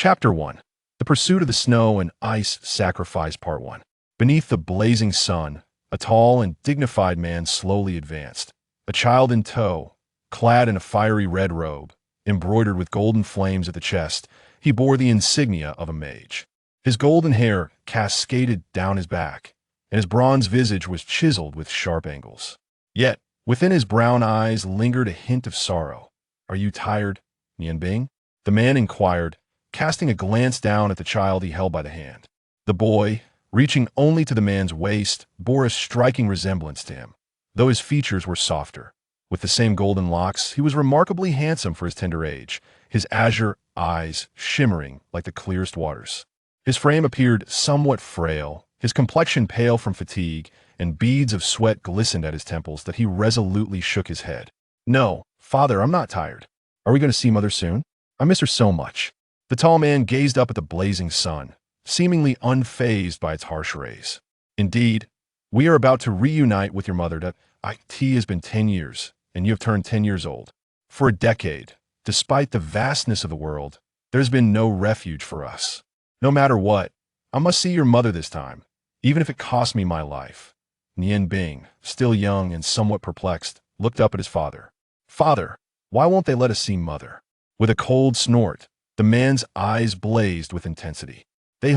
Chapter 1. The Pursuit of the Snow and Ice Sacrifice Part 1. Beneath the blazing sun, a tall and dignified man slowly advanced, a child in tow, clad in a fiery red robe, embroidered with golden flames at the chest. He bore the insignia of a mage. His golden hair cascaded down his back, and his bronze visage was chiseled with sharp angles. Yet, within his brown eyes lingered a hint of sorrow. "Are you tired, Nianbing?" the man inquired, casting a glance down at the child he held by the hand. The boy, reaching only to the man's waist, bore a striking resemblance to him, though his features were softer. With the same golden locks, he was remarkably handsome for his tender age, his azure eyes shimmering like the clearest waters. His frame appeared somewhat frail, his complexion pale from fatigue, and beads of sweat glistened at his temples that he resolutely shook his head. "No, father, I'm not tired. Are we going to see mother soon? I miss her so much." The tall man gazed up at the blazing sun, seemingly unfazed by its harsh rays. "Indeed, we are about to reunite with your mother. It has been 10 years, and you have turned 10 years old. For a decade, despite the vastness of the world, there's been no refuge for us. No matter what, I must see your mother this time, even if it costs me my life." Nianbing, still young and somewhat perplexed, looked up at his father. "Father, why won't they let us see mother?" With a cold snort, the man's eyes blazed with intensity. They.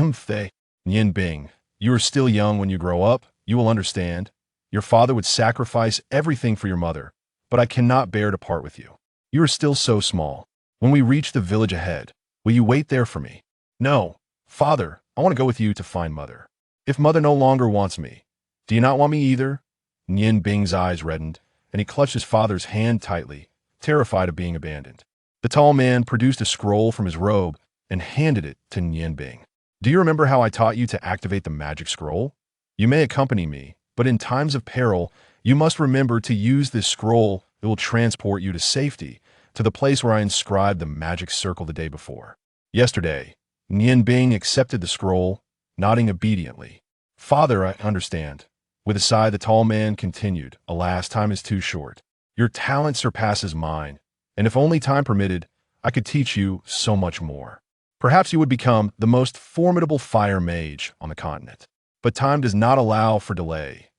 Nianbing, you are still young. When you grow up, you will understand. Your father would sacrifice everything for your mother, but I cannot bear to part with you. You are still so small. When we reach the village ahead, will you wait there for me?" "No, father, I want to go with you to find mother." "If mother no longer wants me, do you not want me either?" Nianbing's eyes reddened, and he clutched his father's hand tightly, terrified of being abandoned. The tall man produced a scroll from his robe and handed it to Nianbing. "Do you remember how I taught you to activate the magic scroll? You may accompany me, but in times of peril, you must remember to use this scroll. It will transport you to safety, to the place where I inscribed the magic circle the day before." Yesterday, Nianbing accepted the scroll, nodding obediently. "Father, I understand." With a sigh, the tall man continued, "Alas, time is too short. Your talent surpasses mine, and if only time permitted, I could teach you so much more. Perhaps you would become the most formidable fire mage on the continent. But time does not allow for delay.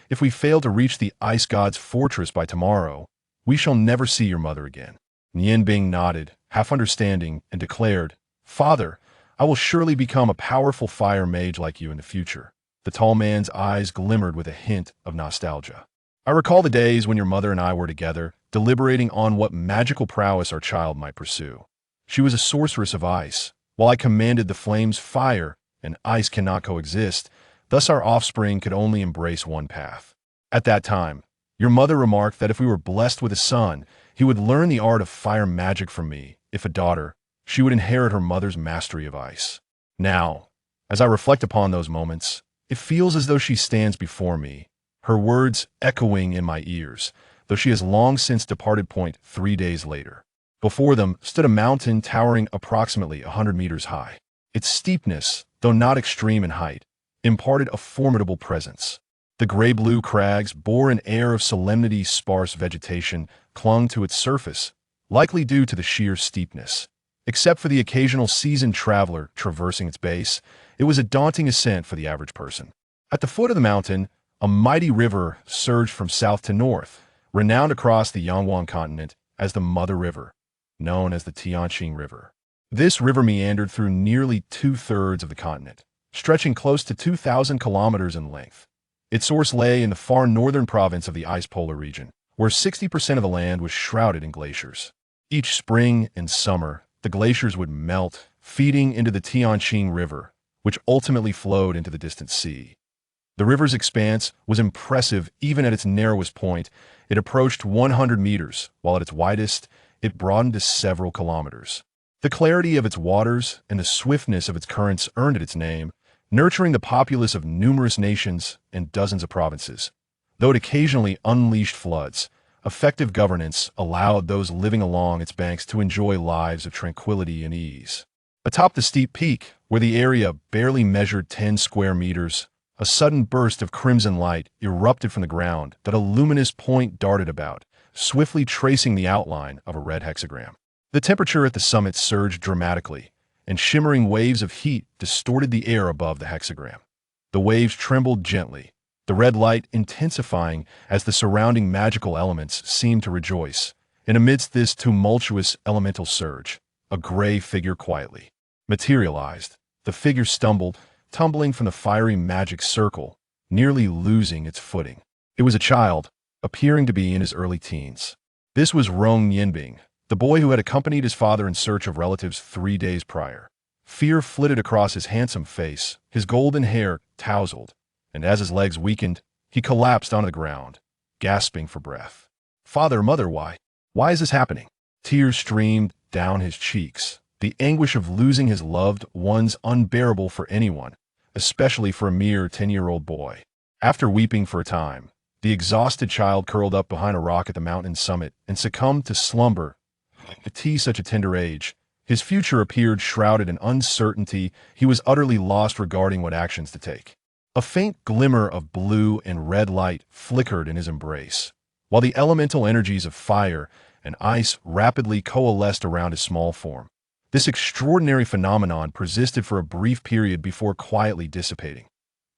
If we fail to reach the ice god's fortress by tomorrow, we shall never see your mother again." Nianbing nodded, half understanding, and declared, "Father, I will surely become a powerful fire mage like you in the future." The tall man's eyes glimmered with a hint of nostalgia. "I recall the days when your mother and I were together, deliberating on what magical prowess our child might pursue. She was a sorceress of ice, while I commanded the flames. Fire and ice cannot coexist, thus our offspring could only embrace one path. At that time, your mother remarked that if we were blessed with a son, he would learn the art of fire magic from me. If a daughter, she would inherit her mother's mastery of ice. Now, as I reflect upon those moments, it feels as though she stands before me, her words echoing in my ears, though she has long since departed. 3 days later. Before them stood a mountain towering approximately 100 meters high. Its steepness, though not extreme in height, imparted a formidable presence. The gray-blue crags bore an air of solemnity. Sparse vegetation clung to its surface, likely due to the sheer steepness. Except for the occasional seasoned traveler traversing its base, it was a daunting ascent for the average person. At the foot of the mountain, a mighty river surged from south to north, renowned across the Xuanhuan continent as the Mother River, known as the Tianqing River. This river meandered through nearly 2/3 of the continent, stretching close to 2,000 kilometers in length. Its source lay in the far northern province of the ice polar region, where 60% of the land was shrouded in glaciers. Each spring and summer, the glaciers would melt, feeding into the Tianqing River, which ultimately flowed into the distant sea. The river's expanse was impressive even at its narrowest point. It approached 100 meters, while at its widest, it broadened to several kilometers. The clarity of its waters and the swiftness of its currents earned it its name, nurturing the populace of numerous nations and dozens of provinces. Though it occasionally unleashed floods, effective governance allowed those living along its banks to enjoy lives of tranquility and ease. Atop the steep peak, where the area barely measured 10 square meters, a sudden burst of crimson light erupted from the ground that a luminous point darted about, swiftly tracing the outline of a red hexagram. The temperature at the summit surged dramatically, and shimmering waves of heat distorted the air above the hexagram. The waves trembled gently, the red light intensifying as the surrounding magical elements seemed to rejoice. And amidst this tumultuous elemental surge, a gray figure quietly materialized. The figure stumbled, tumbling from the fiery magic circle, nearly losing its footing. It was a child, appearing to be in his early teens. This was Rong Yinbing, the boy who had accompanied his father in search of relatives 3 days prior. Fear flitted across his handsome face, his golden hair tousled, and as his legs weakened, he collapsed onto the ground, gasping for breath. Father, mother, why is this happening? Tears streamed down his cheeks. The anguish of losing his loved ones unbearable for anyone, especially for a mere 10-year-old boy. After weeping for a time, the exhausted child curled up behind a rock at the mountain's summit and succumbed to slumber. At such a tender age, his future appeared shrouded in uncertainty. He was utterly lost regarding what actions to take. A faint glimmer of blue and red light flickered in his embrace, while the elemental energies of fire and ice rapidly coalesced around his small form. This extraordinary phenomenon persisted for a brief period before quietly dissipating.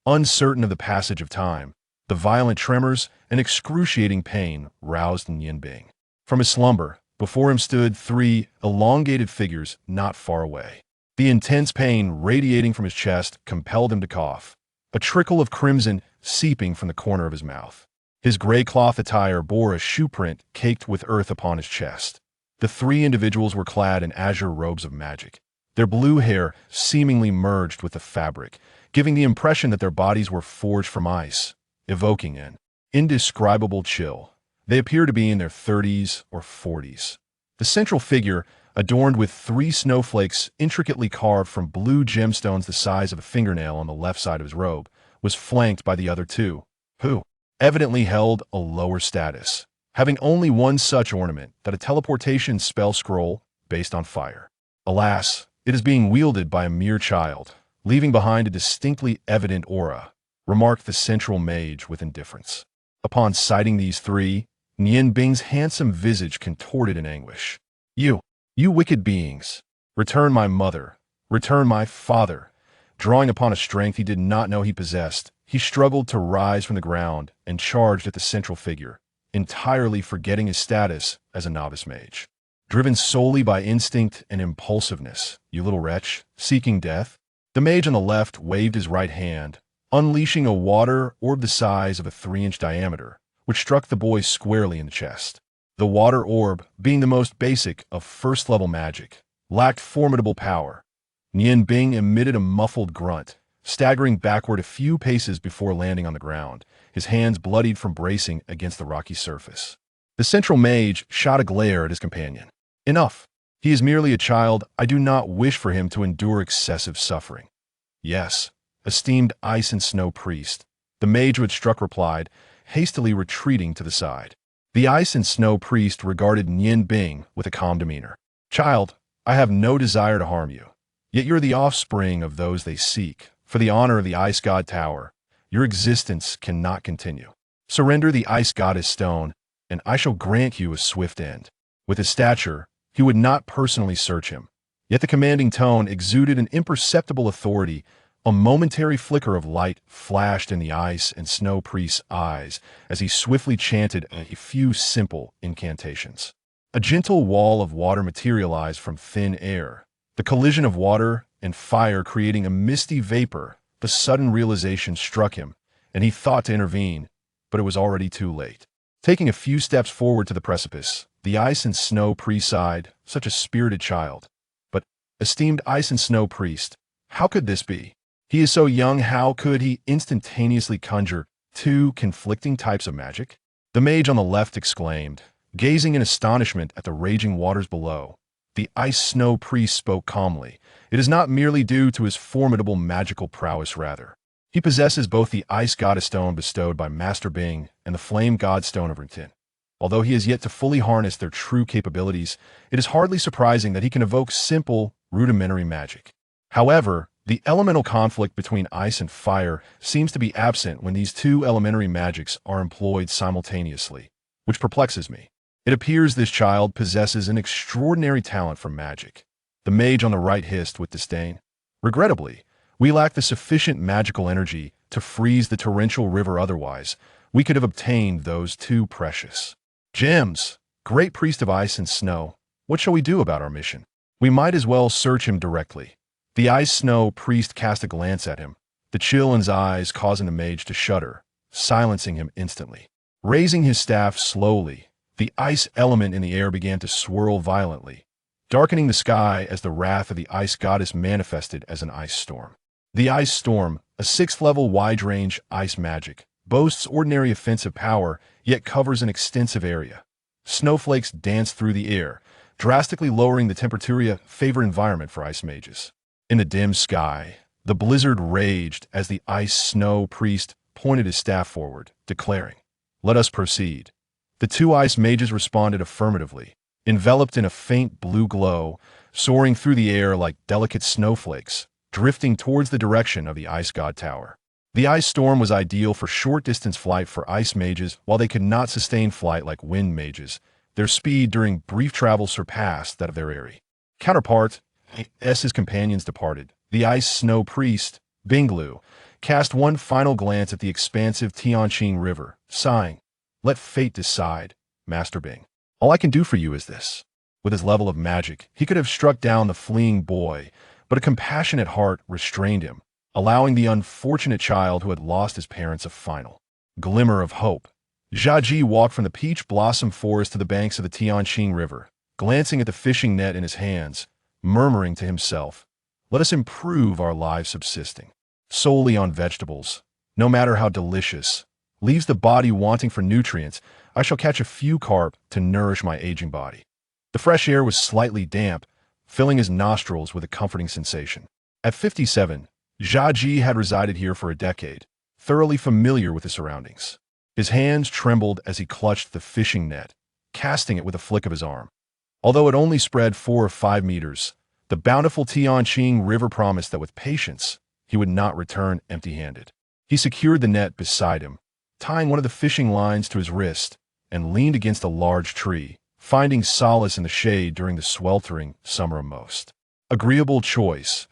Uncertain of the passage of time, the violent tremors and excruciating pain roused Yinbing. From his slumber, before him stood 3 elongated figures not far away. The intense pain radiating from his chest compelled him to cough, a trickle of crimson seeping from the corner of his mouth. His gray cloth attire bore a shoe print caked with earth upon his chest. The 3 individuals were clad in azure robes of magic, their blue hair seemingly merged with the fabric, giving the impression that their bodies were forged from ice, evoking an indescribable chill. They appear to be in their 30s or 40s. The central figure, adorned with 3 snowflakes intricately carved from blue gemstones the size of a fingernail on the left side of his robe, was flanked by the other 2, who evidently held a lower status, having only one such ornament, that a teleportation spell scroll based on fire. Alas, it is being wielded by a mere child, leaving behind a distinctly evident aura, remarked the central mage with indifference. Upon sighting these 3, Yinbing's handsome visage contorted in anguish. You wicked beings! Return my mother! Return my father! Drawing upon a strength he did not know he possessed, he struggled to rise from the ground and charged at the central figure, entirely forgetting his status as a novice mage. Driven solely by instinct and impulsiveness, you little wretch, seeking death? The mage on the left waved his right hand, unleashing a water orb the size of a 3-inch diameter, which struck the boy squarely in the chest. The water orb, being the most basic of first-level magic, lacked formidable power. Yinbing emitted a muffled grunt, staggering backward a few paces before landing on the ground, his hands bloodied from bracing against the rocky surface. The central mage shot a glare at his companion. Enough! He is merely a child. I do not wish for him to endure excessive suffering. Yes, esteemed ice and snow priest, the mage who had struck replied, hastily retreating to the side. The ice and snow priest regarded Yinbing with a calm demeanor. Child, I have no desire to harm you. Yet you're the offspring of those they seek. For the honor of the ice god tower, your existence cannot continue. Surrender the ice goddess stone, and I shall grant you a swift end. With his stature, he would not personally search him. Yet the commanding tone exuded an imperceptible authority. A momentary flicker of light flashed in the ice and snow priest's eyes as he swiftly chanted a few simple incantations. A gentle wall of water materialized from thin air, the collision of water and fire creating a misty vapor. The sudden realization struck him, and he thought to intervene, but it was already too late. Taking a few steps forward to the precipice, the ice and snow priest sighed, such a spirited child. But, esteemed ice and snow priest, how could this be? He is so young, how could he instantaneously conjure 2 conflicting types of magic? The mage on the left exclaimed, gazing in astonishment at the raging waters below. The ice-snow priest spoke calmly. It is not merely due to his formidable magical prowess, rather. He possesses both the ice goddess stone bestowed by Master Bing and the flame god stone of Rintin. Although he has yet to fully harness their true capabilities, it is hardly surprising that he can evoke simple, rudimentary magic. However, the elemental conflict between ice and fire seems to be absent when these 2 elementary magics are employed simultaneously, which perplexes me. It appears this child possesses an extraordinary talent for magic. The mage on the right hissed with disdain. Regrettably, we lack the sufficient magical energy to freeze the torrential river otherwise. We could have obtained those two precious gems. Great priest of ice and snow, what shall we do about our mission? We might as well search him directly. The ice-snow priest cast a glance at him, the chill in his eyes causing the mage to shudder, silencing him instantly. Raising his staff slowly, the ice element in the air began to swirl violently, darkening the sky as the wrath of the ice goddess manifested as an ice storm. The ice storm, a 6th-level wide-range ice magic, boasts ordinary offensive power, yet covers an extensive area. Snowflakes dance through the air, drastically lowering the temperature favorite environment for ice mages. In the dim sky, the blizzard raged as the ice-snow priest pointed his staff forward, declaring, "Let us proceed." The two ice mages responded affirmatively, enveloped in a faint blue glow, soaring through the air like delicate snowflakes, drifting towards the direction of the ice god tower. The ice storm was ideal for short-distance flight for ice mages. While they could not sustain flight like wind mages, their speed during brief travel surpassed that of their airy counterpart. As his companions departed, the ice-snow priest, Binglu, cast one final glance at the expansive Tianqing River, sighing, "Let fate decide, Master Bing. All I can do for you is this." With his level of magic, he could have struck down the fleeing boy, but a compassionate heart restrained him, allowing the unfortunate child who had lost his parents a final glimmer of hope. Zhaji walked from the peach blossom forest to the banks of the Tianqing River, glancing at the fishing net in his hands, murmuring to himself, "Let us improve our lives subsisting solely on vegetables, no matter how delicious, leaves the body wanting for nutrients. I shall catch a few carp to nourish my aging body." The fresh air was slightly damp, filling his nostrils with a comforting sensation. At 57, Zhaji had resided here for a decade, thoroughly familiar with the surroundings. His hands trembled as he clutched the fishing net, casting it with a flick of his arm. Although it only spread 4 or 5 meters, the bountiful Tianqing River promised that with patience, he would not return empty-handed. He secured the net beside him, tying one of the fishing lines to his wrist, and leaned against a large tree, finding solace in the shade during the sweltering summer most agreeable choice.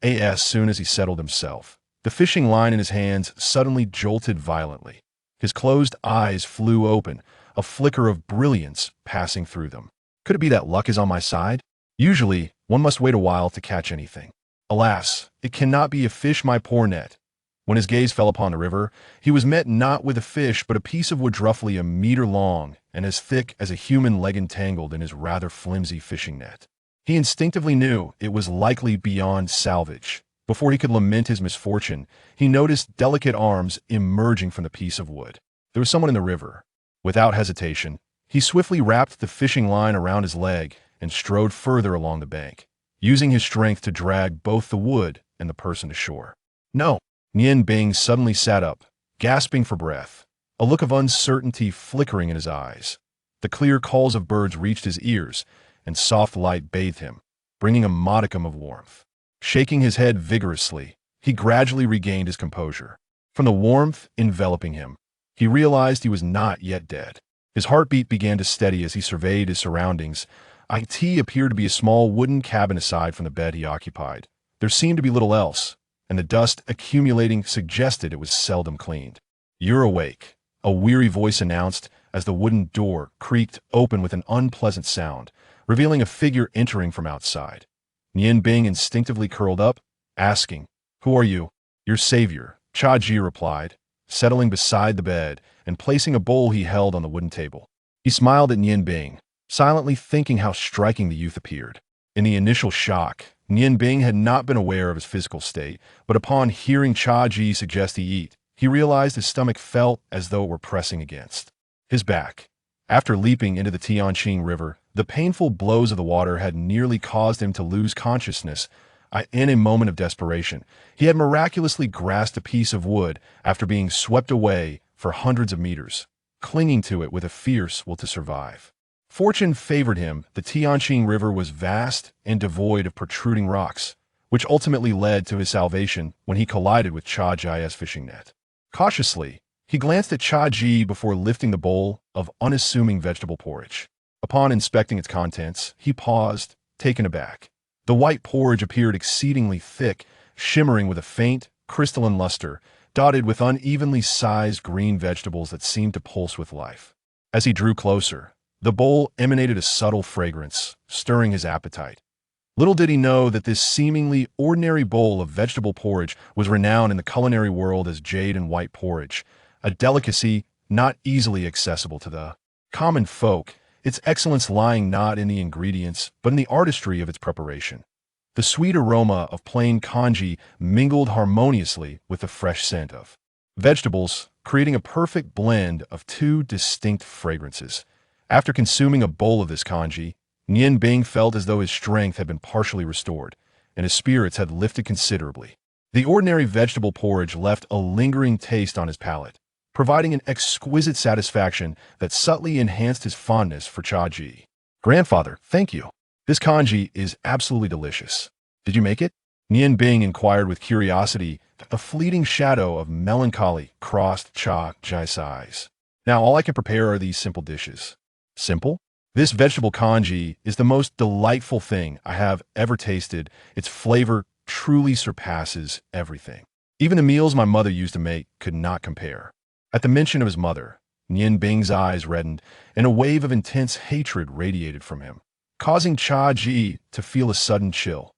As soon as he settled himself, the fishing line in his hands suddenly jolted violently. His closed eyes flew open, a flicker of brilliance passing through them. Could it be that luck is on my side? Usually, one must wait a while to catch anything. Alas, it cannot be a fish, my poor net. When his gaze fell upon the river, he was met not with a fish but a piece of wood roughly a meter long and as thick as a human leg entangled in his rather flimsy fishing net. He instinctively knew it was likely beyond salvage. Before he could lament his misfortune, he noticed delicate arms emerging from the piece of wood. There was someone in the river. Without hesitation, he swiftly wrapped the fishing line around his leg and strode further along the bank, using his strength to drag both the wood and the person to shore. "No!" Nian Bing suddenly sat up, gasping for breath, a look of uncertainty flickering in his eyes. The clear calls of birds reached his ears, and soft light bathed him, bringing a modicum of warmth. Shaking his head vigorously, he gradually regained his composure. From the warmth enveloping him, he realized he was not yet dead. His heartbeat began to steady as he surveyed his surroundings. It appeared to be a small wooden cabin aside from the bed he occupied. There seemed to be little else, and the dust accumulating suggested it was seldom cleaned. "You're awake," a weary voice announced as the wooden door creaked open with an unpleasant sound, revealing a figure entering from outside. Nian Bing instinctively curled up, asking, "Who are you?" "Your savior," Cha Ji replied, settling beside the bed and placing a bowl he held on the wooden table. He smiled at Nian Bing, silently thinking how striking the youth appeared. In the initial shock, Nian Bing had not been aware of his physical state, but upon hearing Cha Ji suggest he eat, he realized his stomach felt as though it were pressing against his back. After leaping into the Tianqing River, the painful blows of the water had nearly caused him to lose consciousness. In a moment of desperation, he had miraculously grasped a piece of wood after being swept away for hundreds of meters, clinging to it with a fierce will to survive. Fortune favored him. The Tianqing River was vast and devoid of protruding rocks, which ultimately led to his salvation when he collided with Cha Ji's fishing net. Cautiously, he glanced at Cha Ji before lifting the bowl of unassuming vegetable porridge. Upon inspecting its contents, he paused, taken aback. The white porridge appeared exceedingly thick, shimmering with a faint, crystalline luster, dotted with unevenly sized green vegetables that seemed to pulse with life. As he drew closer, the bowl emanated a subtle fragrance, stirring his appetite. Little did he know that this seemingly ordinary bowl of vegetable porridge was renowned in the culinary world as jade and white porridge, a delicacy not easily accessible to the common folk, its excellence lying not in the ingredients, but in the artistry of its preparation. The sweet aroma of plain congee mingled harmoniously with the fresh scent of vegetables, creating a perfect blend of two distinct fragrances. After consuming a bowl of this congee, Nian Bing felt as though his strength had been partially restored, and his spirits had lifted considerably. The ordinary vegetable porridge left a lingering taste on his palate, providing an exquisite satisfaction that subtly enhanced his fondness for cha ji. "Grandfather, thank you. This congee is absolutely delicious. Did you make it?" Nian Bing inquired with curiosity. A fleeting shadow of melancholy crossed Cha Ji's eyes. "Now all I can prepare are these simple dishes." "Simple? This vegetable congee is the most delightful thing I have ever tasted. Its flavor truly surpasses everything. Even the meals my mother used to make could not compare." At the mention of his mother, Nian Bing's eyes reddened, and a wave of intense hatred radiated from him, causing Cha Ji to feel a sudden chill.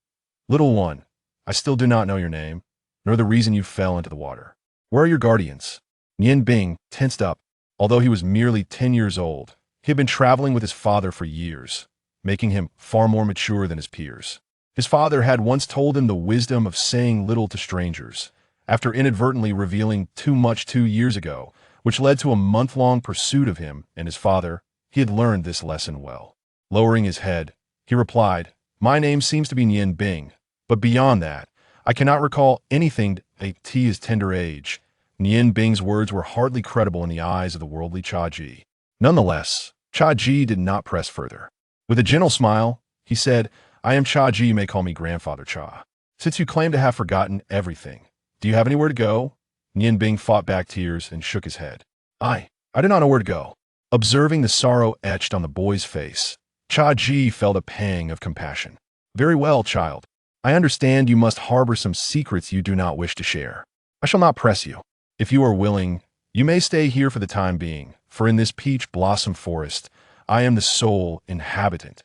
"Little one, I still do not know your name, nor the reason you fell into the water. Where are your guardians?" Nian Bing tensed up. Although he was merely 10 years old, he had been traveling with his father for years, making him far more mature than his peers. His father had once told him the wisdom of saying little to strangers, after inadvertently revealing too much 2 years ago, which led to a month-long pursuit of him and his father. He had learned this lesson well. Lowering his head, he replied, "My name seems to be Nian Bing, but beyond that, I cannot recall anything at his tender age." Nian Bing's words were hardly credible in the eyes of the worldly Cha Ji. Nonetheless, Cha Ji did not press further. With a gentle smile, he said, "I am Cha Ji, you may call me Grandfather Cha. Since you claim to have forgotten everything, do you have anywhere to go?" Nian Bing fought back tears and shook his head. I do not know where to go." Observing the sorrow etched on the boy's face, Cha Ji felt a pang of compassion. "Very well, child. I understand you must harbor some secrets you do not wish to share. I shall not press you. If you are willing, you may stay here for the time being, for in this peach blossom forest, I am the sole inhabitant."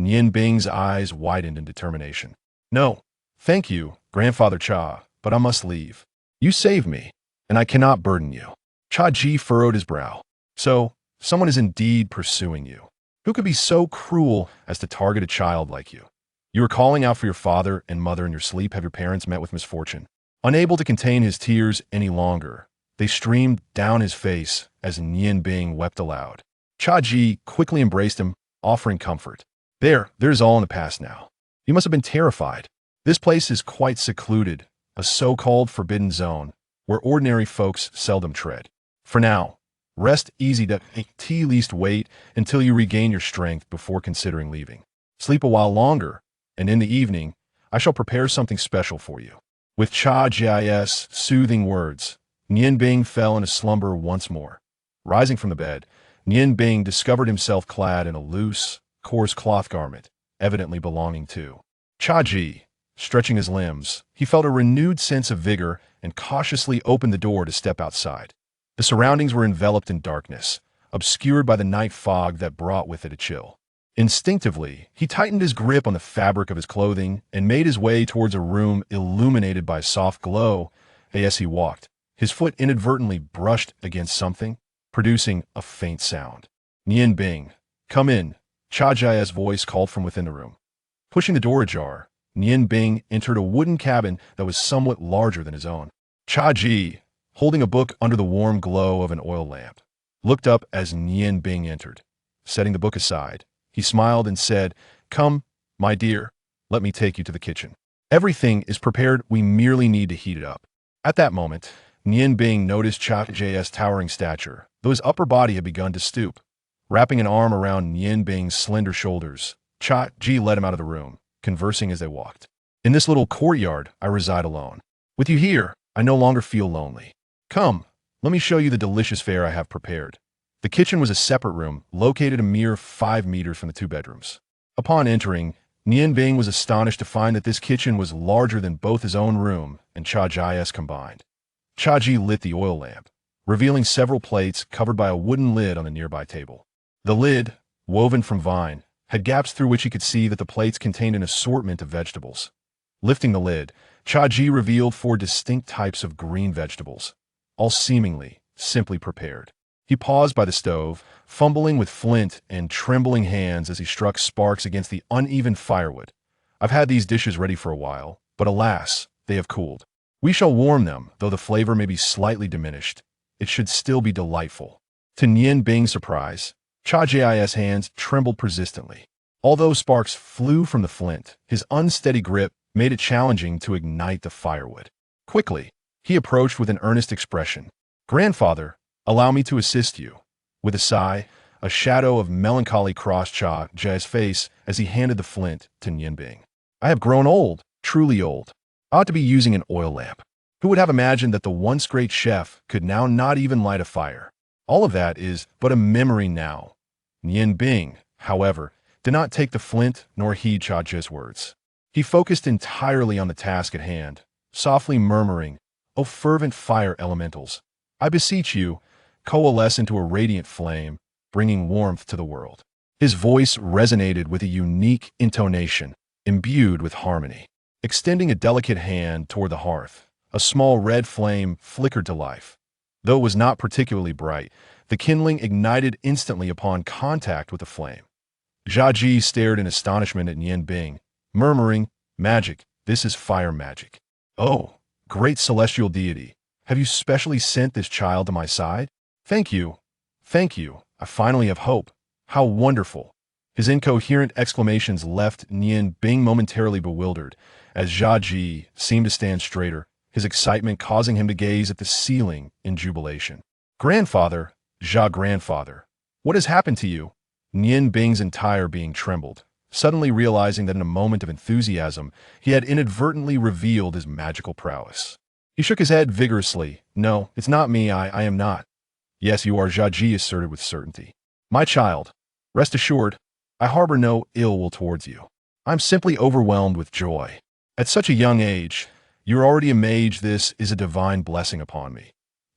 Nian Bing's eyes widened in determination. "No, thank you, Grandfather Cha, but I must leave. You saved me, and I cannot burden you." Cha Ji furrowed his brow. "So, someone is indeed pursuing you. Who could be so cruel as to target a child like you? You were calling out for your father and mother in your sleep. Have your parents met with misfortune?" Unable to contain his tears any longer, they streamed down his face as Nian Bing wept aloud. Cha Ji quickly embraced him, offering comfort. There is all in the past now. You must have been terrified. This place is quite secluded, a so-called forbidden zone, where ordinary folks seldom tread. For now, rest easy to at least wait until you regain your strength before considering leaving. Sleep a while longer, and in the evening, I shall prepare something special for you." With Cha Ji's soothing words, Nian Bing fell into slumber once more. Rising from the bed, Nian Bing discovered himself clad in a loose, coarse cloth garment, evidently belonging to Cha Ji. Stretching his limbs, he felt a renewed sense of vigor and cautiously opened the door to step outside. The surroundings were enveloped in darkness, obscured by the night fog that brought with it a chill. Instinctively, he tightened his grip on the fabric of his clothing and made his way towards a room illuminated by a soft glow. As he walked, his foot inadvertently brushed against something, producing a faint sound. "Nian Bing, come in," Cha Ji's voice called from within the room. Pushing the door ajar, Nian Bing entered a wooden cabin that was somewhat larger than his own. Cha Ji, holding a book under the warm glow of an oil lamp, looked up as Nian Bing entered. Setting the book aside, he smiled and said, "Come, my dear, let me take you to the kitchen. Everything is prepared, we merely need to heat it up." At that moment, Nian Bing noticed Cha Ji's towering stature, though his upper body had begun to stoop. Wrapping an arm around Nian Bing's slender shoulders, Cha Ji led him out of the room, conversing as they walked. "In this little courtyard, I reside alone. With you here, I no longer feel lonely. Come, let me show you the delicious fare I have prepared." The kitchen was a separate room, located a mere 5 meters from the 2 bedrooms. Upon entering, Nian Bing was astonished to find that this kitchen was larger than both his own room and Cha Ji's combined. Cha Ji lit the oil lamp, revealing several plates covered by a wooden lid on the nearby table. The lid, woven from vine, had gaps through which he could see that the plates contained an assortment of vegetables. Lifting the lid, Cha Ji revealed 4 distinct types of green vegetables, all seemingly simply prepared. He paused by the stove, fumbling with flint and trembling hands as he struck sparks against the uneven firewood. I've had these dishes ready for a while, but alas, they have cooled. We shall warm them, though the flavor may be slightly diminished. It should still be delightful. To Nian Bing's surprise, Cha Ji's hands trembled persistently. Although sparks flew from the flint, his unsteady grip made it challenging to ignite the firewood. Quickly, he approached with an earnest expression. "Grandfather, allow me to assist you." With a sigh, a shadow of melancholy crossed Cha Ji's face as he handed the flint to Nian Bing. "I have grown old, truly old. I ought to be using an oil lamp. Who would have imagined that the once great chef could now not even light a fire? All of that is but a memory now." Nian Bing, however, did not take the flint nor heed Cha Ji's words. He focused entirely on the task at hand, softly murmuring, "O fervent fire elementals, I beseech you, coalesce into a radiant flame, bringing warmth to the world." His voice resonated with a unique intonation, imbued with harmony. Extending a delicate hand toward the hearth, a small red flame flickered to life. Though it was not particularly bright, the kindling ignited instantly upon contact with the flame. Cha Ji stared in astonishment at Nian Bing, murmuring, "Magic, this is fire magic. Oh, great celestial deity, have you specially sent this child to my side? Thank you. Thank you. I finally have hope. How wonderful." His incoherent exclamations left Nian Bing momentarily bewildered, as Cha Ji seemed to stand straighter, his excitement causing him to gaze at the ceiling in jubilation. "Grandfather, grandfather, what has happened to you?" Nian Bing's entire being trembled, suddenly realizing that in a moment of enthusiasm, he had inadvertently revealed his magical prowess. He shook his head vigorously. "No, it's not me, I am not." "Yes, you are," Cha Ji asserted with certainty. "My child, rest assured, I harbor no ill will towards you. I'm simply overwhelmed with joy. At such a young age, you're already a mage. This is a divine blessing upon me."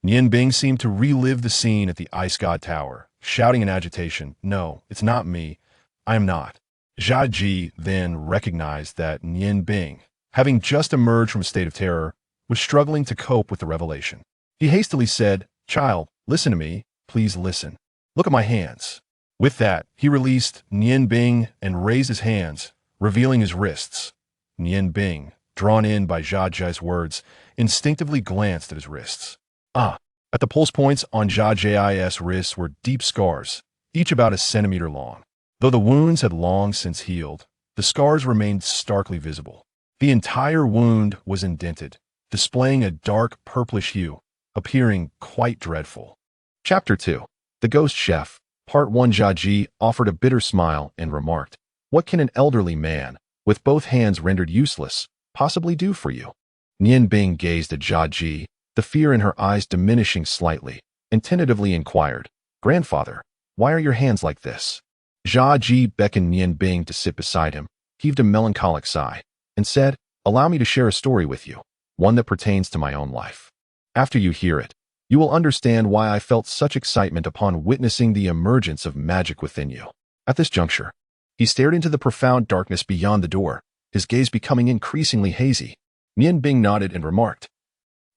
Nian Bing seemed to relive the scene at the Ice God Tower, shouting in agitation, "No, it's not me. I am not." Cha Ji then recognized that Nian Bing, having just emerged from a state of terror, was struggling to cope with the revelation. He hastily said, "Child, listen to me. Please listen. Look at my hands." With that, he released Nian Bing and raised his hands, revealing his wrists. Nian Bing, drawn in by Cha Ji's words, instinctively glanced at his wrists. At the pulse points on Cha Ji's wrists were deep scars, each about a centimeter long. Though the wounds had long since healed, the scars remained starkly visible. The entire wound was indented, displaying a dark purplish hue, appearing quite dreadful. Chapter 2. The Ghost Chef. Part 1. Cha Ji offered a bitter smile and remarked, "What can an elderly man, with both hands rendered useless, possibly do for you?" Nian Bing gazed at Cha Ji, the fear in her eyes diminishing slightly, and tentatively inquired, "Grandfather, why are your hands like this?" Cha Ji beckoned Nian Bing to sit beside him, heaved a melancholic sigh, and said, "Allow me to share a story with you, one that pertains to my own life. After you hear it, you will understand why I felt such excitement upon witnessing the emergence of magic within you." At this juncture, he stared into the profound darkness beyond the door, his gaze becoming increasingly hazy. Nian Bing nodded and remarked,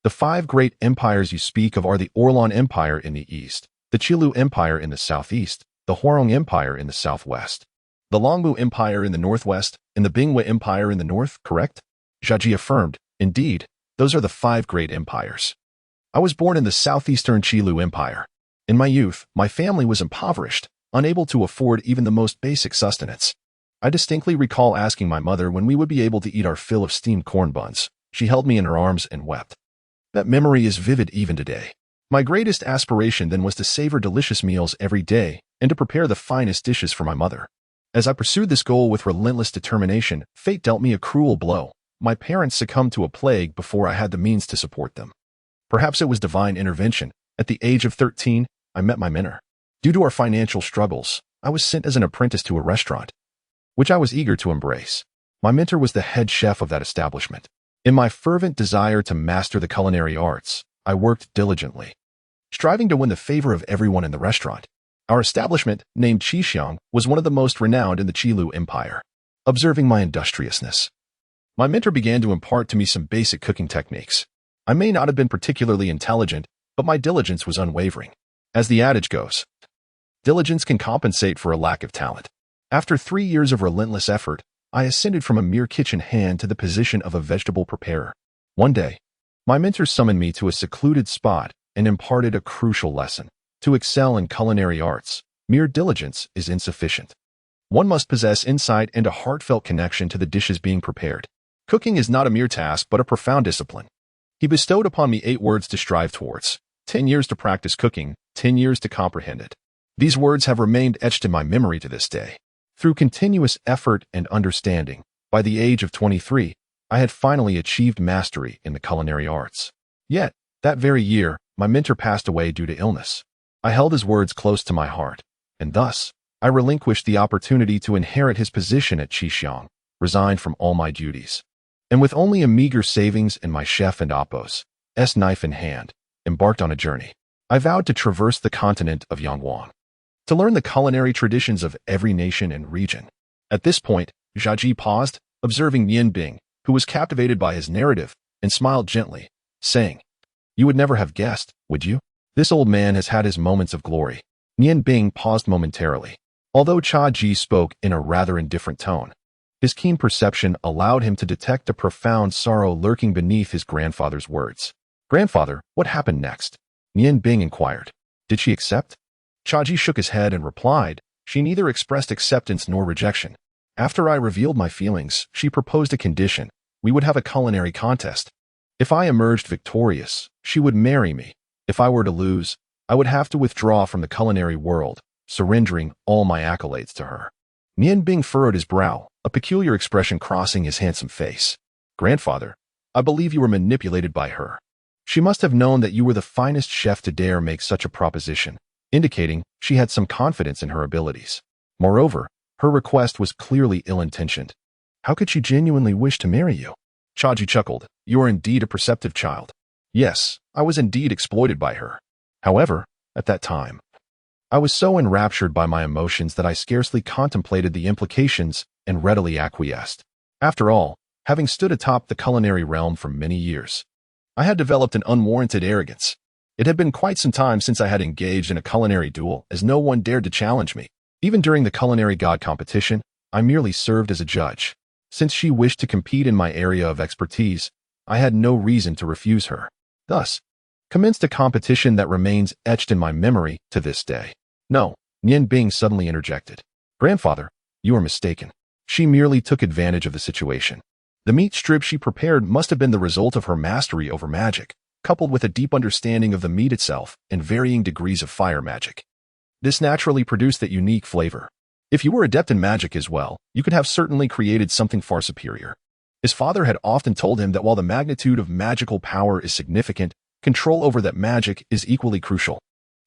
"The 5 great empires you speak of are the Orlan Empire in the east, the Qilu Empire in the southeast, the Hoarding Empire in the southwest, the Longmu Empire in the northwest, and the Bingwa Empire in the north, correct?" Cha Ji affirmed, "Indeed, those are the 5 great empires. I was born in the southeastern Qilu Empire. In my youth, my family was impoverished, unable to afford even the most basic sustenance. I distinctly recall asking my mother when we would be able to eat our fill of steamed corn buns. She held me in her arms and wept. That memory is vivid even today. My greatest aspiration then was to savor delicious meals every day and to prepare the finest dishes for my mother. As I pursued this goal with relentless determination, fate dealt me a cruel blow. My parents succumbed to a plague before I had the means to support them. Perhaps it was divine intervention. At the age of 13, I met my mentor. Due to our financial struggles, I was sent as an apprentice to a restaurant. which I was eager to embrace. My mentor was the head chef of that establishment. In my fervent desire to master the culinary arts, I worked diligently, striving to win the favor of everyone in the restaurant. Our establishment, named Qixiang, was one of the most renowned in the Qilu Empire. Observing my industriousness, my mentor began to impart to me some basic cooking techniques. I may not have been particularly intelligent, but my diligence was unwavering. As the adage goes, diligence can compensate for a lack of talent. After 3 years of relentless effort, I ascended from a mere kitchen hand to the position of a vegetable preparer. One day, my mentor summoned me to a secluded spot and imparted a crucial lesson. To excel in culinary arts, mere diligence is insufficient. One must possess insight and a heartfelt connection to the dishes being prepared. Cooking is not a mere task, but a profound discipline. He bestowed upon me 8 words to strive towards, 10 years to practice cooking, 10 years to comprehend it. These words have remained etched in my memory to this day. Through continuous effort and understanding, by the age of 23, I had finally achieved mastery in the culinary arts. Yet, that very year, my mentor passed away due to illness. I held his words close to my heart, and thus, I relinquished the opportunity to inherit his position at Qixiang, resigned from all my duties, and with only a meager savings and my chef and Appo's knife in hand, embarked on a journey. I vowed to traverse the continent of Xuanhuan, to learn the culinary traditions of every nation and region. At this point, Zhaji paused, observing Nian Bing, who was captivated by his narrative, and smiled gently, saying, "You would never have guessed, would you? This old man has had his moments of glory." Nian Bing paused momentarily. Although Zhaji spoke in a rather indifferent tone, his keen perception allowed him to detect a profound sorrow lurking beneath his grandfather's words. "Grandfather, what happened next?" Nian Bing inquired. "Did she accept?" Zhaji shook his head and replied, "She neither expressed acceptance nor rejection. After I revealed my feelings, she proposed a condition. We would have a culinary contest. If I emerged victorious, she would marry me. If I were to lose, I would have to withdraw from the culinary world, surrendering all my accolades to her." Nian Bing furrowed his brow, a peculiar expression crossing his handsome face. "Grandfather, I believe you were manipulated by her. She must have known that you were the finest chef to dare make such a proposition, indicating she had some confidence in her abilities. Moreover, her request was clearly ill-intentioned. How could she genuinely wish to marry you?" Zhaji chuckled. "You are indeed a perceptive child. Yes, I was indeed exploited by her. However, at that time, I was so enraptured by my emotions that I scarcely contemplated the implications and readily acquiesced. After all, having stood atop the culinary realm for many years, I had developed an unwarranted arrogance. It had been quite some time since I had engaged in a culinary duel, as no one dared to challenge me. Even during the culinary god competition, I merely served as a judge. Since she wished to compete in my area of expertise, I had no reason to refuse her. Thus, commenced a competition that remains etched in my memory to this day. "No," Nian Bing suddenly interjected. "Grandfather, you are mistaken. She merely took advantage of the situation. The meat strip she prepared must have been the result of her mastery over magic, coupled with a deep understanding of the meat itself and varying degrees of fire magic. This naturally produced that unique flavor. If you were adept in magic as well, you could have certainly created something far superior." His father had often told him that while the magnitude of magical power is significant, control over that magic is equally crucial.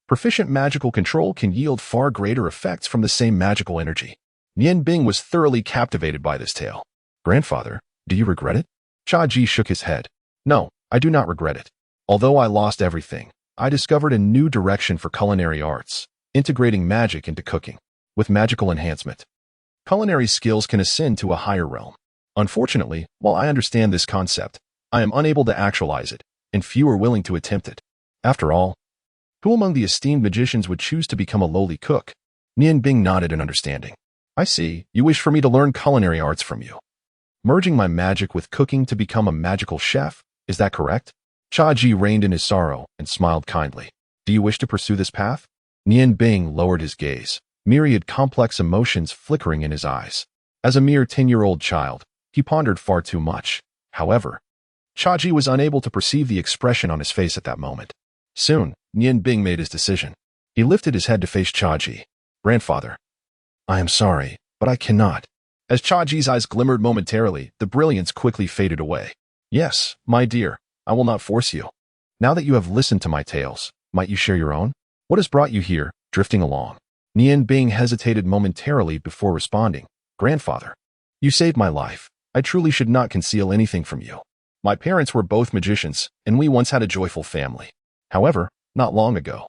Proficient magical control can yield far greater effects from the same magical energy. Nian Bing was thoroughly captivated by this tale. "Grandfather, do you regret it?" Zhaji shook his head. "No, I do not regret it. Although I lost everything, I discovered a new direction for culinary arts, integrating magic into cooking. With magical enhancement, culinary skills can ascend to a higher realm. Unfortunately, while I understand this concept, I am unable to actualize it, and few are willing to attempt it. After all, who among the esteemed magicians would choose to become a lowly cook?" Nian Bing nodded in understanding. "I see, you wish for me to learn culinary arts from you. Merging my magic with cooking to become a magical chef, is that correct?" Zhaji reined in his sorrow and smiled kindly. "Do you wish to pursue this path?" Nian Bing lowered his gaze, myriad complex emotions flickering in his eyes. As a mere 10-year-old child, he pondered far too much. However, Zhaji was unable to perceive the expression on his face at that moment. Soon, Nian Bing made his decision. He lifted his head to face Zhaji. "Grandfather, I am sorry, but I cannot." As Zhaji's eyes glimmered momentarily, the brilliance quickly faded away. "Yes, my dear, I will not force you. Now that you have listened to my tales, might you share your own? What has brought you here, drifting along?" Nian Bing hesitated momentarily before responding. Grandfather, you saved my life. I truly should not conceal anything from you. My parents were both magicians, and we once had a joyful family. However, not long ago,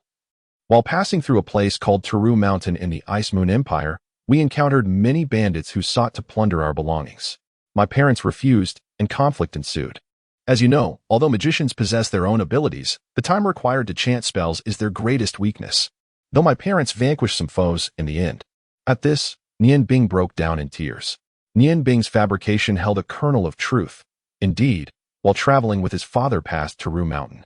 while passing through a place called Taru Mountain in the Ice Moon Empire, we encountered many bandits who sought to plunder our belongings. My parents refused, and conflict ensued. As you know, although magicians possess their own abilities, the time required to chant spells is their greatest weakness. Though my parents vanquished some foes in the end. At this, Nian Bing broke down in tears. Nian Bing's fabrication held a kernel of truth. Indeed, while traveling with his father past Taru Mountain,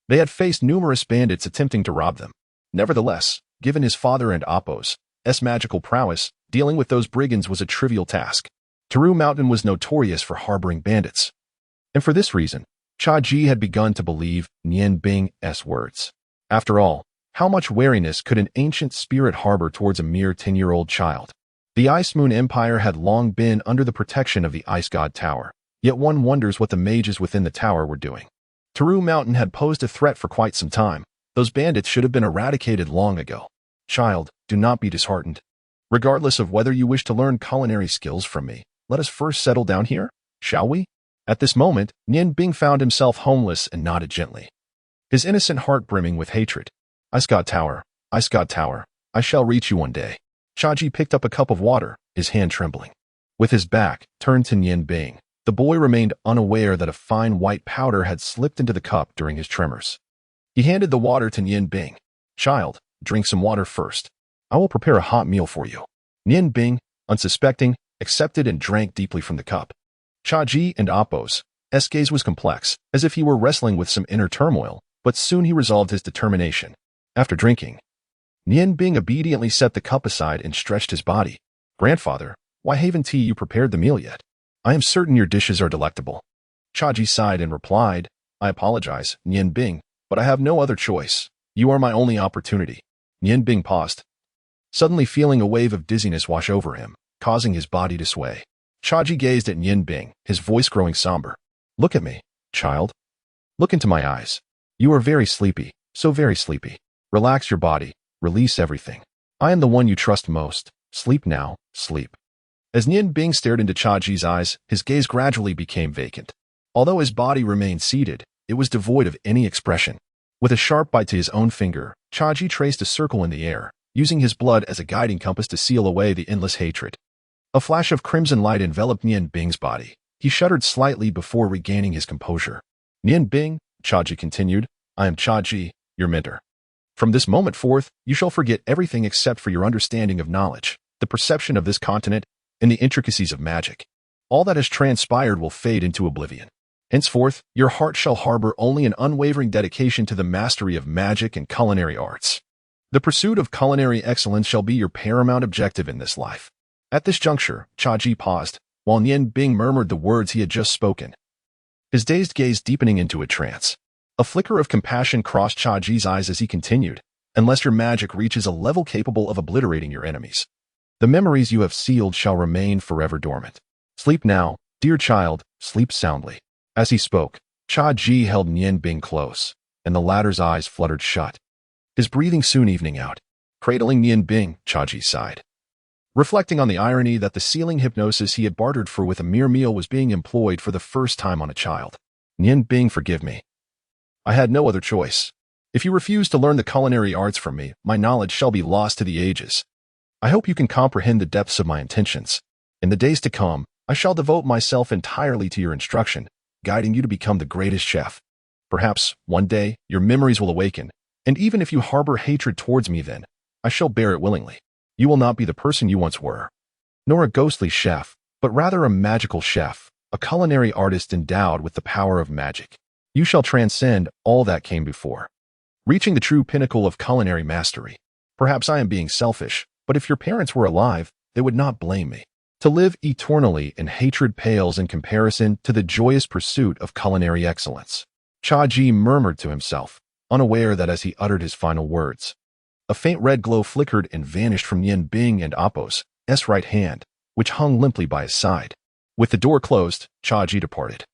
they had faced numerous bandits attempting to rob them. Nevertheless, given his father and Appo's magical prowess, dealing with those brigands was a trivial task. Taru Mountain was notorious for harboring bandits. And for this reason, Cha-Ji had begun to believe Nian Bing's words. After all, how much wariness could an ancient spirit harbor towards a mere 10-year-old child? The Ice Moon Empire had long been under the protection of the Ice God Tower, yet one wonders what the mages within the tower were doing. Taru Mountain had posed a threat for quite some time. Those bandits should have been eradicated long ago. Child, do not be disheartened. Regardless of whether you wish to learn culinary skills from me, let us first settle down here, shall we? At this moment, Nian Bing found himself homeless and nodded gently, his innocent heart brimming with hatred. Ice God Tower, I shall reach you one day. Cha-Ji picked up a cup of water, his hand trembling. With his back turned to Nian Bing, the boy remained unaware that a fine white powder had slipped into the cup during his tremors. He handed the water to Nian Bing. Child, drink some water first. I will prepare a hot meal for you. Nian Bing, unsuspecting, accepted and drank deeply from the cup. Cha-Ji and Appo's gaze was complex, as if he were wrestling with some inner turmoil, but soon he resolved his determination. After drinking, Nian Bing obediently set the cup aside and stretched his body. Grandfather, why haven't you prepared the meal yet? I am certain your dishes are delectable. Cha-Ji sighed and replied, I apologize, Nian Bing, but I have no other choice. You are my only opportunity. Nian Bing paused, suddenly feeling a wave of dizziness wash over him, causing his body to sway. Cha-Ji gazed at Nian Bing, his voice growing somber. Look at me, child. Look into my eyes. You are very sleepy, so very sleepy. Relax your body, release everything. I am the one you trust most. Sleep now, sleep. As Nian Bing stared into Cha-Ji's eyes, his gaze gradually became vacant. Although his body remained seated, it was devoid of any expression. With a sharp bite to his own finger, Cha-Ji traced a circle in the air, using his blood as a guiding compass to seal away the endless hatred. A flash of crimson light enveloped Nian Bing's body. He shuddered slightly before regaining his composure. Nian Bing, Cha-Ji continued, I am Cha-Ji, your mentor. From this moment forth, you shall forget everything except for your understanding of knowledge, the perception of this continent, and the intricacies of magic. All that has transpired will fade into oblivion. Henceforth, your heart shall harbor only an unwavering dedication to the mastery of magic and culinary arts. The pursuit of culinary excellence shall be your paramount objective in this life. At this juncture, Cha-Ji paused, while Nian Bing murmured the words he had just spoken, his dazed gaze deepening into a trance. A flicker of compassion crossed Cha-Ji's eyes as he continued, unless your magic reaches a level capable of obliterating your enemies, the memories you have sealed shall remain forever dormant. Sleep now, dear child, sleep soundly. As he spoke, Cha-Ji held Nian Bing close, and the latter's eyes fluttered shut, his breathing soon evening out. Cradling Nian Bing, Cha-Ji sighed, reflecting on the irony that the sealing hypnosis he had bartered for with a mere meal was being employed for the first time on a child. Nian Bing, forgive me. I had no other choice. If you refuse to learn the culinary arts from me, my knowledge shall be lost to the ages. I hope you can comprehend the depths of my intentions. In the days to come, I shall devote myself entirely to your instruction, guiding you to become the greatest chef. Perhaps, one day, your memories will awaken, and even if you harbor hatred towards me then, I shall bear it willingly. You will not be the person you once were, nor a ghostly chef, but rather a magical chef, a culinary artist endowed with the power of magic. You shall transcend all that came before, reaching the true pinnacle of culinary mastery. Perhaps I am being selfish, but if your parents were alive, they would not blame me. To live eternally in hatred pales in comparison to the joyous pursuit of culinary excellence. Cha-Ji murmured to himself, unaware that as he uttered his final words, a faint red glow flickered and vanished from Nian Bing and Appo's right hand, which hung limply by his side. With the door closed, Cha-Ji departed,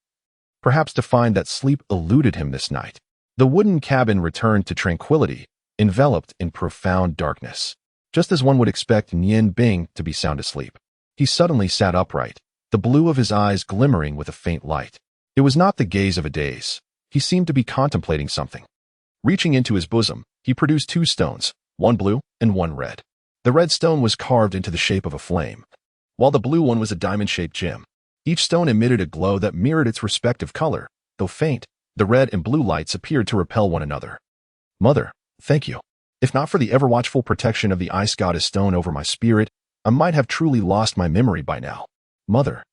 perhaps to find that sleep eluded him this night. The wooden cabin returned to tranquility, enveloped in profound darkness, just as one would expect Nian Bing to be sound asleep. He suddenly sat upright, the blue of his eyes glimmering with a faint light. It was not the gaze of a daze. He seemed to be contemplating something. Reaching into his bosom, he produced 2 stones, one blue and one red. The red stone was carved into the shape of a flame, while the blue one was a diamond-shaped gem. Each stone emitted a glow that mirrored its respective color. Though faint, the red and blue lights appeared to repel one another. Mother, thank you. If not for the ever-watchful protection of the ice goddess stone over my spirit, I might have truly lost my memory by now. Mother,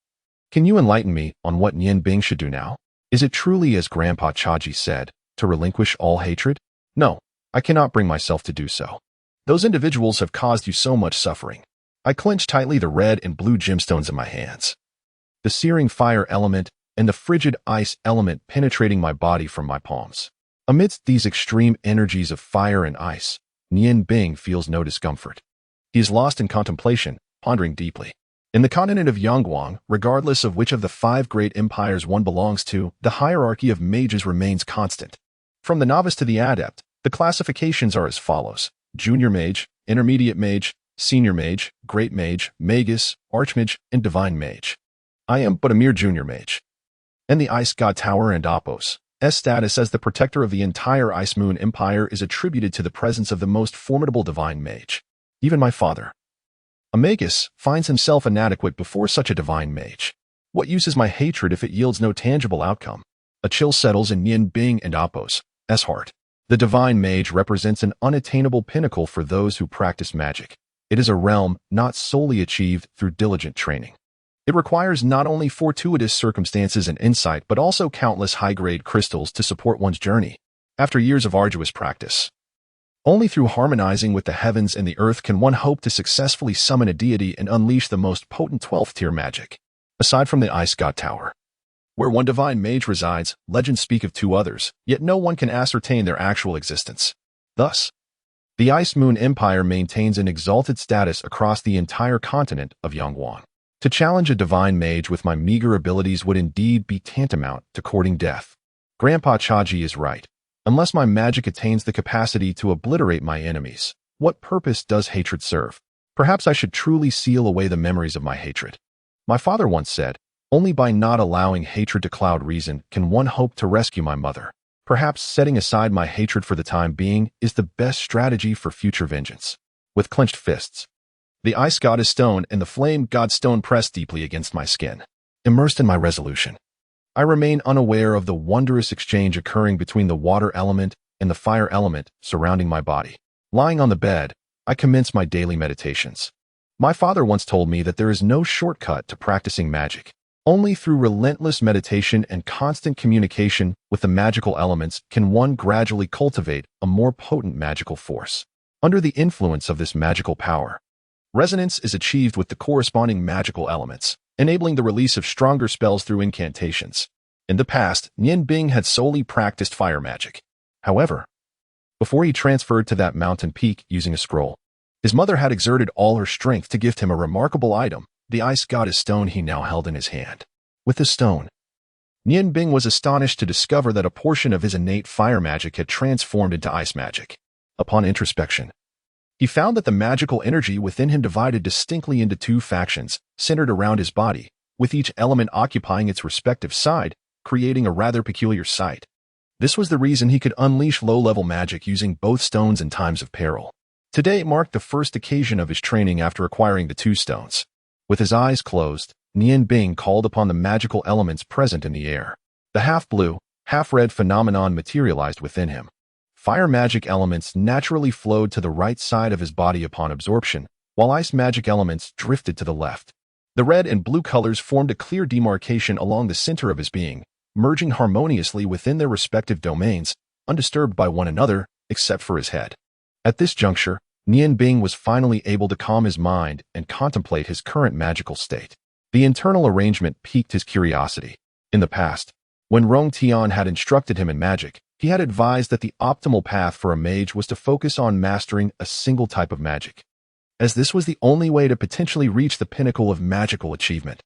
can you enlighten me on what Nian Bing should do now? Is it truly as Grandpa Chaji said, to relinquish all hatred? No, I cannot bring myself to do so. Those individuals have caused you so much suffering. I clenched tightly the red and blue gemstones in my hands. The searing fire element and the frigid ice element penetrating my body from my palms. Amidst these extreme energies of fire and ice, Nian Bing feels no discomfort. He is lost in contemplation, pondering deeply. In the continent of Xuanhuan, regardless of which of the 5 great empires one belongs to, the hierarchy of mages remains constant. From the novice to the adept, the classifications are as follows: junior mage, intermediate mage, senior mage, great mage, magus, archmage, and divine mage. I am but a mere junior mage. And the Ice God Tower and Apos' status as the protector of the entire Ice Moon Empire is attributed to the presence of the most formidable divine mage. Even my father, a magus, finds himself inadequate before such a divine mage. What use is my hatred if it yields no tangible outcome? A chill settles in Nian Bing and Apos' heart. The divine mage represents an unattainable pinnacle for those who practice magic. It is a realm not solely achieved through diligent training. It requires not only fortuitous circumstances and insight, but also countless high-grade crystals to support one's journey. After years of arduous practice, only through harmonizing with the heavens and the earth can one hope to successfully summon a deity and unleash the most potent 12th-tier magic. Aside from the Ice God Tower, where one divine mage resides, legends speak of 2 others, yet no one can ascertain their actual existence. Thus, the Ice Moon Empire maintains an exalted status across the entire continent of Xuanhuan. To challenge a divine mage with my meager abilities would indeed be tantamount to courting death. Grandpa Chaji is right. Unless my magic attains the capacity to obliterate my enemies, what purpose does hatred serve? Perhaps I should truly seal away the memories of my hatred. My father once said, only by not allowing hatred to cloud reason can one hope to rescue my mother. Perhaps setting aside my hatred for the time being is the best strategy for future vengeance. With clenched fists, the Ice Goddess Stone and the Flame God Stone press deeply against my skin. Immersed in my resolution, I remain unaware of the wondrous exchange occurring between the water element and the fire element surrounding my body. Lying on the bed, I commence my daily meditations. My father once told me that there is no shortcut to practicing magic. Only through relentless meditation and constant communication with the magical elements can one gradually cultivate a more potent magical force. Under the influence of this magical power, resonance is achieved with the corresponding magical elements, enabling the release of stronger spells through incantations. In the past, Nian Bing had solely practiced fire magic. However, before he transferred to that mountain peak using a scroll, his mother had exerted all her strength to gift him a remarkable item, the Ice Goddess Stone he now held in his hand. With this stone, Nian Bing was astonished to discover that a portion of his innate fire magic had transformed into ice magic. Upon introspection, he found that the magical energy within him divided distinctly into 2 factions, centered around his body, with each element occupying its respective side, creating a rather peculiar sight. This was the reason he could unleash low-level magic using both stones in times of peril. Today marked the first occasion of his training after acquiring the 2 stones. With his eyes closed, Nian Bing called upon the magical elements present in the air. The half-blue, half-red phenomenon materialized within him. Fire magic elements naturally flowed to the right side of his body upon absorption, while ice magic elements drifted to the left. The red and blue colors formed a clear demarcation along the center of his being, merging harmoniously within their respective domains, undisturbed by one another, except for his head. At this juncture, Nian Bing was finally able to calm his mind and contemplate his current magical state. The internal arrangement piqued his curiosity. In the past, when Rong Tian had instructed him in magic, he had advised that the optimal path for a mage was to focus on mastering a single type of magic, as this was the only way to potentially reach the pinnacle of magical achievement.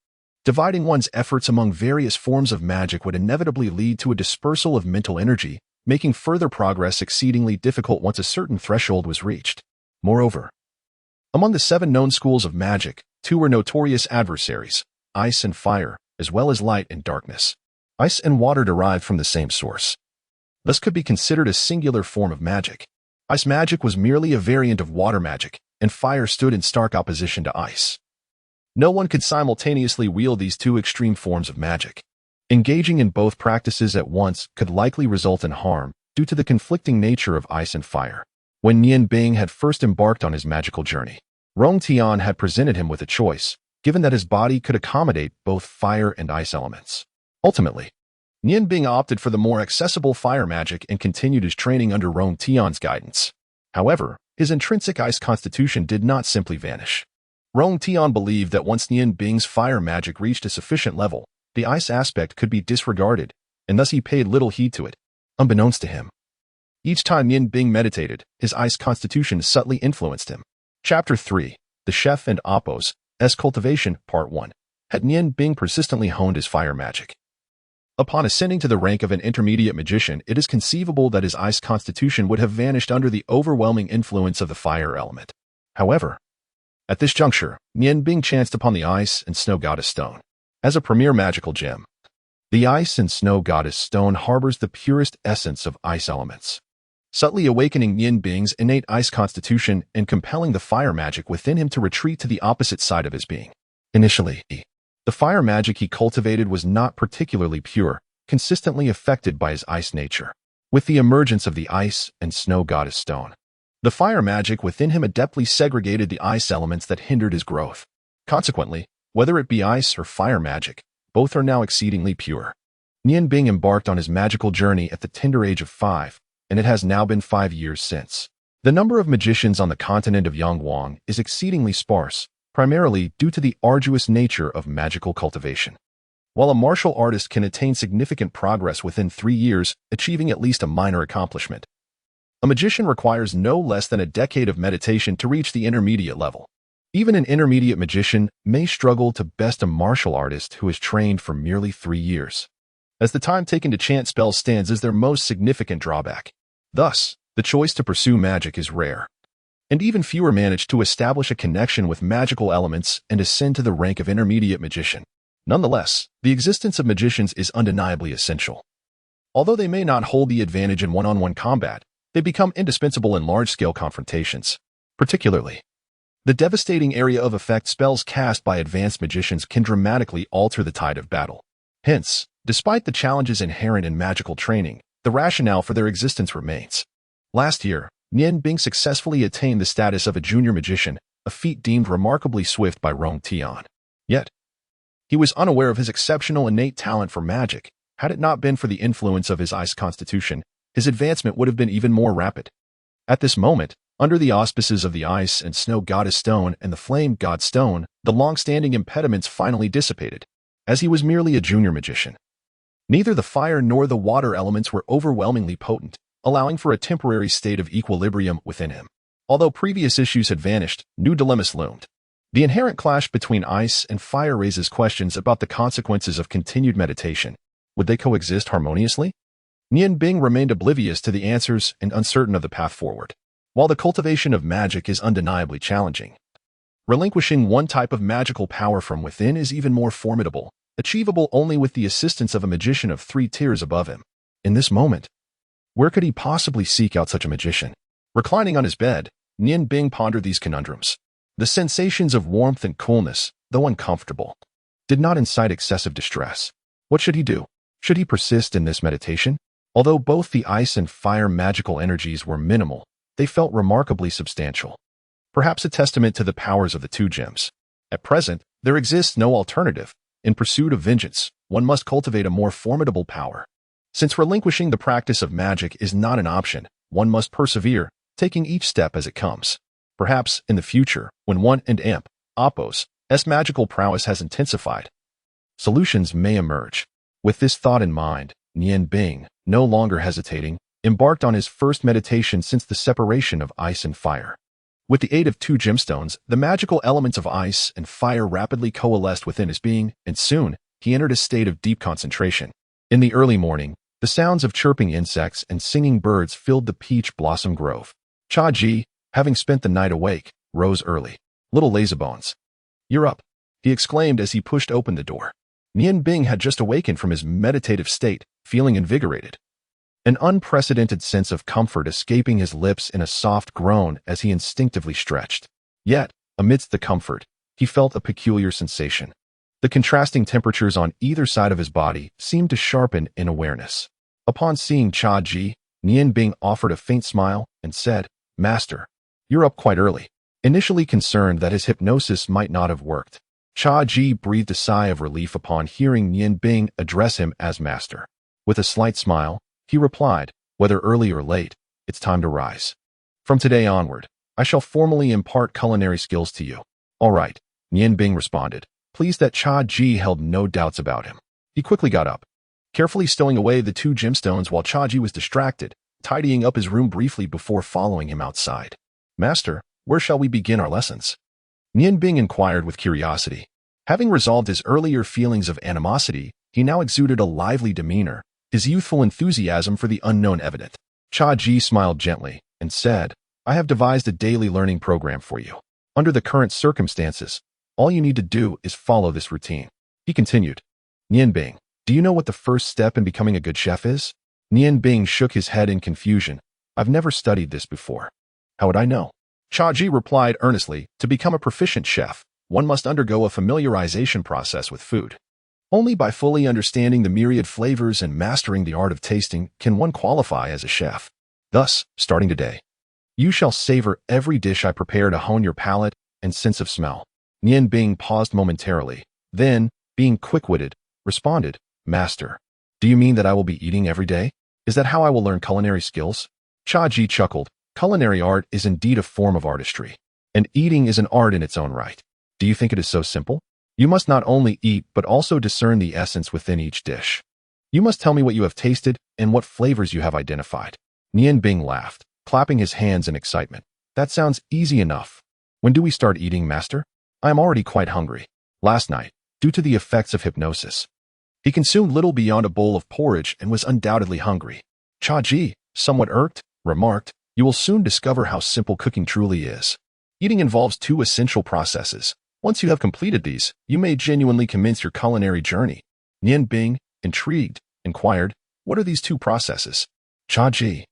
Dividing one's efforts among various forms of magic would inevitably lead to a dispersal of mental energy, making further progress exceedingly difficult once a certain threshold was reached. Moreover, among the 7 known schools of magic, Two were notorious adversaries, ice and fire, as well as light and darkness. Ice and water derived from the same source. Thus could be considered a singular form of magic. Ice magic was merely a variant of water magic, and fire stood in stark opposition to ice. No one could simultaneously wield these two extreme forms of magic. Engaging in both practices at once could likely result in harm due to the conflicting nature of ice and fire. When Nian Bing had first embarked on his magical journey, Rong Tian had presented him with a choice, given that his body could accommodate both fire and ice elements. Ultimately, Nian Bing opted for the more accessible fire magic and continued his training under Rong Tian's guidance. However, his intrinsic ice constitution did not simply vanish. Rong Tian believed that once Nian Bing's fire magic reached a sufficient level, the ice aspect could be disregarded, and thus he paid little heed to it, unbeknownst to him. Each time Nian Bing meditated, his ice constitution subtly influenced him. Chapter 3. The Chef and Appo's Cultivation, Part 1. Had Nian Bing persistently honed his fire magic? Upon ascending to the rank of an intermediate magician, it is conceivable that his ice constitution would have vanished under the overwhelming influence of the fire element. However, at this juncture, Nian Bing chanced upon the Ice and Snow Goddess Stone. As a premier magical gem, the Ice and Snow Goddess Stone harbors the purest essence of ice elements, subtly awakening Nian Bing's innate ice constitution and compelling the fire magic within him to retreat to the opposite side of his being. Initially, the fire magic he cultivated was not particularly pure, consistently affected by his ice nature. With the emergence of the Ice and Snow Goddess Stone, the fire magic within him adeptly segregated the ice elements that hindered his growth. Consequently, whether it be ice or fire magic, both are now exceedingly pure. Nian Bing embarked on his magical journey at the tender age of 5, and it has now been 5 years since. The number of magicians on the continent of Xuanhuan is exceedingly sparse, primarily due to the arduous nature of magical cultivation. While a martial artist can attain significant progress within 3 years, achieving at least a minor accomplishment, a magician requires no less than a decade of meditation to reach the intermediate level. Even an intermediate magician may struggle to best a martial artist who has trained for merely 3 years, as the time taken to chant spells stands as their most significant drawback. Thus, the choice to pursue magic is rare, and even fewer manage to establish a connection with magical elements and ascend to the rank of intermediate magician. Nonetheless, the existence of magicians is undeniably essential. Although they may not hold the advantage in one-on-one combat, they become indispensable in large-scale confrontations. Particularly, the devastating area of effect spells cast by advanced magicians can dramatically alter the tide of battle. Hence, despite the challenges inherent in magical training, the rationale for their existence remains. Last year, Nian Bing successfully attained the status of a junior magician, a feat deemed remarkably swift by Rong Tian. Yet, he was unaware of his exceptional innate talent for magic. Had it not been for the influence of his ice constitution, his advancement would have been even more rapid. At this moment, under the auspices of the Ice and Snow Goddess Stone and the Flame God Stone, the long-standing impediments finally dissipated, as he was merely a junior magician. Neither the fire nor the water elements were overwhelmingly potent, allowing for a temporary state of equilibrium within him. Although previous issues had vanished, new dilemmas loomed. The inherent clash between ice and fire raises questions about the consequences of continued meditation. Would they coexist harmoniously? Nian Bing remained oblivious to the answers and uncertain of the path forward. While the cultivation of magic is undeniably challenging, relinquishing one type of magical power from within is even more formidable, achievable only with the assistance of a magician of 3 tiers above him. In this moment, where could he possibly seek out such a magician? Reclining on his bed, Nian Bing pondered these conundrums. The sensations of warmth and coolness, though uncomfortable, did not incite excessive distress. What should he do? Should he persist in this meditation? Although both the ice and fire magical energies were minimal, they felt remarkably substantial, perhaps a testament to the powers of the two gems. At present, there exists no alternative. In pursuit of vengeance, one must cultivate a more formidable power. Since relinquishing the practice of magic is not an option, one must persevere, taking each step as it comes. Perhaps, in the future, when one and Appo's magical prowess has intensified, solutions may emerge. With this thought in mind, Nian Bing, no longer hesitating, embarked on his first meditation since the separation of ice and fire. With the aid of 2 gemstones, the magical elements of ice and fire rapidly coalesced within his being, and soon, he entered a state of deep concentration. In the early morning, the sounds of chirping insects and singing birds filled the peach blossom grove. Cha Ji, having spent the night awake, rose early. Little lazybones, "You're up," he exclaimed as he pushed open the door. Nian Bing had just awakened from his meditative state, feeling invigorated. An unprecedented sense of comfort escaping his lips in a soft groan as he instinctively stretched. Yet, amidst the comfort, he felt a peculiar sensation. The contrasting temperatures on either side of his body seemed to sharpen in awareness. Upon seeing Cha Ji, Nian Bing offered a faint smile and said, "Master, you're up quite early." Initially concerned that his hypnosis might not have worked, Cha Ji breathed a sigh of relief upon hearing Nian Bing address him as master. With a slight smile, he replied, "Whether early or late, it's time to rise. From today onward, I shall formally impart culinary skills to you." "All right," Nian Bing responded, pleased that Cha Ji held no doubts about him. He quickly got up, carefully stowing away the 2 gemstones while Cha Ji was distracted, tidying up his room briefly before following him outside. "Master, where shall we begin our lessons?" Nian Bing inquired with curiosity. Having resolved his earlier feelings of animosity, he now exuded a lively demeanor, his youthful enthusiasm for the unknown evident. Cha Ji smiled gently and said, "I have devised a daily learning program for you. Under the current circumstances, all you need to do is follow this routine." He continued, "Nian Bing, do you know what the first step in becoming a good chef is?" Nian Bing shook his head in confusion. "I've never studied this before. How would I know?" Cha Ji replied earnestly, "To become a proficient chef, one must undergo a familiarization process with food. Only by fully understanding the myriad flavors and mastering the art of tasting can one qualify as a chef. Thus, starting today, you shall savor every dish I prepare to hone your palate and sense of smell." Nian Bing paused momentarily, then, being quick-witted, responded, "Master, do you mean that I will be eating every day? Is that how I will learn culinary skills?" Cha Ji chuckled. "Culinary art is indeed a form of artistry, and eating is an art in its own right. Do you think it is so simple? You must not only eat but also discern the essence within each dish. You must tell me what you have tasted and what flavors you have identified." Nian Bing laughed, clapping his hands in excitement. "That sounds easy enough. When do we start eating, Master? I am already quite hungry. Last night, due to the effects of hypnosis, he consumed little beyond a bowl of porridge and was undoubtedly hungry." Cha Ji, somewhat irked, remarked, "You will soon discover how simple cooking truly is. Eating involves 2 essential processes. Once you have completed these, you may genuinely commence your culinary journey." Nian Bing, intrigued, inquired, "What are these 2 processes?" Cha Ji,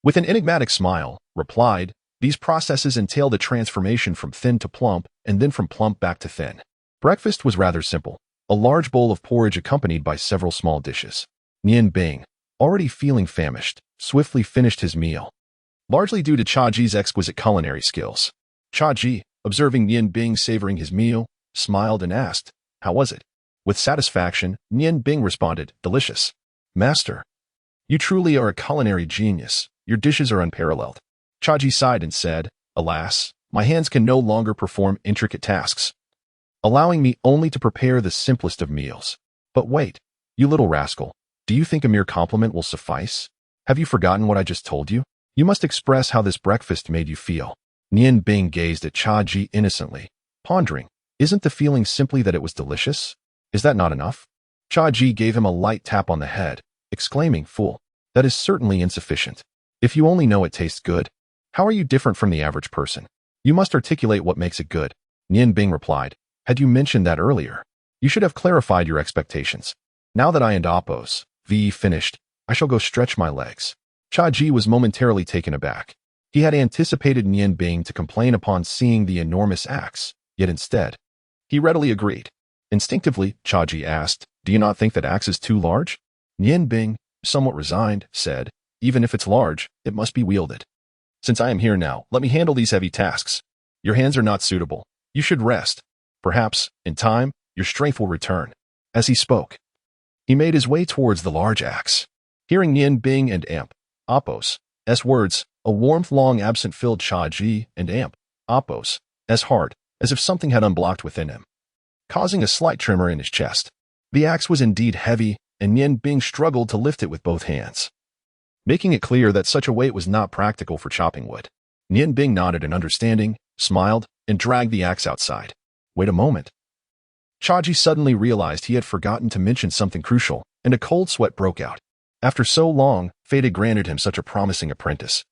with an enigmatic smile, replied, "These processes entail the transformation from thin to plump and then from plump back to thin." Breakfast was rather simple, a large bowl of porridge accompanied by several small dishes. Nian Bing, already feeling famished, swiftly finished his meal, largely due to Cha Ji's exquisite culinary skills. Cha Ji, observing Nian Bing savoring his meal, smiled and asked, "How was it?" With satisfaction, Nian Bing responded, "Delicious. Master, you truly are a culinary genius. Your dishes are unparalleled." Cha Ji sighed and said, "Alas, my hands can no longer perform intricate tasks, allowing me only to prepare the simplest of meals." "But wait, you little rascal, do you think a mere compliment will suffice? Have you forgotten what I just told you? You must express how this breakfast made you feel." Nian Bing gazed at Cha Ji innocently, pondering, isn't the feeling simply that it was delicious? Is that not enough? Cha Ji gave him a light tap on the head, exclaiming, "Fool, that is certainly insufficient. If you only know it tastes good, how are you different from the average person? You must articulate what makes it good." Nian Bing replied, "Had you mentioned that earlier, you should have clarified your expectations. Now that I and Oppos, V finished, I shall go stretch my legs." Cha Ji was momentarily taken aback. He had anticipated Nian Bing to complain upon seeing the enormous axe, yet instead, he readily agreed. Instinctively, Cha Ji asked, "Do you not think that axe is too large?" Nian Bing, somewhat resigned, said, "Even if it's large, it must be wielded. Since I am here now, let me handle these heavy tasks. Your hands are not suitable. You should rest. Perhaps, in time, your strength will return." As he spoke, he made his way towards the large axe. Hearing Nian Bing and Oppos' words, a warmth long absent filled Cha Ji and Oppos' heart, as if something had unblocked within him, causing a slight tremor in his chest. The axe was indeed heavy, and Nian Bing struggled to lift it with both hands, making it clear that such a weight was not practical for chopping wood. Nian Bing nodded in understanding, smiled, and dragged the axe outside. Wait a moment. Cha Ji suddenly realized he had forgotten to mention something crucial, and a cold sweat broke out. After so long, fate had granted him such a promising apprentice.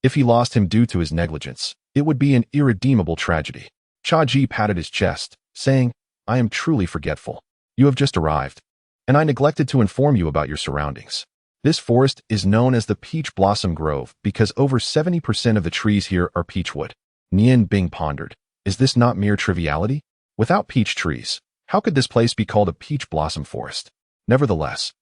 If he lost him due to his negligence, it would be an irredeemable tragedy. Cha Ji patted his chest, saying, "I am truly forgetful. You have just arrived, and I neglected to inform you about your surroundings. This forest is known as the Peach Blossom Grove because over 70% of the trees here are peach wood." Nian Bing pondered, "Is this not mere triviality? Without peach trees, how could this place be called a peach blossom forest?" Nevertheless,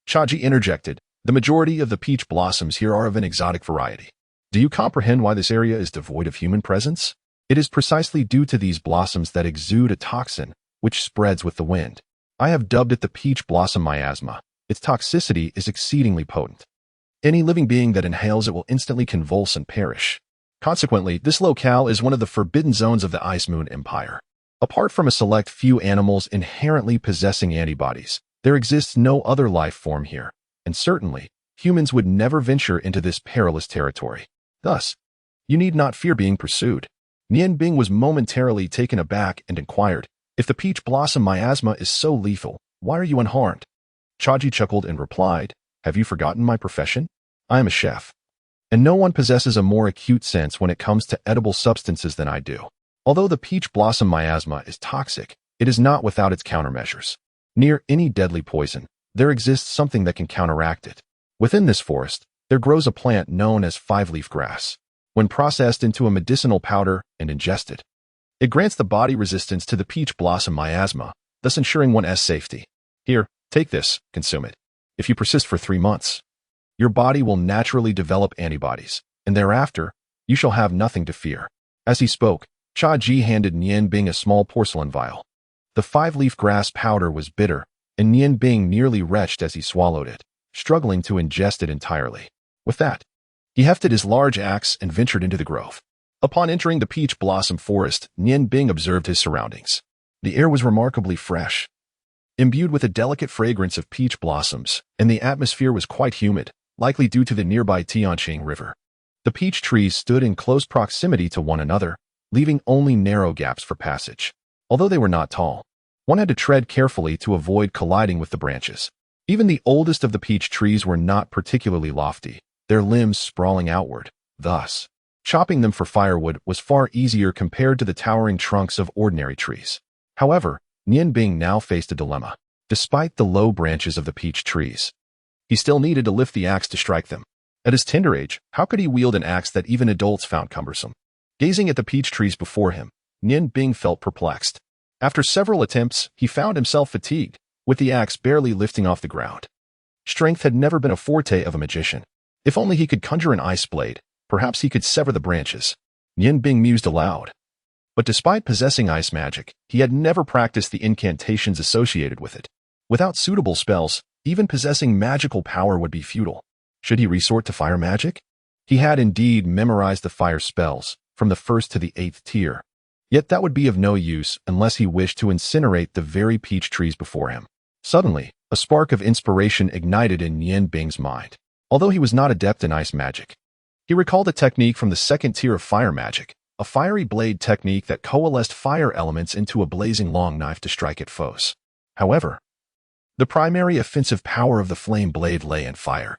Chaji interjected, "The majority of the peach blossoms here are of an exotic variety. Do you comprehend why this area is devoid of human presence? It is precisely due to these blossoms that exude a toxin which spreads with the wind. I have dubbed it the peach blossom miasma. Its toxicity is exceedingly potent. Any living being that inhales it will instantly convulse and perish. Consequently, this locale is one of the forbidden zones of the Ice Moon Empire. Apart from a select few animals inherently possessing antibodies, there exists no other life form here, and certainly, humans would never venture into this perilous territory. Thus, you need not fear being pursued." Nian Bing was momentarily taken aback and inquired, "If the peach blossom miasma is so lethal, why are you unharmed?" Chaji chuckled and replied, "Have you forgotten my profession? I am a chef, and no one possesses a more acute sense when it comes to edible substances than I do. Although the peach blossom miasma is toxic, it is not without its countermeasures. Near any deadly poison, there exists something that can counteract it. Within this forest, there grows a plant known as five-leaf grass. When processed into a medicinal powder and ingested, it grants the body resistance to the peach blossom miasma, thus ensuring one's safety. Here, take this, consume it. If you persist for 3 months, your body will naturally develop antibodies, and thereafter, you shall have nothing to fear." As he spoke, Chaji handed Nian Bing a small porcelain vial. The five-leaf grass powder was bitter, and Nian Bing nearly retched as he swallowed it, struggling to ingest it entirely. With that, he hefted his large axe and ventured into the grove. Upon entering the peach blossom forest, Nian Bing observed his surroundings. The air was remarkably fresh, imbued with a delicate fragrance of peach blossoms, and the atmosphere was quite humid, likely due to the nearby Tianqing River. The peach trees stood in close proximity to one another, leaving only narrow gaps for passage. Although they were not tall, one had to tread carefully to avoid colliding with the branches. Even the oldest of the peach trees were not particularly lofty, their limbs sprawling outward. Thus, chopping them for firewood was far easier compared to the towering trunks of ordinary trees. However, Nian Bing now faced a dilemma. Despite the low branches of the peach trees, he still needed to lift the axe to strike them. At his tender age, how could he wield an axe that even adults found cumbersome? Gazing at the peach trees before him, Nian Bing felt perplexed. After several attempts, he found himself fatigued, with the axe barely lifting off the ground. Strength had never been a forte of a magician. If only he could conjure an ice blade, perhaps he could sever the branches. Nian Bing mused aloud. But despite possessing ice magic, he had never practiced the incantations associated with it. Without suitable spells, even possessing magical power would be futile. Should he resort to fire magic? He had indeed memorized the fire spells, from the 1st to the 8th tier. Yet that would be of no use unless he wished to incinerate the very peach trees before him. Suddenly, a spark of inspiration ignited in Nian Bing's mind. Although he was not adept in ice magic, he recalled a technique from the 2nd tier of fire magic, a fiery blade technique that coalesced fire elements into a blazing long knife to strike at foes. However, the primary offensive power of the flame blade lay in fire,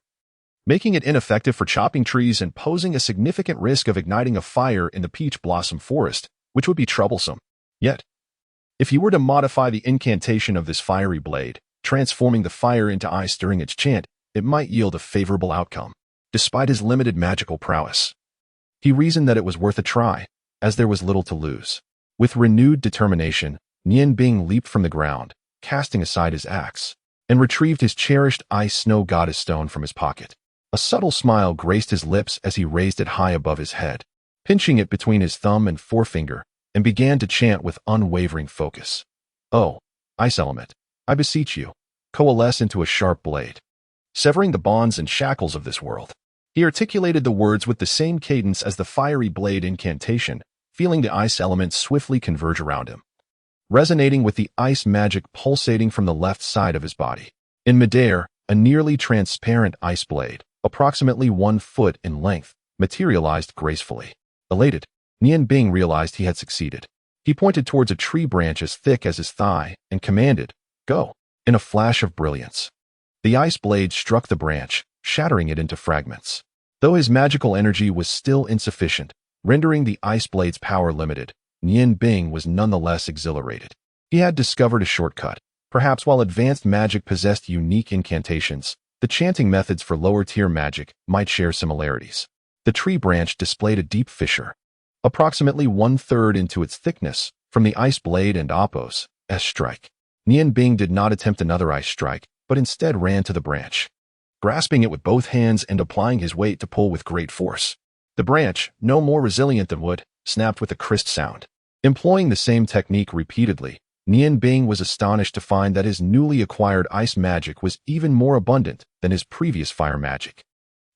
making it ineffective for chopping trees and posing a significant risk of igniting a fire in the peach blossom forest, which would be troublesome. Yet, if he were to modify the incantation of this fiery blade, transforming the fire into ice during its chant, it might yield a favorable outcome. Despite his limited magical prowess, he reasoned that it was worth a try, as there was little to lose. With renewed determination, Nian Bing leaped from the ground, casting aside his axe, and retrieved his cherished ice snow goddess stone from his pocket. A subtle smile graced his lips as he raised it high above his head, pinching it between his thumb and forefinger, and began to chant with unwavering focus. "Oh, ice element, I beseech you, coalesce into a sharp blade, severing the bonds and shackles of this world." He articulated the words with the same cadence as the fiery blade incantation, feeling the ice element swiftly converge around him, resonating with the ice magic pulsating from the left side of his body. In midair, a nearly transparent ice blade, approximately 1 foot in length, materialized gracefully. Elated, Nian Bing realized he had succeeded. He pointed towards a tree branch as thick as his thigh and commanded, "Go!" In a flash of brilliance, the ice blade struck the branch, shattering it into fragments. Though his magical energy was still insufficient, rendering the ice blade's power limited, Nian Bing was nonetheless exhilarated. He had discovered a shortcut. Perhaps while advanced magic possessed unique incantations, the chanting methods for lower-tier magic might share similarities. The tree branch displayed a deep fissure, approximately 1/3 into its thickness, from the ice blade and Appo's strike. Nian Bing did not attempt another ice strike, but instead ran to the branch, grasping it with both hands and applying his weight to pull with great force. The branch, no more resilient than wood, snapped with a crisp sound. Employing the same technique repeatedly, Nian Bing was astonished to find that his newly acquired ice magic was even more abundant than his previous fire magic.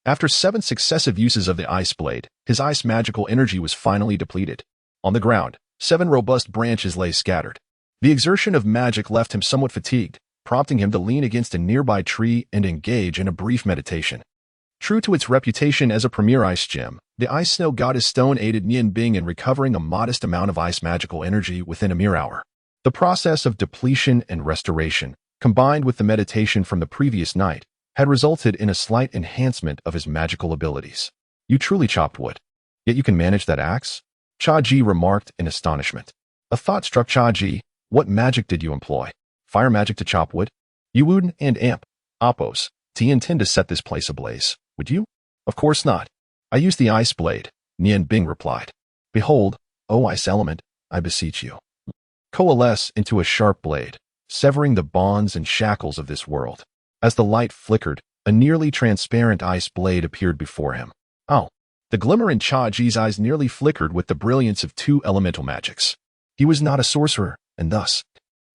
After 7 successive uses of the ice blade, his ice magical energy was finally depleted. On the ground, 7 robust branches lay scattered. The exertion of magic left him somewhat fatigued, prompting him to lean against a nearby tree and engage in a brief meditation. True to its reputation as a premier ice gem, the Ice Snow Goddess Stone aided Nian Bing in recovering a modest amount of ice magical energy within a mere hour. The process of depletion and restoration, combined with the meditation from the previous night, had resulted in a slight enhancement of his magical abilities. You truly chopped wood. Yet you can manage that axe? Cha Ji remarked in astonishment. A thought struck Cha Ji. What magic did you employ? Fire magic to chop wood? Yuwuden and Appo's. Do you intend to set this place ablaze? Would you? Of course not. I used the ice blade, Nian Bing replied. Behold, O ice element, I beseech you. Coalesce into a sharp blade, severing the bonds and shackles of this world. As the light flickered, a nearly transparent ice blade appeared before him. Oh! The glimmer in Cha Ji's eyes nearly flickered with the brilliance of 2 elemental magics. He was not a sorcerer, and thus,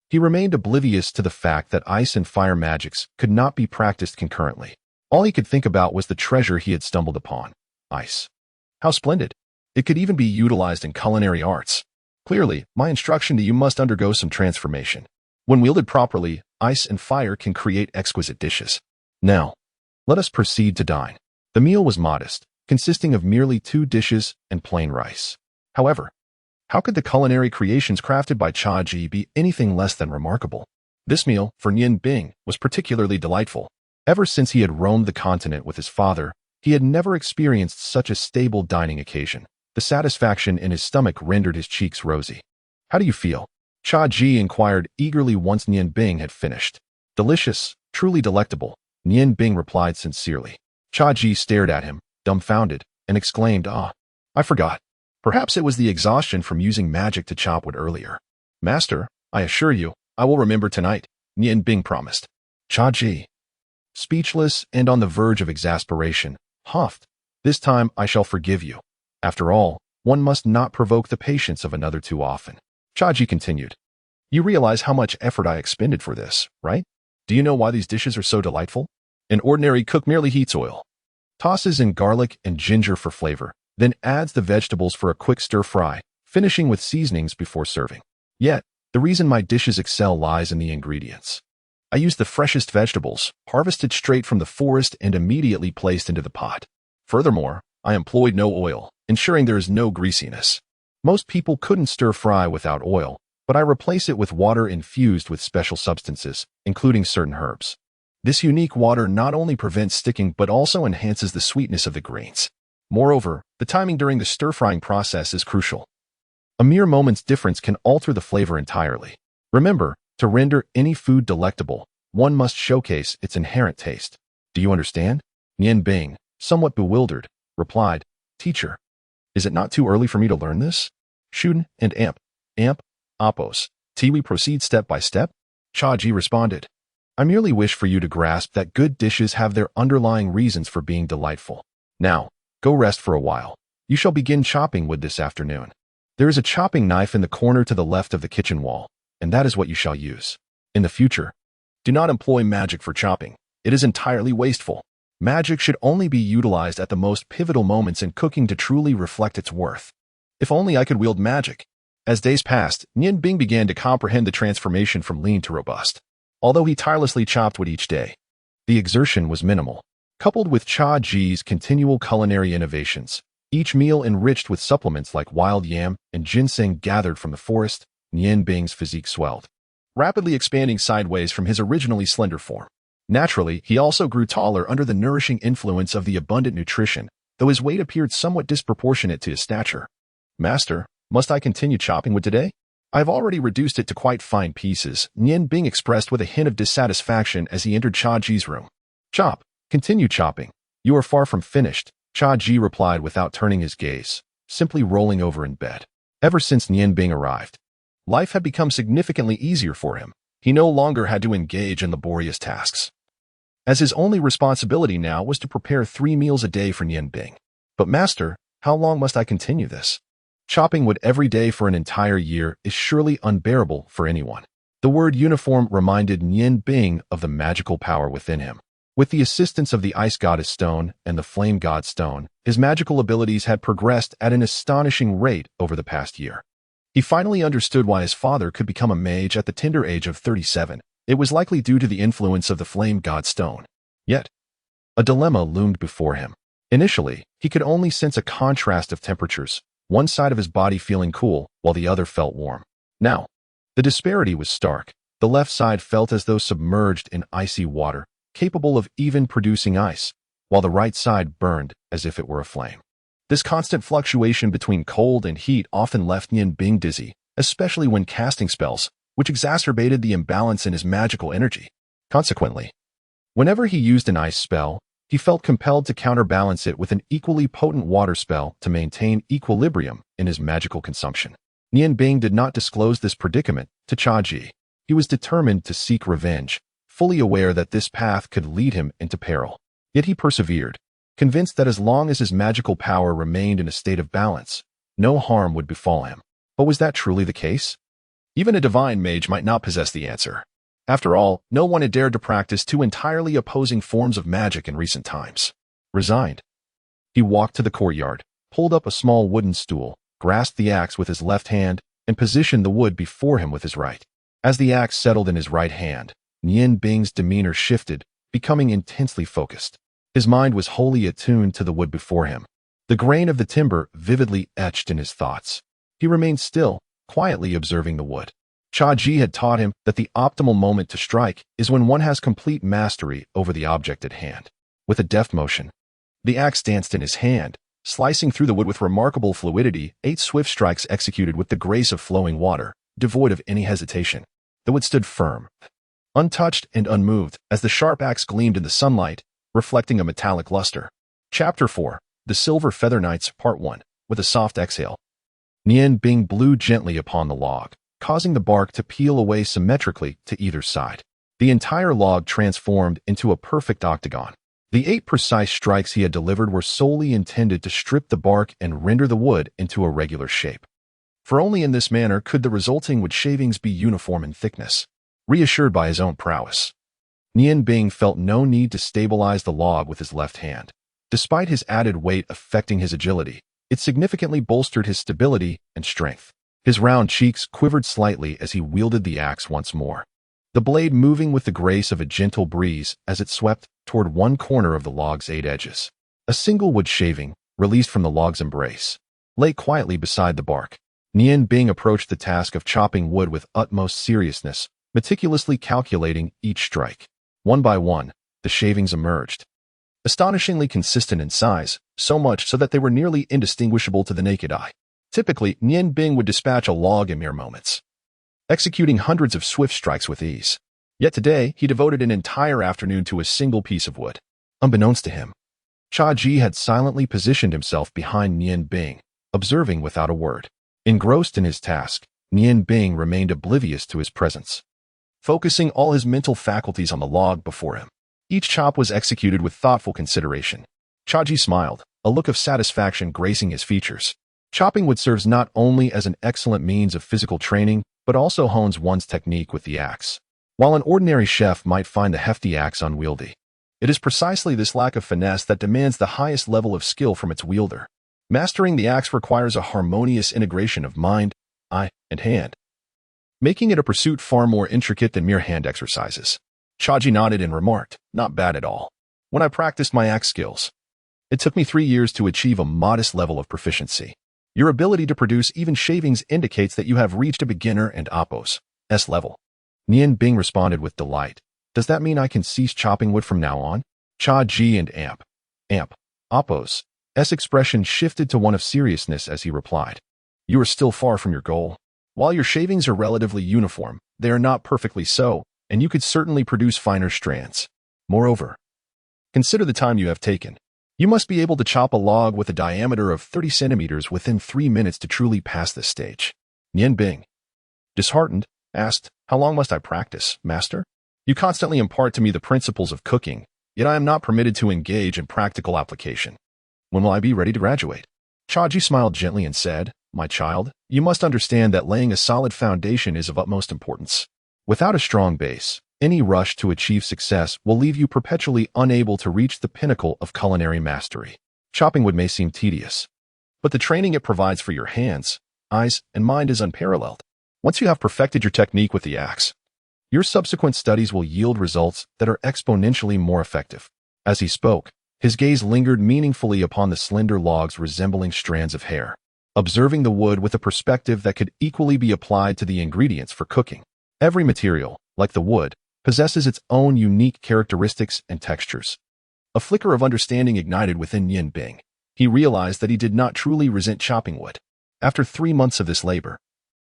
he remained oblivious to the fact that ice and fire magics could not be practiced concurrently. All he could think about was the treasure he had stumbled upon. Ice. How splendid! It could even be utilized in culinary arts. Clearly, my instruction to you must undergo some transformation. When wielded properly, ice and fire can create exquisite dishes. Now, let us proceed to dine. The meal was modest, consisting of merely 2 dishes and plain rice. However, how could the culinary creations crafted by Cha Ji be anything less than remarkable? This meal, for Nian Bing, was particularly delightful. Ever since he had roamed the continent with his father, he had never experienced such a stable dining occasion. The satisfaction in his stomach rendered his cheeks rosy. How do you feel? Cha Ji inquired eagerly once Nian Bing had finished. Delicious, truly delectable, Nian Bing replied sincerely. Cha Ji stared at him, dumbfounded, and exclaimed, Ah, I forgot. Perhaps it was the exhaustion from using magic to chop wood earlier. Master, I assure you, I will remember tonight, Nian Bing promised. Cha Ji, speechless and on the verge of exasperation, huffed, This time I shall forgive you. After all, one must not provoke the patience of another too often. Cha Ji continued. You realize how much effort I expended for this, right? Do you know why these dishes are so delightful? An ordinary cook merely heats oil, tosses in garlic and ginger for flavor, then adds the vegetables for a quick stir-fry, finishing with seasonings before serving. Yet, the reason my dishes excel lies in the ingredients. I use the freshest vegetables, harvested straight from the forest and immediately placed into the pot. Furthermore, I employed no oil, ensuring there is no greasiness. Most people couldn't stir-fry without oil, but I replace it with water infused with special substances, including certain herbs. This unique water not only prevents sticking but also enhances the sweetness of the grains. Moreover, the timing during the stir-frying process is crucial. A mere moment's difference can alter the flavor entirely. Remember, to render any food delectable, one must showcase its inherent taste. Do you understand? Nian Bing, somewhat bewildered, replied, Teacher, is it not too early for me to learn this? Xuanhuan and Appo's. We proceed step by step? Cha Ji responded. I merely wish for you to grasp that good dishes have their underlying reasons for being delightful. Now, go rest for a while. You shall begin chopping wood this afternoon. There is a chopping knife in the corner to the left of the kitchen wall, and that is what you shall use. In the future, do not employ magic for chopping. It is entirely wasteful. Magic should only be utilized at the most pivotal moments in cooking to truly reflect its worth. If only I could wield magic. As days passed, Nian Bing began to comprehend the transformation from lean to robust. Although he tirelessly chopped wood each day, the exertion was minimal. Coupled with Cha Ji's continual culinary innovations, each meal enriched with supplements like wild yam and ginseng gathered from the forest, Nian Bing's physique swelled, rapidly expanding sideways from his originally slender form. Naturally, he also grew taller under the nourishing influence of the abundant nutrition, though his weight appeared somewhat disproportionate to his stature. Master, must I continue chopping wood today? I've already reduced it to quite fine pieces, Nian Bing expressed with a hint of dissatisfaction as he entered Cha Ji's room. Chop. Continue chopping. You are far from finished, Cha Ji replied without turning his gaze, simply rolling over in bed. Ever since Nian Bing arrived, life had become significantly easier for him. He no longer had to engage in laborious tasks, as his only responsibility now was to prepare 3 meals a day for Nian Bing. But master, how long must I continue this? Chopping wood every day for an entire year is surely unbearable for anyone. The word uniform reminded Nian Bing of the magical power within him. With the assistance of the Ice Goddess Stone and the Flame God Stone, his magical abilities had progressed at an astonishing rate over the past year. He finally understood why his father could become a mage at the tender age of 37. It was likely due to the influence of the Flame God Stone. Yet, a dilemma loomed before him. Initially, he could only sense a contrast of temperatures, one side of his body feeling cool while the other felt warm. Now, the disparity was stark. The left side felt as though submerged in icy water, capable of even producing ice, while the right side burned as if it were a flame. This constant fluctuation between cold and heat often left Nian Bing dizzy, especially when casting spells, which exacerbated the imbalance in his magical energy. Consequently, whenever he used an ice spell, he felt compelled to counterbalance it with an equally potent water spell to maintain equilibrium in his magical consumption. Nian Bing did not disclose this predicament to Cha Ji. He was determined to seek revenge, fully aware that this path could lead him into peril. Yet he persevered, convinced that as long as his magical power remained in a state of balance, no harm would befall him. But was that truly the case? Even a divine mage might not possess the answer. After all, no one had dared to practice 2 entirely opposing forms of magic in recent times. Resigned, he walked to the courtyard, pulled up a small wooden stool, grasped the axe with his left hand, and positioned the wood before him with his right. As the axe settled in his right hand, Nian Bing's demeanor shifted, becoming intensely focused. His mind was wholly attuned to the wood before him, the grain of the timber vividly etched in his thoughts. He remained still, quietly observing the wood. Cha Ji had taught him that the optimal moment to strike is when one has complete mastery over the object at hand. With a deft motion, the axe danced in his hand, slicing through the wood with remarkable fluidity, 8 swift strikes executed with the grace of flowing water, devoid of any hesitation. The wood stood firm, untouched and unmoved, as the sharp axe gleamed in the sunlight, reflecting a metallic luster. Chapter 4. The Silver Feather Knights, Part 1. With a soft exhale, Nian Bing blew gently upon the log, causing the bark to peel away symmetrically to either side. The entire log transformed into a perfect octagon. The 8 precise strikes he had delivered were solely intended to strip the bark and render the wood into a regular shape. For only in this manner could the resulting wood shavings be uniform in thickness. Reassured by his own prowess, Nian Bing felt no need to stabilize the log with his left hand. Despite his added weight affecting his agility, it significantly bolstered his stability and strength. His round cheeks quivered slightly as he wielded the axe once more, the blade moving with the grace of a gentle breeze as it swept toward one corner of the log's 8 edges. A single wood shaving, released from the log's embrace, lay quietly beside the bark. Nian Bing approached the task of chopping wood with utmost seriousness, meticulously calculating each strike. One by one, the shavings emerged, astonishingly consistent in size, so much so that they were nearly indistinguishable to the naked eye. Typically, Nian Bing would dispatch a log in mere moments, executing hundreds of swift strikes with ease. Yet today, he devoted an entire afternoon to a single piece of wood. Unbeknownst to him, Cha Ji had silently positioned himself behind Nian Bing, observing without a word. Engrossed in his task, Nian Bing remained oblivious to his presence, focusing all his mental faculties on the log before him. Each chop was executed with thoughtful consideration. Cha Ji smiled, a look of satisfaction gracing his features. Chopping wood serves not only as an excellent means of physical training, but also hones one's technique with the axe. While an ordinary chef might find the hefty axe unwieldy, it is precisely this lack of finesse that demands the highest level of skill from its wielder. Mastering the axe requires a harmonious integration of mind, eye, and hand, making it a pursuit far more intricate than mere hand exercises. Cha Ji nodded and remarked, "Not bad at all. When I practiced my axe skills, it took me 3 years to achieve a modest level of proficiency. Your ability to produce even shavings indicates that you have reached a beginner and Apos S level." Nian Bing responded with delight. "Does that mean I can cease chopping wood from now on?" Cha Ji and Apos S expression shifted to one of seriousness as he replied, "You are still far from your goal. While your shavings are relatively uniform, they are not perfectly so, and you could certainly produce finer strands. Moreover, consider the time you have taken. You must be able to chop a log with a diameter of 30 centimeters within 3 minutes to truly pass this stage. Nian Bing, disheartened, asked, "How long must I practice, master? You constantly impart to me the principles of cooking, yet I am not permitted to engage in practical application. When will I be ready to graduate?" Chaji smiled gently and said, "My child, you must understand that laying a solid foundation is of utmost importance. Without a strong base, any rush to achieve success will leave you perpetually unable to reach the pinnacle of culinary mastery. Chopping wood may seem tedious, but the training it provides for your hands, eyes, and mind is unparalleled. Once you have perfected your technique with the axe, your subsequent studies will yield results that are exponentially more effective." As he spoke, his gaze lingered meaningfully upon the slender logs resembling strands of hair, observing the wood with a perspective that could equally be applied to the ingredients for cooking. Every material, like the wood, possesses its own unique characteristics and textures. A flicker of understanding ignited within Nian Bing. He realized that he did not truly resent chopping wood. After 3 months of this labor,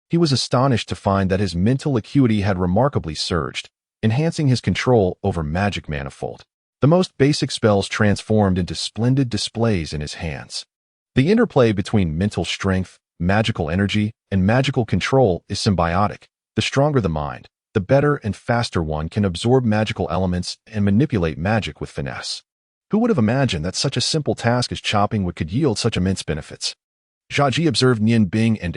he was astonished to find that his mental acuity had remarkably surged, enhancing his control over magic manifold. The most basic spells transformed into splendid displays in his hands. The interplay between mental strength, magical energy, and magical control is symbiotic. The stronger the mind, the better and faster one can absorb magical elements and manipulate magic with finesse. Who would have imagined that such a simple task as chopping wood could yield such immense benefits? Zhaji observed Nian Bing and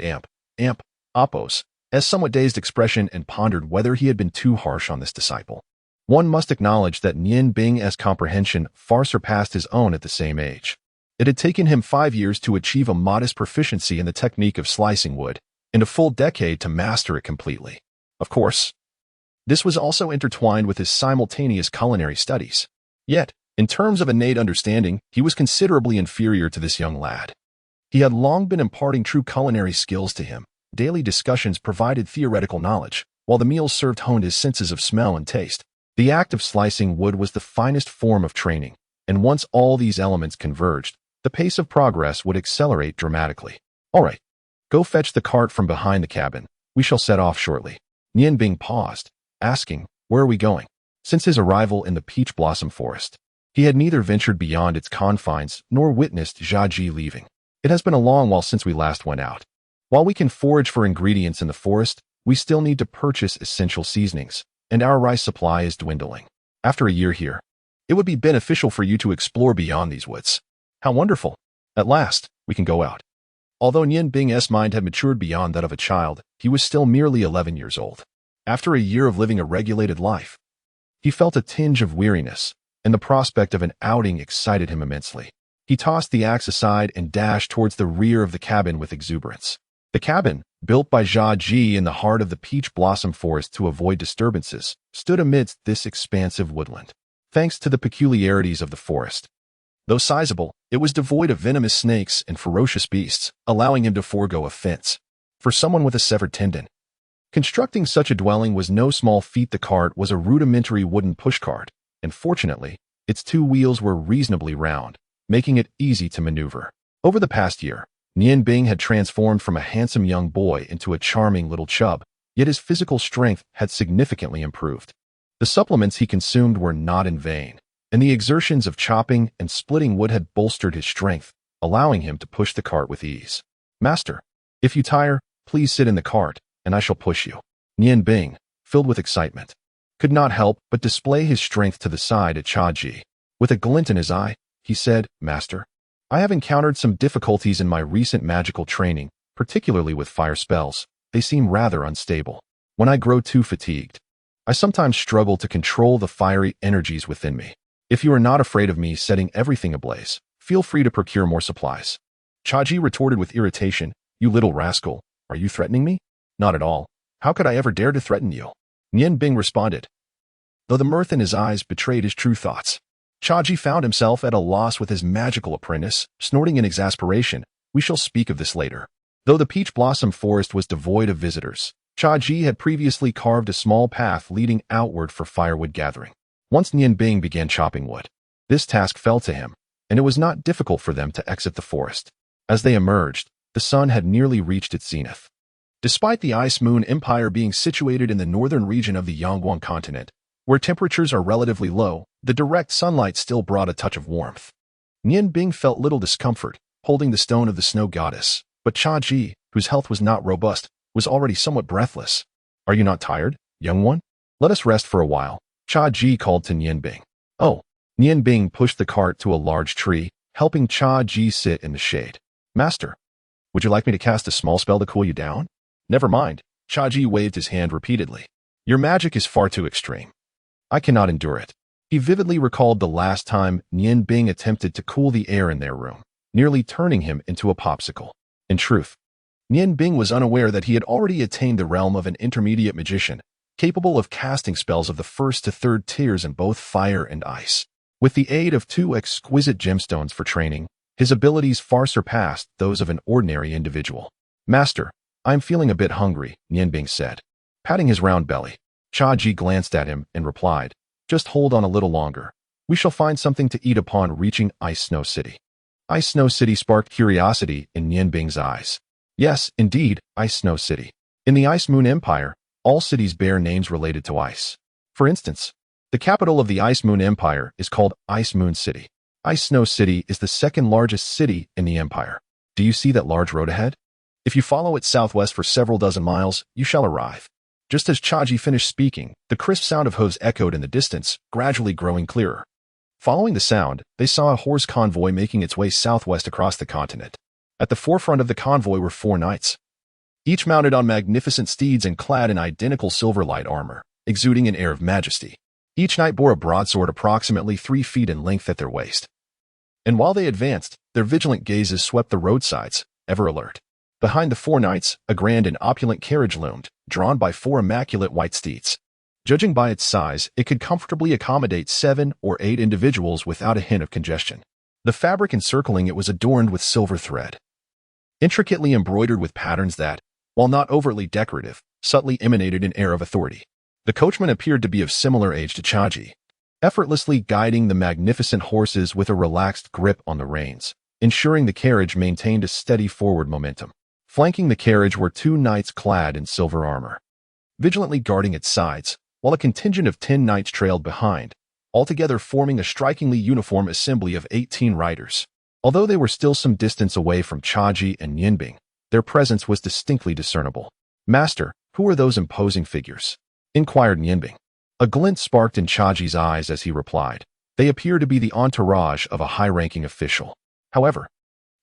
Appos, as somewhat dazed expression and pondered whether he had been too harsh on this disciple. One must acknowledge that Nian Bing's comprehension far surpassed his own at the same age. It had taken him 5 years to achieve a modest proficiency in the technique of slicing wood, and a full decade to master it completely. Of course, this was also intertwined with his simultaneous culinary studies. Yet, in terms of innate understanding, he was considerably inferior to this young lad. He had long been imparting true culinary skills to him. Daily discussions provided theoretical knowledge, while the meals served honed his senses of smell and taste. The act of slicing wood was the finest form of training, and once all these elements converged, the pace of progress would accelerate dramatically. "All right, go fetch the cart from behind the cabin. We shall set off shortly." Nian Bing paused, asking, "Where are we going?" Since his arrival in the peach blossom forest, he had neither ventured beyond its confines nor witnessed Zhaji leaving. "It has been a long while since we last went out. While we can forage for ingredients in the forest, we still need to purchase essential seasonings, and our rice supply is dwindling. After a year here, it would be beneficial for you to explore beyond these woods." "How wonderful! At last, we can go out." Although Nian Bing's mind had matured beyond that of a child, he was still merely 11 years old. After a year of living a regulated life, he felt a tinge of weariness, and the prospect of an outing excited him immensely. He tossed the axe aside and dashed towards the rear of the cabin with exuberance. The cabin, built by Zhaji in the heart of the peach blossom forest to avoid disturbances, stood amidst this expansive woodland. Thanks to the peculiarities of the forest, though sizable, it was devoid of venomous snakes and ferocious beasts, allowing him to forego a fence. For someone with a severed tendon, constructing such a dwelling was no small feat. The cart was a rudimentary wooden pushcart, and fortunately, its 2 wheels were reasonably round, making it easy to maneuver. Over the past year, Nian Bing had transformed from a handsome young boy into a charming little chub, yet his physical strength had significantly improved. The supplements he consumed were not in vain, and the exertions of chopping and splitting wood had bolstered his strength, allowing him to push the cart with ease. "Master, if you tire, please sit in the cart, and I shall push you." Nian Bing, filled with excitement, could not help but display his strength to the side at Chaji. With a glint in his eye, he said, "Master, I have encountered some difficulties in my recent magical training, particularly with fire spells. They seem rather unstable. When I grow too fatigued, I sometimes struggle to control the fiery energies within me. If you are not afraid of me setting everything ablaze, feel free to procure more supplies." Chaji retorted with irritation, "You little rascal, are you threatening me?" "Not at all. How could I ever dare to threaten you?" Nian Bing responded, though the mirth in his eyes betrayed his true thoughts. Chaji found himself at a loss with his magical apprentice, snorting in exasperation. We shall speak of this later. Though the peach blossom forest was devoid of visitors, Chaji had previously carved a small path leading outward for firewood gathering. Once Nian Bing began chopping wood, this task fell to him, and it was not difficult for them to exit the forest. As they emerged, the sun had nearly reached its zenith. Despite the Ice Moon Empire being situated in the northern region of the Xuanhuan continent, where temperatures are relatively low, the direct sunlight still brought a touch of warmth. Nian Bing felt little discomfort, holding the stone of the snow goddess, but Cha Ji, whose health was not robust, was already somewhat breathless. "Are you not tired, young one? Let us rest for a while," Cha Ji called to Nian Bing. "Oh." Nian Bing pushed the cart to a large tree, helping Cha Ji sit in the shade. "Master, would you like me to cast a small spell to cool you down?" "Never mind." Cha Ji waved his hand repeatedly. "Your magic is far too extreme. I cannot endure it." He vividly recalled the last time Nian Bing attempted to cool the air in their room, nearly turning him into a popsicle. In truth, Nian Bing was unaware that he had already attained the realm of an intermediate magician, capable of casting spells of the first to third tiers in both fire and ice. With the aid of 2 exquisite gemstones for training, his abilities far surpassed those of an ordinary individual. "Master, I'm feeling a bit hungry," Nian Bing said, patting his round belly. Cha Ji glanced at him and replied, "Just hold on a little longer. We shall find something to eat upon reaching Ice Snow City." Ice Snow City sparked curiosity in Nian Bing's eyes. Yes, indeed, Ice Snow City. In the Ice Moon Empire, all cities bear names related to ice. For instance, the capital of the Ice Moon Empire is called Ice Moon City. Ice Snow City is the second largest city in the empire. Do you see that large road ahead? If you follow it southwest for several dozen miles, you shall arrive. Just as Cha Ji finished speaking, the crisp sound of hooves echoed in the distance, gradually growing clearer. Following the sound, they saw a horse convoy making its way southwest across the continent. At the forefront of the convoy were 4 knights, each mounted on magnificent steeds and clad in identical silver light armor, exuding an air of majesty. Each knight bore a broadsword approximately 3 feet in length at their waist. And while they advanced, their vigilant gazes swept the roadsides, ever alert. Behind the 4 knights, a grand and opulent carriage loomed, drawn by 4 immaculate white steeds. Judging by its size, it could comfortably accommodate 7 or 8 individuals without a hint of congestion. The fabric encircling it was adorned with silver thread, intricately embroidered with patterns that, while not overtly decorative, subtly emanated an air of authority. The coachman appeared to be of similar age to Cha Ji, effortlessly guiding the magnificent horses with a relaxed grip on the reins, ensuring the carriage maintained a steady forward momentum. Flanking the carriage were 2 knights clad in silver armor, vigilantly guarding its sides, while a contingent of 10 knights trailed behind, altogether forming a strikingly uniform assembly of 18 riders. Although they were still some distance away from Cha Ji and Nian Bing, their presence was distinctly discernible. "Master, who are those imposing figures?" inquired Nian Bing. A glint sparked in Cha Ji's eyes as he replied, "They appear to be the entourage of a high-ranking official. However,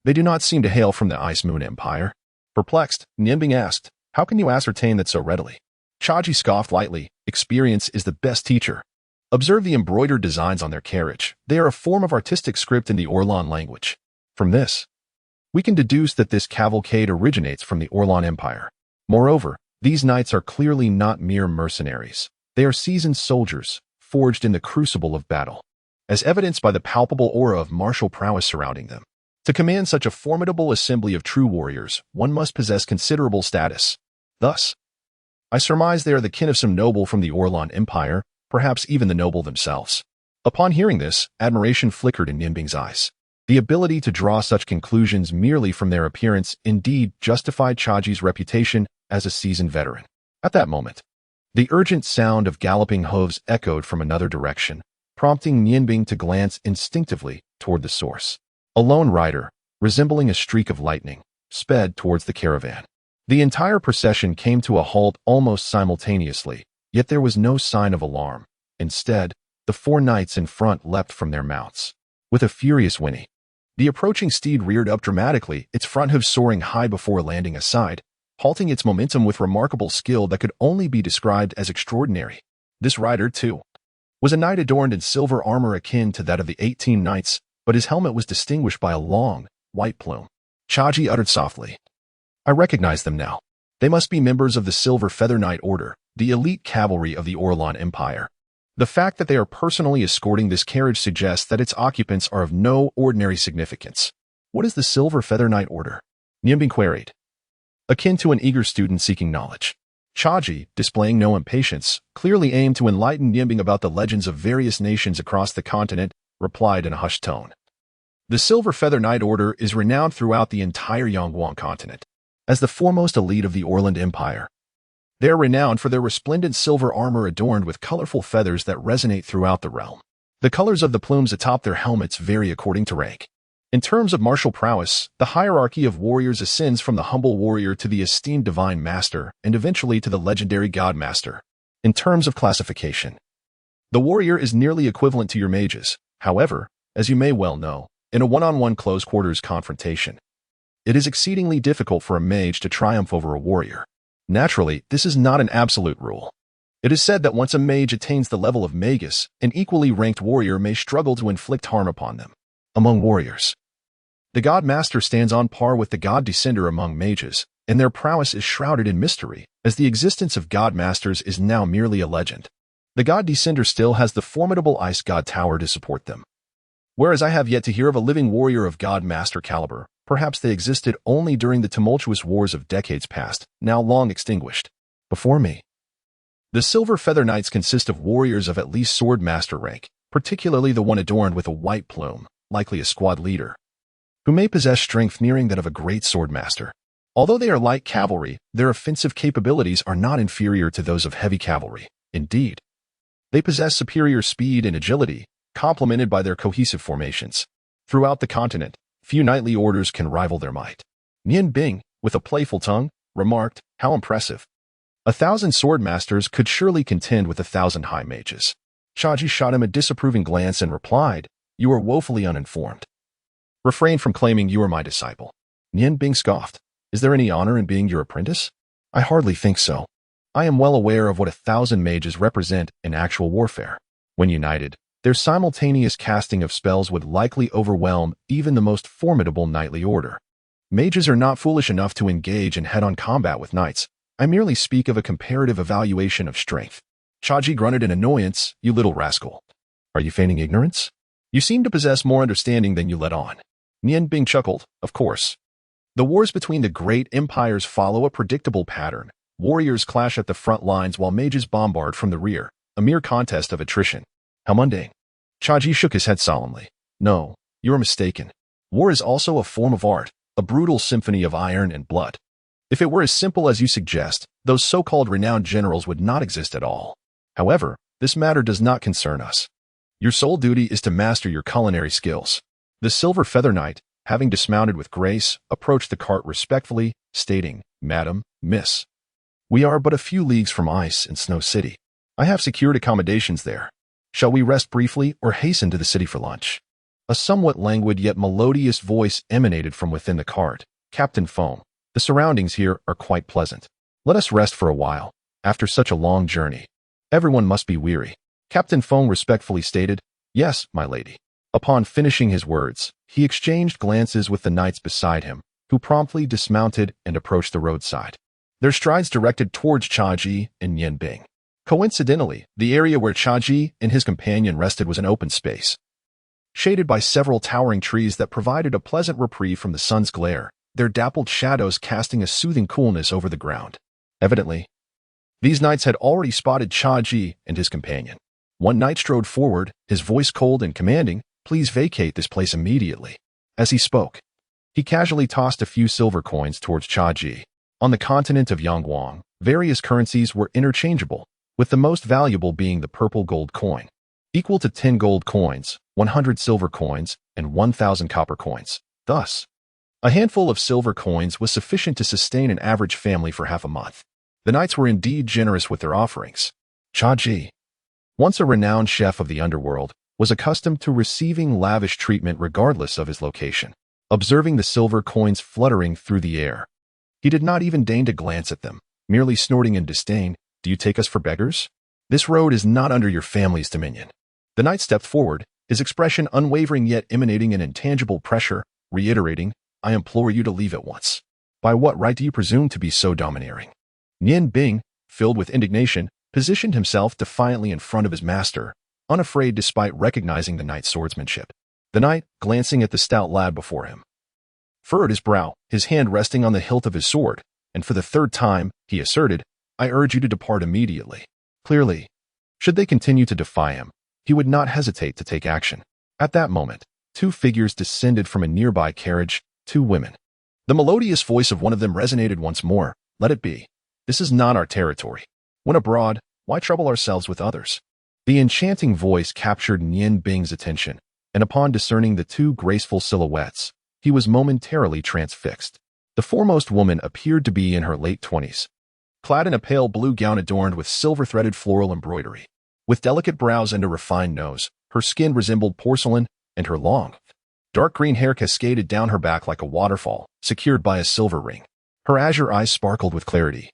they do not seem to hail from the Ice Moon Empire." Perplexed, Nian Bing asked, "How can you ascertain that so readily?" Cha Ji scoffed lightly, "Experience is the best teacher. Observe the embroidered designs on their carriage. They are a form of artistic script in the Orlan language. From this, we can deduce that this cavalcade originates from the Orlan Empire. Moreover, these knights are clearly not mere mercenaries. They are seasoned soldiers, forged in the crucible of battle, as evidenced by the palpable aura of martial prowess surrounding them. To command such a formidable assembly of true warriors, one must possess considerable status. Thus, I surmise they are the kin of some noble from the Orlan Empire, perhaps even the noble themselves." Upon hearing this, admiration flickered in Nian Bing's eyes. The ability to draw such conclusions merely from their appearance indeed justified Cha Ji's reputation as a seasoned veteran. At that moment, the urgent sound of galloping hooves echoed from another direction, prompting Nian Bing to glance instinctively toward the source. A lone rider, resembling a streak of lightning, sped towards the caravan. The entire procession came to a halt almost simultaneously, yet there was no sign of alarm. Instead, the 4 knights in front leapt from their mounts. With a furious whinny, the approaching steed reared up dramatically, its front hooves soaring high before landing aside, halting its momentum with remarkable skill that could only be described as extraordinary. This rider, too, was a knight adorned in silver armor akin to that of the 18 knights, but his helmet was distinguished by a long, white plume. Cha Ji uttered softly, "I recognize them now. They must be members of the Silver Feather Knight Order, the elite cavalry of the Orlan Empire. The fact that they are personally escorting this carriage suggests that its occupants are of no ordinary significance." "What is the Silver Feather Knight Order?" Nian Bing queried, akin to an eager student seeking knowledge. Cha Ji, displaying no impatience, clearly aimed to enlighten Nian Bing about the legends of various nations across the continent, replied in a hushed tone. "The Silver Feather Knight Order is renowned throughout the entire Xuanhuan continent. as the foremost elite of the Orland Empire. They are renowned for their resplendent silver armor adorned with colorful feathers that resonate throughout the realm. The colors of the plumes atop their helmets vary according to rank. In terms of martial prowess, the hierarchy of warriors ascends from the humble warrior to the esteemed divine master and eventually to the legendary god master. In terms of classification, the warrior is nearly equivalent to your mages. However, as you may well know, in a one-on-one close-quarters confrontation, it is exceedingly difficult for a mage to triumph over a warrior. Naturally, this is not an absolute rule. It is said that once a mage attains the level of magus, an equally ranked warrior may struggle to inflict harm upon them. Among warriors, the god master stands on par with the god descender among mages, and their prowess is shrouded in mystery, as the existence of god masters is now merely a legend. The god descender still has the formidable ice god tower to support them. Whereas I have yet to hear of a living warrior of god master caliber, perhaps they existed only during the tumultuous wars of decades past, now long extinguished. Before me, the Silver Feather Knights consist of warriors of at least sword master rank, particularly the one adorned with a white plume, likely a squad leader, who may possess strength nearing that of a great sword master. Although they are light cavalry, their offensive capabilities are not inferior to those of heavy cavalry. Indeed, they possess superior speed and agility, complemented by their cohesive formations. Throughout the continent, few knightly orders can rival their might. Nian Bing, with a playful tongue, remarked, "How impressive. 1,000 sword masters could surely contend with 1,000 high mages." Chaji shot him a disapproving glance and replied, "You are woefully uninformed. Refrain from claiming you are my disciple." Nian Bing scoffed, "Is there any honor in being your apprentice?" "I hardly think so. I am well aware of what 1,000 mages represent in actual warfare. When united, their simultaneous casting of spells would likely overwhelm even the most formidable knightly order. Mages are not foolish enough to engage in head-on combat with knights. I merely speak of a comparative evaluation of strength." Chaji grunted in annoyance, "You little rascal. Are you feigning ignorance? You seem to possess more understanding than you let on." Nian Bing chuckled, "Of course. The wars between the great empires follow a predictable pattern. Warriors clash at the front lines while mages bombard from the rear, a mere contest of attrition. How mundane." Chaji shook his head solemnly. "No, you are mistaken. War is also a form of art, a brutal symphony of iron and blood. If it were as simple as you suggest, those so-called renowned generals would not exist at all. However, this matter does not concern us. Your sole duty is to master your culinary skills." The Silver Feather Knight, having dismounted with grace, approached the cart respectfully, stating, "Madam, Miss, we are but a few leagues from Ice and Snow City. I have secured accommodations there. Shall we rest briefly or hasten to the city for lunch?" A somewhat languid yet melodious voice emanated from within the cart. "Captain Foam, the surroundings here are quite pleasant. Let us rest for a while. After such a long journey, everyone must be weary." Captain Foam respectfully stated, "Yes, my lady." Upon finishing his words, he exchanged glances with the knights beside him, who promptly dismounted and approached the roadside, their strides directed towards Chaji and Nian Bing. Coincidentally, the area where Chaji and his companion rested was an open space, shaded by several towering trees that provided a pleasant reprieve from the sun's glare, their dappled shadows casting a soothing coolness over the ground. Evidently, these knights had already spotted Chaji and his companion. One knight strode forward, his voice cold and commanding, "Please vacate this place immediately." As he spoke, he casually tossed a few silver coins towards Chaji. On the continent of Xuanhuan, various currencies were interchangeable, with the most valuable being the purple gold coin, equal to 10 gold coins, 100 silver coins, and 1,000 copper coins. Thus, a handful of silver coins was sufficient to sustain an average family for half a month. The knights were indeed generous with their offerings. Chaji, once a renowned chef of the underworld, was accustomed to receiving lavish treatment regardless of his location. Observing the silver coins fluttering through the air, he did not even deign to glance at them, merely snorting in disdain, "Do you take us for beggars? This road is not under your family's dominion." The knight stepped forward, his expression unwavering yet emanating an intangible pressure, reiterating, "I implore you to leave at once. By what right do you presume to be so domineering?" Nian Bing, filled with indignation, positioned himself defiantly in front of his master, unafraid despite recognizing the knight's swordsmanship. The knight, glancing at the stout lad before him, furrowed his brow, his hand resting on the hilt of his sword, and for the third time, he asserted, "I urge you to depart immediately." Clearly, should they continue to defy him, he would not hesitate to take action. At that moment, two figures descended from a nearby carriage, two women. The melodious voice of one of them resonated once more. Let it be. This is not our territory. When abroad, why trouble ourselves with others? The enchanting voice captured Nian Bing's attention, and upon discerning the two graceful silhouettes, he was momentarily transfixed. The foremost woman appeared to be in her late 20s, clad in a pale blue gown adorned with silver-threaded floral embroidery. With delicate brows and a refined nose, her skin resembled porcelain, and her long, dark green hair cascaded down her back like a waterfall, secured by a silver ring. Her azure eyes sparkled with clarity,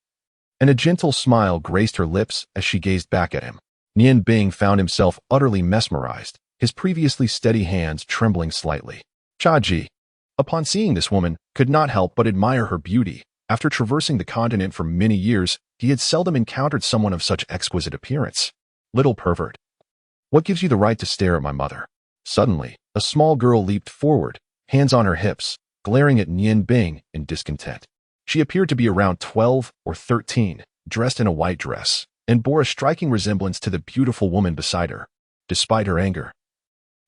and a gentle smile graced her lips as she gazed back at him. Nian Bing found himself utterly mesmerized, his previously steady hands trembling slightly. Chaji, upon seeing this woman, could not help but admire her beauty. After traversing the continent for many years, he had seldom encountered someone of such exquisite appearance. Little pervert. What gives you the right to stare at my mother? Suddenly, a small girl leaped forward, hands on her hips, glaring at Nian Bing in discontent. She appeared to be around 12 or 13, dressed in a white dress, and bore a striking resemblance to the beautiful woman beside her. Despite her anger,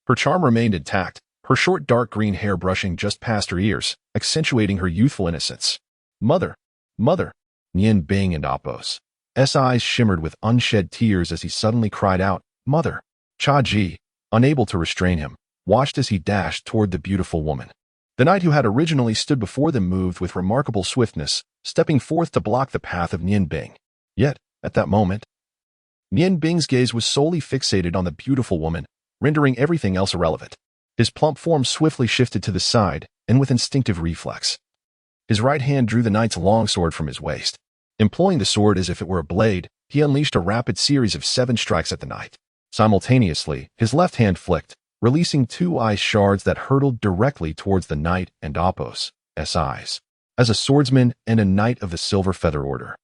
her charm remained intact, her short dark green hair brushing just past her ears, accentuating her youthful innocence. Mother! Mother! Nian Bing and Apos' eyes shimmered with unshed tears as he suddenly cried out, Mother! Chaji, unable to restrain him, watched as he dashed toward the beautiful woman. The knight who had originally stood before them moved with remarkable swiftness, stepping forth to block the path of Nian Bing. Yet, at that moment, Nian Bing's gaze was solely fixated on the beautiful woman, rendering everything else irrelevant. His plump form swiftly shifted to the side, and with instinctive reflex, his right hand drew the knight's longsword from his waist. Employing the sword as if it were a blade, he unleashed a rapid series of 7 strikes at the knight. Simultaneously, his left hand flicked, releasing 2 ice shards that hurtled directly towards the knight and Apos' eyes. As a swordsman and a knight of the Silver Feather Order,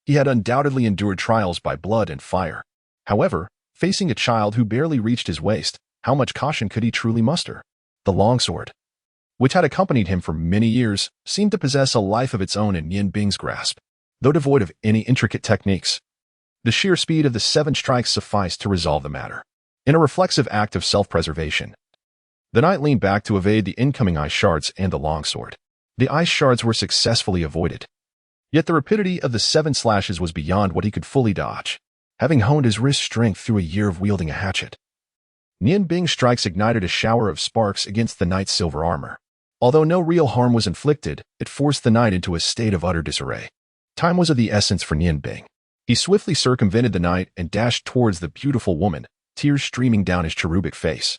he had undoubtedly endured trials by blood and fire. However, facing a child who barely reached his waist, how much caution could he truly muster? The longsword, which had accompanied him for many years, seemed to possess a life of its own in Nian Bing's grasp. Though devoid of any intricate techniques, the sheer speed of the 7 strikes sufficed to resolve the matter. In a reflexive act of self-preservation, the knight leaned back to evade the incoming ice shards and the longsword. The ice shards were successfully avoided. Yet the rapidity of the 7 slashes was beyond what he could fully dodge. Having honed his wrist strength through a year of wielding a hatchet, Nian Bing's strikes ignited a shower of sparks against the knight's silver armor. Although no real harm was inflicted, it forced the knight into a state of utter disarray. Time was of the essence for Nian Bing. He swiftly circumvented the knight and dashed towards the beautiful woman, tears streaming down his cherubic face,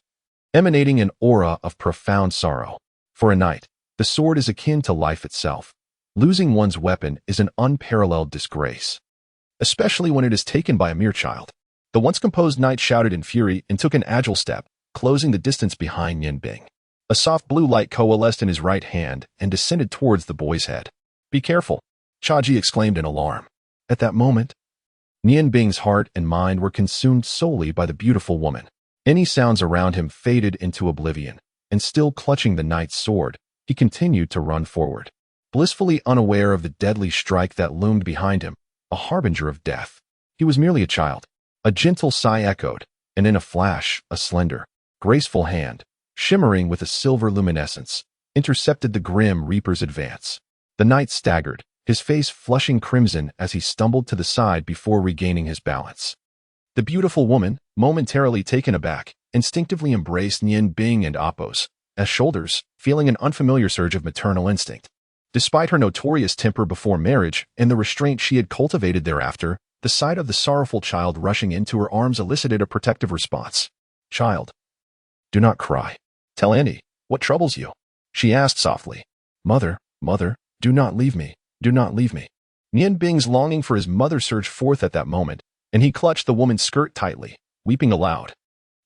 emanating an aura of profound sorrow. For a knight, the sword is akin to life itself. Losing one's weapon is an unparalleled disgrace, especially when it is taken by a mere child. The once composed knight shouted in fury and took an agile step, closing the distance behind Nian Bing. A soft blue light coalesced in his right hand and descended towards the boy's head. Be careful, Chaji exclaimed in alarm. At that moment, Nian Bing's heart and mind were consumed solely by the beautiful woman. Any sounds around him faded into oblivion, and still clutching the knight's sword, he continued to run forward, blissfully unaware of the deadly strike that loomed behind him, a harbinger of death. He was merely a child. A gentle sigh echoed, and in a flash, a slender, graceful hand, shimmering with a silver luminescence, intercepted the grim reaper's advance. The knight staggered, his face flushing crimson as he stumbled to the side before regaining his balance. The beautiful woman, momentarily taken aback, instinctively embraced Nian Bing and Apos' shoulders, feeling an unfamiliar surge of maternal instinct. Despite her notorious temper before marriage and the restraint she had cultivated thereafter, the sight of the sorrowful child rushing into her arms elicited a protective response. Child, do not cry. Tell Annie, what troubles you? She asked softly. Mother, do not leave me. Do not leave me. Nian Bing's longing for his mother surged forth at that moment, and he clutched the woman's skirt tightly, weeping aloud.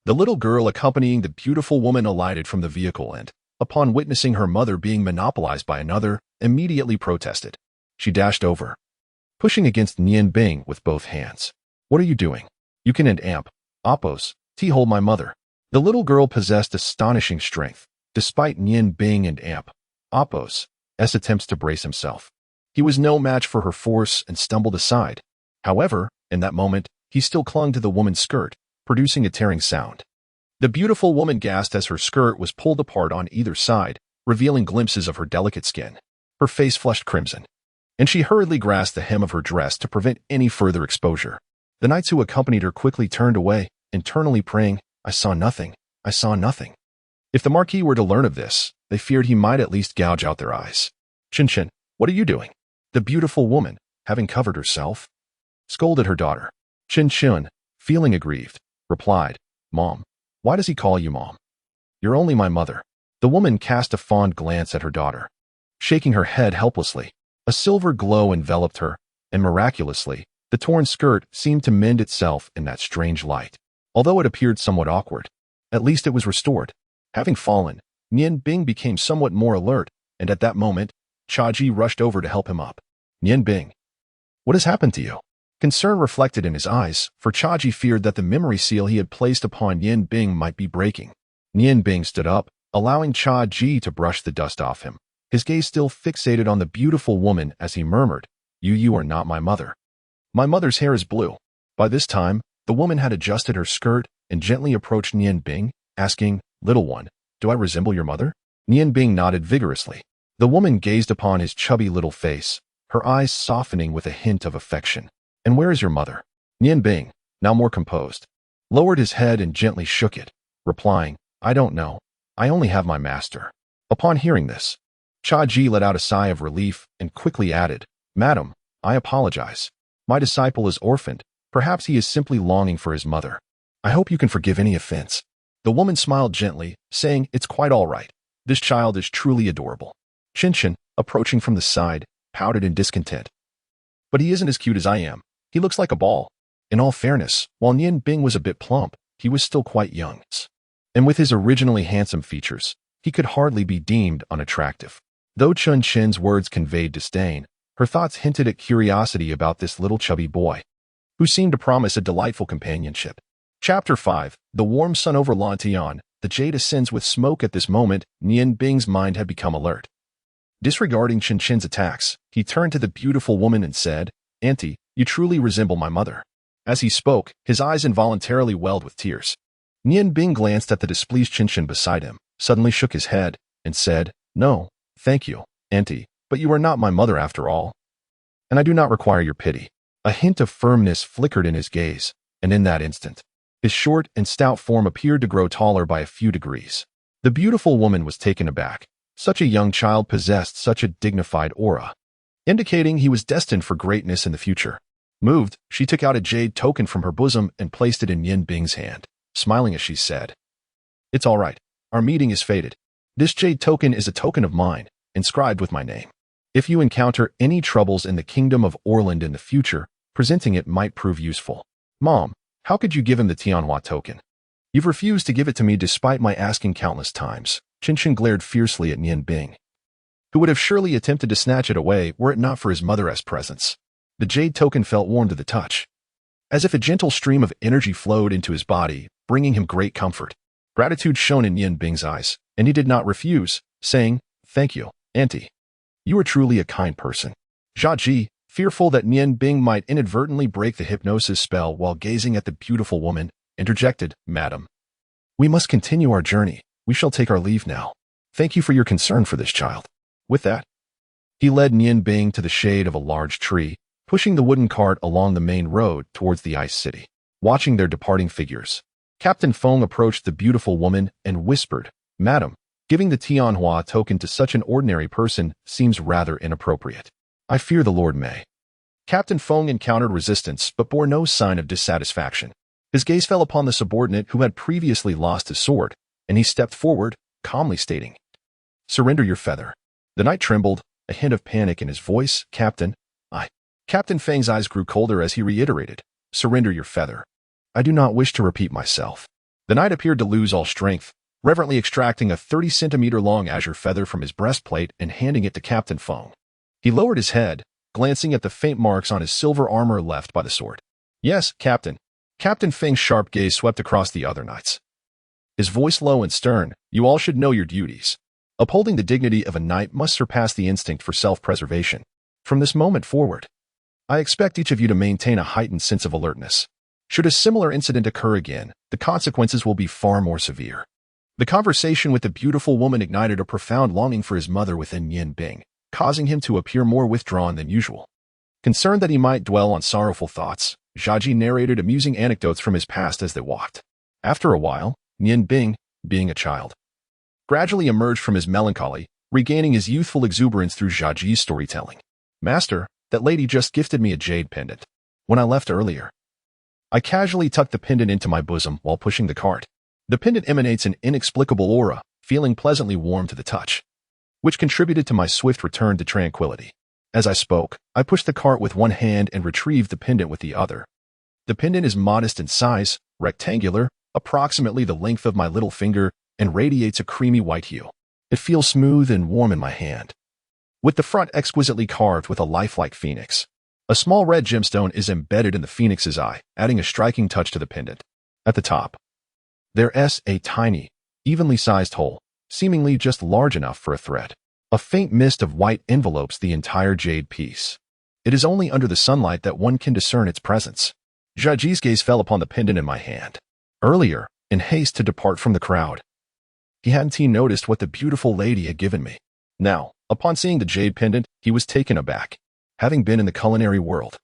The little girl accompanying the beautiful woman alighted from the vehicle and, upon witnessing her mother being monopolized by another, immediately protested. She dashed over, pushing against Nian Bing with both hands. What are you doing? You can end amp. Apos, hold my mother. The little girl possessed astonishing strength, despite Nian Bing and amp. Apos' attempts to brace himself. He was no match for her force and stumbled aside. However, in that moment, he still clung to the woman's skirt, producing a tearing sound. The beautiful woman gasped as her skirt was pulled apart on either side, revealing glimpses of her delicate skin. her face flushed crimson, and she hurriedly grasped the hem of her dress to prevent any further exposure. The knights who accompanied her quickly turned away, internally praying, "I saw nothing. I saw nothing." If the Marquis were to learn of this, they feared he might at least gouge out their eyes. "Chen, what are you doing?" The beautiful woman, having covered herself, scolded her daughter. Chen, feeling aggrieved, replied, "Mom, why does he call you Mom? You're only my mother." The woman cast a fond glance at her daughter, shaking her head helplessly. A silver glow enveloped her, and miraculously, the torn skirt seemed to mend itself in that strange light. Although it appeared somewhat awkward, at least it was restored. Having fallen, Nian Bing became somewhat more alert, and at that moment, Chaji rushed over to help him up. "Nian Bing, what has happened to you?" Concern reflected in his eyes, for Chaji feared that the memory seal he had placed upon Nian Bing might be breaking. Nian Bing stood up, allowing Chaji to brush the dust off him, his gaze still fixated on the beautiful woman as he murmured, You are not my mother. My mother's hair is blue." By this time, the woman had adjusted her skirt and gently approached Nian Bing, asking, "Little one, do I resemble your mother?" Nian Bing nodded vigorously. The woman gazed upon his chubby little face, her eyes softening with a hint of affection. "And where is your mother?" Nian Bing, now more composed, lowered his head and gently shook it, replying, "I don't know. I only have my master." Upon hearing this, Chaji let out a sigh of relief and quickly added, "Madam, I apologize. My disciple is orphaned. Perhaps he is simply longing for his mother. I hope you can forgive any offense." The woman smiled gently, saying, "It's quite all right. This child is truly adorable." Chen, approaching from the side, pouted in discontent. "But he isn't as cute as I am. He looks like a ball." In all fairness, while Nian Bing was a bit plump, he was still quite young. And with his originally handsome features, he could hardly be deemed unattractive. Though Chen's words conveyed disdain, her thoughts hinted at curiosity about this little chubby boy, who seemed to promise a delightful companionship. Chapter 5. The warm sun over Lantian. The jade ascends with smoke. At this moment, Nian Bing's mind had become alert. Disregarding Chen's attacks, he turned to the beautiful woman and said, "Auntie, you truly resemble my mother." As he spoke, his eyes involuntarily welled with tears. Nian Bing glanced at the displeased Chen beside him, suddenly shook his head, and said, "No, thank you, Auntie, but you are not my mother after all. And I do not require your pity." A hint of firmness flickered in his gaze, and in that instant, his short and stout form appeared to grow taller by a few degrees. The beautiful woman was taken aback. Such a young child possessed such a dignified aura, indicating he was destined for greatness in the future. Moved, she took out a jade token from her bosom and placed it in Nian Bing's hand, smiling as she said, "It's all right. Our meeting is fated. This jade token is a token of mine, inscribed with my name. If you encounter any troubles in the kingdom of Orland in the future, presenting it might prove useful." "Mom, how could you give him the Xuanhuan token? You've refused to give it to me despite my asking countless times." Chen glared fiercely at Nian Bing, who would have surely attempted to snatch it away were it not for his mother's presence. The jade token felt warm to the touch, as if a gentle stream of energy flowed into his body, bringing him great comfort. Gratitude shone in Nian Bing's eyes, and he did not refuse, saying, "Thank you, Auntie. You are truly a kind person." Chaji, fearful that Nian Bing might inadvertently break the hypnosis spell while gazing at the beautiful woman, interjected, "Madam, we must continue our journey. We shall take our leave now. Thank you for your concern for this child." With that, he led Nian Bing to the shade of a large tree, pushing the wooden cart along the main road towards the Ice City. Watching their departing figures, Captain Feng approached the beautiful woman and whispered, "Madam, giving the Xuanhuan token to such an ordinary person seems rather inappropriate. I fear the Lord may." Captain Feng encountered resistance but bore no sign of dissatisfaction. His gaze fell upon the subordinate who had previously lost his sword, and he stepped forward, calmly stating, "Surrender your feather." The knight trembled, a hint of panic in his voice. "Captain, I..." Captain Feng's eyes grew colder as he reiterated, "Surrender your feather. I do not wish to repeat myself." The knight appeared to lose all strength, reverently extracting a 30-centimeter-long azure feather from his breastplate and handing it to Captain Feng. He lowered his head, glancing at the faint marks on his silver armor left by the sword. "Yes, Captain." Captain Feng's sharp gaze swept across the other knights, his voice low and stern, "You all should know your duties. Upholding the dignity of a knight must surpass the instinct for self-preservation. From this moment forward, I expect each of you to maintain a heightened sense of alertness. Should a similar incident occur again, the consequences will be far more severe." The conversation with the beautiful woman ignited a profound longing for his mother within Nian Bing. causing him to appear more withdrawn than usual. Concerned that he might dwell on sorrowful thoughts, Zhaji narrated amusing anecdotes from his past as they walked. After a while, Nian Bing, being a child, gradually emerged from his melancholy, regaining his youthful exuberance through Zhaji's storytelling. Master, that lady just gifted me a jade pendant. When I left earlier, I casually tucked the pendant into my bosom while pushing the cart. The pendant emanates an inexplicable aura, feeling pleasantly warm to the touch, which contributed to my swift return to tranquility. As I spoke, I pushed the cart with one hand and retrieved the pendant with the other. The pendant is modest in size, rectangular, approximately the length of my little finger, and radiates a creamy white hue. It feels smooth and warm in my hand, with the front exquisitely carved with a lifelike phoenix. A small red gemstone is embedded in the phoenix's eye, adding a striking touch to the pendant. At the top, there's a tiny, evenly sized hole, seemingly just large enough for a thread. A faint mist of white envelopes the entire jade piece. It is only under the sunlight that one can discern its presence. Zhaji's gaze fell upon the pendant in my hand. Earlier, in haste to depart from the crowd, he hadn't noticed what the beautiful lady had given me. Now, upon seeing the jade pendant, he was taken aback. Having been in the culinary world,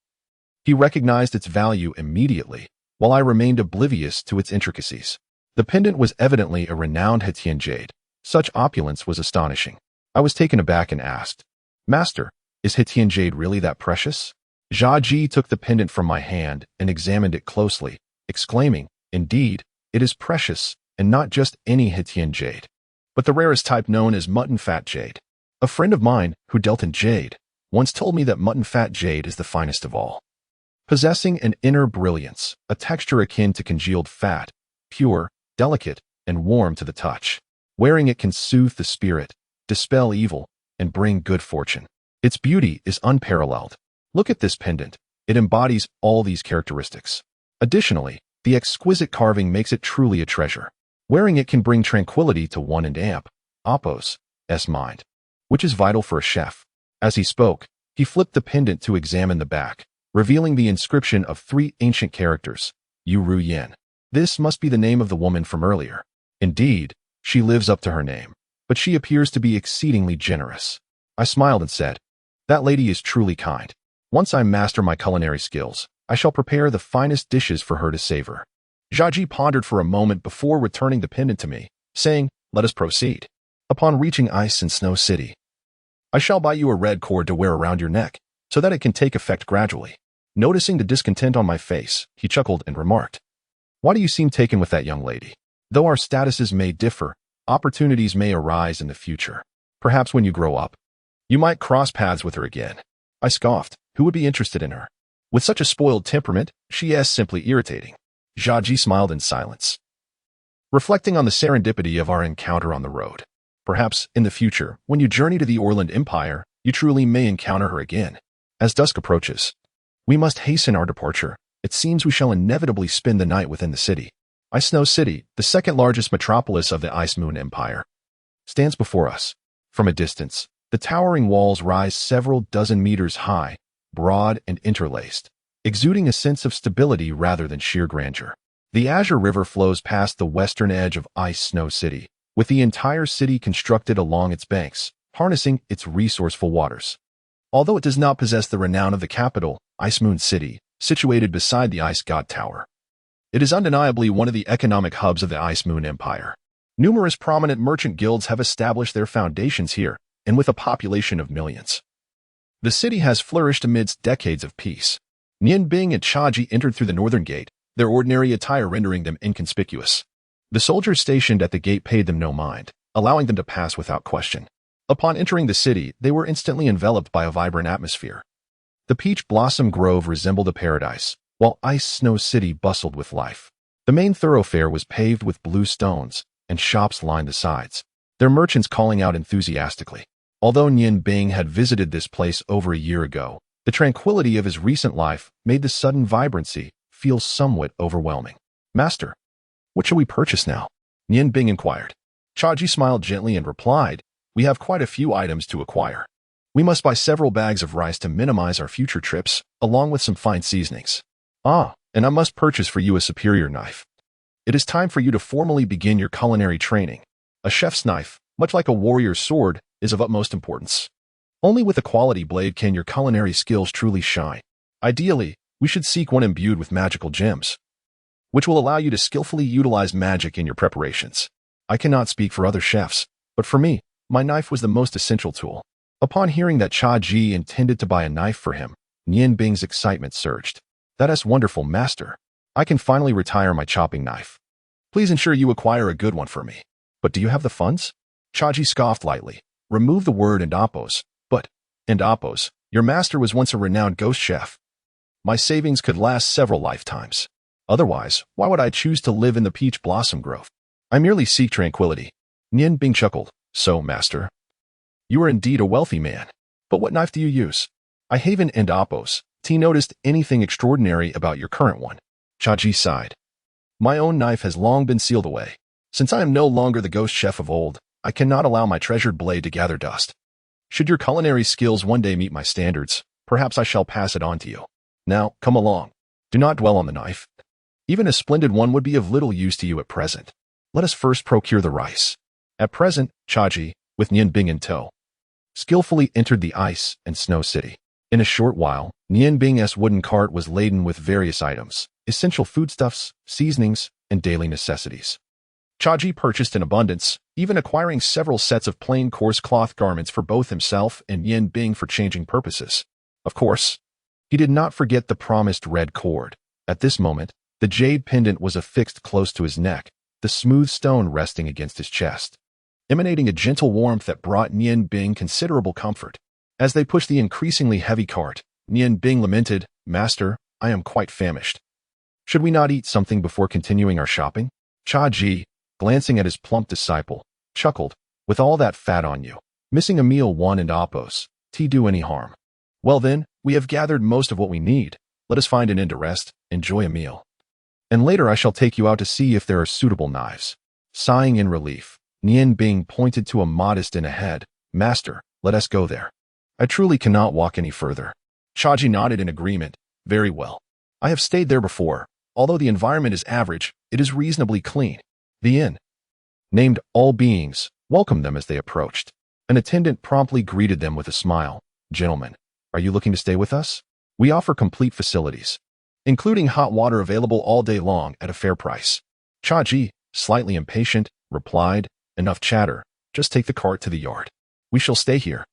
he recognized its value immediately, while I remained oblivious to its intricacies. The pendant was evidently a renowned Hetian jade. Such opulence was astonishing. I was taken aback and asked, Master, is Hetian jade really that precious? Zhaji took the pendant from my hand and examined it closely, exclaiming, Indeed, it is precious, and not just any Hetian jade, but the rarest type known as mutton fat jade. A friend of mine, who dealt in jade, once told me that mutton fat jade is the finest of all, possessing an inner brilliance, a texture akin to congealed fat, pure, delicate, and warm to the touch. Wearing it can soothe the spirit, dispel evil, and bring good fortune. Its beauty is unparalleled. Look at this pendant. It embodies all these characteristics. Additionally, the exquisite carving makes it truly a treasure. Wearing it can bring tranquility to one and amp Appo's mind, which is vital for a chef. As he spoke, he flipped the pendant to examine the back, revealing the inscription of 3 ancient characters, Yu Ru Yen. This must be the name of the woman from earlier. Indeed, she lives up to her name, but she appears to be exceedingly generous. I smiled and said, That lady is truly kind. Once I master my culinary skills, I shall prepare the finest dishes for her to savor. Zhaji pondered for a moment before returning the pendant to me, saying, Let us proceed. Upon reaching Ice and Snow City, I shall buy you a red cord to wear around your neck, so that it can take effect gradually. Noticing the discontent on my face, he chuckled and remarked, Why do you seem taken with that young lady? Though our statuses may differ, opportunities may arise in the future. Perhaps when you grow up, you might cross paths with her again. I scoffed. Who would be interested in her? With such a spoiled temperament, she is simply irritating. Zhaji smiled in silence, reflecting on the serendipity of our encounter on the road. Perhaps, in the future, when you journey to the Orland Empire, you truly may encounter her again. As dusk approaches, we must hasten our departure. It seems we shall inevitably spend the night within the city. Ice Snow City, the second largest metropolis of the Ice Moon Empire, stands before us. From a distance, the towering walls rise several dozen meters high, broad and interlaced, exuding a sense of stability rather than sheer grandeur. The Azure River flows past the western edge of Ice Snow City, with the entire city constructed along its banks, harnessing its resourceful waters. Although it does not possess the renown of the capital, Ice Moon City, situated beside the Ice God Tower, it is undeniably one of the economic hubs of the Ice Moon Empire. Numerous prominent merchant guilds have established their foundations here, and with a population of millions, the city has flourished amidst decades of peace. Nian Bing and Chaji entered through the northern gate, their ordinary attire rendering them inconspicuous. The soldiers stationed at the gate paid them no mind, allowing them to pass without question. Upon entering the city, they were instantly enveloped by a vibrant atmosphere. The Peach Blossom Grove resembled a paradise, while Ice Snow City bustled with life. The main thoroughfare was paved with blue stones, and shops lined the sides, their merchants calling out enthusiastically. Although Nian Bing had visited this place over a year ago, the tranquility of his recent life made the sudden vibrancy feel somewhat overwhelming. Master, what shall we purchase now? Nian Bing inquired. Chaji smiled gently and replied, We have quite a few items to acquire. We must buy several bags of rice to minimize our future trips, along with some fine seasonings. And I must purchase for you a superior knife. It is time for you to formally begin your culinary training. A chef's knife, much like a warrior's sword, is of utmost importance. Only with a quality blade can your culinary skills truly shine. Ideally, we should seek one imbued with magical gems, which will allow you to skillfully utilize magic in your preparations. I cannot speak for other chefs, but for me, my knife was the most essential tool. Upon hearing that Cha Ji intended to buy a knife for him, Nian Bing's excitement surged. That is wonderful, master. I can finally retire my chopping knife. Please ensure you acquire a good one for me. But do you have the funds? Cha Ji scoffed lightly. Remove the word "indapos." But, indapos, your master was once a renowned ghost chef. My savings could last several lifetimes. Otherwise, why would I choose to live in the peach blossom grove? I merely seek tranquility. Nian Bing chuckled. So, master, you are indeed a wealthy man. But what knife do you use? I haven indapos. T noticed anything extraordinary about your current one? Cha Ji sighed. My own knife has long been sealed away. Since I am no longer the ghost chef of old, I cannot allow my treasured blade to gather dust. Should your culinary skills one day meet my standards, perhaps I shall pass it on to you. Now, come along. Do not dwell on the knife. Even a splendid one would be of little use to you at present. Let us first procure the rice. At present, Cha Ji, with Nian Bing in tow, skillfully entered the ice and snow city. In a short while, Nian Bing's wooden cart was laden with various items, essential foodstuffs, seasonings, and daily necessities. Cha Ji purchased in abundance, even acquiring several sets of plain coarse cloth garments for both himself and Nian Bing for changing purposes. Of course, he did not forget the promised red cord. At this moment, the jade pendant was affixed close to his neck, the smooth stone resting against his chest, emanating a gentle warmth that brought Nian Bing considerable comfort. As they pushed the increasingly heavy cart, Nian Bing lamented, Master, I am quite famished. Should we not eat something before continuing our shopping? Cha Ji, glancing at his plump disciple, chuckled, with all that fat on you, missing a meal one and appos, do any harm. Well then, we have gathered most of what we need. Let us find an end to rest, enjoy a meal. And later I shall take you out to see if there are suitable knives. Sighing in relief, Nian Bing pointed to a modest inn ahead. Master, let us go there. I truly cannot walk any further. Cha Ji nodded in agreement. Very well. I have stayed there before. Although the environment is average, it is reasonably clean. The inn, named All Beings, welcomed them as they approached. An attendant promptly greeted them with a smile. Gentlemen, are you looking to stay with us? We offer complete facilities, including hot water available all day long at a fair price. Cha Ji, slightly impatient, replied, Enough chatter. Just take the cart to the yard. We shall stay here.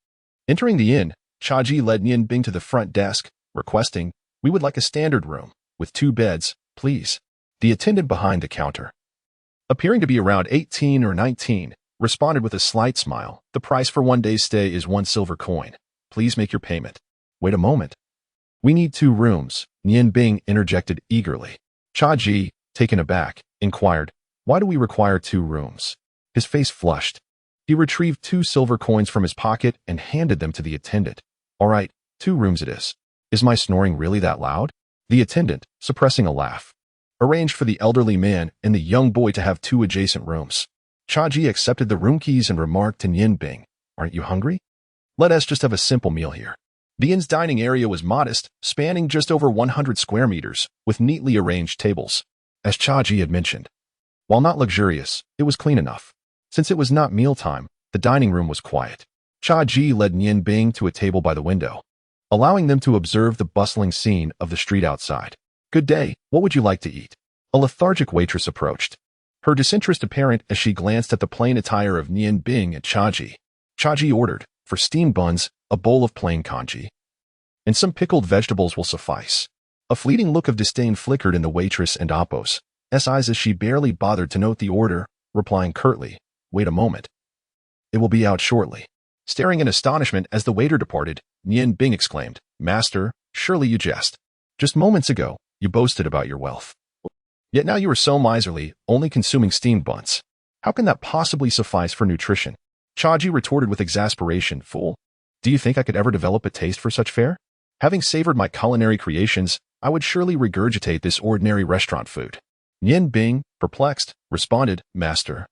Entering the inn, Cha Ji led Nian Bing to the front desk, requesting, We would like a standard room, with 2 beds, please. The attendant behind the counter, appearing to be around 18 or 19, responded with a slight smile. The price for 1 day's stay is 1 silver coin. Please make your payment. Wait a moment. We need 2 rooms, Nian Bing interjected eagerly. Cha Ji, taken aback, inquired, Why do we require 2 rooms? His face flushed. He retrieved 2 silver coins from his pocket and handed them to the attendant. All right, 2 rooms it is. Is my snoring really that loud? The attendant, suppressing a laugh, arranged for the elderly man and the young boy to have 2 adjacent rooms. Cha Ji accepted the room keys and remarked to Nian Bing, Aren't you hungry? Let us just have a simple meal here. The inn's dining area was modest, spanning just over 100 square meters, with neatly arranged tables. As Cha Ji had mentioned, while not luxurious, it was clean enough. Since it was not mealtime, the dining room was quiet. Cha Ji led Nian Bing to a table by the window, allowing them to observe the bustling scene of the street outside. Good day, what would you like to eat? A lethargic waitress approached, her disinterest apparent as she glanced at the plain attire of Nian Bing and Cha Ji. Cha Ji ordered, for steamed buns, a bowl of plain congee, and some pickled vegetables will suffice. A fleeting look of disdain flickered in the waitress and Apos' eyes as she barely bothered to note the order, replying curtly, Wait a moment. It will be out shortly. Staring in astonishment as the waiter departed, Nian Bing exclaimed, Master, surely you jest. Just moments ago, you boasted about your wealth. Yet now you are so miserly, only consuming steamed buns. How can that possibly suffice for nutrition? Cha Ji retorted with exasperation, Fool. Do you think I could ever develop a taste for such fare? Having savored my culinary creations, I would surely regurgitate this ordinary restaurant food. Nian Bing, perplexed, responded, Master,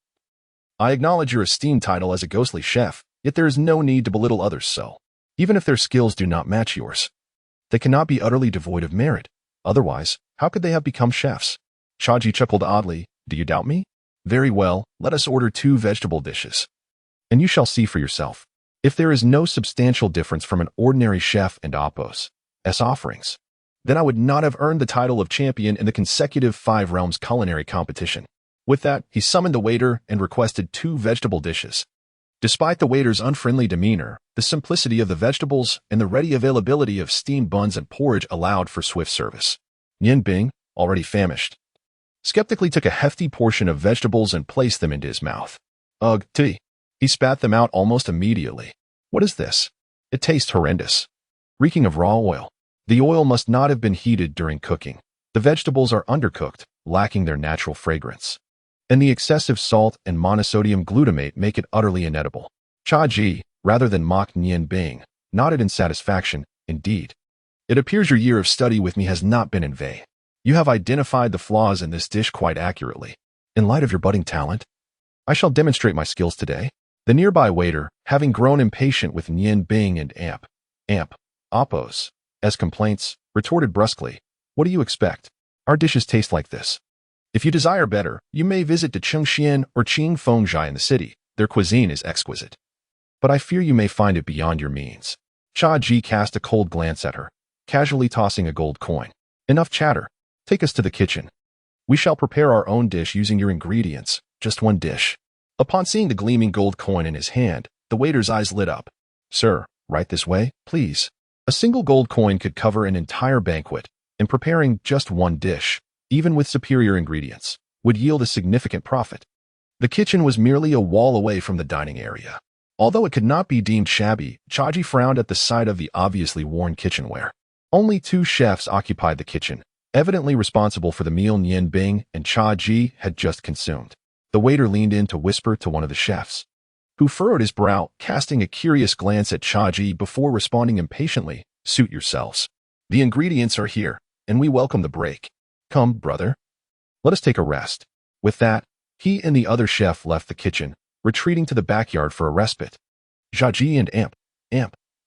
I acknowledge your esteemed title as a ghostly chef, yet there is no need to belittle others so. Even if their skills do not match yours, they cannot be utterly devoid of merit. Otherwise, how could they have become chefs? Cha Ji chuckled oddly, Do you doubt me? Very well, let us order 2 vegetable dishes, and you shall see for yourself. If there is no substantial difference from an ordinary chef and Appos' offerings, then I would not have earned the title of champion in the consecutive 5 realms culinary competition. With that, he summoned the waiter and requested 2 vegetable dishes. Despite the waiter's unfriendly demeanor, the simplicity of the vegetables and the ready availability of steamed buns and porridge allowed for swift service. Yan Bing, already famished, skeptically took a hefty portion of vegetables and placed them into his mouth. Ugh, tea. He spat them out almost immediately. What is this? It tastes horrendous. Reeking of raw oil. The oil must not have been heated during cooking. The vegetables are undercooked, lacking their natural fragrance. And the excessive salt and monosodium glutamate make it utterly inedible. Cha Ji, rather than mock Nian Bing, nodded in satisfaction. Indeed. It appears your year of study with me has not been in vain. You have identified the flaws in this dish quite accurately. In light of your budding talent, I shall demonstrate my skills today. The nearby waiter, having grown impatient with Nian Bing and Appos' complaints, retorted brusquely, "What do you expect? Our dishes taste like this. If you desire better, you may visit to Chengxian or Qingfengzhai in the city. Their cuisine is exquisite. But I fear you may find it beyond your means." Cha Ji cast a cold glance at her, casually tossing a gold coin. "Enough chatter. Take us to the kitchen. We shall prepare our own dish using your ingredients, just one dish." Upon seeing the gleaming gold coin in his hand, the waiter's eyes lit up. "Sir, right this way, please." A single gold coin could cover an entire banquet, and preparing just one dish, even with superior ingredients, would yield a significant profit. The kitchen was merely a wall away from the dining area. Although it could not be deemed shabby, Cha Ji frowned at the sight of the obviously worn kitchenware. Only 2 chefs occupied the kitchen, evidently responsible for the meal Nian Bing and Cha Ji had just consumed. The waiter leaned in to whisper to one of the chefs, who furrowed his brow, casting a curious glance at Cha Ji before responding impatiently, "Suit yourselves. The ingredients are here, and we welcome the break. Come, brother. Let us take a rest." With that, he and the other chef left the kitchen, retreating to the backyard for a respite. Cha Ji and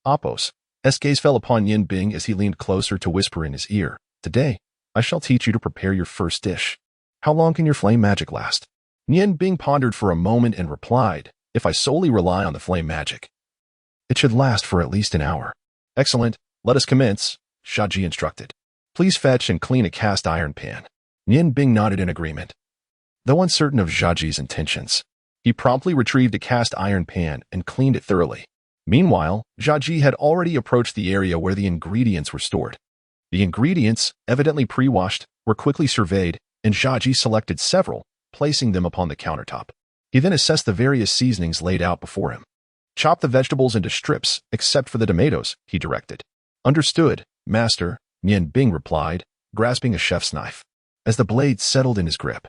Appos' gaze fell upon Nian Bing as he leaned closer to whisper in his ear, "Today, I shall teach you to prepare your first dish. How long can your flame magic last?" Nian Bing pondered for a moment and replied, "If I solely rely on the flame magic, it should last for at least an hour." "Excellent. Let us commence," Cha Ji instructed. "Please fetch and clean a cast iron pan." Nian Bing nodded in agreement. Though uncertain of Cha Ji's intentions, he promptly retrieved a cast iron pan and cleaned it thoroughly. Meanwhile, Cha Ji had already approached the area where the ingredients were stored. The ingredients, evidently pre-washed, were quickly surveyed, and Cha Ji selected several, placing them upon the countertop. He then assessed the various seasonings laid out before him. "Chop the vegetables into strips, except for the tomatoes," he directed. "Understood, master," Nian Bing replied, grasping a chef's knife. As the blade settled in his grip,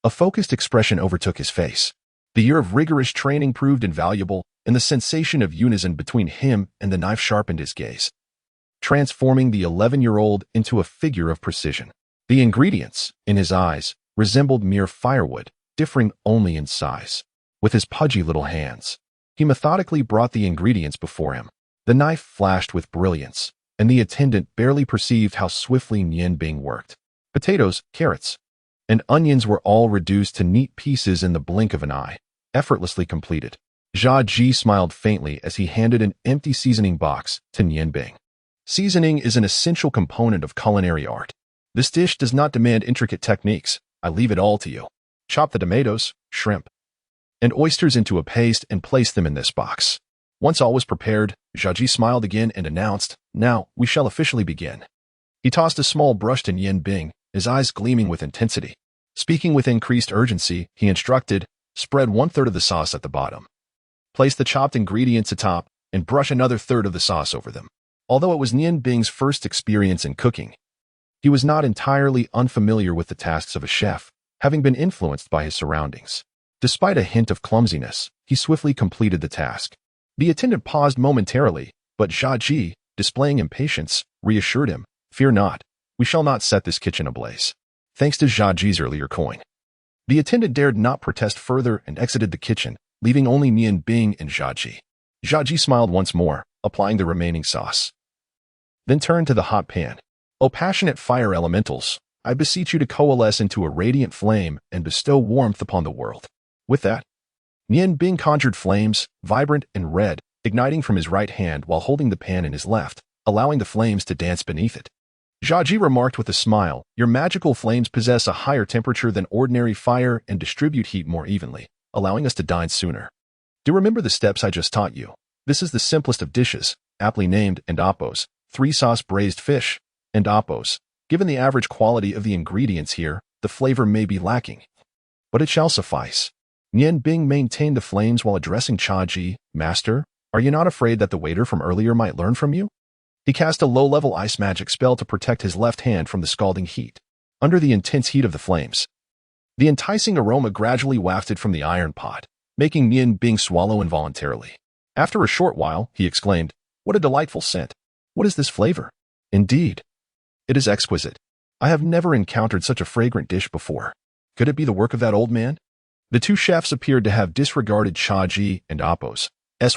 a focused expression overtook his face. The year of rigorous training proved invaluable, and the sensation of unison between him and the knife sharpened his gaze, transforming the 11-year-old into a figure of precision. The ingredients, in his eyes, resembled mere firewood, differing only in size. With his pudgy little hands, he methodically brought the ingredients before him. The knife flashed with brilliance, and the attendant barely perceived how swiftly Nian Bing worked. Potatoes, carrots, and onions were all reduced to neat pieces in the blink of an eye, effortlessly completed. Cha Ji smiled faintly as he handed an empty seasoning box to Nian Bing. "Seasoning is an essential component of culinary art. This dish does not demand intricate techniques. I leave it all to you. Chop the tomatoes, shrimp, and oysters into a paste and place them in this box." Once all was prepared, Cha Ji smiled again and announced, "Now, we shall officially begin." He tossed a small brush to Nian Bing, his eyes gleaming with intensity. Speaking with increased urgency, he instructed, "Spread 1/3 of the sauce at the bottom. Place the chopped ingredients atop, and brush another third of the sauce over them." Although it was Nian Bing's first experience in cooking, he was not entirely unfamiliar with the tasks of a chef, having been influenced by his surroundings. Despite a hint of clumsiness, he swiftly completed the task. The attendant paused momentarily, but Cha Ji, displaying impatience, reassured him, "Fear not, we shall not set this kitchen ablaze." Thanks to Cha Ji's earlier coin, the attendant dared not protest further and exited the kitchen, leaving only Nian Bing and Cha Ji. Cha Ji smiled once more, applying the remaining sauce, then turned to the hot pan. "O passionate fire elementals, I beseech you to coalesce into a radiant flame and bestow warmth upon the world." With that, Nian Bing conjured flames, vibrant and red, igniting from his right hand while holding the pan in his left, allowing the flames to dance beneath it. Zhaji remarked with a smile, "Your magical flames possess a higher temperature than ordinary fire and distribute heat more evenly, allowing us to dine sooner. Do remember the steps I just taught you. This is the simplest of dishes, aptly named ndapos, 3-sauce braised fish, ndapos. Given the average quality of the ingredients here, the flavor may be lacking, but it shall suffice." Nian Bing maintained the flames while addressing Zhaji. "Master, are you not afraid that the waiter from earlier might learn from you?" He cast a low-level ice magic spell to protect his left hand from the scalding heat. Under the intense heat of the flames, the enticing aroma gradually wafted from the iron pot, making Nian Bing swallow involuntarily. After a short while, he exclaimed, "What a delightful scent! What is this flavor? Indeed, it is exquisite. I have never encountered such a fragrant dish before. Could it be the work of that old man?" The two chefs appeared to have disregarded Zhaji and Apo's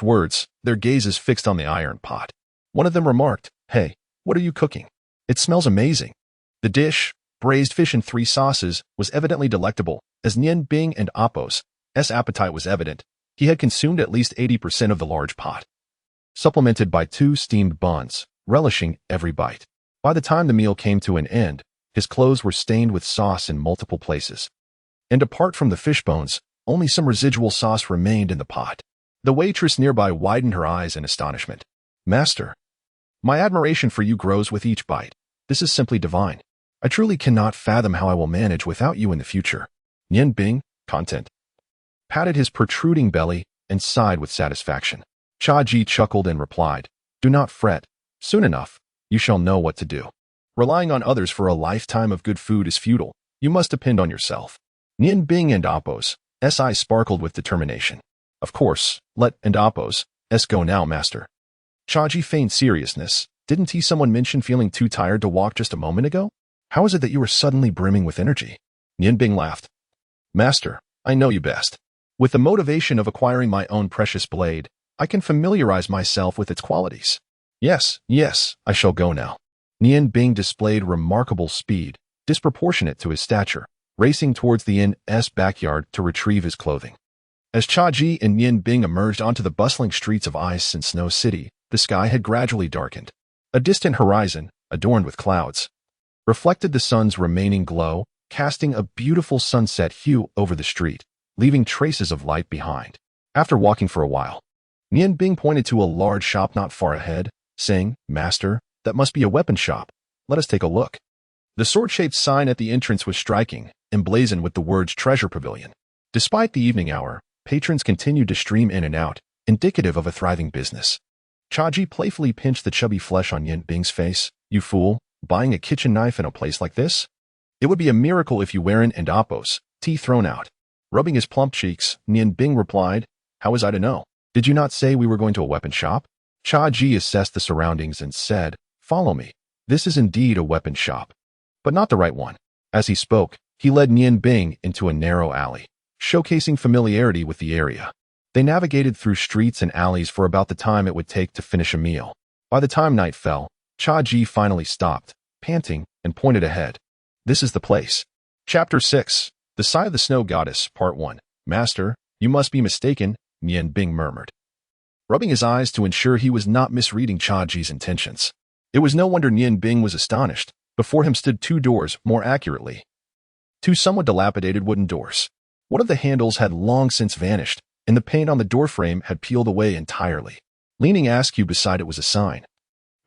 words, their gazes fixed on the iron pot. One of them remarked, "Hey, what are you cooking? It smells amazing." The dish, braised fish in 3 sauces, was evidently delectable, as Nian Bing and Apo's appetite was evident. He had consumed at least 80% of the large pot, supplemented by 2 steamed buns, relishing every bite. By the time the meal came to an end, his clothes were stained with sauce in multiple places. And apart from the fish bones, only some residual sauce remained in the pot. The waitress nearby widened her eyes in astonishment. "Master, my admiration for you grows with each bite. This is simply divine. I truly cannot fathom how I will manage without you in the future." Nian Bing, content, patted his protruding belly and sighed with satisfaction. Zhaji chuckled and replied, "Do not fret. Soon enough, you shall know what to do. Relying on others for a lifetime of good food is futile. You must depend on yourself." Nian Bing and Apo's eyes sparkled with determination. "Of course, let Apo's go now, master." Zhaji feigned seriousness. "Didn't someone mention feeling too tired to walk just a moment ago? How is it that you are suddenly brimming with energy?" Nian Bing laughed. "Master, I know you best. With the motivation of acquiring my own precious blade, I can familiarize myself with its qualities. Yes, I shall go now." Nian Bing displayed remarkable speed, disproportionate to his stature, racing towards the inn's backyard to retrieve his clothing. As Zhaji and Nian Bing emerged onto the bustling streets of Ice and Snow City, the sky had gradually darkened. A distant horizon, adorned with clouds, reflected the sun's remaining glow, casting a beautiful sunset hue over the street, leaving traces of light behind. After walking for a while, Nian Bing pointed to a large shop not far ahead, saying, "Master, that must be a weapon shop. Let us take a look." The sword-shaped sign at the entrance was striking, emblazoned with the words "Treasure Pavilion." Despite the evening hour, patrons continued to stream in and out, indicative of a thriving business. Zhaji playfully pinched the chubby flesh on Nian Bing's face. "You fool, buying a kitchen knife in a place like this? It would be a miracle if you weren't and Apo's teeth thrown out." Rubbing his plump cheeks, Nian Bing replied, "How was I to know? Did you not say we were going to a weapon shop?" Zhaji assessed the surroundings and said, "Follow me. This is indeed a weapon shop, but not the right one." As he spoke, he led Nian Bing into a narrow alley, showcasing familiarity with the area. They navigated through streets and alleys for about the time it would take to finish a meal. By the time night fell, Zhaji finally stopped, panting, and pointed ahead. "This is the place." Chapter 6, The Sigh of the Snow Goddess, Part 1. "Master, you must be mistaken," Nian Bing murmured, rubbing his eyes to ensure he was not misreading Zhaji's intentions. It was no wonder Nian Bing was astonished. Before him stood 2 doors, more accurately, 2 somewhat dilapidated wooden doors. One of the handles had long since vanished, and the paint on the doorframe had peeled away entirely. Leaning askew beside it was a sign,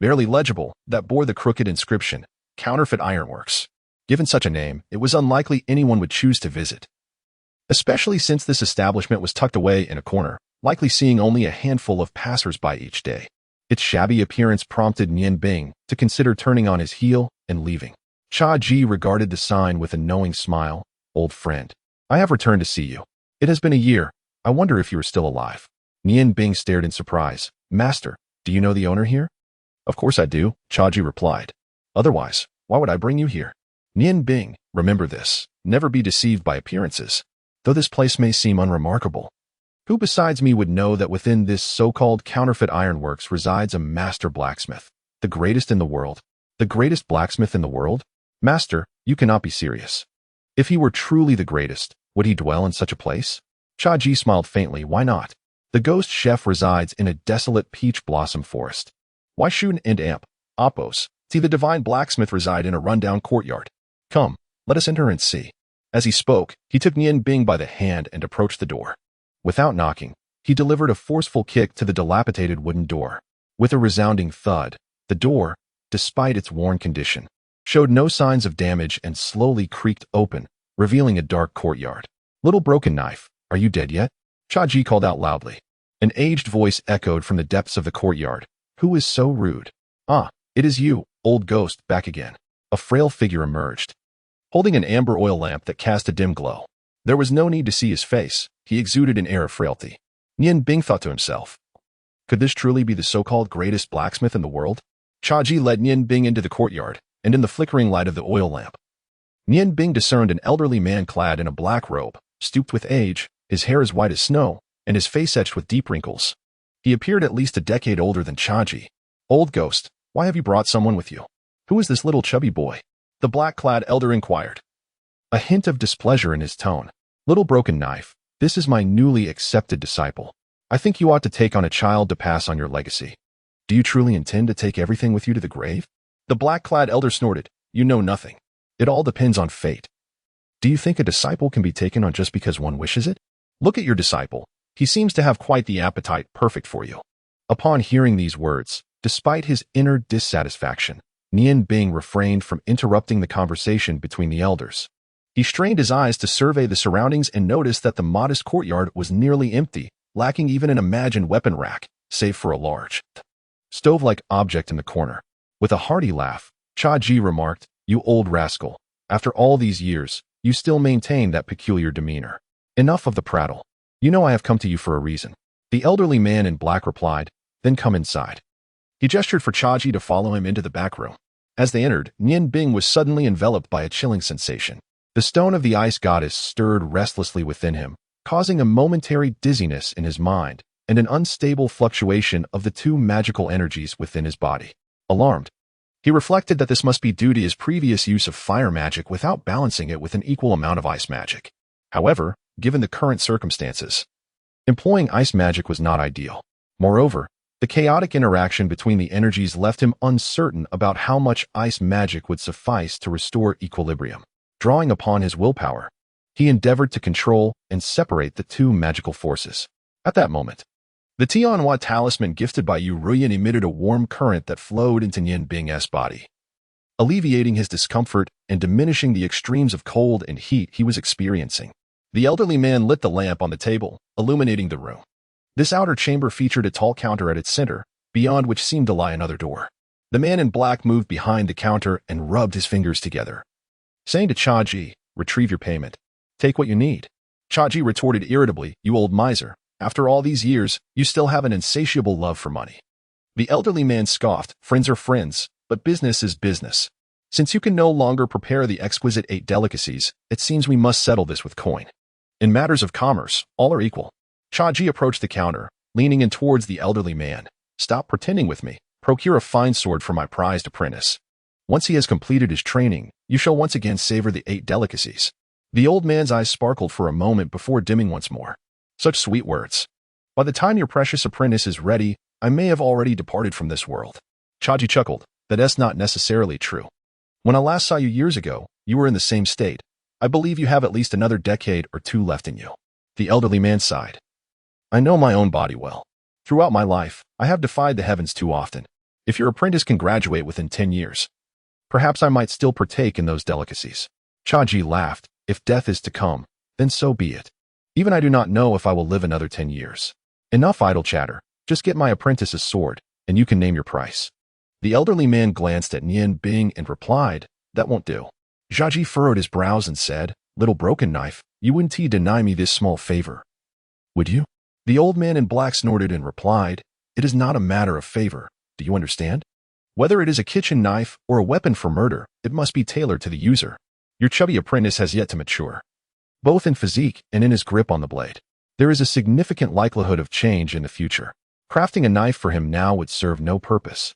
barely legible, that bore the crooked inscription, "Counterfeit Ironworks." Given such a name, it was unlikely anyone would choose to visit, especially since this establishment was tucked away in a corner, likely seeing only a handful of passers-by each day. Its shabby appearance prompted Nian Bing to consider turning on his heel and leaving. Zhaji regarded the sign with a knowing smile. "Old friend, I have returned to see you. It has been a year. I wonder if you are still alive." Nian Bing stared in surprise. "Master, do you know the owner here?" "Of course I do," Zhaji replied. "Otherwise, why would I bring you here?" Nian Bing, remember this. Never be deceived by appearances. Though this place may seem unremarkable, who besides me would know that within this so-called counterfeit ironworks resides a master blacksmith, the greatest in the world? The greatest blacksmith in the world? Master, you cannot be serious. If he were truly the greatest, would he dwell in such a place? Zhaji smiled faintly. "Why not? The ghost chef resides in a desolate peach blossom forest. Why Xuan and Amp, Oppos, see the divine blacksmith reside in a rundown courtyard. Come, let us enter and see. As he spoke, he took Nian Bing by the hand and approached the door. Without knocking, he delivered a forceful kick to the dilapidated wooden door. With a resounding thud, the door, despite its worn condition, showed no signs of damage and slowly creaked open, revealing a dark courtyard. Little broken knife, are you dead yet? Chaji called out loudly. An aged voice echoed from the depths of the courtyard. Who is so rude? Ah, it is you, old ghost, back again. A frail figure emerged, holding an amber oil lamp that cast a dim glow. There was no need to see his face. He exuded an air of frailty. Nian Bing thought to himself, could this truly be the so-called greatest blacksmith in the world? Chaji led Nian Bing into the courtyard, and in the flickering light of the oil lamp, Nian Bing discerned an elderly man clad in a black robe, stooped with age, his hair as white as snow, and his face etched with deep wrinkles. He appeared at least a decade older than Chaji. Old ghost, why have you brought someone with you? Who is this little chubby boy? The black-clad elder inquired, a hint of displeasure in his tone. Little broken knife, this is my newly accepted disciple. I think you ought to take on a child to pass on your legacy. Do you truly intend to take everything with you to the grave? The black-clad elder snorted, you know nothing. It all depends on fate. Do you think a disciple can be taken on just because one wishes it? Look at your disciple. He seems to have quite the appetite perfect for you. Upon hearing these words, despite his inner dissatisfaction, Nian Bing refrained from interrupting the conversation between the elders. He strained his eyes to survey the surroundings and noticed that the modest courtyard was nearly empty, lacking even an imagined weapon rack, save for a large, stove-like object in the corner. With a hearty laugh, Chaji remarked, you old rascal, after all these years, you still maintain that peculiar demeanor. Enough of the prattle. You know I have come to you for a reason. The elderly man in black replied, then come inside. He gestured for Chaji to follow him into the back room. As they entered, Nian Bing was suddenly enveloped by a chilling sensation. The stone of the ice goddess stirred restlessly within him, causing a momentary dizziness in his mind and an unstable fluctuation of the two magical energies within his body. Alarmed, he reflected that this must be due to his previous use of fire magic without balancing it with an equal amount of ice magic. However, given the current circumstances, employing ice magic was not ideal. Moreover, the chaotic interaction between the energies left him uncertain about how much ice magic would suffice to restore equilibrium. Drawing upon his willpower, he endeavored to control and separate the two magical forces. At that moment, the Xuanhuan talisman gifted by Yu Ruyan emitted a warm current that flowed into Nian Bing's body, alleviating his discomfort and diminishing the extremes of cold and heat he was experiencing. The elderly man lit the lamp on the table, illuminating the room. This outer chamber featured a tall counter at its center, beyond which seemed to lie another door. The man in black moved behind the counter and rubbed his fingers together, saying to Chaji, retrieve your payment. Take what you need. Chaji retorted irritably, you old miser. After all these years, you still have an insatiable love for money. The elderly man scoffed, friends are friends, but business is business. Since you can no longer prepare the exquisite 8 delicacies, it seems we must settle this with coin. In matters of commerce, all are equal. Chaji approached the counter, leaning in towards the elderly man. Stop pretending with me. Procure a fine sword for my prized apprentice. Once he has completed his training, you shall once again savor the 8 delicacies. The old man's eyes sparkled for a moment before dimming once more. Such sweet words. By the time your precious apprentice is ready, I may have already departed from this world. Chaji chuckled. That's not necessarily true. When I last saw you years ago, you were in the same state. I believe you have at least another decade or 2 left in you. The elderly man sighed. I know my own body well. Throughout my life, I have defied the heavens too often. If your apprentice can graduate within 10 years, perhaps I might still partake in those delicacies. Chaji laughed. If death is to come, then so be it. Even I do not know if I will live another 10 years. Enough idle chatter. Just get my apprentice's sword, and you can name your price. The elderly man glanced at Nian Bing and replied, that won't do. Chaji furrowed his brows and said, little broken knife, you wouldn't deny me this small favor, would you? The old man in black snorted and replied, it is not a matter of favor, do you understand? Whether it is a kitchen knife or a weapon for murder, it must be tailored to the user. Your chubby apprentice has yet to mature, both in physique and in his grip on the blade. There is a significant likelihood of change in the future. Crafting a knife for him now would serve no purpose,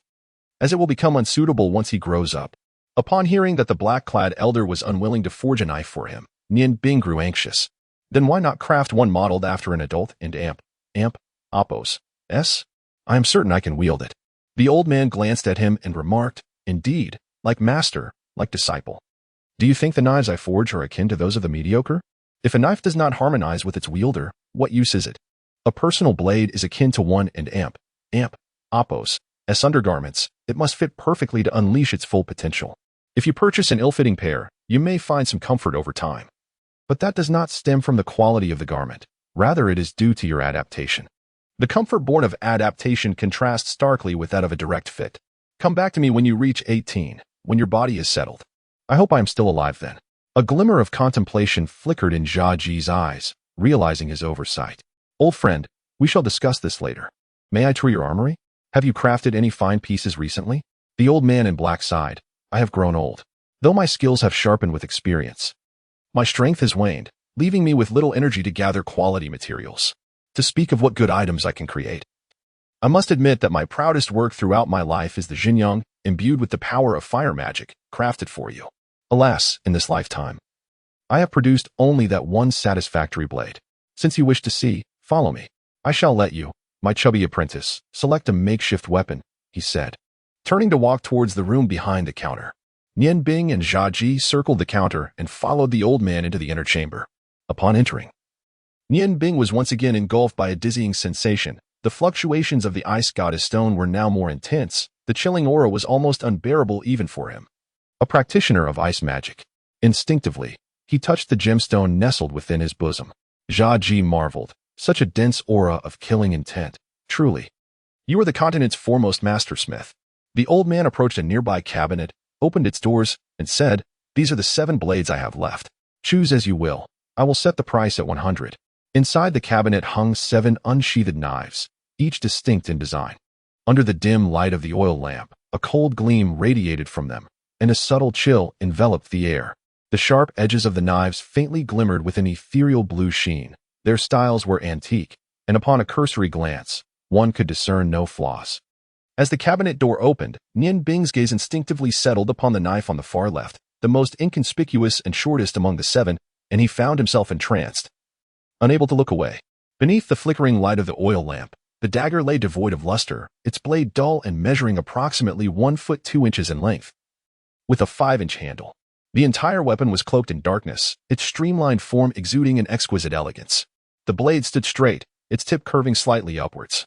as it will become unsuitable once he grows up. Upon hearing that the black-clad elder was unwilling to forge a knife for him, Nian Bing grew anxious. Then why not craft one modeled after an adult and amp, Oppos. S. I am certain I can wield it. The old man glanced at him and remarked, indeed, like master, like disciple. Do you think the knives I forge are akin to those of the mediocre? If a knife does not harmonize with its wielder, what use is it? A personal blade is akin to one and amp, oppos, as undergarments. It must fit perfectly to unleash its full potential. If you purchase an ill-fitting pair, you may find some comfort over time. But that does not stem from the quality of the garment. Rather, it is due to your adaptation. The comfort born of adaptation contrasts starkly with that of a direct fit. Come back to me when you reach 18, when your body is settled. I hope I am still alive then. A glimmer of contemplation flickered in Xiaoji's eyes, realizing his oversight. Old friend, we shall discuss this later. May I tour your armory? Have you crafted any fine pieces recently? The old man in black sighed. I have grown old. Though my skills have sharpened with experience, my strength has waned, leaving me with little energy to gather quality materials. To speak of what good items I can create. I must admit that my proudest work throughout my life is the Xinjiang, imbued with the power of fire magic, crafted for you. Alas, in this lifetime, I have produced only that one satisfactory blade. Since you wish to see, follow me. I shall let you, my chubby apprentice, select a makeshift weapon, he said, turning to walk towards the room behind the counter. Nian Bing and Xiaoji circled the counter and followed the old man into the inner chamber. Upon entering, Nian Bing was once again engulfed by a dizzying sensation. The fluctuations of the ice goddess stone were now more intense. The chilling aura was almost unbearable even for him. A practitioner of ice magic. Instinctively, he touched the gemstone nestled within his bosom. Xiaoji marveled. Such a dense aura of killing intent. Truly, you are the continent's foremost mastersmith. The old man approached a nearby cabinet, opened its doors, and said, These are the 7 blades I have left. Choose as you will. I will set the price at 100. Inside the cabinet hung 7 unsheathed knives, each distinct in design. Under the dim light of the oil lamp, a cold gleam radiated from them, and a subtle chill enveloped the air. The sharp edges of the knives faintly glimmered with an ethereal blue sheen. Their styles were antique, and upon a cursory glance, one could discern no flaws. As the cabinet door opened, Nian Bing's gaze instinctively settled upon the knife on the far left, the most inconspicuous and shortest among the 7, and he found himself entranced. Unable to look away. Beneath the flickering light of the oil lamp, the dagger lay devoid of luster, its blade dull and measuring approximately 1 foot 2 inches in length, with a 5-inch handle. The entire weapon was cloaked in darkness, its streamlined form exuding an exquisite elegance. The blade stood straight, its tip curving slightly upwards,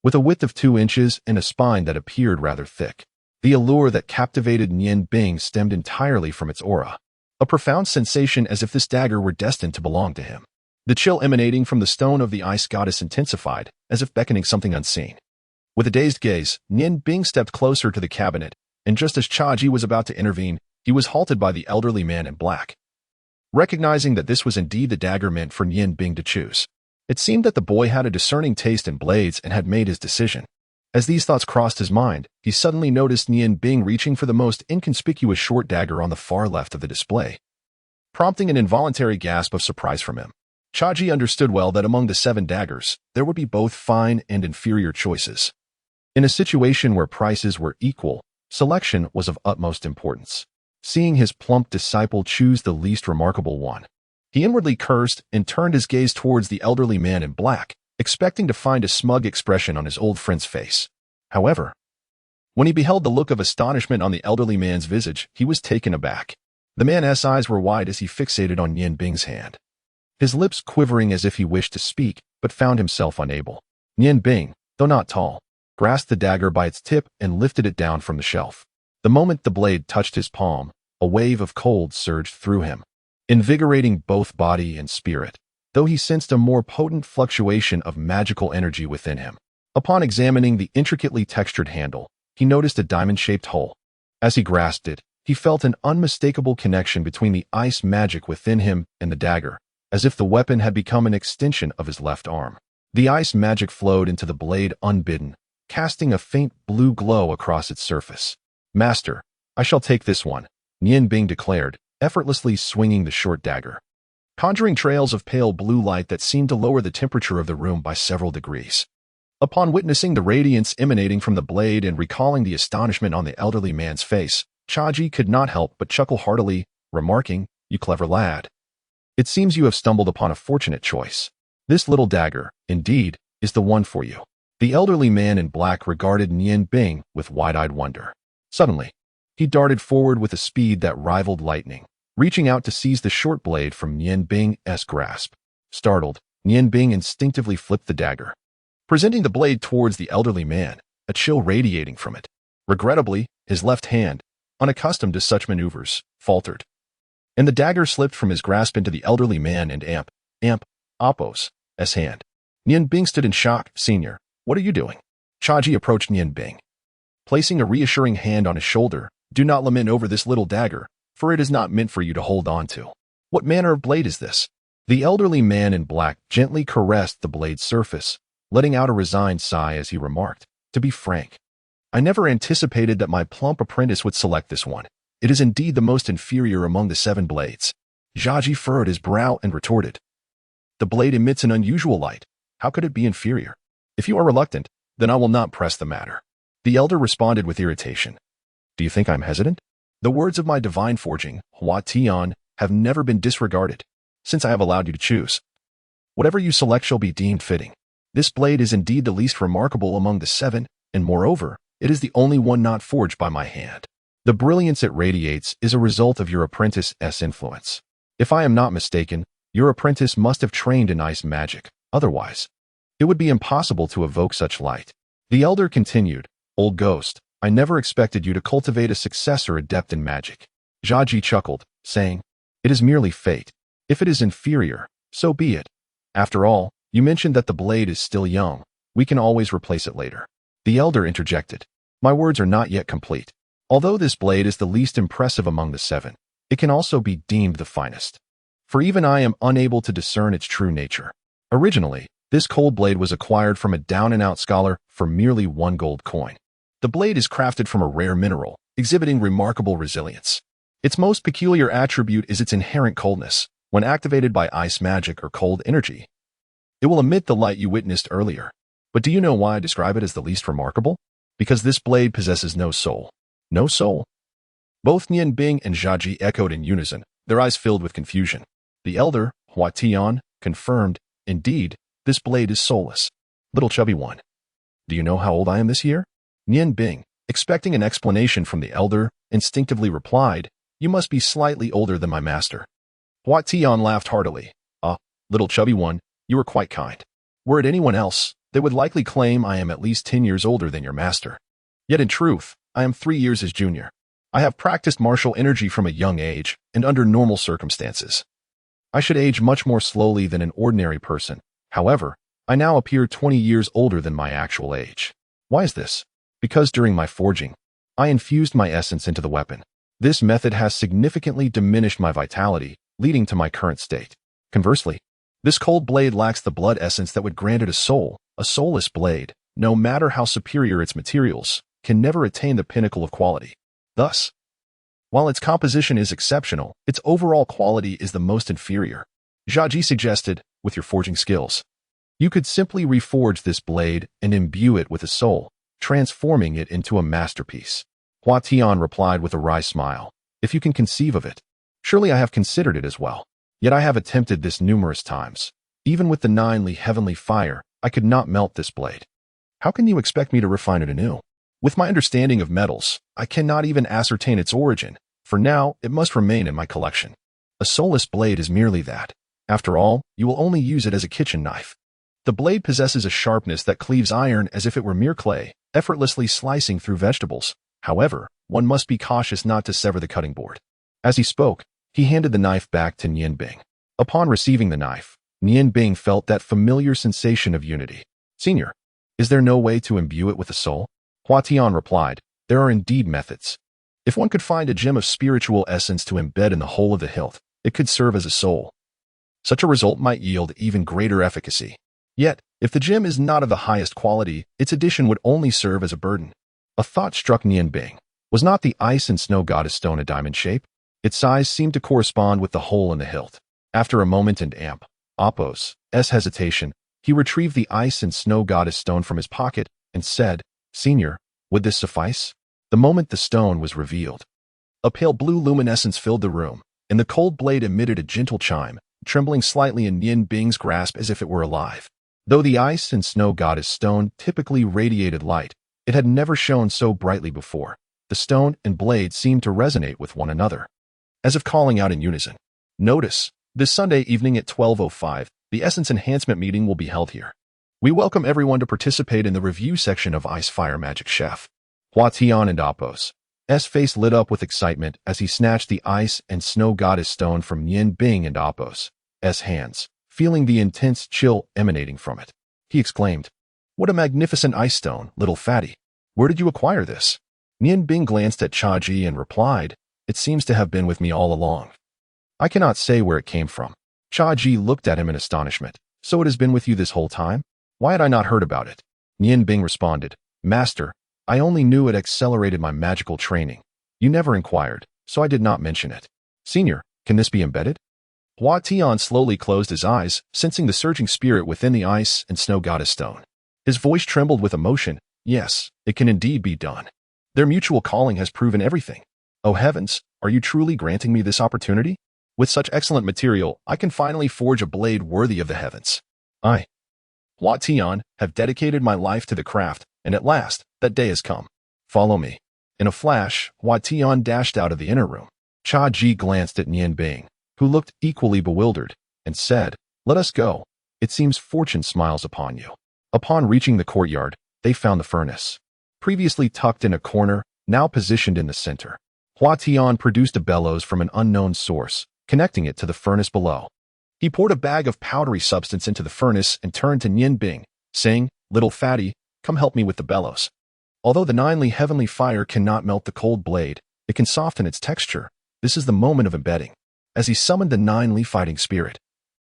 with a width of 2 inches and a spine that appeared rather thick. The allure that captivated Nian Bing stemmed entirely from its aura, a profound sensation as if this dagger were destined to belong to him. The chill emanating from the stone of the ice goddess intensified, as if beckoning something unseen. With a dazed gaze, Nian Bing stepped closer to the cabinet, and just as Xiaoji was about to intervene, he was halted by the elderly man in black. Recognizing that this was indeed the dagger meant for Nian Bing to choose, it seemed that the boy had a discerning taste in blades and had made his decision. As these thoughts crossed his mind, he suddenly noticed Nian Bing reaching for the most inconspicuous short dagger on the far left of the display, prompting an involuntary gasp of surprise from him. Xiaoji understood well that among the 7 daggers, there would be both fine and inferior choices. In a situation where prices were equal, selection was of utmost importance. Seeing his plump disciple choose the least remarkable one, he inwardly cursed and turned his gaze towards the elderly man in black, expecting to find a smug expression on his old friend's face. However, when he beheld the look of astonishment on the elderly man's visage, he was taken aback. The man's eyes were wide as he fixated on Nian Bing's hand, his lips quivering as if he wished to speak, but found himself unable. Nian Bing, though not tall, grasped the dagger by its tip and lifted it down from the shelf. The moment the blade touched his palm, a wave of cold surged through him, invigorating both body and spirit, though he sensed a more potent fluctuation of magical energy within him. Upon examining the intricately textured handle, he noticed a diamond-shaped hole. As he grasped it, he felt an unmistakable connection between the ice magic within him and the dagger, as if the weapon had become an extension of his left arm. The ice magic flowed into the blade unbidden, casting a faint blue glow across its surface. Master, I shall take this one, Nian Bing declared, effortlessly swinging the short dagger, conjuring trails of pale blue light that seemed to lower the temperature of the room by several degrees. Upon witnessing the radiance emanating from the blade and recalling the astonishment on the elderly man's face, Xiaoji could not help but chuckle heartily, remarking, "You clever lad. It seems you have stumbled upon a fortunate choice. This little dagger, indeed, is the one for you." The elderly man in black regarded Nian Bing with wide-eyed wonder. Suddenly, he darted forward with a speed that rivaled lightning, reaching out to seize the short blade from Nian Bing's grasp. Startled, Nian Bing instinctively flipped the dagger, presenting the blade towards the elderly man, a chill radiating from it. Regrettably, his left hand, unaccustomed to such maneuvers, faltered, and the dagger slipped from his grasp into the elderly man and Apos' hand. Nian Bing stood in shock. "Senior, what are you doing?" Chaji approached Nian Bing, placing a reassuring hand on his shoulder. "Do not lament over this little dagger, for it is not meant for you to hold on to." "What manner of blade is this?" The elderly man in black gently caressed the blade's surface, letting out a resigned sigh as he remarked, "To be frank, I never anticipated that my plump apprentice would select this one. It is indeed the most inferior among the 7 blades." Chaji furrowed his brow and retorted, "The blade emits an unusual light. How could it be inferior? If you are reluctant, then I will not press the matter." The elder responded with irritation. "Do you think I'm hesitant? The words of my divine forging, Hua Tian, have never been disregarded, since I have allowed you to choose. Whatever you select shall be deemed fitting. This blade is indeed the least remarkable among the 7, and moreover, it is the only one not forged by my hand. The brilliance it radiates is a result of your apprentice's influence. If I am not mistaken, your apprentice must have trained in ice magic. Otherwise, it would be impossible to evoke such light." The elder continued, "Old ghost, I never expected you to cultivate a successor adept in magic." Chaji chuckled, saying, "It is merely fate. If it is inferior, so be it. After all, you mentioned that the blade is still young. We can always replace it later." The elder interjected, "My words are not yet complete. Although this blade is the least impressive among the 7, it can also be deemed the finest. For even I am unable to discern its true nature. Originally, this cold blade was acquired from a down-and-out scholar for merely 1 gold coin. The blade is crafted from a rare mineral, exhibiting remarkable resilience. Its most peculiar attribute is its inherent coldness. When activated by ice magic or cold energy, it will emit the light you witnessed earlier. But do you know why I describe it as the least remarkable? Because this blade possesses no soul." "No soul?" Both Nian Bing and Chaji echoed in unison, their eyes filled with confusion. The elder, Hua Tian, confirmed, "Indeed, this blade is soulless." "Little chubby one, do you know how old I am this year?" Nian Bing, expecting an explanation from the elder, instinctively replied, "You must be slightly older than my master." Hua Tian laughed heartily. "Ah, little chubby one, you are quite kind. Were it anyone else, they would likely claim I am at least 10 years older than your master. Yet in truth, I am 3 years his junior. I have practiced martial energy from a young age and under normal circumstances. I should age much more slowly than an ordinary person. However, I now appear 20 years older than my actual age. Why is this? Because during my forging, I infused my essence into the weapon. This method has significantly diminished my vitality, leading to my current state. Conversely, this cold blade lacks the blood essence that would grant it a soul. A soulless blade, no matter how superior its materials, can never attain the pinnacle of quality. Thus, while its composition is exceptional, its overall quality is the most inferior." Chaji suggested, "With your forging skills, you could simply reforge this blade and imbue it with a soul, transforming it into a masterpiece." Hua Tian replied with a wry smile, "If you can conceive of it, surely I have considered it as well. Yet I have attempted this numerous times. Even with the 9 heavenly fire, I could not melt this blade. How can you expect me to refine it anew? With my understanding of metals, I cannot even ascertain its origin. For now, it must remain in my collection. A soulless blade is merely that. After all, you will only use it as a kitchen knife. The blade possesses a sharpness that cleaves iron as if it were mere clay, effortlessly slicing through vegetables. However, one must be cautious not to sever the cutting board." As he spoke, he handed the knife back to Nian Bing. Upon receiving the knife, Nian Bing felt that familiar sensation of unity. "Senior, is there no way to imbue it with a soul?" Hua Tian replied, "There are indeed methods. If one could find a gem of spiritual essence to embed in the whole of the hilt, it could serve as a soul. Such a result might yield even greater efficacy. Yet, if the gem is not of the highest quality, its addition would only serve as a burden." A thought struck Nian Bing. Was not the ice and snow goddess stone a diamond shape? Its size seemed to correspond with the hole in the hilt. After a moment and Apos' hesitation, he retrieved the ice and snow goddess stone from his pocket and said, "Senior, would this suffice?" The moment the stone was revealed, a pale blue luminescence filled the room, and the cold blade emitted a gentle chime, trembling slightly in Nian Bing's grasp as if it were alive. Though the ice and snow goddess stone typically radiated light, it had never shone so brightly before. The stone and blade seemed to resonate with one another, as if calling out in unison. Notice, this Sunday evening at 12:05, the Essence Enhancement meeting will be held here. We welcome everyone to participate in the review section of Ice Fire Magic Chef. Huatian and Apos. S face lit up with excitement as he snatched the ice and snow goddess stone from Yin Bing and Apos' hands, feeling the intense chill emanating from it. He exclaimed, "What a magnificent ice stone, little fatty. Where did you acquire this?" Yin Bing glanced at Chaji and replied, "It seems to have been with me all along. I cannot say where it came from." Chaji looked at him in astonishment. "So it has been with you this whole time? Why had I not heard about it?" Yin Bing responded, "Master, I only knew it accelerated my magical training. You never inquired, so I did not mention it. Senior, can this be embedded?" Huatian slowly closed his eyes, sensing the surging spirit within the ice and snow goddess stone. His voice trembled with emotion. "Yes, it can indeed be done. Their mutual calling has proven everything. Oh heavens, are you truly granting me this opportunity? With such excellent material, I can finally forge a blade worthy of the heavens. I, Huatian, have dedicated my life to the craft, and at last, that day has come. Follow me." In a flash, Huatian dashed out of the inner room. Chaji glanced at Nian Bing, who looked equally bewildered, and said, "Let us go. It seems fortune smiles upon you." Upon reaching the courtyard, they found the furnace. Previously tucked in a corner, now positioned in the center. Huatian produced a bellows from an unknown source, connecting it to the furnace below. He poured a bag of powdery substance into the furnace and turned to Nian Bing, saying, "Little fatty, come help me with the bellows." Although the ninely heavenly fire cannot melt the cold blade, it can soften its texture. This is the moment of embedding. As he summoned the ninely fighting spirit,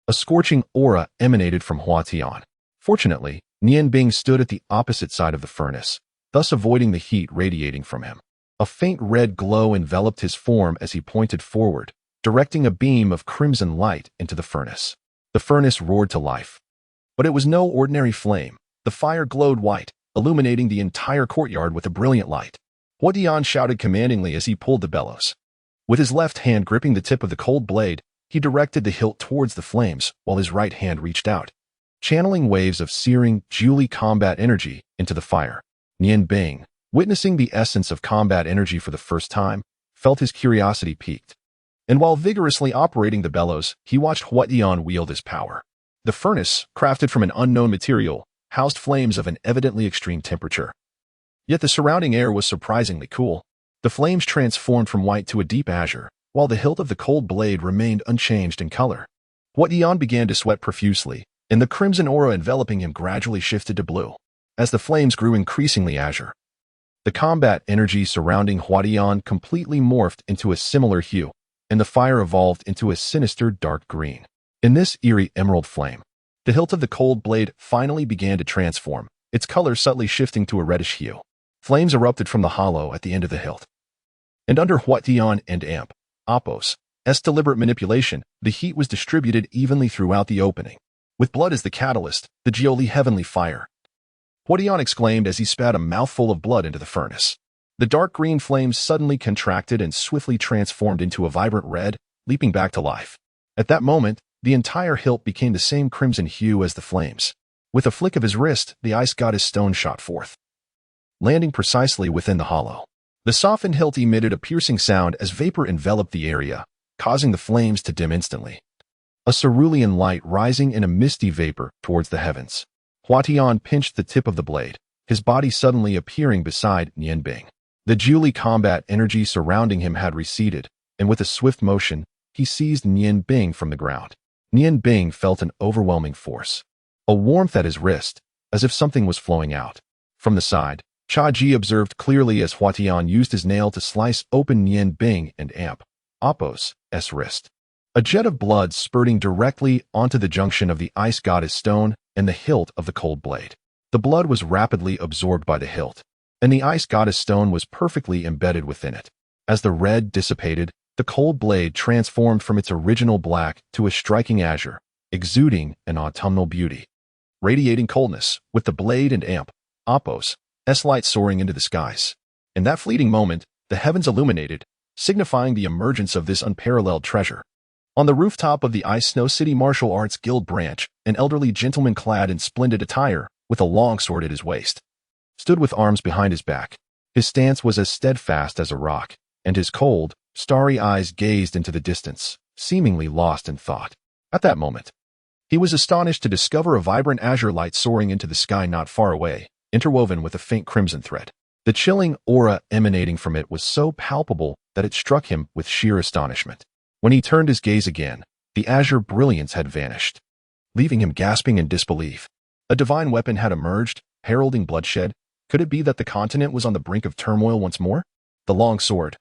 a scorching aura emanated from Huatian. Fortunately, Nian Bing stood at the opposite side of the furnace, thus avoiding the heat radiating from him. A faint red glow enveloped his form as he pointed forward, directing a beam of crimson light into the furnace. The furnace roared to life. But it was no ordinary flame. The fire glowed white, illuminating the entire courtyard with a brilliant light. Huatian shouted commandingly as he pulled the bellows. With his left hand gripping the tip of the cold blade, he directed the hilt towards the flames, while his right hand reached out, channeling waves of searing, Julie combat energy into the fire. Nian Bing, witnessing the essence of combat energy for the first time, felt his curiosity piqued. And while vigorously operating the bellows, he watched Huatian wield his power. The furnace, crafted from an unknown material, housed flames of an evidently extreme temperature. Yet the surrounding air was surprisingly cool. The flames transformed from white to a deep azure, while the hilt of the cold blade remained unchanged in color. Huatian began to sweat profusely, and the crimson aura enveloping him gradually shifted to blue, as the flames grew increasingly azure. The combat energy surrounding Huatian completely morphed into a similar hue, and the fire evolved into a sinister dark green. In this eerie emerald flame, the hilt of the cold blade finally began to transform, its color subtly shifting to a reddish hue. Flames erupted from the hollow at the end of the hilt. And under Huatian and Apos' deliberate manipulation, the heat was distributed evenly throughout the opening. With blood as the catalyst, the Jioli heavenly fire. Huatian exclaimed as he spat a mouthful of blood into the furnace. The dark green flames suddenly contracted and swiftly transformed into a vibrant red, leaping back to life. At that moment, the entire hilt became the same crimson hue as the flames. With a flick of his wrist, the ice goddess stone shot forth, landing precisely within the hollow. The softened hilt emitted a piercing sound as vapor enveloped the area, causing the flames to dim instantly. A cerulean light rising in a misty vapor towards the heavens. Huatian pinched the tip of the blade, his body suddenly appearing beside Nian Bing. The Julie combat energy surrounding him had receded, and with a swift motion, he seized Nian Bing from the ground. Nian Bing felt an overwhelming force, a warmth at his wrist, as if something was flowing out. From the side, Chaji observed clearly as Huatian used his nail to slice open Nian Bing and Apos' wrist. A jet of blood spurting directly onto the junction of the ice goddess stone and the hilt of the cold blade. The blood was rapidly absorbed by the hilt, and the ice goddess stone was perfectly embedded within it. As the red dissipated, the cold blade transformed from its original black to a striking azure, exuding an autumnal beauty. Radiating coldness, with the blade and Apos' light soaring into the skies. In that fleeting moment, the heavens illuminated, signifying the emergence of this unparalleled treasure. On the rooftop of the Ice Snow City Martial Arts Guild branch, an elderly gentleman clad in splendid attire, with a long sword at his waist, stood with arms behind his back. His stance was as steadfast as a rock, and his cold, starry eyes gazed into the distance, seemingly lost in thought. At that moment, he was astonished to discover a vibrant azure light soaring into the sky not far away, interwoven with a faint crimson thread. The chilling aura emanating from it was so palpable that it struck him with sheer astonishment. When he turned his gaze again, the azure brilliance had vanished, leaving him gasping in disbelief. A divine weapon had emerged, heralding bloodshed. Could it be that the continent was on the brink of turmoil once more? The long sword,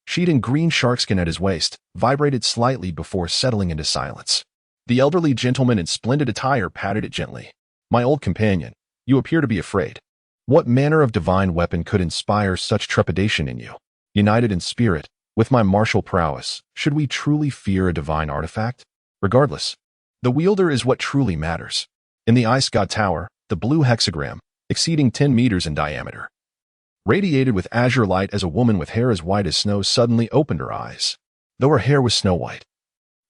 sheathed in green sharkskin at his waist, vibrated slightly before settling into silence. The elderly gentleman in splendid attire patted it gently. "My old companion, you appear to be afraid. What manner of divine weapon could inspire such trepidation in you? United in spirit, with my martial prowess, should we truly fear a divine artifact? Regardless, the wielder is what truly matters." In the Ice God Tower, the blue hexagram, exceeding 10 meters in diameter, radiated with azure light as a woman with hair as white as snow suddenly opened her eyes. Though her hair was snow-white,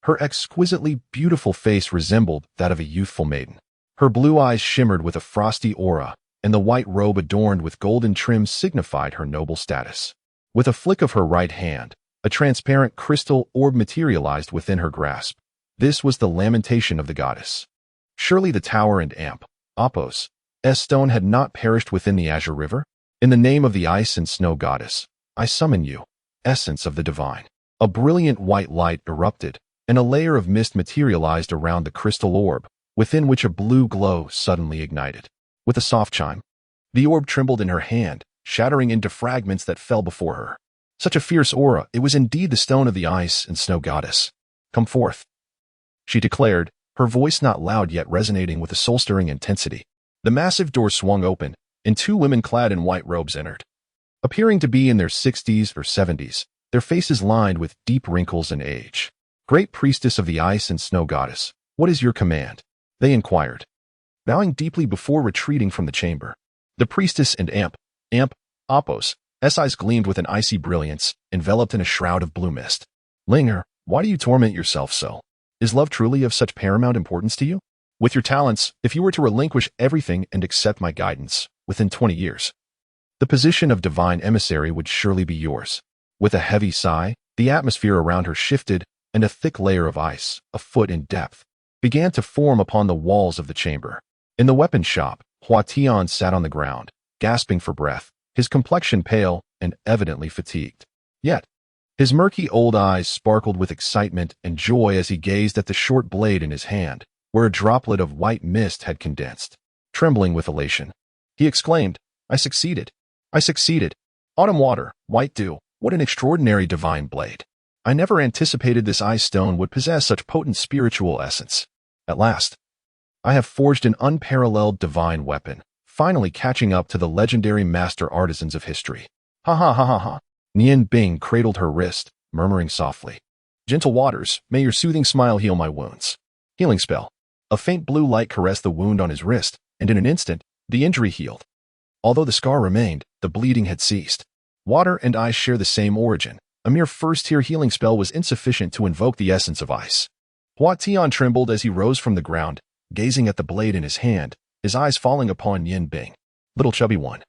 her exquisitely beautiful face resembled that of a youthful maiden. Her blue eyes shimmered with a frosty aura, and the white robe adorned with golden trim signified her noble status. With a flick of her right hand, a transparent crystal orb materialized within her grasp. This was the lamentation of the goddess. Surely the tower and amp, Apos, stone had not perished within the azure river? In the name of the ice and snow goddess, I summon you, essence of the divine. A brilliant white light erupted, and a layer of mist materialized around the crystal orb, within which a blue glow suddenly ignited. With a soft chime, the orb trembled in her hand, shattering into fragments that fell before her. Such a fierce aura, it was indeed the stone of the ice and snow goddess. "Come forth," she declared, her voice not loud yet resonating with a soul-stirring intensity. The massive door swung open, and two women clad in white robes entered. Appearing to be in their 60s or 70s, their faces lined with deep wrinkles and age. "Great priestess of the ice and snow goddess, what is your command?" they inquired, bowing deeply before retreating from the chamber. The priestess and amp, Apos, eyes gleamed with an icy brilliance, enveloped in a shroud of blue mist. "Linger, why do you torment yourself so? Is love truly of such paramount importance to you? With your talents, if you were to relinquish everything and accept my guidance, within 20 years, the position of divine emissary would surely be yours." With a heavy sigh, the atmosphere around her shifted, and a thick layer of ice, a foot in depth, began to form upon the walls of the chamber. In the weapon shop, Xuanhuan sat on the ground, gasping for breath, his complexion pale and evidently fatigued. Yet, his murky old eyes sparkled with excitement and joy as he gazed at the short blade in his hand, where a droplet of white mist had condensed. Trembling with elation, he exclaimed, I succeeded. Autumn water, white dew, what an extraordinary divine blade. I never anticipated this ice stone would possess such potent spiritual essence. At last, I have forged an unparalleled divine weapon, finally catching up to the legendary master artisans of history. Ha ha ha ha ha. Nian Bing cradled her wrist, murmuring softly, "Gentle waters, may your soothing smile heal my wounds." Healing spell. A faint blue light caressed the wound on his wrist, and in an instant, the injury healed. Although the scar remained, the bleeding had ceased. Water and ice share the same origin. A mere first-tier healing spell was insufficient to invoke the essence of ice. Xuanhuan trembled as he rose from the ground, gazing at the blade in his hand, his eyes falling upon Nian Bing. "Little chubby one,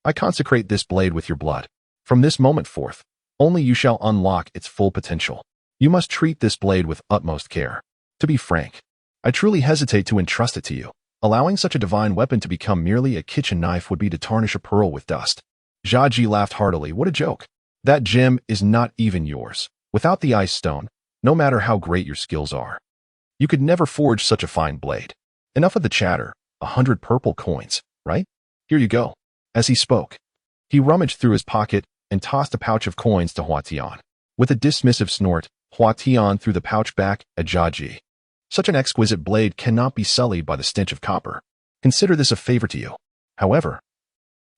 I consecrate this blade with your blood. From this moment forth, only you shall unlock its full potential. You must treat this blade with utmost care. To be frank, I truly hesitate to entrust it to you. Allowing such a divine weapon to become merely a kitchen knife would be to tarnish a pearl with dust." Zhaji laughed heartily. What a joke. That gem is not even yours. Without the ice stone, no matter how great your skills are, you could never forge such a fine blade. Enough of the chatter. 100 purple coins, right? Here you go. As he spoke, he rummaged through his pocket and tossed a pouch of coins to Xuanhuan. With a dismissive snort, Xuanhuan threw the pouch back at Zhaji. Such an exquisite blade cannot be sullied by the stench of copper. Consider this a favor to you. However,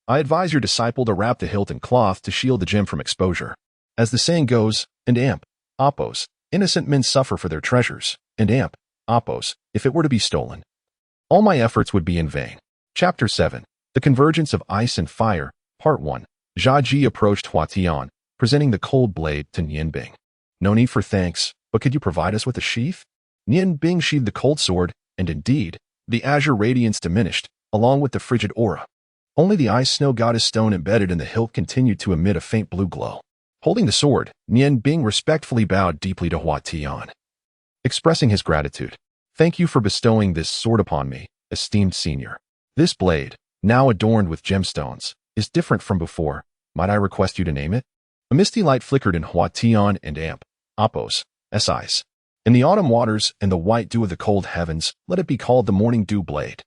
I advise your disciple to wrap the hilt in cloth to shield the gem from exposure. As the saying goes, and amp, Apos, innocent men suffer for their treasures, and amp, Apos, if it were to be stolen, all my efforts would be in vain. Chapter 7. The Convergence of Ice and Fire, Part 1. Zhaji approached Xuanhuan, presenting the cold blade to Nian Bing. "No need for thanks, but could you provide us with a sheath? Nian Bing sheathed the cold sword, and indeed, the azure radiance diminished, along with the frigid aura. Only the ice snow goddess stone embedded in the hilt continued to emit a faint blue glow. Holding the sword, Nian Bing respectfully bowed deeply to Hua Tian, expressing his gratitude. Thank you for bestowing this sword upon me, esteemed senior. This blade, now adorned with gemstones, is different from before. Might I request you to name it? A misty light flickered in Hua Tian and Apos' eyes. In the autumn waters and the white dew of the cold heavens, let it be called the Morning Dew Blade.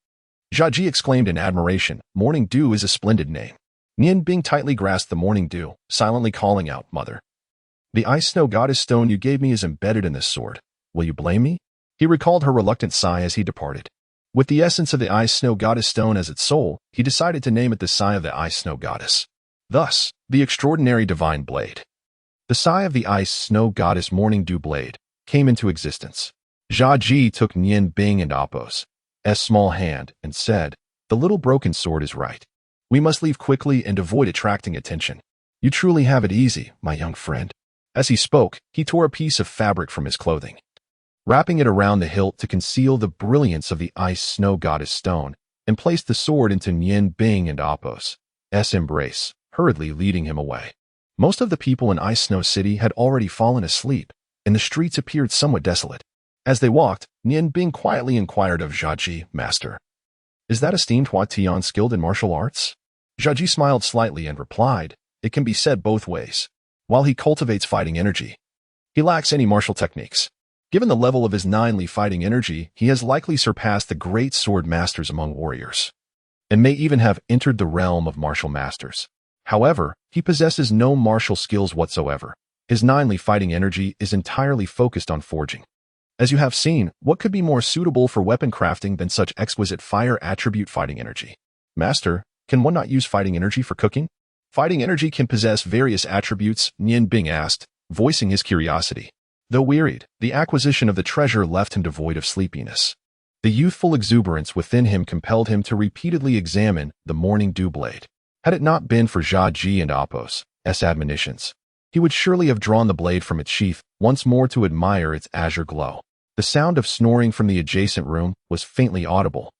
Zhaji exclaimed in admiration, Morning Dew is a splendid name. Nian Bing tightly grasped the Morning Dew, silently calling out, Mother. The ice snow goddess stone you gave me is embedded in this sword. Will you blame me? He recalled her reluctant sigh as he departed. With the essence of the ice snow goddess stone as its soul, he decided to name it the Sigh of the Ice Snow Goddess. Thus, the extraordinary divine blade. The Sigh of the Ice Snow Goddess Morning Dew Blade came into existence. Zhaji took Nian Bing and Apos' small hand and said, The little broken sword is right. We must leave quickly and avoid attracting attention. You truly have it easy, my young friend. As he spoke, he tore a piece of fabric from his clothing, wrapping it around the hilt to conceal the brilliance of the ice snow goddess stone, and placed the sword into Nian Bing and Apos' embrace, hurriedly leading him away. Most of the people in Ice Snow City had already fallen asleep, and the streets appeared somewhat desolate. As they walked, Nian Bing quietly inquired of Zhaji, Master, is that esteemed Hua Tian skilled in martial arts? Zhaji smiled slightly and replied, It can be said both ways. While he cultivates fighting energy, he lacks any martial techniques. Given the level of his 9ly fighting energy, he has likely surpassed the great sword masters among warriors, and may even have entered the realm of martial masters. However, he possesses no martial skills whatsoever. His 9ly fighting energy is entirely focused on forging. As you have seen, what could be more suitable for weapon crafting than such exquisite fire attribute fighting energy? Master, can one not use fighting energy for cooking? Fighting energy can possess various attributes, Nian Bing asked, voicing his curiosity. Though wearied, the acquisition of the treasure left him devoid of sleepiness. The youthful exuberance within him compelled him to repeatedly examine the Morning Dew Blade. Had it not been for Zhaji and Apos' admonitions, he would surely have drawn the blade from its sheath once more to admire its azure glow. The sound of snoring from the adjacent room was faintly audible,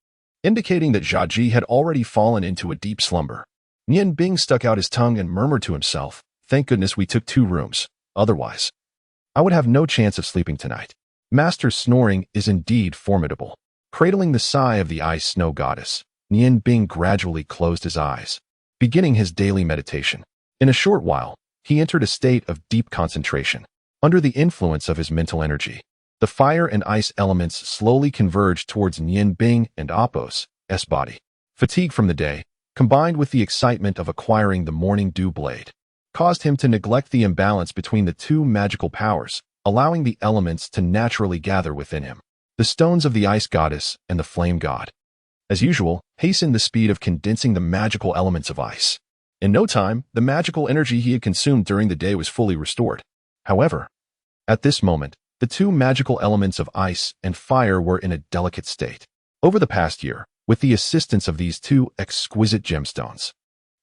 indicating that Zhaji had already fallen into a deep slumber. Nian Bing stuck out his tongue and murmured to himself, Thank goodness we took 2 rooms, otherwise I would have no chance of sleeping tonight. Master's snoring is indeed formidable. Cradling the sigh of the ice snow goddess, Nian Bing gradually closed his eyes, beginning his daily meditation. In a short while, he entered a state of deep concentration. Under the influence of his mental energy, the fire and ice elements slowly converged towards Nian Bing and Apos' body. Fatigue from the day, combined with the excitement of acquiring the Morning Dew Blade, caused him to neglect the imbalance between the 2 magical powers, allowing the elements to naturally gather within him. The stones of the ice goddess and the flame god, as usual, hastened the speed of condensing the magical elements of ice. In no time, the magical energy he had consumed during the day was fully restored. However, at this moment, the 2 magical elements of ice and fire were in a delicate state. Over the past year, with the assistance of these 2 exquisite gemstones,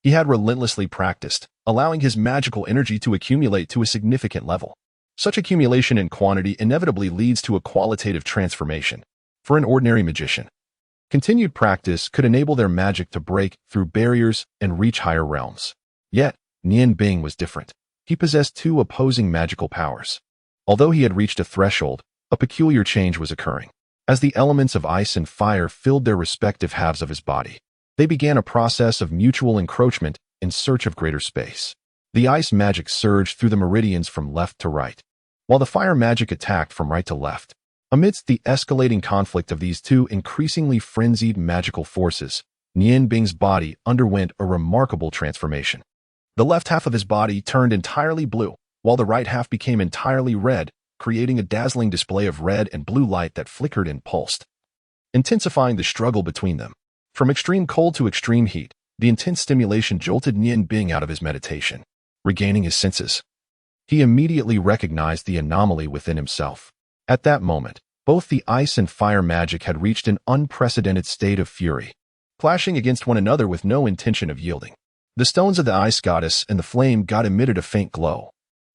he had relentlessly practiced, allowing his magical energy to accumulate to a significant level. Such accumulation in quantity inevitably leads to a qualitative transformation. For an ordinary magician, continued practice could enable their magic to break through barriers and reach higher realms. Yet, Nian Bing was different. He possessed 2 opposing magical powers. Although he had reached a threshold, a peculiar change was occurring. As the elements of ice and fire filled their respective halves of his body, they began a process of mutual encroachment in search of greater space. The ice magic surged through the meridians from left to right, while the fire magic attacked from right to left. Amidst the escalating conflict of these 2 increasingly frenzied magical forces, Nian Bing's body underwent a remarkable transformation. The left half of his body turned entirely blue, while the right half became entirely red, creating a dazzling display of red and blue light that flickered and pulsed, intensifying the struggle between them. From extreme cold to extreme heat, the intense stimulation jolted Nian Bing out of his meditation. Regaining his senses, he immediately recognized the anomaly within himself. At that moment, both the ice and fire magic had reached an unprecedented state of fury, clashing against one another with no intention of yielding. The stones of the ice goddess and the flame god emitted a faint glow,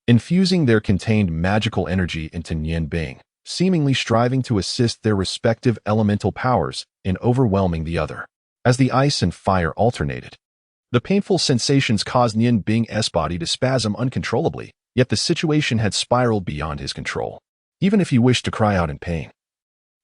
infusing their contained magical energy into Nian, seemingly striving to assist their respective elemental powers in overwhelming the other. As the ice and fire alternated, the painful sensations caused Nian's body to spasm uncontrollably, yet the situation had spiraled beyond his control. Even if he wished to cry out in pain,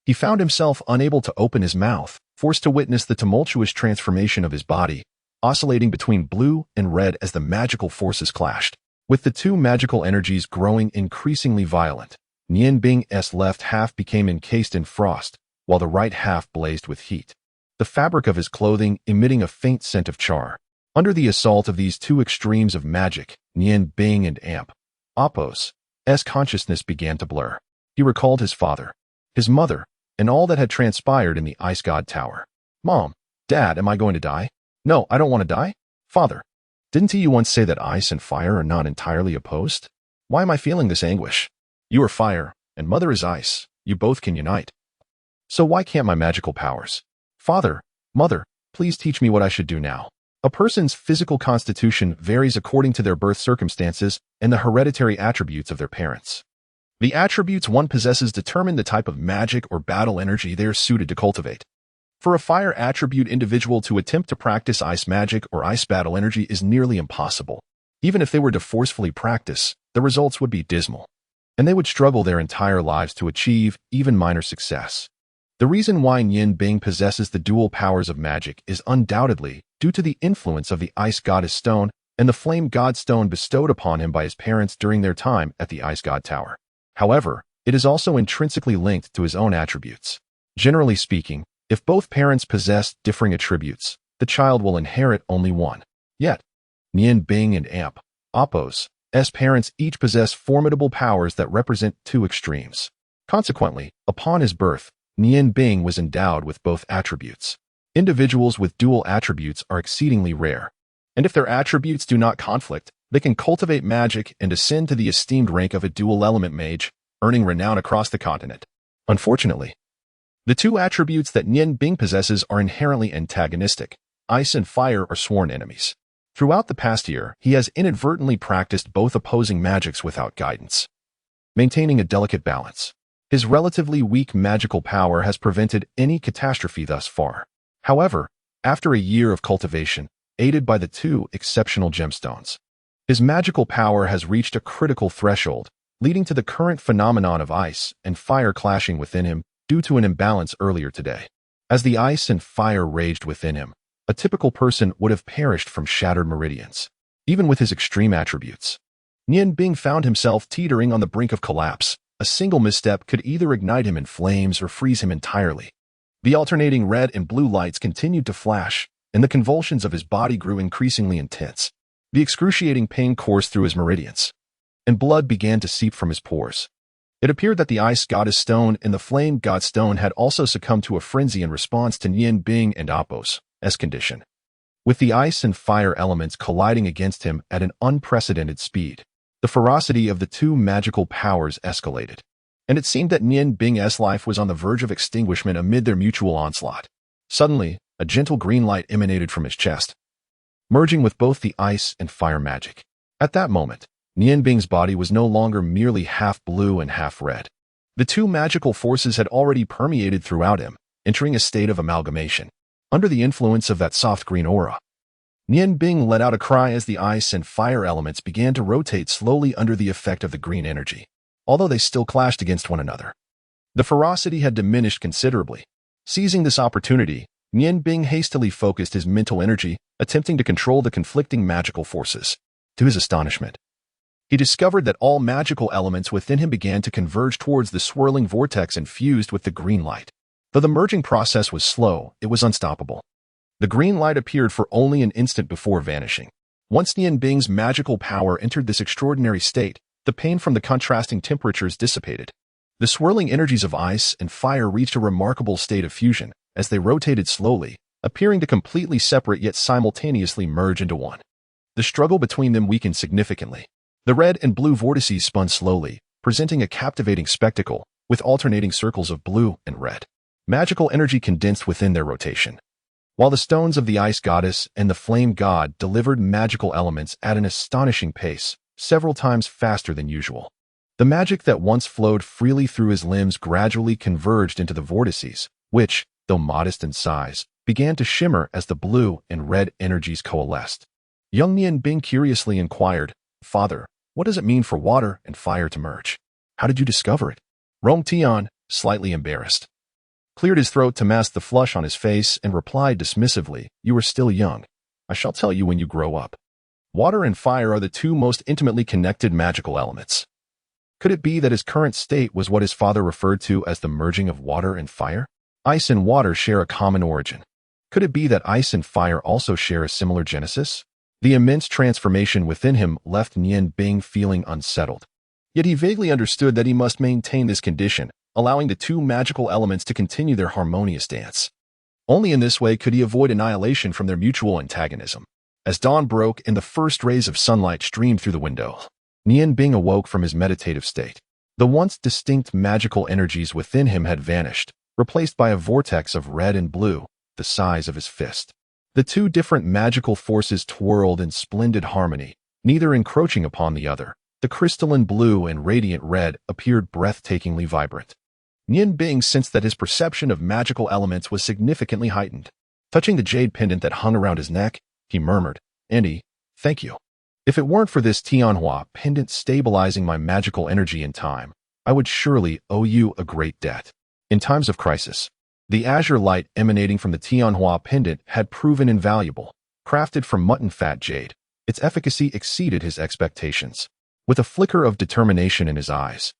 he found himself unable to open his mouth, forced to witness the tumultuous transformation of his body, oscillating between blue and red as the magical forces clashed. With the two magical energies growing increasingly violent, Nian's left half became encased in frost, while the right half blazed with heat, the fabric of his clothing emitting a faint scent of char. Under the assault of these two extremes of magic, Nian and Apos' consciousness began to blur. He recalled his father, his mother, and all that had transpired in the Ice God Tower. Mom, Dad, am I going to die? No, I don't want to die. Father, didn't you once say that ice and fire are not entirely opposed? Why am I feeling this anguish? You are fire, and Mother is ice. You both can unite. So why can't my magical powers? Father, Mother, please teach me what I should do now. A person's physical constitution varies according to their birth circumstances and the hereditary attributes of their parents. The attributes one possesses determine the type of magic or battle energy they are suited to cultivate. For a fire attribute individual to attempt to practice ice magic or ice battle energy is nearly impossible. Even if they were to forcefully practice, the results would be dismal, and they would struggle their entire lives to achieve even minor success. The reason why Nian possesses the dual powers of magic is undoubtedly due to the influence of the Ice Goddess Stone and the Flame God Stone bestowed upon him by his parents during their time at the Ice God Tower. However, it is also intrinsically linked to his own attributes. Generally speaking, if both parents possess differing attributes, the child will inherit only one. Yet, Nian and Apos' parents each possess formidable powers that represent two extremes. Consequently, upon his birth, Nian was endowed with both attributes. Individuals with dual attributes are exceedingly rare, and if their attributes do not conflict, they can cultivate magic and ascend to the esteemed rank of a dual-element mage, earning renown across the continent. Unfortunately, the two attributes that Nian possesses are inherently antagonistic. Ice and fire are sworn enemies. Throughout the past year, he has inadvertently practiced both opposing magics without guidance, maintaining a delicate balance. His relatively weak magical power has prevented any catastrophe thus far. However, after a year of cultivation, aided by the two exceptional gemstones, his magical power has reached a critical threshold, leading to the current phenomenon of ice and fire clashing within him due to an imbalance earlier today. As the ice and fire raged within him, a typical person would have perished from shattered meridians. Even with his extreme attributes, Nian found himself teetering on the brink of collapse. A single misstep could either ignite him in flames or freeze him entirely. The alternating red and blue lights continued to flash, and the convulsions of his body grew increasingly intense. The excruciating pain coursed through his meridians, and blood began to seep from his pores. It appeared that the Ice Goddess Stone and the Flame God Stone had also succumbed to a frenzy in response to Nian and Apos' condition, with the ice and fire elements colliding against him at an unprecedented speed. The ferocity of the two magical powers escalated, and it seemed that Nian's life was on the verge of extinguishment amid their mutual onslaught. Suddenly, a gentle green light emanated from his chest, merging with both the ice and fire magic. At that moment, Nian's body was no longer merely half blue and half red. The two magical forces had already permeated throughout him, entering a state of amalgamation. Under the influence of that soft green aura, Nian let out a cry as the ice and fire elements began to rotate slowly under the effect of the green energy, although they still clashed against one another. The ferocity had diminished considerably. Seizing this opportunity, Nian hastily focused his mental energy, attempting to control the conflicting magical forces. To his astonishment, he discovered that all magical elements within him began to converge towards the swirling vortex infused with the green light. Though the merging process was slow, it was unstoppable. The green light appeared for only an instant before vanishing. Once Nian's magical power entered this extraordinary state, the pain from the contrasting temperatures dissipated. The swirling energies of ice and fire reached a remarkable state of fusion as they rotated slowly, appearing to completely separate yet simultaneously merge into one. The struggle between them weakened significantly. The red and blue vortices spun slowly, presenting a captivating spectacle, with alternating circles of blue and red. Magical energy condensed within their rotation, while the stones of the Ice Goddess and the Flame God delivered magical elements at an astonishing pace. several times faster than usual. The magic that once flowed freely through his limbs gradually converged into the vortices, which, though modest in size, began to shimmer as the blue and red energies coalesced. Young Nian Bing curiously inquired, "Father, what does it mean for water and fire to merge? How did you discover it?" Rong Tian, slightly embarrassed, cleared his throat to mask the flush on his face and replied dismissively, "You are still young. I shall tell you when you grow up. Water and fire are the two most intimately connected magical elements." Could it be that his current state was what his father referred to as the merging of water and fire? Ice and water share a common origin. Could it be that ice and fire also share a similar genesis? The immense transformation within him left Nian Bing feeling unsettled. Yet he vaguely understood that he must maintain this condition, allowing the two magical elements to continue their harmonious dance. Only in this way could he avoid annihilation from their mutual antagonism. As dawn broke and the first rays of sunlight streamed through the window, Nian Bing awoke from his meditative state. The once distinct magical energies within him had vanished, replaced by a vortex of red and blue, the size of his fist. The two different magical forces twirled in splendid harmony, neither encroaching upon the other. The crystalline blue and radiant red appeared breathtakingly vibrant. Nian Bing sensed that his perception of magical elements was significantly heightened. Touching the jade pendant that hung around his neck, he murmured, "Andy, thank you. If it weren't for this Xuanhuan pendant stabilizing my magical energy in time, I would surely owe you a great debt." In times of crisis, the azure light emanating from the Xuanhuan pendant had proven invaluable. Crafted from mutton fat jade, its efficacy exceeded his expectations. With a flicker of determination in his eyes,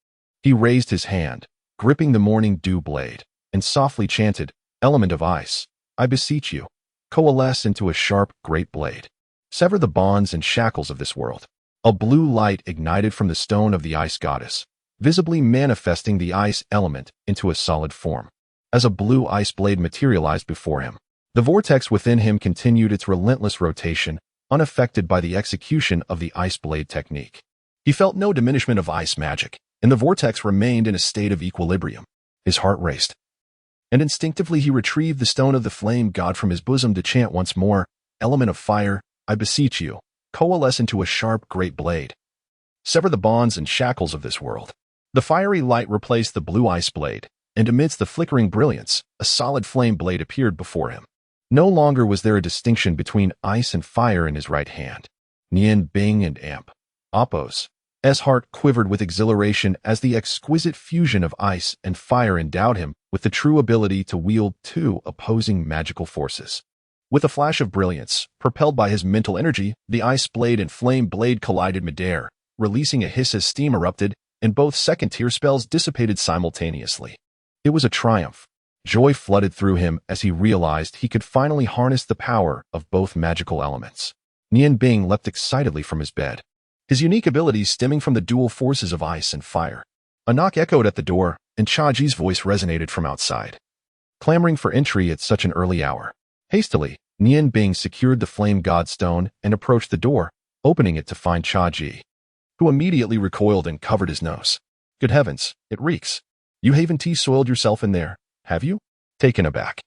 he raised his hand, gripping the morning dew blade, and softly chanted, "Element of ice, I beseech you, coalesce into a sharp, great blade. Sever the bonds and shackles of this world." A blue light ignited from the stone of the ice goddess, visibly manifesting the ice element into a solid form. As a blue ice blade materialized before him, the vortex within him continued its relentless rotation, unaffected by the execution of the ice blade technique. He felt no diminishment of ice magic, and the vortex remained in a state of equilibrium. His heart raced, and instinctively he retrieved the stone of the flame god from his bosom to chant once more, "Element of fire, I beseech you, coalesce into a sharp, great blade. Sever the bonds and shackles of this world." The fiery light replaced the blue ice blade, and amidst the flickering brilliance, a solid flame blade appeared before him. No longer was there a distinction between ice and fire in his right hand. Nian Bing and Amp. Appo's heart quivered with exhilaration as the exquisite fusion of ice and fire endowed him with the true ability to wield two opposing magical forces. With a flash of brilliance, propelled by his mental energy, the ice blade and flame blade collided midair, releasing a hiss as steam erupted, and both second-tier spells dissipated simultaneously. It was a triumph. Joy flooded through him as he realized he could finally harness the power of both magical elements. Nian Bing leapt excitedly from his bed, his unique abilities stemming from the dual forces of ice and fire. A knock echoed at the door, and Chaji's voice resonated from outside, clamoring for entry at such an early hour. Hastily, Nian Bing secured the flame god stone and approached the door, opening it to find Chaji, who immediately recoiled and covered his nose. "Good heavens, it reeks. You haven't soiled yourself in there, have you?" Taken aback,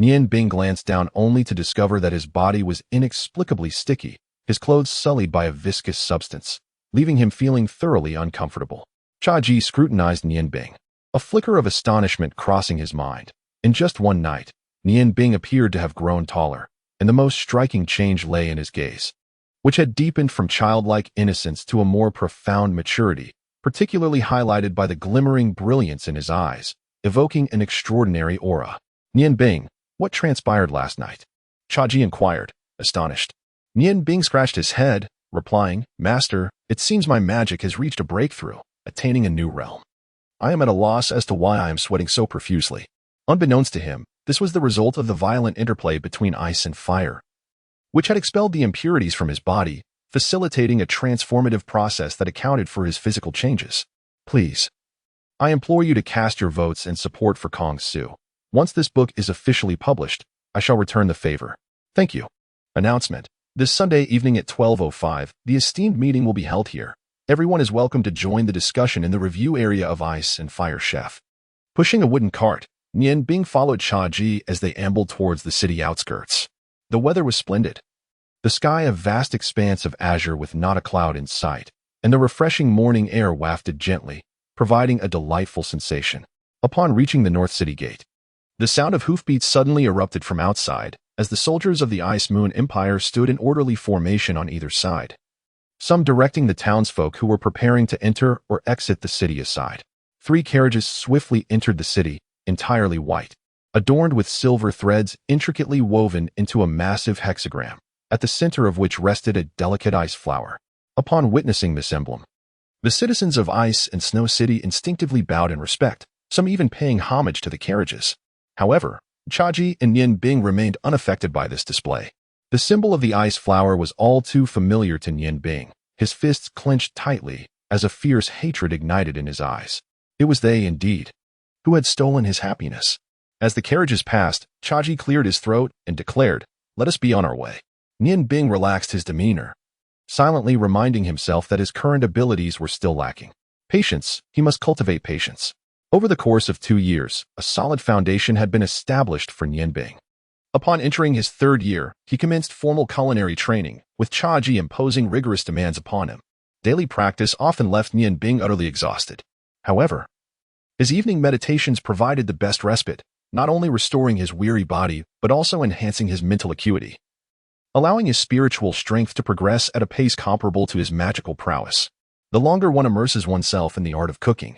Nian Bing glanced down only to discover that his body was inexplicably sticky, his clothes sullied by a viscous substance, leaving him feeling thoroughly uncomfortable. Chaji scrutinized Nian Bing, a flicker of astonishment crossing his mind. In just one night, Nian Bing appeared to have grown taller, and the most striking change lay in his gaze, which had deepened from childlike innocence to a more profound maturity, particularly highlighted by the glimmering brilliance in his eyes, evoking an extraordinary aura. "Nian Bing, what transpired last night?" Chaji inquired, astonished. Nian Bing scratched his head, replying, "Master, it seems my magic has reached a breakthrough, attaining a new realm. I am at a loss as to why I am sweating so profusely." Unbeknownst to him, this was the result of the violent interplay between ice and fire, which had expelled the impurities from his body, facilitating a transformative process that accounted for his physical changes. "Please, I implore you to cast your votes and support for Kong Su. Once this book is officially published, I shall return the favor. Thank you." Announcement. This Sunday evening at 12:05, the esteemed meeting will be held here. Everyone is welcome to join the discussion in the review area of Ice and Fire Chef. Pushing a wooden cart, Nian Bing followed Chaji as they ambled towards the city outskirts. The weather was splendid. The sky a vast expanse of azure with not a cloud in sight, and the refreshing morning air wafted gently, providing a delightful sensation. Upon reaching the North City Gate, the sound of hoofbeats suddenly erupted from outside as the soldiers of the Ice Moon Empire stood in orderly formation on either side, some directing the townsfolk who were preparing to enter or exit the city aside. 3 carriages swiftly entered the city, entirely white, adorned with silver threads intricately woven into a massive hexagram, at the center of which rested a delicate ice flower. Upon witnessing this emblem, the citizens of Ice and Snow City instinctively bowed in respect, some even paying homage to the carriages. However, Chaji and Nian Bing remained unaffected by this display. The symbol of the ice flower was all too familiar to Nian Bing. His fists clenched tightly as a fierce hatred ignited in his eyes. It was they, indeed, who had stolen his happiness. As the carriages passed, Chaji cleared his throat and declared, "Let us be on our way." Nian Bing relaxed his demeanor, silently reminding himself that his current abilities were still lacking. Patience, he must cultivate patience. Over the course of 2 years, a solid foundation had been established for Nian Bing. Upon entering his 3rd year, he commenced formal culinary training, with Chaji imposing rigorous demands upon him. Daily practice often left Nian Bing utterly exhausted. However, his evening meditations provided the best respite, not only restoring his weary body, but also enhancing his mental acuity, allowing his spiritual strength to progress at a pace comparable to his magical prowess. The longer one immerses oneself in the art of cooking,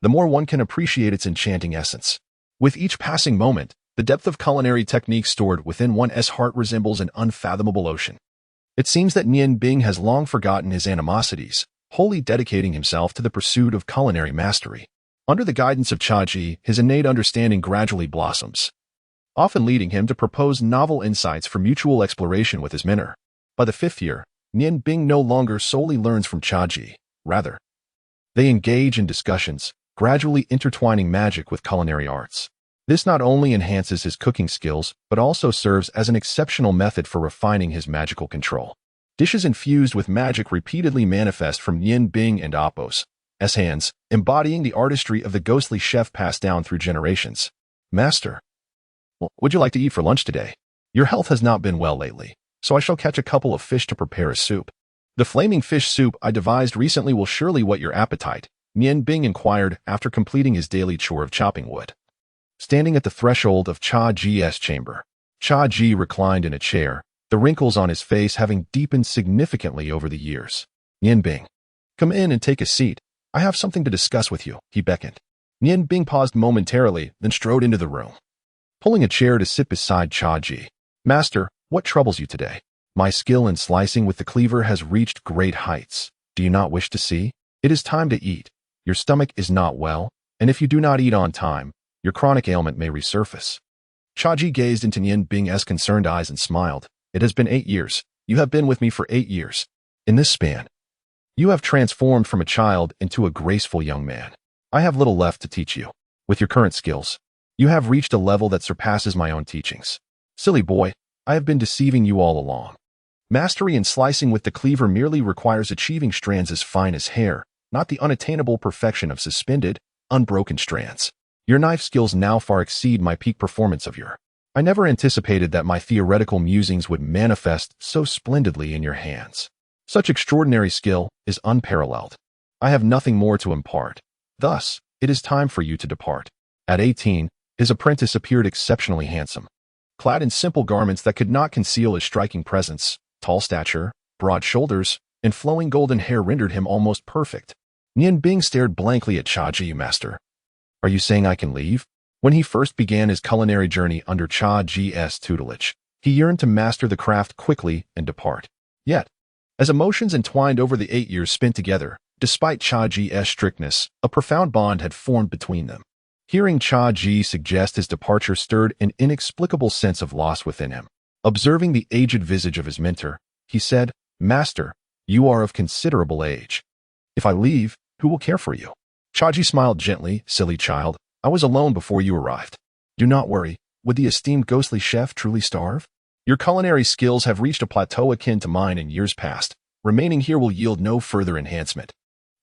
the more one can appreciate its enchanting essence. With each passing moment, the depth of culinary technique stored within one's heart resembles an unfathomable ocean. It seems that Nian Bing has long forgotten his animosities, wholly dedicating himself to the pursuit of culinary mastery. Under the guidance of Chaji, his innate understanding gradually blossoms, often leading him to propose novel insights for mutual exploration with his mentor. By the 5th year, Nian Bing no longer solely learns from Chaji. Rather, they engage in discussions, gradually intertwining magic with culinary arts. This not only enhances his cooking skills, but also serves as an exceptional method for refining his magical control. Dishes infused with magic repeatedly manifest from Nian Bing and Appo's hands, embodying the artistry of the ghostly chef passed down through generations. "Master, what would you like to eat for lunch today? Your health has not been well lately, so I shall catch a couple of fish to prepare a soup. The flaming fish soup I devised recently will surely whet your appetite," Nian Bing inquired after completing his daily chore of chopping wood. Standing at the threshold of Chaji's chamber, Chaji reclined in a chair, the wrinkles on his face having deepened significantly over the years. "Nian Bing, come in and take a seat. I have something to discuss with you," he beckoned. Nian Bing paused momentarily, then strode into the room, pulling a chair to sit beside Chaji. "Master, what troubles you today? My skill in slicing with the cleaver has reached great heights. Do you not wish to see? It is time to eat. Your stomach is not well, and if you do not eat on time, your chronic ailment may resurface." Chaji gazed into Nian Bing's concerned eyes and smiled. "It has been 8 years. You have been with me for 8 years. In this span, you have transformed from a child into a graceful young man. I have little left to teach you. With your current skills, you have reached a level that surpasses my own teachings. Silly boy, I have been deceiving you all along. Mastery in slicing with the cleaver merely requires achieving strands as fine as hair, not the unattainable perfection of suspended, unbroken strands. Your knife skills now far exceed my peak performance of your. I never anticipated that my theoretical musings would manifest so splendidly in your hands. Such extraordinary skill is unparalleled. I have nothing more to impart. Thus, it is time for you to depart." At 18, his apprentice appeared exceptionally handsome. Clad in simple garments that could not conceal his striking presence, tall stature, broad shoulders, and flowing golden hair rendered him almost perfect. Nian Bing stared blankly at Chaji. "Master, are you saying I can leave?" When he first began his culinary journey under Chaji's tutelage, he yearned to master the craft quickly and depart. Yet, as emotions entwined over the 8 years spent together, despite Chaji's strictness, a profound bond had formed between them. Hearing Chaji suggest his departure stirred an inexplicable sense of loss within him. Observing the aged visage of his mentor, he said, "Master, you are of considerable age. If I leave, who will care for you?" Chaji smiled gently. "Silly child, I was alone before you arrived. Do not worry. Would the esteemed ghostly chef truly starve? Your culinary skills have reached a plateau akin to mine in years past. Remaining here will yield no further enhancement.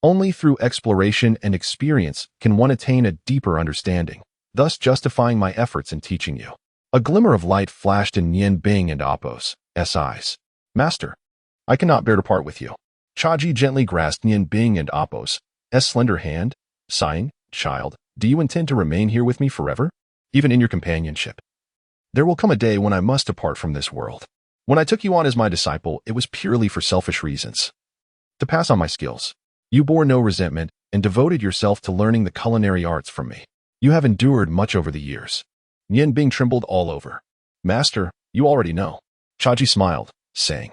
Only through exploration and experience can one attain a deeper understanding, thus justifying my efforts in teaching you." A glimmer of light flashed in Nian Bing and Appo's eyes. "Master, I cannot bear to part with you." Chaji gently grasped Nian Bing and Appo's slender hand, sighing, "Child, do you intend to remain here with me forever? Even in your companionship? There will come a day when I must depart from this world. When I took you on as my disciple, it was purely for selfish reasons. To pass on my skills. You bore no resentment and devoted yourself to learning the culinary arts from me. You have endured much over the years." Nian Bing trembled all over. "Master, you already know." Chaji smiled, saying,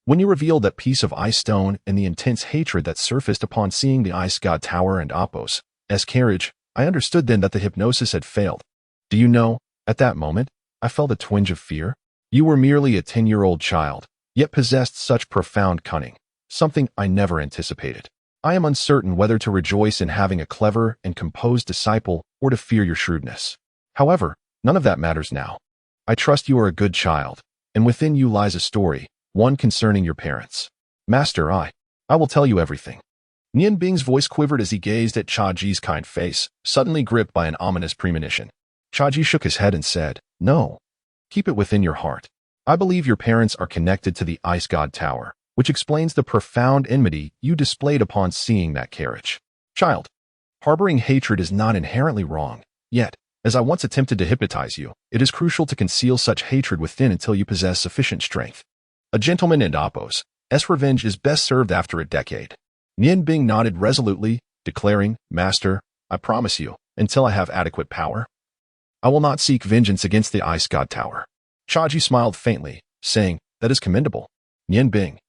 "When you revealed that piece of ice stone and the intense hatred that surfaced upon seeing the ice god tower and Appo's carriage, I understood then that the hypnosis had failed. Do you know, at that moment, I felt a twinge of fear. You were merely a 10-year-old child, yet possessed such profound cunning, something I never anticipated. I am uncertain whether to rejoice in having a clever and composed disciple or to fear your shrewdness. However, none of that matters now. I trust you are a good child, and within you lies a story, one concerning your parents. Master, I will tell you everything." Nian Bing's voice quivered as he gazed at Chaji's kind face, suddenly gripped by an ominous premonition. Chaji shook his head and said, "No. Keep it within your heart. I believe your parents are connected to the Ice God Tower, which explains the profound enmity you displayed upon seeing that carriage. Child, harboring hatred is not inherently wrong, yet, as I once attempted to hypnotize you, it is crucial to conceal such hatred within until you possess sufficient strength. A gentleman and Appo's revenge is best served after a decade." Nian Bing nodded resolutely, declaring, "Master, I promise you, until I have adequate power, I will not seek vengeance against the Ice God Tower." Chaji smiled faintly, saying, "That is commendable. Nian Bing,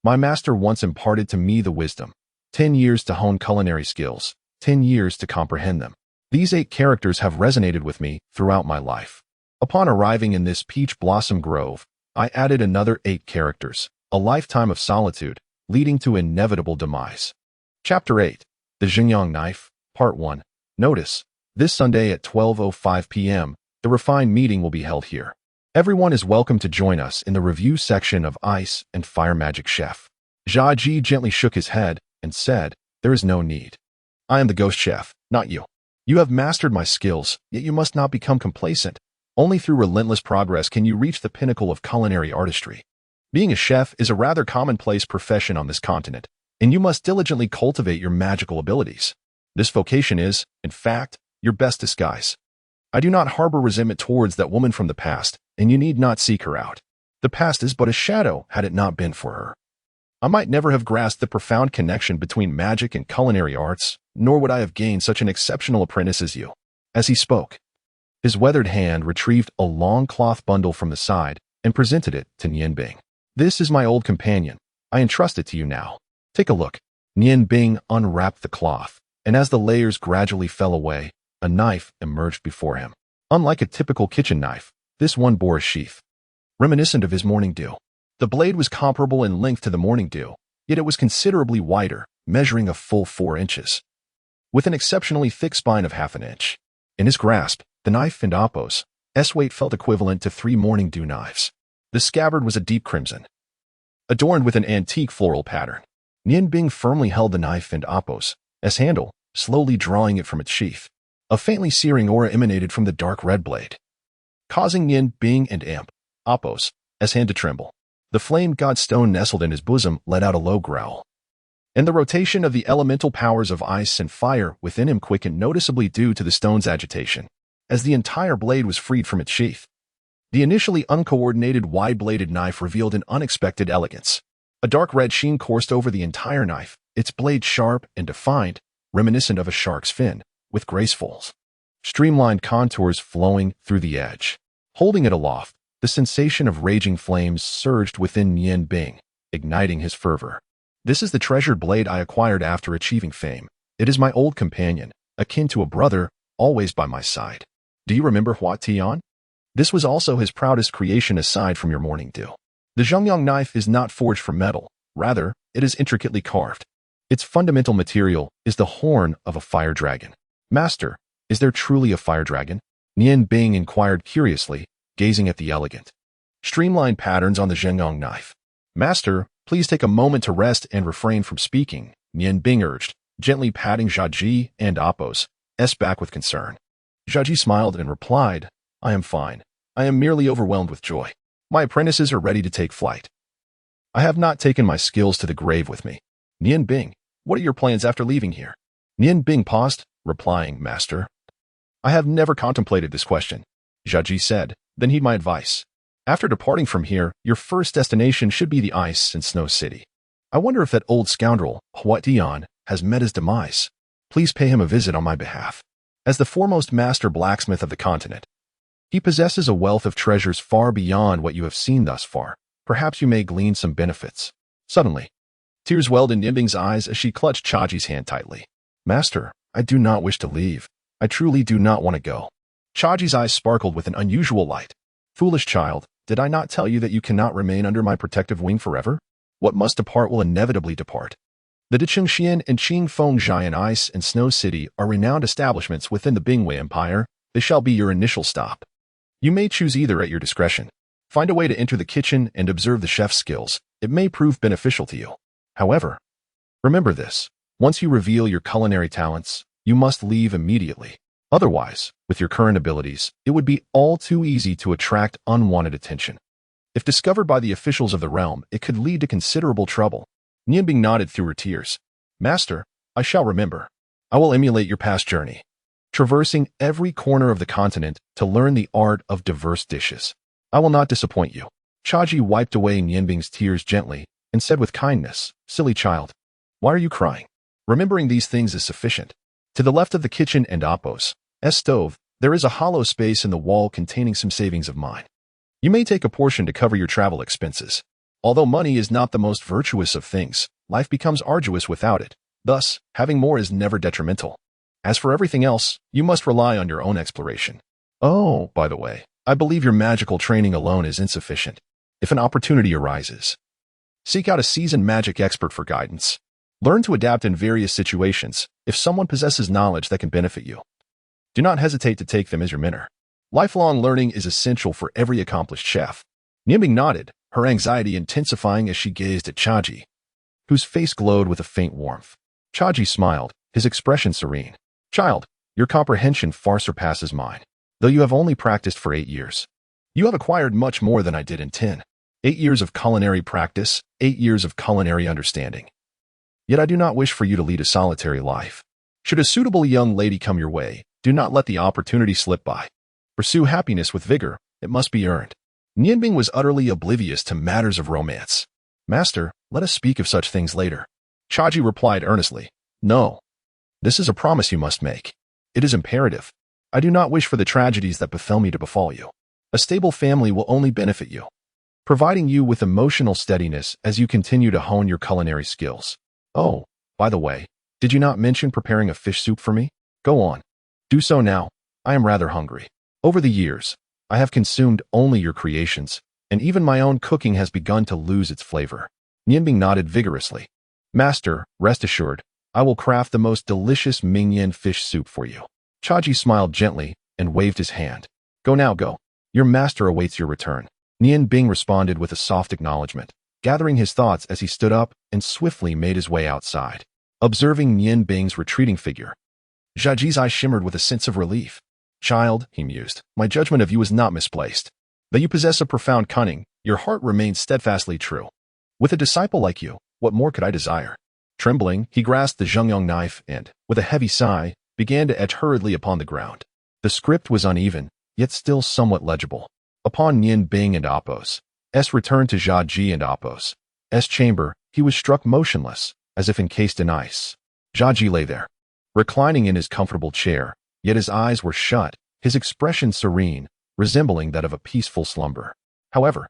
my master once imparted to me the wisdom. 10 years to hone culinary skills, 10 years to comprehend them. These 8 characters have resonated with me throughout my life. Upon arriving in this peach blossom grove, I added another 8 characters, a lifetime of solitude, leading to inevitable demise." Chapter 8, The Xuanhuan Knife, Part 1. Notice, this Sunday at 12:05 p.m., the refined meeting will be held here. Everyone is welcome to join us in the review section of Ice and Fire Magic Chef. Chaji gently shook his head and said, "There is no need. I am the ghost chef, not you. You have mastered my skills, yet you must not become complacent. Only through relentless progress can you reach the pinnacle of culinary artistry. Being a chef is a rather commonplace profession on this continent, and you must diligently cultivate your magical abilities. This vocation is, in fact, your best disguise. I do not harbor resentment towards that woman from the past, and you need not seek her out. The past is but a shadow had it not been for her. I might never have grasped the profound connection between magic and culinary arts, nor would I have gained such an exceptional apprentice as you." As he spoke, his weathered hand retrieved a long cloth bundle from the side and presented it to Nian Bing. "This is my old companion. I entrust it to you now. Take a look." Nian Bing unwrapped the cloth, and as the layers gradually fell away, a knife emerged before him. Unlike a typical kitchen knife, this one bore a sheath, reminiscent of his morning dew. The blade was comparable in length to the morning dew, yet it was considerably wider, measuring a full 4 inches, with an exceptionally thick spine of half an inch. In his grasp, the knife and Appo's weight felt equivalent to 3 morning dew knives. The scabbard was a deep crimson, adorned with an antique floral pattern. Nian Bing firmly held the knife and Appo's handle, slowly drawing it from its sheath. A faintly searing aura emanated from the dark red blade, causing Nian Bing and Appo's hand to tremble. The flame god stone nestled in his bosom let out a low growl, and the rotation of the elemental powers of ice and fire within him quickened noticeably due to the stone's agitation, as the entire blade was freed from its sheath. The initially uncoordinated wide-bladed knife revealed an unexpected elegance. A dark red sheen coursed over the entire knife, its blade sharp and defined, reminiscent of a shark's fin, with graceful, streamlined contours flowing through the edge. Holding it aloft, the sensation of raging flames surged within Nian Bing, igniting his fervor. "This is the treasured blade I acquired after achieving fame. It is my old companion, akin to a brother, always by my side. Do you remember Hua Tian? This was also his proudest creation aside from your morning dew. The Xuanhuan knife is not forged from metal, rather, it is intricately carved. Its fundamental material is the horn of a fire dragon." "Master, is there truly a fire dragon?" Nian Bing inquired curiously, gazing at the elegant, streamlined patterns on the Xuanhuan knife. "Master, please take a moment to rest and refrain from speaking," Nian Bing urged, gently patting Chaji and Appo's back with concern. Chaji smiled and replied, "I am fine. I am merely overwhelmed with joy. My apprentices are ready to take flight." I have not taken my skills to the grave with me. Nian Bing, what are your plans after leaving here? Nian Bing paused, replying, Master. I have never contemplated this question, Zhaji said, then heed my advice. After departing from here, your first destination should be the Ice and Snow City. I wonder if that old scoundrel, Huat Dian, has met his demise. Please pay him a visit on my behalf. As the foremost master blacksmith of the continent, he possesses a wealth of treasures far beyond what you have seen thus far. Perhaps you may glean some benefits. Suddenly, tears welled in Nimbing's eyes as she clutched Chaji's hand tightly. Master, I do not wish to leave. I truly do not want to go. Chaji's eyes sparkled with an unusual light. Foolish child, did I not tell you that you cannot remain under my protective wing forever? What must depart will inevitably depart. The Dichengxian and Qingfengjian Ice and Snow City are renowned establishments within the Bingwei Empire. They shall be your initial stop. You may choose either at your discretion. Find a way to enter the kitchen and observe the chef's skills. It may prove beneficial to you. However, remember this. Once you reveal your culinary talents, you must leave immediately. Otherwise, with your current abilities, it would be all too easy to attract unwanted attention. If discovered by the officials of the realm, it could lead to considerable trouble. Nianbing nodded through her tears. Master, I shall remember. I will emulate your past journey, traversing every corner of the continent to learn the art of diverse dishes. I will not disappoint you. Chaji wiped away Nianbing's tears gently and said with kindness, Silly child, why are you crying? Remembering these things is sufficient. To the left of the kitchen and Appo's stove, there is a hollow space in the wall containing some savings of mine. You may take a portion to cover your travel expenses. Although money is not the most virtuous of things, life becomes arduous without it. Thus, having more is never detrimental. As for everything else, you must rely on your own exploration. Oh, by the way, I believe your magical training alone is insufficient. If an opportunity arises, seek out a seasoned magic expert for guidance. Learn to adapt in various situations if someone possesses knowledge that can benefit you. Do not hesitate to take them as your mentor. Lifelong learning is essential for every accomplished chef. Nianbing nodded, her anxiety intensifying as she gazed at Chaji, whose face glowed with a faint warmth. Chaji smiled, his expression serene. Child, your comprehension far surpasses mine. Though you have only practiced for 8 years, you have acquired much more than I did in 10. 8 years of culinary practice, 8 years of culinary understanding. Yet I do not wish for you to lead a solitary life. Should a suitable young lady come your way, do not let the opportunity slip by. Pursue happiness with vigor, it must be earned. Nianbing was utterly oblivious to matters of romance. Master, let us speak of such things later. Chaji replied earnestly, No. This is a promise you must make. It is imperative. I do not wish for the tragedies that befell me to befall you. A stable family will only benefit you, providing you with emotional steadiness as you continue to hone your culinary skills. Oh, by the way, did you not mention preparing a fish soup for me? Go on. Do so now. I am rather hungry. Over the years, I have consumed only your creations, and even my own cooking has begun to lose its flavor. Nianbing nodded vigorously. Master, rest assured, I will craft the most delicious mingyan fish soup for you. Chaji smiled gently and waved his hand. Go now, go. Your master awaits your return. Nianbing responded with a soft acknowledgement, gathering his thoughts as he stood up and swiftly made his way outside. Observing Nianbing's retreating figure, Zhaji's eyes shimmered with a sense of relief. Child, he mused, my judgment of you is not misplaced. Though you possess a profound cunning, your heart remains steadfastly true. With a disciple like you, what more could I desire? Trembling, he grasped the Xuanhuan knife and, with a heavy sigh, began to etch hurriedly upon the ground. The script was uneven, yet still somewhat legible. Upon Nianbing and Appo's return to Zhaji and Appo's chamber, he was struck motionless, as if encased in ice. Zhaji lay there, reclining in his comfortable chair, yet his eyes were shut, his expression serene, resembling that of a peaceful slumber. However,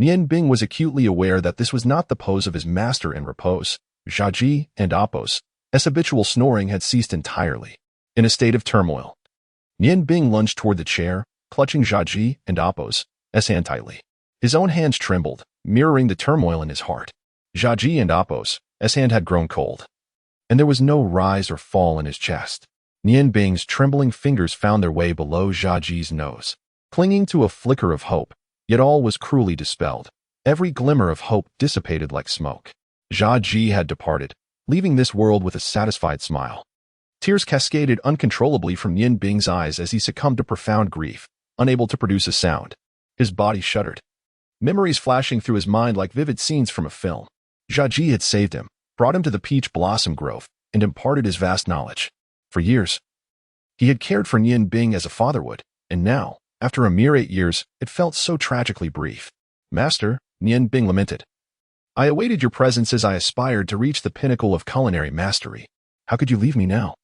Nianbing was acutely aware that this was not the pose of his master in repose. Zhaji and Appo's habitual snoring had ceased entirely. In a state of turmoil, Nianbing lunged toward the chair, clutching Zhaji and Appo's hand tightly. His own hands trembled, mirroring the turmoil in his heart. Zhaji and Appo's hand had grown cold, and there was no rise or fall in his chest. Nianbing's trembling fingers found their way below Zhaji's nose, clinging to a flicker of hope, yet all was cruelly dispelled. Every glimmer of hope dissipated like smoke. Zhaji had departed, leaving this world with a satisfied smile. Tears cascaded uncontrollably from Nianbing's eyes as he succumbed to profound grief, unable to produce a sound. His body shuddered, memories flashing through his mind like vivid scenes from a film. Xiaji had saved him, brought him to the peach blossom grove, and imparted his vast knowledge. For years, he had cared for Nian Bing as a father would, and now, after a mere 8 years, it felt so tragically brief. Master, Nian Bing lamented, I awaited your presence as I aspired to reach the pinnacle of culinary mastery. How could you leave me now?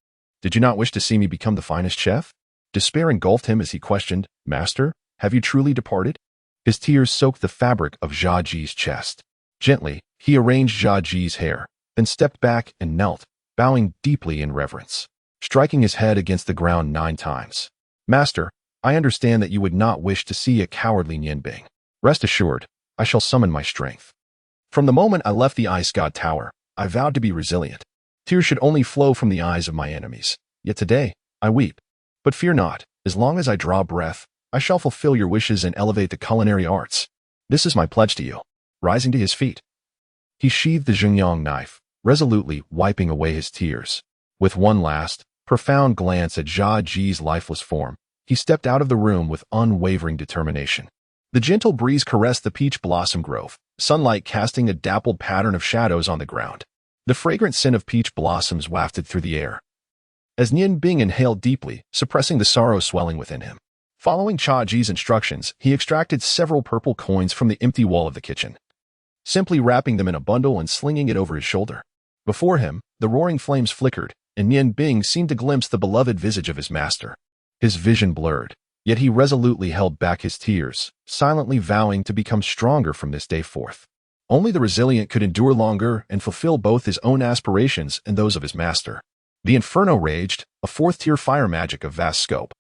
Did you not wish to see me become the finest chef? Despair engulfed him as he questioned, Master, have you truly departed? His tears soaked the fabric of Xiaji's chest. Gently, he arranged Xiaji's hair, then stepped back and knelt, bowing deeply in reverence, striking his head against the ground 9 times. Master, I understand that you would not wish to see a cowardly Nian Bing. Rest assured, I shall summon my strength. From the moment I left the Ice God Tower, I vowed to be resilient. Tears should only flow from the eyes of my enemies. Yet today, I weep. But fear not, as long as I draw breath, I shall fulfill your wishes and elevate the culinary arts. This is my pledge to you. Rising to his feet, he sheathed the Xuanhuan knife, resolutely wiping away his tears. With one last, profound glance at Xiaji's lifeless form, he stepped out of the room with unwavering determination. The gentle breeze caressed the peach blossom grove, sunlight casting a dappled pattern of shadows on the ground. The fragrant scent of peach blossoms wafted through the air, as Nian Bing inhaled deeply, suppressing the sorrow swelling within him. Following Xiaji's instructions, he extracted several purple coins from the empty wall of the kitchen, simply wrapping them in a bundle and slinging it over his shoulder. Before him, the roaring flames flickered, and Nian Bing seemed to glimpse the beloved visage of his master. His vision blurred, yet he resolutely held back his tears, silently vowing to become stronger from this day forth. Only the resilient could endure longer and fulfill both his own aspirations and those of his master. The Inferno raged, a 4th-tier fire magic of vast scope,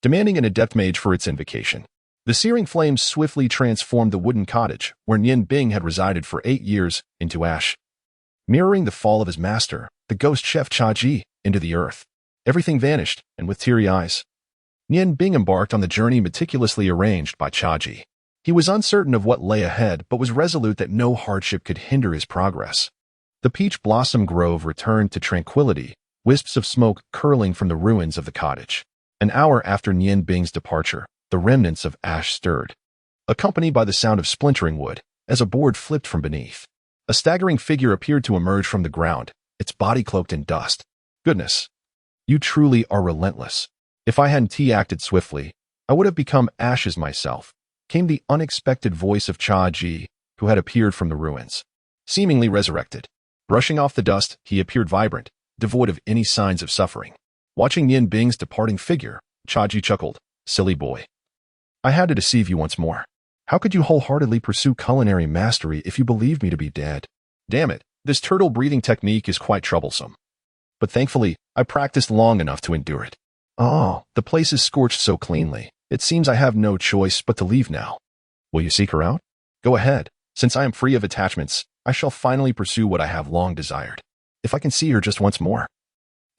demanding an adept mage for its invocation. The searing flames swiftly transformed the wooden cottage, where Nian Bing had resided for 8 years, into ash. Mirroring the fall of his master, the ghost chef Xiaji, into the earth. Everything vanished, and with teary eyes, Nian Bing embarked on the journey meticulously arranged by Xiaji. He was uncertain of what lay ahead, but was resolute that no hardship could hinder his progress. The peach blossom grove returned to tranquility, wisps of smoke curling from the ruins of the cottage. An hour after Nian Bing's departure, the remnants of ash stirred, accompanied by the sound of splintering wood, as a board flipped from beneath. A staggering figure appeared to emerge from the ground, its body cloaked in dust. Goodness, you truly are relentless. If I hadn't acted swiftly, I would have become ashes myself, came the unexpected voice of Xiaji, who had appeared from the ruins. Seemingly resurrected. Brushing off the dust, he appeared vibrant, devoid of any signs of suffering. Watching Nian Bing's departing figure, Xiaji chuckled, Silly boy. I had to deceive you once more. How could you wholeheartedly pursue culinary mastery if you believed me to be dead? Damn it, this turtle breathing technique is quite troublesome. But thankfully, I practiced long enough to endure it. Oh, the place is scorched so cleanly. It seems I have no choice but to leave now. Will you seek her out? Go ahead. Since I am free of attachments, I shall finally pursue what I have long desired. If I can see her just once more.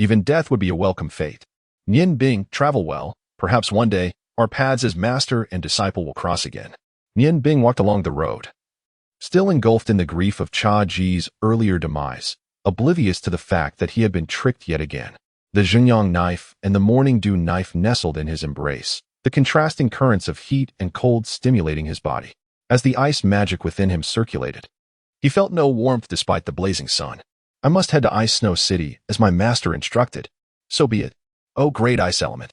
Even death would be a welcome fate. Nian Bing, travel well. Perhaps one day, our paths as master and disciple will cross again. Nian Bing walked along the road, still engulfed in the grief of Xiaji's earlier demise, oblivious to the fact that he had been tricked yet again. The Xuanhuan knife and the morning dew knife nestled in his embrace, the contrasting currents of heat and cold stimulating his body. As the ice magic within him circulated, he felt no warmth despite the blazing sun. I must head to Ice Snow City, as my master instructed. So be it. O great ice element,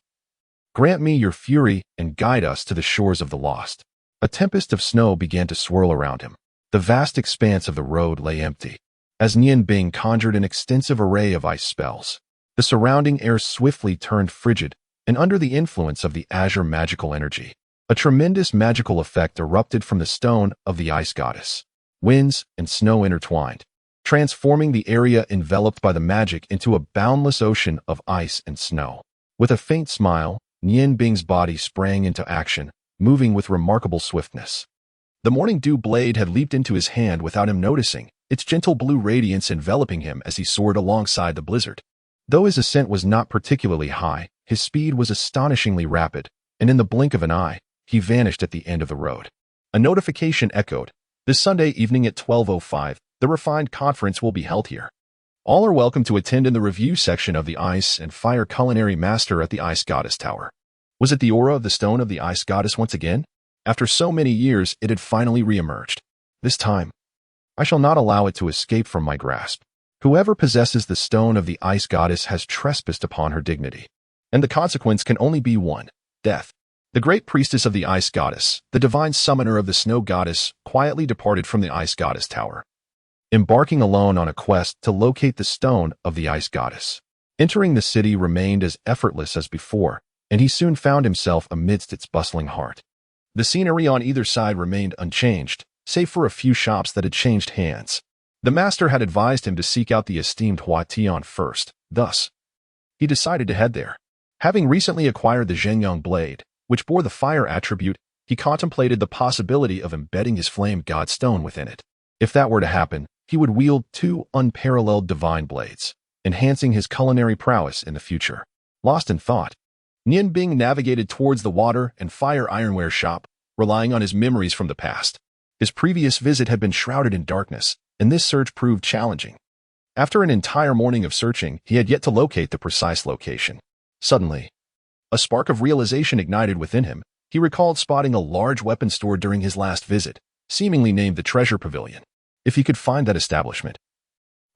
grant me your fury and guide us to the shores of the lost. A tempest of snow began to swirl around him. The vast expanse of the road lay empty, as Nian Bing conjured an extensive array of ice spells. The surrounding air swiftly turned frigid, and under the influence of the azure magical energy, a tremendous magical effect erupted from the stone of the ice goddess. Winds and snow intertwined, transforming the area enveloped by the magic into a boundless ocean of ice and snow. With a faint smile, Nian Bing's body sprang into action, moving with remarkable swiftness. The morning dew blade had leaped into his hand without him noticing, its gentle blue radiance enveloping him as he soared alongside the blizzard. Though his ascent was not particularly high, his speed was astonishingly rapid, and in the blink of an eye, he vanished at the end of the road. A notification echoed. This Sunday evening at 12:05, the refined conference will be held here. All are welcome to attend in the review section of the Ice and Fire Culinary Master at the Ice Goddess Tower. Was it the aura of the stone of the Ice Goddess once again? After so many years, it had finally re-emerged. This time, I shall not allow it to escape from my grasp. Whoever possesses the stone of the ice goddess has trespassed upon her dignity, and the consequence can only be one: death. The great priestess of the ice goddess, the divine summoner of the snow goddess, quietly departed from the ice goddess tower, embarking alone on a quest to locate the stone of the ice goddess. Entering the city remained as effortless as before, and he soon found himself amidst its bustling heart. The scenery on either side remained unchanged, save for a few shops that had changed hands. The master had advised him to seek out the esteemed Huatian first, thus, he decided to head there. Having recently acquired the Zhengyang blade, which bore the fire attribute, he contemplated the possibility of embedding his flame god stone within it. If that were to happen, he would wield two unparalleled divine blades, enhancing his culinary prowess in the future. Lost in thought, Nian Bing navigated towards the water and fire ironware shop, relying on his memories from the past. His previous visit had been shrouded in darkness, and this search proved challenging. After an entire morning of searching, he had yet to locate the precise location. Suddenly, a spark of realization ignited within him. He recalled spotting a large weapon store during his last visit, seemingly named the Treasure Pavilion. If he could find that establishment,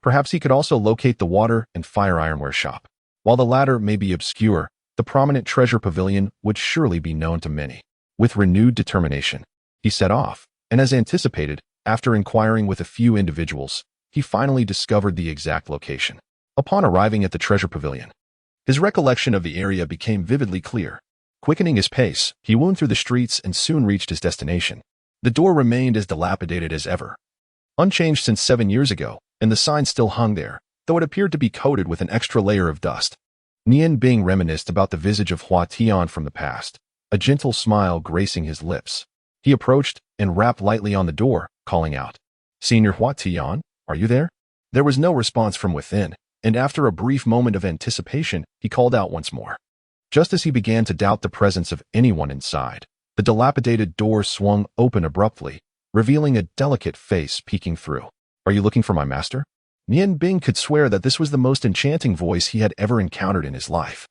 perhaps he could also locate the water and fire ironware shop. While the latter may be obscure, the prominent Treasure Pavilion would surely be known to many. With renewed determination, he set off, and as anticipated, after inquiring with a few individuals, he finally discovered the exact location. Upon arriving at the Treasure Pavilion, his recollection of the area became vividly clear. Quickening his pace, he wound through the streets and soon reached his destination. The door remained as dilapidated as ever, unchanged since 7 years ago, and the sign still hung there, though it appeared to be coated with an extra layer of dust. Nian Bing reminisced about the visage of Hua Tian from the past, a gentle smile gracing his lips. He approached and rapped lightly on the door, calling out, "Senior Hua Tian, are you there?" There was no response from within, and after a brief moment of anticipation, he called out once more. Just as he began to doubt the presence of anyone inside, the dilapidated door swung open abruptly, revealing a delicate face peeking through. "Are you looking for my master?" Nian Bing could swear that this was the most enchanting voice he had ever encountered in his life.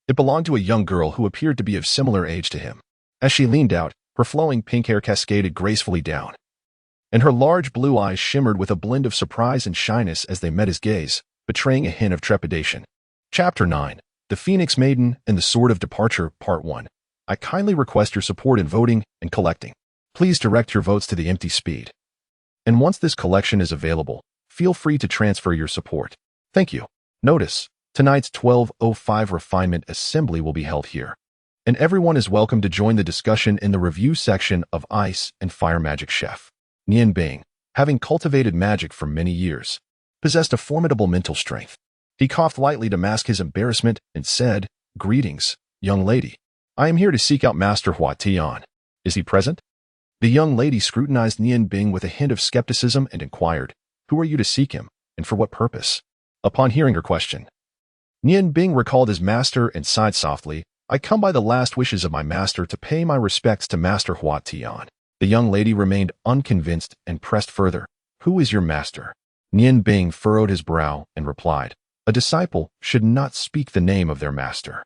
It belonged to a young girl who appeared to be of similar age to him. As she leaned out, her flowing pink hair cascaded gracefully down, and her large blue eyes shimmered with a blend of surprise and shyness as they met his gaze, betraying a hint of trepidation. Chapter 9. The Phoenix Maiden and the Sword of Departure, Part 1. I kindly request your support in voting and collecting. Please direct your votes to the empty speed. And once this collection is available, feel free to transfer your support. Thank you. Notice, tonight's 12:05 refinement assembly will be held here, and everyone is welcome to join the discussion in the review section of Ice and Fire Magic Chef. Nian Bing, having cultivated magic for many years, possessed a formidable mental strength. He coughed lightly to mask his embarrassment and said, "Greetings, young lady. I am here to seek out Master Hua Tian. Is he present?" The young lady scrutinized Nian Bing with a hint of skepticism and inquired, "Who are you to seek him, and for what purpose?" Upon hearing her question, Nian Bing recalled his master and sighed softly, "I come by the last wishes of my master to pay my respects to Master Hua Tian." The young lady remained unconvinced and pressed further, "Who is your master?" Nian Bing furrowed his brow and replied, "A disciple should not speak the name of their master.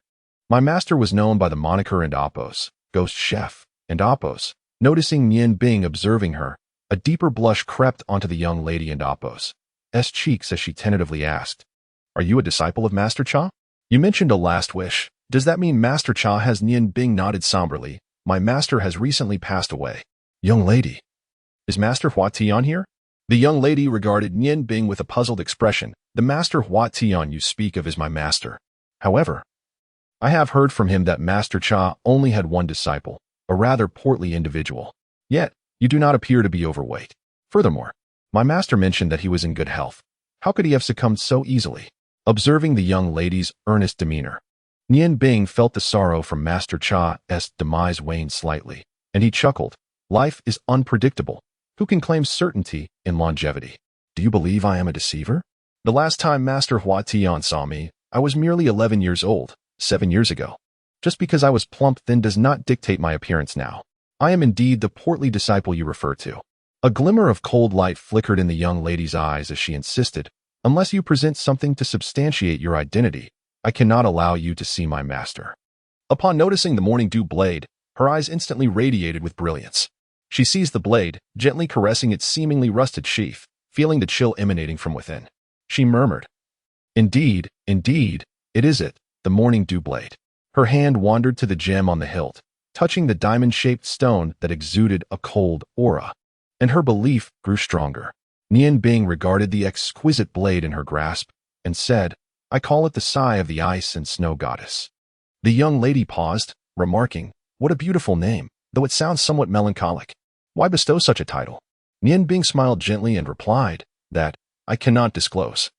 My master was known by the moniker and Appos, Ghost Chef, and Appos." Noticing Nian Bing observing her, a deeper blush crept onto the young lady and Appos' cheeks as she tentatively asked, "Are you a disciple of Master Cha? You mentioned a last wish. Does that mean Master Cha has?" Nian Bing nodded somberly. "My master has recently passed away." "Young lady, is Master Hua Tian here?" The young lady regarded Nian Bing with a puzzled expression. "The Master Hua Tian you speak of is my master. However, I have heard from him that Master Cha only had one disciple, a rather portly individual. Yet, you do not appear to be overweight. Furthermore, my master mentioned that he was in good health. How could he have succumbed so easily?" Observing the young lady's earnest demeanor, Nian Bing felt the sorrow from Master Cha's demise wane slightly, and he chuckled. "Life is unpredictable. Who can claim certainty in longevity? Do you believe I am a deceiver? The last time Master Hua Tian saw me, I was merely 11 years old, 7 years ago. Just because I was plump thin does not dictate my appearance now. I am indeed the portly disciple you refer to." A glimmer of cold light flickered in the young lady's eyes as she insisted, "Unless you present something to substantiate your identity, I cannot allow you to see my master." Upon noticing the morning dew blade, Her eyes instantly radiated with brilliance. She seized the blade, gently caressing its seemingly rusted sheath, feeling the chill emanating from within. She murmured, "Indeed, indeed, it is it, the morning dew blade." Her hand wandered to the gem on the hilt, touching the diamond-shaped stone that exuded a cold aura. And her belief grew stronger. Nian Bing regarded the exquisite blade in her grasp and said, "I call it the sigh of the ice and snow goddess." The young lady paused, remarking, "What a beautiful name, though it sounds somewhat melancholic. Why bestow such a title?" Nian Bing smiled gently and replied, "That I cannot disclose.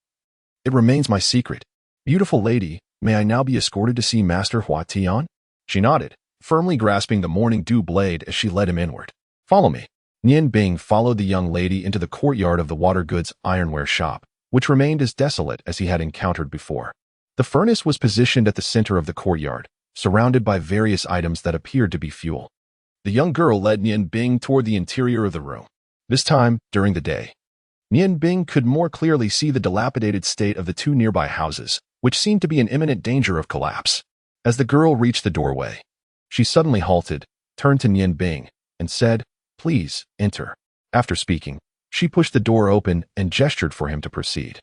It remains my secret. Beautiful lady, may I now be escorted to see Master Hua Tian?" She nodded, firmly grasping the morning dew blade as she led him inward. "Follow me." Nian Bing followed the young lady into the courtyard of the water goods ironware shop, which remained as desolate as he had encountered before. The furnace was positioned at the center of the courtyard, surrounded by various items that appeared to be fuel. The young girl led Nian Bing toward the interior of the room. This time, during the day, Nian Bing could more clearly see the dilapidated state of the two nearby houses, which seemed to be in imminent danger of collapse. As the girl reached the doorway, she suddenly halted, turned to Nian Bing, and said, "Please, enter." After speaking, she pushed the door open and gestured for him to proceed.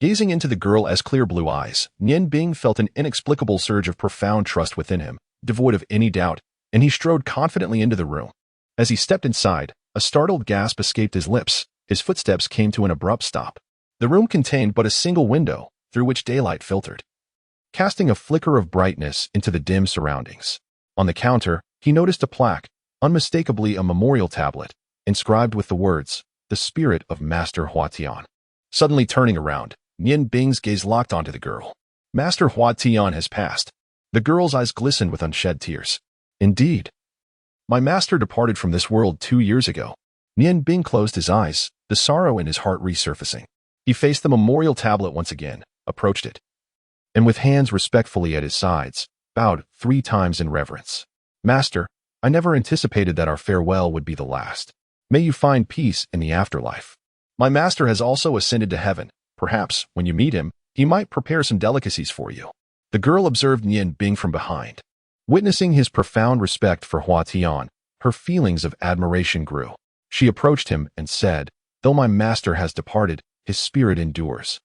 Gazing into the girl's clear blue eyes, Nian Bing felt an inexplicable surge of profound trust within him, devoid of any doubt, and he strode confidently into the room. As he stepped inside, a startled gasp escaped his lips. His footsteps came to an abrupt stop. The room contained but a single window, through which daylight filtered, casting a flicker of brightness into the dim surroundings. On the counter, he noticed a plaque, unmistakably a memorial tablet, inscribed with the words, "The Spirit of Master Hua Tian." Suddenly turning around, Nian Bing's gaze locked onto the girl. "Master Hua Tian has passed." The girl's eyes glistened with unshed tears. "Indeed. My master departed from this world 2 years ago." Nian Bing closed his eyes, the sorrow in his heart resurfacing. He faced the memorial tablet once again, approached it, and with hands respectfully at his sides, bowed 3 times in reverence. "Master, I never anticipated that our farewell would be the last. May you find peace in the afterlife. My master has also ascended to heaven. Perhaps, when you meet him, he might prepare some delicacies for you." The girl observed Nian Bing from behind. Witnessing his profound respect for Hua Tian, her feelings of admiration grew. She approached him and said, "Though my master has departed, his spirit endures.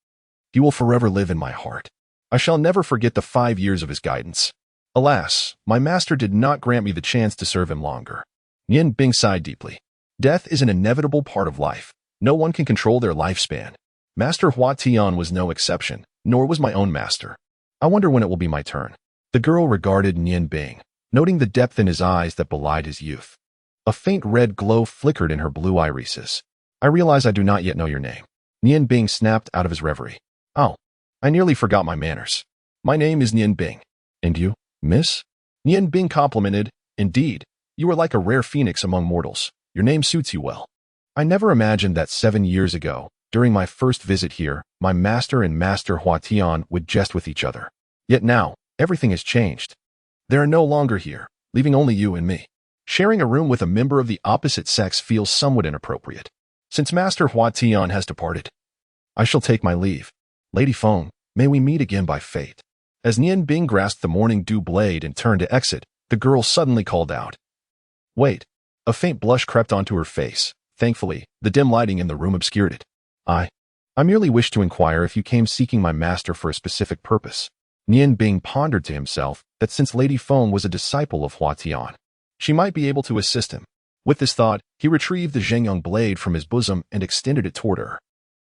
He will forever live in my heart. I shall never forget the 5 years of his guidance. Alas, my master did not grant me the chance to serve him longer." Nian Bing sighed deeply. Death is an inevitable part of life. No one can control their lifespan. Master Hua Tian was no exception, nor was my own master. I wonder when it will be my turn. The girl regarded Nian Bing, noting the depth in his eyes that belied his youth. A faint red glow flickered in her blue irises. "I realize I do not yet know your name." Nian Bing snapped out of his reverie. "Oh, I nearly forgot my manners. My name is Nian Bing. And you, miss?" Nian Bing complimented, "Indeed, you are like a rare phoenix among mortals. Your name suits you well. I never imagined that 7 years ago, during my first visit here, my master and Master Hua Tian would jest with each other. Yet now, everything has changed. They are no longer here, leaving only you and me. Sharing a room with a member of the opposite sex feels somewhat inappropriate. Since Master Hua Tian has departed, I shall take my leave. Lady Feng, may we meet again by fate." As Nian Bing grasped the morning dew blade and turned to exit, the girl suddenly called out, "Wait." A faint blush crept onto her face. Thankfully, the dim lighting in the room obscured it. I merely wish to inquire if you came seeking my master for a specific purpose." Nian Bing pondered to himself that since Lady Feng was a disciple of Hua Tian, she might be able to assist him. With this thought, he retrieved the Zhengyang blade from his bosom and extended it toward her.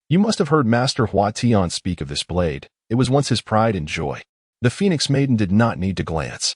"You must have heard Master Hua Tian speak of this blade. It was once his pride and joy." The Phoenix Maiden did not need to glance.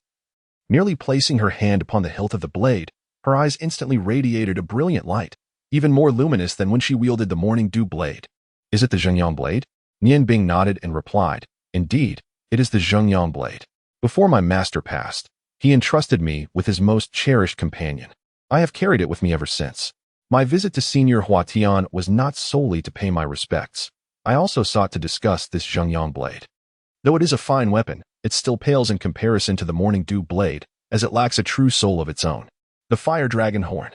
Merely placing her hand upon the hilt of the blade, her eyes instantly radiated a brilliant light, even more luminous than when she wielded the morning dew blade. "Is it the Zhengyang blade?" Nian Bing nodded and replied, "Indeed, it is the Xuanhuan blade. Before my master passed, he entrusted me with his most cherished companion. I have carried it with me ever since. My visit to Senior Hua Tian was not solely to pay my respects. I also sought to discuss this Xuanhuan blade. Though it is a fine weapon, it still pales in comparison to the morning dew blade, as it lacks a true soul of its own. The fire dragon horn,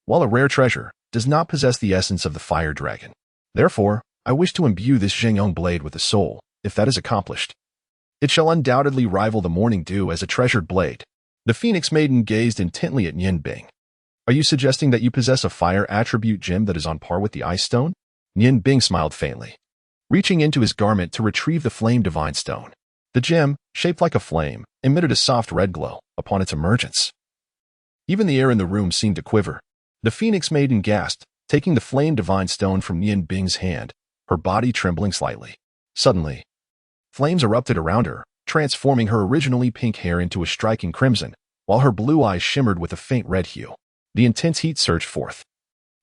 while a rare treasure, does not possess the essence of the fire dragon. Therefore, I wish to imbue this Zhengyang blade with a soul. If that is accomplished, it shall undoubtedly rival the morning dew as a treasured blade." The Phoenix Maiden gazed intently at Nian Bing. Are you suggesting that you possess a fire attribute gem that is on par with the ice stone? Nian Bing smiled faintly, reaching into his garment to retrieve the flame divine stone. The gem, shaped like a flame, emitted a soft red glow upon its emergence. Even the air in the room seemed to quiver. The Phoenix Maiden gasped, taking the flame divine stone from Nian Bing's hand, her body trembling slightly. Suddenly, flames erupted around her, transforming her originally pink hair into a striking crimson, while her blue eyes shimmered with a faint red hue. The intense heat surged forth,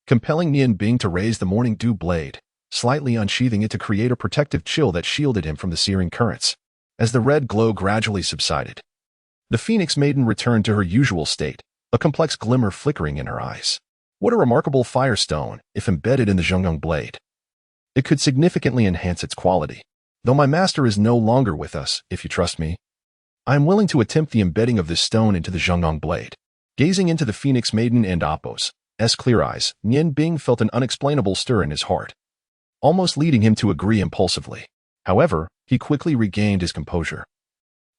compelling Nian Bing to raise the morning dew blade, slightly unsheathing it to create a protective chill that shielded him from the searing currents. As the red glow gradually subsided, the Phoenix Maiden returned to her usual state, a complex glimmer flickering in her eyes. What a remarkable firestone, if embedded in the Xuanhuan blade. It could significantly enhance its quality. Though my master is no longer with us, if you trust me, I am willing to attempt the embedding of this stone into the Xuanhuan blade. Gazing into the Phoenix Maiden and Appo's clear eyes, Nian Bing felt an unexplainable stir in his heart, almost leading him to agree impulsively. However, he quickly regained his composure.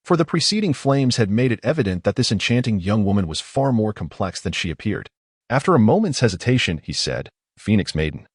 For the preceding flames had made it evident that this enchanting young woman was far more complex than she appeared. After a moment's hesitation, he said, Phoenix Maiden,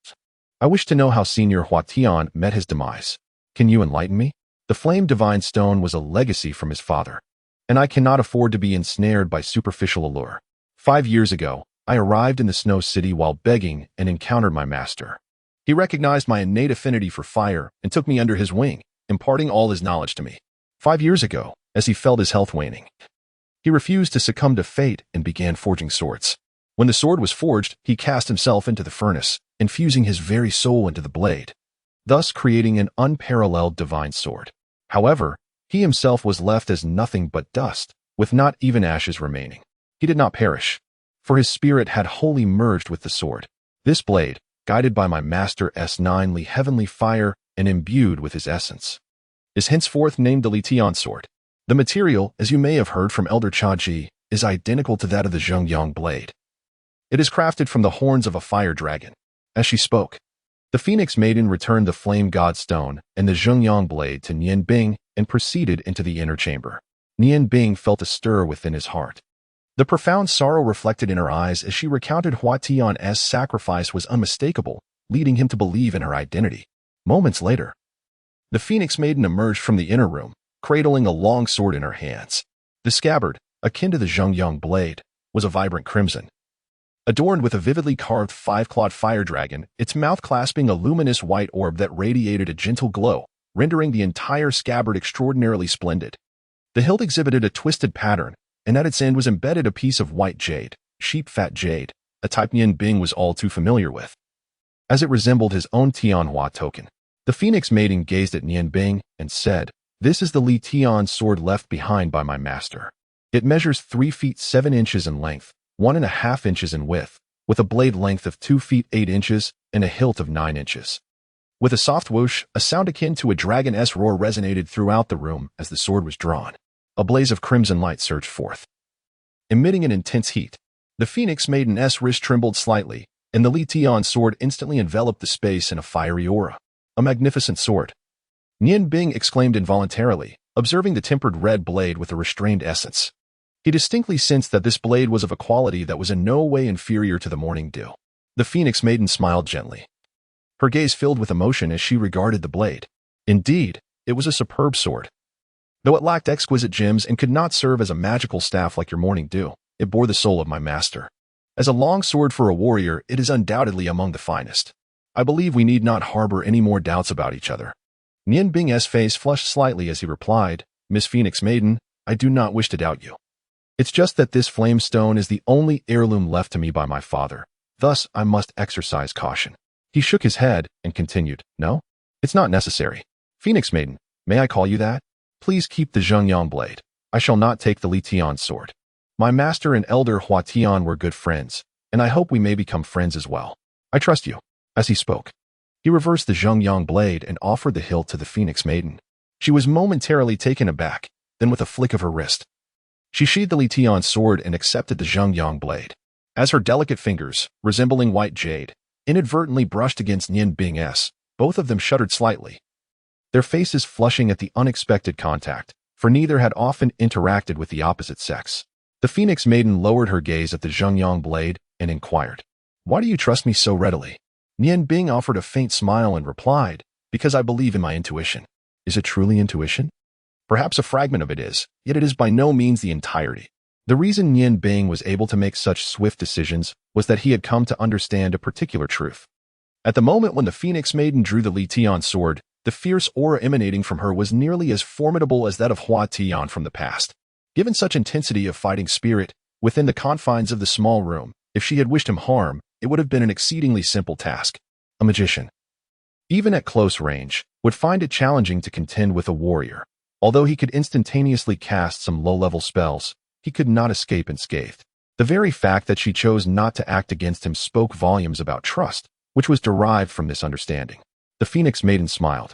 I wish to know how Senior Huatian met his demise. Can you enlighten me? The flame divine stone was a legacy from his father, and I cannot afford to be ensnared by superficial allure. 5 years ago, I arrived in the Snow City while begging and encountered my master. He recognized my innate affinity for fire and took me under his wing, imparting all his knowledge to me. 5 years ago, as he felt his health waning, he refused to succumb to fate and began forging swords. When the sword was forged, he cast himself into the furnace, infusing his very soul into the blade, thus creating an unparalleled divine sword. However, he himself was left as nothing but dust, with not even ashes remaining. He did not perish, for his spirit had wholly merged with the sword. This blade, guided by my master's ninely heavenly fire and imbued with his essence, is henceforth named the Li Tian sword. The material, as you may have heard from Elder Chaji, is identical to that of the Xuanhuan blade. It is crafted from the horns of a fire dragon. As she spoke, the Phoenix Maiden returned the Flame God Stone and the Xuanhuan blade to Nian Bing and proceeded into the inner chamber. Nian Bing felt a stir within his heart. The profound sorrow reflected in her eyes as she recounted Huatian's sacrifice was unmistakable, leading him to believe in her identity. Moments later, the Phoenix Maiden emerged from the inner room, cradling a long sword in her hands. The scabbard, akin to the Xuanhuan blade, was a vibrant crimson, adorned with a vividly carved 5-clawed fire dragon, its mouth clasping a luminous white orb that radiated a gentle glow, rendering the entire scabbard extraordinarily splendid. The hilt exhibited a twisted pattern, and at its end was embedded a piece of white jade, sheep-fat jade, a type Nian Bing was all too familiar with, as it resembled his own Tianhua token. The Phoenix Maiden gazed at Nian Bing and said, This is the Li Tian sword left behind by my master. It measures 3 feet 7 inches in length, 1.5 inches in width, with a blade length of 2 feet 8 inches and a hilt of 9 inches. With a soft whoosh, a sound akin to a dragon's roar resonated throughout the room as the sword was drawn. A blaze of crimson light surged forth, emitting an intense heat. The Phoenix Maiden's wrist trembled slightly, and the Li Tian sword instantly enveloped the space in a fiery aura. A magnificent sword. Nian Bing exclaimed involuntarily, observing the tempered red blade with a restrained essence. He distinctly sensed that this blade was of a quality that was in no way inferior to the morning dew. The Phoenix Maiden smiled gently, her gaze filled with emotion as she regarded the blade. Indeed, it was a superb sword. Though it lacked exquisite gems and could not serve as a magical staff like your morning dew, it bore the soul of my master. As a long sword for a warrior, it is undoubtedly among the finest. I believe we need not harbor any more doubts about each other. Nian Bing's face flushed slightly as he replied, Miss Phoenix Maiden, I do not wish to doubt you. It's just that this flame stone is the only heirloom left to me by my father. Thus, I must exercise caution. He shook his head and continued, No, it's not necessary. Phoenix Maiden, may I call you that? Please keep the Xuanhuan blade. I shall not take the Li Tian sword. My master and Elder Huatian were good friends, and I hope we may become friends as well. I trust you. As he spoke, he reversed the Xuanhuan blade and offered the hilt to the Phoenix Maiden. She was momentarily taken aback, then with a flick of her wrist, she sheathed the Li Tian sword and accepted the Xuanhuan blade. As her delicate fingers, resembling white jade, inadvertently brushed against Nian Bing's, both of them shuddered slightly, their faces flushing at the unexpected contact, for neither had often interacted with the opposite sex. The Phoenix Maiden lowered her gaze at the Xuanhuan blade and inquired, "Why do you trust me so readily?" Nian Bing offered a faint smile and replied, "Because I believe in my intuition." Is it truly intuition? Perhaps a fragment of it is, yet it is by no means the entirety. The reason Nian Bing was able to make such swift decisions was that he had come to understand a particular truth. At the moment when the Phoenix Maiden drew the Li Tian sword, the fierce aura emanating from her was nearly as formidable as that of Hua Tian from the past. Given such intensity of fighting spirit within the confines of the small room, if she had wished him harm, it would have been an exceedingly simple task. A magician, even at close range, would find it challenging to contend with a warrior. Although he could instantaneously cast some low-level spells, he could not escape unscathed. The very fact that she chose not to act against him spoke volumes about trust, which was derived from this understanding. The Phoenix Maiden smiled,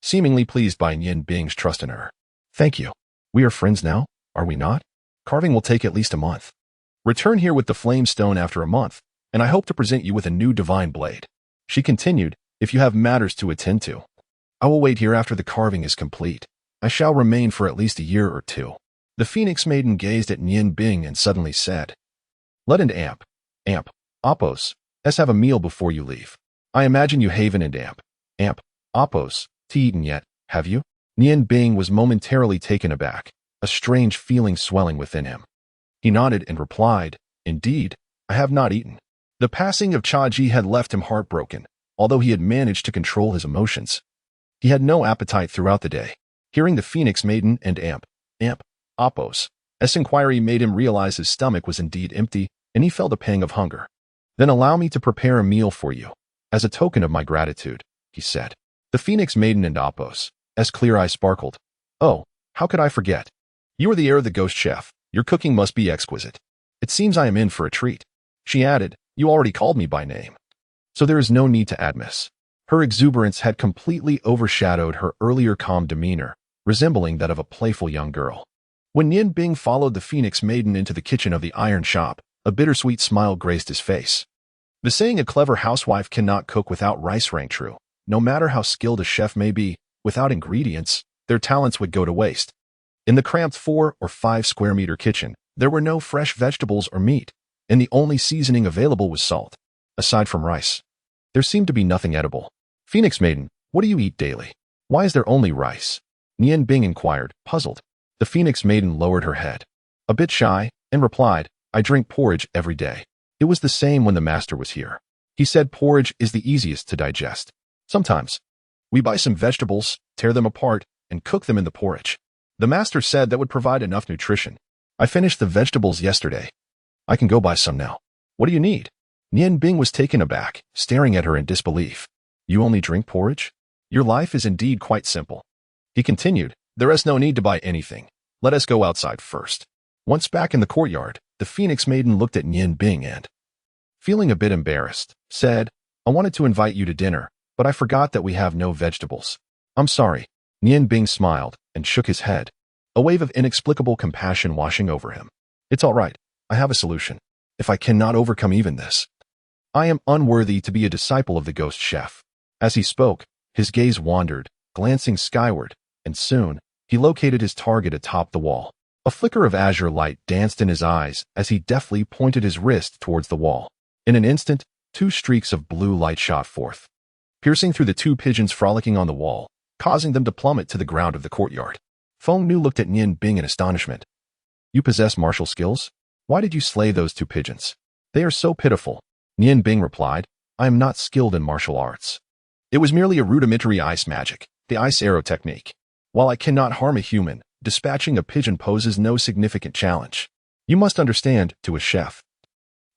seemingly pleased by Nian Bing's trust in her. "Thank you. We are friends now, are we not? Carving will take at least a month. Return here with the flame stone after a month, and I hope to present you with a new divine blade." She continued, "If you have matters to attend to, I will wait here after the carving is complete. I shall remain for at least a year or two." The Phoenix Maiden gazed at Nian Bing and suddenly said, "Let and Amp, Oppos, have a meal before you leave. I imagine you haven't and Amp, Oppos, eaten yet, have you?" Nian Bing was momentarily taken aback, a strange feeling swelling within him. He nodded and replied, "Indeed, I have not eaten." The passing of Chaji had left him heartbroken, although he had managed to control his emotions. He had no appetite throughout the day. Hearing the Phoenix Maiden and Amp, Oppos' inquiry made him realize his stomach was indeed empty, and he felt a pang of hunger. "Then allow me to prepare a meal for you, as a token of my gratitude," he said. The Phoenix Maiden and Oppos' clear eyes sparkled. "Oh, how could I forget? You are the heir of the ghost chef. Your cooking must be exquisite. It seems I am in for a treat." She added, "You already called me by name, so there is no need to add miss." Her exuberance had completely overshadowed her earlier calm demeanor, resembling that of a playful young girl. When Nian Bing followed the Phoenix Maiden into the kitchen of the iron shop, a bittersweet smile graced his face. The saying, "A clever housewife cannot cook without rice," rang true. No matter how skilled a chef may be, without ingredients, their talents would go to waste. In the cramped 4 or 5 square meter kitchen, there were no fresh vegetables or meat, and the only seasoning available was salt. Aside from rice, there seemed to be nothing edible. "Phoenix Maiden, what do you eat daily? Why is there only rice?" Nian Bing inquired, puzzled. The Phoenix Maiden lowered her head, a bit shy, and replied, "I drink porridge every day. It was the same when the master was here. He said porridge is the easiest to digest. Sometimes we buy some vegetables, tear them apart, and cook them in the porridge. The master said that would provide enough nutrition. I finished the vegetables yesterday. I can go buy some now. What do you need?" Nian Bing was taken aback, staring at her in disbelief. "You only drink porridge? Your life is indeed quite simple." He continued, "There is no need to buy anything. Let us go outside first." Once back in the courtyard, the Phoenix Maiden looked at Nian Bing and, feeling a bit embarrassed, said, "I wanted to invite you to dinner, but I forgot that we have no vegetables. I'm sorry." Nian Bing smiled and shook his head, a wave of inexplicable compassion washing over him. "It's all right. I have a solution. If I cannot overcome even this, I am unworthy to be a disciple of the ghost chef." As he spoke, his gaze wandered, glancing skyward, and soon, he located his target atop the wall. A flicker of azure light danced in his eyes as he deftly pointed his wrist towards the wall. In an instant, 2 streaks of blue light shot forth, piercing through the 2 pigeons frolicking on the wall, causing them to plummet to the ground of the courtyard. Feng Nu looked at Nian Bing in astonishment. "You possess martial skills? Why did you slay those 2 pigeons? They are so pitiful." Nian Bing replied, "I am not skilled in martial arts. It was merely a rudimentary ice magic, the ice arrow technique. While I cannot harm a human, dispatching a pigeon poses no significant challenge. You must understand, to a chef,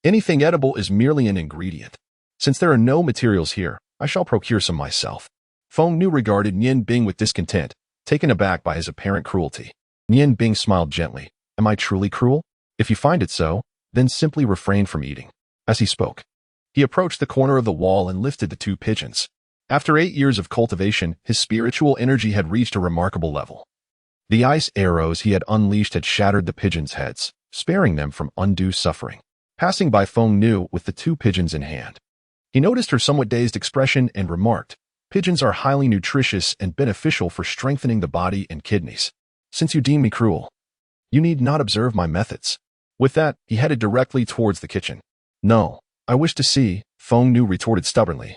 anything edible is merely an ingredient. Since there are no materials here, I shall procure some myself." Feng Nu regarded Nian Bing with discontent, taken aback by his apparent cruelty. Nian Bing smiled gently. "Am I truly cruel? If you find it so, then simply refrain from eating." As he spoke, he approached the corner of the wall and lifted the 2 pigeons. After 8 years of cultivation, his spiritual energy had reached a remarkable level. The ice arrows he had unleashed had shattered the pigeons' heads, sparing them from undue suffering. Passing by Feng Nu with the 2 pigeons in hand, he noticed her somewhat dazed expression and remarked, "Pigeons are highly nutritious and beneficial for strengthening the body and kidneys. Since you deem me cruel, you need not observe my methods." With that, he headed directly towards the kitchen. "No, I wish to see," Feng Nu retorted stubbornly,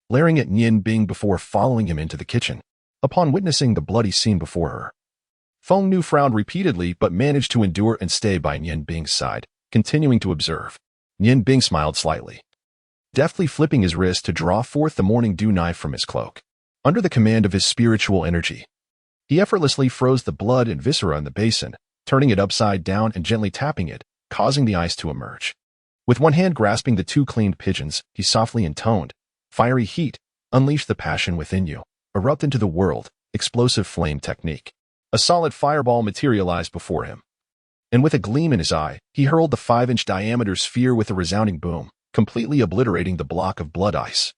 glaring at Nian Bing before following him into the kitchen. Upon witnessing the bloody scene before her, Feng Nu frowned repeatedly but managed to endure and stay by Nian Bing's side, continuing to observe. Nian Bing smiled slightly, deftly flipping his wrist to draw forth the morning dew knife from his cloak. Under the command of his spiritual energy, he effortlessly froze the blood and viscera in the basin, turning it upside down and gently tapping it, causing the ice to emerge. With one hand grasping the two cleaned pigeons, he softly intoned, "Fiery heat, unleash the passion within you, erupt into the world, explosive flame technique." A solid fireball materialized before him, and with a gleam in his eye, he hurled the 5-inch diameter sphere with a resounding boom, completely obliterating the block of blood ice,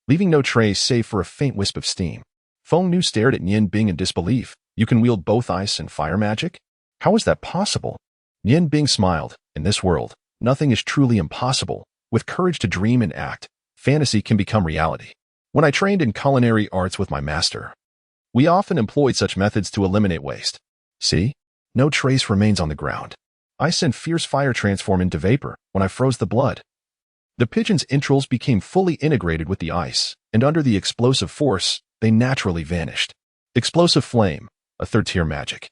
leaving no trace save for a faint wisp of steam. Feng Nu stared at Nian Bing in disbelief. "You can wield both ice and fire magic? How is that possible?" Nian Bing smiled. "In this world, nothing is truly impossible. With courage to dream and act, fantasy can become reality. When I trained in culinary arts with my master, we often employed such methods to eliminate waste. See? No trace remains on the ground. Ice and fierce fire transform into vapor when I froze the blood. The pigeon's entrails became fully integrated with the ice, and under the explosive force, they naturally vanished. Explosive flame, a third-tier magic,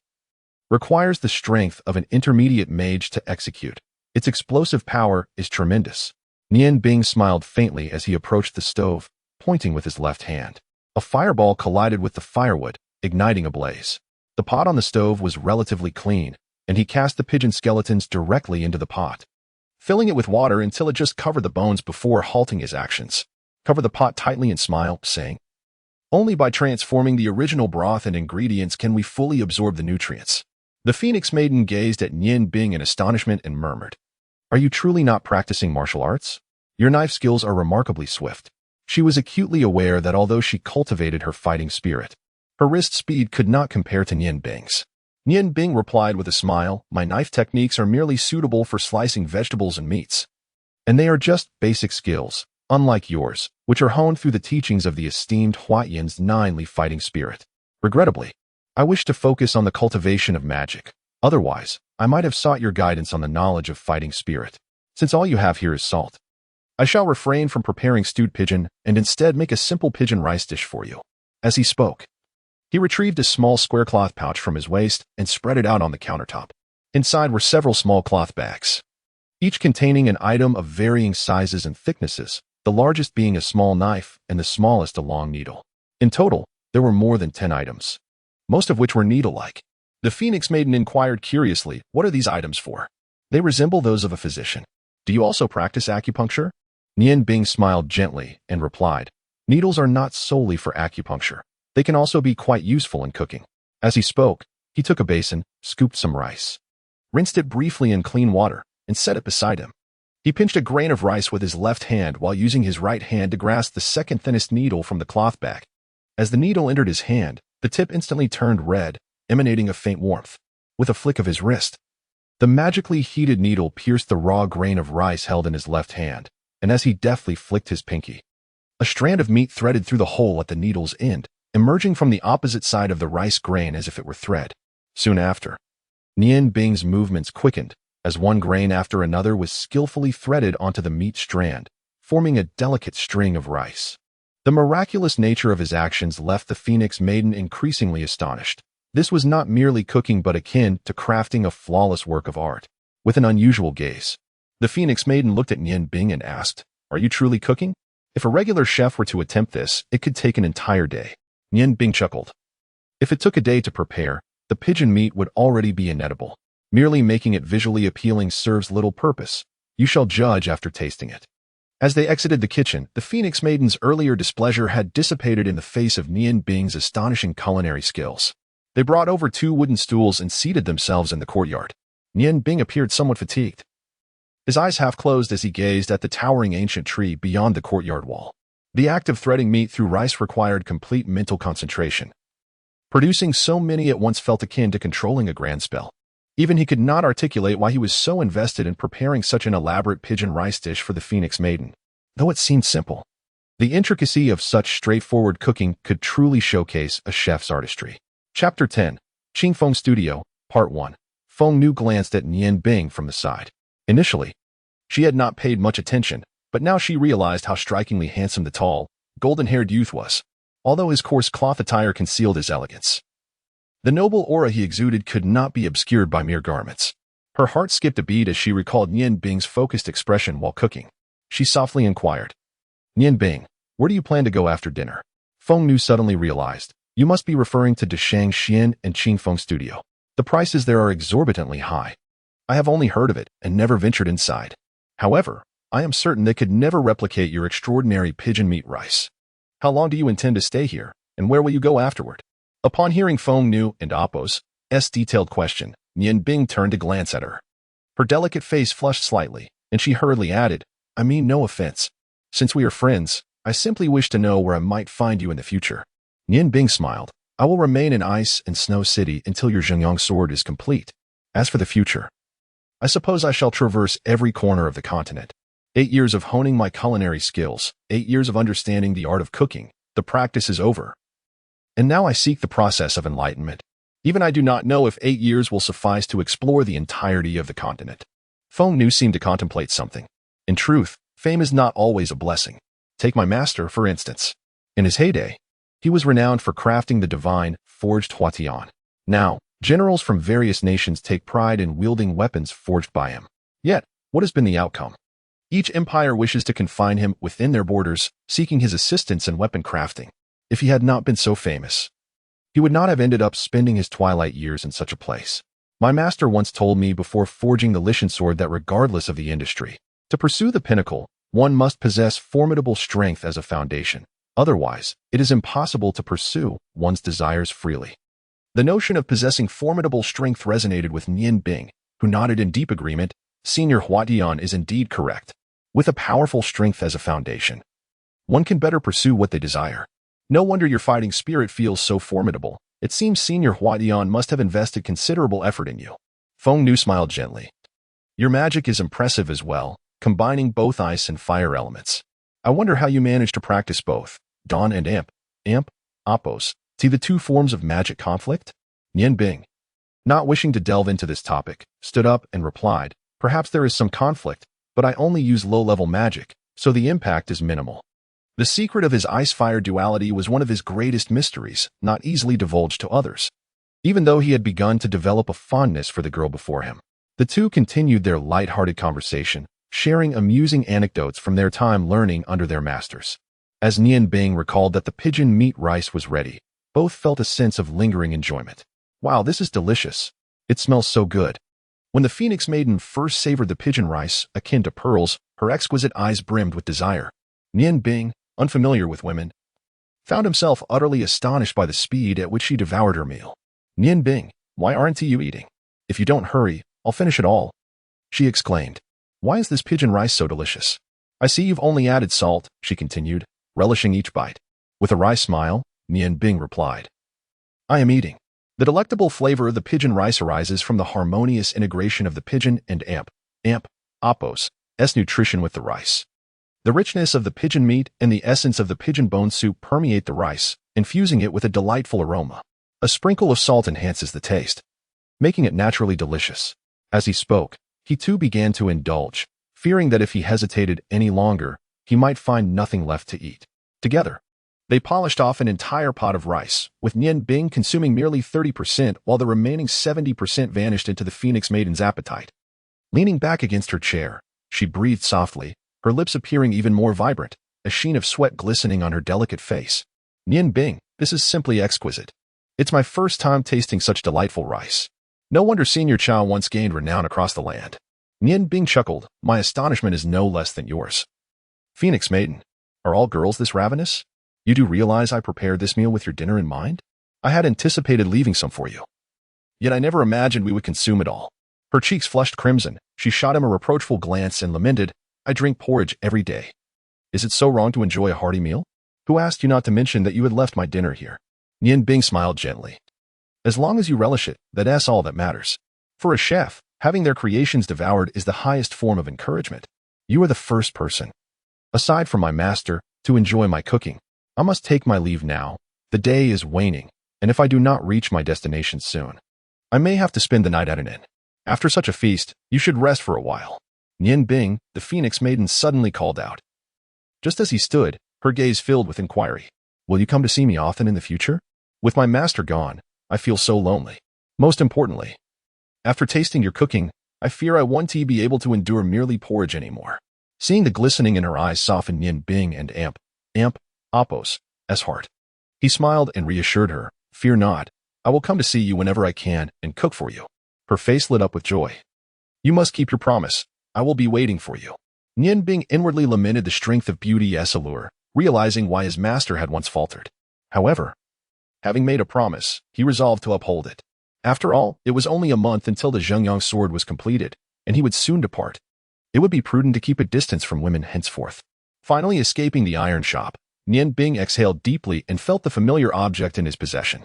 requires the strength of an intermediate mage to execute. Its explosive power is tremendous." Nian Bing smiled faintly as he approached the stove, pointing with his left hand. A fireball collided with the firewood, igniting a blaze. The pot on the stove was relatively clean, and he cast the pigeon skeletons directly into the pot, filling it with water until it just covered the bones before halting his actions. Cover the pot tightly and smile, saying, "Only by transforming the original broth and ingredients can we fully absorb the nutrients." The Phoenix Maiden gazed at Nian Bing in astonishment and murmured, "Are you truly not practicing martial arts? Your knife skills are remarkably swift." She was acutely aware that although she cultivated her fighting spirit, her wrist speed could not compare to Nian Bing's. Nian Bing replied with a smile, "My knife techniques are merely suitable for slicing vegetables and meats, and they are just basic skills, unlike yours, which are honed through the teachings of the esteemed Huayan's 9-leaf fighting spirit. Regrettably, I wish to focus on the cultivation of magic. Otherwise, I might have sought your guidance on the knowledge of fighting spirit. Since all you have here is salt, I shall refrain from preparing stewed pigeon and instead make a simple pigeon rice dish for you." As he spoke, he retrieved a small square cloth pouch from his waist and spread it out on the countertop. Inside were several small cloth bags, each containing an item of varying sizes and thicknesses, the largest being a small knife and the smallest a long needle. In total, there were more than 10 items, most of which were needle-like. The Phoenix Maiden inquired curiously, "What are these items for?" "They resemble those of a physician. Do you also practice acupuncture?" Nian Bing smiled gently and replied, "Needles are not solely for acupuncture. They can also be quite useful in cooking." As he spoke, he took a basin, scooped some rice, rinsed it briefly in clean water, and set it beside him. He pinched a grain of rice with his left hand while using his right hand to grasp the second thinnest needle from the cloth bag. As the needle entered his hand, the tip instantly turned red, emanating a faint warmth. With a flick of his wrist, the magically heated needle pierced the raw grain of rice held in his left hand, and as he deftly flicked his pinky, a strand of meat threaded through the hole at the needle's end, emerging from the opposite side of the rice grain as if it were thread. Soon after, Nian Bing's movements quickened, as one grain after another was skillfully threaded onto the meat strand, forming a delicate string of rice. The miraculous nature of his actions left the Phoenix Maiden increasingly astonished. This was not merely cooking but akin to crafting a flawless work of art. With an unusual gaze, the Phoenix Maiden looked at Nian Bing and asked, "Are you truly cooking? If a regular chef were to attempt this, it could take an entire day." Nian Bing chuckled. "If it took a day to prepare, the pigeon meat would already be inedible. Merely making it visually appealing serves little purpose. You shall judge after tasting it." As they exited the kitchen, the Phoenix Maiden's earlier displeasure had dissipated in the face of Nian Bing's astonishing culinary skills. They brought over 2 wooden stools and seated themselves in the courtyard. Nian Bing appeared somewhat fatigued, his eyes half closed as he gazed at the towering ancient tree beyond the courtyard wall. The act of threading meat through rice required complete mental concentration. Producing so many at once felt akin to controlling a grand spell. Even he could not articulate why he was so invested in preparing such an elaborate pigeon rice dish for the Phoenix Maiden. Though it seemed simple, the intricacy of such straightforward cooking could truly showcase a chef's artistry. Chapter 10, Qingfeng Studio, Part 1. Feng Nu glanced at Nian Bing from the side. Initially, she had not paid much attention, but now she realized how strikingly handsome the tall, golden-haired youth was, although his coarse cloth attire concealed his elegance. The noble aura he exuded could not be obscured by mere garments. Her heart skipped a beat as she recalled Nian Bing's focused expression while cooking. She softly inquired, "Nian Bing, where do you plan to go after dinner?" Feng Nu suddenly realized, "You must be referring to Deshang Xian and Qingfeng Studio. The prices there are exorbitantly high. I have only heard of it and never ventured inside. However, I am certain they could never replicate your extraordinary pigeon meat rice. How long do you intend to stay here, and where will you go afterward?" Upon hearing Feng Nu and Appo's detailed question, Nian Bing turned to glance at her. Her delicate face flushed slightly, and she hurriedly added, "I mean no offense. Since we are friends, I simply wish to know where I might find you in the future." Nian Bing smiled. "I will remain in Ice and Snow City until your Zhengyang sword is complete. As for the future, I suppose I shall traverse every corner of the continent. 8 years of honing my culinary skills, 8 years of understanding the art of cooking, the practice is over. And now I seek the process of enlightenment. Even I do not know if 8 years will suffice to explore the entirety of the continent." Feng Nu seemed to contemplate something. In truth, fame is not always a blessing. Take my master, for instance. In his heyday, he was renowned for crafting the divine, forged huatian. Now, generals from various nations take pride in wielding weapons forged by him. Yet, what has been the outcome? Each empire wishes to confine him within their borders, seeking his assistance in weapon crafting. If he had not been so famous, he would not have ended up spending his twilight years in such a place. My master once told me before forging the Lishan sword that regardless of the industry, to pursue the pinnacle, one must possess formidable strength as a foundation. Otherwise, it is impossible to pursue one's desires freely. The notion of possessing formidable strength resonated with Nian Bing, who nodded in deep agreement. Senior Huatian is indeed correct. With a powerful strength as a foundation, one can better pursue what they desire. No wonder your fighting spirit feels so formidable. It seems Senior Huatian must have invested considerable effort in you. Feng Nu smiled gently. Your magic is impressive as well, combining both ice and fire elements. I wonder how you manage to practice both. Dawn and Imp, Appos, see the two forms of magic conflict? Nian Bing, not wishing to delve into this topic, stood up and replied, "Perhaps there is some conflict, but I only use low-level magic, so the impact is minimal." The secret of his ice-fire duality was one of his greatest mysteries, not easily divulged to others. Even though he had begun to develop a fondness for the girl before him, the two continued their light-hearted conversation, sharing amusing anecdotes from their time learning under their masters. As Nian Bing recalled that the pigeon meat rice was ready, both felt a sense of lingering enjoyment. "Wow, this is delicious. It smells so good." When the Phoenix Maiden first savored the pigeon rice, akin to pearls, her exquisite eyes brimmed with desire. Nian Bing, unfamiliar with women, found himself utterly astonished by the speed at which she devoured her meal. "Nian Bing, why aren't you eating? If you don't hurry, I'll finish it all," she exclaimed. "Why is this pigeon rice so delicious?" "I see you've only added salt," she continued, relishing each bite. With a wry smile, Nian Bing replied, "I am eating." The delectable flavor of the pigeon rice arises from the harmonious integration of the pigeon and Appos' nutrition with the rice. The richness of the pigeon meat and the essence of the pigeon bone soup permeate the rice, infusing it with a delightful aroma. A sprinkle of salt enhances the taste, making it naturally delicious. As he spoke, he too began to indulge, fearing that if he hesitated any longer, he might find nothing left to eat. Together, they polished off an entire pot of rice, with Nian Bing consuming merely 30% while the remaining 70% vanished into the Phoenix Maiden's appetite. Leaning back against her chair, she breathed softly, her lips appearing even more vibrant, a sheen of sweat glistening on her delicate face. "Nian Bing, this is simply exquisite. It's my first time tasting such delightful rice. No wonder Senior Chow once gained renown across the land." Nian Bing chuckled, "My astonishment is no less than yours. Phoenix Maiden, are all girls this ravenous? You do realize I prepared this meal with your dinner in mind? I had anticipated leaving some for you. Yet I never imagined we would consume it all." Her cheeks flushed crimson. She shot him a reproachful glance and lamented, "I drink porridge every day. Is it so wrong to enjoy a hearty meal? Who asked you not to mention that you had left my dinner here?" Nian Bing smiled gently. "As long as you relish it, that's all that matters. For a chef, having their creations devoured is the highest form of encouragement. You are the first person, aside from my master, to enjoy my cooking. I must take my leave now. The day is waning, and if I do not reach my destination soon, I may have to spend the night at an inn." After such a feast, you should rest for a while. Nian Bing, the Phoenix Maiden, suddenly called out. Just as he stood, her gaze filled with inquiry. Will you come to see me often in the future? With my master gone, I feel so lonely. Most importantly, after tasting your cooking, I fear I won't be able to endure merely porridge anymore. Seeing the glistening in her eyes softened Nian Bing and Appos' heart. He smiled and reassured her, fear not, I will come to see you whenever I can and cook for you. Her face lit up with joy. You must keep your promise. I will be waiting for you. Nian Bing inwardly lamented the strength of beauty's allure, realizing why his master had once faltered. However, having made a promise, he resolved to uphold it. After all, it was only a month until the Xuanhuan sword was completed, and he would soon depart. It would be prudent to keep a distance from women henceforth. Finally escaping the iron shop, Nian Bing exhaled deeply and felt the familiar object in his possession.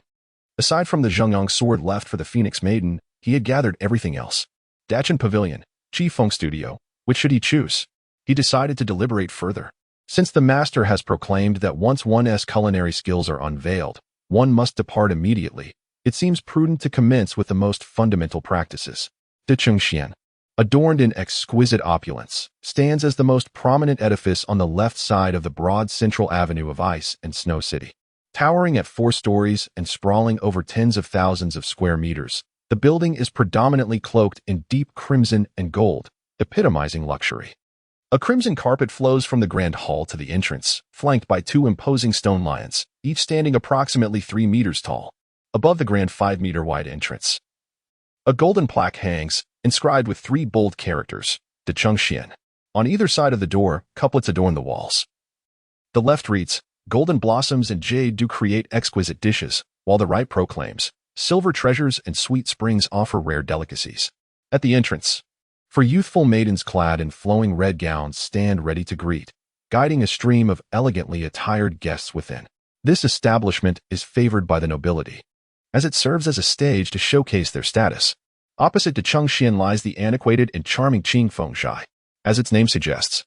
Aside from the Xuanhuan sword left for the Phoenix Maiden, he had gathered everything else. Dachin Pavilion, Chi Feng Studio, which should he choose? He decided to deliberate further. Since the master has proclaimed that once one's culinary skills are unveiled, one must depart immediately, it seems prudent to commence with the most fundamental practices. De Chengxian, adorned in exquisite opulence, stands as the most prominent edifice on the left side of the broad central avenue of ice and snow city. Towering at 4 stories and sprawling over tens of thousands of square meters, the building is predominantly cloaked in deep crimson and gold, epitomizing luxury. A crimson carpet flows from the grand hall to the entrance, flanked by 2 imposing stone lions, each standing approximately 3 meters tall, above the grand 5-meter-wide entrance. A golden plaque hangs, inscribed with 3 bold characters, De Chengxian. On either side of the door, couplets adorn the walls. The left reads, Golden blossoms and jade do create exquisite dishes, while the right proclaims, Silver treasures and sweet springs offer rare delicacies. At the entrance, 4 youthful maidens clad in flowing red gowns stand ready to greet, guiding a stream of elegantly attired guests within. This establishment is favored by the nobility, as it serves as a stage to showcase their status. Opposite to Chengxian lies the antiquated and charming Qing Fengshui, as its name suggests.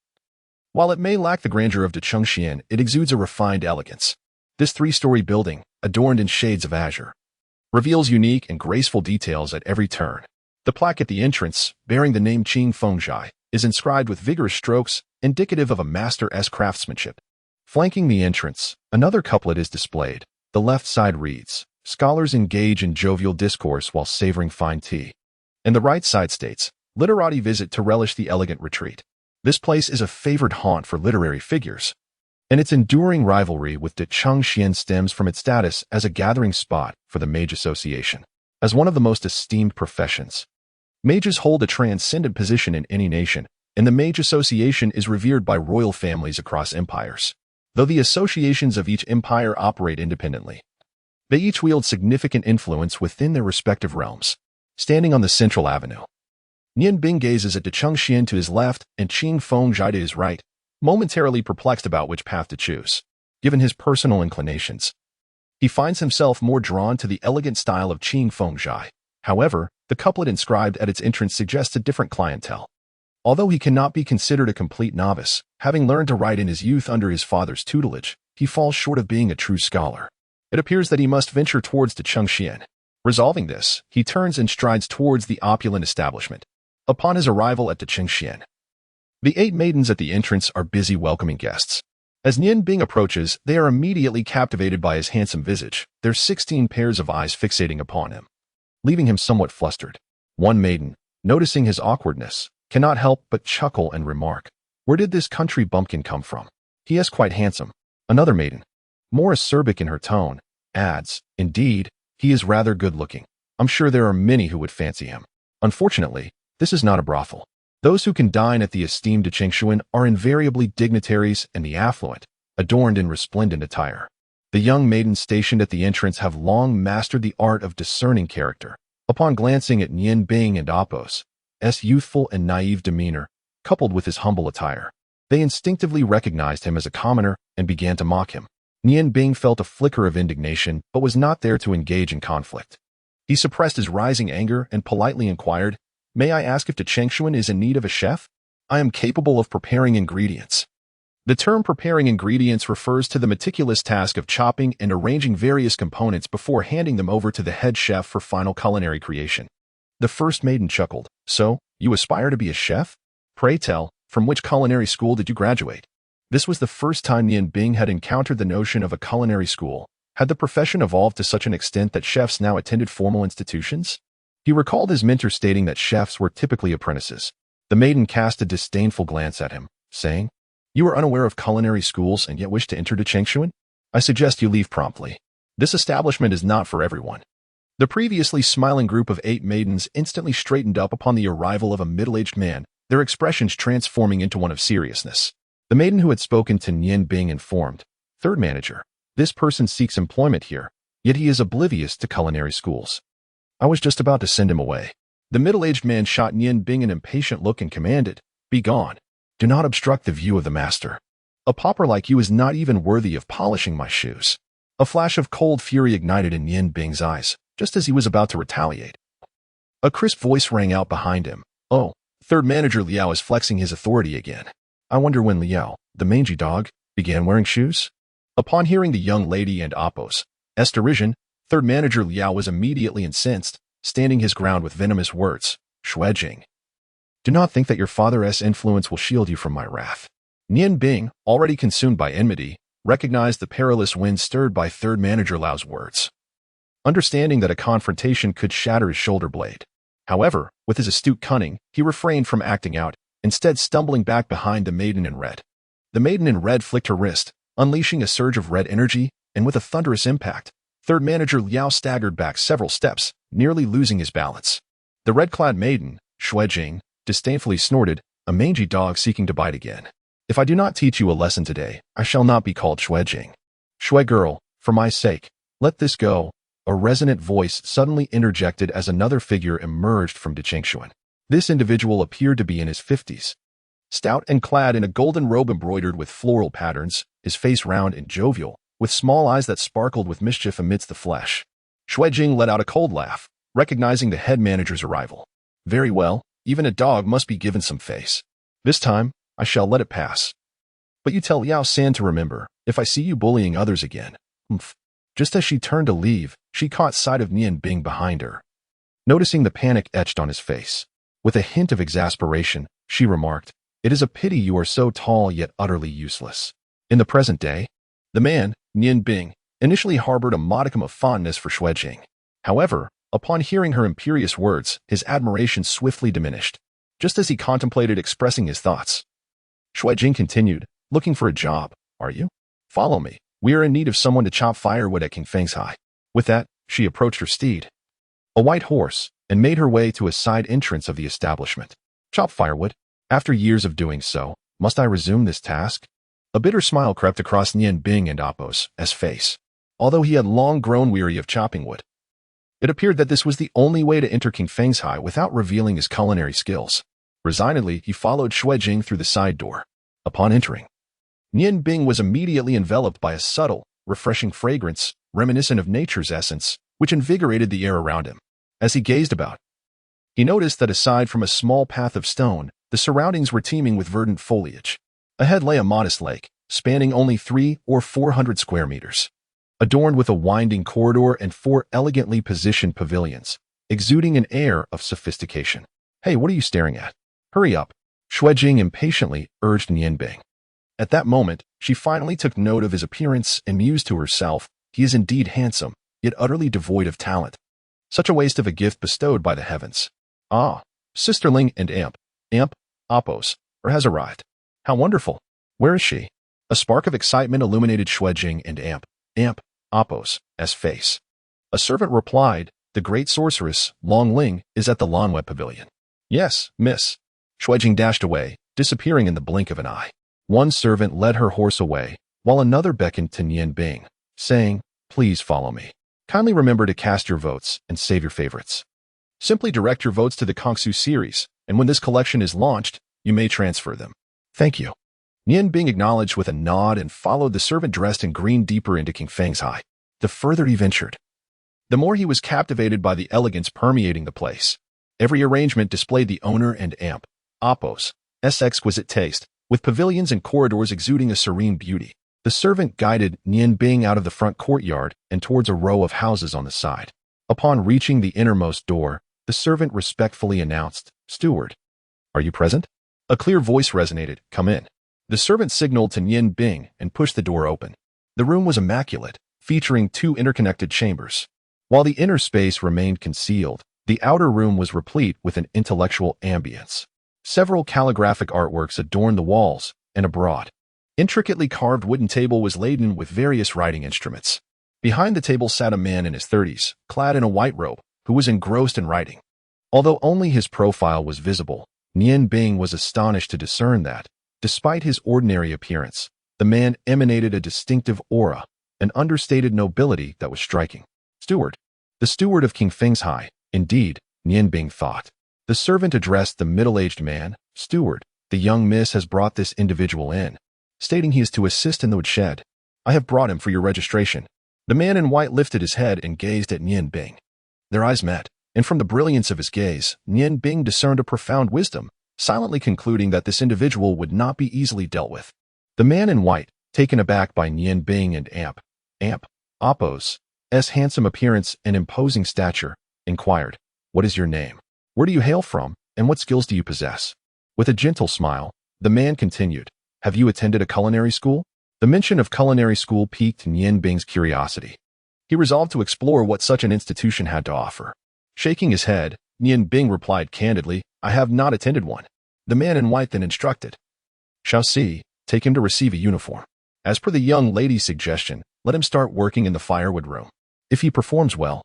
While it may lack the grandeur of De Chengxian, it exudes a refined elegance. This 3-story building, adorned in shades of azure, reveals unique and graceful details at every turn. The plaque at the entrance, bearing the name Qing Fengshui, is inscribed with vigorous strokes, indicative of a master's craftsmanship. Flanking the entrance, another couplet is displayed. The left side reads, Scholars engage in jovial discourse while savoring fine tea. And the right side states, Literati visit to relish the elegant retreat. This place is a favored haunt for literary figures, and its enduring rivalry with De Chengxian stems from its status as a gathering spot for the mage association. As one of the most esteemed professions, mages hold a transcendent position in any nation, and the mage association is revered by royal families across empires. Though the associations of each empire operate independently, they each wield significant influence within their respective realms. Standing on the central avenue, Nian Bing gazes at De Chengxian to his left and Qing Fengshui to his right, momentarily perplexed about which path to choose. Given his personal inclinations, he finds himself more drawn to the elegant style of Qing Fengshui. However, the couplet inscribed at its entrance suggests a different clientele. Although he cannot be considered a complete novice, having learned to write in his youth under his father's tutelage, he falls short of being a true scholar. It appears that he must venture towards De Chengxian. Resolving this, he turns and strides towards the opulent establishment. Upon his arrival at De Chengxian, the 8 maidens at the entrance are busy welcoming guests. As Nian Bing approaches, they are immediately captivated by his handsome visage, their 16 pairs of eyes fixating upon him, leaving him somewhat flustered. One maiden, noticing his awkwardness, cannot help but chuckle and remark, Where did this country bumpkin come from? He is quite handsome. Another maiden, more acerbic in her tone, adds, Indeed, he is rather good-looking. I'm sure there are many who would fancy him. Unfortunately, this is not a brothel. Those who can dine at the esteemed De Chengxian are invariably dignitaries and the affluent, adorned in resplendent attire. The young maidens stationed at the entrance have long mastered the art of discerning character. Upon glancing at Nian Bing and Appos' youthful and naive demeanor, coupled with his humble attire, they instinctively recognized him as a commoner and began to mock him. Nian Bing felt a flicker of indignation but was not there to engage in conflict. He suppressed his rising anger and politely inquired, May I ask if De Chengxian is in need of a chef? I am capable of preparing ingredients. The term preparing ingredients refers to the meticulous task of chopping and arranging various components before handing them over to the head chef for final culinary creation. The first maiden chuckled. So, you aspire to be a chef? Pray tell, from which culinary school did you graduate? This was the first time Nian Bing had encountered the notion of a culinary school. Had the profession evolved to such an extent that chefs now attended formal institutions? He recalled his mentor stating that chefs were typically apprentices. The maiden cast a disdainful glance at him, saying, "You are unaware of culinary schools and yet wish to enter Xuanhuan? I suggest you leave promptly. This establishment is not for everyone." The previously smiling group of 8 maidens instantly straightened up upon the arrival of a middle-aged man, their expressions transforming into one of seriousness. The maiden who had spoken to Nian Bing informed, "Third manager, this person seeks employment here, yet he is oblivious to culinary schools. I was just about to send him away." The middle-aged man shot Nian Bing an impatient look and commanded, "Be gone. Do not obstruct the view of the master. A pauper like you is not even worthy of polishing my shoes." A flash of cold fury ignited in Nian Bing's eyes, just as he was about to retaliate. A crisp voice rang out behind him. "Oh, third manager Liao is flexing his authority again. I wonder when Liao, the mangy dog, began wearing shoes?" Upon hearing the young lady and Appo's derision, third manager Liao was immediately incensed, standing his ground with venomous words. "Shuejing, do not think that your father's influence will shield you from my wrath." Nian Bing, already consumed by enmity, recognized the perilous wind stirred by third manager Liao's words. Understanding that a confrontation could shatter his shoulder blade. However, with his astute cunning, he refrained from acting out, instead stumbling back behind the maiden in red. The maiden in red flicked her wrist, unleashing a surge of red energy, and with a thunderous impact, third manager Liao staggered back several steps, nearly losing his balance. The red-clad maiden, Shuejing, disdainfully snorted, "A mangy dog seeking to bite again. If I do not teach you a lesson today, I shall not be called Shuejing. Shui girl, for my sake, let this go." A resonant voice suddenly interjected as another figure emerged from Xuanhuan. This individual appeared to be in his 50s. Stout and clad in a golden robe embroidered with floral patterns, his face round and jovial, with small eyes that sparkled with mischief amidst the flesh. Shuejing let out a cold laugh, recognizing the head manager's arrival. "Very well, even a dog must be given some face. This time, I shall let it pass. But you tell Liao San to remember, if I see you bullying others again." Humph. Just as she turned to leave, she caught sight of Nian Bing behind her. Noticing the panic etched on his face, with a hint of exasperation, she remarked, "It is a pity you are so tall yet utterly useless." In the present day, the man, Nian Bing, initially harbored a modicum of fondness for Shuejing. However, upon hearing her imperious words, his admiration swiftly diminished, just as he contemplated expressing his thoughts. Shuejing continued, "Looking for a job, are you? Follow me. We are in need of someone to chop firewood at King Feng's High." With that, she approached her steed, a white horse, and made her way to a side entrance of the establishment. "Chop firewood? After years of doing so, must I resume this task?" A bitter smile crept across Nian Bing and Appo's face. Although he had long grown weary of chopping wood, it appeared that this was the only way to enter King Feng's High without revealing his culinary skills. Resignedly, he followed Shuejing through the side door. Upon entering, Nian Bing was immediately enveloped by a subtle, refreshing fragrance, reminiscent of nature's essence, which invigorated the air around him. As he gazed about, he noticed that aside from a small path of stone, the surroundings were teeming with verdant foliage. Ahead lay a modest lake, spanning only 300 or 400 square meters, adorned with a winding corridor and 4 elegantly positioned pavilions, exuding an air of sophistication. "Hey, what are you staring at? Hurry up," Shuejing impatiently urged Nian Bing. At that moment, she finally took note of his appearance and mused to herself, "He is indeed handsome, yet utterly devoid of talent. Such a waste of a gift bestowed by the heavens. Ah, sisterling and amp, Appo's, has arrived. How wonderful. Where is she?" A spark of excitement illuminated Shuejing and Appo's face. A servant replied, "The great sorceress, Long Ling, is at the Lanweb Pavilion." "Yes, miss." Shuejing dashed away, disappearing in the blink of an eye. One servant led her horse away, while another beckoned to Nian Bing, saying, "Please follow me. Kindly remember to cast your votes and save your favorites. Simply direct your votes to the Kongsu series, and when this collection is launched, you may transfer them." "Thank you." Nian Bing acknowledged with a nod and followed the servant dressed in green deeper into King Feng's High. The further he ventured, the more he was captivated by the elegance permeating the place. Every arrangement displayed the owner and Appo's exquisite taste, with pavilions and corridors exuding a serene beauty. The servant guided Nian Bing out of the front courtyard and towards a row of houses on the side. Upon reaching the innermost door, The servant respectfully announced, "Steward, are you present?" A clear voice resonated, "Come in." The servant signaled to Nian Bing and pushed the door open. The room was immaculate, featuring 2 interconnected chambers. While the inner space remained concealed, the outer room was replete with an intellectual ambience. Several calligraphic artworks adorned the walls, and a broad, intricately carved wooden table was laden with various writing instruments. Behind the table sat a man in his 30s, clad in a white robe, who was engrossed in writing. Although only his profile was visible, Nian Bing was astonished to discern that, despite his ordinary appearance, the man emanated a distinctive aura, an understated nobility that was striking. "Steward." The steward of King Feng's High, indeed, Nian Bing thought. The servant addressed the middle-aged man, "Steward, the young miss has brought this individual in, stating he is to assist in the woodshed. I have brought him for your registration." The man in white lifted his head and gazed at Nian Bing. Their eyes met, and from the brilliance of his gaze, Nian Bing discerned a profound wisdom, silently concluding that this individual would not be easily dealt with. The man in white, taken aback by Nian Bing and Appo's handsome appearance and imposing stature, inquired, "What is your name? Where do you hail from, and what skills do you possess?" With a gentle smile, the man continued, "Have you attended a culinary school?" The mention of culinary school piqued Nian Bing's curiosity. He resolved to explore what such an institution had to offer. Shaking his head, Nian Bing replied candidly, "I have not attended one." The man in white then instructed, "Xiaoxi, take him to receive a uniform. As per the young lady's suggestion, let him start working in the firewood room. If he performs well,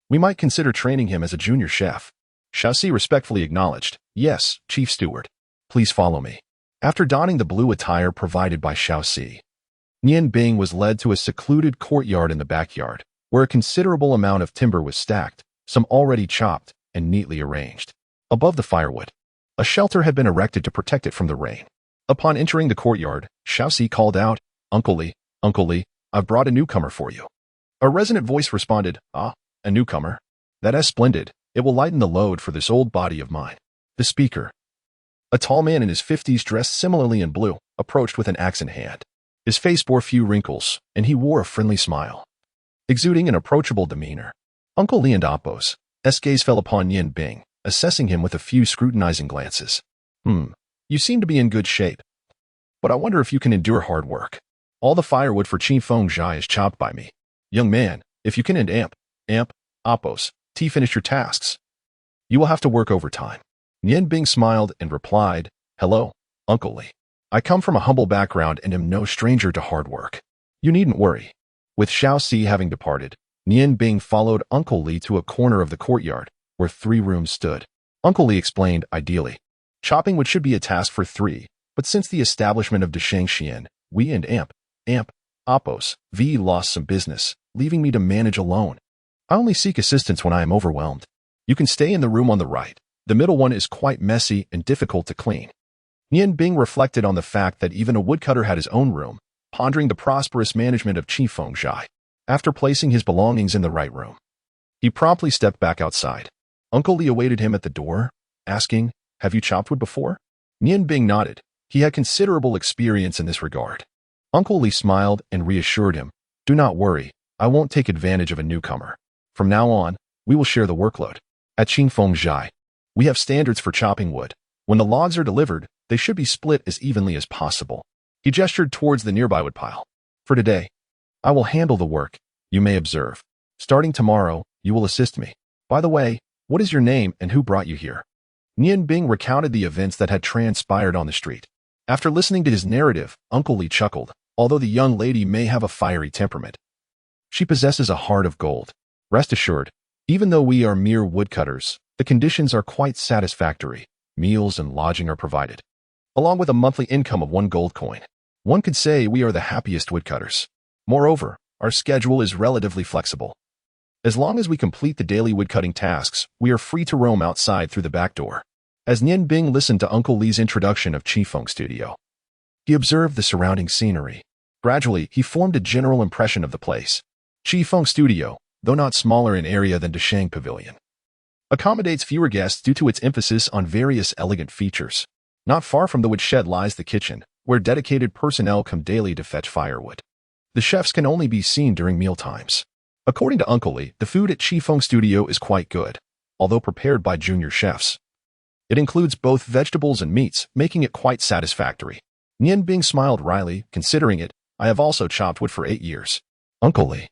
we might consider training him as a junior chef." Xiaoxi respectfully acknowledged, "Yes, Chief Steward. Please follow me." After donning the blue attire provided by Xiaoxi, Nian Bing was led to a secluded courtyard in the backyard, where a considerable amount of timber was stacked, some already chopped and neatly arranged. Above the firewood, a shelter had been erected to protect it from the rain. Upon entering the courtyard, Xiaoxi called out, Uncle Li, I've brought a newcomer for you." A resonant voice responded, "Ah, a newcomer? That is splendid. It will lighten the load for this old body of mine." The speaker, a tall man in his 50s dressed similarly in blue, approached with an axe in hand. His face bore few wrinkles, and he wore a friendly smile, exuding an approachable demeanor. Uncle Li and Appo's gaze fell upon Nian Bing, assessing him with a few scrutinizing glances. You seem to be in good shape, but I wonder if you can endure hard work. All the firewood for Qi Feng is chopped by me. Young man, if you can and Appo's finish your tasks, you will have to work overtime." Nian Bing smiled and replied, "Hello, Uncle Li. I come from a humble background and am no stranger to hard work. You needn't worry." With Xiaoxi having departed, Nian Bing followed Uncle Li to a corner of the courtyard, where 3 rooms stood. Uncle Li explained, "Ideally, chopping wood should be a task for 3, but since the establishment of Deshengxian, we and Appo's lost some business, leaving me to manage alone. I only seek assistance when I am overwhelmed. You can stay in the room on the right. The middle one is quite messy and difficult to clean." Nian Bing reflected on the fact that even a woodcutter had his own room, pondering the prosperous management of Qi Feng. After placing his belongings in the right room, he promptly stepped back outside. Uncle Li awaited him at the door, asking, "Have you chopped wood before?" Nian Bing nodded. He had considerable experience in this regard. Uncle Li smiled and reassured him, "Do not worry, I won't take advantage of a newcomer. From now on, we will share the workload. At Qi Feng, we have standards for chopping wood. When the logs are delivered, they should be split as evenly as possible." He gestured towards the nearby woodpile. "For today, I will handle the work, you may observe. Starting tomorrow, you will assist me. By the way, what is your name and who brought you here?" Nian Bing recounted the events that had transpired on the street. After listening to his narrative, Uncle Li chuckled. Although the young lady may have a fiery temperament, she possesses a heart of gold. Rest assured, even though we are mere woodcutters, the conditions are quite satisfactory. Meals and lodging are provided, along with a monthly income of 1 gold coin. One could say we are the happiest woodcutters. Moreover, our schedule is relatively flexible. As long as we complete the daily woodcutting tasks, we are free to roam outside through the back door. As Nian Bing listened to Uncle Li's introduction of Qi Feng Studio, he observed the surrounding scenery. Gradually, he formed a general impression of the place. Qi Feng Studio, though not smaller in area than Desheng Pavilion, accommodates fewer guests due to its emphasis on various elegant features. Not far from the woodshed lies the kitchen, where dedicated personnel come daily to fetch firewood. The chefs can only be seen during meal times. According to Uncle Li, the food at Qi Feng Studio is quite good. although prepared by junior chefs. It includes both vegetables and meats, making it quite satisfactory. Nian Bing smiled wryly, considering it. I have also chopped wood for 8 years. Uncle Li.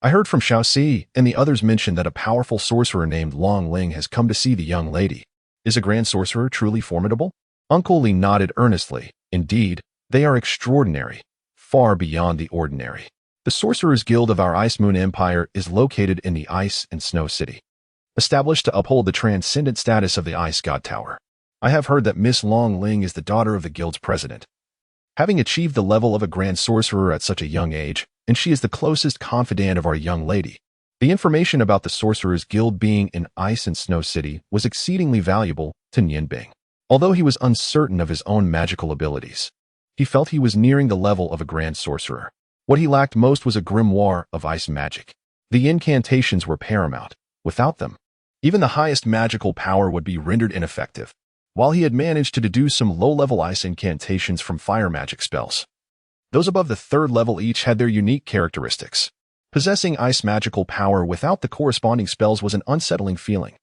I heard from Xiaoxi and the others mention that a powerful sorcerer named Long Ling has come to see the young lady. Is a grand sorcerer truly formidable? Uncle Li nodded earnestly. Indeed, they are extraordinary, far beyond the ordinary. The Sorcerer's Guild of our Ice Moon Empire is located in the Ice and Snow City, established to uphold the transcendent status of the Ice God Tower. I have heard that Miss Long Ling is the daughter of the guild's president, having achieved the level of a grand sorcerer at such a young age, and she is the closest confidant of our young lady. The information about the Sorcerer's Guild being in Ice and Snow City was exceedingly valuable to Nian Bing. Although he was uncertain of his own magical abilities, he felt he was nearing the level of a grand sorcerer. What he lacked most was a grimoire of ice magic. The incantations were paramount. Without them, even the highest magical power would be rendered ineffective. While he had managed to deduce some low-level ice incantations from fire magic spells, those above the 3rd level each had their unique characteristics. Possessing ice magical power without the corresponding spells was an unsettling feeling.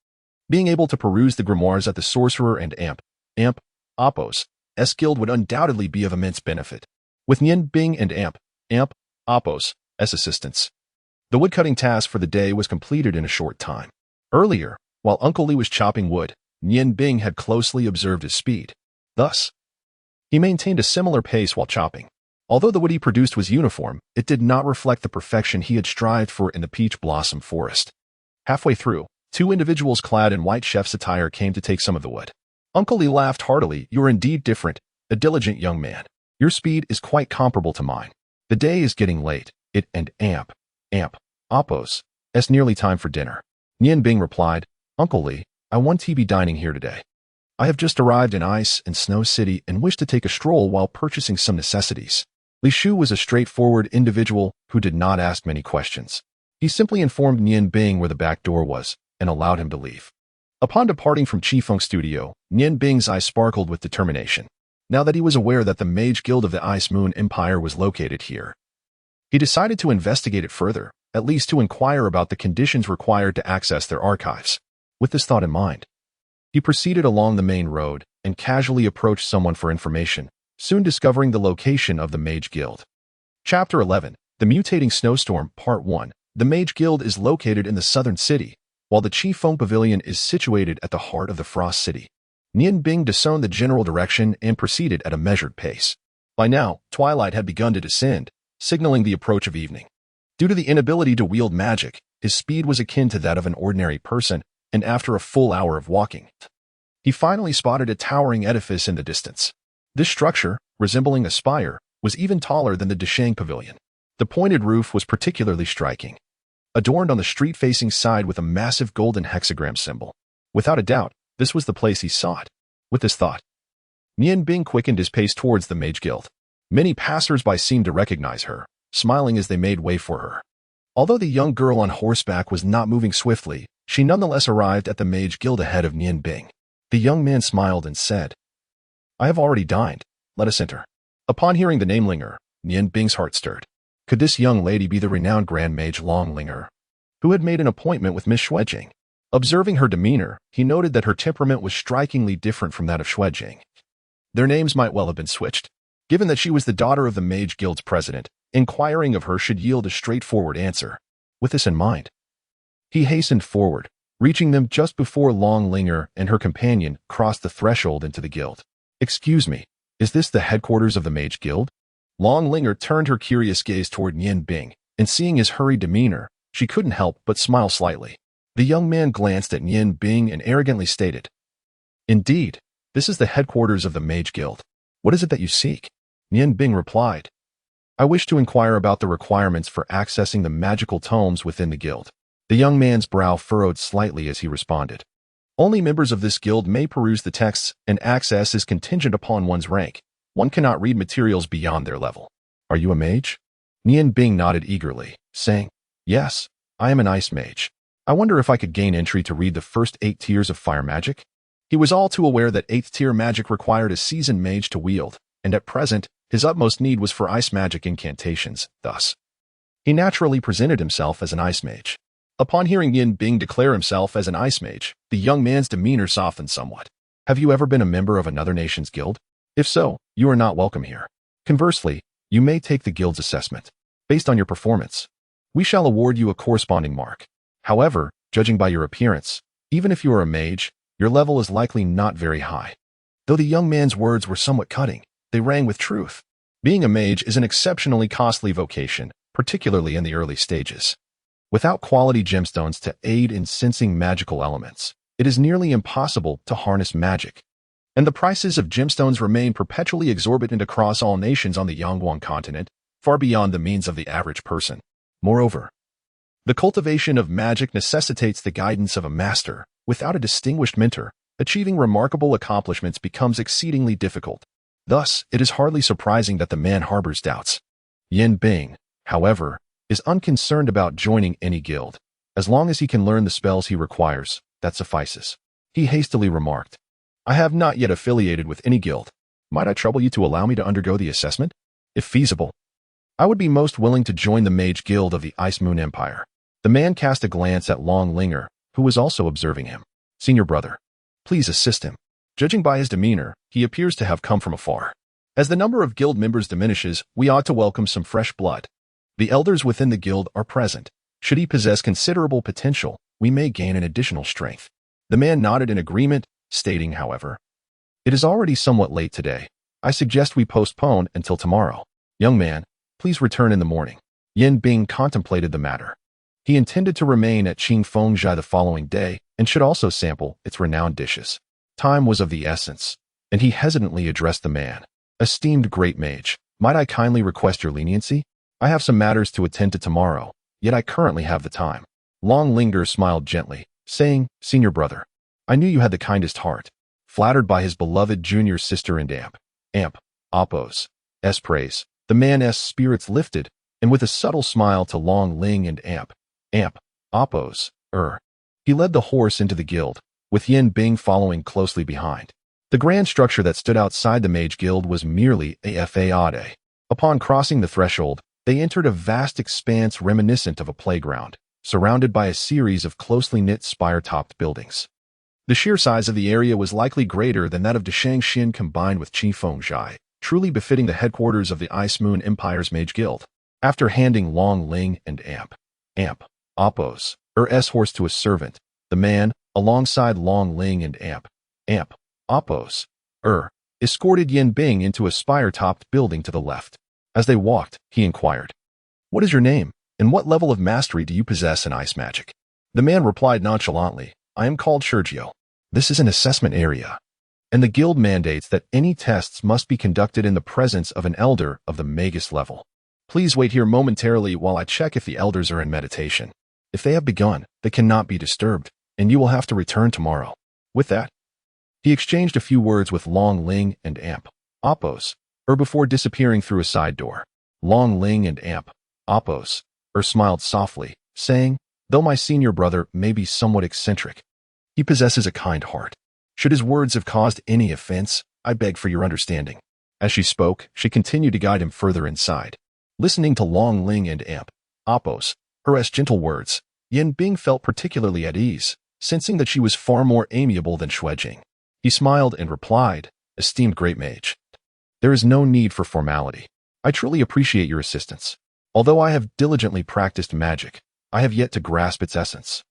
Being able to peruse the grimoires at the Sorcerer and Oppos S Guild would undoubtedly be of immense benefit. With Nian Bing and Oppos S assistance, the woodcutting task for the day was completed in a short time. Earlier, while Uncle Li was chopping wood, Nian Bing had closely observed his speed. Thus, he maintained a similar pace while chopping. Although the wood he produced was uniform, it did not reflect the perfection he had strived for in the peach blossom forest. Halfway through, 2 individuals clad in white chef's attire came to take some of the wood. Uncle Li laughed heartily. You are indeed different, a diligent young man. Your speed is quite comparable to mine. The day is getting late. It and Oppos. It's nearly time for dinner. Nian Bing replied, Uncle Li, I want to be dining here today. I have just arrived in Ice and Snow City and wish to take a stroll while purchasing some necessities. Li Shu was a straightforward individual who did not ask many questions. He simply informed Nian Bing where the back door was and allowed him to leave. Upon departing from Qifeng's studio, Nian Bing's eyes sparkled with determination. Now that he was aware that the Mage Guild of the Ice Moon Empire was located here, he decided to investigate it further, at least to inquire about the conditions required to access their archives. With this thought in mind, he proceeded along the main road and casually approached someone for information, soon discovering the location of the Mage Guild. Chapter 11, The Mutating Snowstorm, Part 1. The Mage Guild is located in the southern city, while the Qifeng Pavilion is situated at the heart of the Frost City. Nian Bing discerned the general direction and proceeded at a measured pace. By now, twilight had begun to descend, signaling the approach of evening. Due to the inability to wield magic, his speed was akin to that of an ordinary person, and after a full hour of walking, he finally spotted a towering edifice in the distance. This structure, resembling a spire, was even taller than the Deshang Pavilion. The pointed roof was particularly striking, adorned on the street-facing side with a massive golden hexagram symbol. Without a doubt, this was the place he sought. With this thought, Nian Bing quickened his pace towards the Mage Guild. Many passers-by seemed to recognize her, smiling as they made way for her. Although the young girl on horseback was not moving swiftly, she nonetheless arrived at the Mage Guild ahead of Nian Bing. The young man smiled and said, I have already dined. Let us enter. Upon hearing the name Linger, Nian Bing's heart stirred. Could this young lady be the renowned Grand Mage Long Linger, who had made an appointment with Miss Xuejing? Observing her demeanor, he noted that her temperament was strikingly different from that of Xuejing. Their names might well have been switched. Given that she was the daughter of the Mage Guild's president, inquiring of her should yield a straightforward answer. With this in mind, he hastened forward, reaching them just before Long Linger and her companion crossed the threshold into the guild. Excuse me, is this the headquarters of the Mage Guild? Long Linger turned her curious gaze toward Nian Bing, and seeing his hurried demeanor, she couldn't help but smile slightly. The young man glanced at Nian Bing and arrogantly stated, Indeed, this is the headquarters of the Mage Guild. What is it that you seek? Nian Bing replied, I wish to inquire about the requirements for accessing the magical tomes within the guild. The young man's brow furrowed slightly as he responded, Only members of this guild may peruse the texts, and access is contingent upon one's rank. One cannot read materials beyond their level. Are you a mage? Nian Bing nodded eagerly, saying, Yes, I am an ice mage. I wonder if I could gain entry to read the first 8 tiers of fire magic? He was all too aware that 8th tier magic required a seasoned mage to wield, and at present, his utmost need was for ice magic incantations. Thus, he naturally presented himself as an ice mage. Upon hearing Yin Bing declare himself as an ice mage, the young man's demeanor softened somewhat. Have you ever been a member of another nation's guild? If so, you are not welcome here. Conversely, you may take the guild's assessment. Based on your performance, we shall award you a corresponding mark. However, judging by your appearance, even if you are a mage, your level is likely not very high. Though the young man's words were somewhat cutting, they rang with truth. Being a mage is an exceptionally costly vocation, particularly in the early stages. Without quality gemstones to aid in sensing magical elements, it is nearly impossible to harness magic. And the prices of gemstones remain perpetually exorbitant across all nations on the Xuanhuan continent, far beyond the means of the average person. Moreover, the cultivation of magic necessitates the guidance of a master. Without a distinguished mentor, achieving remarkable accomplishments becomes exceedingly difficult. Thus, it is hardly surprising that the man harbors doubts. Yin Bing, however, is unconcerned about joining any guild. As long as he can learn the spells he requires, that suffices. He hastily remarked, I have not yet affiliated with any guild. Might I trouble you to allow me to undergo the assessment? If feasible, I would be most willing to join the Mage Guild of the Ice Moon Empire. The man cast a glance at Long Linger, who was also observing him. Senior brother, please assist him. Judging by his demeanor, he appears to have come from afar. As the number of guild members diminishes, we ought to welcome some fresh blood. The elders within the guild are present. Should he possess considerable potential, we may gain an additional strength. The man nodded in agreement, stating, however, it is already somewhat late today. I suggest we postpone until tomorrow. Young man, please return in the morning. Yin Bing contemplated the matter. He intended to remain at Qingfengjia the following day and should also sample its renowned dishes. Time was of the essence, and he hesitantly addressed the man. Esteemed great mage, might I kindly request your leniency? I have some matters to attend to tomorrow, yet I currently have the time. Long Linger smiled gently, saying, Senior brother, I knew you had the kindest heart. Flattered by his beloved junior sister and Amp, Appo's praise, the man's spirits lifted, and with a subtle smile to Long Ling and Amp, Appo's, he led the horse into the guild, with Yin Bing following closely behind. The grand structure that stood outside the Mage Guild was merely a facade. Upon crossing the threshold, they entered a vast expanse reminiscent of a playground, surrounded by a series of closely knit spire-topped buildings. The sheer size of the area was likely greater than that of Deshangxin combined with Qingfengjia, truly befitting the headquarters of the Ice Moon Empire's Mage Guild. After handing Long Ling and Appo's horse to a servant, the man, alongside Long Ling and Appo's escorted Yin Bing into a spire-topped building to the left. As they walked, he inquired, What is your name, and what level of mastery do you possess in ice magic? The man replied nonchalantly, I am called Sergio. This is an assessment area, and the guild mandates that any tests must be conducted in the presence of an elder of the Magus level. Please wait here momentarily while I check if the elders are in meditation. If they have begun, they cannot be disturbed, and you will have to return tomorrow. With that, he exchanged a few words with Long Ling and Appo's, before disappearing through a side door. Long Ling and Appo's, smiled softly, saying, Though my senior brother may be somewhat eccentric, he possesses a kind heart. Should his words have caused any offense, I beg for your understanding. As she spoke, she continued to guide him further inside. Listening to Long Ling and Appo's, gentle words, Yin Bing felt particularly at ease, sensing that she was far more amiable than Xuejing. He smiled and replied, Esteemed great mage, there is no need for formality. I truly appreciate your assistance. Although I have diligently practiced magic, I have yet to grasp its essence,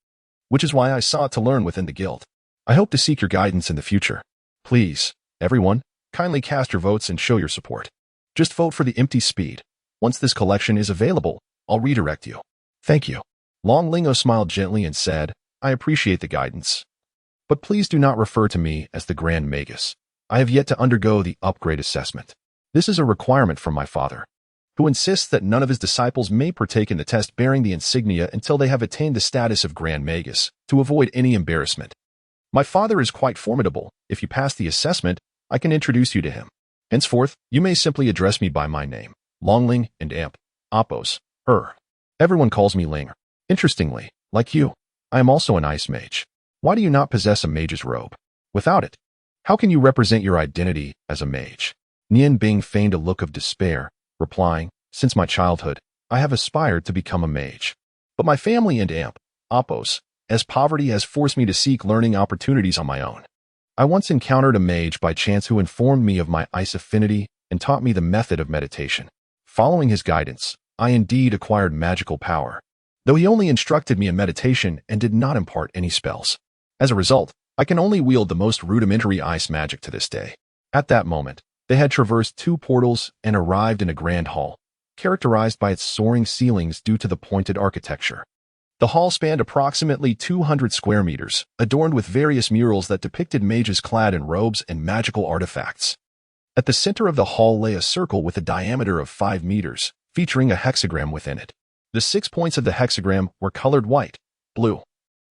which is why I sought to learn within the guild. I hope to seek your guidance in the future. Please, everyone, kindly cast your votes and show your support. Just vote for the empty speed. Once this collection is available, I'll redirect you. Thank you. Long Lingo smiled gently and said, I appreciate the guidance, but please do not refer to me as the Grand Magus. I have yet to undergo the upgrade assessment. This is a requirement from my father, who insists that none of his disciples may partake in the test bearing the insignia until they have attained the status of Grand Magus, to avoid any embarrassment. My father is quite formidable. If you pass the assessment, I can introduce you to him. Henceforth, you may simply address me by my name, Longling and Appo's. Everyone calls me Ling. Interestingly, like you, I am also an ice mage. Why do you not possess a mage's robe? Without it, how can you represent your identity as a mage? Nian Bing feigned a look of despair, replying, Since my childhood, I have aspired to become a mage. But my family and Oppos, as poverty has forced me to seek learning opportunities on my own. I once encountered a mage by chance who informed me of my ice affinity and taught me the method of meditation. Following his guidance, I indeed acquired magical power, though he only instructed me in meditation and did not impart any spells. As a result, I can only wield the most rudimentary ice magic to this day. At that moment, they had traversed 2 portals and arrived in a grand hall, characterized by its soaring ceilings due to the pointed architecture. The hall spanned approximately 200 square meters, adorned with various murals that depicted mages clad in robes and magical artifacts. At the center of the hall lay a circle with a diameter of 5 meters, featuring a hexagram within it. The 6 points of the hexagram were colored white, blue,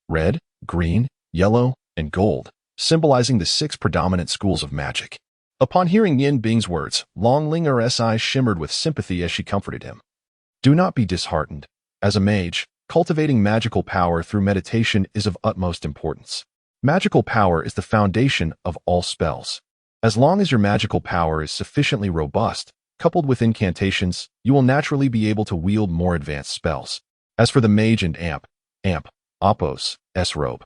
red, green, yellow, and gold, symbolizing the 6 predominant schools of magic. Upon hearing Yin Bing's words, Long Ling's eyes shimmered with sympathy as she comforted him. Do not be disheartened. As a mage, cultivating magical power through meditation is of utmost importance. Magical power is the foundation of all spells. As long as your magical power is sufficiently robust, coupled with incantations, you will naturally be able to wield more advanced spells. As for the mage and Oppos, robe,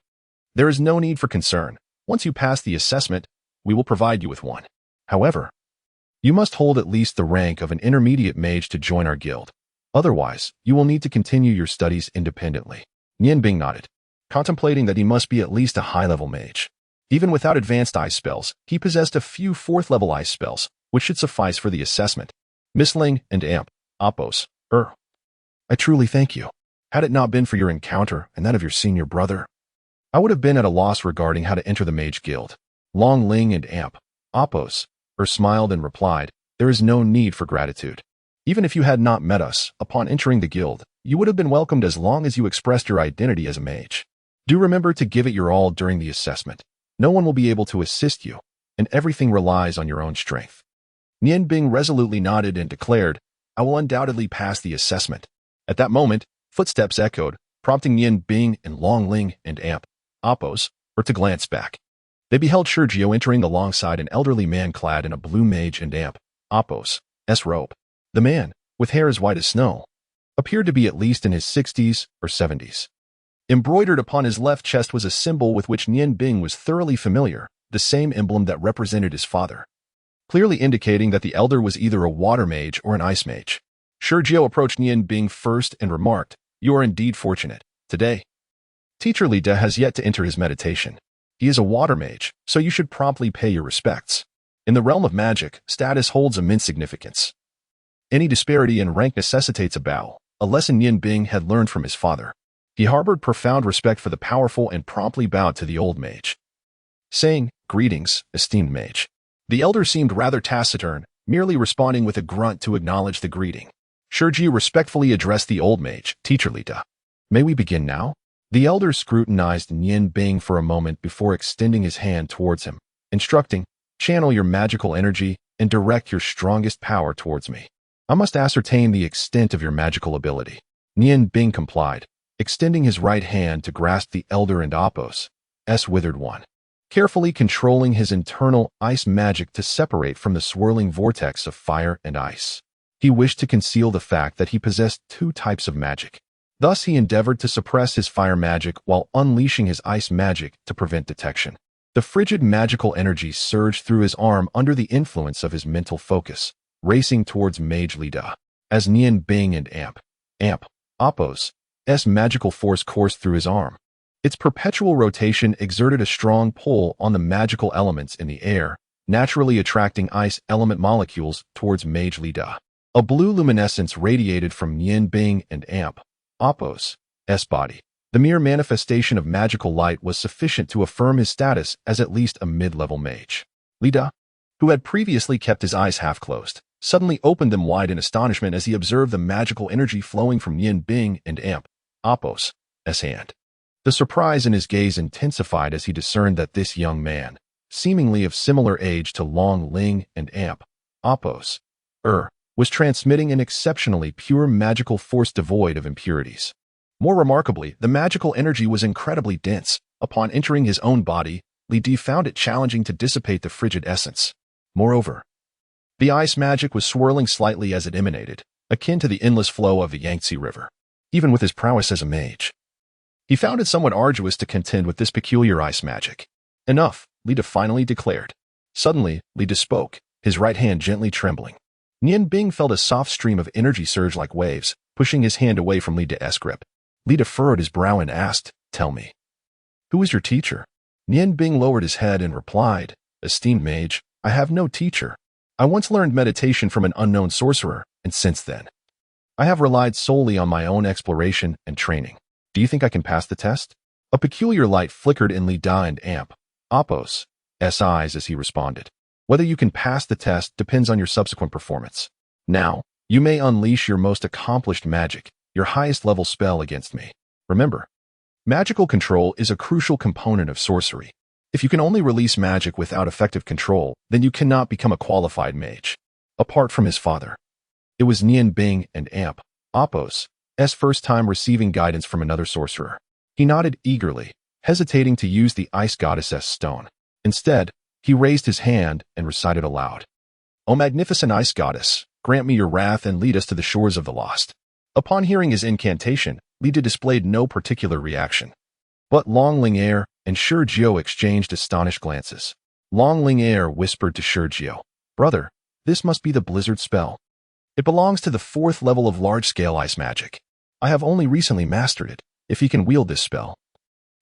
there is no need for concern. Once you pass the assessment, we will provide you with one. However, you must hold at least the rank of an intermediate mage to join our guild. Otherwise, you will need to continue your studies independently. Yin Bing nodded, contemplating that he must be at least a high-level mage. Even without advanced ice spells, he possessed a few 4th-level ice spells, which should suffice for the assessment. Miss Ling and Oppos, I truly thank you. Had it not been for your encounter and that of your senior brother, I would have been at a loss regarding how to enter the Mage Guild. Long Ling and Oppos, smiled and replied, there is no need for gratitude. Even if you had not met us, upon entering the guild, you would have been welcomed as long as you expressed your identity as a mage. Do remember to give it your all during the assessment. No one will be able to assist you, and everything relies on your own strength. Yin Bing resolutely nodded and declared, I will undoubtedly pass the assessment. At that moment, footsteps echoed, prompting Yin Bing and Long Ling and Oppos to glance back. They beheld Sergio entering alongside an elderly man clad in a blue mage and Oppos' robe. The man, with hair as white as snow, appeared to be at least in his 60s or 70s. Embroidered upon his left chest was a symbol with which Yin Bing was thoroughly familiar, the same emblem that represented his father, clearly indicating that the elder was either a water mage or an ice mage. Sergio approached Yin Bing first and remarked, You are indeed fortunate. Today, Teacher Lida has yet to enter his meditation. He is a water mage, so you should promptly pay your respects. In the realm of magic, status holds immense significance. Any disparity in rank necessitates a bow, a lesson Yin Bing had learned from his father. He harbored profound respect for the powerful and promptly bowed to the old mage, saying, Greetings, esteemed mage. The elder seemed rather taciturn, merely responding with a grunt to acknowledge the greeting. Sergio respectfully addressed the old mage, Teacher Lida. May we begin now? The elder scrutinized Yin Bing for a moment before extending his hand towards him, instructing, Channel your magical energy and direct your strongest power towards me. I must ascertain the extent of your magical ability. Yin Bing complied, extending his right hand to grasp the elder and Oppos' withered one, carefully controlling his internal ice magic to separate from the swirling vortex of fire and ice. He wished to conceal the fact that he possessed 2 types of magic. Thus he endeavored to suppress his fire magic while unleashing his ice magic to prevent detection. The frigid magical energy surged through his arm under the influence of his mental focus, racing towards Mage Lida. As Yin Bing and Oppos' magical force coursed through his arm, its perpetual rotation exerted a strong pull on the magical elements in the air, naturally attracting ice element molecules towards Mage Lida. A blue luminescence radiated from Yin Bing and Oppos' body. The mere manifestation of magical light was sufficient to affirm his status as at least a mid-level mage. Lida, who had previously kept his eyes half closed, suddenly opened them wide in astonishment as he observed the magical energy flowing from Yin Bing and Oppos' hand. The surprise in his gaze intensified as he discerned that this young man, seemingly of similar age to Long Ling and Oppos', was transmitting an exceptionally pure magical force devoid of impurities. More remarkably, the magical energy was incredibly dense. Upon entering his own body, Li Di found it challenging to dissipate the frigid essence. Moreover, the ice magic was swirling slightly as it emanated, akin to the endless flow of the Yangtze River. Even with his prowess as a mage, He found it somewhat arduous to contend with this peculiar ice magic. Enough, Lida finally declared. Suddenly, Lida spoke, his right hand gently trembling. Nian Bing felt a soft stream of energy surge like waves, pushing his hand away from Lida's grip. Lida furrowed his brow and asked, "Tell me, who is your teacher?" Nian Bing lowered his head and replied, "Esteemed mage, I have no teacher. I once learned meditation from an unknown sorcerer, and since then, I have relied solely on my own exploration and training. Do you think I can pass the test?" A peculiar light flickered in Lida and Amp, Appos' eyes as he responded. "Whether you can pass the test depends on your subsequent performance. Now, you may unleash your most accomplished magic, your highest level spell against me. Remember, magical control is a crucial component of sorcery. If you can only release magic without effective control, then you cannot become a qualified mage." Apart from his father, it was Nian Bing and Amp, Appos' first time receiving guidance from another sorcerer. He nodded eagerly, hesitating to use the ice goddess's stone. Instead, he raised his hand and recited aloud, "O magnificent ice goddess, grant me your wrath and lead us to the shores of the lost." Upon hearing his incantation, Lida displayed no particular reaction. But Longling Heir and Shurjiu exchanged astonished glances. Longling Heir whispered to Shurjiu, "Brother, this must be the blizzard spell. It belongs to the 4th level of large-scale ice magic. I have only recently mastered it. If he can wield this spell,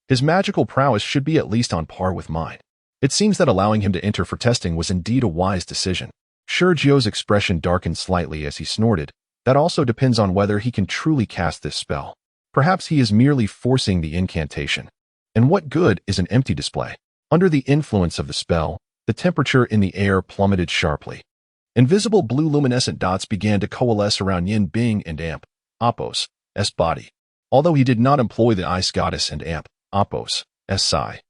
his magical prowess should be at least on par with mine." It seems that allowing him to enter for testing was indeed a wise decision. Shurjiu's expression darkened slightly as he snorted. That also depends on whether he can truly cast this spell. Perhaps he is merely forcing the incantation. And what good is an empty display? Under the influence of the spell, the temperature in the air plummeted sharply. Invisible blue luminescent dots began to coalesce around Nian Bing and Amp, Appos' body. Although he did not employ the ice goddess and Amp, Appos' sigh,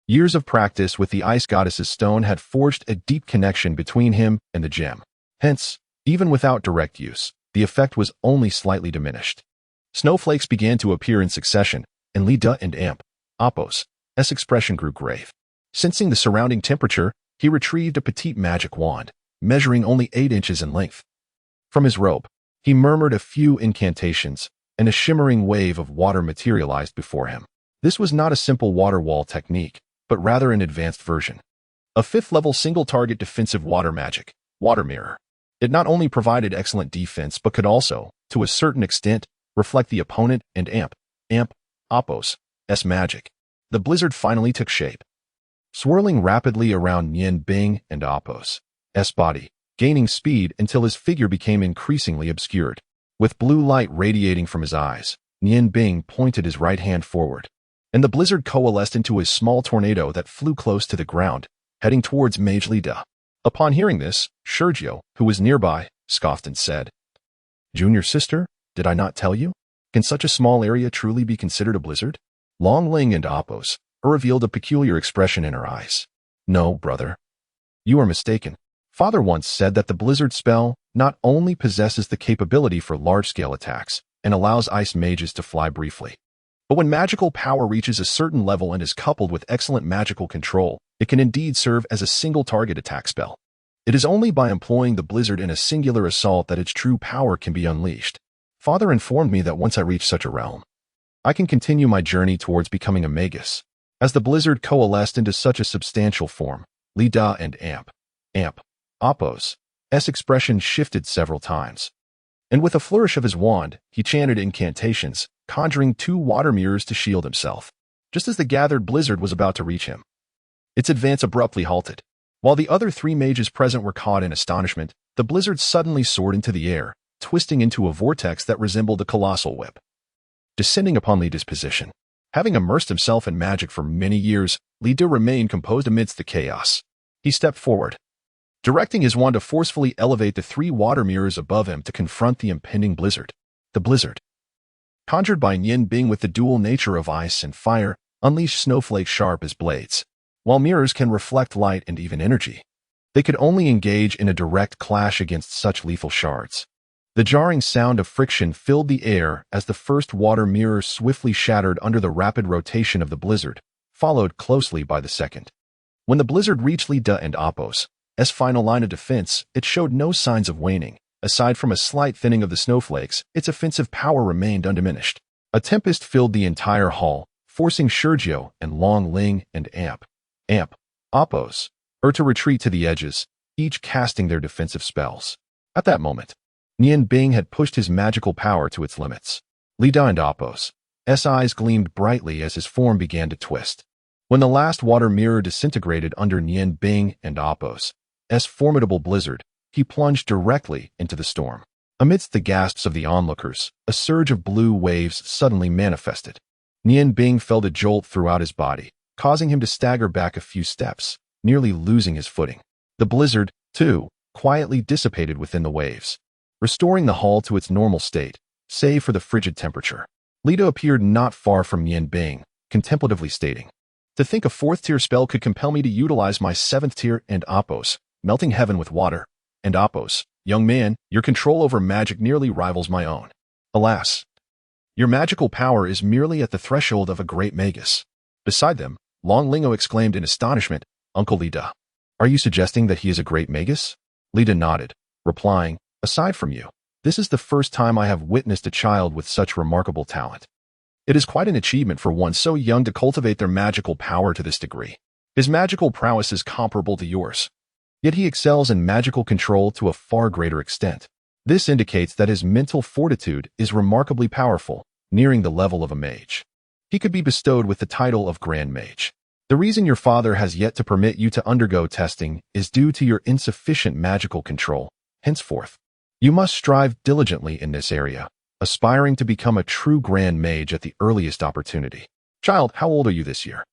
years of practice with the ice goddess's stone had forged a deep connection between him and the gem. Hence, even without direct use, the effect was only slightly diminished. Snowflakes began to appear in succession, and Lida and Amp, Appos' expression grew grave. Sensing the surrounding temperature, he retrieved a petite magic wand, measuring only 8 inches in length. From his robe, he murmured a few incantations, and a shimmering wave of water materialized before him. This was not a simple water wall technique, but rather an advanced version. A 5th-level single-target defensive water magic, water mirror. It not only provided excellent defense, but could also, to a certain extent, reflect the opponent and Amp, Appos' magic. The blizzard finally took shape, swirling rapidly around Nian Bing and Appos' body, gaining speed until his figure became increasingly obscured. With blue light radiating from his eyes, Nian Bing pointed his right hand forward, and the blizzard coalesced into a small tornado that flew close to the ground, heading towards Mage Lida. Upon hearing this, Shurjiu, who was nearby, scoffed and said, "Junior sister, did I not tell you? Can such a small area truly be considered a blizzard?" Longling and Appos' revealed a peculiar expression in her eyes. "No, brother. You are mistaken. Father once said that the blizzard spell not only possesses the capability for large-scale attacks and allows ice mages to fly briefly, but when magical power reaches a certain level and is coupled with excellent magical control, it can indeed serve as a single-target attack spell. It is only by employing the blizzard in a singular assault that its true power can be unleashed. Father informed me that once I reach such a realm, I can continue my journey towards becoming a magus." As the blizzard coalesced into such a substantial form, Lida and Amp, Appos' expression shifted several times. And with a flourish of his wand, he chanted incantations, conjuring 2 water mirrors to shield himself. Just as the gathered blizzard was about to reach him, its advance abruptly halted. While the other 3 mages present were caught in astonishment, the blizzard suddenly soared into the air, twisting into a vortex that resembled a colossal whip. Descending upon Lida's position, having immersed himself in magic for many years, Lida remained composed amidst the chaos. He stepped forward, directing his wand to forcefully elevate the 3 water mirrors above him to confront the impending blizzard. The blizzard, conjured by Nian Bing with the dual nature of ice and fire, unleashed snowflakes sharp as blades. While mirrors can reflect light and even energy, they could only engage in a direct clash against such lethal shards. The jarring sound of friction filled the air as the first water mirror swiftly shattered under the rapid rotation of the blizzard, followed closely by the second. When the blizzard reached Lida and Appos' final line of defense, it showed no signs of waning. Aside from a slight thinning of the snowflakes, its offensive power remained undiminished. A tempest filled the entire hall, forcing Sergio and Long Ling and Oppos to retreat to the edges, each casting their defensive spells. At that moment, Nian Bing had pushed his magical power to its limits. Lida and Oppos' eyes gleamed brightly as his form began to twist. When the last water mirror disintegrated under Nian Bing and Oppos' formidable blizzard, he plunged directly into the storm. Amidst the gasps of the onlookers, a surge of blue waves suddenly manifested. Nian Bing felt a jolt throughout his body, causing him to stagger back a few steps, nearly losing his footing. The blizzard, too, quietly dissipated within the waves, restoring the hall to its normal state, save for the frigid temperature. Lida appeared not far from Nian Bing, contemplatively stating, "To think a 4th-tier spell could compel me to utilize my 7th tier and Oppos, melting heaven with water. And Oppos, young man, your control over magic nearly rivals my own. Alas, your magical power is merely at the threshold of a great magus." Beside them, Long Lingo exclaimed in astonishment, "Uncle Lida, are you suggesting that he is a great magus?" Lida nodded, replying, "Aside from you, this is the first time I have witnessed a child with such remarkable talent. It is quite an achievement for one so young to cultivate their magical power to this degree. His magical prowess is comparable to yours, yet he excels in magical control to a far greater extent. This indicates that his mental fortitude is remarkably powerful, nearing the level of a mage. He could be bestowed with the title of Grand Mage. The reason your father has yet to permit you to undergo testing is due to your insufficient magical control. Henceforth, you must strive diligently in this area, aspiring to become a true Grand Mage at the earliest opportunity. Child, how old are you this year?"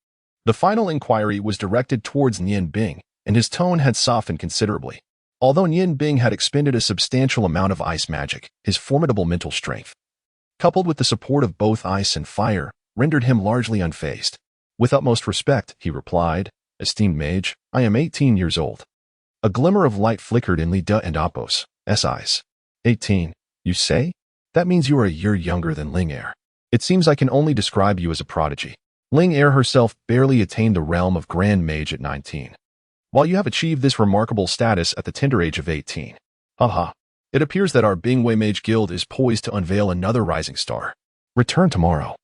The final inquiry was directed towards Nian Bing, and his tone had softened considerably. Although Nian Bing had expended a substantial amount of ice magic, his formidable mental strength, coupled with the support of both ice and fire, rendered him largely unfazed. "With utmost respect," he replied, "Esteemed mage, I am 18 years old." A glimmer of light flickered in Lida and Oppos' eyes. 18, you say? That means you are a year younger than Ling Er. It seems I can only describe you as a prodigy. Ling Er herself barely attained the realm of Grand Mage at 19. While you have achieved this remarkable status at the tender age of 18. Haha. It appears that our Bingwei Mage Guild is poised to unveil another rising star. Return tomorrow.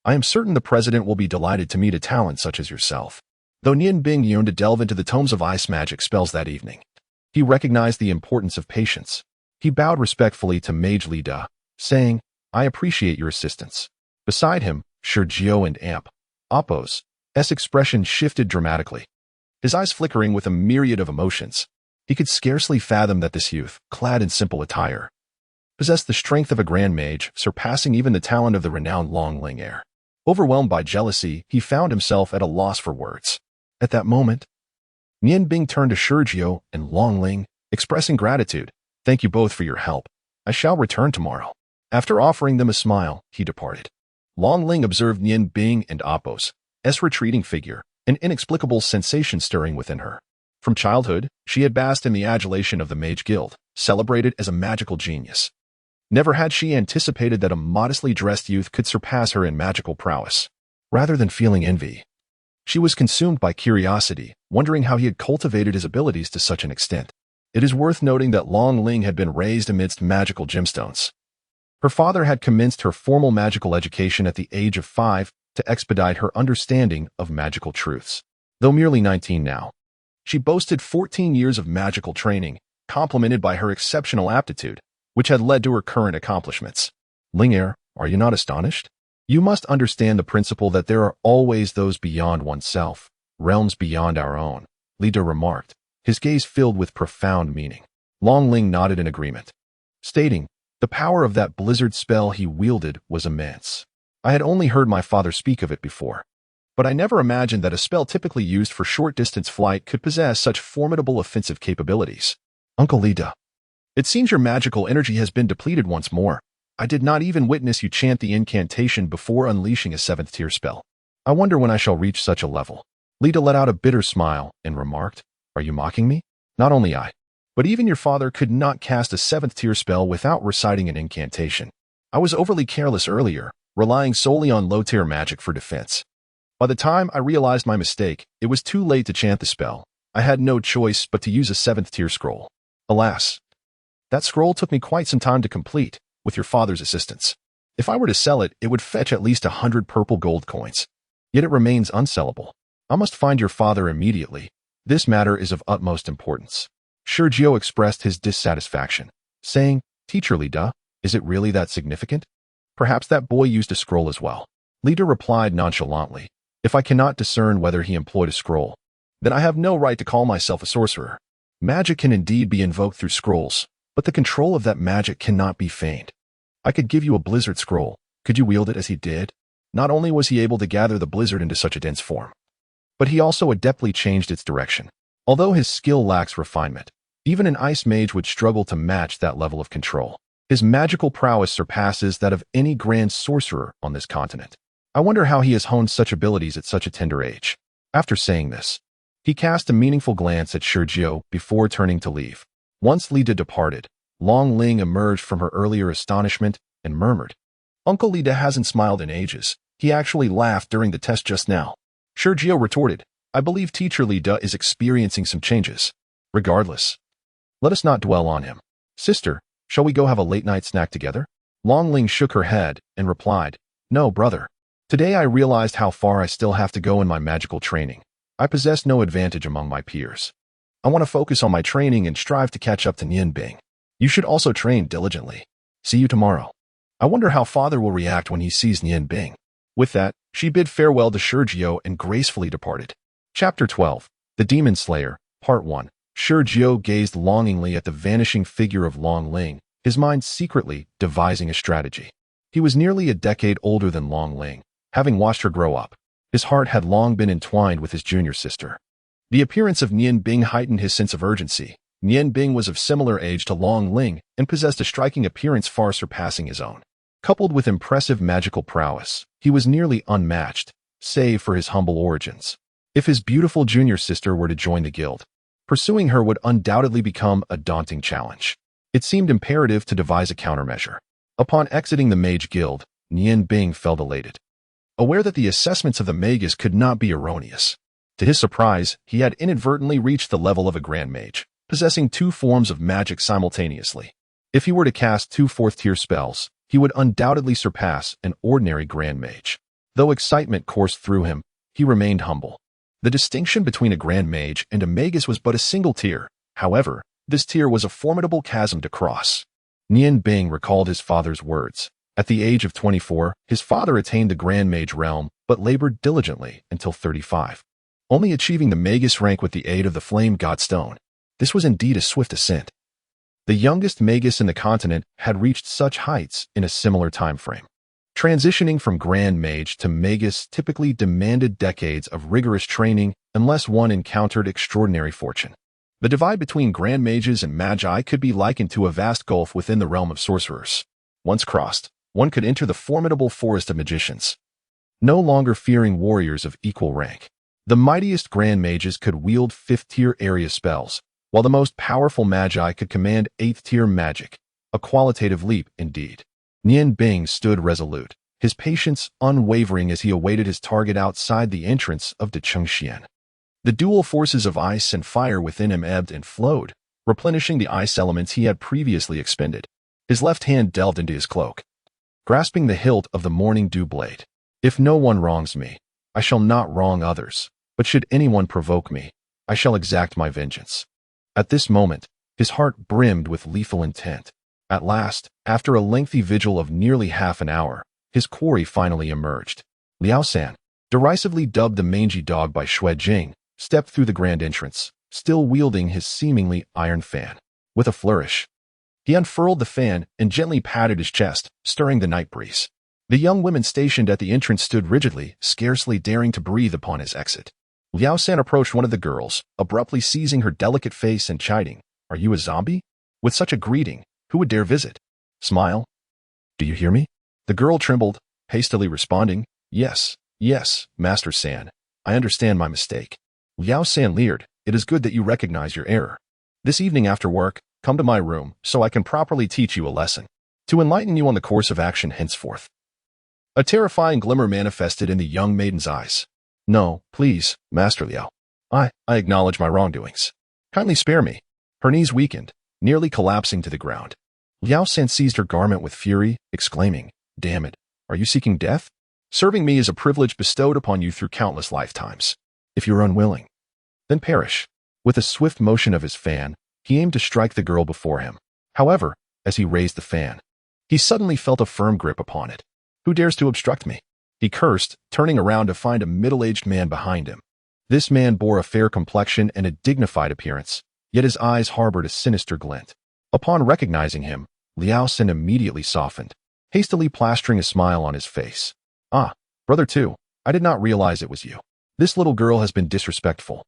I am certain the president will be delighted to meet a talent such as yourself. Though Nian Bing yearned to delve into the tomes of ice magic spells that evening, he recognized the importance of patience. He bowed respectfully to Mage Lida, saying, "I appreciate your assistance." Beside him, Sergio and Oppos' expression shifted dramatically, his eyes flickering with a myriad of emotions. He could scarcely fathom that this youth, clad in simple attire, possessed the strength of a Grand Mage, surpassing even the talent of the renowned Long Ling heir. Overwhelmed by jealousy, he found himself at a loss for words. At that moment, Nian Bing turned to Sergio and Long Ling, expressing gratitude. "Thank you both for your help. I shall return tomorrow." After offering them a smile, he departed. Long Ling observed Nian Bing and Oppos' retreating figure, an inexplicable sensation stirring within her. From childhood, she had basked in the adulation of the Mage Guild, celebrated as a magical genius. Never had she anticipated that a modestly dressed youth could surpass her in magical prowess. Rather than feeling envy, she was consumed by curiosity, wondering how he had cultivated his abilities to such an extent. It is worth noting that Long Ling had been raised amidst magical gemstones. Her father had commenced her formal magical education at the age of 5 to expedite her understanding of magical truths. Though merely 19 now, she boasted 14 years of magical training, complemented by her exceptional aptitude, which had led to her current accomplishments. Ling Er, are you not astonished? You must understand the principle that there are always those beyond oneself, realms beyond our own, Lida remarked, his gaze filled with profound meaning. Long Ling nodded in agreement, stating, "The power of that blizzard spell he wielded was immense. I had only heard my father speak of it before, but I never imagined that a spell typically used for short-distance flight could possess such formidable offensive capabilities." Uncle Lida, it seems your magical energy has been depleted once more. I did not even witness you chant the incantation before unleashing a 7th-tier spell. I wonder when I shall reach such a level. Lida let out a bitter smile and remarked, "Are you mocking me? Not only I, but even your father could not cast a 7th-tier spell without reciting an incantation. I was overly careless earlier, relying solely on low-tier magic for defense. By the time I realized my mistake, it was too late to chant the spell. I had no choice but to use a 7th-tier scroll. Alas, that scroll took me quite some time to complete, with your father's assistance." If I were to sell it, it would fetch at least 100 purple gold coins. Yet it remains unsellable. I must find your father immediately. This matter is of utmost importance. Sergio expressed his dissatisfaction, saying, Teacher Lida, is it really that significant? Perhaps that boy used a scroll as well. Lida replied nonchalantly, If I cannot discern whether he employed a scroll, then I have no right to call myself a sorcerer. Magic can indeed be invoked through scrolls, but the control of that magic cannot be feigned. I could give you a blizzard scroll. Could you wield it as he did? Not only was he able to gather the blizzard into such a dense form, but he also adeptly changed its direction. Although his skill lacks refinement, even an ice mage would struggle to match that level of control. His magical prowess surpasses that of any grand sorcerer on this continent. I wonder how he has honed such abilities at such a tender age. After saying this, he cast a meaningful glance at Sergio before turning to leave. Once Lida departed, Long Ling emerged from her earlier astonishment and murmured, Uncle Lida hasn't smiled in ages. He actually laughed during the test just now. Sergio retorted, I believe Teacher Lida is experiencing some changes. Regardless, let us not dwell on him. Sister, shall we go have a late-night snack together? Long Ling shook her head and replied, No, brother. Today I realized how far I still have to go in my magical training. I possess no advantage among my peers. I want to focus on my training and strive to catch up to Nian Bing. You should also train diligently. See you tomorrow. I wonder how father will react when he sees Nian Bing. With that, she bid farewell to Sergio and gracefully departed. Chapter 12. The Demon Slayer, Part 1. Sergio gazed longingly at the vanishing figure of Long Ling, his mind secretly devising a strategy. He was nearly a decade older than Long Ling, having watched her grow up. His heart had long been entwined with his junior sister. The appearance of Nian Bing heightened his sense of urgency. Nian Bing was of similar age to Long Ling and possessed a striking appearance far surpassing his own. Coupled with impressive magical prowess, he was nearly unmatched, save for his humble origins. If his beautiful junior sister were to join the guild, pursuing her would undoubtedly become a daunting challenge. It seemed imperative to devise a countermeasure. Upon exiting the Mage Guild, Nian Bing felt elated, aware that the assessments of the magus could not be erroneous. To his surprise, he had inadvertently reached the level of a Grand Mage, possessing 2 forms of magic simultaneously. If he were to cast 2 4th-tier spells, he would undoubtedly surpass an ordinary Grand Mage. Though excitement coursed through him, he remained humble. The distinction between a Grand Mage and a Magus was but a single tier. However, this tier was a formidable chasm to cross. Nian Bing recalled his father's words. At the age of 24, his father attained the Grand Mage realm, but labored diligently until 35, only achieving the Magus rank with the aid of the Flame God Stone. This was indeed a swift ascent. The youngest Magus in the continent had reached such heights in a similar time frame. Transitioning from Grand Mage to Magus typically demanded decades of rigorous training unless one encountered extraordinary fortune. The divide between Grand Mages and Magi could be likened to a vast gulf within the realm of sorcerers. Once crossed, one could enter the formidable forest of magicians, no longer fearing warriors of equal rank. The mightiest Grand Mages could wield 5th-tier area spells, while the most powerful Magi could command 8th-tier magic, a qualitative leap indeed. Nian Bing stood resolute, his patience unwavering as he awaited his target outside the entrance of Dechengxian. The dual forces of ice and fire within him ebbed and flowed, replenishing the ice elements he had previously expended. His left hand delved into his cloak, grasping the hilt of the morning dew blade. If no one wrongs me, I shall not wrong others, but should anyone provoke me, I shall exact my vengeance. At this moment, his heart brimmed with lethal intent. At last, after a lengthy vigil of nearly half an hour, his quarry finally emerged. Liao San, derisively dubbed the mangy dog by Xue Jing, stepped through the grand entrance, still wielding his seemingly iron fan. With a flourish, he unfurled the fan and gently patted his chest, stirring the night breeze. The young women stationed at the entrance stood rigidly, scarcely daring to breathe upon his exit. Liao San approached one of the girls, abruptly seizing her delicate face and chiding, "Are you a zombie? With such a greeting, who would dare visit? Smile. Do you hear me?" The girl trembled, hastily responding, "Yes, yes, Master San. I understand my mistake." Liao San leered, "It is good that you recognize your error. This evening after work, come to my room so I can properly teach you a lesson, to enlighten you on the course of action henceforth." A terrifying glimmer manifested in the young maiden's eyes. "No, please, Master Liao. I acknowledge my wrongdoings. Kindly spare me." Her knees weakened, nearly collapsing to the ground. Liao San seized her garment with fury, exclaiming, Damn it, are you seeking death? Serving me is a privilege bestowed upon you through countless lifetimes. If you're unwilling, then perish. With a swift motion of his fan, he aimed to strike the girl before him. However, as he raised the fan, he suddenly felt a firm grip upon it. Who dares to obstruct me? He cursed, turning around to find a middle-aged man behind him. This man bore a fair complexion and a dignified appearance, yet his eyes harbored a sinister glint. Upon recognizing him, Liao Zhen immediately softened, hastily plastering a smile on his face. Ah, brother too, I did not realize it was you. This little girl has been disrespectful,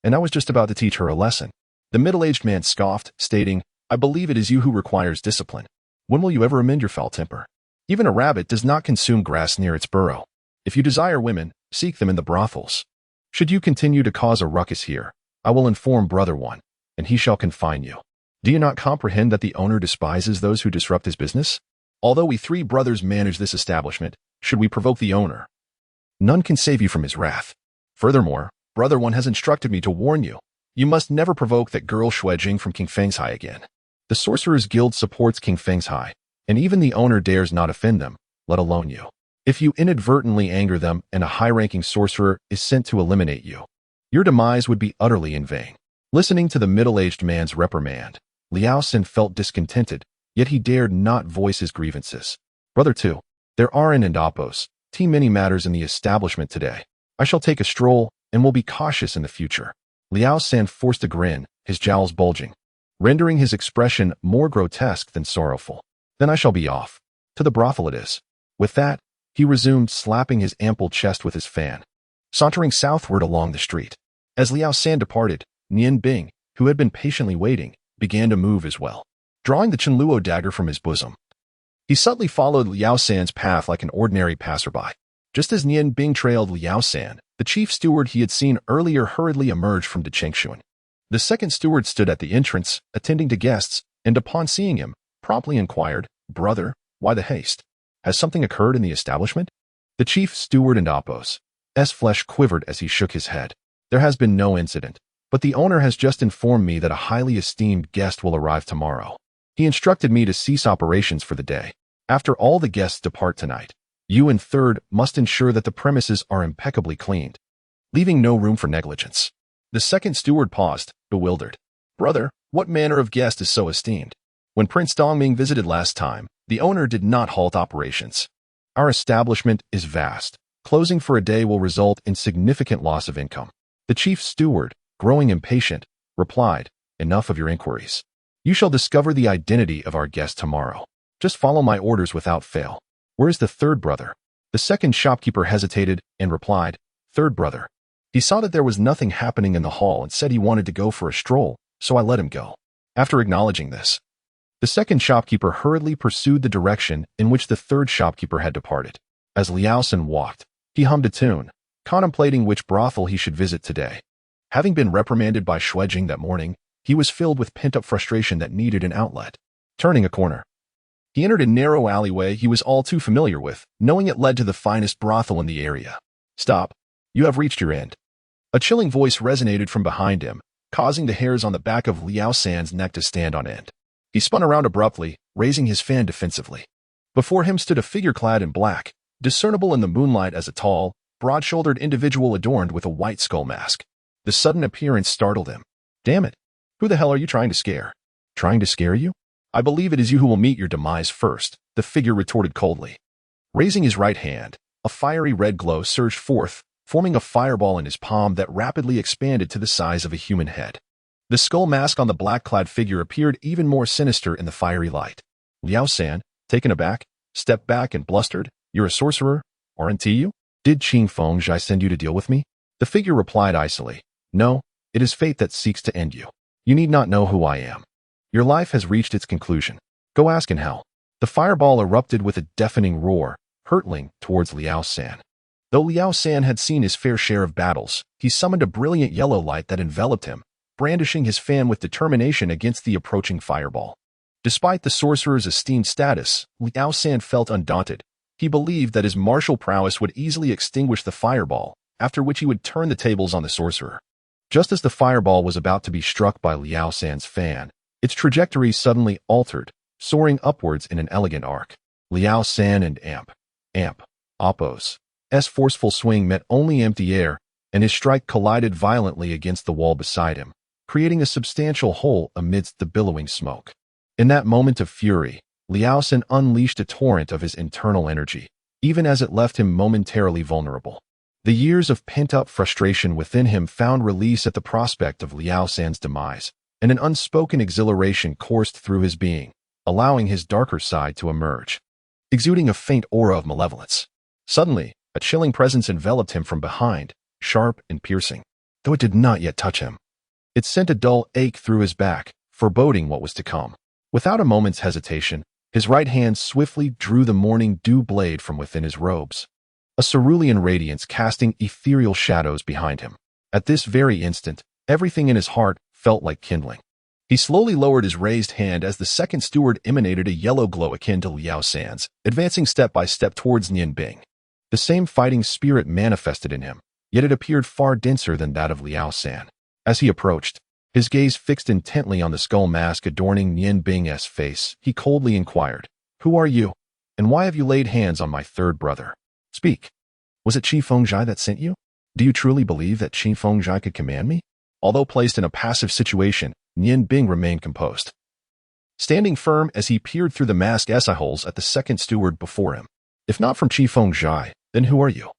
and I was just about to teach her a lesson. The middle-aged man scoffed, stating, I believe it is you who requires discipline. When will you ever amend your foul temper? Even a rabbit does not consume grass near its burrow. If you desire women, seek them in the brothels. Should you continue to cause a ruckus here, I will inform Brother One, and he shall confine you. Do you not comprehend that the owner despises those who disrupt his business? Although we three brothers manage this establishment, should we provoke the owner, none can save you from his wrath. Furthermore, Brother One has instructed me to warn you. You must never provoke that girl Xuejing from King Feng's High again. The Sorcerers Guild supports King Feng's High, and even the owner dares not offend them, let alone you. If you inadvertently anger them and a high-ranking sorcerer is sent to eliminate you, your demise would be utterly in vain. Listening to the middle-aged man's reprimand, Liao Zhen felt discontented, yet he dared not voice his grievances. Brother Two, there are in Indapos too many matters in the establishment today. I shall take a stroll and will be cautious in the future. Liao Zhen forced a grin, his jowls bulging, rendering his expression more grotesque than sorrowful. Then I shall be off. To the brothel it is. With that, he resumed slapping his ample chest with his fan, sauntering southward along the street. As Liao Zhen departed, Nian Bing, who had been patiently waiting, began to move as well. Drawing the Chenluo dagger from his bosom, he subtly followed Liao Zhen's path like an ordinary passerby. Just as Nian Bing trailed Liao Zhen, the chief steward he had seen earlier hurriedly emerged from the Chengshuan. The second steward stood at the entrance, attending to guests, and upon seeing him, promptly inquired, Brother, why the haste? Has something occurred in the establishment? The chief steward and Apos' flesh quivered as he shook his head. There has been no incident, but the owner has just informed me that a highly esteemed guest will arrive tomorrow. He instructed me to cease operations for the day. After all the guests depart tonight, you and Third must ensure that the premises are impeccably cleaned, leaving no room for negligence. The second steward paused, bewildered. Brother, what manner of guest is so esteemed? When Prince Dongming visited last time, the owner did not halt operations. Our establishment is vast. Closing for a day will result in significant loss of income. The chief steward, growing impatient, replied, Enough of your inquiries. You shall discover the identity of our guest tomorrow. Just follow my orders without fail. Where is the third brother? The second shopkeeper hesitated and replied, Third brother. He saw that there was nothing happening in the hall and said he wanted to go for a stroll, so I let him go. After acknowledging this, the second shopkeeper hurriedly pursued the direction in which the third shopkeeper had departed. As Liao Zhen walked, he hummed a tune, contemplating which brothel he should visit today. Having been reprimanded by Xuejing that morning, he was filled with pent-up frustration that needed an outlet. Turning a corner, he entered a narrow alleyway he was all too familiar with, knowing it led to the finest brothel in the area. Stop. You have reached your end. A chilling voice resonated from behind him, causing the hairs on the back of Liao Zhen's neck to stand on end. He spun around abruptly, raising his fan defensively. Before him stood a figure clad in black, discernible in the moonlight as a tall, broad-shouldered individual adorned with a white skull mask. The sudden appearance startled him. Damn it. Who the hell are you trying to scare? Trying to scare you? I believe it is you who will meet your demise first, the figure retorted coldly. Raising his right hand, a fiery red glow surged forth, forming a fireball in his palm that rapidly expanded to the size of a human head. The skull mask on the black-clad figure appeared even more sinister in the fiery light. Liao Zhen, taken aback, stepped back and blustered, You're a sorcerer, aren't you? Did Qing Fengzhai send you to deal with me? The figure replied icily, No, it is fate that seeks to end you. You need not know who I am. Your life has reached its conclusion. Go ask in hell. The fireball erupted with a deafening roar, hurtling towards Liao Zhen. Though Liao Zhen had seen his fair share of battles, he summoned a brilliant yellow light that enveloped him, brandishing his fan with determination against the approaching fireball. Despite the sorcerer's esteemed status, Liao Zhen felt undaunted. He believed that his martial prowess would easily extinguish the fireball, after which he would turn the tables on the sorcerer. Just as the fireball was about to be struck by Liao Zhen's fan, its trajectory suddenly altered, soaring upwards in an elegant arc. Liao San and Amp, Oppos. S forceful swing met only empty air, and his strike collided violently against the wall beside him, creating a substantial hole amidst the billowing smoke. In that moment of fury, Liao San unleashed a torrent of his internal energy, even as it left him momentarily vulnerable. The years of pent-up frustration within him found release at the prospect of Liao San's demise, and an unspoken exhilaration coursed through his being, allowing his darker side to emerge, exuding a faint aura of malevolence. Suddenly, a chilling presence enveloped him from behind, sharp and piercing, though it did not yet touch him. It sent a dull ache through his back, foreboding what was to come. Without a moment's hesitation, his right hand swiftly drew the morning dew blade from within his robes, a cerulean radiance casting ethereal shadows behind him. At this very instant, everything in his heart felt like kindling. He slowly lowered his raised hand as the second steward emanated a yellow glow akin to Liao San's, advancing step by step towards Nianbing. The same fighting spirit manifested in him, yet it appeared far denser than that of Liao San. As he approached, his gaze fixed intently on the skull mask adorning Nianbing's face, he coldly inquired, "Who are you, and why have you laid hands on my third brother? Speak. Was it Qi Fengzhai that sent you? Do you truly believe that Qi Fengzhai could command me?" Although placed in a passive situation, Nianbing remained composed, standing firm as he peered through the mask's eye holes at the second steward before him. "If not from Qi Fengzhai, then who are you?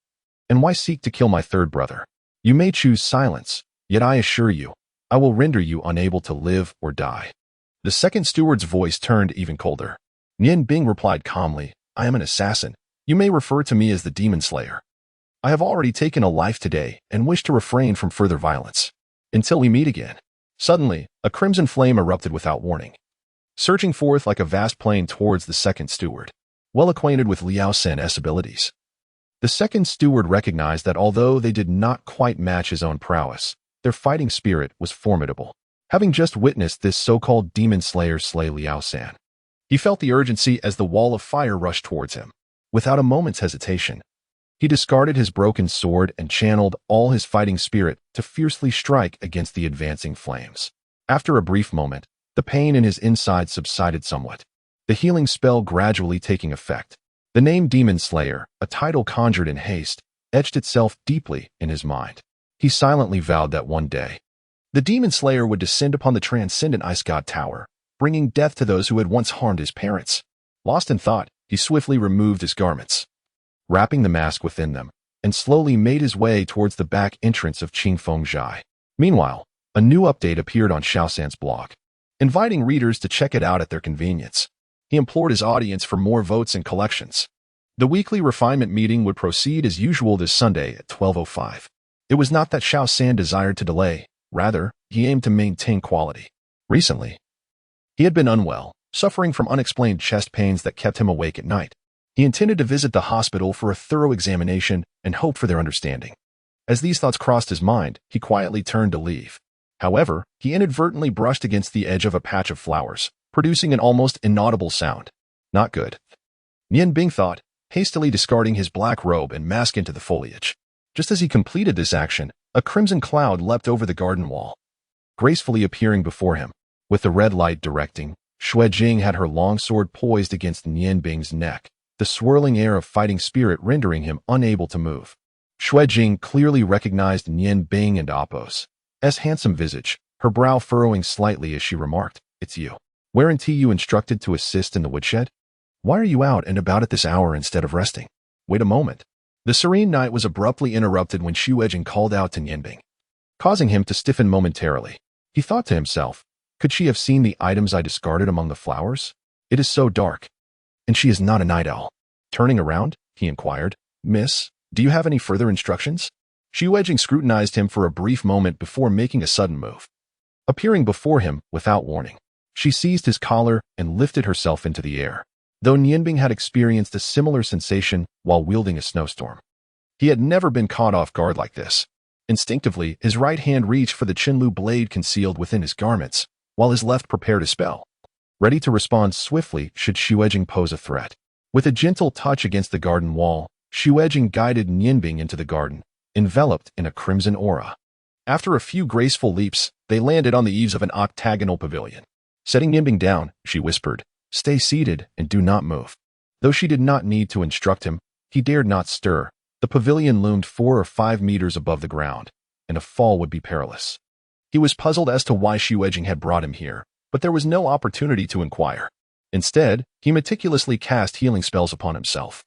And why seek to kill my third brother? You may choose silence, yet I assure you, I will render you unable to live or die." The second steward's voice turned even colder. Nianbing replied calmly, "I am an assassin. You may refer to me as the Demon Slayer. I have already taken a life today and wish to refrain from further violence. Until we meet again." Suddenly, a crimson flame erupted without warning, surging forth like a vast plane towards the second steward, well acquainted with Liao San's abilities. The second steward recognized that although they did not quite match his own prowess, their fighting spirit was formidable. Having just witnessed this so-called demon slayer slay Liao San, he felt the urgency as the wall of fire rushed towards him. Without a moment's hesitation, he discarded his broken sword and channeled all his fighting spirit to fiercely strike against the advancing flames. After a brief moment, the pain in his inside subsided somewhat, the healing spell gradually taking effect. The name Demon Slayer, a title conjured in haste, etched itself deeply in his mind. He silently vowed that one day, the Demon Slayer would descend upon the transcendent Ice God Tower, bringing death to those who had once harmed his parents. Lost in thought, he swiftly removed his garments, wrapping the mask within them, and slowly made his way towards the back entrance of Qi Fengzhai. Meanwhile, a new update appeared on Xiaosan's blog, inviting readers to check it out at their convenience. He implored his audience for more votes and collections. The weekly refinement meeting would proceed as usual this Sunday at 12:05. It was not that Xiaosan desired to delay, rather, he aimed to maintain quality. Recently, he had been unwell, suffering from unexplained chest pains that kept him awake at night. He intended to visit the hospital for a thorough examination and hope for their understanding. As these thoughts crossed his mind, he quietly turned to leave. However, he inadvertently brushed against the edge of a patch of flowers, producing an almost inaudible sound. Not good. Nianbing thought, hastily discarding his black robe and mask into the foliage. Just as he completed this action, a crimson cloud leapt over the garden wall, gracefully appearing before him. With the red light directing, Xuejing had her long sword poised against Nianbing's neck, the swirling air of fighting spirit rendering him unable to move. Xuejing clearly recognized Nianbing and Oppos' handsome visage, her brow furrowing slightly as she remarked, "It's you. Weren't you instructed to assist in the woodshed? Why are you out and about at this hour instead of resting? Wait a moment." The serene night was abruptly interrupted when Xuejing called out to Nianbing, causing him to stiffen momentarily. He thought to himself, could she have seen the items I discarded among the flowers? It is so dark. And she is not a night owl. Turning around, he inquired, "Miss, do you have any further instructions?" Xuejing scrutinized him for a brief moment before making a sudden move. Appearing before him without warning, she seized his collar and lifted herself into the air. Though Nianbing had experienced a similar sensation while wielding a snowstorm, he had never been caught off guard like this. Instinctively, his right hand reached for the Qinlu blade concealed within his garments, while his left prepared a spell, ready to respond swiftly should Xuejing pose a threat. With a gentle touch against the garden wall, Xuejing guided Nianbing into the garden, enveloped in a crimson aura. After a few graceful leaps, they landed on the eaves of an octagonal pavilion. Setting Nianbing down, she whispered, "Stay seated and do not move." Though she did not need to instruct him, he dared not stir. The pavilion loomed 4 or 5 meters above the ground, and a fall would be perilous. He was puzzled as to why Xuanhuan had brought him here, but there was no opportunity to inquire. Instead, he meticulously cast healing spells upon himself,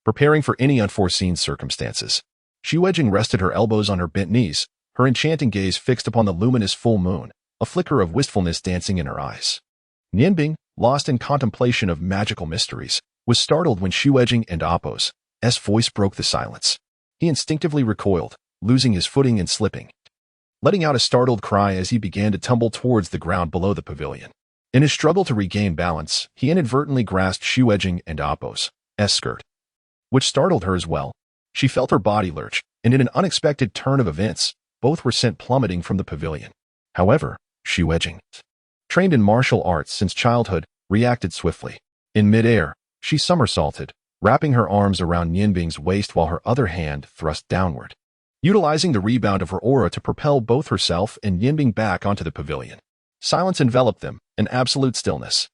preparing for any unforeseen circumstances. Xuanhuan rested her elbows on her bent knees, her enchanting gaze fixed upon the luminous full moon, a flicker of wistfulness dancing in her eyes. Nianbing, lost in contemplation of magical mysteries, was startled when Xuanhuan and Appo's voice broke the silence. He instinctively recoiled, losing his footing and slipping, letting out a startled cry as he began to tumble towards the ground below the pavilion. In his struggle to regain balance, he inadvertently grasped Xuanhuan and Appo's skirt, which startled her as well. She felt her body lurch, and in an unexpected turn of events, both were sent plummeting from the pavilion. However, Xuanhuan, trained in martial arts since childhood, reacted swiftly. In midair, she somersaulted, wrapping her arms around Nianbing's waist while her other hand thrust downward, utilizing the rebound of her aura to propel both herself and Nianbing back onto the pavilion. Silence enveloped them, an absolute stillness.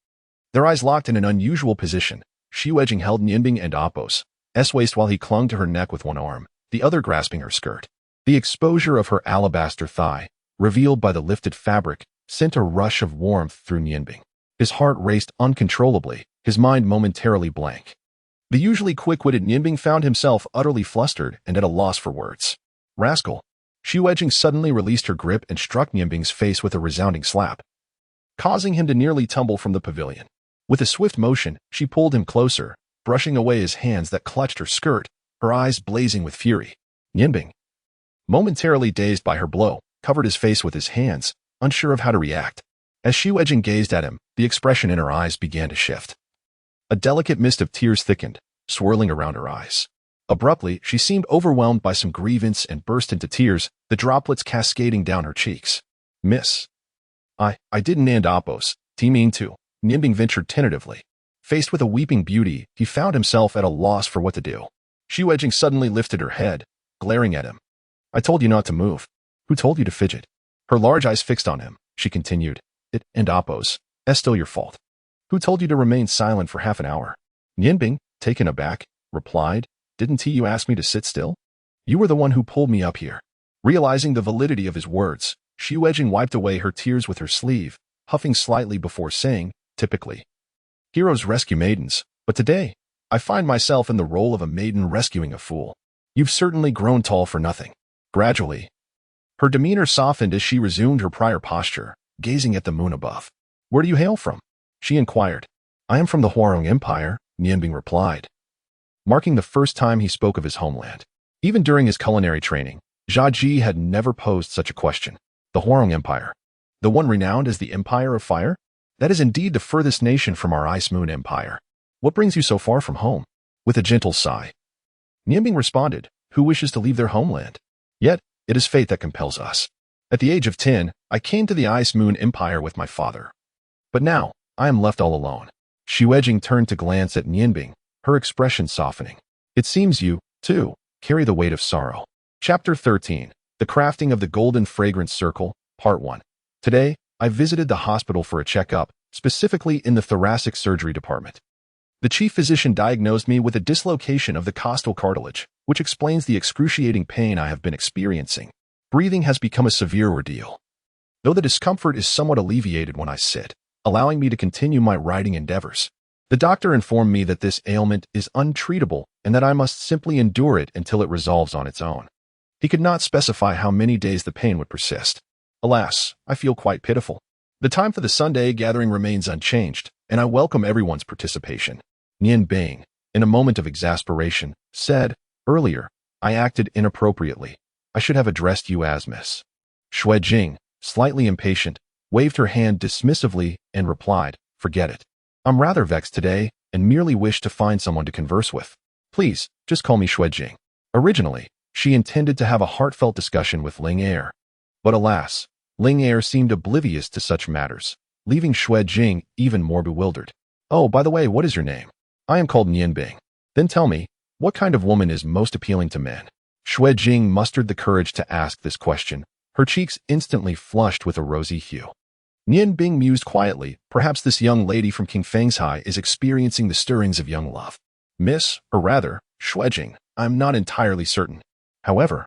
Their eyes locked in an unusual position. Xuanhuan held Nianbing and Appo's waist while he clung to her neck with one arm, the other grasping her skirt. The exposure of her alabaster thigh, revealed by the lifted fabric, sent a rush of warmth through Nianbing. His heart raced uncontrollably, his mind momentarily blank. The usually quick-witted Nianbing found himself utterly flustered and at a loss for words. Rascal! Xuanhuan suddenly released her grip and struck Nianbing's face with a resounding slap, causing him to nearly tumble from the pavilion. With a swift motion, she pulled him closer, brushing away his hands that clutched her skirt, her eyes blazing with fury. Nianbing, momentarily dazed by her blow, covered his face with his hands, unsure of how to react. As Xuanhuan gazed at him, the expression in her eyes began to shift. A delicate mist of tears thickened, swirling around her eyes. Abruptly, she seemed overwhelmed by some grievance and burst into tears, the droplets cascading down her cheeks. Miss. I didn't and Appo's. Mean to. Nianbing ventured tentatively. Faced with a weeping beauty, he found himself at a loss for what to do. Xuanhuan suddenly lifted her head, glaring at him. I told you not to move. Who told you to fidget? Her large eyes fixed on him, she continued. It and Appo's. That's still your fault. Who told you to remain silent for half an hour? Nianbing, taken aback, replied, Didn't you ask me to sit still? You were the one who pulled me up here. Realizing the validity of his words, Xuanhuan wiped away her tears with her sleeve, huffing slightly before saying, Typically, heroes rescue maidens, but today, I find myself in the role of a maiden rescuing a fool. You've certainly grown tall for nothing. Gradually, her demeanor softened as she resumed her prior posture, gazing at the moon above. Where do you hail from? She inquired. I am from the Hoarding Empire, Nianbing replied, marking the first time he spoke of his homeland. Even during his culinary training, Zhaji had never posed such a question. The Hoarding Empire, the one renowned as the Empire of Fire? That is indeed the furthest nation from our Ice Moon Empire. What brings you so far from home? With a gentle sigh, Nianbing responded, Who wishes to leave their homeland? Yet, it is fate that compels us. At the age of 10, I came to the Ice Moon Empire with my father. But now, I am left all alone. Xuanhuan turned to glance at Nianbing, her expression softening. It seems you, too, carry the weight of sorrow. Chapter 13. The Crafting of the Golden Fragrance Circle, Part 1. Today, I visited the hospital for a checkup, specifically in the thoracic surgery department. The chief physician diagnosed me with a dislocation of the costal cartilage, which explains the excruciating pain I have been experiencing. Breathing has become a severe ordeal, though the discomfort is somewhat alleviated when I sit, allowing me to continue my writing endeavors. The doctor informed me that this ailment is untreatable and that I must simply endure it until it resolves on its own. He could not specify how many days the pain would persist. Alas, I feel quite pitiful. The time for the Sunday gathering remains unchanged, and I welcome everyone's participation. Nianbing, in a moment of exasperation, said, Earlier, I acted inappropriately. I should have addressed you as Miss. Xuanhuan, slightly impatient, waved her hand dismissively and replied, Forget it. I'm rather vexed today and merely wish to find someone to converse with. Please, just call me Xuanhuan. Originally, she intended to have a heartfelt discussion with Heir. But alas, Heir seemed oblivious to such matters, leaving Xuanhuan even more bewildered. Oh, by the way, what is your name? I am called Nianbing. Then tell me, what kind of woman is most appealing to men? Xuanhuan mustered the courage to ask this question, her cheeks instantly flushed with a rosy hue. Nian Bing mused quietly. Perhaps this young lady from King Feng's High is experiencing the stirrings of young love. Miss, or rather, Xuejing, I'm not entirely certain. However,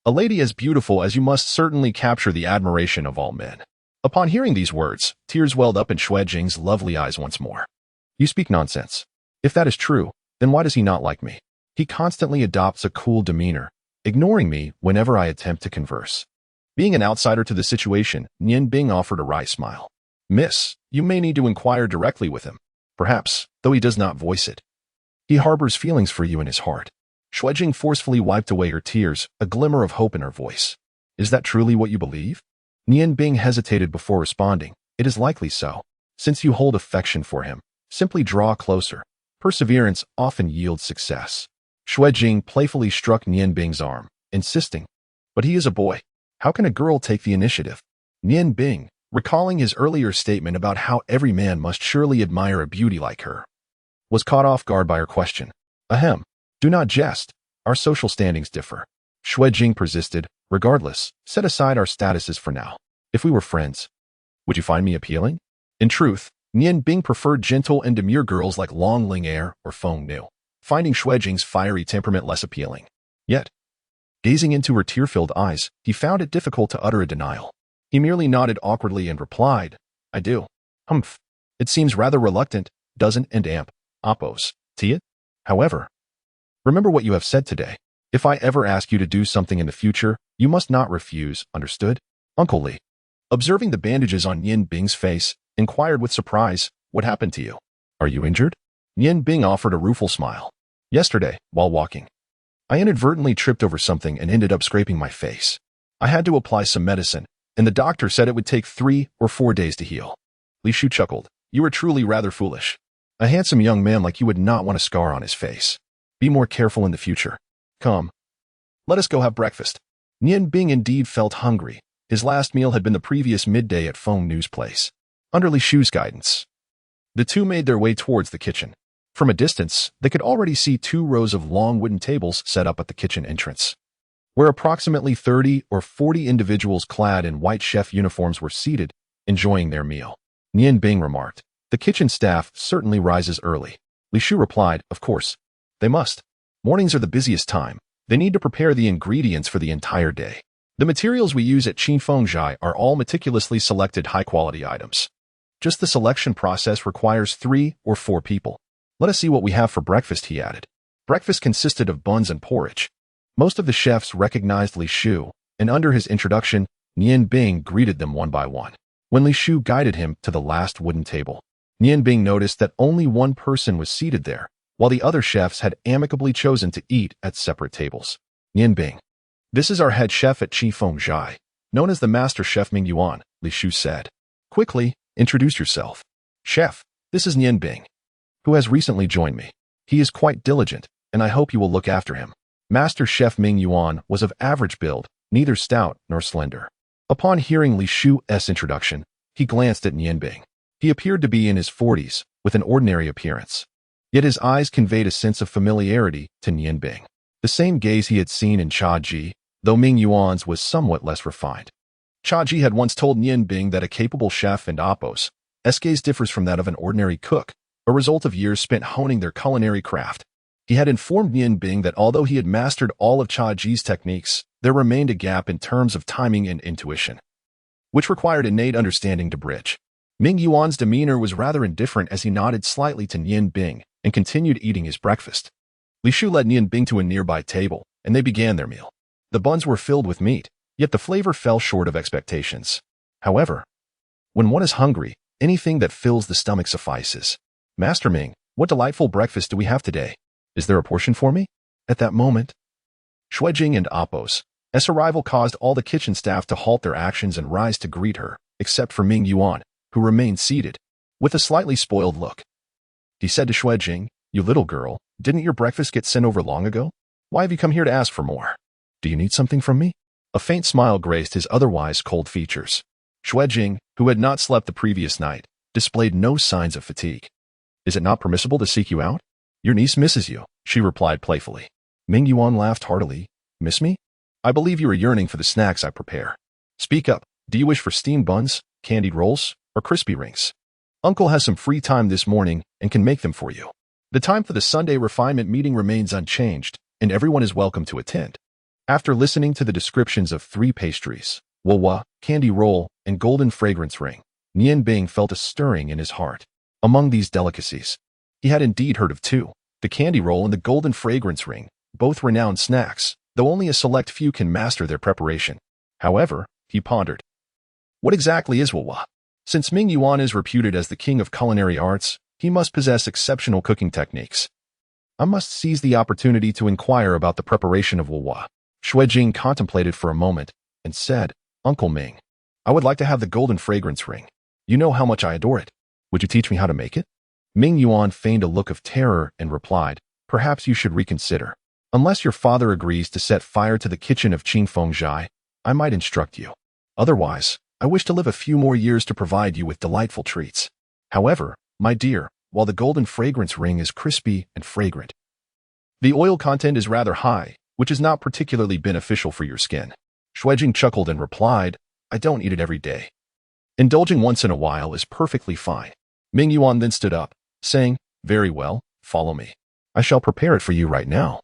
a lady as beautiful as you must certainly capture the admiration of all men. Upon hearing these words, tears welled up in Xuejing's lovely eyes once more. You speak nonsense. If that is true, then why does he not like me? He constantly adopts a cool demeanor, ignoring me whenever I attempt to converse. Being an outsider to the situation, Nian Bing offered a wry smile. Miss, you may need to inquire directly with him. Perhaps, though he does not voice it. He harbors feelings for you in his heart. Xuejing forcefully wiped away her tears, a glimmer of hope in her voice. Is that truly what you believe? Nian Bing hesitated before responding. It is likely so. Since you hold affection for him, simply draw closer. Perseverance often yields success. Xuejing playfully struck Nian Bing's arm, insisting, but he is a boy. How can a girl take the initiative? Nian Bing, recalling his earlier statement about how every man must surely admire a beauty like her, was caught off guard by her question. Ahem. Do not jest. Our social standings differ. Xuejing persisted. Regardless, set aside our statuses for now. If we were friends, would you find me appealing? In truth, Nian Bing preferred gentle and demure girls like Long Ling Er or Feng Nu, finding Xuejing's fiery temperament less appealing. Yet, gazing into her tear-filled eyes, he found it difficult to utter a denial. He merely nodded awkwardly and replied, I do. Humph. It seems rather reluctant, doesn't and amp. Oppose. It? However, remember what you have said today. If I ever ask you to do something in the future, you must not refuse, understood? Uncle Li, observing the bandages on Nian Bing's face, inquired with surprise, what happened to you? Are you injured? Nian Bing offered a rueful smile. Yesterday, while walking, I inadvertently tripped over something and ended up scraping my face. I had to apply some medicine, and the doctor said it would take 3 or 4 days to heal. Li Shu chuckled. You are truly rather foolish. A handsome young man like you would not want a scar on his face. Be more careful in the future. Come. Let us go have breakfast. Nian Bing indeed felt hungry. His last meal had been the previous midday at Feng Nu's place. Under Li Shu's guidance, the two made their way towards the kitchen. From a distance, they could already see 2 rows of long wooden tables set up at the kitchen entrance, where approximately 30 or 40 individuals clad in white chef uniforms were seated, enjoying their meal. Nian Bing remarked, the kitchen staff certainly rises early. Li Shu replied, of course. They must. Mornings are the busiest time. They need to prepare the ingredients for the entire day. The materials we use at Qinfengzhai are all meticulously selected high-quality items. Just the selection process requires 3 or 4 people. Let us see what we have for breakfast, he added. Breakfast consisted of buns and porridge. Most of the chefs recognized Li Shu, and under his introduction, Nian Bing greeted them one by one. When Li Shu guided him to the last wooden table, Nian Bing noticed that only one person was seated there, while the other chefs had amicably chosen to eat at separate tables. Nian Bing. This is our head chef at Qinfengzhai, known as the Master Chef Ming Yuan, Li Shu said. Quickly, introduce yourself. Chef, this is Nian Bing, who has recently joined me. He is quite diligent, and I hope you will look after him. Master Chef Ming Yuan was of average build, neither stout nor slender. Upon hearing Li Shu's introduction, he glanced at Nian Bing. He appeared to be in his 40s, with an ordinary appearance. Yet his eyes conveyed a sense of familiarity to Nian Bing. The same gaze he had seen in Cha Ji, though Ming Yuan's was somewhat less refined. Cha Ji had once told Nian Bing that a capable chef and Appo's gaze differs from that of an ordinary cook, a result of years spent honing their culinary craft. He had informed Nian Bing that although he had mastered all of Cha Ji's techniques, there remained a gap in terms of timing and intuition, which required innate understanding to bridge. Ming Yuan's demeanor was rather indifferent as he nodded slightly to Nian Bing and continued eating his breakfast. Li Shu led Nian Bing to a nearby table, and they began their meal. The buns were filled with meat, yet the flavor fell short of expectations. However, when one is hungry, anything that fills the stomach suffices. Master Ming, what delightful breakfast do we have today? Is there a portion for me? At that moment, Xuejing and Appo's arrival caused all the kitchen staff to halt their actions and rise to greet her, except for Ming Yuan, who remained seated, with a slightly spoiled look. He said to Xuejing, you little girl, didn't your breakfast get sent over long ago? Why have you come here to ask for more? Do you need something from me? A faint smile graced his otherwise cold features. Xuejing, who had not slept the previous night, displayed no signs of fatigue. Is it not permissible to seek you out? Your niece misses you, she replied playfully. Ming Yuan laughed heartily. Miss me? I believe you are yearning for the snacks I prepare. Speak up. Do you wish for steamed buns, candied rolls, or crispy rings? Uncle has some free time this morning and can make them for you. The time for the Sunday refinement meeting remains unchanged, and everyone is welcome to attend. After listening to the descriptions of 3 pastries, Wawa, candy roll, and golden fragrance ring, Nian Bing felt a stirring in his heart. Among these delicacies, he had indeed heard of 2, the candy roll and the golden fragrance ring, both renowned snacks, though only a select few can master their preparation. However, he pondered, what exactly is Wawa? Since Ming Yuan is reputed as the king of culinary arts, he must possess exceptional cooking techniques. I must seize the opportunity to inquire about the preparation of Wawa. Xuejing contemplated for a moment and said, Uncle Ming, I would like to have the golden fragrance ring. You know how much I adore it. Would you teach me how to make it? Ming Yuan feigned a look of terror and replied, perhaps you should reconsider. Unless your father agrees to set fire to the kitchen of Qingfeng Zhai, I might instruct you. Otherwise, I wish to live a few more years to provide you with delightful treats. However, my dear, while the golden fragrance ring is crispy and fragrant, the oil content is rather high, which is not particularly beneficial for your skin. Xuejing chuckled and replied, I don't eat it every day. Indulging once in a while is perfectly fine. Ming Yuan then stood up, saying, very well, follow me. I shall prepare it for you right now.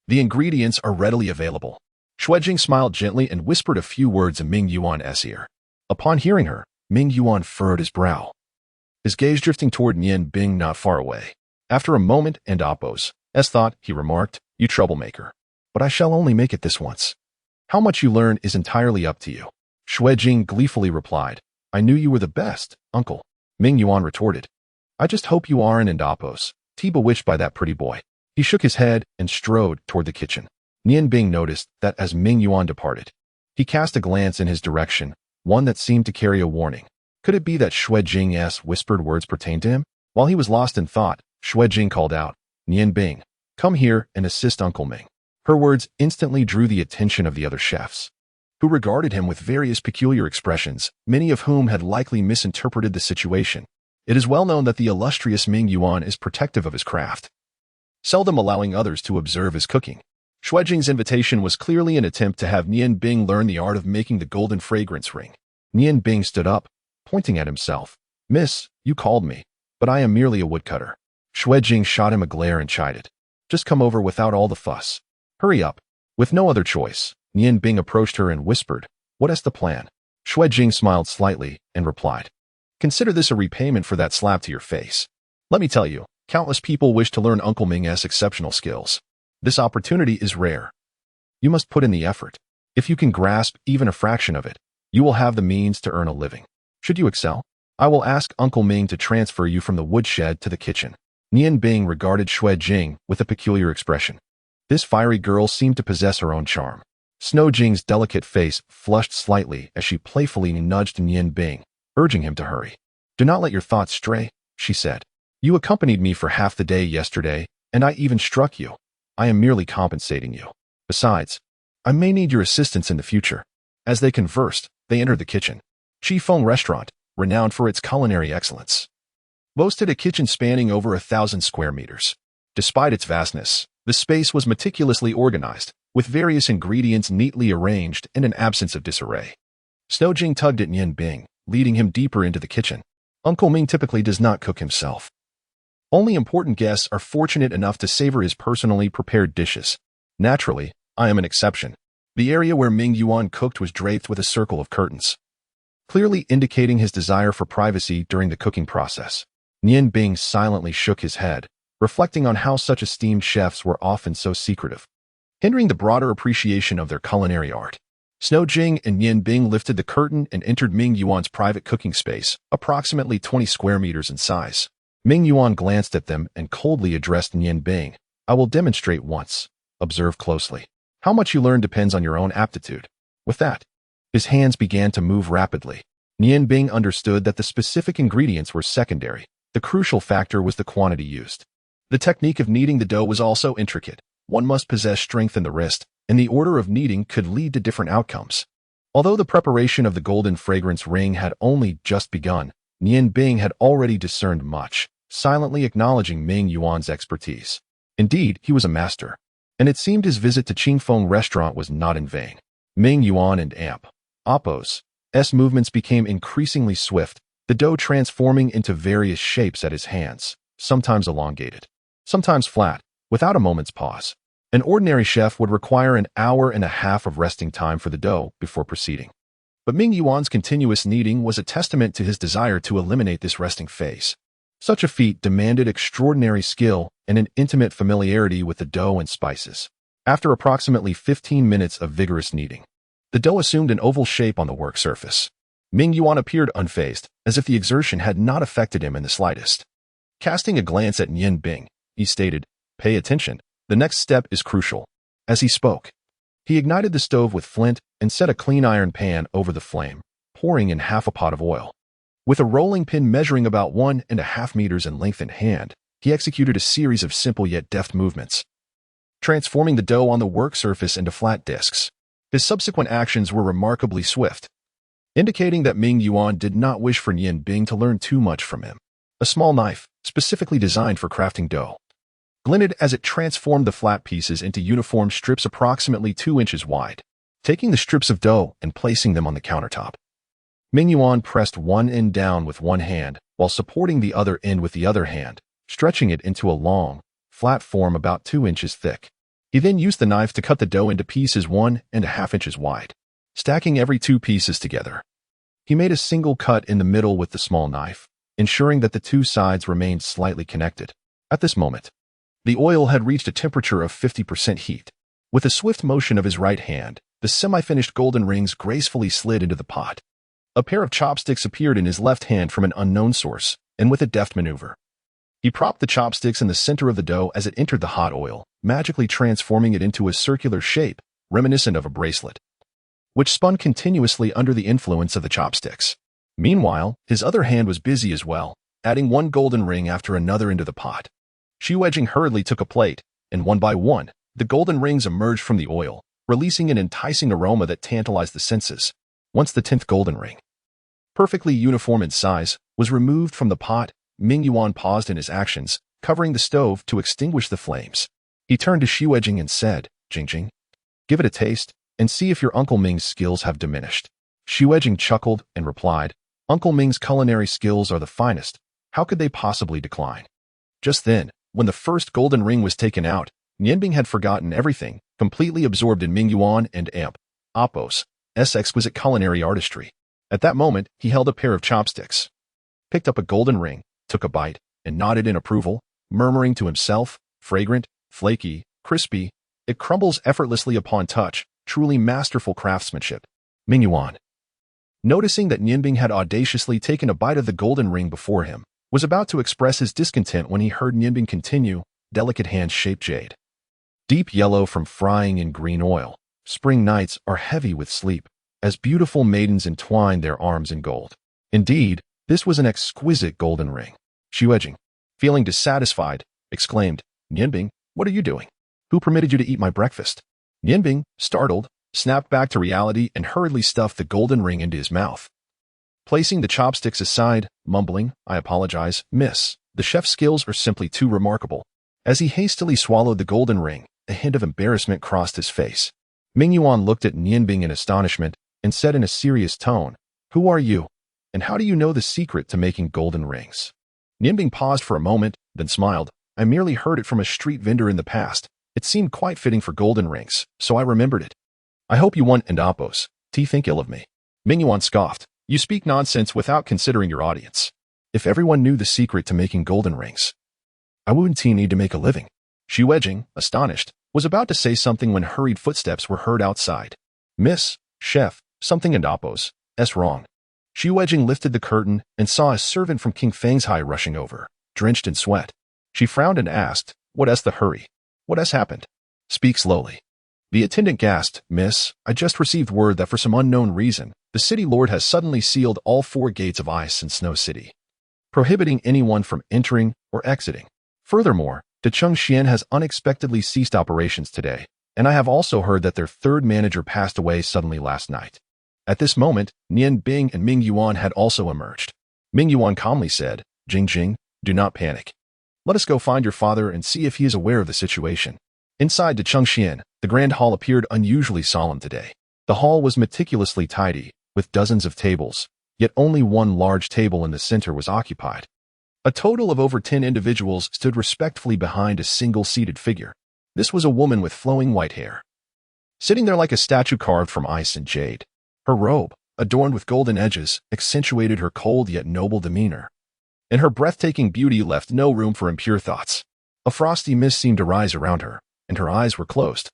The ingredients are readily available. Xuejing smiled gently and whispered a few words in Ming Yuan's ear. Upon hearing her, Ming Yuan furrowed his brow, his gaze drifting toward Nian Bing not far away. After a moment and Oppo's, as thought, he remarked, you troublemaker. But I shall only make it this once. How much you learn is entirely up to you. Xuejing gleefully replied, I knew you were the best, uncle. Ming Yuan retorted, I just hope you aren't, and Oppo's, bewitched by that pretty boy. He shook his head and strode toward the kitchen. Nian Bing noticed that as Ming Yuan departed, he cast a glance in his direction, one that seemed to carry a warning. Could it be that Xuejing's whispered words pertained to him? While he was lost in thought, Xuejing called out, Nian Bing, come here and assist Uncle Ming. Her words instantly drew the attention of the other chefs, who regarded him with various peculiar expressions, many of whom had likely misinterpreted the situation. It is well known that the illustrious Ming Yuan is protective of his craft, seldom allowing others to observe his cooking. Xuejing's invitation was clearly an attempt to have Nian Bing learn the art of making the golden fragrance ring. Nian Bing stood up, pointing at himself. Miss, you called me, but I am merely a woodcutter. Xuejing shot him a glare and chided. Just come over without all the fuss. Hurry up. With no other choice, Nian Bing approached her and whispered, what is the plan? Xuejing smiled slightly and replied, consider this a repayment for that slap to your face. Let me tell you, countless people wish to learn Uncle Ming's exceptional skills. This opportunity is rare. You must put in the effort. If you can grasp even a fraction of it, you will have the means to earn a living. Should you excel, I will ask Uncle Ming to transfer you from the woodshed to the kitchen. Nian Bing regarded Xuejing with a peculiar expression. This fiery girl seemed to possess her own charm. Xuejing's delicate face flushed slightly as she playfully nudged Nian Bing, urging him to hurry. Do not let your thoughts stray, she said. You accompanied me for half the day yesterday, and I even struck you. I am merely compensating you. Besides, I may need your assistance in the future. As they conversed, they entered the kitchen. Qifeng Restaurant, renowned for its culinary excellence, boasted a kitchen spanning over 1,000 square meters. Despite its vastness, the space was meticulously organized, with various ingredients neatly arranged and an absence of disarray. Xuejing tugged at Nian Bing, leading him deeper into the kitchen. Uncle Ming typically does not cook himself. Only important guests are fortunate enough to savor his personally prepared dishes. Naturally, I am an exception. The area where Ming Yuan cooked was draped with a circle of curtains, clearly indicating his desire for privacy during the cooking process. Nian Bing silently shook his head, reflecting on how such esteemed chefs were often so secretive, hindering the broader appreciation of their culinary art. Xuejing and Nian Bing lifted the curtain and entered Ming Yuan's private cooking space, approximately 20 square meters in size. Ming Yuan glanced at them and coldly addressed Nian Bing. I will demonstrate once. Observe closely. How much you learn depends on your own aptitude. With that, his hands began to move rapidly. Nian Bing understood that the specific ingredients were secondary. The crucial factor was the quantity used. The technique of kneading the dough was also intricate. One must possess strength in the wrist, and the order of kneading could lead to different outcomes. Although the preparation of the golden fragrance ring had only just begun, Nian Bing had already discerned much, silently acknowledging Ming Yuan's expertise. Indeed, he was a master, and it seemed his visit to Qingfeng Restaurant was not in vain. Ming Yuan and Oppo's movements became increasingly swift, the dough transforming into various shapes at his hands, sometimes elongated, sometimes flat, without a moment's pause. An ordinary chef would require an hour and a half of resting time for the dough before proceeding. But Ming Yuan's continuous kneading was a testament to his desire to eliminate this resting phase. Such a feat demanded extraordinary skill and an intimate familiarity with the dough and spices. After approximately 15 minutes of vigorous kneading, the dough assumed an oval shape on the work surface. Ming Yuan appeared unfazed, as if the exertion had not affected him in the slightest. Casting a glance at Nian Bing, he stated, "Pay attention. The next step is crucial." As he spoke, he ignited the stove with flint and set a clean iron pan over the flame, pouring in half a pot of oil. With a rolling pin measuring about 1.5 meters in length in hand, he executed a series of simple yet deft movements, transforming the dough on the work surface into flat discs. His subsequent actions were remarkably swift, indicating that Ming Yuan did not wish for Nian Bing to learn too much from him. A small knife, specifically designed for crafting dough, glinted as it transformed the flat pieces into uniform strips approximately 2 inches wide. Taking the strips of dough and placing them on the countertop, Ming Yuan pressed one end down with one hand while supporting the other end with the other hand, stretching it into a long, flat form about 2 inches thick. He then used the knife to cut the dough into pieces 1.5 inches wide, stacking every 2 pieces together. He made a single cut in the middle with the small knife, ensuring that the 2 sides remained slightly connected. At this moment, the oil had reached a temperature of 50% heat. With a swift motion of his right hand, the semi-finished golden rings gracefully slid into the pot. A pair of chopsticks appeared in his left hand from an unknown source, and with a deft maneuver, he propped the chopsticks in the center of the dough as it entered the hot oil, magically transforming it into a circular shape, reminiscent of a bracelet, which spun continuously under the influence of the chopsticks. Meanwhile, his other hand was busy as well, adding one golden ring after another into the pot. Xuanhuan hurriedly took a plate, and one by one, the golden rings emerged from the oil, releasing an enticing aroma that tantalized the senses. Once the 10th golden ring, perfectly uniform in size, was removed from the pot, Ming Yuan paused in his actions, covering the stove to extinguish the flames. He turned to Xuanhuan and said, "Jingjing, give it a taste, and see if your Uncle Ming's skills have diminished." Xuanhuan chuckled and replied, "Uncle Ming's culinary skills are the finest. How could they possibly decline?" Just then, when the first golden ring was taken out, Nianbing had forgotten everything, completely absorbed in Ming Yuan and Appo's exquisite culinary artistry. At that moment, he held a pair of chopsticks, picked up a golden ring, took a bite, and nodded in approval, murmuring to himself, "Fragrant, flaky, crispy, it crumbles effortlessly upon touch, truly masterful craftsmanship." Ming Yuan, noticing that Nianbing had audaciously taken a bite of the golden ring before him, was about to express his discontent when he heard Nianbing continue, "Delicate hand-shaped jade, deep yellow from frying in green oil. Spring nights are heavy with sleep, as beautiful maidens entwine their arms in gold." Indeed, this was an exquisite golden ring. Xuanhuan, feeling dissatisfied, exclaimed, "Nianbing, what are you doing? Who permitted you to eat my breakfast?" Nianbing, startled, snapped back to reality and hurriedly stuffed the golden ring into his mouth. Placing the chopsticks aside, mumbling, "I apologize, miss. The chef's skills are simply too remarkable." As he hastily swallowed the golden ring, a hint of embarrassment crossed his face. Ming Yuan looked at Nianbing in astonishment and said in a serious tone, "Who are you, and how do you know the secret to making golden rings?" Nianbing paused for a moment, then smiled. "I merely heard it from a street vendor in the past. It seemed quite fitting for golden rings, so I remembered it. I hope you and Appo's think ill of me." Ming Yuan scoffed, "You speak nonsense without considering your audience. If everyone knew the secret to making golden rings, I wouldn't need to make a living." Xuanhuan, astonished, was about to say something when hurried footsteps were heard outside. "Miss, chef, something and Appo's wrong." Xuanhuan lifted the curtain and saw a servant from King Fang's rushing over, drenched in sweat. She frowned and asked, "What's the hurry? What has happened?" "Speak slowly." The attendant gasped, "Miss, I just received word that for some unknown reason, the city lord has suddenly sealed all 4 gates of ice in Snow City, prohibiting anyone from entering or exiting. Furthermore, the Chengxian has unexpectedly ceased operations today, and I have also heard that their 3rd manager passed away suddenly last night." At this moment, Nianbing and Ming Yuan had also emerged. Ming Yuan calmly said, "Jingjing, do not panic. Let us go find your father and see if he is aware of the situation." Inside the Chengxian, the grand hall appeared unusually solemn today. The hall was meticulously tidy, with dozens of tables, yet only one large table in the center was occupied. A total of over 10 individuals stood respectfully behind a single-seated figure. This was a woman with flowing white hair, sitting there like a statue carved from ice and jade. Her robe, adorned with golden edges, accentuated her cold yet noble demeanor, and her breathtaking beauty left no room for impure thoughts. A frosty mist seemed to rise around her, and her eyes were closed,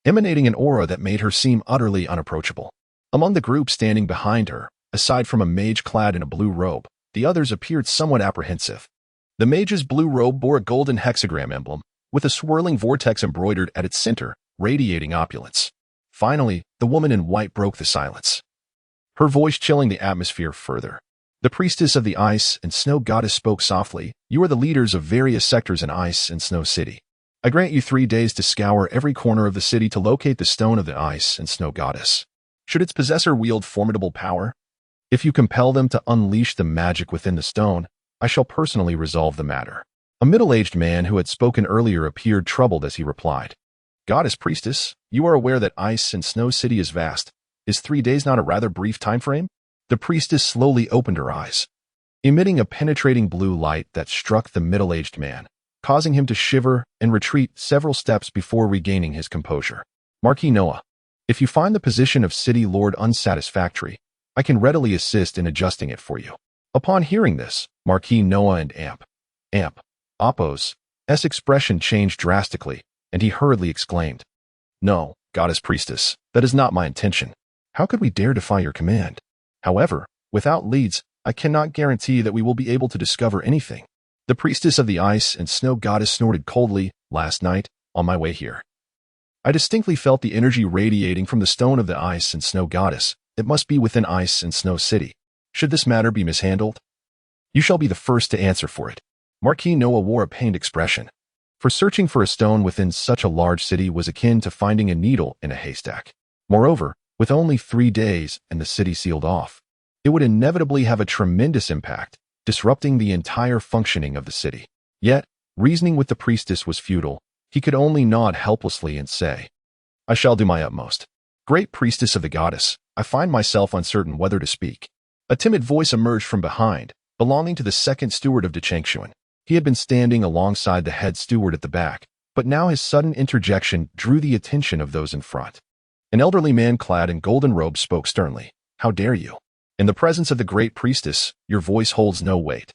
emanating an aura that made her seem utterly unapproachable. Among the group standing behind her, aside from a mage clad in a blue robe, the others appeared somewhat apprehensive. The mage's blue robe bore a golden hexagram emblem, with a swirling vortex embroidered at its center, radiating opulence. Finally, the woman in white broke the silence, her voice chilling the atmosphere further. The priestess of the Ice and Snow Goddess spoke softly. You are the leaders of various sectors in Ice and Snow City. I grant you 3 days to scour every corner of the city to locate the stone of the Ice and Snow Goddess. Should its possessor wield formidable power, if you compel them to unleash the magic within the stone, I shall personally resolve the matter. A middle-aged man who had spoken earlier appeared troubled as he replied. Goddess Priestess, you are aware that Ice and Snow City is vast. Is 3 days not a rather brief time frame? The priestess slowly opened her eyes, emitting a penetrating blue light that struck the middle-aged man, causing him to shiver and retreat several steps before regaining his composure. Marquis Noah, if you find the position of City Lord unsatisfactory, I can readily assist in adjusting it for you. Upon hearing this, Marquis Noah and Appo's expression changed drastically, and he hurriedly exclaimed, No, Goddess Priestess, that is not my intention. How could we dare defy your command? However, without leads, I cannot guarantee that we will be able to discover anything. The priestess of the Ice and Snow Goddess snorted coldly. Last night, on my way here, I distinctly felt the energy radiating from the stone of the Ice and Snow Goddess. It must be within Ice and Snow City. Should this matter be mishandled, you shall be the first to answer for it. Marquis Noah wore a pained expression, for searching for a stone within such a large city was akin to finding a needle in a haystack. Moreover, with only 3 days and the city sealed off, it would inevitably have a tremendous impact, disrupting the entire functioning of the city. Yet, reasoning with the priestess was futile. He could only nod helplessly and say, I shall do my utmost. Great priestess of the goddess, I find myself uncertain whether to speak. A timid voice emerged from behind, belonging to the second steward of Xuanhuan. He had been standing alongside the head steward at the back, but now his sudden interjection drew the attention of those in front. An elderly man clad in golden robes spoke sternly. How dare you? In the presence of the great priestess, your voice holds no weight.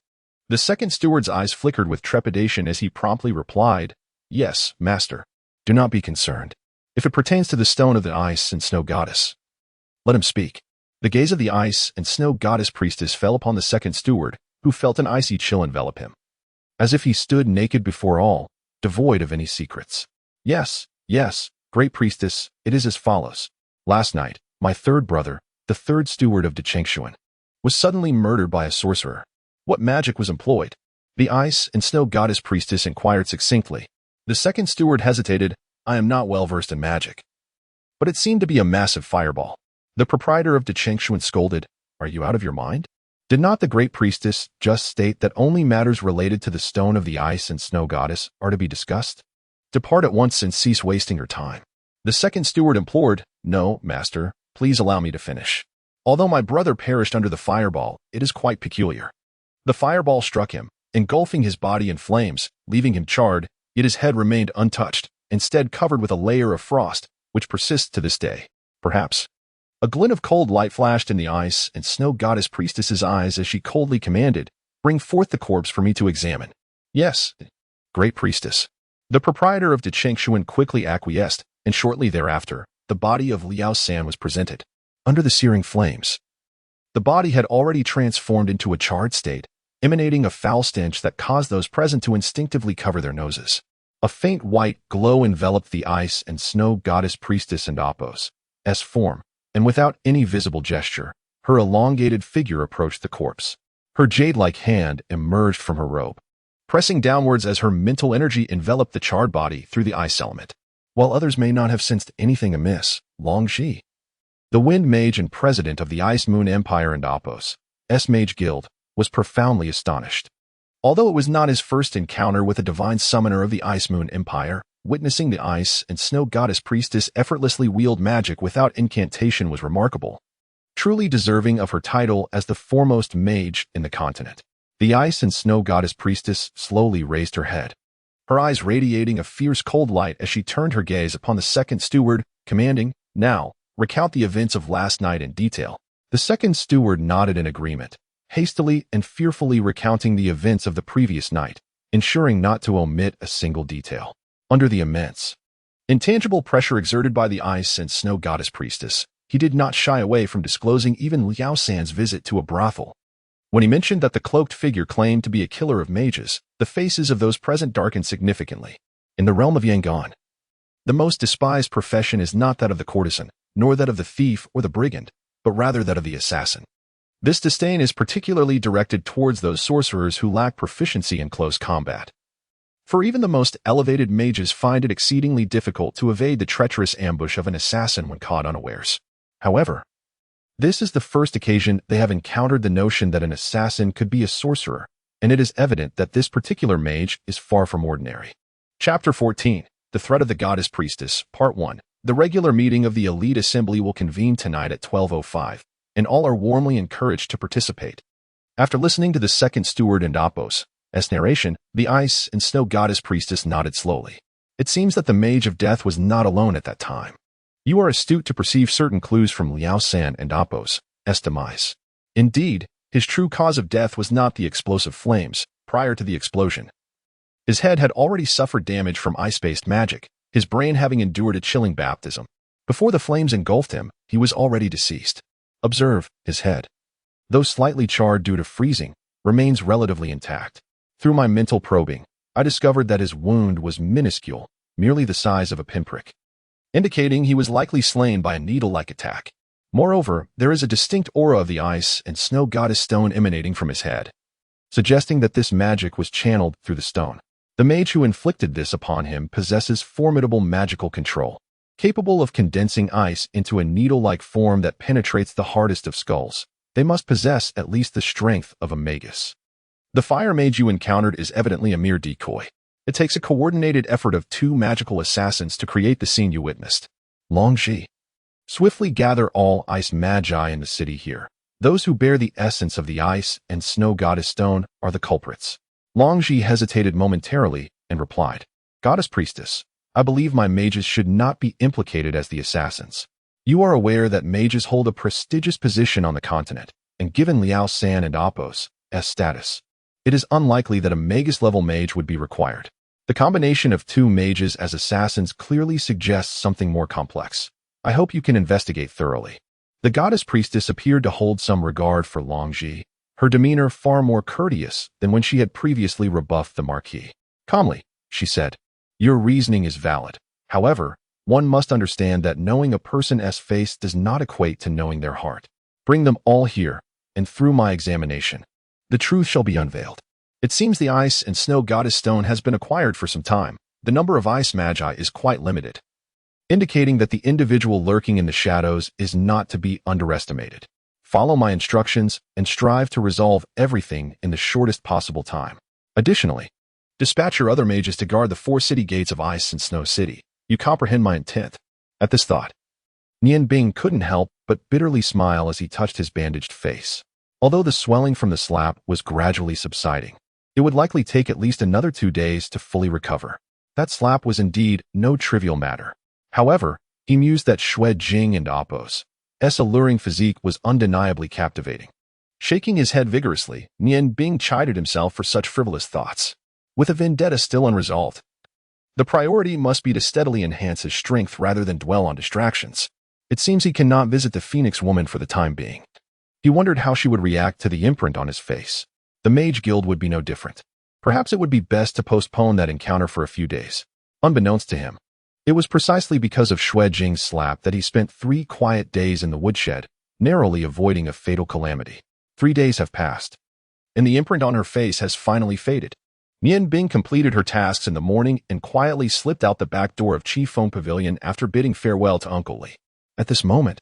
The second steward's eyes flickered with trepidation as he promptly replied, Yes, master. Do not be concerned. If it pertains to the stone of the Ice and Snow Goddess, let him speak. The gaze of the Ice and Snow Goddess priestess fell upon the second steward, who felt an icy chill envelop him, as if he stood naked before all, devoid of any secrets. Yes, great priestess, it is as follows. Last night, my third brother, the third steward of Xuanhuan, was suddenly murdered by a sorcerer. What magic was employed? The Ice and Snow Goddess priestess inquired succinctly. The second steward hesitated. I am not well versed in magic, but it seemed to be a massive fireball. The proprietor of Xuanhuan scolded, Are you out of your mind? Did not the great priestess just state that only matters related to the stone of the Ice and Snow Goddess are to be discussed? Depart at once and cease wasting your time. The second steward implored, No, master, please allow me to finish. Although my brother perished under the fireball, it is quite peculiar. The fireball struck him, engulfing his body in flames, leaving him charred, yet his head remained untouched, instead covered with a layer of frost, which persists to this day. Perhaps. A glint of cold light flashed in the Ice and Snow Goddess priestess's eyes as she coldly commanded, Bring forth the corpse for me to examine. Yes, great priestess. The proprietor of Xuanhuan quickly acquiesced, and shortly thereafter, the body of Liao San was presented. Under the searing flames, the body had already transformed into a charred state, emanating a foul stench that caused those present to instinctively cover their noses. A faint white glow enveloped the Ice and Snow Goddess priestess and Appo's form, and without any visible gesture, her elongated figure approached the corpse. Her jade-like hand emerged from her robe, pressing downwards as her mental energy enveloped the charred body through the ice element. While others may not have sensed anything amiss, Long Shi, the Wind Mage and president of the Ice Moon Empire and Appo's Mage Guild, was profoundly astonished. Although it was not his first encounter with a divine summoner of the Ice Moon Empire, witnessing the Ice and Snow Goddess priestess effortlessly wield magic without incantation was remarkable. truly deserving of her title as the foremost mage in the continent. The ice and snow goddess priestess slowly raised her head, her eyes radiating a fierce cold light as she turned her gaze upon the second steward, commanding, "Now, recount the events of last night in detail." The second steward nodded in agreement, hastily and fearfully recounting the events of the previous night, ensuring not to omit a single detail. Under the immense, intangible pressure exerted by the ice and snow goddess priestess, he did not shy away from disclosing even Liao San's visit to a brothel. When he mentioned that the cloaked figure claimed to be a killer of mages, the faces of those present darkened significantly. In the realm of Yangon, the most despised profession is not that of the courtesan, nor that of the thief or the brigand, but rather that of the assassin. This disdain is particularly directed towards those sorcerers who lack proficiency in close combat. For even the most elevated mages find it exceedingly difficult to evade the treacherous ambush of an assassin when caught unawares. However, this is the first occasion they have encountered the notion that an assassin could be a sorcerer, and it is evident that this particular mage is far from ordinary. Chapter 14. The Threat of the Goddess Priestess, Part 1. The regular meeting of the Elite Assembly will convene tonight at 12:05, and all are warmly encouraged to participate. After listening to the second steward and Apos' narration, the ice and snow goddess priestess nodded slowly. It seems that the mage of death was not alone at that time. You are astute to perceive certain clues from Liao San and Apos' demise. Indeed, his true cause of death was not the explosive flames. Prior to the explosion, his head had already suffered damage from ice-based magic, his brain having endured a chilling baptism. Before the flames engulfed him, he was already deceased. Observe, his head, though slightly charred due to freezing, remains relatively intact. Through my mental probing, I discovered that his wound was minuscule, merely the size of a pinprick, indicating he was likely slain by a needle-like attack. Moreover, there is a distinct aura of the ice and snow goddess stone emanating from his head, suggesting that this magic was channeled through the stone. The mage who inflicted this upon him possesses formidable magical control, capable of condensing ice into a needle-like form that penetrates the hardest of skulls. They must possess at least the strength of a magus. The fire mage you encountered is evidently a mere decoy. It takes a coordinated effort of two magical assassins to create the scene you witnessed. Longji. Swiftly gather all ice magi in the city here. Those who bear the essence of the ice and snow goddess stone are the culprits. Longji hesitated momentarily and replied, "Goddess priestess, I believe my mages should not be implicated as the assassins. You are aware that mages hold a prestigious position on the continent, and given Liao San and Apos' status, it is unlikely that a magus-level mage would be required. The combination of two mages as assassins clearly suggests something more complex. I hope you can investigate thoroughly." The goddess priestess appeared to hold some regard for Longji, her demeanor far more courteous than when she had previously rebuffed the Marquis. Calmly, she said, "Your reasoning is valid. However, one must understand that knowing a person's face does not equate to knowing their heart. Bring them all here, and through my examination, the truth shall be unveiled." It seems the ice and snow goddess stone has been acquired for some time. The number of ice magi is quite limited, indicating that the individual lurking in the shadows is not to be underestimated. Follow my instructions and strive to resolve everything in the shortest possible time. Additionally, dispatch your other mages to guard the 4 city gates of Ice and Snow City. You comprehend my intent. At this thought, Nian Bing couldn't help but bitterly smile as he touched his bandaged face. Although the swelling from the slap was gradually subsiding, it would likely take at least another 2 days to fully recover. That slap was indeed no trivial matter. However, he mused that Xue Jing and Apos' alluring physique was undeniably captivating. Shaking his head vigorously, Nian Bing chided himself for such frivolous thoughts. With a vendetta still unresolved, the priority must be to steadily enhance his strength rather than dwell on distractions. It seems he cannot visit the Phoenix Woman for the time being. He wondered how she would react to the imprint on his face. The Mage Guild would be no different. Perhaps it would be best to postpone that encounter for a few days. Unbeknownst to him, it was precisely because of Xue Jing's slap that he spent 3 quiet days in the woodshed, narrowly avoiding a fatal calamity. 3 days have passed, and the imprint on her face has finally faded. Nian Bing completed her tasks in the morning and quietly slipped out the back door of Chi Feng Pavilion after bidding farewell to Uncle Li. At this moment,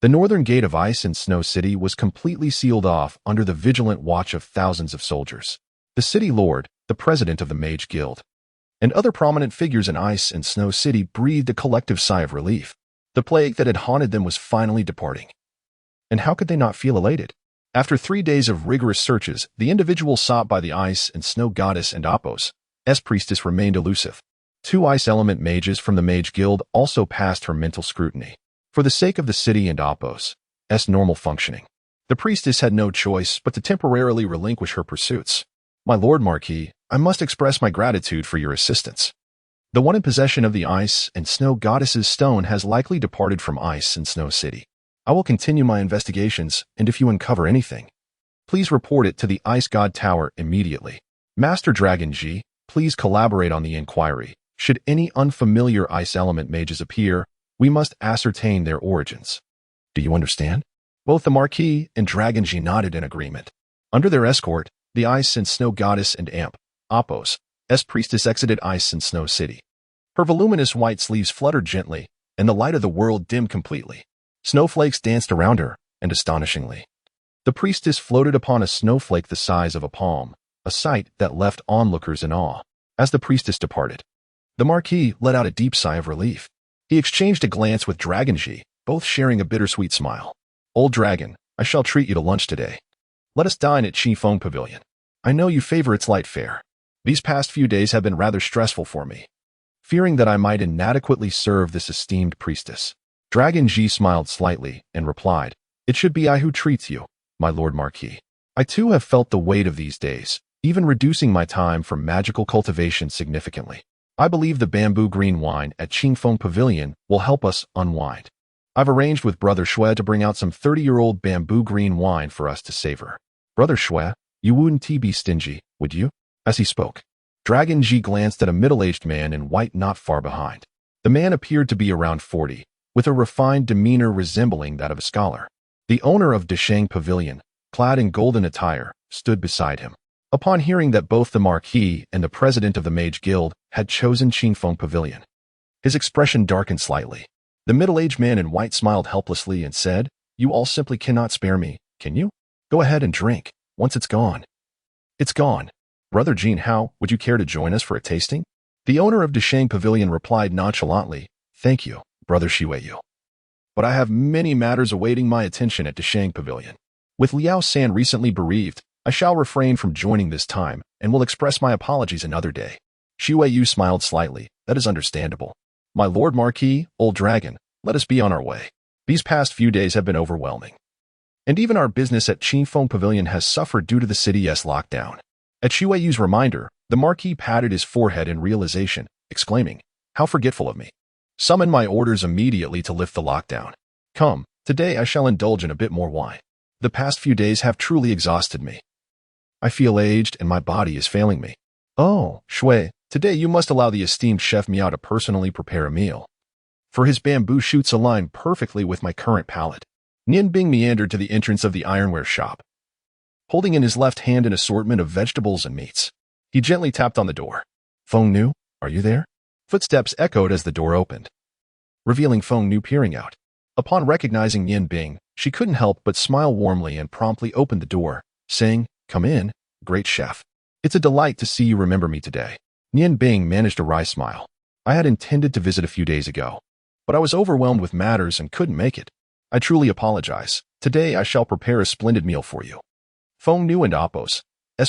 the northern gate of Ice and Snow City was completely sealed off under the vigilant watch of thousands of soldiers. The city lord, the president of the Mage Guild, and other prominent figures in Ice and Snow City breathed a collective sigh of relief. The plague that had haunted them was finally departing, And how could they not feel elated? After 3 days of rigorous searches, the individual sought by the ice and snow goddess and Apos' priestess remained elusive. 2 ice element mages from the Mage Guild also passed her mental scrutiny. For the sake of the city and Apos' normal functioning, the priestess had no choice but to temporarily relinquish her pursuits. My Lord Marquis, I must express my gratitude for your assistance. The one in possession of the ice and snow goddess's stone has likely departed from Ice and Snow City. I will continue my investigations, and if you uncover anything, please report it to the Ice God Tower immediately. Master Dragon G, please collaborate on the inquiry. Should any unfamiliar ice element mages appear, we must ascertain their origins. Do you understand? Both the Marquis and Dragon G nodded in agreement. Under their escort, the Ice and Snow Goddess and Apos' priestess exited Ice and Snow City. Her voluminous white sleeves fluttered gently, and the light of the world dimmed completely. Snowflakes danced around her, and astonishingly, the priestess floated upon a snowflake the size of a palm, a sight that left onlookers in awe. As the priestess departed, the Marquis let out a deep sigh of relief. He exchanged a glance with Dragon G, both sharing a bittersweet smile. Old Dragon, I shall treat you to lunch today. Let us dine at Xuanhuan Pavilion. I know you favor its light fare. These past few days have been rather stressful for me, fearing that I might inadequately serve this esteemed priestess. Dragon G smiled slightly and replied, It should be I who treats you, my Lord Marquis. I too have felt the weight of these days, even reducing my time for magical cultivation significantly. I believe the bamboo green wine at Xuanhuan Pavilion will help us unwind. I've arranged with Brother Xue to bring out some 30-year-old bamboo green wine for us to savor. Brother Xue, you wouldn't be stingy, would you? As he spoke, Dragon G glanced at a middle-aged man in white not far behind. The man appeared to be around 40, with a refined demeanor resembling that of a scholar. The owner of Deshang Pavilion, clad in golden attire, stood beside him. Upon hearing that both the Marquis and the president of the Mage Guild had chosen Xuanhuan Pavilion, his expression darkened slightly. The middle-aged man in white smiled helplessly and said, You all simply cannot spare me, can you? Go ahead and drink. Once it's gone. It's gone. Brother Jean, how would you care to join us for a tasting? The owner of Deshang Pavilion replied nonchalantly, Thank you, Brother Xueyu. But I have many matters awaiting my attention at Deshang Pavilion. With Liao San recently bereaved, I shall refrain from joining this time and will express my apologies another day. Xueyu smiled slightly. That is understandable. My Lord Marquis, Old Dragon, let us be on our way. These past few days have been overwhelming. And even our business at Xuanhuan Pavilion has suffered due to the city's lockdown. At Xueyu's reminder, the Marquis patted his forehead in realization, exclaiming, How forgetful of me. Summon my orders immediately to lift the lockdown. Come, today I shall indulge in a bit more wine. The past few days have truly exhausted me. I feel aged and my body is failing me. Oh, Xue, today you must allow the esteemed chef Miao to personally prepare a meal. For his bamboo shoots align perfectly with my current palate. Nian Bing meandered to the entrance of the ironware shop, holding in his left hand an assortment of vegetables and meats. He gently tapped on the door. Feng Nu, are you there? Footsteps echoed as the door opened, revealing Feng Nu peering out. Upon recognizing Nian Bing, she couldn't help but smile warmly and promptly opened the door, saying, Come in, great chef. It's a delight to see you remember me today. Nian Bing managed a wry smile. I had intended to visit a few days ago, but I was overwhelmed with matters and couldn't make it. I truly apologize. Today I shall prepare a splendid meal for you. Feng Nu and Apos'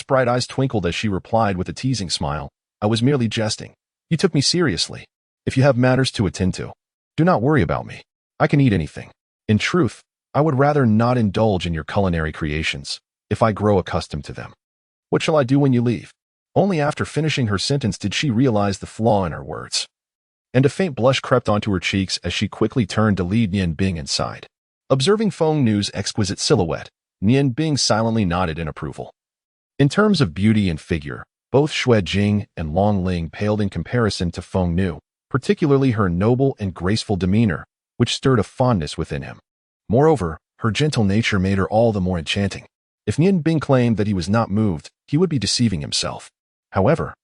bright eyes twinkled as she replied with a teasing smile, I was merely jesting. You took me seriously. If you have matters to attend to, do not worry about me. I can eat anything. In truth, I would rather not indulge in your culinary creations, if I grow accustomed to them. What shall I do when you leave? Only after finishing her sentence did she realize the flaw in her words, and a faint blush crept onto her cheeks as she quickly turned to lead Nian Bing inside. Observing Feng Nu's exquisite silhouette, Nian Bing silently nodded in approval. In terms of beauty and figure, both Xue Jing and Long Ling paled in comparison to Feng Nu, particularly her noble and graceful demeanor, which stirred a fondness within him. Moreover, her gentle nature made her all the more enchanting. If Nian Bing claimed that he was not moved, he would be deceiving himself. However,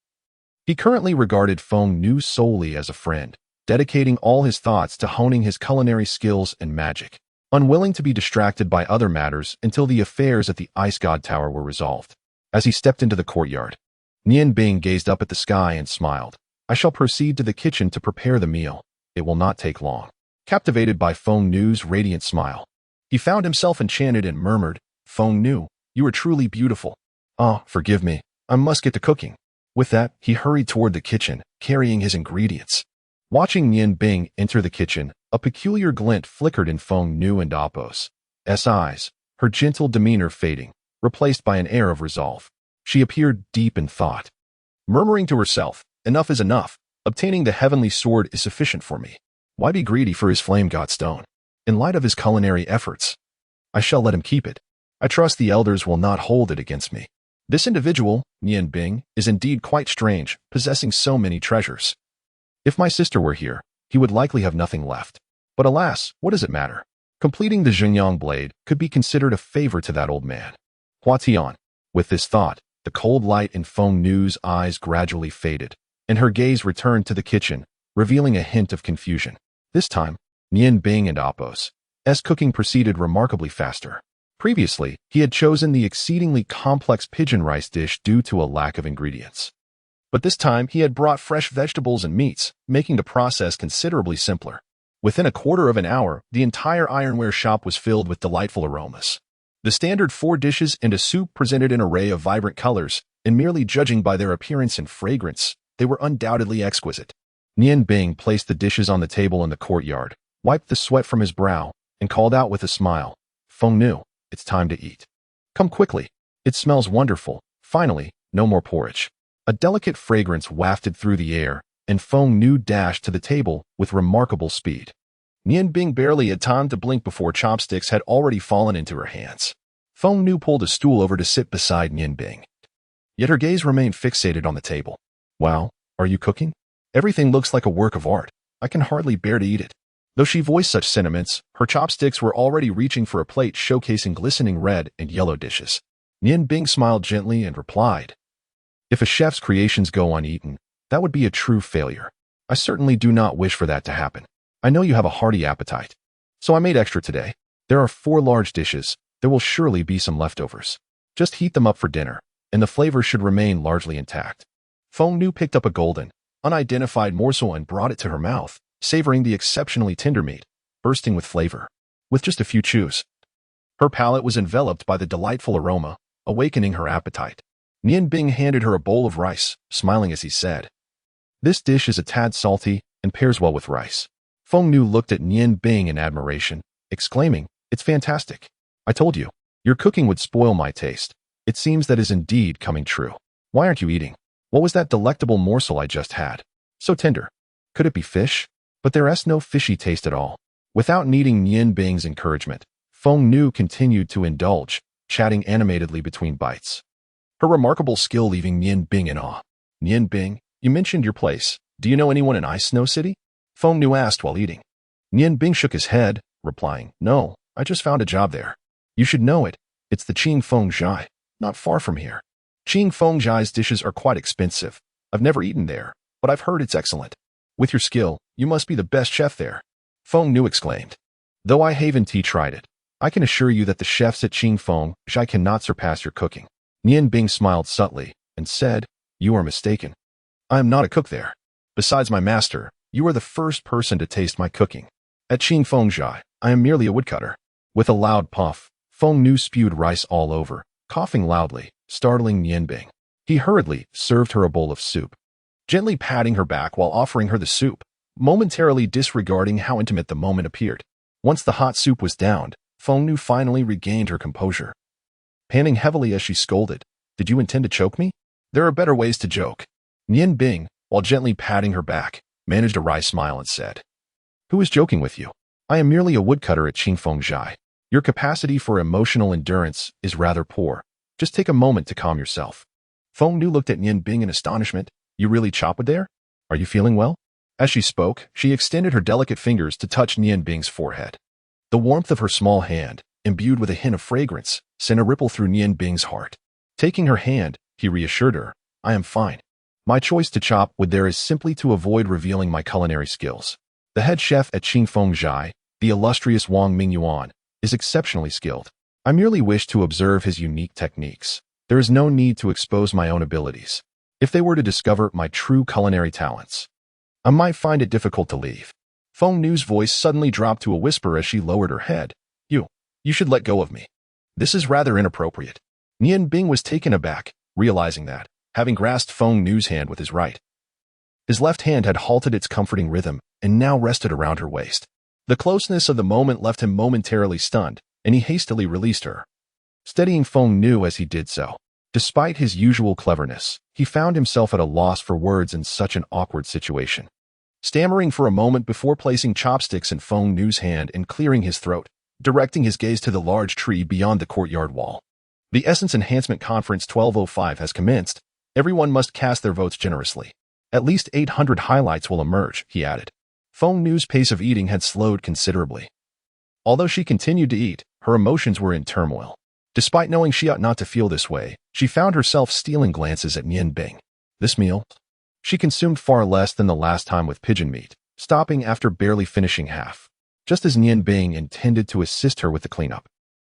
he currently regarded Feng Nu solely as a friend, dedicating all his thoughts to honing his culinary skills and magic, unwilling to be distracted by other matters until the affairs at the Ice God Tower were resolved. As he stepped into the courtyard, Nian Bing gazed up at the sky and smiled. I shall proceed to the kitchen to prepare the meal. It will not take long. Captivated by Feng Nu's radiant smile, He found himself enchanted and murmured, "Feng Nu, you are truly beautiful. Ah, forgive me. I must get to cooking." With that, he hurried toward the kitchen, carrying his ingredients. Watching Nian Bing enter the kitchen, a peculiar glint flickered in Feng Nu and Apos' eyes, her gentle demeanor fading, replaced by an air of resolve. She appeared deep in thought, murmuring to herself, "Enough is enough. Obtaining the heavenly sword is sufficient for me. Why be greedy for his flame god stone? In light of his culinary efforts, I shall let him keep it. I trust the elders will not hold it against me. This individual, Nian Bing, is indeed quite strange, possessing so many treasures. If my sister were here, he would likely have nothing left. But alas, what does it matter? Completing the Xuanhuan blade could be considered a favor to that old man." Hua Tian. With this thought, the cold light in Feng Nu's eyes gradually faded, and her gaze returned to the kitchen, revealing a hint of confusion. This time, Nian Bing and Apos' cooking proceeded remarkably faster. Previously, he had chosen the exceedingly complex pigeon rice dish due to a lack of ingredients. But this time, he had brought fresh vegetables and meats, making the process considerably simpler. Within a quarter of an hour, the entire ironware shop was filled with delightful aromas. The standard 4 dishes and a soup presented an array of vibrant colors, and merely judging by their appearance and fragrance, they were undoubtedly exquisite. Nian Bing placed the dishes on the table in the courtyard, wiped the sweat from his brow, and called out with a smile, "Feng Nu, it's time to eat. Come quickly. It smells wonderful. Finally, no more porridge." A delicate fragrance wafted through the air, and Feng Nu dashed to the table with remarkable speed. Nian Bing barely had time to blink before chopsticks had already fallen into her hands. Feng Nu pulled a stool over to sit beside Nian Bing. Yet her gaze remained fixated on the table. "Wow, are you cooking? Everything looks like a work of art. I can hardly bear to eat it." Though she voiced such sentiments, her chopsticks were already reaching for a plate showcasing glistening red and yellow dishes. Nian Bing smiled gently and replied, "If a chef's creations go uneaten, that would be a true failure. I certainly do not wish for that to happen. I know you have a hearty appetite, so I made extra today. There are 4 large dishes. There will surely be some leftovers. Just heat them up for dinner, and the flavor should remain largely intact." Feng Nu picked up a golden, unidentified morsel and brought it to her mouth, savoring the exceptionally tender meat, bursting with flavor. With just a few chews, her palate was enveloped by the delightful aroma, awakening her appetite. Nian Bing handed her a bowl of rice, smiling as he said, "This dish is a tad salty and pairs well with rice." Feng Nu looked at Nian Bing in admiration, exclaiming, "It's fantastic. I told you, your cooking would spoil my taste. It seems that is indeed coming true. Why aren't you eating? What was that delectable morsel I just had? So tender. Could it be fish?" But there's no fishy taste at all. Without needing Nian Bing's encouragement, Feng Nu continued to indulge, chatting animatedly between bites. Her remarkable skill leaving Nian Bing in awe. "Nian Bing, you mentioned your place. Do you know anyone in Ice Snow City?" Feng Nu asked while eating. Nian Bing shook his head, replying, "No, I just found a job there. You should know it. It's the Qing Feng Zhai, not far from here. Qing Feng Zhai's dishes are quite expensive. I've never eaten there, but I've heard it's excellent. With your skill, you must be the best chef there." Feng Nu exclaimed. "Though I haven't tried it, I can assure you that the chefs at Qing Feng Zhai cannot surpass your cooking." Nian Bing smiled subtly and said, "You are mistaken. I am not a cook there. Besides my master, you are the first person to taste my cooking. At Qing Feng Zhai, I am merely a woodcutter." With a loud puff, Feng Nu spewed rice all over, coughing loudly, startling Nian Bing. He hurriedly served her a bowl of soup, gently patting her back while offering her the soup, momentarily disregarding how intimate the moment appeared. Once the hot soup was downed, Feng Nu finally regained her composure. Panting heavily as she scolded, "Did you intend to choke me? There are better ways to joke." Nian Bing, while gently patting her back, managed a wry smile and said, "Who is joking with you? I am merely a woodcutter at Qing Feng Zhai. Your capacity for emotional endurance is rather poor. Just take a moment to calm yourself." Feng Nu looked at Nian Bing in astonishment. "You really chop wood there? Are you feeling well?" As she spoke, she extended her delicate fingers to touch Nian Bing's forehead. The warmth of her small hand, imbued with a hint of fragrance, sent a ripple through Nian Bing's heart. Taking her hand, he reassured her, "I am fine. My choice to chop wood there is simply to avoid revealing my culinary skills. The head chef at Qing Feng Zhai, the illustrious Wang Mingyuan, is exceptionally skilled. I merely wish to observe his unique techniques. There is no need to expose my own abilities. If they were to discover my true culinary talents, I might find it difficult to leave." Feng Nu's voice suddenly dropped to a whisper as she lowered her head. You should let go of me. This is rather inappropriate. Nian Bing was taken aback, realizing that, having grasped Feng Nu's hand with his right, his left hand had halted its comforting rhythm and now rested around her waist. The closeness of the moment left him momentarily stunned, and he hastily released her, steadying Feng Nu as he did so. Despite his usual cleverness, he found himself at a loss for words in such an awkward situation. Stammering for a moment before placing chopsticks in Feng Nu's hand and clearing his throat, directing his gaze to the large tree beyond the courtyard wall. The Essence Enhancement Conference 1205 has commenced. Everyone must cast their votes generously. At least 800 highlights will emerge, he added. Feng Nu's pace of eating had slowed considerably. Although she continued to eat, her emotions were in turmoil. Despite knowing she ought not to feel this way, she found herself stealing glances at Nian Bing. This meal, she consumed far less than the last time with pigeon meat, stopping after barely finishing half, just as Nian Bing intended to assist her with the cleanup.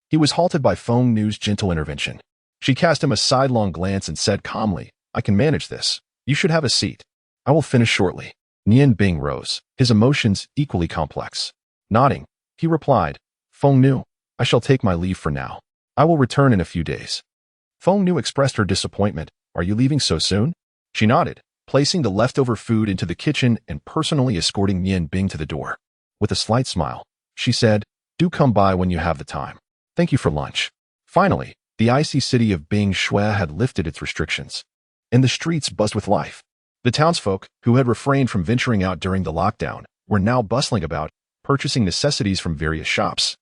He was halted by Feng Nu's gentle intervention. She cast him a sidelong glance and said calmly, I can manage this. You should have a seat. I will finish shortly. Nian Bing rose, his emotions equally complex. Nodding, he replied, Feng Nu, I shall take my leave for now. I will return in a few days. Feng Nu expressed her disappointment. Are you leaving so soon? She nodded, placing the leftover food into the kitchen and personally escorting Nian Bing to the door. With a slight smile, she said, Do come by when you have the time. Thank you for lunch. Finally, the icy city of Bing Shui had lifted its restrictions, and the streets buzzed with life. The townsfolk, who had refrained from venturing out during the lockdown, were now bustling about, purchasing necessities from various shops,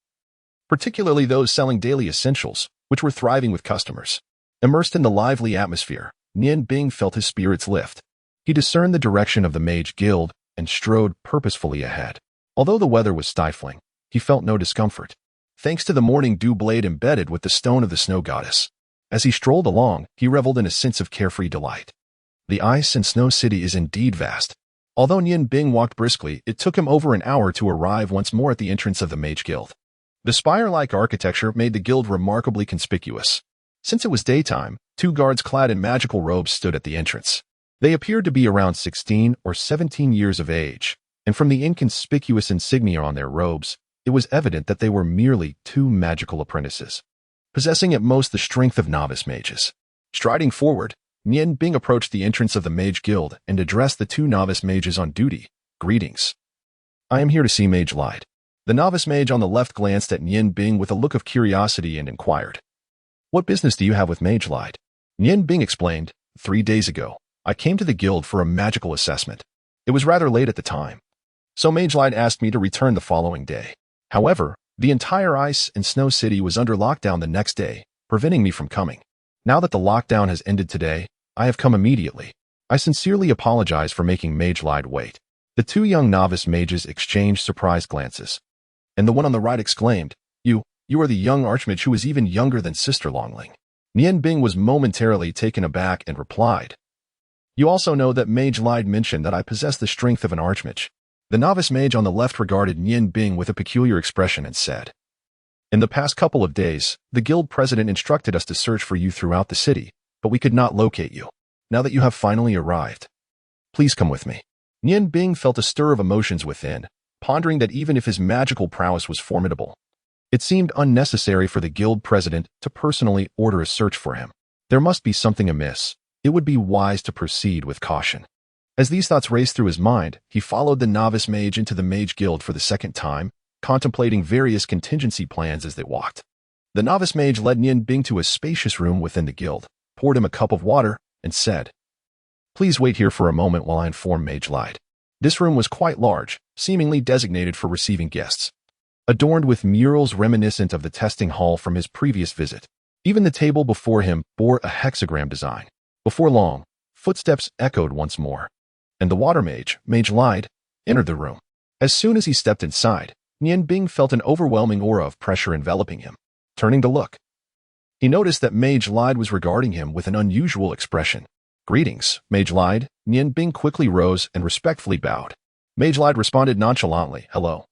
particularly those selling daily essentials, which were thriving with customers. Immersed in the lively atmosphere, Nian Bing felt his spirits lift. He discerned the direction of the Mage Guild and strode purposefully ahead. Although the weather was stifling, he felt no discomfort, thanks to the morning dew blade embedded with the stone of the snow goddess. As he strolled along, he reveled in a sense of carefree delight. The ice and snow city is indeed vast. Although Nian Bing walked briskly, it took him over an hour to arrive once more at the entrance of the Mage Guild. The spire-like architecture made the guild remarkably conspicuous. Since it was daytime, 2 guards clad in magical robes stood at the entrance. They appeared to be around 16 or 17 years of age, and from the inconspicuous insignia on their robes, it was evident that they were merely 2 magical apprentices, possessing at most the strength of novice mages. Striding forward, Nian Bing approached the entrance of the Mage Guild and addressed the 2 novice mages on duty. Greetings. I am here to see Mage Light. The novice mage on the left glanced at Nian Bing with a look of curiosity and inquired, What business do you have with Mage Light? Nian Bing explained, 3 days ago, I came to the guild for a magical assessment. It was rather late at the time, so Mage Light asked me to return the following day. However, the entire ice and snow city was under lockdown the next day, preventing me from coming. Now that the lockdown has ended today, I have come immediately. I sincerely apologize for making Mage Light wait. The 2 young novice mages exchanged surprised glances, and the one on the right exclaimed, You are the young archmage who is even younger than Sister Longling. Nian Bing was momentarily taken aback and replied, You also know that Mage Light mentioned that I possess the strength of an archmage. The novice mage on the left regarded Nian Bing with a peculiar expression and said, In the past couple of days, the guild president instructed us to search for you throughout the city, but we could not locate you. Now that you have finally arrived, please come with me. Nian Bing felt a stir of emotions within, pondering that even if his magical prowess was formidable, it seemed unnecessary for the guild president to personally order a search for him. There must be something amiss. It would be wise to proceed with caution. As these thoughts raced through his mind, he followed the novice mage into the Mage Guild for the second time, contemplating various contingency plans as they walked. The novice mage led Nian Bing to a spacious room within the guild, poured him a cup of water, and said, Please wait here for a moment while I inform Mage Light. This room was quite large, seemingly designated for receiving guests, adorned with murals reminiscent of the testing hall from his previous visit. Even the table before him bore a hexagram design. Before long, footsteps echoed once more, and the water mage, Mage Light, entered the room. As soon as he stepped inside, Nian Bing felt an overwhelming aura of pressure enveloping him. Turning to look, he noticed that Mage Light was regarding him with an unusual expression. Greetings, Mage Light. Nian Bing quickly rose and respectfully bowed. Mage Light responded nonchalantly, Hello.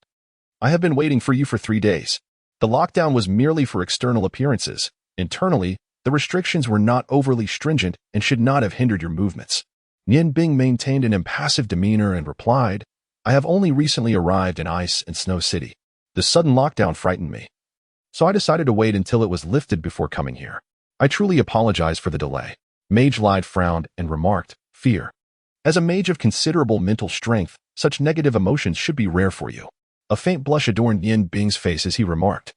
I have been waiting for you for 3 days. The lockdown was merely for external appearances. Internally, the restrictions were not overly stringent and should not have hindered your movements. Nian Bing maintained an impassive demeanor and replied, I have only recently arrived in Ice and Snow City. The sudden lockdown frightened me, so I decided to wait until it was lifted before coming here. I truly apologize for the delay. Mage lied, frowned, and remarked, fear. As a mage of considerable mental strength, such negative emotions should be rare for you. A faint blush adorned Yin Bing's face as he remarked,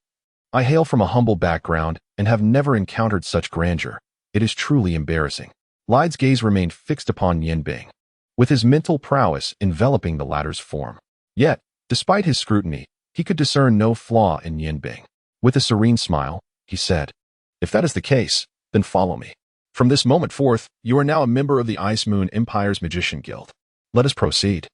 I hail from a humble background and have never encountered such grandeur. It is truly embarrassing. Lide's gaze remained fixed upon Yin Bing, with his mental prowess enveloping the latter's form. Yet, despite his scrutiny, he could discern no flaw in Yin Bing. With a serene smile, he said, if that is the case, then follow me. From this moment forth, you are now a member of the Ice Moon Empire's Magician Guild. Let us proceed.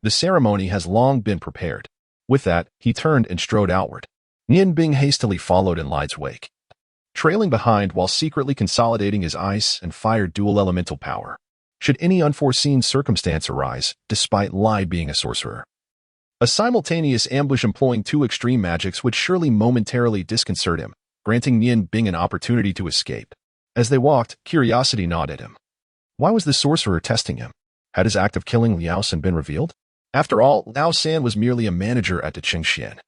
The ceremony has long been prepared. With that, he turned and strode outward. Yin Bing hastily followed in Lide's wake, trailing behind while secretly consolidating his ice and fire dual elemental power, should any unforeseen circumstance arise, despite Lide being a sorcerer. A simultaneous ambush employing two extreme magics would surely momentarily disconcert him, granting Yin Bing an opportunity to escape. As they walked, curiosity gnawed at him. Why was the sorcerer testing him? Had his act of killing Liao San been revealed? After all, Liao San was merely a manager at the Qingxian.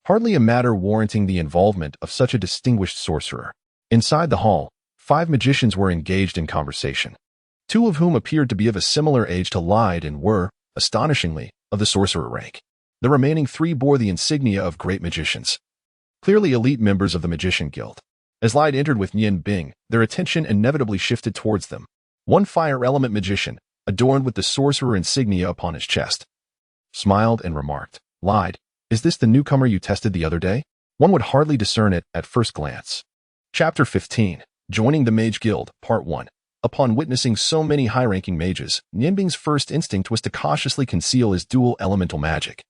Hardly a matter warranting the involvement of such a distinguished sorcerer. Inside the hall, 5 magicians were engaged in conversation, 2 of whom appeared to be of a similar age to Lide and were, astonishingly, of the sorcerer rank. The remaining 3 bore the insignia of great magicians, clearly elite members of the Magician Guild. As Lide entered with Yin Bing, their attention inevitably shifted towards them. One fire element magician, adorned with the sorcerer insignia upon his chest, smiled and remarked, Lide, is this the newcomer you tested the other day? One would hardly discern it at first glance. Chapter 15. Joining the Mage Guild, Part 1. Upon witnessing so many high-ranking mages, Yin Bing's first instinct was to cautiously conceal his dual elemental magic,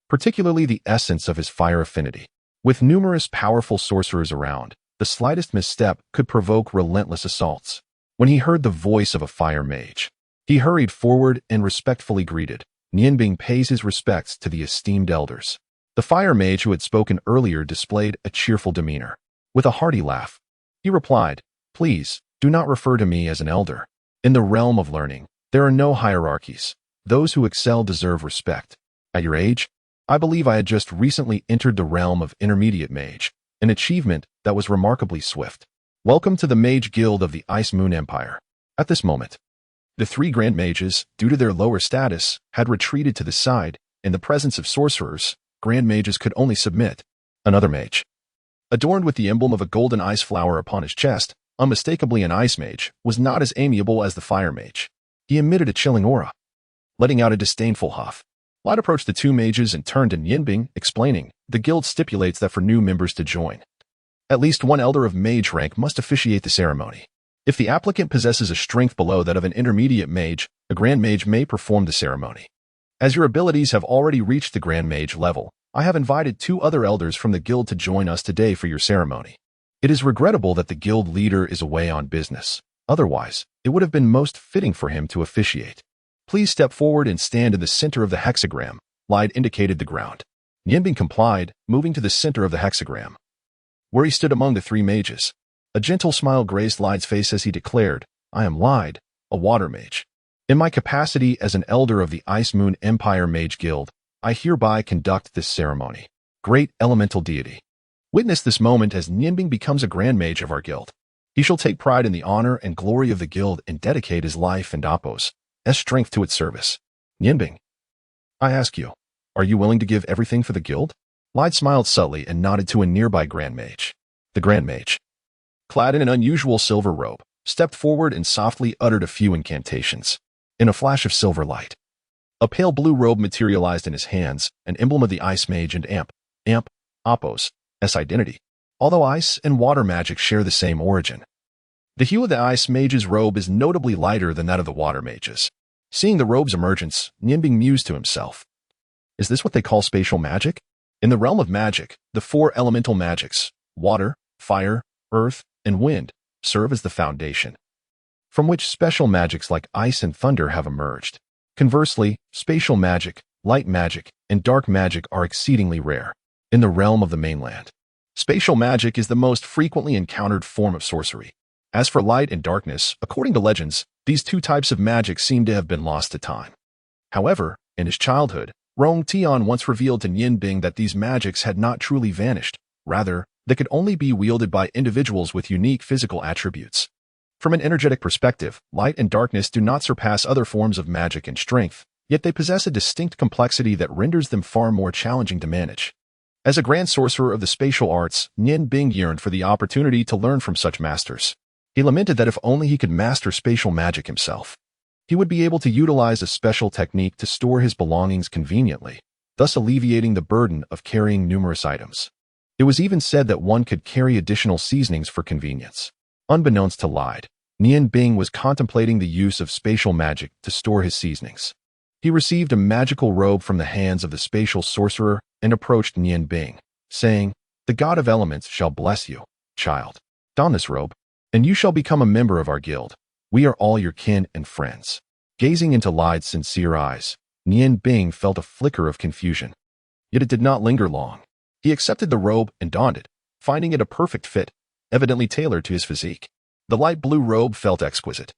particularly the essence of his fire affinity. With numerous powerful sorcerers around, the slightest misstep could provoke relentless assaults. When he heard the voice of a fire mage, he hurried forward and respectfully greeted. Yin Bing pays his respects to the esteemed elders. The fire mage who had spoken earlier displayed a cheerful demeanor. With a hearty laugh, he replied, please, do not refer to me as an elder. In the realm of learning, there are no hierarchies. Those who excel deserve respect. At your age, I believe I had just recently entered the realm of intermediate mage, an achievement that was remarkably swift. Welcome to the Mage Guild of the Ice Moon Empire. At this moment, the 3 Grand Mages, due to their lower status, had retreated to the side. In the presence of sorcerers, Grand Mages could only submit. Another mage, adorned with the emblem of a golden ice flower upon his chest, unmistakably an ice mage, was not as amiable as the fire mage. He emitted a chilling aura, letting out a disdainful huff. Lide approached the 2 mages and turned to Yin Bing, explaining, the guild stipulates that for new members to join, at least one elder of mage rank must officiate the ceremony. If the applicant possesses a strength below that of an intermediate mage, a grand mage may perform the ceremony. As your abilities have already reached the grand mage level, I have invited 2 other elders from the guild to join us today for your ceremony. It is regrettable that the guild leader is away on business. Otherwise, it would have been most fitting for him to officiate. Please step forward and stand in the center of the hexagram. Lide indicated the ground. Yin Bing complied, moving to the center of the hexagram, where he stood among the 3 mages. A gentle smile graced Lide's face as he declared, I am Lide, a water mage. In my capacity as an elder of the Ice Moon Empire Mage Guild, I hereby conduct this ceremony. Great elemental deity, witness this moment as Yin Bing becomes a grand mage of our guild. He shall take pride in the honor and glory of the guild and dedicate his life and appos as strength to its service. Yin Bing, I ask you, are you willing to give everything for the guild? Lide smiled subtly and nodded to a nearby grand mage. The grand mage, clad in an unusual silver robe, stepped forward and softly uttered a few incantations. In a flash of silver light, a pale blue robe materialized in his hands, an emblem of the ice mage and Appos, as identity. Although ice and water magic share the same origin, the hue of the ice mage's robe is notably lighter than that of the water mage's. Seeing the robe's emergence, Yin Bing mused to himself, is this what they call spatial magic? In the realm of magic, the 4 elemental magics, water, fire, earth, and wind, serve as the foundation, from which special magics like ice and thunder have emerged. Conversely, spatial magic, light magic, and dark magic are exceedingly rare. In the realm of the mainland, spatial magic is the most frequently encountered form of sorcery. As for light and darkness, according to legends, these 2 types of magic seem to have been lost to time. However, in his childhood, Rong Tian once revealed to Yin Bing that these magics had not truly vanished. Rather, they could only be wielded by individuals with unique physical attributes. From an energetic perspective, light and darkness do not surpass other forms of magic in strength, yet they possess a distinct complexity that renders them far more challenging to manage. As a grand sorcerer of the spatial arts, Nian Bing yearned for the opportunity to learn from such masters. He lamented that if only he could master spatial magic himself, he would be able to utilize a special technique to store his belongings conveniently, thus alleviating the burden of carrying numerous items. It was even said that one could carry additional seasonings for convenience. Unbeknownst to Lide, Nian Bing was contemplating the use of spatial magic to store his seasonings. He received a magical robe from the hands of the spatial sorcerer and approached Nian Bing, saying, "The god of elements shall bless you, child. Don this robe, and you shall become a member of our guild. We are all your kin and friends." Gazing into Lide's sincere eyes, Nian Bing felt a flicker of confusion. Yet it did not linger long. He accepted the robe and donned it, finding it a perfect fit, evidently tailored to his physique. The light blue robe felt exquisite,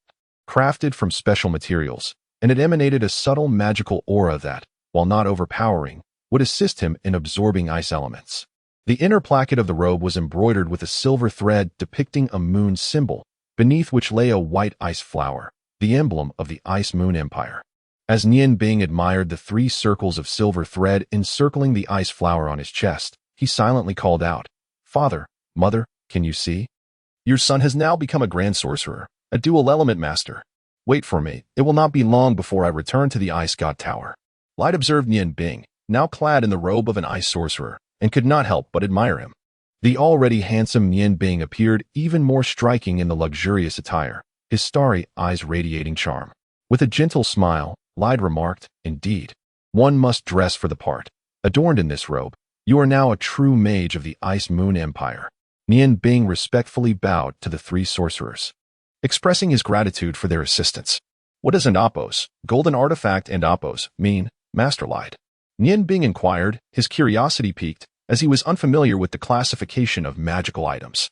crafted from special materials, and it emanated a subtle magical aura that, while not overpowering, would assist him in absorbing ice elements. The inner placket of the robe was embroidered with a silver thread depicting a moon symbol, beneath which lay a white ice flower, the emblem of the Ice Moon Empire. As Nian Bing admired the 3 circles of silver thread encircling the ice flower on his chest, he silently called out, "Father, Mother, can you see? Your son has now become a grand sorcerer, a dual element master. Wait for me, it will not be long before I return to the Ice God Tower." Light observed Nian Bing, now clad in the robe of an ice sorcerer, and could not help but admire him. The already handsome Nian Bing appeared even more striking in the luxurious attire, his starry eyes radiating charm. With a gentle smile, Light remarked, "Indeed, one must dress for the part. Adorned in this robe, you are now a true mage of the Ice Moon Empire." Nian Bing respectfully bowed to the 3 sorcerers, expressing his gratitude for their assistance. "What does an Appos, golden artifact and Appos, mean, Master Light?" Nian Bing inquired, his curiosity piqued, as he was unfamiliar with the classification of magical items.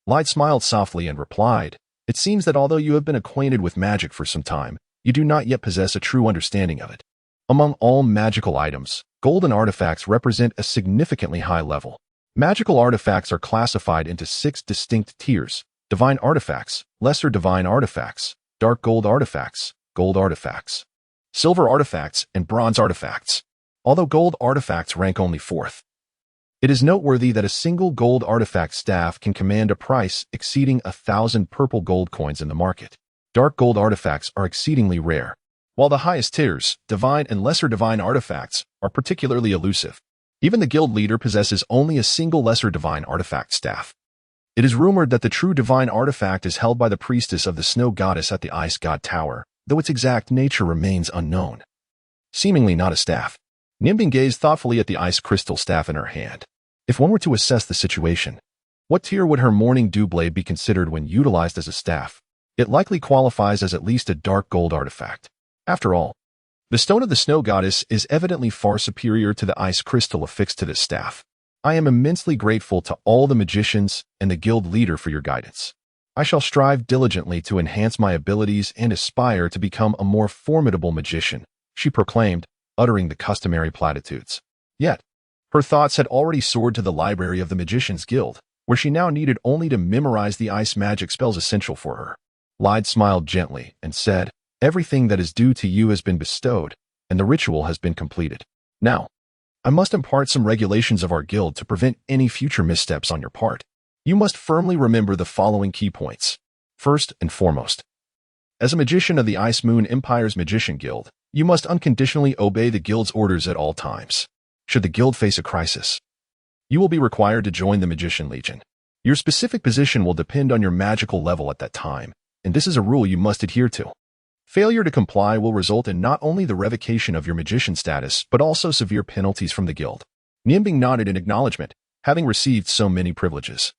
Light smiled softly and replied, "It seems that although you have been acquainted with magic for some time, you do not yet possess a true understanding of it. Among all magical items, golden artifacts represent a significantly high level. Magical artifacts are classified into 6 distinct tiers: divine artifacts, lesser divine artifacts, dark gold artifacts, silver artifacts, and bronze artifacts. Although gold artifacts rank only 4th. It is noteworthy that a single gold artifact staff can command a price exceeding 1,000 purple gold coins in the market. Dark gold artifacts are exceedingly rare, while the highest tiers, divine and lesser divine artifacts, are particularly elusive. Even the guild leader possesses only a single lesser divine artifact staff. It is rumored that the true divine artifact is held by the priestess of the snow goddess at the Ice God Tower, though its exact nature remains unknown. Seemingly not a staff, Nian Bing gazed thoughtfully at the ice crystal staff in her hand. If one were to assess the situation, what tier would her morning dew blade be considered when utilized as a staff? It likely qualifies as at least a dark gold artifact. After all, the stone of the snow goddess is evidently far superior to the ice crystal affixed to this staff. I am immensely grateful to all the magicians and the guild leader for your guidance. I shall strive diligently to enhance my abilities and aspire to become a more formidable magician," she proclaimed, uttering the customary platitudes. Yet, her thoughts had already soared to the library of the Magician's Guild, where she now needed only to memorize the ice magic spells essential for her. Lide smiled gently and said, "Everything that is due to you has been bestowed, and the ritual has been completed. Now, I must impart some regulations of our guild to prevent any future missteps on your part. You must firmly remember the following key points. First and foremost, as a magician of the Ice Moon Empire's Magician Guild, you must unconditionally obey the guild's orders at all times. Should the guild face a crisis, you will be required to join the Magician Legion. Your specific position will depend on your magical level at that time, and this is a rule you must adhere to. Failure to comply will result in not only the revocation of your magician status, but also severe penalties from the guild." Nian Bing nodded in acknowledgement, having received so many privileges.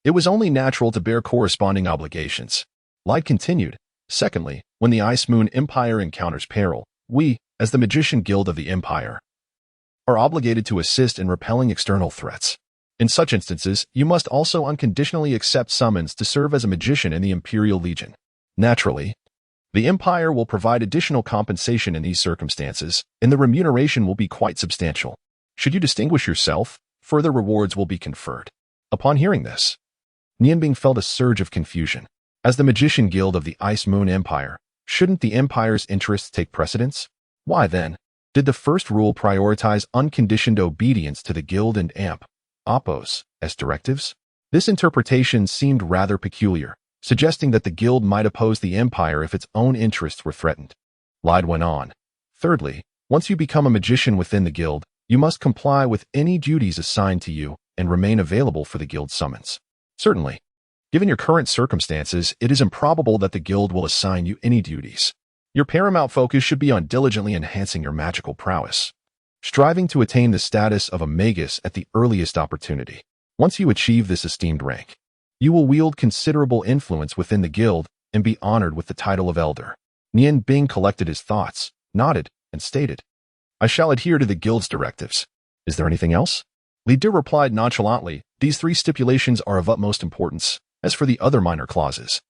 It was only natural to bear corresponding obligations. Light continued, "Secondly, when the Ice Moon Empire encounters peril, we, as the Magician Guild of the Empire, are obligated to assist in repelling external threats. In such instances, you must also unconditionally accept summons to serve as a magician in the Imperial Legion. Naturally, the Empire will provide additional compensation in these circumstances, and the remuneration will be quite substantial. Should you distinguish yourself, further rewards will be conferred. Upon hearing this, Nianbing felt a surge of confusion. As the Magician Guild of the Ice Moon Empire, shouldn't the Empire's interests take precedence? Why then did the first rule prioritize unconditioned obedience to the Guild and Oppos as directives? This interpretation seemed rather peculiar, suggesting that the Guild might oppose the Empire if its own interests were threatened. Lide went on. Thirdly, once you become a magician within the Guild, you must comply with any duties assigned to you and remain available for the Guild's summons. Certainly, given your current circumstances, it is improbable that the Guild will assign you any duties. Your paramount focus should be on diligently enhancing your magical prowess, striving to attain the status of a magus at the earliest opportunity. Once you achieve this esteemed rank, you will wield considerable influence within the Guild and be honored with the title of Elder. Nianbing collected his thoughts, nodded, and stated, I shall adhere to the Guild's directives. Is there anything else? Li De replied nonchalantly, these three stipulations are of utmost importance. As for the other minor clauses,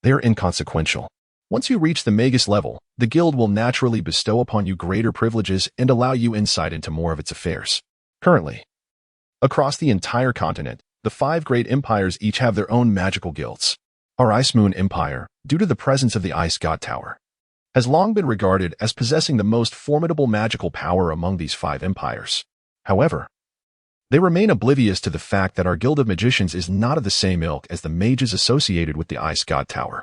they are inconsequential. Once you reach the magus level, the Guild will naturally bestow upon you greater privileges and allow you insight into more of its affairs. Currently, across the entire continent, the 5 great empires each have their own magical guilds. Our Ice Moon Empire, due to the presence of the Ice God Tower, has long been regarded as possessing the most formidable magical power among these 5 empires. However, they remain oblivious to the fact that our Guild of Magicians is not of the same ilk as the mages associated with the Ice God Tower.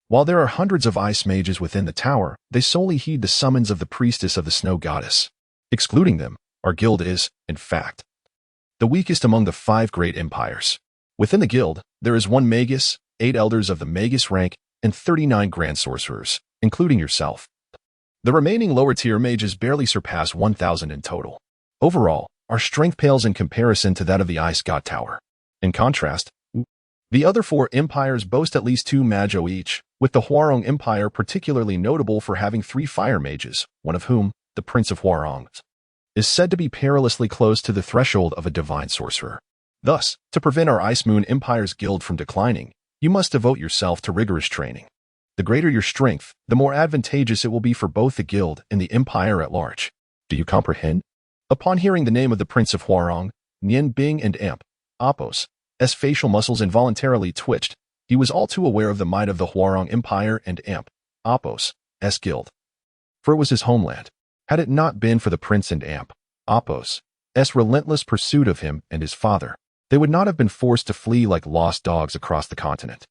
While there are hundreds of ice mages within the tower, they solely heed the summons of the priestess of the Snow Goddess. Excluding them, our guild is, in fact, the weakest among the 5 great empires. Within the guild, there is 1 magus, 8 elders of the magus rank, and 39 grand sorcerers, including yourself. The remaining lower-tier mages barely surpass 1,000 in total. Overall, our strength pales in comparison to that of the Ice God Tower. In contrast, the other 4 empires boast at least 2 mago each, with the Huarong Empire particularly notable for having 3 fire mages, one of whom, the Prince of Huarong, is said to be perilously close to the threshold of a divine sorcerer. Thus, to prevent our Ice Moon Empire's guild from declining, you must devote yourself to rigorous training. The greater your strength, the more advantageous it will be for both the guild and the empire at large. Do you comprehend? Upon hearing the name of the Prince of Huarong, Nianbing and Oppos' facial muscles involuntarily twitched. He was all too aware of the might of the Huarong Empire and Oppos' guild, for it was his homeland. Had it not been for the prince and Oppos' relentless pursuit of him and his father, they would not have been forced to flee like lost dogs across the continent,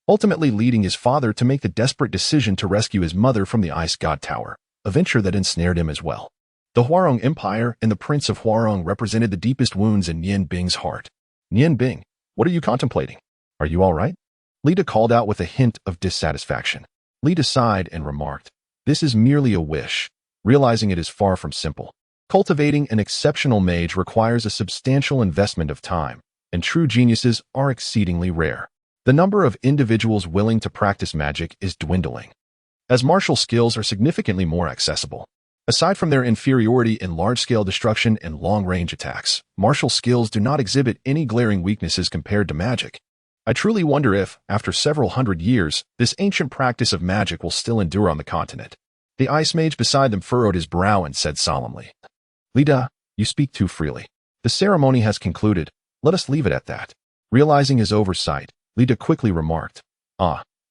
ultimately leading his father to make the desperate decision to rescue his mother from the Ice God Tower, a venture that ensnared him as well. The Huarong Empire and the Prince of Huarong represented the deepest wounds in Nianbing's heart. Nianbing, what are you contemplating? Are you all right? Li De called out with a hint of dissatisfaction. Li De sighed and remarked, this is merely a wish, realizing it is far from simple. Cultivating an exceptional mage requires a substantial investment of time, and true geniuses are exceedingly rare. The number of individuals willing to practice magic is dwindling, as martial skills are significantly more accessible. Aside from their inferiority in large-scale destruction and long-range attacks, martial skills do not exhibit any glaring weaknesses compared to magic. I truly wonder if, after several hundred years, this ancient practice of magic will still endure on the continent. The ice mage beside them furrowed his brow and said solemnly, Li De, you speak too freely. The ceremony has concluded. Let us leave it at that. Realizing his oversight, Li De quickly remarked,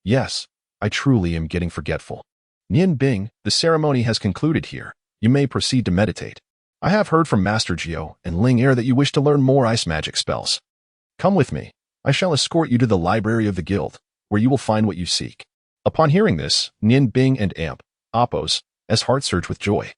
yes, I truly am getting forgetful. Nianbing, the ceremony has concluded here. You may proceed to meditate. I have heard from Master Geo and Ling Er that you wish to learn more ice magic spells. Come with me. I shall escort you to the library of the guild, where you will find what you seek. Upon hearing this, Nianbing and Oppos' heart surged with joy.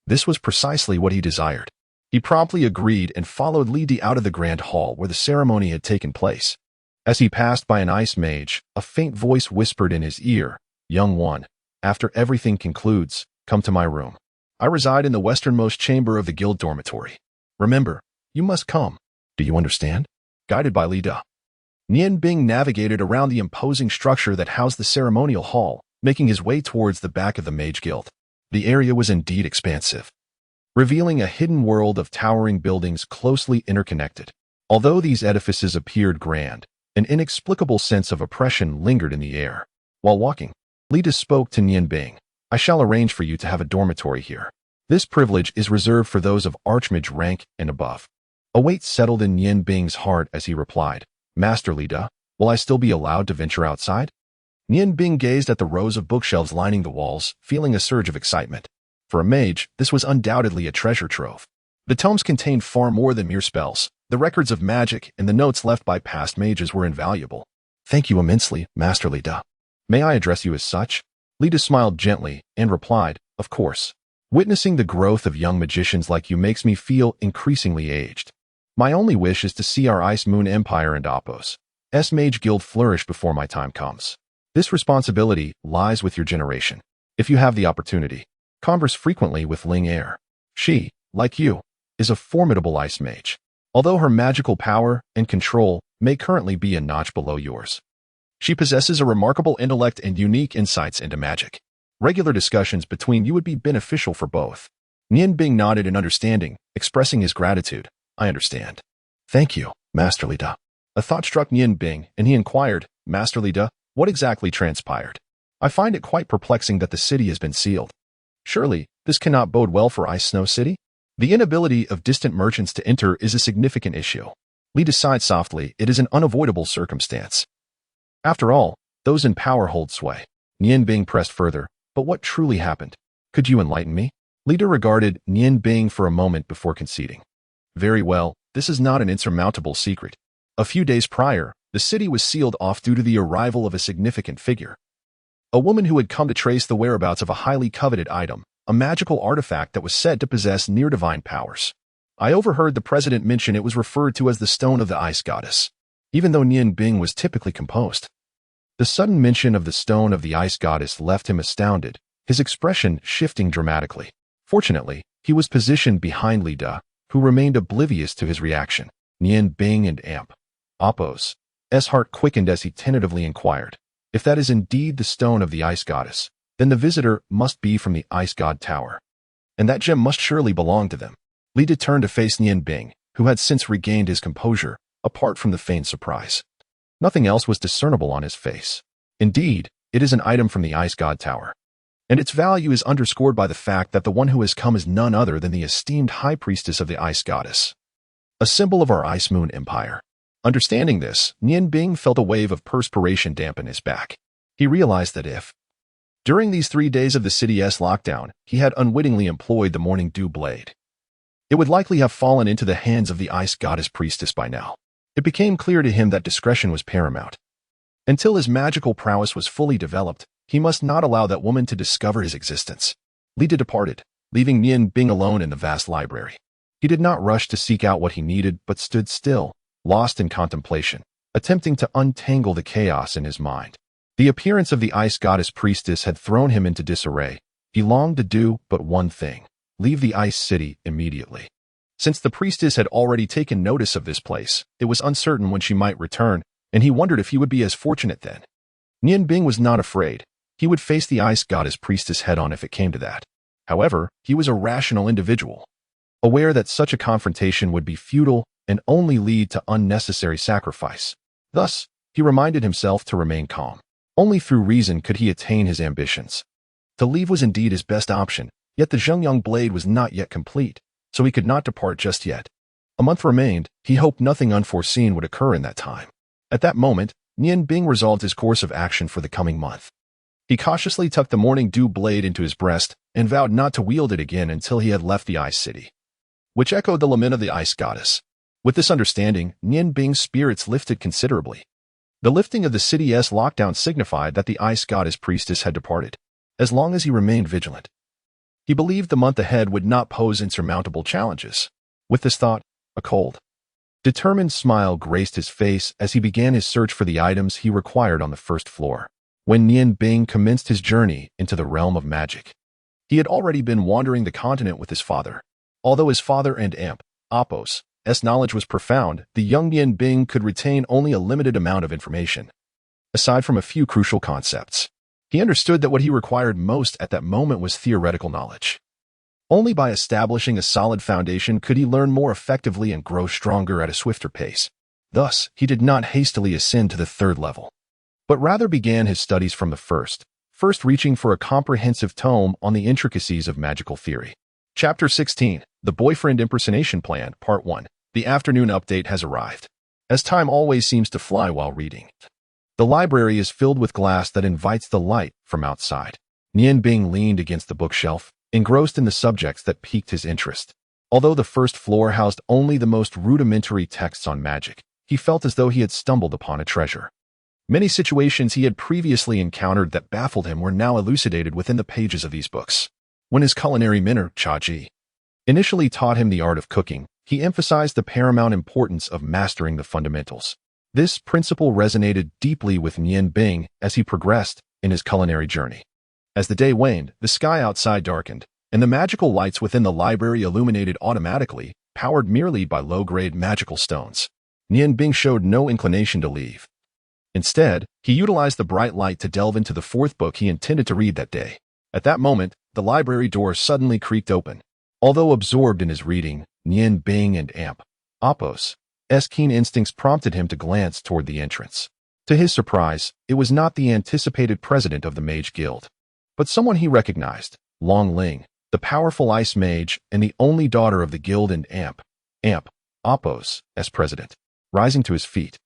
This was precisely what he desired. He promptly agreed and followed Li De out of the grand hall where the ceremony had taken place. As he passed by an ice mage, a faint voice whispered in his ear, Xuanhuan, after everything concludes, come to my room. I reside in the westernmost chamber of the guild dormitory. Remember, you must come. Do you understand? Guided by Li De, Nianbing navigated around the imposing structure that housed the ceremonial hall, making his way towards the back of the Mage Guild. The area was indeed expansive, revealing a hidden world of towering buildings closely interconnected. Although these edifices appeared grand, an inexplicable sense of oppression lingered in the air. While walking, Li De spoke to Nianbing. I shall arrange for you to have a dormitory here. This privilege is reserved for those of Archmage rank and above. A weight settled in Nian Bing's heart as he replied, Master Li Da, will I still be allowed to venture outside? Nian Bing gazed at the rows of bookshelves lining the walls, feeling a surge of excitement. For a mage, this was undoubtedly a treasure trove. The tomes contained far more than mere spells. The records of magic and the notes left by past mages were invaluable. Thank you immensely, Master Li Da. May I address you as such? Li Da smiled gently and replied, Of course. Witnessing the growth of young magicians like you makes me feel increasingly aged. My only wish is to see our Ice Moon Empire and Appos' Mage Guild flourish before my time comes. This responsibility lies with your generation. If you have the opportunity, converse frequently with Ling Heir. She, like you, is a formidable ice mage, although her magical power and control may currently be a notch below yours. She possesses a remarkable intellect and unique insights into magic. Regular discussions between you would be beneficial for both. Nian Bing nodded in understanding, expressing his gratitude. I understand. Thank you, Master Li Da. A thought struck Nian Bing, and he inquired, Master Li Da, what exactly transpired? I find it quite perplexing that the city has been sealed. Surely, this cannot bode well for Ice Snow City? The inability of distant merchants to enter is a significant issue. Li Da sighed softly, it is an unavoidable circumstance. After all, those in power hold sway. Nian Bing pressed further, but what truly happened? Could you enlighten me? Li Da regarded Nian Bing for a moment before conceding. Very well, this is not an insurmountable secret. A few days prior, the city was sealed off due to the arrival of a significant figure. A woman who had come to trace the whereabouts of a highly coveted item, a magical artifact that was said to possess near-divine powers. I overheard the president mention it was referred to as the Stone of the Ice Goddess, even though Nian Bing was typically composed. The sudden mention of the Stone of the Ice Goddess left him astounded, his expression shifting dramatically. Fortunately, he was positioned behind Li Da, who remained oblivious to his reaction. Nian Bing and Appos' heart quickened as he tentatively inquired, if that is indeed the Stone of the Ice Goddess, then the visitor must be from the Ice God Tower. And that gem must surely belong to them. Li Da turned to face Nian Bing, who had since regained his composure, apart from the feigned surprise. Nothing else was discernible on his face. Indeed, it is an item from the Ice God Tower. And its value is underscored by the fact that the one who has come is none other than the esteemed High Priestess of the Ice Goddess, a symbol of our Ice Moon Empire. Understanding this, Nian Bing felt a wave of perspiration dampen his back. He realized that if, during these 3 days of the city's lockdown, he had unwittingly employed the Morning Dew Blade, it would likely have fallen into the hands of the Ice Goddess Priestess by now. It became clear to him that discretion was paramount. Until his magical prowess was fully developed, he must not allow that woman to discover his existence. Li Da departed, leaving Nian Bing alone in the vast library. He did not rush to seek out what he needed, but stood still, lost in contemplation, attempting to untangle the chaos in his mind. The appearance of the Ice Goddess Priestess had thrown him into disarray. He longed to do but one thing: leave the Ice City immediately. Since the priestess had already taken notice of this place, it was uncertain when she might return, and he wondered if he would be as fortunate then. Nian Bing was not afraid. He would face the Ice Goddess Priestess head-on if it came to that. However, he was a rational individual, aware that such a confrontation would be futile and only lead to unnecessary sacrifice. Thus, he reminded himself to remain calm. Only through reason could he attain his ambitions. To leave was indeed his best option, yet the Xuanhuan blade was not yet complete, so he could not depart just yet. A month remained. He hoped nothing unforeseen would occur in that time. At that moment, Nian Bing resolved his course of action for the coming month. He cautiously tucked the Morning Dew Blade into his breast and vowed not to wield it again until he had left the Ice City, which echoed the lament of the Ice Goddess. With this understanding, Nian Bing's spirits lifted considerably. The lifting of the city's lockdown signified that the Ice Goddess Priestess had departed, as long as he remained vigilant. He believed the month ahead would not pose insurmountable challenges. With this thought, a cold, determined smile graced his face as he began his search for the items he required on the first floor. When Nian Bing commenced his journey into the realm of magic, he had already been wandering the continent with his father. Although his father and Appos' knowledge was profound, the young Nian Bing could retain only a limited amount of information. Aside from a few crucial concepts, he understood that what he required most at that moment was theoretical knowledge. Only by establishing a solid foundation could he learn more effectively and grow stronger at a swifter pace. Thus, he did not hastily ascend to the 3rd level, but rather began his studies from the first reaching for a comprehensive tome on the intricacies of magical theory. Chapter 16, The Boyfriend Impersonation Plan, Part 1. The afternoon update has arrived. As time always seems to fly while reading. The library is filled with glass that invites the light from outside. Nian Bing leaned against the bookshelf, engrossed in the subjects that piqued his interest. Although the first floor housed only the most rudimentary texts on magic, he felt as though he had stumbled upon a treasure. Many situations he had previously encountered that baffled him were now elucidated within the pages of these books. When his culinary mentor, Cha-Ji, initially taught him the art of cooking, he emphasized the paramount importance of mastering the fundamentals. This principle resonated deeply with Nian Bing as he progressed in his culinary journey. As the day waned, the sky outside darkened, and the magical lights within the library illuminated automatically, powered merely by low-grade magical stones. Nian Bing showed no inclination to leave. Instead, he utilized the bright light to delve into the fourth book he intended to read that day. At that moment, the library door suddenly creaked open. Although absorbed in his reading, Nian Bing and Apos' keen instincts prompted him to glance toward the entrance. To his surprise, it was not the anticipated president of the Mage Guild, but someone he recognized, Long Ling, the powerful ice mage and the only daughter of the guild and Apos' president. Rising to his feet,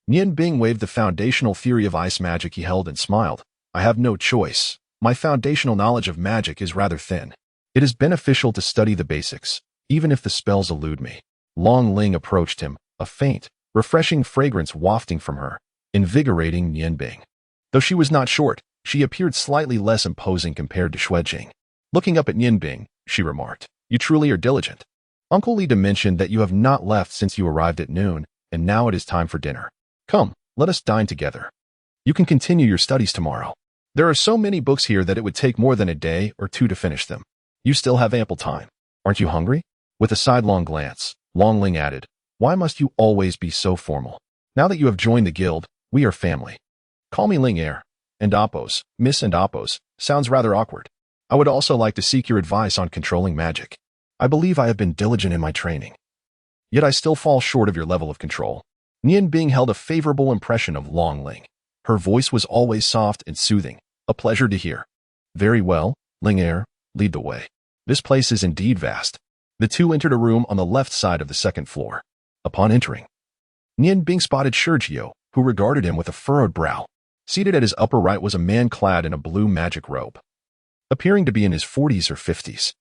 Nian Bing waved the foundational theory of ice magic he held and smiled. I have no choice. My foundational knowledge of magic is rather thin. It is beneficial to study the basics, even if the spells elude me. Long Ling approached him, a faint, refreshing fragrance wafting from her, invigorating Nian Bing. Though she was not short, she appeared slightly less imposing compared to Xuejing. Looking up at Nian Bing, she remarked, You truly are diligent. Uncle Li mentioned that you have not left since you arrived at noon, and now it is time for dinner. Come, let us dine together. You can continue your studies tomorrow. There are so many books here that it would take more than a day or two to finish them. You still have ample time. Aren't you hungry? With a sidelong glance, Long Ling added, Why must you always be so formal? Now that you have joined the guild, we are family. Call me Ling Heir. And Apos, Miss and Apos, sounds rather awkward. I would also like to seek your advice on controlling magic. I believe I have been diligent in my training. Yet I still fall short of your level of control. Nian Bing held a favorable impression of Long Ling. Her voice was always soft and soothing, a pleasure to hear. Very well, Ling Heir, lead the way. This place is indeed vast. The two entered a room on the left side of the second floor. Upon entering, Nian Bing spotted Shijio, who regarded him with a furrowed brow. Seated at his upper right was a man clad in a blue magic robe, appearing to be in his 40s or 50s.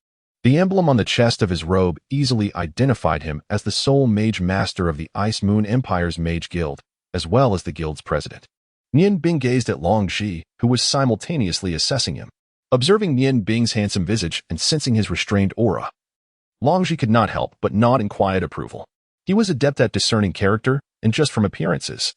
The emblem on the chest of his robe easily identified him as the sole mage master of the Ice Moon Empire's Mage Guild, as well as the guild's president. Nian Bing gazed at Long Ji, who was simultaneously assessing him. Observing Nian Bing's handsome visage and sensing his restrained aura, Long Ji could not help but nod in quiet approval. He was adept at discerning character, and just from appearances,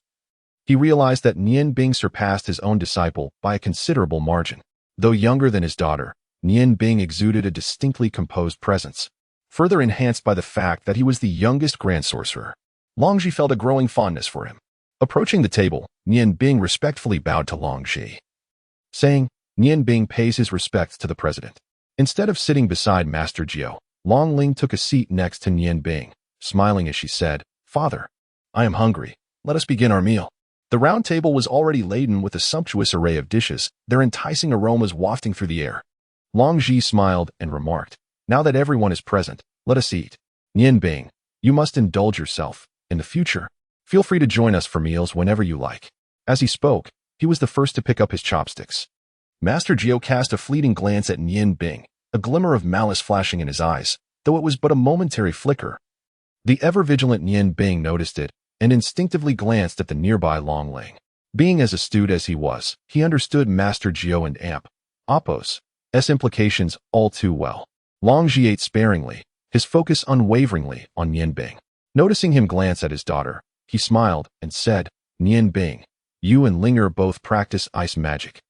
he realized that Nian Bing surpassed his own disciple by a considerable margin. Though younger than his daughter, Nian Bing exuded a distinctly composed presence, further enhanced by the fact that he was the youngest Grand Sorcerer. Long Ji felt a growing fondness for him. Approaching the table, Nian Bing respectfully bowed to Long Ji, saying, Nian Bing pays his respects to the president. Instead of sitting beside Master Jiao, Long Ling took a seat next to Nian Bing, smiling as she said, Father, I am hungry. Let us begin our meal. The round table was already laden with a sumptuous array of dishes, their enticing aromas wafting through the air. Long Ji smiled and remarked, Now that everyone is present, let us eat. Nian Bing, you must indulge yourself. In the future, feel free to join us for meals whenever you like. As he spoke, he was the first to pick up his chopsticks. Master Jiao cast a fleeting glance at Nian Bing, a glimmer of malice flashing in his eyes, though it was but a momentary flicker. The ever-vigilant Nian Bing noticed it, and instinctively glanced at the nearby Long Ling. Being as astute as he was, he understood Master Jiao and Apos' implications all too well. Long Ji ate sparingly, his focus unwaveringly on Nian Bing. Noticing him glance at his daughter, he smiled and said, Nian Bing, you and Linger both practice ice magic.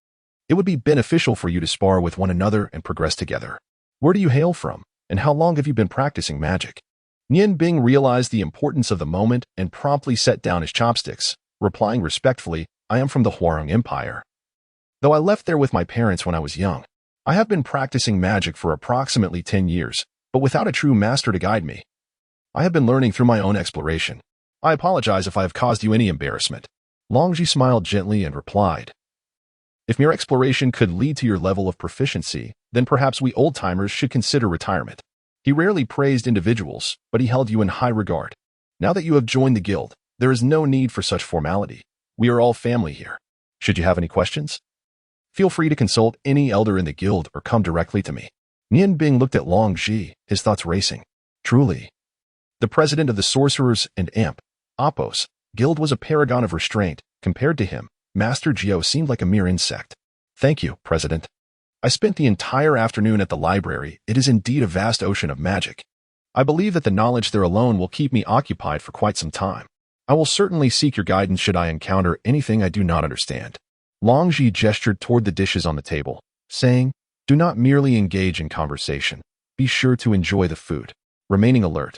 It would be beneficial for you to spar with one another and progress together. Where do you hail from, and how long have you been practicing magic? Nian Bing realized the importance of the moment and promptly set down his chopsticks, replying respectfully, I am from the Huarong Empire. Though I left there with my parents when I was young, I have been practicing magic for approximately 10 years, but without a true master to guide me. I have been learning through my own exploration. I apologize if I have caused you any embarrassment. Long Ji smiled gently and replied, If mere exploration could lead to your level of proficiency, then perhaps we old-timers should consider retirement. He rarely praised individuals, but he held you in high regard. Now that you have joined the guild, there is no need for such formality. We are all family here. Should you have any questions, feel free to consult any elder in the guild or come directly to me. Nian Bing looked at Long Ji, his thoughts racing. Truly, the president of the Sorcerers and Oppos Guild was a paragon of restraint. Compared to him, Master Geo seemed like a mere insect. Thank you, President. I spent the entire afternoon at the library. It is indeed a vast ocean of magic. I believe that the knowledge there alone will keep me occupied for quite some time. I will certainly seek your guidance should I encounter anything I do not understand. Long Ji gestured toward the dishes on the table, saying, do not merely engage in conversation. Be sure to enjoy the food. Remaining alert,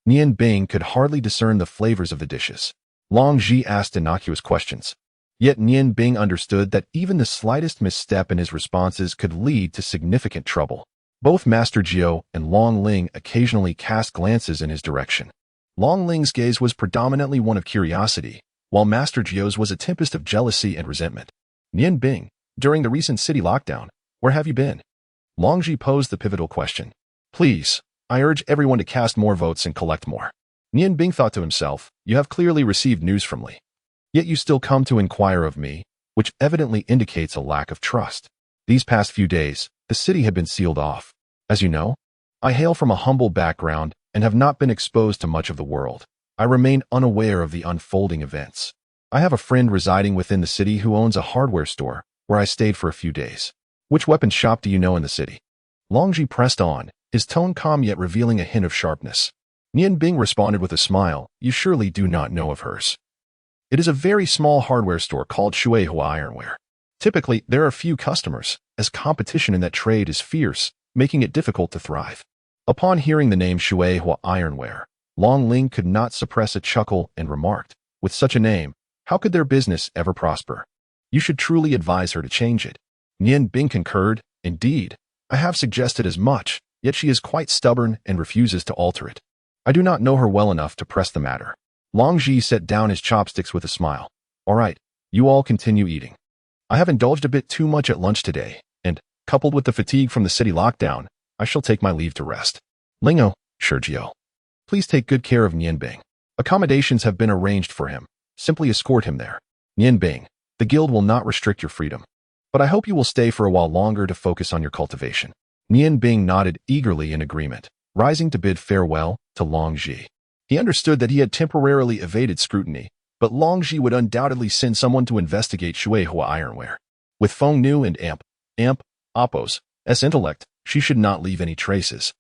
Nian Bing could hardly discern the flavors of the dishes. Long Ji asked innocuous questions. Yet Nian Bing understood that even the slightest misstep in his responses could lead to significant trouble. Both Master Geo and Long Ling occasionally cast glances in his direction. Long Ling's gaze was predominantly one of curiosity, while Master Geo's was a tempest of jealousy and resentment. Nian Bing, during the recent city lockdown, where have you been? Long Ji posed the pivotal question. Please, I urge everyone to cast more votes and collect more. Nian Bing thought to himself, you have clearly received news from Li. Yet you still come to inquire of me, which evidently indicates a lack of trust. These past few days, the city had been sealed off. As you know, I hail from a humble background and have not been exposed to much of the world. I remain unaware of the unfolding events. I have a friend residing within the city who owns a hardware store, where I stayed for a few days. Which weapon shop do you know in the city? Long Ji pressed on, his tone calm yet revealing a hint of sharpness. Nian Bing responded with a smile, you surely do not know of hers. It is a very small hardware store called Xuanhuan Ironware. Typically, there are few customers, as competition in that trade is fierce, making it difficult to thrive. Upon hearing the name Xuanhuan Ironware, Long Ling could not suppress a chuckle and remarked, with such a name, how could their business ever prosper? You should truly advise her to change it. Nian Bing concurred, indeed, I have suggested as much, yet she is quite stubborn and refuses to alter it. I do not know her well enough to press the matter. Long Ji set down his chopsticks with a smile. All right, you all continue eating. I have indulged a bit too much at lunch today, and, coupled with the fatigue from the city lockdown, I shall take my leave to rest. Lingo, Sergio. Please take good care of Nian Bing. Accommodations have been arranged for him. Simply escort him there. Nian Bing, the guild will not restrict your freedom. But I hope you will stay for a while longer to focus on your cultivation. Nian Bing nodded eagerly in agreement, rising to bid farewell to Long Ji. He understood that he had temporarily evaded scrutiny, but Long Ji would undoubtedly send someone to investigate Xuanhuan Ironware. With Feng Nu and Oppos' intellect, she should not leave any traces.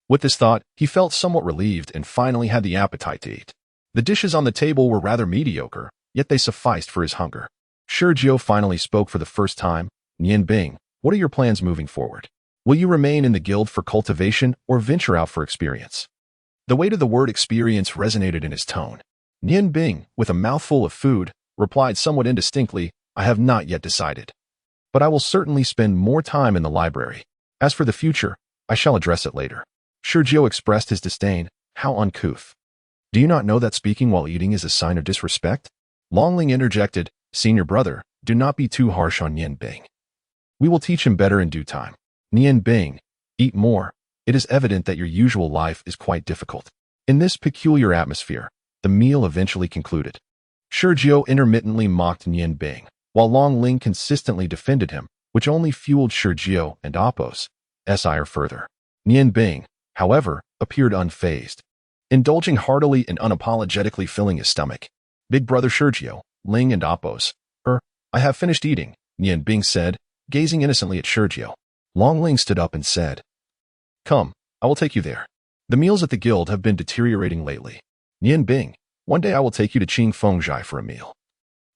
With this thought, he felt somewhat relieved and finally had the appetite to eat. The dishes on the table were rather mediocre, yet they sufficed for his hunger. Sergio finally spoke for the first time. Nian Bing, what are your plans moving forward? Will you remain in the guild for cultivation or venture out for experience? The weight of the word experience resonated in his tone. Nian Bing, with a mouthful of food, replied somewhat indistinctly, I have not yet decided. But I will certainly spend more time in the library. As for the future, I shall address it later. Sergio expressed his disdain. How uncouth. Do you not know that speaking while eating is a sign of disrespect? Long Ling interjected, Senior brother, do not be too harsh on Nian Bing. We will teach him better in due time. Nian Bing, eat more. It is evident that your usual life is quite difficult. In this peculiar atmosphere, the meal eventually concluded. Sergio intermittently mocked Nian Bing, while Long Ling consistently defended him, which only fueled Sergio and Oppos' ire further. Nian Bing, however, appeared unfazed, indulging heartily and unapologetically filling his stomach. Big brother Sergio, Ling and Oppos, I have finished eating, Nian Bing said, gazing innocently at Sergio. Long Ling stood up and said, Come, I will take you there. The meals at the guild have been deteriorating lately. Nian Bing, one day I will take you to Qing Fengjai for a meal.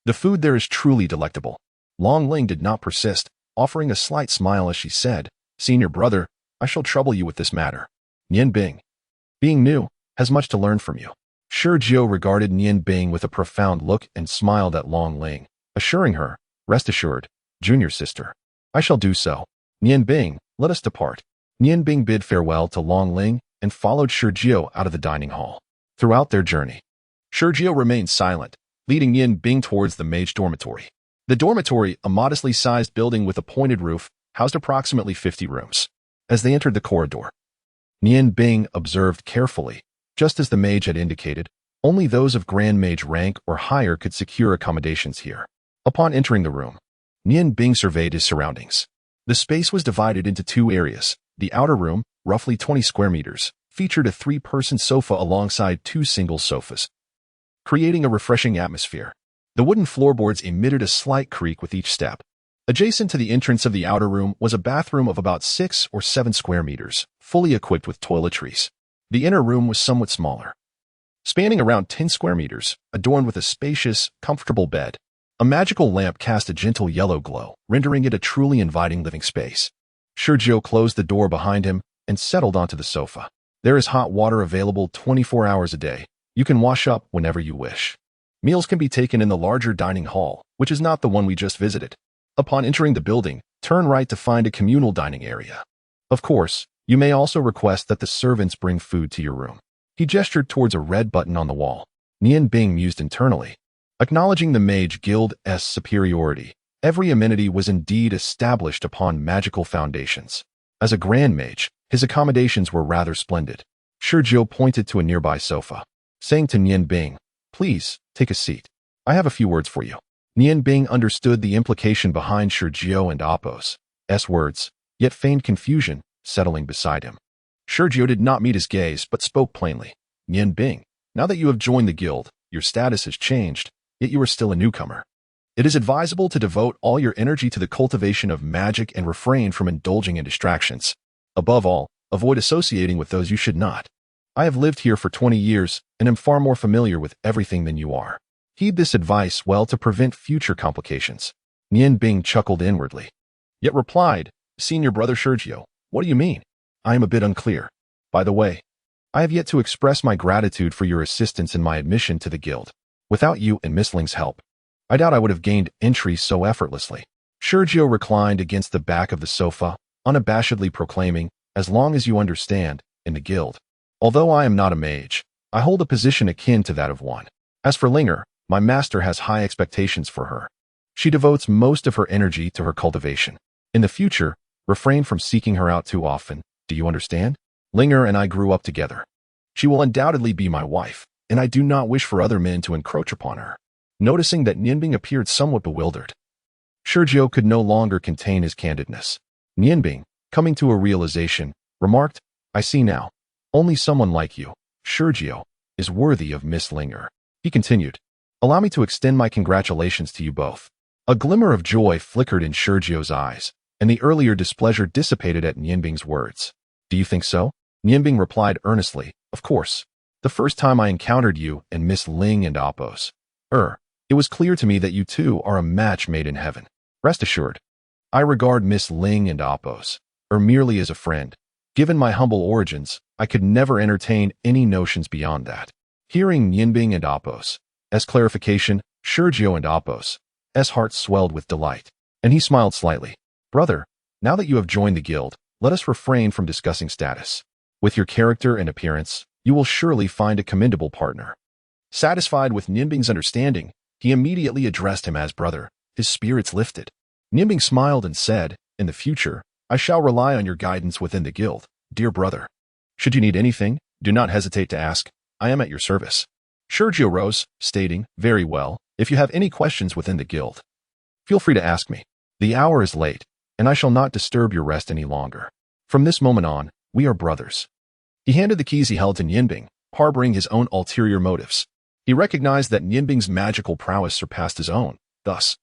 The food there is truly delectable. Long Ling did not persist, offering a slight smile as she said, Senior brother, I shall trouble you with this matter. Nian Bing, being new, has much to learn from you. Sergio regarded Nian Bing with a profound look and smiled at Long Ling, assuring her, rest assured, junior sister. I shall do so. Nian Bing, let us depart. Nian Bing bid farewell to Long Ling and followed Sergio out of the dining hall. Throughout their journey, Sergio remained silent, leading Nian Bing towards the mage dormitory. The dormitory, a modestly sized building with a pointed roof, housed approximately 50 rooms. As they entered the corridor, Nian Bing observed carefully. Just as the mage had indicated, Only those of Grand Mage rank or higher could secure accommodations here. Upon entering the room, Nian Bing surveyed his surroundings. The space was divided into two areas. The outer room, roughly 20 square meters, featured a three-person sofa alongside two single sofas, creating a refreshing atmosphere. The wooden floorboards emitted a slight creak with each step. Adjacent to the entrance of the outer room was a bathroom of about 6 or 7 square meters, fully equipped with toiletries. The inner room was somewhat smaller, spanning around 10 square meters, adorned with a spacious, comfortable bed. A magical lamp cast a gentle yellow glow, rendering it a truly inviting living space. Sergio closed the door behind him and settled onto the sofa. There is hot water available 24 hours a day. You can wash up whenever you wish. Meals can be taken in the larger dining hall, which is not the one we just visited. Upon entering the building, turn right to find a communal dining area. Of course, you may also request that the servants bring food to your room. He gestured towards a red button on the wall. Nian Bing mused internally. Acknowledging the Mage Guild's superiority, every amenity was indeed established upon magical foundations. As a Grand Mage, his accommodations were rather splendid. Sergio pointed to a nearby sofa, saying to Nian Bing, "Please, take a seat. I have a few words for you." Nian Bing understood the implication behind Sergio and Apos' words, yet feigned confusion, settling beside him. Sergio did not meet his gaze, but spoke plainly. "Nian Bing, now that you have joined the guild, your status has changed, yet you are still a newcomer. It is advisable to devote all your energy to the cultivation of magic and refrain from indulging in distractions. Above all, avoid associating with those you should not. I have lived here for 20 years and am far more familiar with everything than you are. Heed this advice well to prevent future complications." Nian Bing chuckled inwardly, yet replied, "Senior brother Sergio, what do you mean? I am a bit unclear. By the way, I have yet to express my gratitude for your assistance in my admission to the guild. Without you and Miss Ling's help, I doubt I would have gained entry so effortlessly." Sergio reclined against the back of the sofa, unabashedly proclaiming, "As long as you understand, in the guild, although I am not a mage, I hold a position akin to that of one. As for Linger, my master has high expectations for her. She devotes most of her energy to her cultivation. In the future, refrain from seeking her out too often. Do you understand? Linger and I grew up together. She will undoubtedly be my wife, and I do not wish for other men to encroach upon her." Noticing that Nianbing appeared somewhat bewildered, Sergio could no longer contain his candidness. Nianbing, coming to a realization, remarked, "I see now. Only someone like you, Sergio, is worthy of Miss Linger." He continued, "Allow me to extend my congratulations to you both." A glimmer of joy flickered in Sergio's eyes, and the earlier displeasure dissipated at Nianbing's words. "Do you think so?" Nianbing replied earnestly, "Of course. The first time I encountered you and Miss Ling and Apos, it was clear to me that you two are a match made in heaven. Rest assured, I regard Miss Ling and Apos, merely as a friend. Given my humble origins, I could never entertain any notions beyond that." Hearing Nianbing and Apos' clarification, Sergio and Apos' hearts swelled with delight, and he smiled slightly. "Brother, now that you have joined the guild, let us refrain from discussing status. With your character and appearance, you will surely find a commendable partner." Satisfied with Nianbing's understanding, he immediately addressed him as brother, his spirits lifted. Nianbing smiled and said, "In the future, I shall rely on your guidance within the guild, dear brother. Should you need anything, do not hesitate to ask. I am at your service." Sergio rose, stating, "Very well, if you have any questions within the guild, feel free to ask me. The hour is late, and I shall not disturb your rest any longer. From this moment on, we are brothers." He handed the keys he held to Nianbing, harboring his own ulterior motives. He recognized that Nianbing's magical prowess surpassed his own, thus,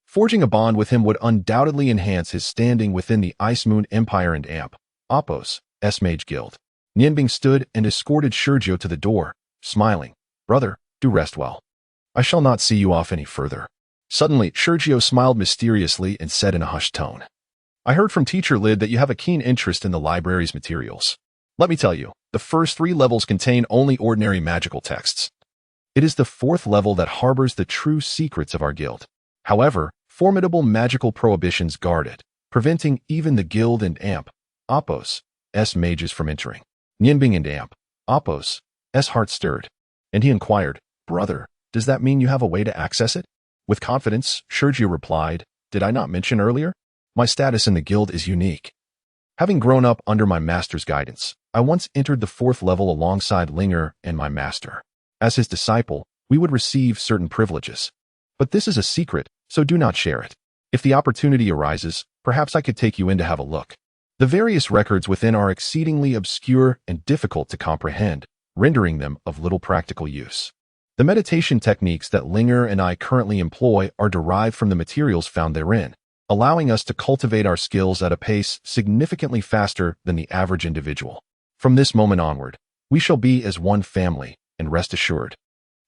forging a bond with him would undoubtedly enhance his standing within the Ice Moon Empire and Apos' Mage Guild. Nianbing stood and escorted Sergio to the door, smiling, "Brother, do rest well. I shall not see you off any further." Suddenly, Sergio smiled mysteriously and said in a hushed tone, "I heard from Teacher Lid that you have a keen interest in the library's materials. Let me tell you, the first 3 levels contain only ordinary magical texts. It is the 4th level that harbors the true secrets of our guild. However, formidable magical prohibitions guard it, preventing even the guild and Apos' mages from entering." Nianbing and Apos' heart stirred, and he inquired, "Brother, does that mean you have a way to access it?" With confidence, Sergio replied, "Did I not mention earlier? My status in the guild is unique. Having grown up under my master's guidance, I once entered the 4th level alongside Linger and my master. As his disciple, we would receive certain privileges. But this is a secret, so do not share it. If the opportunity arises, perhaps I could take you in to have a look. The various records within are exceedingly obscure and difficult to comprehend, rendering them of little practical use. The meditation techniques that Linger and I currently employ are derived from the materials found therein, allowing us to cultivate our skills at a pace significantly faster than the average individual. From this moment onward, we shall be as one family, and rest assured,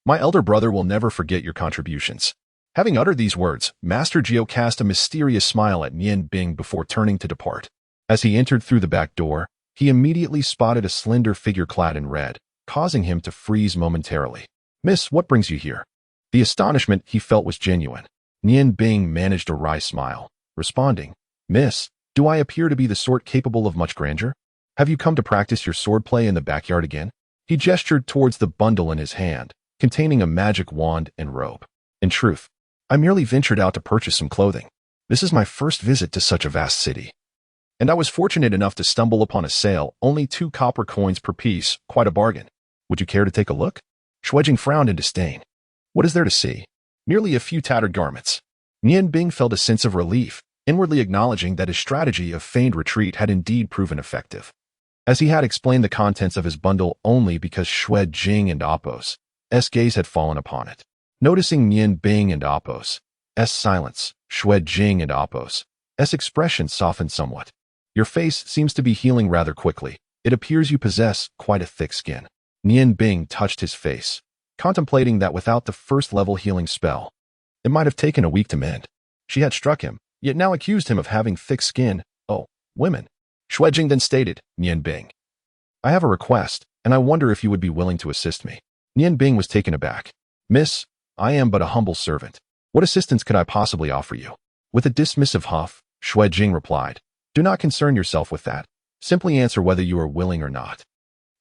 my elder brother will never forget your contributions. Having uttered these words, Master Geo cast a mysterious smile at Nian Bing before turning to depart. As he entered through the back door, he immediately spotted a slender figure clad in red, causing him to freeze momentarily. "Miss, what brings you here?" The astonishment he felt was genuine. Nian Bing managed a wry smile, responding, "Miss, do I appear to be the sort capable of much grandeur? Have you come to practice your swordplay in the backyard again?" He gestured towards the bundle in his hand, containing a magic wand and robe. "In truth, I merely ventured out to purchase some clothing. This is my first visit to such a vast city. And I was fortunate enough to stumble upon a sale, only 2 copper coins per piece, quite a bargain. Would you care to take a look?" Xuejing frowned in disdain. "What is there to see? Merely a few tattered garments." Nian Bing felt a sense of relief, inwardly acknowledging that his strategy of feigned retreat had indeed proven effective. As he had explained the contents of his bundle only because Xuejing and Apos' gaze had fallen upon it. Noticing Nian Bing and Apos' silence, Xuejing and Apos' expression softened somewhat. "Your face seems to be healing rather quickly. It appears you possess quite a thick skin." Nian Bing touched his face, contemplating that without the first-level healing spell, it might have taken a week to mend. She had struck him, yet now accused him of having thick skin. "Oh, women." Xuejing then stated, "Nian Bing, I have a request, and I wonder if you would be willing to assist me." Nian Bing was taken aback. "Miss, I am but a humble servant. What assistance could I possibly offer you?" With a dismissive huff, Xuejing replied, "Do not concern yourself with that. Simply answer whether you are willing or not."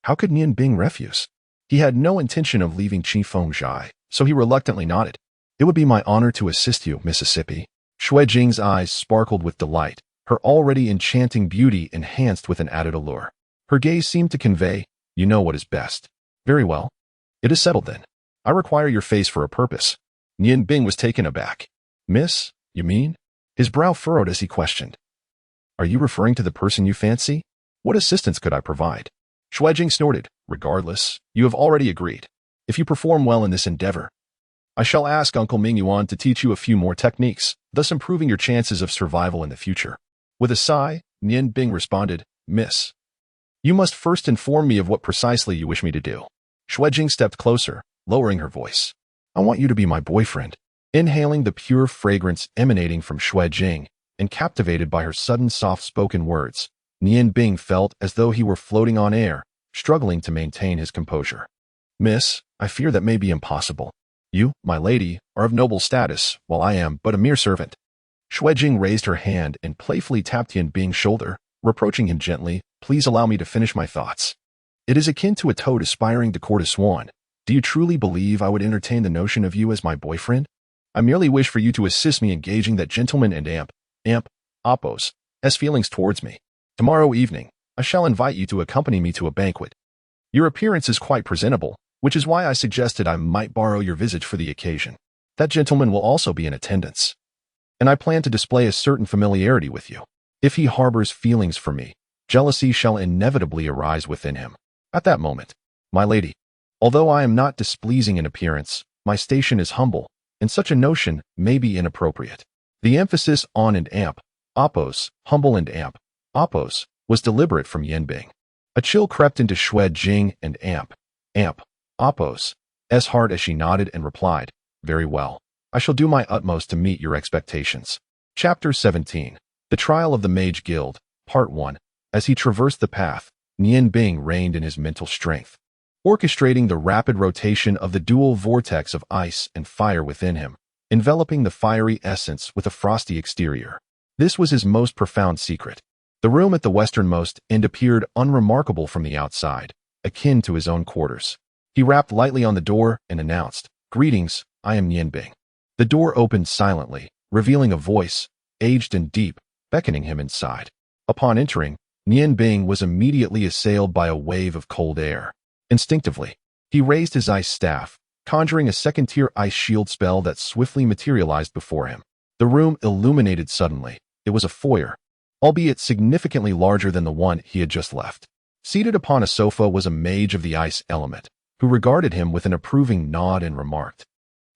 How could Nian Bing refuse? He had no intention of leaving Qi Fengjai, so he reluctantly nodded. "It would be my honor to assist you, Mississippi." Xuejing's eyes sparkled with delight, her already enchanting beauty enhanced with an added allure. Her gaze seemed to convey, "You know what is best." "Very well. It is settled then. I require your face for a purpose." Nian Bing was taken aback. "Miss, you mean?" His brow furrowed as he questioned. "Are you referring to the person you fancy? What assistance could I provide?" Xuejing snorted. "Regardless, you have already agreed. If you perform well in this endeavor, I shall ask Uncle Mingyuan to teach you a few more techniques, thus improving your chances of survival in the future." With a sigh, Nian Bing responded, "Miss, you must first inform me of what precisely you wish me to do." Xuejing stepped closer, lowering her voice. "I want you to be my boyfriend." Inhaling the pure fragrance emanating from Xuejing, and captivated by her sudden soft-spoken words, Nian Bing felt as though he were floating on air, struggling to maintain his composure. "Miss, I fear that may be impossible. You, my lady, are of noble status, while I am but a mere servant." Xuejing raised her hand and playfully tapped Nian Bing's shoulder, reproaching him gently, "Please allow me to finish my thoughts. It is akin to a toad aspiring to court a swan. Do you truly believe I would entertain the notion of you as my boyfriend? I merely wish for you to assist me in gauging that gentleman and Apos' feelings towards me. Tomorrow evening, I shall invite you to accompany me to a banquet. Your appearance is quite presentable, which is why I suggested I might borrow your visage for the occasion. That gentleman will also be in attendance, and I plan to display a certain familiarity with you. If he harbors feelings for me, jealousy shall inevitably arise within him. At that moment, my lady, although I am not displeasing in appearance, my station is humble, and such a notion may be inappropriate." The emphasis on and Apos, humble and Apos, was deliberate from Nian Bing. A chill crept into Xuejing and Apos' heart as she nodded and replied, "Very well. I shall do my utmost to meet your expectations." Chapter 17. The Trial of the Mage Guild, Part 1. As he traversed the path, Nian Bing reigned in his mental strength, orchestrating the rapid rotation of the dual vortex of ice and fire within him, enveloping the fiery essence with a frosty exterior. This was his most profound secret. The room at the westernmost end appeared unremarkable from the outside, akin to his own quarters. He rapped lightly on the door and announced, "Greetings, I am Nian Bing." The door opened silently, revealing a voice, aged and deep, beckoning him inside. Upon entering, Nian Bing was immediately assailed by a wave of cold air. Instinctively, He raised his ice staff, conjuring a second-tier ice shield spell that swiftly materialized before him. The room illuminated suddenly. It was a foyer, albeit significantly larger than the one he had just left. Seated upon a sofa was a mage of the ice element, who regarded him with an approving nod and remarked,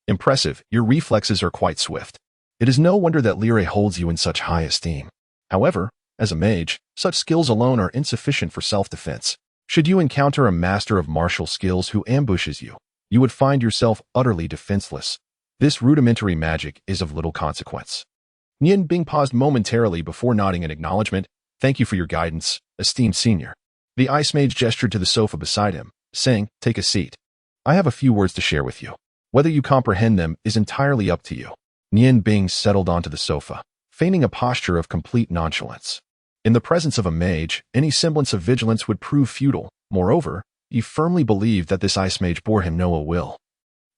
"Impressive, your reflexes are quite swift. It is no wonder that Lyre holds you in such high esteem. However, as a mage, such skills alone are insufficient for self-defense. Should you encounter a master of martial skills who ambushes you, you would find yourself utterly defenseless. This rudimentary magic is of little consequence." Nian Bing paused momentarily before nodding in acknowledgement. "Thank you for your guidance, esteemed senior." The ice mage gestured to the sofa beside him, saying, "Take a seat. I have a few words to share with you. Whether you comprehend them is entirely up to you." Nian Bing settled onto the sofa, feigning a posture of complete nonchalance. In the presence of a mage, any semblance of vigilance would prove futile. Moreover, he firmly believed that this ice mage bore him no ill will,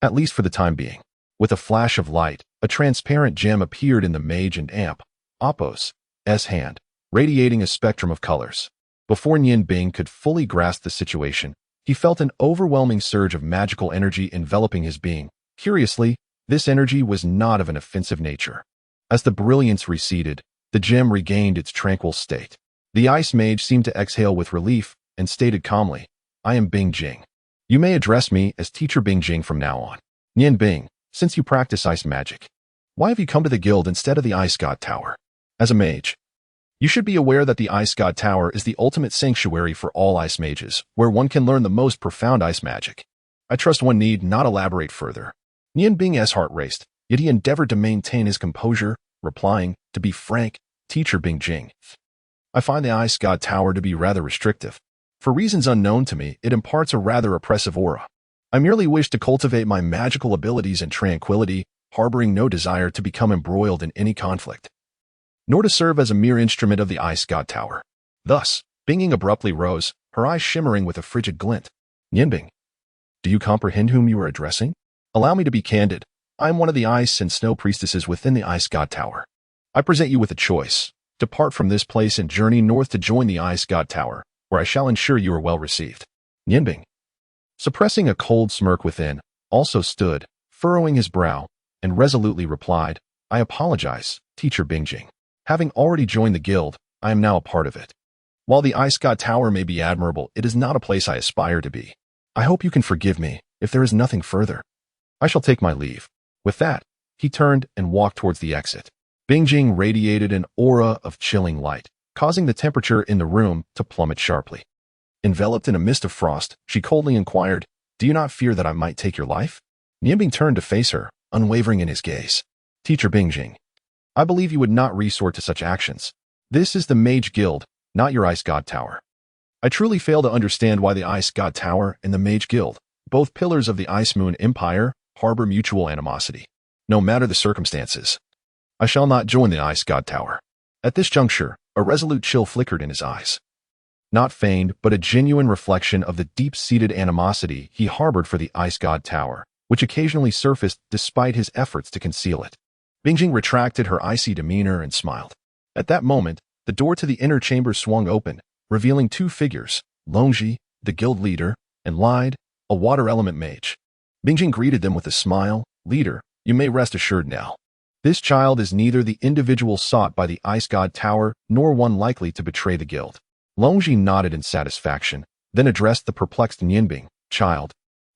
at least for the time being. With a flash of light, a transparent gem appeared in the mage and amp, Oppo's hand, radiating a spectrum of colors. Before Nian Bing could fully grasp the situation, he felt an overwhelming surge of magical energy enveloping his being. Curiously, this energy was not of an offensive nature. As the brilliance receded, the gem regained its tranquil state. The ice mage seemed to exhale with relief and stated calmly, "I am Bing Jing. You may address me as Teacher Bing Jing from now on." "Nian Bing, since you practice ice magic, why have you come to the guild instead of the Ice God Tower?" "As a mage, you should be aware that the Ice God Tower is the ultimate sanctuary for all ice mages, where one can learn the most profound ice magic. I trust one need not elaborate further." Nian Bing's heart raced, yet he endeavored to maintain his composure, replying, "To be frank, Teacher Bing Jing, I find the Ice God Tower to be rather restrictive. For reasons unknown to me, it imparts a rather oppressive aura. I merely wish to cultivate my magical abilities in tranquility, harboring no desire to become embroiled in any conflict, nor to serve as a mere instrument of the Ice God Tower." Thus, Binging abruptly rose, her eyes shimmering with a frigid glint. "Nianbing, do you comprehend whom you are addressing? Allow me to be candid. I am one of the ice and snow priestesses within the Ice God Tower. I present you with a choice. Depart from this place and journey north to join the Ice God Tower, where I shall ensure you are well received." Nianbing, suppressing a cold smirk within, also stood, furrowing his brow, and resolutely replied, "I apologize, Teacher Bingjing. Having already joined the guild, I am now a part of it. While the Ice God Tower may be admirable, it is not a place I aspire to be. I hope you can forgive me if there is nothing further. I shall take my leave." With that, he turned and walked towards the exit. Bingjing radiated an aura of chilling light, causing the temperature in the room to plummet sharply. Enveloped in a mist of frost, she coldly inquired, "Do you not fear that I might take your life?" Nianbing turned to face her, unwavering in his gaze. "Teacher Bingjing, I believe you would not resort to such actions. This is the Mage Guild, not your Ice God Tower. I truly fail to understand why the Ice God Tower and the Mage Guild, both pillars of the Ice Moon Empire, harbor mutual animosity. No matter the circumstances, I shall not join the Ice God Tower." At this juncture, a resolute chill flickered in his eyes. Not feigned, but a genuine reflection of the deep-seated animosity he harbored for the Ice God Tower, which occasionally surfaced despite his efforts to conceal it. Bingjing retracted her icy demeanor and smiled. At that moment, the door to the inner chamber swung open, revealing two figures, Longji, the guild leader, and Lide, a water element mage. Bingjing greeted them with a smile. "Leader, you may rest assured now. This child is neither the individual sought by the Ice God Tower nor one likely to betray the guild." Longji nodded in satisfaction, then addressed the perplexed Nianbing. "Child,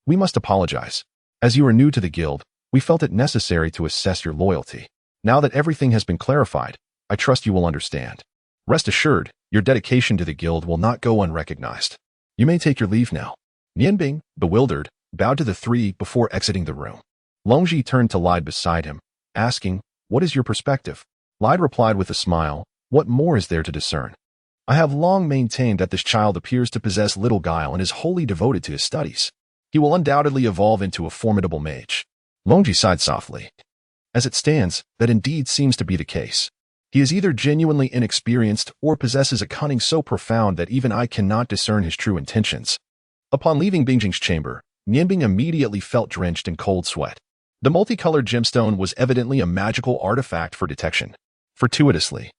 we must apologize. As you are new to the guild, we felt it necessary to assess your loyalty. Now that everything has been clarified, I trust you will understand. Rest assured, your dedication to the guild will not go unrecognized. You may take your leave now." Nianbing, bewildered, bowed to the three before exiting the room. Longji turned to Lide beside him, asking, "What is your perspective?" Lide replied with a smile, "What more is there to discern? I have long maintained that this child appears to possess little guile and is wholly devoted to his studies. He will undoubtedly evolve into a formidable mage." Longji sighed softly. "As it stands, that indeed seems to be the case. He is either genuinely inexperienced or possesses a cunning so profound that even I cannot discern his true intentions." Upon leaving Bingjing's chamber, Nianbing immediately felt drenched in cold sweat. The multicolored gemstone was evidently a magical artifact for detection. Fortuitously,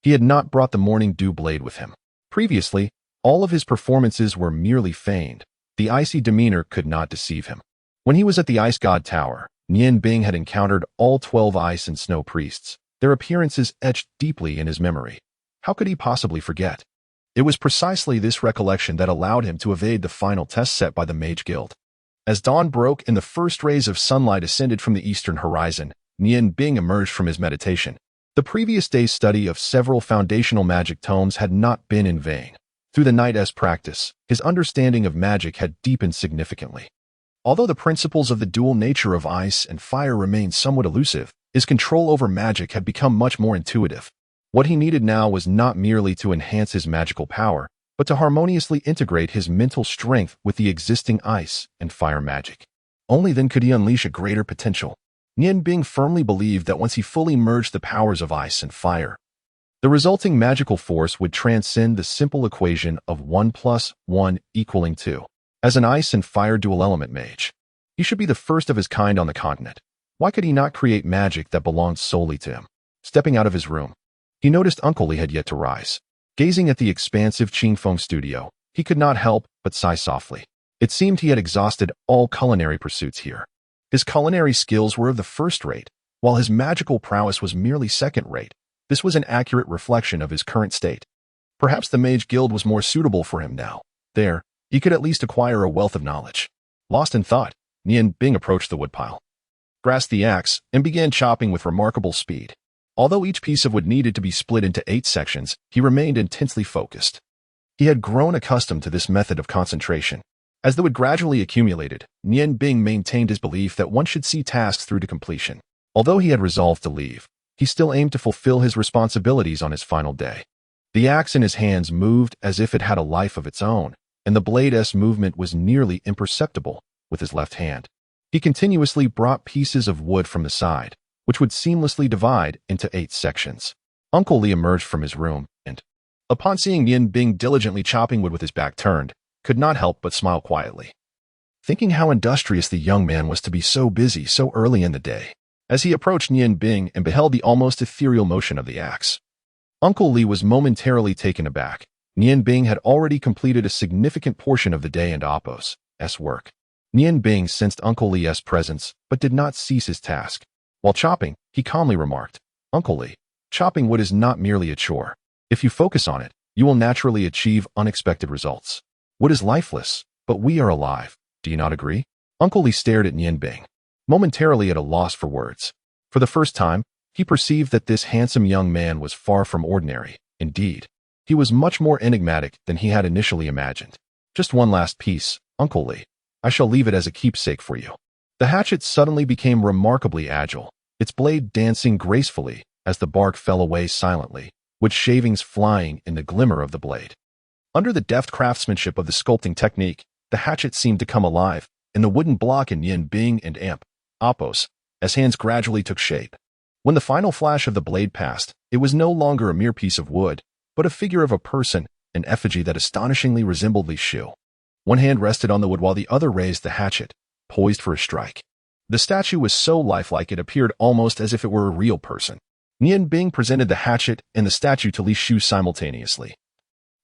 he had not brought the morning dew blade with him. Previously, all of his performances were merely feigned, The icy demeanor could not deceive him. When he was at the Ice God Tower, Nian Bing had encountered all 12 ice and snow priests, their appearances etched deeply in his memory. How could he possibly forget? It was precisely this recollection that allowed him to evade the final test set by the Mage Guild. As dawn broke and the first rays of sunlight ascended from the eastern horizon, Nian Bing emerged from his meditation. The previous day's study of several foundational magic tomes had not been in vain. Through the night's practice, his understanding of magic had deepened significantly. Although the principles of the dual nature of ice and fire remained somewhat elusive, his control over magic had become much more intuitive. What he needed now was not merely to enhance his magical power, but to harmoniously integrate his mental strength with the existing ice and fire magic. Only then could he unleash a greater potential. Nian Bing firmly believed that once he fully merged the powers of ice and fire, the resulting magical force would transcend the simple equation of 1 + 1 = 2. As an ice and fire dual-element mage, he should be the first of his kind on the continent. Why could he not create magic that belonged solely to him? Stepping out of his room, he noticed Uncle Li had yet to rise. Gazing at the expansive Qingfeng studio, he could not help but sigh softly. It seemed he had exhausted all culinary pursuits here. His culinary skills were of the first rate, while his magical prowess was merely second rate. This was an accurate reflection of his current state. Perhaps the Mage Guild was more suitable for him now. There, he could at least acquire a wealth of knowledge. Lost in thought, Nian Bing approached the woodpile, grasped the axe, and began chopping with remarkable speed. Although each piece of wood needed to be split into 8 sections, he remained intensely focused. He had grown accustomed to this method of concentration. As the wood gradually accumulated, Nian Bing maintained his belief that one should see tasks through to completion. Although he had resolved to leave, he still aimed to fulfill his responsibilities on his final day. The axe in his hands moved as if it had a life of its own, and the blade's movement was nearly imperceptible with his left hand. He continuously brought pieces of wood from the side, which would seamlessly divide into 8 sections. Uncle Li emerged from his room and, upon seeing Nian Bing diligently chopping wood with his back turned, could not help but smile quietly, thinking how industrious the young man was to be so busy so early in the day. As he approached Nian Bing and beheld the almost ethereal motion of the axe, Uncle Li was momentarily taken aback. Nian Bing had already completed a significant portion of the day and Appo's work. Nian Bing sensed Uncle Li's presence, but did not cease his task. While chopping, he calmly remarked, "Uncle Li, chopping wood is not merely a chore. If you focus on it, you will naturally achieve unexpected results. Wood is lifeless, but we are alive. Do you not agree?" Uncle Li stared at Nian Bing, momentarily at a loss for words. For the first time, he perceived that this handsome young man was far from ordinary. Indeed, he was much more enigmatic than he had initially imagined. "Just one last piece, Uncle Li. I shall leave it as a keepsake for you." The hatchet suddenly became remarkably agile, its blade dancing gracefully as the bark fell away silently, with shavings flying in the glimmer of the blade. Under the deft craftsmanship of the sculpting technique, the hatchet seemed to come alive, and the wooden block in Nian Bing and Appo's hands gradually took shape. When the final flash of the blade passed, it was no longer a mere piece of wood, but a figure of a person, an effigy that astonishingly resembled Li Shu. One hand rested on the wood while the other raised the hatchet, poised for a strike. The statue was so lifelike it appeared almost as if it were a real person. Nian Bing presented the hatchet and the statue to Li Shu simultaneously,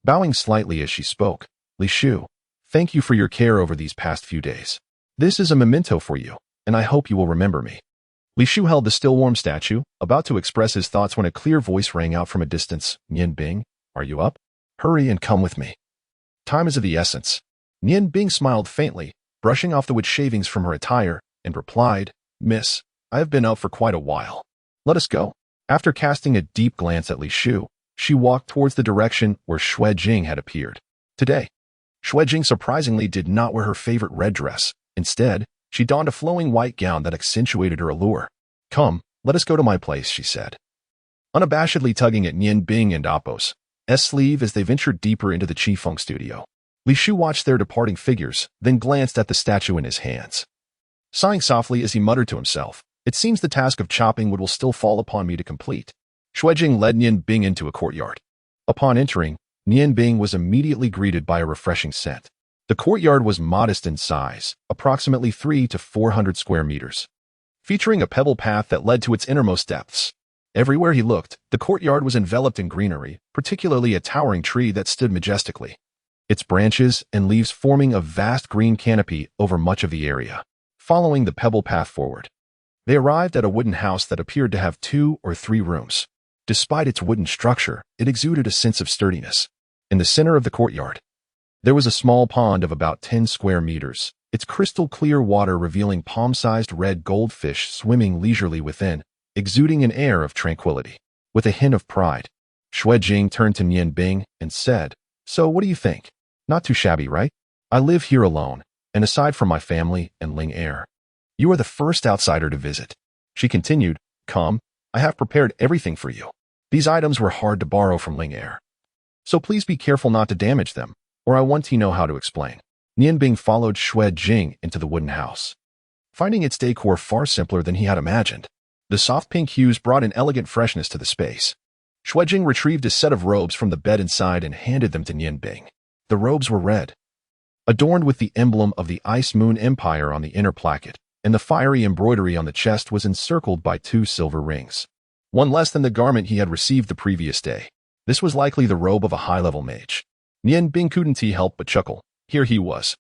bowing slightly as she spoke. "Li Shu, thank you for your care over these past few days. This is a memento for you, and I hope you will remember me." Li Shu held the still warm statue, about to express his thoughts when a clear voice rang out from a distance. "Nian Bing, are you up? Hurry and come with me. Time is of the essence." Nian Bing smiled faintly, brushing off the wood shavings from her attire, and replied, "Miss, I have been out for quite a while. Let us go." After casting a deep glance at Li Shu, she walked towards the direction where Xuanhuan had appeared. Today, Xuanhuan surprisingly did not wear her favorite red dress. Instead, she donned a flowing white gown that accentuated her allure. "Come, let us go to my place," she said, unabashedly tugging at Nian Bing and Appo's sleeve as they ventured deeper into the Qifeng studio. Li Shu watched their departing figures, then glanced at the statue in his hands, sighing softly as he muttered to himself, "It seems the task of chopping wood will still fall upon me to complete." Xuanhuan led Nian Bing into a courtyard. Upon entering, Nian Bing was immediately greeted by a refreshing scent. The courtyard was modest in size, approximately 300 to 400 square meters, featuring a pebble path that led to its innermost depths. Everywhere he looked, the courtyard was enveloped in greenery, particularly a towering tree that stood majestically, its branches and leaves forming a vast green canopy over much of the area. Following the pebble path forward, they arrived at a wooden house that appeared to have 2 or 3 rooms. Despite its wooden structure, it exuded a sense of sturdiness. In the center of the courtyard, there was a small pond of about 10 square meters, its crystal clear water revealing palm-sized red goldfish swimming leisurely within, exuding an air of tranquility. With a hint of pride, Xuanhuan turned to Nianbing and said, "So what do you think? Not too shabby, right? I live here alone, and aside from my family and Ling heir, you are the first outsider to visit." She continued, "Come, I have prepared everything for you. These items were hard to borrow from Ling heir, so please be careful not to damage them, or I want to know how to explain." Nianbing followed Xuanhuan into the wooden house, finding its decor far simpler than he had imagined. The soft pink hues brought an elegant freshness to the space. Xuanhuan retrieved a set of robes from the bed inside and handed them to Nianbing. The robes were red, adorned with the emblem of the Ice Moon Empire on the inner placket, and the fiery embroidery on the chest was encircled by 2 silver rings, one less than the garment he had received the previous day. This was likely the robe of a high-level mage. Nianbing couldn't help but chuckle. Here he was,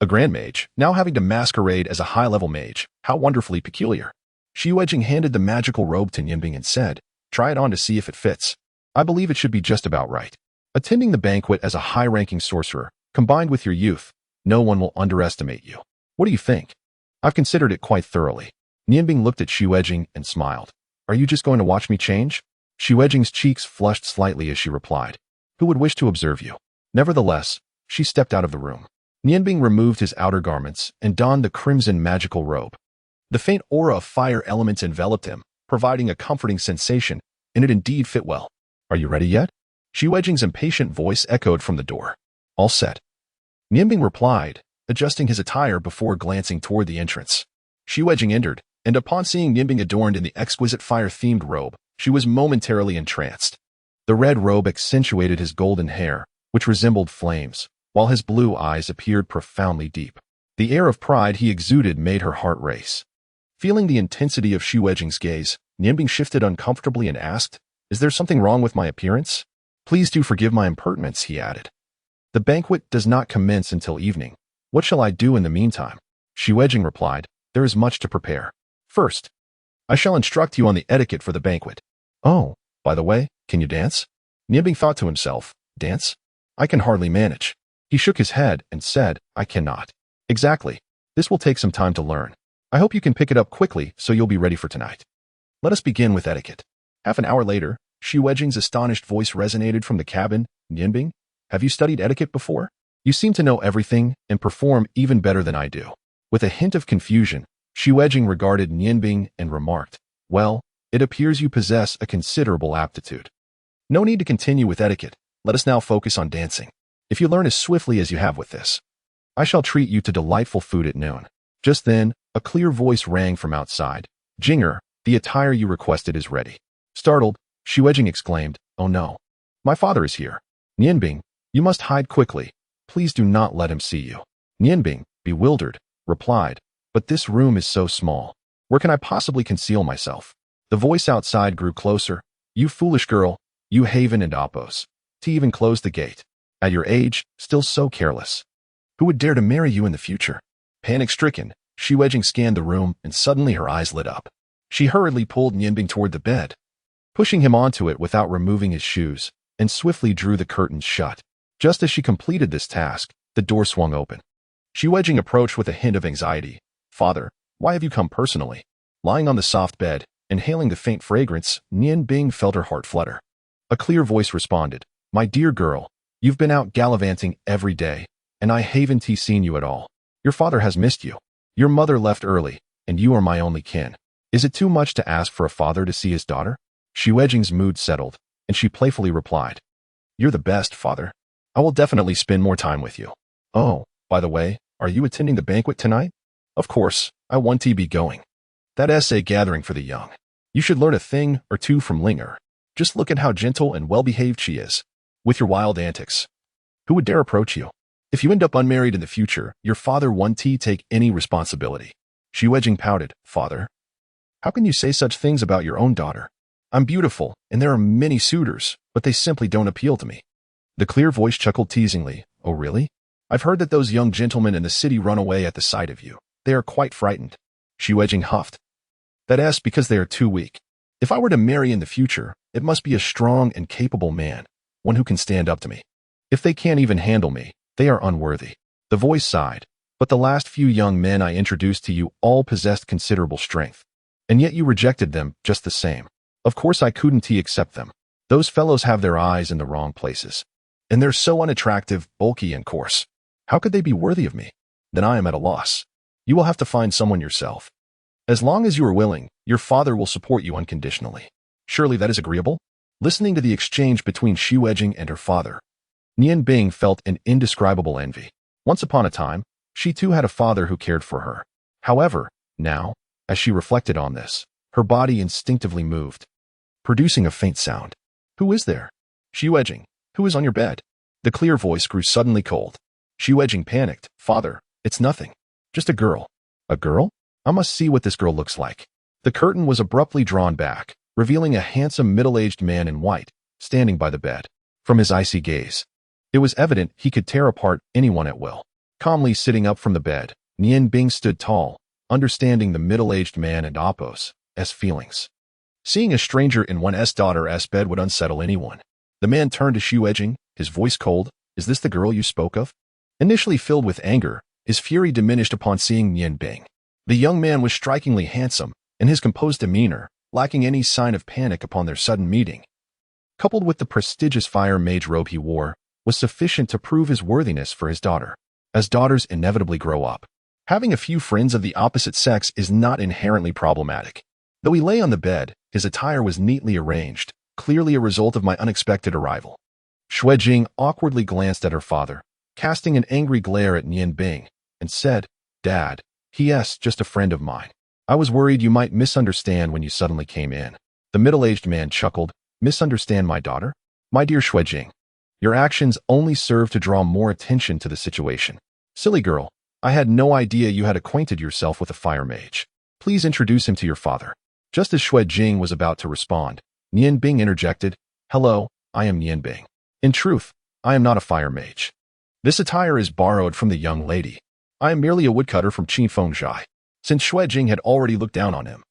a grand mage, now having to masquerade as a high-level mage. How wonderfully peculiar. Xuanhuan handed the magical robe to Nianbing and said, "Try it on to see if it fits. I believe it should be just about right." Attending the banquet as a high-ranking sorcerer, combined with your youth, no one will underestimate you. What do you think? I've considered it quite thoroughly. Nianbing looked at Xuanhuan and smiled. Are you just going to watch me change? Xuanhuan's cheeks flushed slightly as she replied, "Who would wish to observe you?" Nevertheless, she stepped out of the room. Nianbing removed his outer garments and donned the crimson magical robe. The faint aura of fire elements enveloped him, providing a comforting sensation, and it indeed fit well. "Are you ready yet?" Xuanhuan's impatient voice echoed from the door. "All set." Nianbing replied, adjusting his attire before glancing toward the entrance. Xuanhuan entered, and upon seeing Nianbing adorned in the exquisite fire-themed robe, she was momentarily entranced. The red robe accentuated his golden hair, which resembled flames, while his blue eyes appeared profoundly deep. The air of pride he exuded made her heart race. Feeling the intensity of Xuanhuan's gaze, Nianbing shifted uncomfortably and asked, "Is there something wrong with my appearance?" "Please do forgive my impertinence," he added. "The banquet does not commence until evening. What shall I do in the meantime?" Xuanhuan replied, "There is much to prepare. First, I shall instruct you on the etiquette for the banquet." "Oh, by the way, can you dance?" Nianbing thought to himself, "Dance? I can hardly manage." He shook his head and said, "I cannot." "Exactly. This will take some time to learn. I hope you can pick it up quickly so you'll be ready for tonight. Let us begin with etiquette." Half an hour later, Xuanhuan's astonished voice resonated from the cabin. "Nianbing, have you studied etiquette before? You seem to know everything and perform even better than I do." With a hint of confusion, Xuanhuan regarded Nianbing and remarked, "Well, it appears you possess a considerable aptitude. No need to continue with etiquette. Let us now focus on dancing. If you learn as swiftly as you have with this, I shall treat you to delightful food at noon." Just then, a clear voice rang from outside. "Jinger, the attire you requested is ready." Startled, Xuanhuan exclaimed, "Oh no. My father is here." "Nianbing, you must hide quickly. Please do not let him see you." Nianbing, bewildered, replied, "But this room is so small. Where can I possibly conceal myself?" The voice outside grew closer. "You foolish girl, you haven and oppose to even close the gate. At your age, still so careless. Who would dare to marry you in the future?" Panic-stricken, Xuanhuan scanned the room and suddenly her eyes lit up. She hurriedly pulled Nianbing toward the bed, pushing him onto it without removing his shoes, and swiftly drew the curtains shut. Just as she completed this task, the door swung open. Xuanhuan approached with a hint of anxiety. "Father, why have you come personally?" Lying on the soft bed, inhaling the faint fragrance, Nianbing felt her heart flutter. A clear voice responded, "My dear girl, you've been out gallivanting every day, and I haven't seen you at all. Your father has missed you. Your mother left early, and you are my only kin. Is it too much to ask for a father to see his daughter?" Xuanhuan's mood settled, and she playfully replied, "You're the best, father. I will definitely spend more time with you. Oh, by the way, are you attending the banquet tonight?" "Of course, I want to be going. That essay gathering for the young. You should learn a thing or two from Ling heir. Just look at how gentle and well-behaved she is, with your wild antics. Who would dare approach you? If you end up unmarried in the future, your father won't take any responsibility." Xuanhuan pouted, "Father, how can you say such things about your own daughter? I'm beautiful, and there are many suitors, but they simply don't appeal to me." The clear voice chuckled teasingly, Oh really? I've heard that those young gentlemen in the city run away at the sight of you. They are quite frightened. Xuanhuan huffed. That's because they are too weak. If I were to marry in the future, it must be a strong and capable man, one who can stand up to me. If they can't even handle me, they are unworthy. The voice sighed. But the last few young men I introduced to you all possessed considerable strength. And yet you rejected them just the same. Of course I couldn't accept them. Those fellows have their eyes in the wrong places. And they're so unattractive, bulky, and coarse. How could they be worthy of me? Then I am at a loss. You will have to find someone yourself. As long as you are willing, your father will support you unconditionally. Surely that is agreeable? Listening to the exchange between Xuanhuan and her father, Nian Bing felt an indescribable envy. Once upon a time, she too had a father who cared for her. However, now, as she reflected on this, her body instinctively moved, producing a faint sound. Who is there? Xuanhuan, who is on your bed? The clear voice grew suddenly cold. Xuanhuan panicked. Father, it's nothing. Just a girl. A girl? I must see what this girl looks like. The curtain was abruptly drawn back, revealing a handsome middle-aged man in white, standing by the bed. From his icy gaze, it was evident he could tear apart anyone at will. Calmly sitting up from the bed, Nian Bing stood tall, understanding the middle-aged man and Apos' feelings. Seeing a stranger in one's daughter's bed would unsettle anyone. The man turned to Xuanhuan, his voice cold. Is this the girl you spoke of? Initially filled with anger, his fury diminished upon seeing Nian Bing. The young man was strikingly handsome, and his composed demeanor, lacking any sign of panic upon their sudden meeting, coupled with the prestigious fire mage robe he wore, was sufficient to prove his worthiness for his daughter. As daughters inevitably grow up, having a few friends of the opposite sex is not inherently problematic. Though he lay on the bed, his attire was neatly arranged, clearly a result of my unexpected arrival. Xuanhuan awkwardly glanced at her father, casting an angry glare at Nian Bing, and said, Dad, he's just a friend of mine. I was worried you might misunderstand when you suddenly came in. The middle-aged man chuckled. Misunderstand my daughter? My dear Xuanhuan, your actions only serve to draw more attention to the situation. Silly girl, I had no idea you had acquainted yourself with a fire mage. Please introduce him to your father. Just as Xuanhuan was about to respond, Nian Bing interjected, Hello, I am Nian Bing. In truth, I am not a fire mage. This attire is borrowed from the young lady. I am merely a woodcutter from Qifengzhai. Since Xuanhuan had already looked down on him,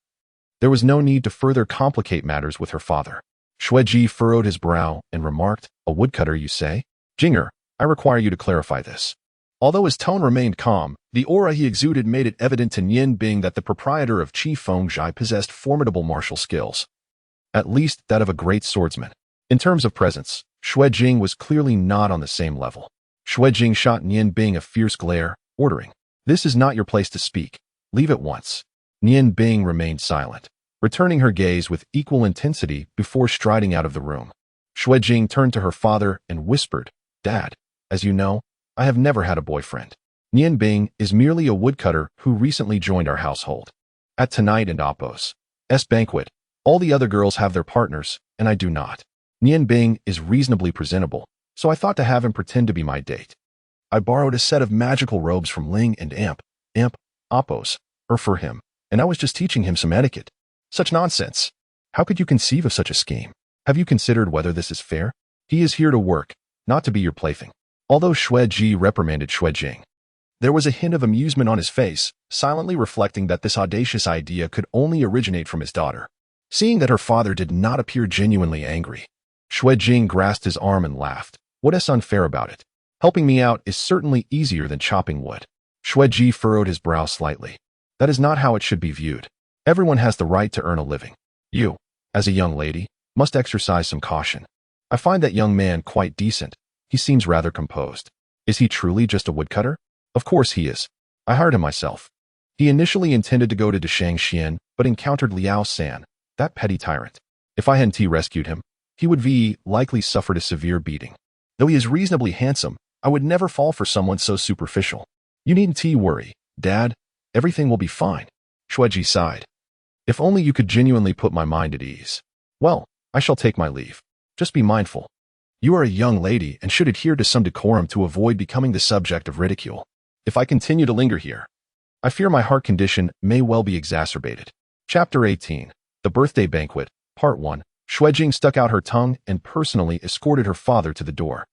there was no need to further complicate matters with her father. Xuanhuan furrowed his brow and remarked, A woodcutter, you say? Jinger, I require you to clarify this. Although his tone remained calm, the aura he exuded made it evident to Nian Bing that the proprietor of Qifengzhai possessed formidable martial skills, at least that of a great swordsman. In terms of presence, Xuanhuan was clearly not on the same level. Xuanhuan shot Nian Bing a fierce glare, ordering, This is not your place to speak. Leave at once. Nian Bing remained silent, returning her gaze with equal intensity before striding out of the room. Xuanhuan turned to her father and whispered, Dad, as you know, I have never had a boyfriend. Nian Bing is merely a woodcutter who recently joined our household. At tonight and Apos' banquet, all the other girls have their partners, and I do not. Nian Bing is reasonably presentable, so I thought to have him pretend to be my date. I borrowed a set of magical robes from Ling and Apos' for him, and I was just teaching him some etiquette. Such nonsense. How could you conceive of such a scheme? Have you considered whether this is fair? He is here to work, not to be your plaything. Although Xuanhuan reprimanded Xuanhuan, there was a hint of amusement on his face, silently reflecting that this audacious idea could only originate from his daughter. Seeing that her father did not appear genuinely angry, Xuanhuan grasped his arm and laughed. What's unfair about it? Helping me out is certainly easier than chopping wood. Xuanhuan furrowed his brow slightly. That is not how it should be viewed. Everyone has the right to earn a living. You, as a young lady, must exercise some caution. I find that young man quite decent. He seems rather composed. Is he truly just a woodcutter? Of course he is. I hired him myself. He initially intended to go to Deshangxian, but encountered Liao San, that petty tyrant. If I hadn't rescued him, he would likely suffered a severe beating. Though he is reasonably handsome, I would never fall for someone so superficial. You needn't worry, Dad. Everything will be fine. Xuanhuan sighed. If only you could genuinely put my mind at ease. Well, I shall take my leave. Just be mindful. You are a young lady and should adhere to some decorum to avoid becoming the subject of ridicule. If I continue to linger here, I fear my heart condition may well be exacerbated. Chapter 18. The Birthday Banquet, Part 1. Xuanhuan stuck out her tongue and personally escorted her father to the door.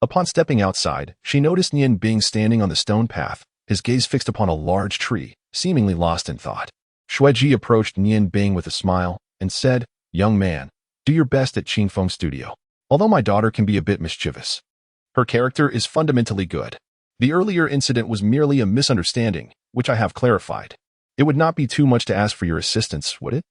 Upon stepping outside, she noticed Nian Bing standing on the stone path, his gaze fixed upon a large tree, seemingly lost in thought. Xueji approached Nian Bing with a smile and said, "Young man, do your best at Qingfeng Studio. Although my daughter can be a bit mischievous, her character is fundamentally good. The earlier incident was merely a misunderstanding, which I have clarified. It would not be too much to ask for your assistance, would it?"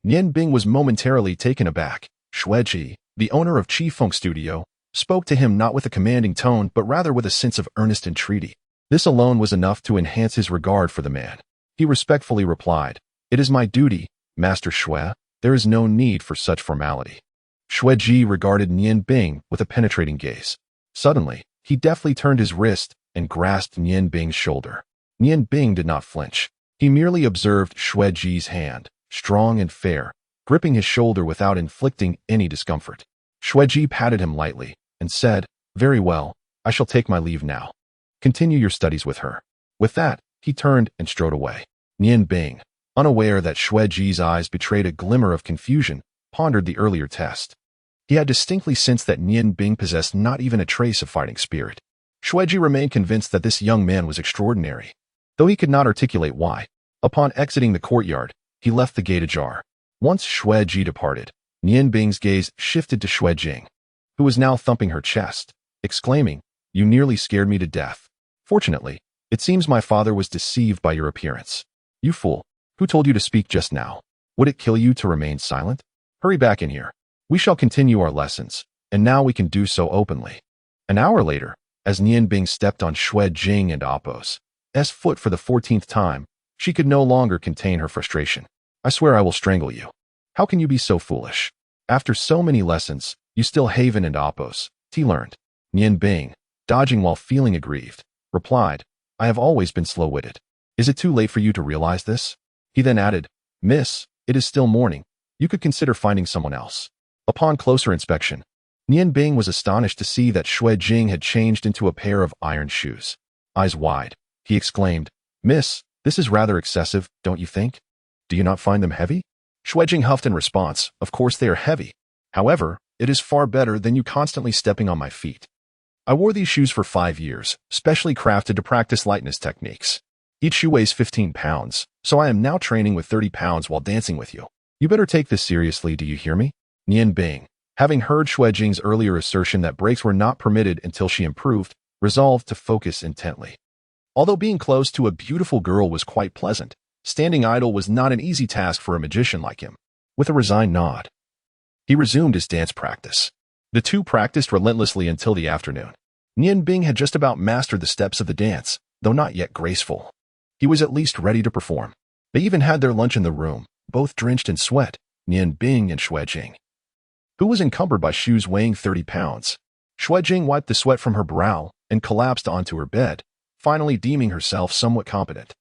Nian Bing was momentarily taken aback. Xueji, the owner of Qifeng Studio, spoke to him not with a commanding tone but rather with a sense of earnest entreaty. This alone was enough to enhance his regard for the man. He respectfully replied, "It is my duty, Master Xue. There is no need for such formality." Xueji regarded Nian Bing with a penetrating gaze. Suddenly, he deftly turned his wrist and grasped Nian Bing's shoulder. Nian Bing did not flinch. He merely observed Xueji's hand, strong and fair, gripping his shoulder without inflicting any discomfort. Xueji patted him lightly and said, "Very well, I shall take my leave now. Continue your studies with her." With that, he turned and strode away. Nian Bing, unaware that Xueji's eyes betrayed a glimmer of confusion, pondered the earlier test. He had distinctly sensed that Nian Bing possessed not even a trace of fighting spirit. Xueji remained convinced that this young man was extraordinary, though he could not articulate why. Upon exiting the courtyard, he left the gate ajar. Once Xueji departed, Nian Bing's gaze shifted to Xuejing, who was now thumping her chest, exclaiming, "You nearly scared me to death. Fortunately, it seems my father was deceived by your appearance. You fool, who told you to speak just now? Would it kill you to remain silent? Hurry back in here. We shall continue our lessons, and now we can do so openly." An hour later, as Nian Bing stepped on Xuejing and Appo's foot for the 14th time, she could no longer contain her frustration. "I swear I will strangle you. How can you be so foolish? After so many lessons, you still Haven and Appo's," he learned. Nian Bing, dodging while feeling aggrieved, replied, "I have always been slow-witted. Is it too late for you to realize this?" He then added, "Miss, it is still morning. You could consider finding someone else." Upon closer inspection, Nian Bing was astonished to see that Xuejing had changed into a pair of iron shoes. Eyes wide, he exclaimed, "Miss, this is rather excessive, don't you think? Do you not find them heavy?" Xuejing huffed in response, "Of course they are heavy. However, it is far better than you constantly stepping on my feet. I wore these shoes for 5 years, specially crafted to practice lightness techniques. Each shoe weighs 15 pounds, so I am now training with 30 pounds while dancing with you. You better take this seriously, do you hear me?" Nian Bing, having heard Xuejing's earlier assertion that breaks were not permitted until she improved, resolved to focus intently. Although being close to a beautiful girl was quite pleasant, standing idle was not an easy task for a magician like him. With a resigned nod, he resumed his dance practice. The two practiced relentlessly until the afternoon. Nian Bing had just about mastered the steps of the dance, though not yet graceful. He was at least ready to perform. They even had their lunch in the room, both drenched in sweat, Nian Bing and Xuejing, who was encumbered by shoes weighing 30 pounds. Xuejing wiped the sweat from her brow and collapsed onto her bed, finally deeming herself somewhat competent.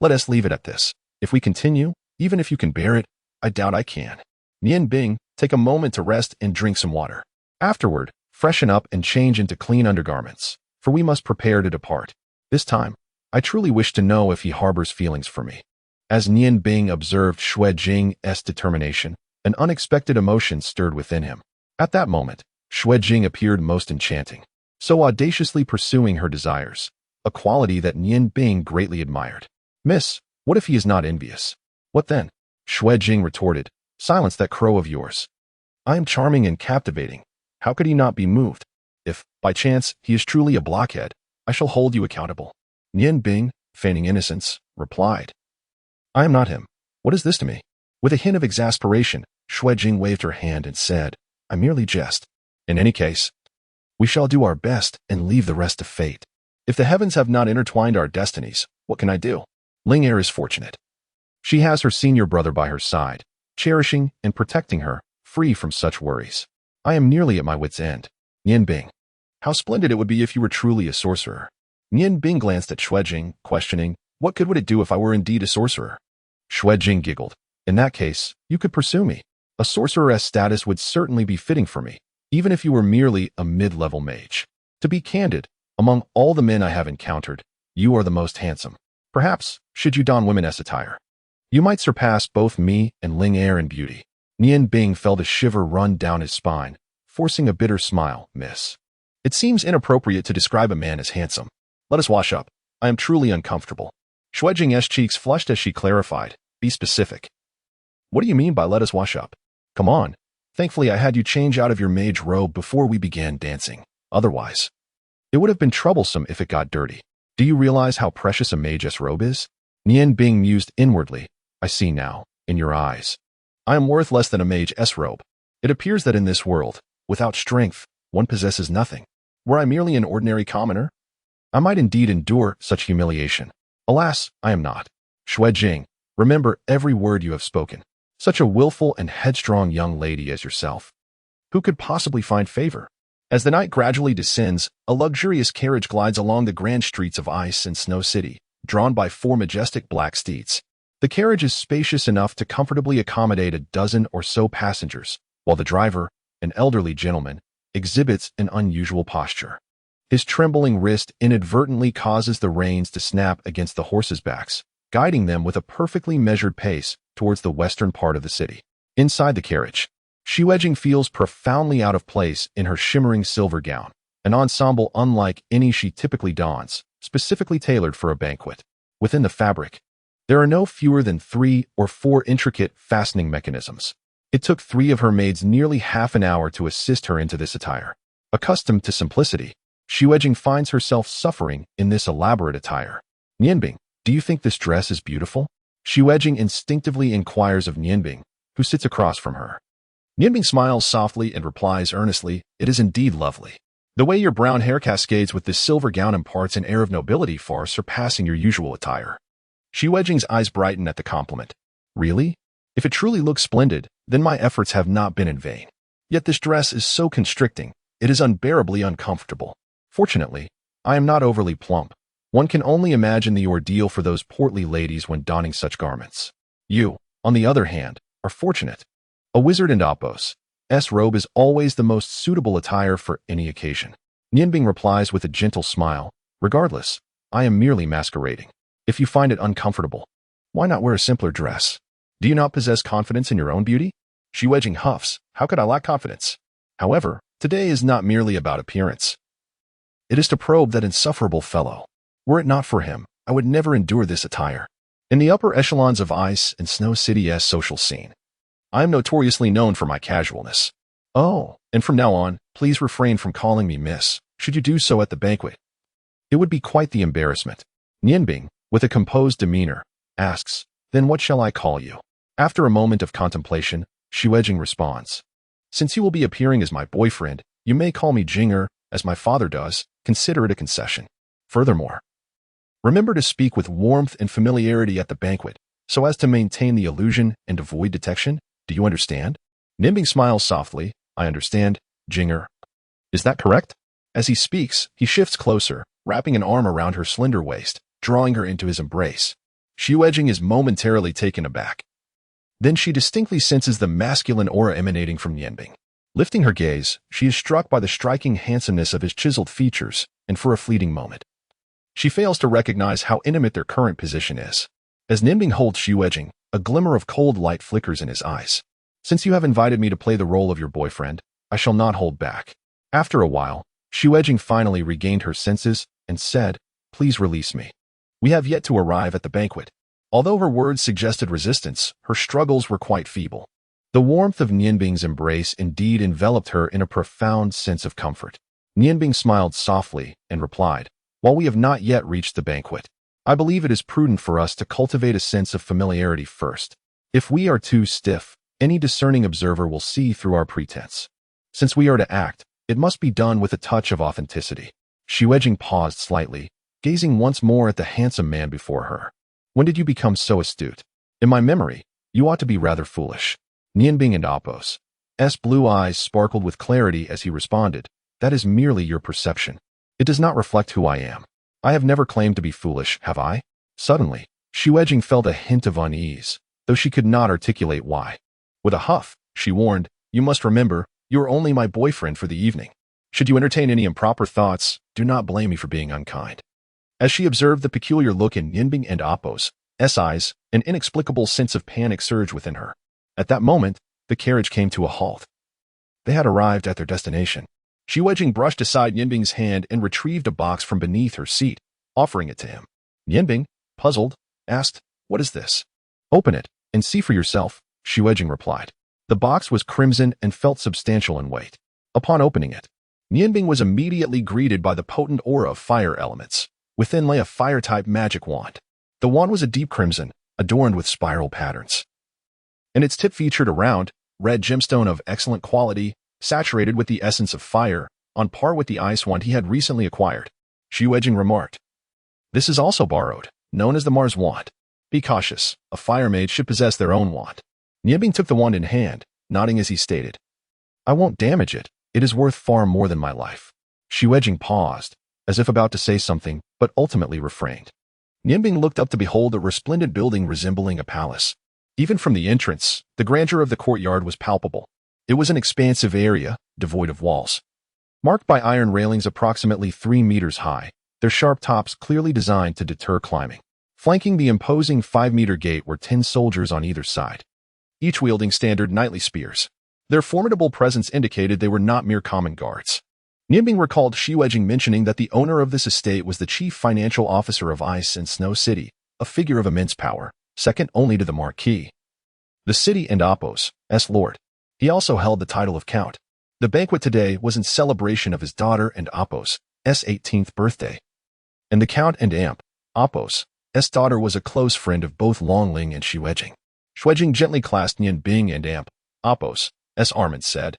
"Let us leave it at this. If we continue, even if you can bear it, I doubt I can. Nian Bing, take a moment to rest and drink some water. Afterward, freshen up and change into clean undergarments, for we must prepare to depart. This time, I truly wish to know if he harbors feelings for me." As Nian Bing observed Xuejing's determination, an unexpected emotion stirred within him. At that moment, Xuejing appeared most enchanting, so audaciously pursuing her desires, a quality that Nian Bing greatly admired. "Miss, what if he is not envious?" "What then?" Xuejing retorted, "Silence that crow of yours. I am charming and captivating. How could he not be moved? If, by chance, he is truly a blockhead, I shall hold you accountable." Nian Bing, feigning innocence, replied, "I am not him. What is this to me?" With a hint of exasperation, Xuejing waved her hand and said, "I merely jest. In any case, we shall do our best and leave the rest to fate. If the heavens have not intertwined our destinies, what can I do? Ling Er is fortunate. She has her senior brother by her side, cherishing and protecting her, free from such worries. I am nearly at my wit's end. Nian Bing, how splendid it would be if you were truly a sorcerer." Nian Bing glanced at Xuejing, questioning, "What good would it do if I were indeed a sorcerer?" Xuejing giggled. "In that case, you could pursue me. A sorceress status would certainly be fitting for me, even if you were merely a mid-level mage. To be candid, among all the men I have encountered, you are the most handsome. Perhaps, should you don women's attire, you might surpass both me and Ling Er in beauty." Nian Bing felt a shiver run down his spine, forcing a bitter smile. "Miss, It seems inappropriate to describe a man as handsome. Let us wash up. I am truly uncomfortable. Xuejing's cheeks flushed as she clarified. Be specific. What do you mean by let us wash up? Come on. Thankfully, I had you change out of your mage robe before we began dancing. Otherwise, it would have been troublesome if it got dirty. Do you realize how precious a mage's robe is? Nianbing mused inwardly. I see now, in your eyes. I am worth less than a mage's robe. It appears that in this world, without strength, one possesses nothing. Were I merely an ordinary commoner, I might indeed endure such humiliation. Alas, I am not. Xuejing, remember every word you have spoken. Such a willful and headstrong young lady as yourself. Who could possibly find favor? As the night gradually descends, a luxurious carriage glides along the grand streets of Ice and Snow City, drawn by 4 majestic black steeds. The carriage is spacious enough to comfortably accommodate a dozen or so passengers, while the driver, an elderly gentleman, exhibits an unusual posture. His trembling wrist inadvertently causes the reins to snap against the horses' backs, guiding them with a perfectly measured pace towards the western part of the city. Inside the carriage, Xuejing feels profoundly out of place in her shimmering silver gown, an ensemble unlike any she typically dons, specifically tailored for a banquet. Within the fabric, there are no fewer than 3 or 4 intricate fastening mechanisms. It took 3 of her maids nearly half an hour to assist her into this attire. Accustomed to simplicity, Xuejing finds herself suffering in this elaborate attire. Nianbing, do you think this dress is beautiful? Xuejing instinctively inquires of Nianbing, who sits across from her. Nianbing smiles softly and replies earnestly, it is indeed lovely. The way your brown hair cascades with this silver gown imparts an air of nobility far surpassing your usual attire. Xuejing's eyes brighten at the compliment. Really? If it truly looks splendid, then my efforts have not been in vain. Yet this dress is so constricting, it is unbearably uncomfortable. Fortunately, I am not overly plump. One can only imagine the ordeal for those portly ladies when donning such garments. You, on the other hand, are fortunate. A wizard and Apos' robe is always the most suitable attire for any occasion. Nianbing replies with a gentle smile, regardless, I am merely masquerading. If you find it uncomfortable, why not wear a simpler dress? Do you not possess confidence in your own beauty? Xuejing huffs, how could I lack confidence? However, today is not merely about appearance. It is to probe that insufferable fellow. Were it not for him, I would never endure this attire. In the upper echelons of Ice and Snow City's social scene, I am notoriously known for my casualness. Oh, and from now on, please refrain from calling me miss, should you do so at the banquet. It would be quite the embarrassment. Nianbing, with a composed demeanor, asks, then what shall I call you? After a moment of contemplation, Xuejing responds, since you will be appearing as my boyfriend, you may call me Jinger, as my father does, consider it a concession. Furthermore, remember to speak with warmth and familiarity at the banquet, so as to maintain the illusion and avoid detection. Do you understand? Nianbing smiles softly. I understand, Jinger. Is that correct? As he speaks, he shifts closer, wrapping an arm around her slender waist, drawing her into his embrace. Xuejing is momentarily taken aback. Then she distinctly senses the masculine aura emanating from Nianbing. Lifting her gaze, she is struck by the striking handsomeness of his chiseled features, and for a fleeting moment, she fails to recognize how intimate their current position is. As Nianbing holds Xuejing, a glimmer of cold light flickers in his eyes. Since you have invited me to play the role of your boyfriend, I shall not hold back. After a while, Xuejing finally regained her senses and said, please release me. We have yet to arrive at the banquet. Although her words suggested resistance, her struggles were quite feeble. The warmth of Nianbing's embrace indeed enveloped her in a profound sense of comfort. Nianbing smiled softly and replied, while we have not yet reached the banquet, I believe it is prudent for us to cultivate a sense of familiarity first. If we are too stiff, any discerning observer will see through our pretense. Since we are to act, it must be done with a touch of authenticity. Xuejing paused slightly, gazing once more at the handsome man before her. When did you become so astute? In my memory, you ought to be rather foolish. Nianbing and Apos' blue eyes sparkled with clarity as he responded, that is merely your perception. It does not reflect who I am. I have never claimed to be foolish, have I? Suddenly, Xuejing felt a hint of unease, though she could not articulate why. With a huff, she warned, you must remember, you are only my boyfriend for the evening. Should you entertain any improper thoughts, do not blame me for being unkind. As she observed the peculiar look in Nianbing and Apos' eyes, an inexplicable sense of panic surged within her. At that moment, the carriage came to a halt. They had arrived at their destination. Xuanhuan brushed aside Yanbing's hand and retrieved a box from beneath her seat, offering it to him. Yanbing, puzzled, asked, "What is this?" "Open it and see for yourself," Xuanhuan replied. The box was crimson and felt substantial in weight. Upon opening it, Yanbing was immediately greeted by the potent aura of fire elements. Within lay a fire-type magic wand. The wand was a deep crimson, adorned with spiral patterns. And its tip featured a round, red gemstone of excellent quality, saturated with the essence of fire, on par with the ice wand he had recently acquired. Xuanhuan remarked, "This is also borrowed, known as the Mars wand. Be cautious, a fire mage should possess their own wand." Yanbing took the wand in hand, nodding as he stated, "I won't damage it. It is worth far more than my life." Xuanhuan paused, as if about to say something, but ultimately refrained. Yanbing looked up to behold a resplendent building resembling a palace. Even from the entrance, the grandeur of the courtyard was palpable. It was an expansive area, devoid of walls, marked by iron railings approximately 3 meters high, their sharp tops clearly designed to deter climbing. Flanking the imposing 5-meter gate were 10 soldiers on either side, each wielding standard knightly spears. Their formidable presence indicated they were not mere common guards. Yanbing recalled Xuanhuan mentioning that the owner of this estate was the chief financial officer of Ice and Snow City, a figure of immense power, second only to the Marquis, the city and Appos' lord. He also held the title of Count. The banquet today was in celebration of his daughter and Appos' 18th birthday. And the Count and Appos' daughter was a close friend of both Longling and Xuanhuan. Xuanhuan gently clasped Yanbing and Appos' arm and said,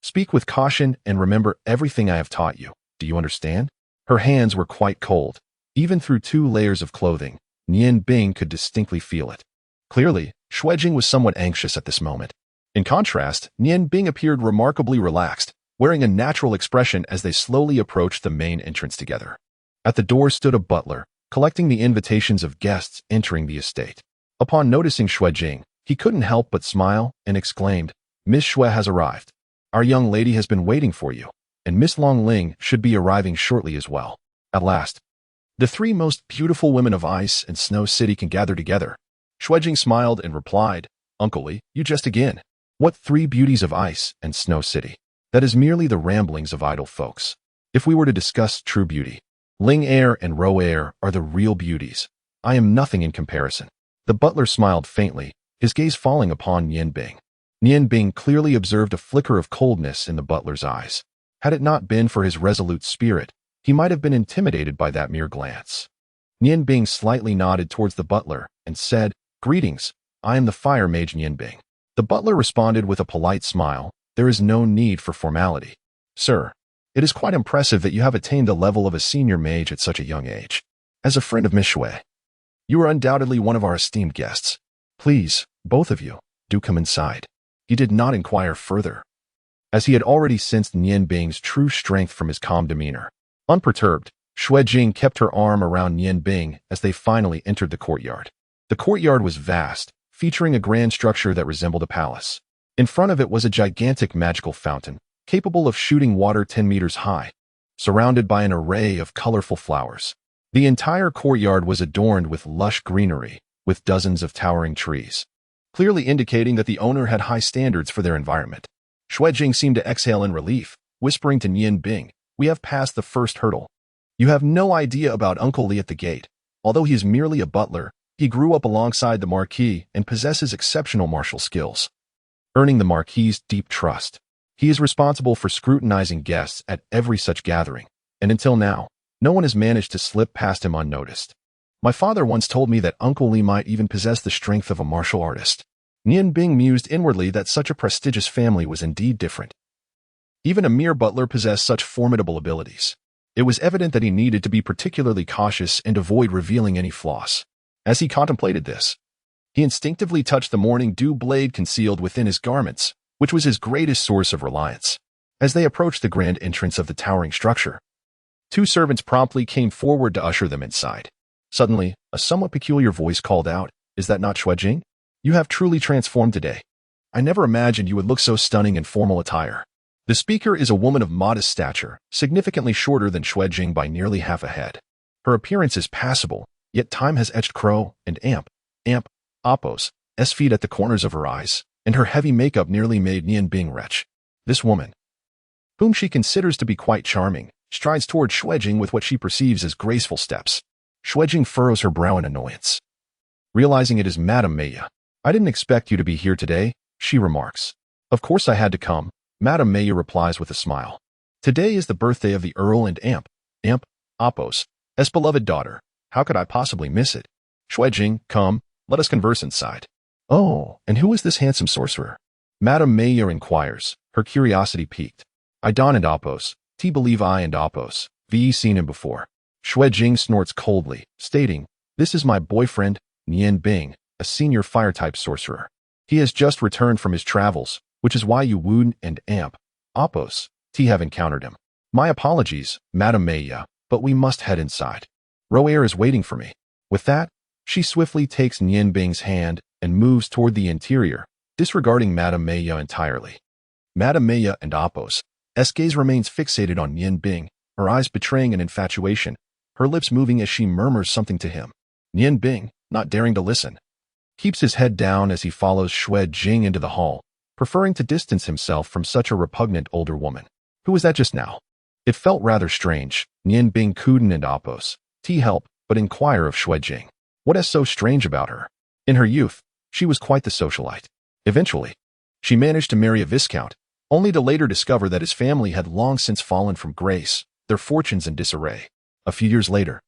"Speak with caution and remember everything I have taught you. Do you understand?" Her hands were quite cold. Even through 2 layers of clothing, Yanbing could distinctly feel it. Clearly, Xuanhuan was somewhat anxious at this moment. In contrast, Yanbing appeared remarkably relaxed, wearing a natural expression as they slowly approached the main entrance together. At the door stood a butler, collecting the invitations of guests entering the estate. Upon noticing Xuanhuan, he couldn't help but smile and exclaimed, "Miss Xue has arrived. Our young lady has been waiting for you, and Miss Longling should be arriving shortly as well." At last, the 3 most beautiful women of Ice and Snow City can gather together. Xuanhuan smiled and replied, "Uncle Li, you jest again. What 3 beauties of Ice and Snow City? That is merely the ramblings of idle folks. If we were to discuss true beauty, Ling Heir and Ro Heir are the real beauties. I am nothing in comparison." The butler smiled faintly, his gaze falling upon Yanbing. Yanbing clearly observed a flicker of coldness in the butler's eyes. Had it not been for his resolute spirit, he might have been intimidated by that mere glance. Yanbing slightly nodded towards the butler and said, "Greetings, I am the fire mage Yanbing." The butler responded with a polite smile, "There is no need for formality. Sir, it is quite impressive that you have attained the level of a senior mage at such a young age. As a friend of Miss Xue, you are undoubtedly one of our esteemed guests. Please, both of you, do come inside." He did not inquire further, as he had already sensed Yanbing's true strength from his calm demeanor. Unperturbed, Xuanhuan kept her arm around Yanbing as they finally entered the courtyard. The courtyard was vast, featuring a grand structure that resembled a palace. In front of it was a gigantic magical fountain, capable of shooting water 10 meters high, surrounded by an array of colorful flowers. The entire courtyard was adorned with lush greenery, with dozens of towering trees, clearly indicating that the owner had high standards for their environment. Xuanhuan seemed to exhale in relief, whispering to Yanbing, "We have passed the first hurdle. You have no idea about Uncle Li at the gate. Although he is merely a butler, he grew up alongside the Marquis and possesses exceptional martial skills, earning the Marquis's deep trust. He is responsible for scrutinizing guests at every such gathering, and until now, no one has managed to slip past him unnoticed. My father once told me that Uncle Li might even possess the strength of a martial artist." Yanbing mused inwardly that such a prestigious family was indeed different. Even a mere butler possessed such formidable abilities. It was evident that he needed to be particularly cautious and avoid revealing any flaws. As he contemplated this, he instinctively touched the morning dew blade concealed within his garments, which was his greatest source of reliance. As they approached the grand entrance of the towering structure, 2 servants promptly came forward to usher them inside. Suddenly, a somewhat peculiar voice called out, "Is that not Xuanhuan? You have truly transformed today. I never imagined you would look so stunning in formal attire." The speaker is a woman of modest stature, significantly shorter than Xuanhuan by nearly half a head. Her appearance is passable, yet time has etched crow and Appos' feet at the corners of her eyes, and her heavy makeup nearly made Yanbing retch. This woman, whom she considers to be quite charming, strides toward Xuanhuan with what she perceives as graceful steps. Xuanhuan furrows her brow in annoyance. Realizing it is Madame Maya. "I didn't expect you to be here today," she remarks. "Of course I had to come," Madame Maya replies with a smile. "Today is the birthday of the Earl and Amp Apos, beloved daughter. How could I possibly miss it? Xuanhuan, come, let us converse inside." "Oh, and who is this handsome sorcerer?" Madame Maya inquires, her curiosity piqued. "I don and Apos, believe I and Apos, ve seen him before." Xuanhuan snorts coldly, stating, "This is my boyfriend, Nian Bing, a senior fire-type sorcerer. He has just returned from his travels, which is why you Woon and Amp Apos have encountered him. My apologies, Madame Maya, but we must head inside. Roer is waiting for me." With that, she swiftly takes Nian Bing's hand and moves toward the interior, disregarding Madame Maya entirely. Madame Maya and Apos' gaze remains fixated on Nian Bing, her eyes betraying an infatuation, her lips moving as she murmurs something to him. Nian Bing, not daring to listen, keeps his head down as he follows Xuanhuan into the hall, preferring to distance himself from such a repugnant older woman. Who was that just now? It felt rather strange. Nian Bing couldn't and Apos help but inquire of Xuanhuan. What is so strange about her? In her youth, she was quite the socialite. Eventually, she managed to marry a viscount, only to later discover that his family had long since fallen from grace, their fortunes in disarray. A few years later,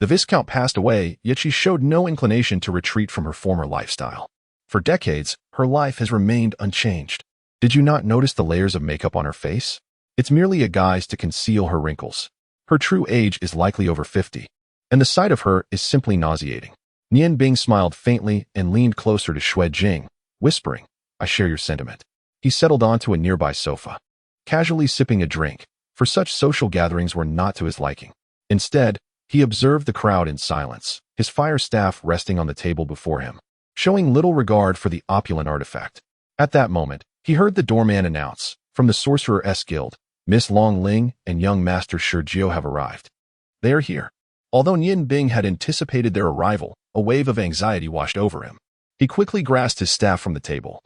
the viscount passed away, yet she showed no inclination to retreat from her former lifestyle. For decades, her life has remained unchanged. Did you not notice the layers of makeup on her face? It's merely a guise to conceal her wrinkles. Her true age is likely over 50, and the sight of her is simply nauseating. Nian Bing smiled faintly and leaned closer to Xuanhuan, whispering, "I share your sentiment." He settled onto a nearby sofa, casually sipping a drink, for such social gatherings were not to his liking. Instead, he observed the crowd in silence, his fire staff resting on the table before him, showing little regard for the opulent artifact. At that moment, he heard the doorman announce, "From the Sorcerer's Guild, Miss Long Ling and young Master Shurjio have arrived." They are here. Although Nian Bing had anticipated their arrival, a wave of anxiety washed over him. He quickly grasped his staff from the table,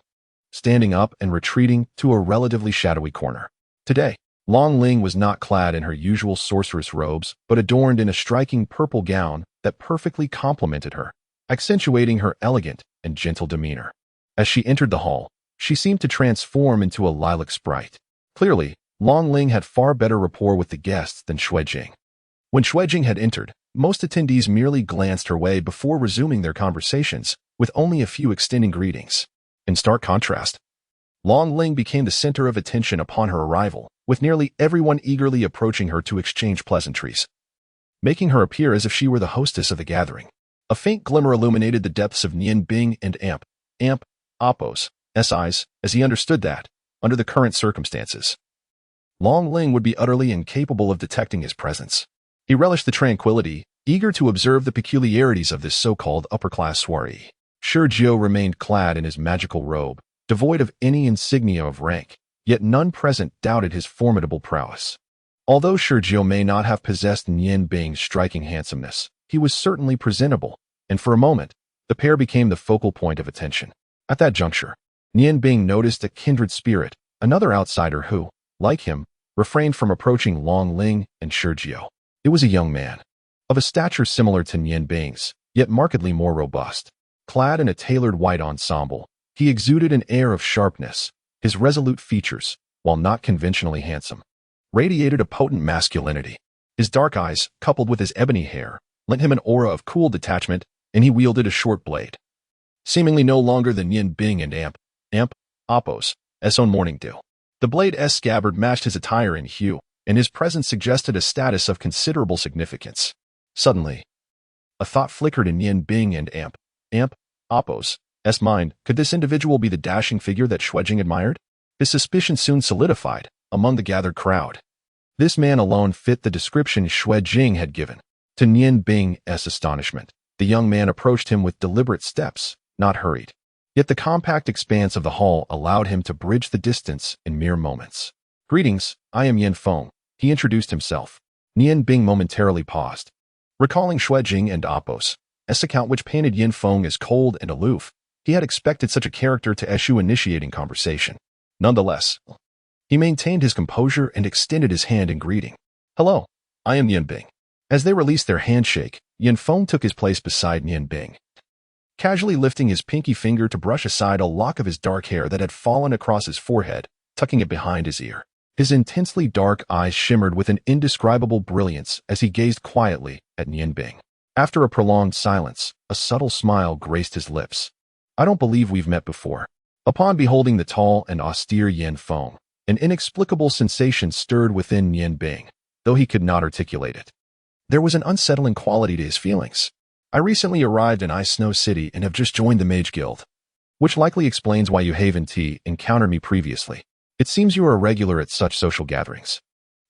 standing up and retreating to a relatively shadowy corner. Today, Long Ling was not clad in her usual sorceress robes, but adorned in a striking purple gown that perfectly complemented her, accentuating her elegant and gentle demeanor. As she entered the hall, she seemed to transform into a lilac sprite. Clearly, Long Ling had far better rapport with the guests than Xuanhuan. When Xuanhuan had entered, most attendees merely glanced her way before resuming their conversations, with only a few extending greetings. In stark contrast, Long Ling became the center of attention upon her arrival, with nearly everyone eagerly approaching her to exchange pleasantries, making her appear as if she were the hostess of the gathering. A faint glimmer illuminated the depths of Nian Bing and Amp Apos' eyes as he understood that, under the current circumstances, Long Ling would be utterly incapable of detecting his presence. He relished the tranquility, eager to observe the peculiarities of this so-called upper-class soiree. Shurjio remained clad in his magical robe, devoid of any insignia of rank, yet none present doubted his formidable prowess. Although Shurjio may not have possessed Nian Bing's striking handsomeness, he was certainly presentable, and for a moment, the pair became the focal point of attention. At that juncture, Nian Bing noticed a kindred spirit, another outsider who, like him, refrained from approaching Long Ling and Shurjio. It was a young man, of a stature similar to Nian Bing's, yet markedly more robust. Clad in a tailored white ensemble, he exuded an air of sharpness. His resolute features, while not conventionally handsome, radiated a potent masculinity. His dark eyes, coupled with his ebony hair, lent him an aura of cool detachment, and he wielded a short blade. Seemingly no longer than Nian Bing and Amp Apos' own morning dew. The blade's scabbard matched his attire in hue, and his presence suggested a status of considerable significance. Suddenly, a thought flickered in Nian Bing and Amp Apos' mind. Could this individual be the dashing figure that Xuanhuan admired? His suspicion soon solidified among the gathered crowd. This man alone fit the description Xuanhuan had given. To Nian Bing's astonishment, the young man approached him with deliberate steps, not hurried. Yet the compact expanse of the hall allowed him to bridge the distance in mere moments. "Greetings, I am Yin Feng," he introduced himself. Nian Bing momentarily paused, recalling Xuanhuan and Apos' account which painted Yin Feng as cold and aloof. He had expected such a character to eschew initiating conversation. Nonetheless, He maintained his composure and extended his hand in greeting. "Hello, I am Yan Bing." As they released their handshake, Yan Feng took his place beside Yan Bing, casually lifting his pinky finger to brush aside a lock of his dark hair that had fallen across his forehead, tucking it behind his ear. His intensely dark eyes shimmered with an indescribable brilliance as he gazed quietly at Yan Bing. After a prolonged silence, a subtle smile graced his lips. "I don't believe we've met before." Upon beholding the tall and austere Yan Feng, an inexplicable sensation stirred within Yan Bing, though he could not articulate it. There was an unsettling quality to his feelings. "I recently arrived in Ice Snow City and have just joined the Mage Guild, which likely explains why you haven't encountered me previously. It seems you are a regular at such social gatherings."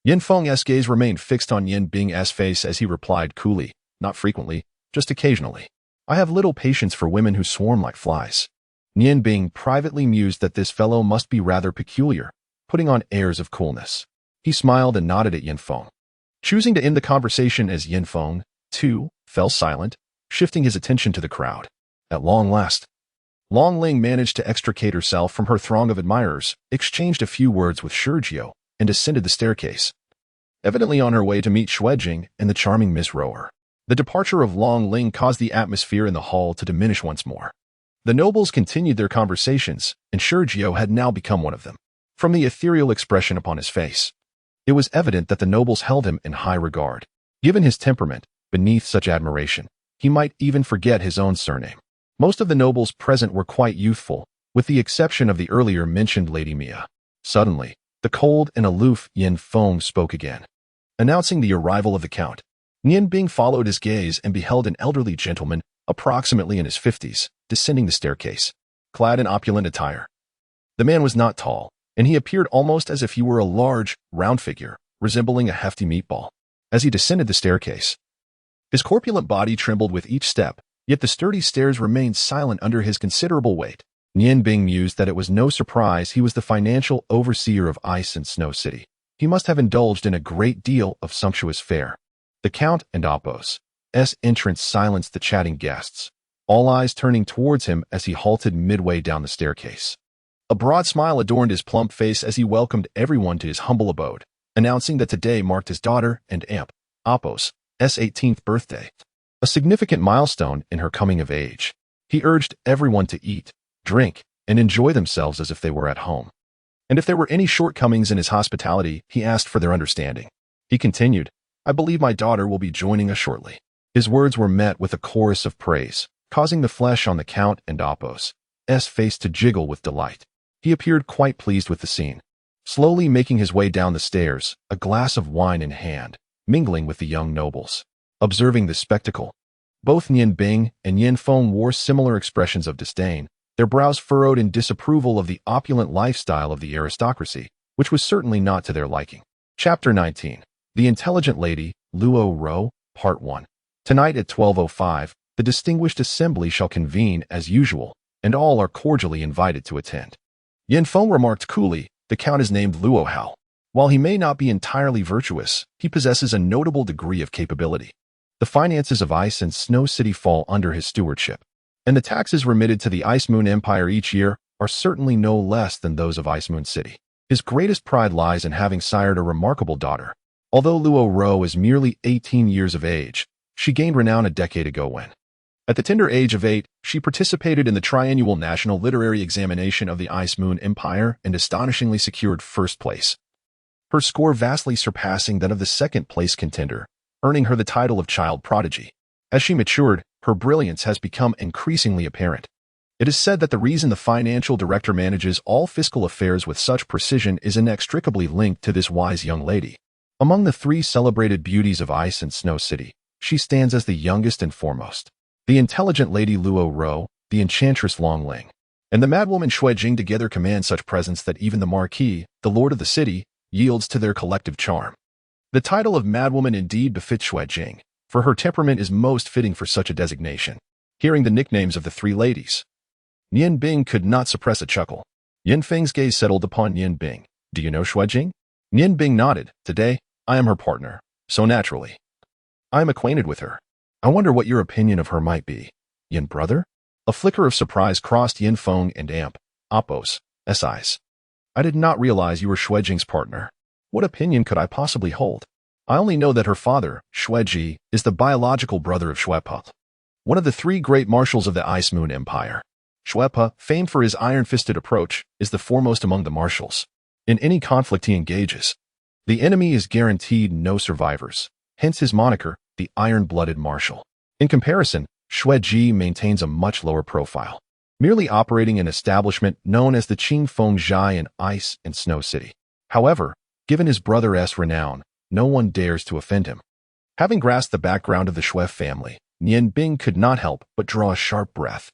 Yan Feng's gaze remained fixed on Yan Bing's face as he replied coolly, "Not frequently, just occasionally. I have little patience for women who swarm like flies." Yan Bing privately mused that this fellow must be rather peculiar, putting on airs of coolness. He smiled and nodded at Yan Feng, choosing to end the conversation as Yan Feng, too, fell silent, shifting his attention to the crowd. At long last, Long Ling managed to extricate herself from her throng of admirers, exchanged a few words with Shurjio, and ascended the staircase, evidently on her way to meet Xuejing and the charming Miss Rower. The departure of Long Ling caused the atmosphere in the hall to diminish once more. The nobles continued their conversations, and Shurjio had now become one of them. From the ethereal expression upon his face, it was evident that the nobles held him in high regard. Given his temperament, beneath such admiration, he might even forget his own surname. Most of the nobles present were quite youthful, with the exception of the earlier mentioned Lady Mia. Suddenly, the cold and aloof Yan Feng spoke again, announcing the arrival of the count. Yan Bing followed his gaze and beheld an elderly gentleman, approximately in his 50s, descending the staircase, clad in opulent attire. The man was not tall, and he appeared almost as if he were a large, round figure, resembling a hefty meatball. As he descended the staircase, his corpulent body trembled with each step, yet the sturdy stairs remained silent under his considerable weight. Yan Bing mused that it was no surprise he was the financial overseer of Ice and Snow City. He must have indulged in a great deal of sumptuous fare. The Count and Apos' entrance silenced the chatting guests, all eyes turning towards him as he halted midway down the staircase. A broad smile adorned his plump face as he welcomed everyone to his humble abode, announcing that today marked his daughter and aunt, Apos' 18th birthday, a significant milestone in her coming of age. He urged everyone to eat, drink, and enjoy themselves as if they were at home. And if there were any shortcomings in his hospitality, he asked for their understanding. He continued, "I believe my daughter will be joining us shortly." His words were met with a chorus of praise, causing the flesh on the Count and Apos' face to jiggle with delight. He appeared quite pleased with the scene, slowly making his way down the stairs, a glass of wine in hand, mingling with the young nobles. Observing this spectacle, both Yan Bing and Yan Feng wore similar expressions of disdain, their brows furrowed in disapproval of the opulent lifestyle of the aristocracy, which was certainly not to their liking. Chapter 19. The Intelligent Lady, Luo Ro, Part 1. Tonight at 12:05, the distinguished assembly shall convene as usual, and all are cordially invited to attend. Yan Feng remarked coolly, "The Count is named Luo Hao. While he may not be entirely virtuous, he possesses a notable degree of capability. The finances of Ice and Snow City fall under his stewardship, and the taxes remitted to the Ice Moon Empire each year are certainly no less than those of Ice Moon City. His greatest pride lies in having sired a remarkable daughter. Although Luo Ro is merely 18 years of age, she gained renown a decade ago when, at the tender age of 8, she participated in the triannual national literary examination of the Ice Moon Empire and astonishingly secured first place, her score vastly surpassing that of the second-place contender, earning her the title of child prodigy. As she matured, her brilliance has become increasingly apparent. It is said that the reason the financial director manages all fiscal affairs with such precision is inextricably linked to this wise young lady. Among the 3 celebrated beauties of Ice and Snow City, she stands as the youngest and foremost. The intelligent Lady Luo Ro, the enchantress Long Ling, and the madwoman Xuejing together command such presence that even the Marquis, the lord of the city, yields to their collective charm. The title of madwoman indeed befits Xuejing, for her temperament is most fitting for such a designation. Hearing the nicknames of the 3 ladies, Yan Bing could not suppress a chuckle. Yan Feng's gaze settled upon Yan Bing. "Do you know Xuejing?" Yan Bing nodded. "Today, I am her partner, so naturally, I am acquainted with her. I wonder what your opinion of her might be." "Yan brother?" A flicker of surprise crossed Yan Feng and Apos' eyes. I did not realize you were Xuejing's partner. What opinion could I possibly hold? I only know that her father, Xueji, is the biological brother of Xuepa, one of the three great marshals of the Ice Moon Empire. Xuepa, famed for his iron-fisted approach, is the foremost among the marshals. In any conflict he engages, the enemy is guaranteed no survivors, hence his moniker, the Iron-Blooded Marshal. In comparison, Xueji maintains a much lower profile, merely operating an establishment known as the Qingfeng Zhai in Ice and Snow City. However, given his brother's renown, no one dares to offend him. Having grasped the background of the Xue family, Nian Bing could not help but draw a sharp breath.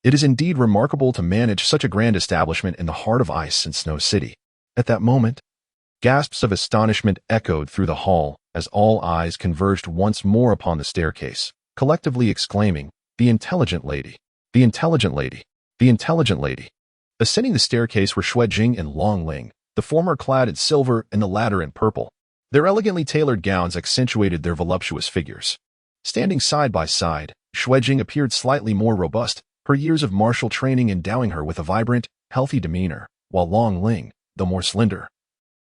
It is indeed remarkable to manage such a grand establishment in the heart of Ice and Snow City. At that moment, gasps of astonishment echoed through the hall as all eyes converged once more upon the staircase, collectively exclaiming, "The intelligent lady! The intelligent lady! The intelligent lady!" Ascending the staircase were Xuejing and Long Ling, the former clad in silver and the latter in purple. Their elegantly tailored gowns accentuated their voluptuous figures. Standing side by side, Xuejing appeared slightly more robust, her years of martial training endowing her with a vibrant, healthy demeanor, while Long Ling, though more slender,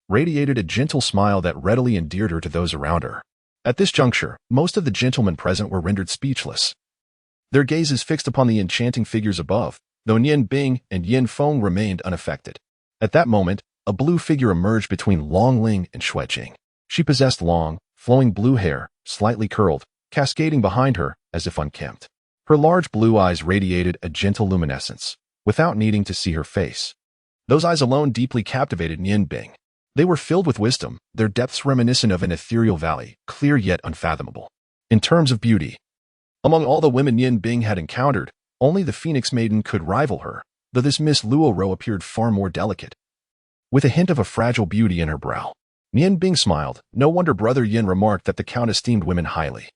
radiated a gentle smile that readily endeared her to those around her. At this juncture, most of the gentlemen present were rendered speechless, their gazes fixed upon the enchanting figures above, though Nian Bing and Yin Feng remained unaffected. At that moment, a blue figure emerged between Long Ling and Xuejing. She possessed long, flowing blue hair, slightly curled, cascading behind her as if unkempt. Her large blue eyes radiated a gentle luminescence, without needing to see her face. Those eyes alone deeply captivated Nian Bing. They were filled with wisdom, their depths reminiscent of an ethereal valley, clear yet unfathomable. In terms of beauty, among all the women Nian Bing had encountered, only the Phoenix Maiden could rival her, though this Miss Luo Ro appeared far more delicate, with a hint of a fragile beauty in her brow. Nian Bing smiled. No wonder Brother Yin remarked that the Count esteemed women highly.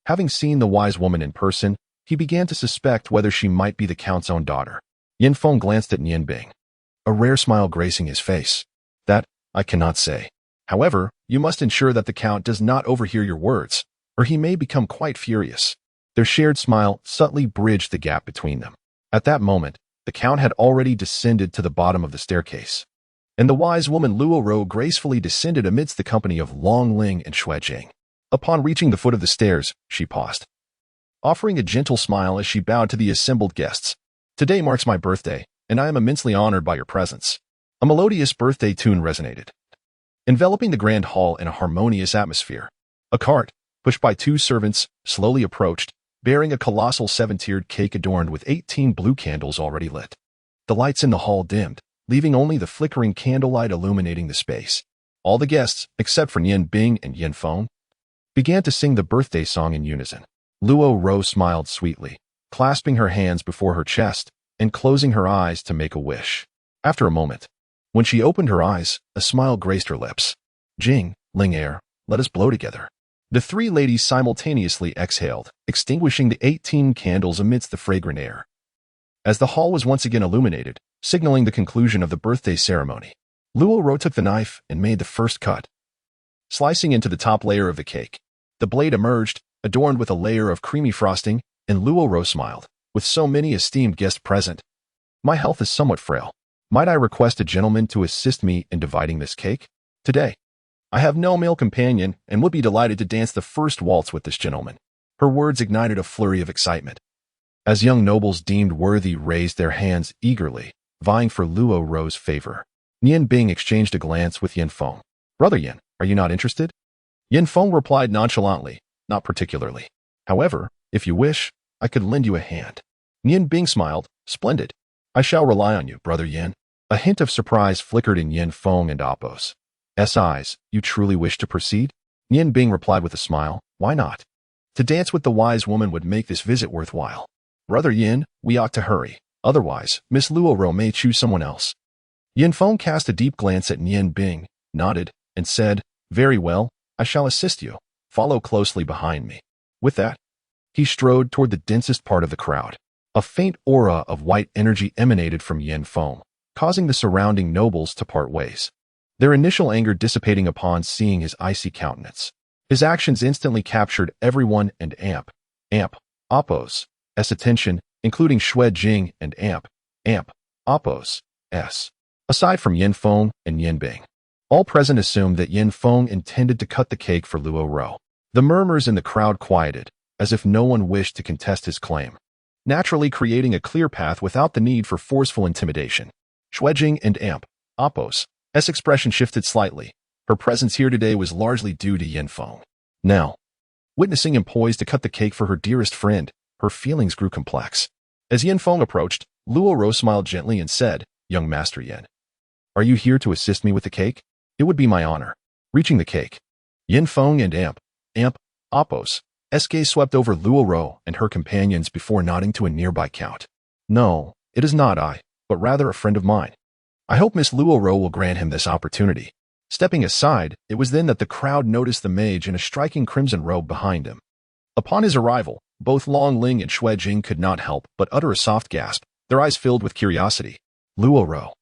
Having seen the wise woman in person, he began to suspect whether she might be the Count's own daughter. Yin Feng glanced at Nian Bing, a rare smile gracing his face. "That I cannot say. However, you must ensure that the Count does not overhear your words, or he may become quite furious." Their shared smile subtly bridged the gap between them. At that moment, the Count had already descended to the bottom of the staircase, and the wise woman Luo Ro gracefully descended amidst the company of Long Ling and Xuejing. Upon reaching the foot of the stairs, she paused, offering a gentle smile as she bowed to the assembled guests. "Today marks my birthday, and I am immensely honored by your presence." A melodious birthday tune resonated, enveloping the grand hall in a harmonious atmosphere. A cart, pushed by two servants, slowly approached, bearing a colossal 7-tiered cake adorned with 18 blue candles already lit. The lights in the hall dimmed, leaving only the flickering candlelight illuminating the space. All the guests, except for Nian Bing and Yin Feng, began to sing the birthday song in unison. Luo Ro smiled sweetly, clasping her hands before her chest and closing her eyes to make a wish. After a moment, when she opened her eyes, a smile graced her lips. "Jing, Ling heir, let us blow together." The three ladies simultaneously exhaled, extinguishing the 18 candles amidst the fragrant air. As the hall was once again illuminated, signaling the conclusion of the birthday ceremony, Luo Ro took the knife and made the first cut, slicing into the top layer of the cake. The blade emerged, adorned with a layer of creamy frosting, and Luo Ro smiled. "With so many esteemed guests present, my health is somewhat frail. Might I request a gentleman to assist me in dividing this cake? Today, I have no male companion and would be delighted to dance the first waltz with this gentleman." Her words ignited a flurry of excitement, as young nobles deemed worthy raised their hands eagerly, vying for Luo Ro's favor. Nian Bing exchanged a glance with Yin Feng. "Brother Yin, are you not interested?" Yin Feng replied nonchalantly, "Not particularly. However, if you wish, I could lend you a hand." Nian Bing smiled. "Splendid. I shall rely on you, Brother Yin." A hint of surprise flickered in Yin Feng and Appo's eyes. "You truly wish to proceed?" Nian Bing replied with a smile. "Why not? To dance with the wise woman would make this visit worthwhile. Brother Yin, we ought to hurry. Otherwise, Miss Luo Ro may choose someone else." Yin Feng cast a deep glance at Nian Bing, nodded, and said, "Very well, I shall assist you. Follow closely behind me." With that, he strode toward the densest part of the crowd. A faint aura of white energy emanated from Yin Feng, causing the surrounding nobles to part ways, their initial anger dissipating upon seeing his icy countenance. His actions instantly captured everyone and Appo's attention, including Xuejing and Appo's aside from Yin Feng and Yin Bing. All present assumed that Yin Feng intended to cut the cake for Luo Ro. The murmurs in the crowd quieted, as if no one wished to contest his claim, naturally creating a clear path without the need for forceful intimidation. Xuejing and Amp, Apos, S expression shifted slightly. Her presence here today was largely due to Yin Feng. Now, witnessing him poised to cut the cake for her dearest friend, her feelings grew complex. As Yin Feng approached, Luo Ro smiled gently and said, "Young Master Yin, are you here to assist me with the cake? It would be my honor." Reaching the cake, Yin Feng and Amp, Apos, S gaze swept over Luo Ro and her companions before nodding to a nearby count. "No, it is not I, but rather a friend of mine. I hope Miss Luo Ro will grant him this opportunity." Stepping aside, it was then that the crowd noticed the mage in a striking crimson robe behind him. Upon his arrival, both Long Ling and Xuejing could not help but utter a soft gasp, their eyes filled with curiosity. Luo Ro,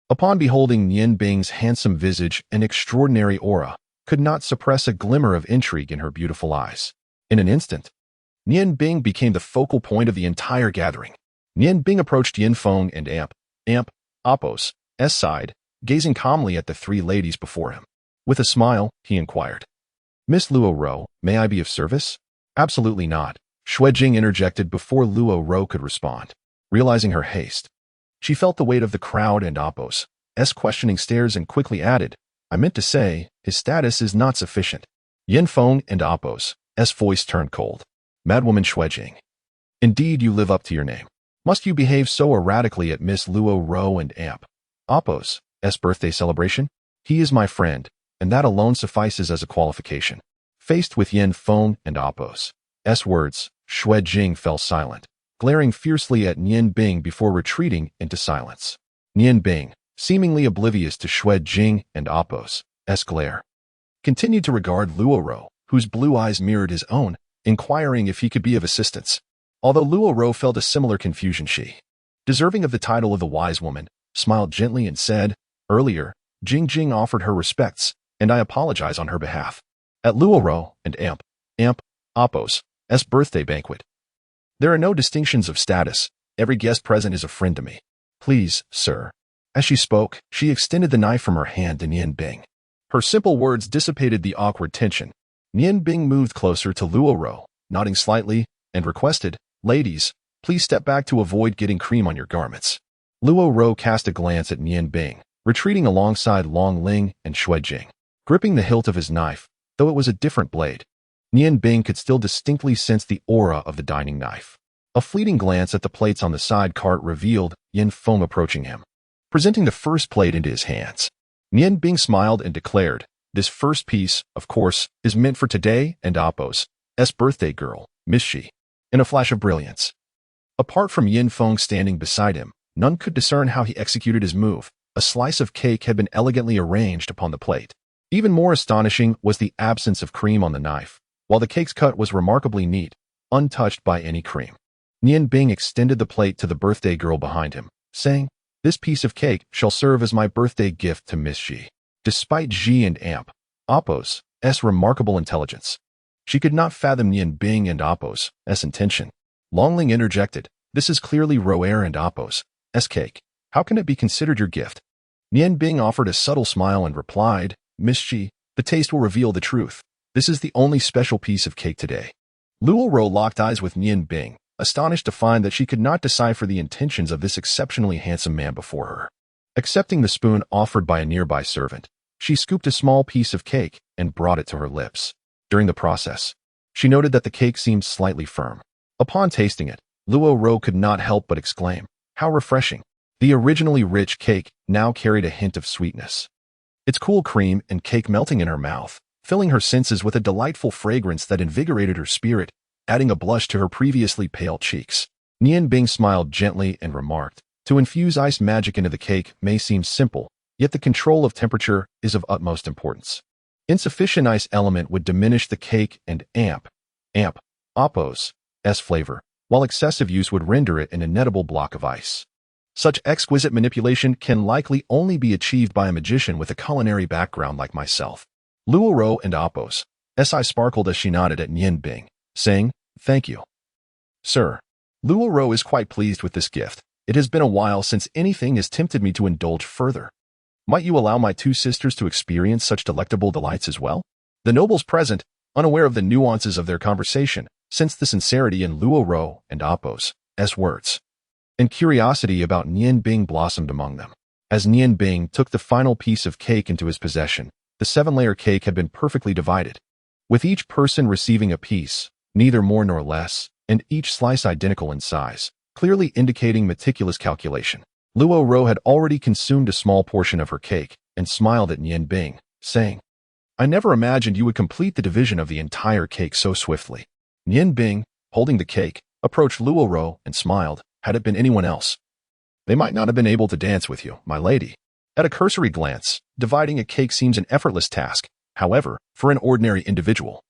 upon beholding Yin Bing's handsome visage and extraordinary aura, could not suppress a glimmer of intrigue in her beautiful eyes. In an instant, Yin Bing became the focal point of the entire gathering. Yin Bing approached Yin Feng and Amp, Apos, S side, gazing calmly at the three ladies before him. With a smile, he inquired, "Miss Luo Ro, may I be of service?" "Absolutely not," Xuejing interjected before Luo Ro could respond. Realizing her haste, she felt the weight of the crowd and Apos' questioning stares and quickly added, "I meant to say, his status is not sufficient." Yin Feng and Apos' voice turned cold. "Madwoman Xuejing, indeed you live up to your name. Must you behave so erratically at Miss Luo Ro and Amp, Apos' birthday celebration? He is my friend, and that alone suffices as a qualification." Faced with Yin Feng and Apos' words, Xuejing fell silent, glaring fiercely at Yin Bing before retreating into silence. Yin Bing, seemingly oblivious to Xuejing and Apos' glare, continued to regard Luo Ro, whose blue eyes mirrored his own, inquiring if he could be of assistance. Although Luo Ro felt a similar confusion, she, deserving of the title of the wise woman, smiled gently and said, "Earlier, Jing offered her respects, and I apologize on her behalf. At Luo Ro and Amp, Apos' birthday banquet, there are no distinctions of status. Every guest present is a friend to me. Please, sir." As she spoke, she extended the knife from her hand to Yin Bing. Her simple words dissipated the awkward tension. Yin Bing moved closer to Luo Ro, nodding slightly, and requested, "Ladies, please step back to avoid getting cream on your garments." Luo Ro cast a glance at Yin Bing, retreating alongside Long Ling and Xuejing, gripping the hilt of his knife, though it was a different blade. Yin Bing could still distinctly sense the aura of the dining knife. A fleeting glance at the plates on the side cart revealed Yin Feng approaching him, presenting the first plate into his hands. Yin Bing smiled and declared, "This first piece, of course, is meant for today and Apos' birthday girl, Miss Shi." In a flash of brilliance, apart from Yin Feng standing beside him, none could discern how he executed his move. A slice of cake had been elegantly arranged upon the plate. Even more astonishing was the absence of cream on the knife, while the cake's cut was remarkably neat, untouched by any cream. Yin Bing extended the plate to the birthday girl behind him, saying, "This piece of cake shall serve as my birthday gift to Miss Shi." Despite Xi and Amp, Apos' remarkable intelligence, she could not fathom Yin Bing and Apos' intention. Longling interjected, "This is clearly Roer and Apos' cake. How can it be considered your gift?" Yin Bing offered a subtle smile and replied, "Miss Shi, the taste will reveal the truth. This is the only special piece of cake today." Luo Ro locked eyes with Yin Bing, astonished to find that she could not decipher the intentions of this exceptionally handsome man before her. Accepting the spoon offered by a nearby servant, she scooped a small piece of cake and brought it to her lips. During the process, she noted that the cake seemed slightly firm. Upon tasting it, Luo Ro could not help but exclaim, "How refreshing." The originally rich cake now carried a hint of sweetness, its cool cream and cake melting in her mouth, filling her senses with a delightful fragrance that invigorated her spirit, adding a blush to her previously pale cheeks. Yin Bing smiled gently and remarked, "To infuse ice magic into the cake may seem simple, yet the control of temperature is of utmost importance. Insufficient ice element would diminish the cake and Apos' flavor, while excessive use would render it an inedible block of ice. Such exquisite manipulation can likely only be achieved by a magician with a culinary background like myself." Luo Ro and Apos' sparkled as she nodded at Yin Bing, saying, "Thank you, sir." Luo Ro is quite pleased with this gift. It has been a while since anything has tempted me to indulge further. Might you allow my two sisters to experience such delectable delights as well?" The nobles present, unaware of the nuances of their conversation, sensed the sincerity in Luo Ro and Apo's words, and curiosity about Nian Bing blossomed among them. As Nian Bing took the final piece of cake into his possession, the 7-layer cake had been perfectly divided, with each person receiving a piece, neither more nor less, and each slice identical in size, clearly indicating meticulous calculation. Luo Ro had already consumed a small portion of her cake and smiled at Nian Bing, saying, "I never imagined you would complete the division of the entire cake so swiftly." Nian Bing, holding the cake, approached Luo Ro and smiled. "Had it been anyone else, they might not have been able to dance with you, my lady." At a cursory glance, dividing a cake seems an effortless task. However, for an ordinary individual,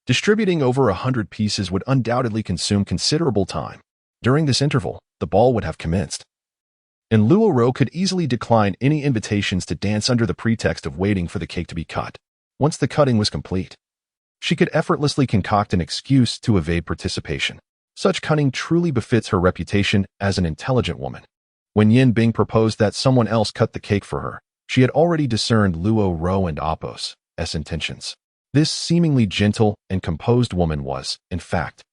distributing over 100 pieces would undoubtedly consume considerable time. During this interval, the ball would have commenced, and Luo Ro could easily decline any invitations to dance under the pretext of waiting for the cake to be cut. Once the cutting was complete, she could effortlessly concoct an excuse to evade participation. Such cunning truly befits her reputation as an intelligent woman. When Nian Bing proposed that someone else cut the cake for her, she had already discerned Luo Ro and Apo's intentions. This seemingly gentle and composed woman was, in fact,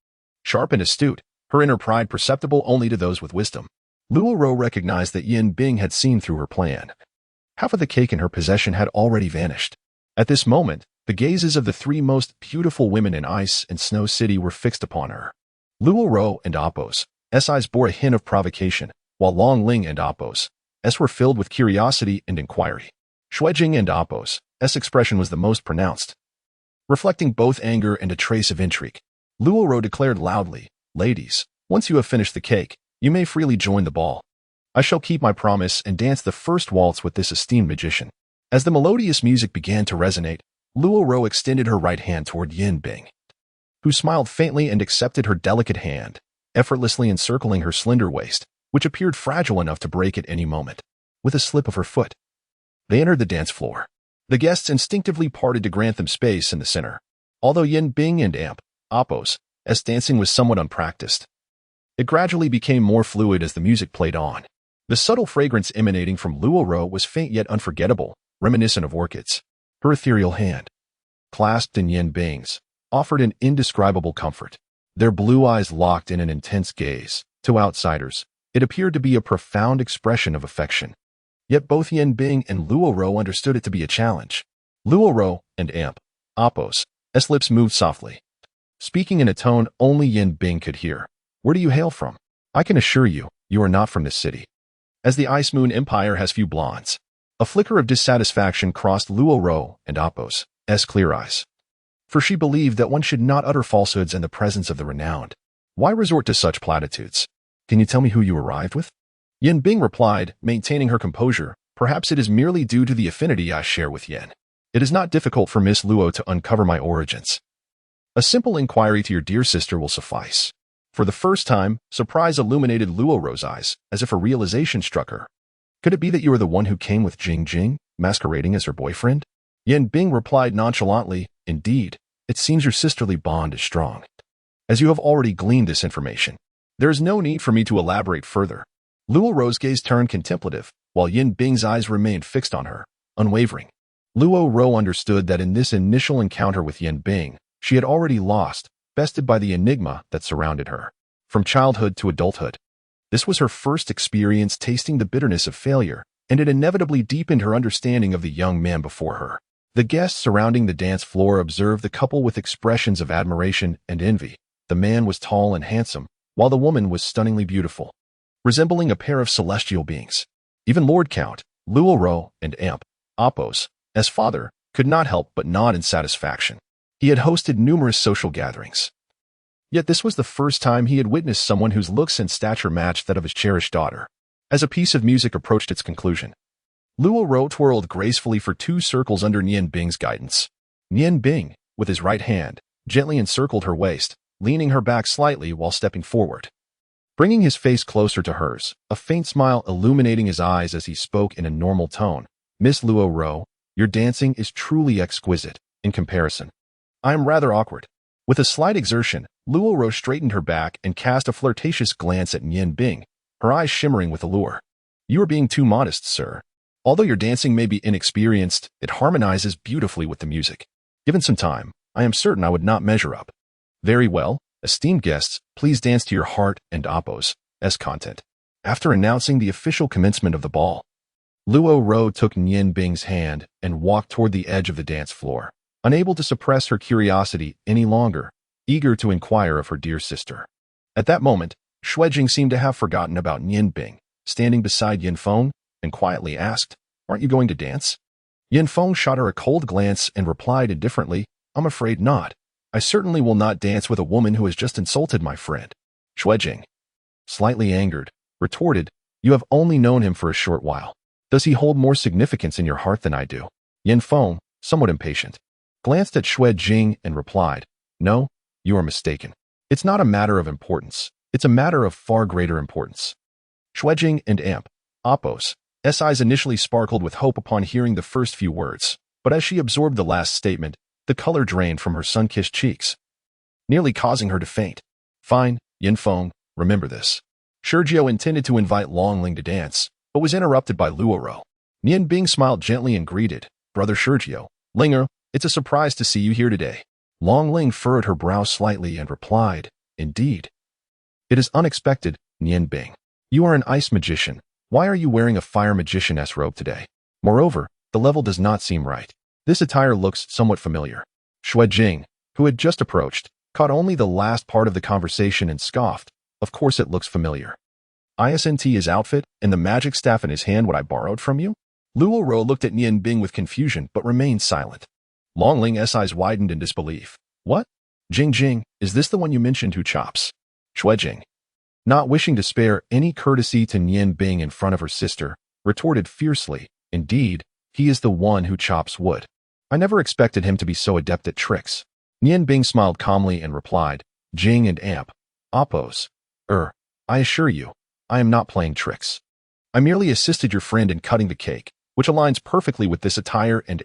sharp and astute, her inner pride perceptible only to those with wisdom. Luo Ro recognized that Nian Bing had seen through her plan. Half of the cake in her possession had already vanished. At this moment, the gazes of the 3 most beautiful women in Ice and Snow City were fixed upon her. Luo Ro and Apo's eyes bore a hint of provocation, while Long Ling and Apo's were filled with curiosity and inquiry. Xuejing and Apo's expression was the most pronounced, reflecting both anger and a trace of intrigue. Luo Ro declared loudly, "Ladies, once you have finished the cake, you may freely join the ball. I shall keep my promise and dance the first waltz with this esteemed magician." As the melodious music began to resonate, Luo Ro extended her right hand toward Nian Bing, who smiled faintly and accepted her delicate hand, effortlessly encircling her slender waist, which appeared fragile enough to break at any moment. With a slip of her foot, they entered the dance floor. The guests instinctively parted to grant them space in the center. Although Nian Bing and Apo's dancing was somewhat unpracticed, it gradually became more fluid as the music played on. The subtle fragrance emanating from Luo Ro was faint yet unforgettable, reminiscent of orchids. Her ethereal hand, clasped in Nian Bing's, offered an indescribable comfort. Their blue eyes locked in an intense gaze. To outsiders, it appeared to be a profound expression of affection. Yet both Nian Bing and Luo Ro understood it to be a challenge. Luo Ro and Apo's lips moved softly, speaking in a tone only Nian Bing could hear. "Where do you hail from? I can assure you, you are not from this city, as the Ice Moon Empire has few blondes." A flicker of dissatisfaction crossed Luo Ro and Apo's clear eyes, for she believed that one should not utter falsehoods in the presence of the renowned. "Why resort to such platitudes? Can you tell me who you arrived with?" Nian Bing replied, maintaining her composure. "Perhaps it is merely due to the affinity I share with Yen. It is not difficult for Miss Luo to uncover my origins. A simple inquiry to your dear sister will suffice." For the first time, surprise illuminated Luo Ro's eyes, as if a realization struck her. "Could it be that you are the one who came with Jing, masquerading as her boyfriend?" Nian Bing replied nonchalantly, "Indeed, it seems your sisterly bond is strong. As you have already gleaned this information, there is no need for me to elaborate further." Luo Ro's gaze turned contemplative, while Nian Bing's eyes remained fixed on her, unwavering. Luo Ro understood that in this initial encounter with Nian Bing, she had already lost, bested by the enigma that surrounded her. From childhood to adulthood, this was her first experience tasting the bitterness of failure, and it inevitably deepened her understanding of the young man before her. The guests surrounding the dance floor observed the couple with expressions of admiration and envy. The man was tall and handsome, while the woman was stunningly beautiful, resembling a pair of celestial beings. Even Lord Count, Luo Ro, and Apo's father could not help but nod in satisfaction. He had hosted numerous social gatherings, yet this was the first time he had witnessed someone whose looks and stature matched that of his cherished daughter. As a piece of music approached its conclusion, Luo Ro twirled gracefully for 2 circles under Nian Bing's guidance. Nian Bing, with his right hand, gently encircled her waist, leaning her back slightly while stepping forward, bringing his face closer to hers, a faint smile illuminating his eyes as he spoke in a normal tone. "Miss Luo Ro, your dancing is truly exquisite. In comparison, I am rather awkward." With a slight exertion, Luo Ro straightened her back and cast a flirtatious glance at Nian Bing, her eyes shimmering with allure. You are being too modest, sir. Although your dancing may be inexperienced, it harmonizes beautifully with the music. Given some time, I am certain I would not measure up. Very well, esteemed guests, please dance to your heart and Appo's content. After announcing the official commencement of the ball, Luo Ro took Nian Bing's hand and walked toward the edge of the dance floor, unable to suppress her curiosity any longer, eager to inquire of her dear sister. At that moment, Xuejing seemed to have forgotten about Nian Bing, standing beside Yin Feng, and quietly asked, "Aren't you going to dance?" Yin Feng shot her a cold glance and replied indifferently, "I'm afraid not. I certainly will not dance with a woman who has just insulted my friend." Xuejing, slightly angered, retorted, "You have only known him for a short while. Does he hold more significance in your heart than I do?" Yin Feng, somewhat impatient, glanced at Xuejing and replied, "No, you are mistaken. It's not a matter of importance. It's a matter of far greater importance." Xuejing and Appo's eyes initially sparkled with hope upon hearing the first few words, but as she absorbed the last statement, the color drained from her sun-kissed cheeks, nearly causing her to faint. "Fine, Yin Feng, remember this." Sergio intended to invite Long Ling to dance, but was interrupted by Luo Ro. Nian Bing smiled gently and greeted, "Brother Sergio, Linger, it's a surprise to see you here today." Long Ling furrowed her brow slightly and replied, "Indeed. It is unexpected, Nian Bing. You are an ice magician. Why are you wearing a fire magician's robe today? Moreover, the level does not seem right. This attire looks somewhat familiar." Xuejing, who had just approached, caught only the last part of the conversation and scoffed, "Of course it looks familiar. Isn't his outfit and the magic staff in his hand what I borrowed from you?" Luo Ro looked at Nian Bing with confusion but remained silent. Long Ling's eyes widened in disbelief. "What? Jing, is this the one you mentioned who chops?" Xuejing, not wishing to spare any courtesy to Nian Bing in front of her sister, retorted fiercely, "Indeed, he is the one who chops wood. I never expected him to be so adept at tricks." Nian Bing smiled calmly and replied, "Jing and Appo's, I assure you, I am not playing tricks. I merely assisted your friend in cutting the cake, which aligns perfectly with this attire and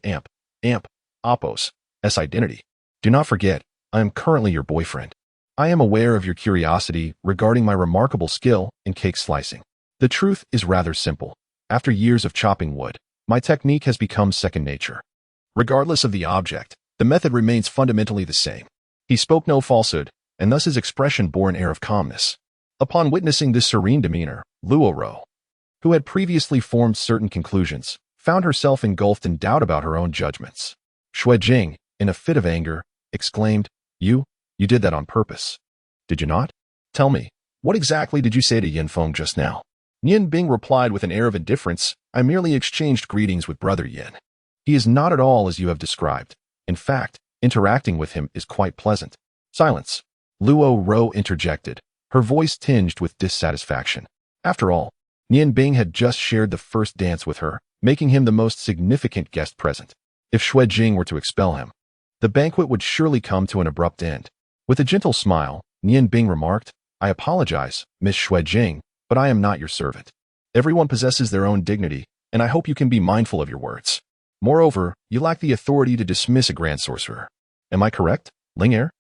Appo's identity. Do not forget, I am currently your boyfriend. I am aware of your curiosity regarding my remarkable skill in cake slicing. The truth is rather simple. After years of chopping wood, my technique has become second nature. Regardless of the object, the method remains fundamentally the same." He spoke no falsehood, and thus his expression bore an air of calmness. Upon witnessing this serene demeanor, Luo Ro, who had previously formed certain conclusions, found herself engulfed in doubt about her own judgments. Xuejing, in a fit of anger, exclaimed, You did that on purpose. Did you not? Tell me, what exactly did you say to Yin Feng just now?" Nian Bing replied with an air of indifference, "I merely exchanged greetings with Brother Yin. He is not at all as you have described. In fact, interacting with him is quite pleasant." Silence. Luo Ro interjected, her voice tinged with dissatisfaction. After all, Nian Bing had just shared the first dance with her, making him the most significant guest present. If Xuejing were to expel him, the banquet would surely come to an abrupt end. With a gentle smile, Nian Bing remarked, "I apologize, Miss Xuejing, but I am not your servant. Everyone possesses their own dignity, and I hope you can be mindful of your words. Moreover, you lack the authority to dismiss a grand sorcerer. Am I correct, Linger?"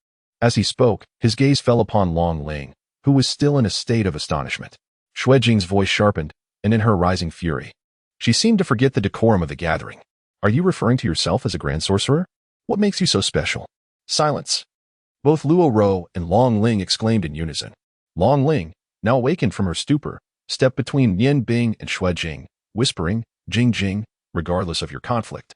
As he spoke, his gaze fell upon Long Ling, who was still in a state of astonishment. Xuejing's voice sharpened, and in her rising fury, she seemed to forget the decorum of the gathering. "Are you referring to yourself as a grand sorcerer? What makes you so special?" Silence. Both Luo Ro and Long Ling exclaimed in unison. Long Ling, now awakened from her stupor, stepped between Nian Bing and Xuejing, whispering, Jing, regardless of your conflict.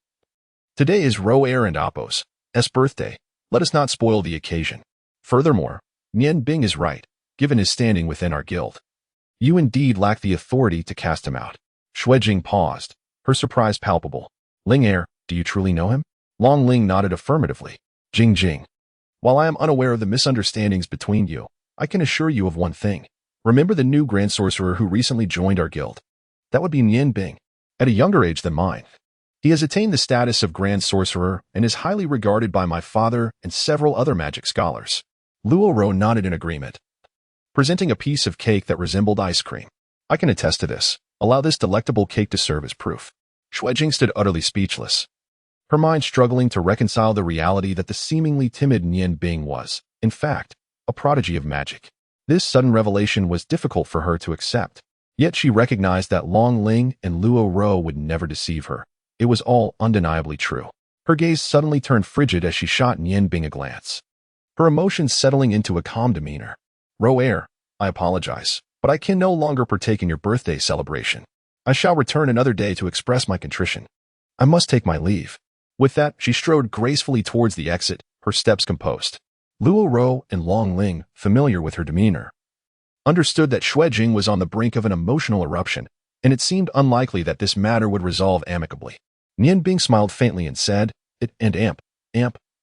Today is Heir and Appo's birthday. Let us not spoil the occasion. Furthermore, Nian Bing is right, given his standing within our guild. You indeed lack the authority to cast him out." Xuejing paused, her surprise palpable. "Heir, do you truly know him?" Long Ling nodded affirmatively. Jing. While I am unaware of the misunderstandings between you, I can assure you of one thing. Remember the new grand sorcerer who recently joined our guild? That would be Nian Bing, at a younger age than mine. He has attained the status of grand sorcerer and is highly regarded by my father and several other magic scholars. Luo Ro nodded in agreement, presenting a piece of cake that resembled ice cream. "I can attest to this. Allow this delectable cake to serve as proof." Xuejing stood utterly speechless, her mind struggling to reconcile the reality that the seemingly timid Nian Bing was, in fact, a prodigy of magic. This sudden revelation was difficult for her to accept, Yet she recognized that Long Ling and Luo Ro would never deceive her. It was all undeniably true. Her gaze suddenly turned frigid as she shot Nian Bing a glance, her emotions settling into a calm demeanor. Heir, I apologize, but I can no longer partake in your birthday celebration. I shall return another day to express my contrition. I must take my leave. With that, she strode gracefully towards the exit, her steps composed. Luo Ro and Long Ling, familiar with her demeanor, understood that Xuejing was on the brink of an emotional eruption, and it seemed unlikely that this matter would resolve amicably. Nian Bing smiled faintly and said, "It and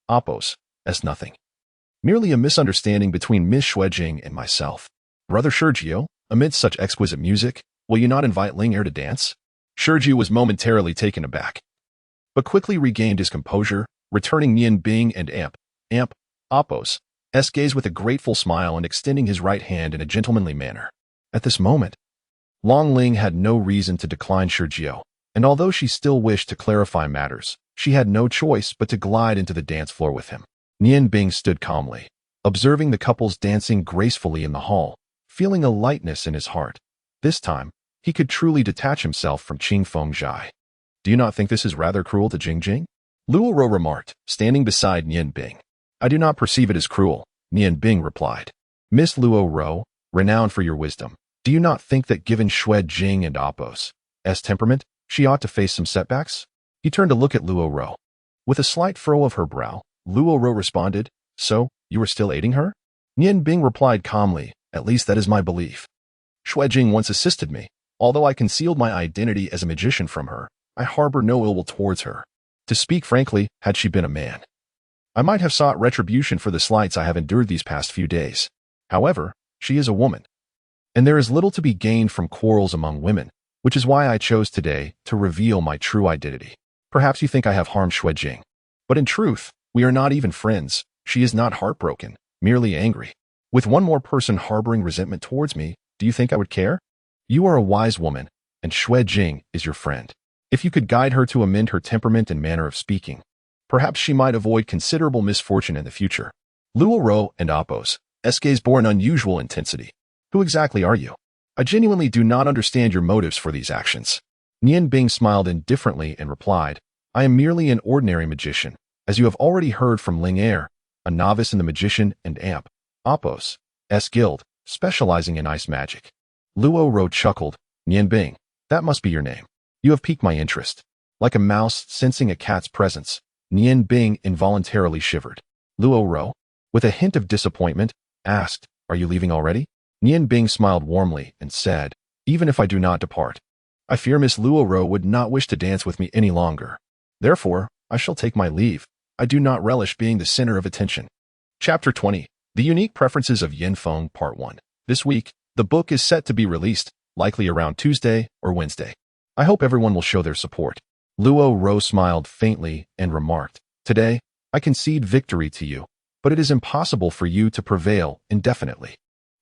Oppos, as nothing. Merely a misunderstanding between Miss Xuejing and myself. Brother Sergio, amidst such exquisite music, will you not invite Ling Er to dance?" Sergio was momentarily taken aback, but quickly regained his composure, returning Nian Bing and Oppos' gaze with a grateful smile and extending his right hand in a gentlemanly manner. At this moment, Long Ling had no reason to decline Sergio, and although she still wished to clarify matters, she had no choice but to glide into the dance floor with him. Nian Bing stood calmly, observing the couples dancing gracefully in the hall, feeling a lightness in his heart. This time, he could truly detach himself from Qing Feng Zhai. "Do you not think this is rather cruel to Jingjing?" Luo Ro remarked, standing beside Nian Bing. "I do not perceive it as cruel," Nian Bing replied. "Miss Luo Ro, renowned for your wisdom, do you not think that given Xuejing and Oppos' temperament, she ought to face some setbacks?" He turned to look at Luo Ro. With a slight furrow of her brow, Luo Ro responded, "So, you are still aiding her?" Nian Bing replied calmly, "At least that is my belief. Xuejing once assisted me. Although I concealed my identity as a magician from her, I harbor no ill will towards her. To speak frankly, had she been a man, I might have sought retribution for the slights I have endured these past few days. However, she is a woman, and there is little to be gained from quarrels among women, which is why I chose today to reveal my true identity. Perhaps you think I have harmed Xuejing, but in truth, we are not even friends. She is not heartbroken, merely angry. With one more person harboring resentment towards me, do you think I would care? You are a wise woman, and Xuejing is your friend. If you could guide her to amend her temperament and manner of speaking, perhaps she might avoid considerable misfortune in the future." Luo Ro and Oppos' gaze bore an unusual intensity. "Who exactly are you? I genuinely do not understand your motives for these actions." Nian Bing smiled indifferently and replied, "I am merely an ordinary magician, as you have already heard from Ling Er, a novice in the magician and Oppos' guild, specializing in ice magic." Luo Ro chuckled, "Nian Bing, that must be your name. You have piqued my interest." Like a mouse sensing a cat's presence, Nian Bing involuntarily shivered. Luo Ro, with a hint of disappointment, asked, "Are you leaving already?" Nian Bing smiled warmly and said, "Even if I do not depart, I fear Miss Luo Ro would not wish to dance with me any longer. Therefore, I shall take my leave. I do not relish being the center of attention." Chapter 20. The Unique Preferences of Yin Feng Part 1. This week, the book is set to be released, likely around Tuesday or Wednesday. I hope everyone will show their support. Luo Ro smiled faintly and remarked, "Today, I concede victory to you, but it is impossible for you to prevail indefinitely.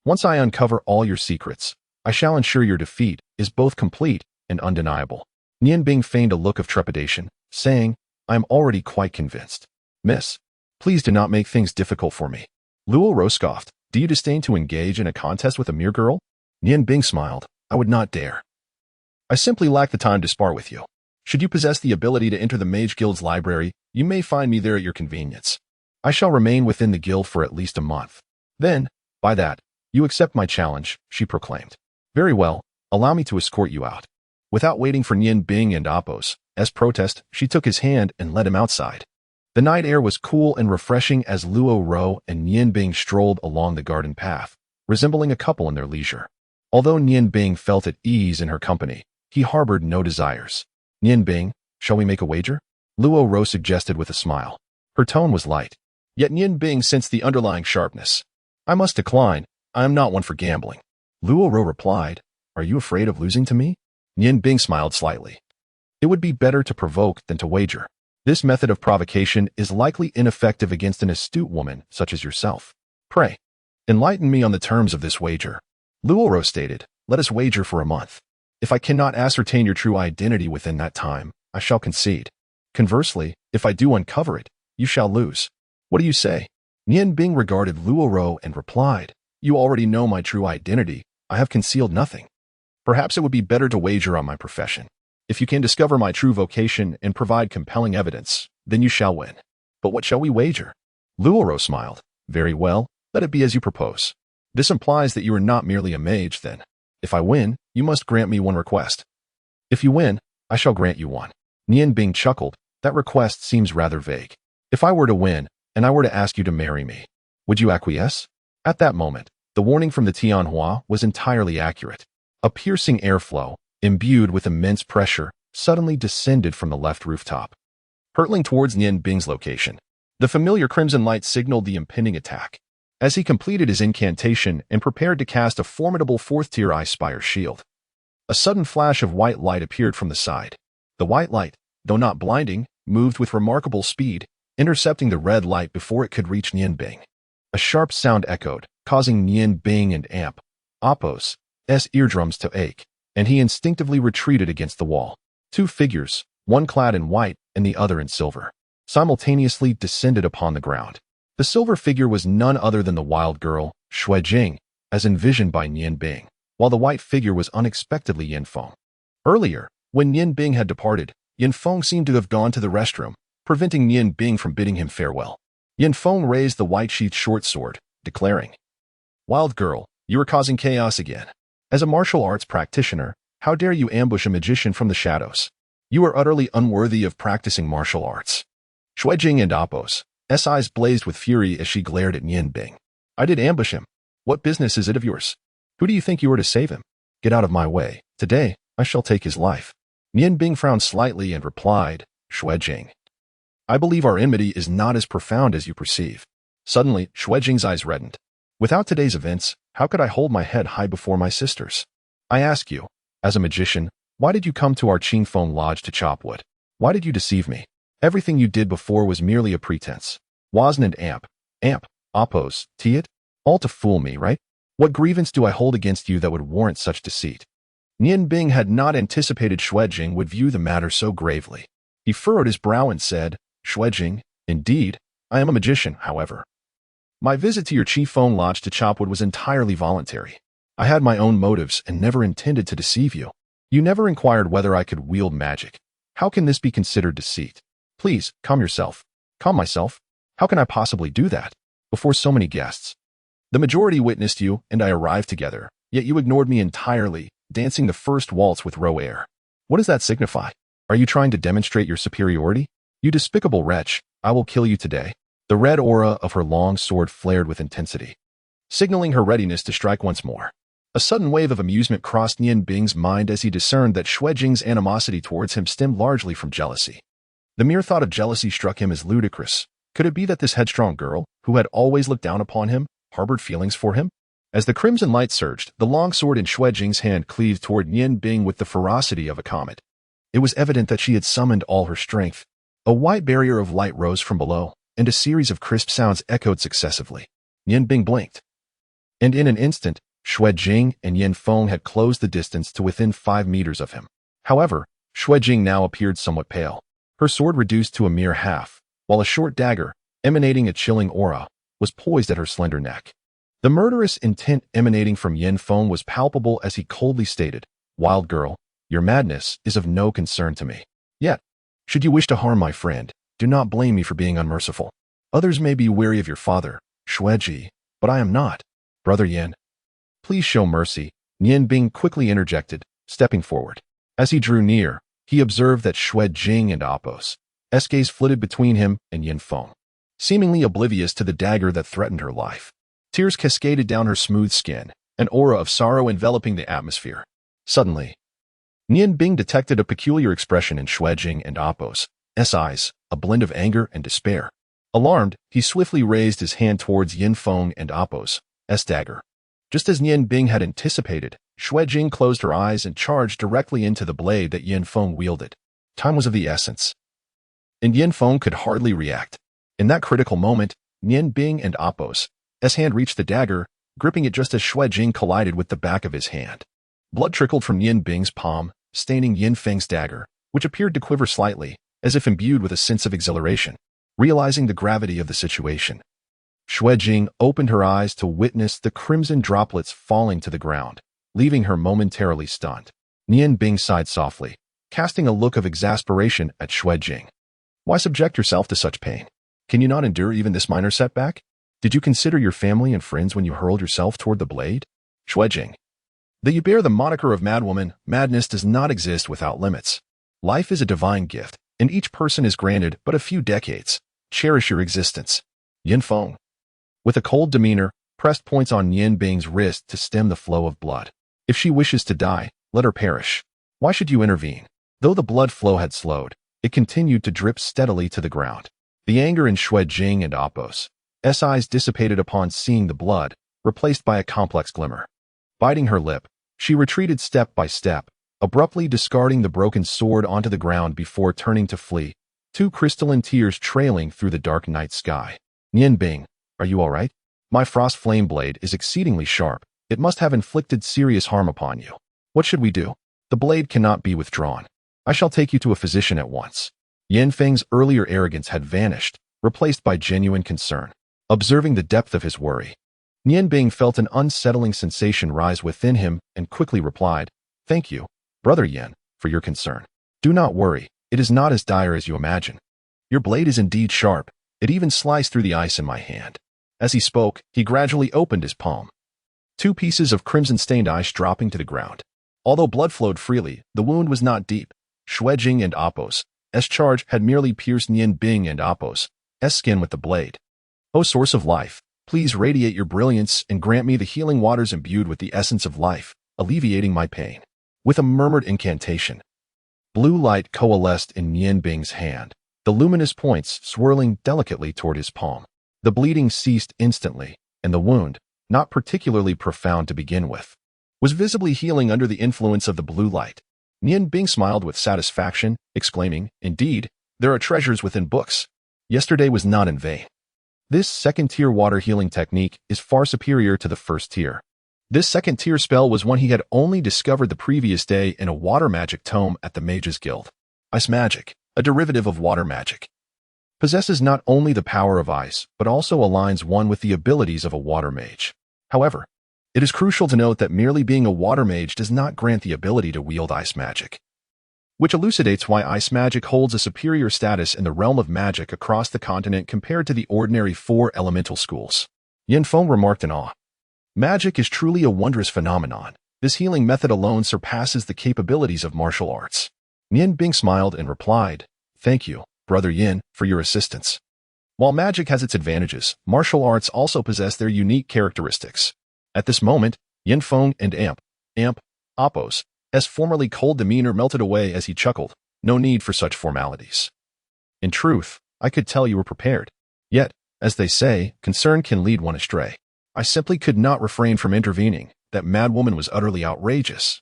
Once I uncover all your secrets, I shall ensure your defeat is both complete and undeniable." Nian Bing feigned a look of trepidation, saying, "I am already quite convinced. Miss, please do not make things difficult for me." Luo Ro scoffed, "Do you disdain to engage in a contest with a mere girl?" Nian Bing smiled, "I would not dare. I simply lack the time to spar with you. Should you possess the ability to enter the Mage Guild's library, you may find me there at your convenience. I shall remain within the guild for at least a month. Then, by that, you accept my challenge," she proclaimed. "Very well, allow me to escort you out." Without waiting for Nian Bing and Oppos' protest, she took his hand and led him outside. The night air was cool and refreshing as Luo Ro and Nian Bing strolled along the garden path, resembling a couple in their leisure. Although Nian Bing felt at ease in her company, he harbored no desires. "Nian Bing, shall we make a wager?" Luo Ro suggested with a smile. Her tone was light, yet Nian Bing sensed the underlying sharpness. "I must decline. I am not one for gambling." Luo Ro replied, "Are you afraid of losing to me?" Nian Bing smiled slightly. "It would be better to provoke than to wager. This method of provocation is likely ineffective against an astute woman such as yourself. Pray, enlighten me on the terms of this wager." Luo Ro stated, "Let us wager for a month. If I cannot ascertain your true identity within that time, I shall concede. Conversely, if I do uncover it, you shall lose. What do you say?" Nian Bing regarded Luo Ro and replied, "You already know my true identity. I have concealed nothing." Perhaps it would be better to wager on my profession. If you can discover my true vocation and provide compelling evidence, then you shall win. But what shall we wager? Luoro smiled. Very well, let it be as you propose. This implies that you are not merely a mage, then. If I win, you must grant me one request. If you win, I shall grant you one. Nian Bing chuckled. That request seems rather vague. If I were to win, and I were to ask you to marry me, would you acquiesce? At that moment, the warning from the Xuanhuan was entirely accurate. A piercing airflow, imbued with immense pressure, suddenly descended from the left rooftop. Hurtling towards Nian Bing's location, the familiar crimson light signaled the impending attack. As he completed his incantation and prepared to cast a formidable fourth-tier Ice Spire shield, a sudden flash of white light appeared from the side. The white light, though not blinding, moved with remarkable speed, intercepting the red light before it could reach Nian Bing. A sharp sound echoed, causing Nian Bing and Apos' eardrums to ache, and he instinctively retreated against the wall. Two figures, one clad in white and the other in silver, simultaneously descended upon the ground. The silver figure was none other than the wild girl, Xuejing, as envisioned by Nian Bing, while the white figure was unexpectedly Yin Feng. Earlier, when Nian Bing had departed, Yin Feng seemed to have gone to the restroom, preventing Nian Bing from bidding him farewell. Yin Feng raised the white-sheathed short sword, declaring, "Wild girl, you are causing chaos again. As a martial arts practitioner, how dare you ambush a magician from the shadows? You are utterly unworthy of practicing martial arts." Xuejing and Apos' eyes blazed with fury as she glared at Nian Bing. "I did ambush him. What business is it of yours? Who do you think you are to save him? Get out of my way. Today, I shall take his life." Nian Bing frowned slightly and replied, "Xuejing, I believe our enmity is not as profound as you perceive." Suddenly, Xuejing's eyes reddened. "Without today's events, how could I hold my head high before my sisters? I ask you, as a magician, why did you come to our Qingfeng Lodge to chop wood? Why did you deceive me? Everything you did before was merely a pretense. Wasn't it Apos, it? All to fool me, right? What grievance do I hold against you that would warrant such deceit?" Nian Bing had not anticipated Xuejing would view the matter so gravely. He furrowed his brow and said, "Xuejing, indeed, I am a magician, however. My visit to your Qingfeng Lodge to chop wood was entirely voluntary. I had my own motives and never intended to deceive you. You never inquired whether I could wield magic. How can this be considered deceit? Please, calm yourself." "Calm myself? How can I possibly do that? Before so many guests. The majority witnessed you and I arrived together, yet you ignored me entirely, dancing the first waltz with heir. What does that signify? Are you trying to demonstrate your superiority? You despicable wretch, I will kill you today." The red aura of her long sword flared with intensity, signaling her readiness to strike once more. A sudden wave of amusement crossed Nian Bing's mind as he discerned that Xuejing's animosity towards him stemmed largely from jealousy. The mere thought of jealousy struck him as ludicrous. Could it be that this headstrong girl, who had always looked down upon him, harbored feelings for him? As the crimson light surged, the long sword in Xuejing's hand cleaved toward Nian Bing with the ferocity of a comet. It was evident that she had summoned all her strength. A white barrier of light rose from below, and a series of crisp sounds echoed successively. Nian Bing blinked, and in an instant, Xuejing and Yin Feng had closed the distance to within 5 meters of him. However, Xuejing now appeared somewhat pale, her sword reduced to a mere half, while a short dagger, emanating a chilling aura, was poised at her slender neck. The murderous intent emanating from Yin Feng was palpable as he coldly stated, "Wild girl, your madness is of no concern to me. Yet, should you wish to harm my friend, do not blame me for being unmerciful. Others may be weary of your father, Xueji, but I am not. Brother Yin, please show mercy." Nian Bing quickly interjected, stepping forward. As he drew near, he observed that Xuejing and Apos' gaze flitted between him and Yin Feng, seemingly oblivious to the dagger that threatened her life. Tears cascaded down her smooth skin, an aura of sorrow enveloping the atmosphere. Suddenly, Nian Bing detected a peculiar expression in Xuejing and Apos' eyes, a blend of anger and despair. Alarmed, he swiftly raised his hand towards Yin Feng and Apos' dagger. Just as Nian Bing had anticipated, Xuejing closed her eyes and charged directly into the blade that Yin Feng wielded. Time was of the essence, and Yin Feng could hardly react. In that critical moment, Nian Bing and Apos' hand reached the dagger, gripping it just as Xuejing collided with the back of his hand. Blood trickled from Nian Bing's palm, staining Yin Feng's dagger, which appeared to quiver slightly, as if imbued with a sense of exhilaration. Realizing the gravity of the situation, Xuejing opened her eyes to witness the crimson droplets falling to the ground, leaving her momentarily stunned. Nian Bing sighed softly, casting a look of exasperation at Xuanhuan. Why subject yourself to such pain? Can you not endure even this minor setback? Did you consider your family and friends when you hurled yourself toward the blade? Xuanhuan. Though you bear the moniker of madwoman, madness does not exist without limits. Life is a divine gift, and each person is granted but a few decades. Cherish your existence. Yin Feng. With a cold demeanor, pressed points on Nian Bing's wrist to stem the flow of blood. If she wishes to die, let her perish. Why should you intervene? Though the blood flow had slowed, it continued to drip steadily to the ground. The anger in Xuanhuan and Apos' eyes dissipated upon seeing the blood, replaced by a complex glimmer. Biting her lip, she retreated step by step, abruptly discarding the broken sword onto the ground before turning to flee, two crystalline tears trailing through the dark night sky. Nian Bing, are you all right? My frost flame blade is exceedingly sharp. It must have inflicted serious harm upon you. What should we do? The blade cannot be withdrawn. I shall take you to a physician at once. Yan Feng's earlier arrogance had vanished, replaced by genuine concern. Observing the depth of his worry, Nian Bing felt an unsettling sensation rise within him and quickly replied, Thank you, Brother Yan, for your concern. Do not worry, it is not as dire as you imagine. Your blade is indeed sharp. It even sliced through the ice in my hand. As he spoke, he gradually opened his palm. Two pieces of crimson-stained ice dropping to the ground. Although blood flowed freely, the wound was not deep. Xuanhuan and Apos' charge had merely pierced Nian Bing and Apos' skin with the blade. O source of life, please radiate your brilliance and grant me the healing waters imbued with the essence of life, alleviating my pain. With a murmured incantation, blue light coalesced in Nian Bing's hand, the luminous points swirling delicately toward his palm. The bleeding ceased instantly, and the wound, not particularly profound to begin with, was visibly healing under the influence of the blue light. Nian Bing smiled with satisfaction, exclaiming, Indeed, there are treasures within books. Yesterday was not in vain. This second-tier water healing technique is far superior to the first tier. This second-tier spell was one he had only discovered the previous day in a water magic tome at the Mages Guild. Ice magic, a derivative of water magic, possesses not only the power of ice, but also aligns one with the abilities of a water mage. However, it is crucial to note that merely being a water mage does not grant the ability to wield ice magic, which elucidates why ice magic holds a superior status in the realm of magic across the continent compared to the ordinary four elemental schools. Yin Feng remarked in awe. Magic is truly a wondrous phenomenon. This healing method alone surpasses the capabilities of martial arts. Nian Bing smiled and replied, Thank you, Brother Yin, for your assistance. While magic has its advantages, martial arts also possess their unique characteristics. At this moment, Yin Feng and Apos' formerly cold demeanor melted away as he chuckled. No need for such formalities. In truth, I could tell you were prepared. Yet, as they say, concern can lead one astray. I simply could not refrain from intervening. That madwoman was utterly outrageous,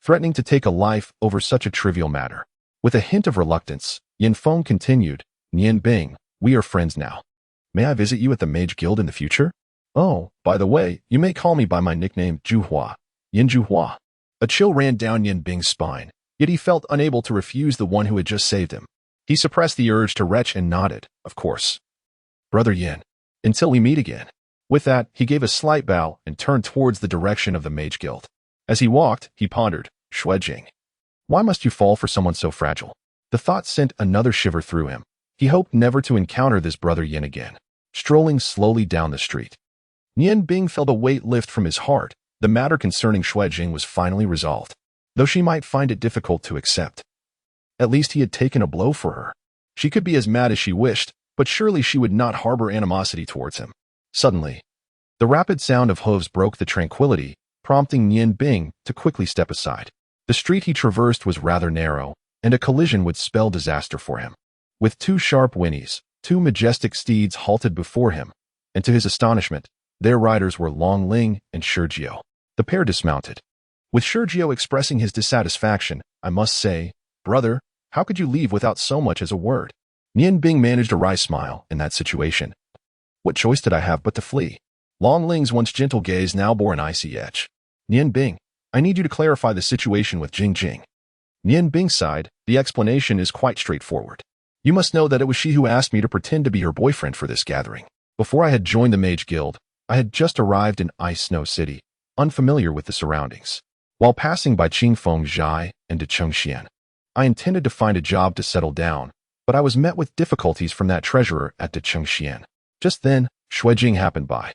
threatening to take a life over such a trivial matter. With a hint of reluctance, Yin Feng continued, Nian Bing, we are friends now. May I visit you at the Mage Guild in the future? Oh, by the way, you may call me by my nickname Xuanhuan, Yin Xuanhuan. A chill ran down Yin Bing's spine, yet he felt unable to refuse the one who had just saved him. He suppressed the urge to retch and nodded, of course. Brother Yin, until we meet again. With that, he gave a slight bow and turned towards the direction of the Mage Guild. As he walked, he pondered, Xuanhuan. Why must you fall for someone so fragile? The thought sent another shiver through him. He hoped never to encounter this Brother Yin again. Strolling slowly down the street, Nian Bing felt a weight lift from his heart. The matter concerning Xuanhuan was finally resolved, though she might find it difficult to accept. At least he had taken a blow for her. She could be as mad as she wished, but surely she would not harbor animosity towards him. Suddenly, the rapid sound of hooves broke the tranquility, prompting Nian Bing to quickly step aside. The street he traversed was rather narrow, and a collision would spell disaster for him. With two sharp whinnies, two majestic steeds halted before him, and to his astonishment, their riders were Long Ling and Sergio. The pair dismounted, with Sergio expressing his dissatisfaction. I must say, brother, how could you leave without so much as a word? Nian Bing managed a wry smile in that situation. What choice did I have but to flee? Long Ling's once gentle gaze now bore an icy edge. Nian Bing, I need you to clarify the situation with Jing Jing. Nian Bing sighed. The explanation is quite straightforward. You must know that it was she who asked me to pretend to be her boyfriend for this gathering. Before I had joined the Mage Guild, I had just arrived in Ice Snow City, unfamiliar with the surroundings. While passing by Qingfeng Zhai and Dechengxian, I intended to find a job to settle down, but I was met with difficulties from that treasurer at Dechengxian. Just then, Xuejing happened by,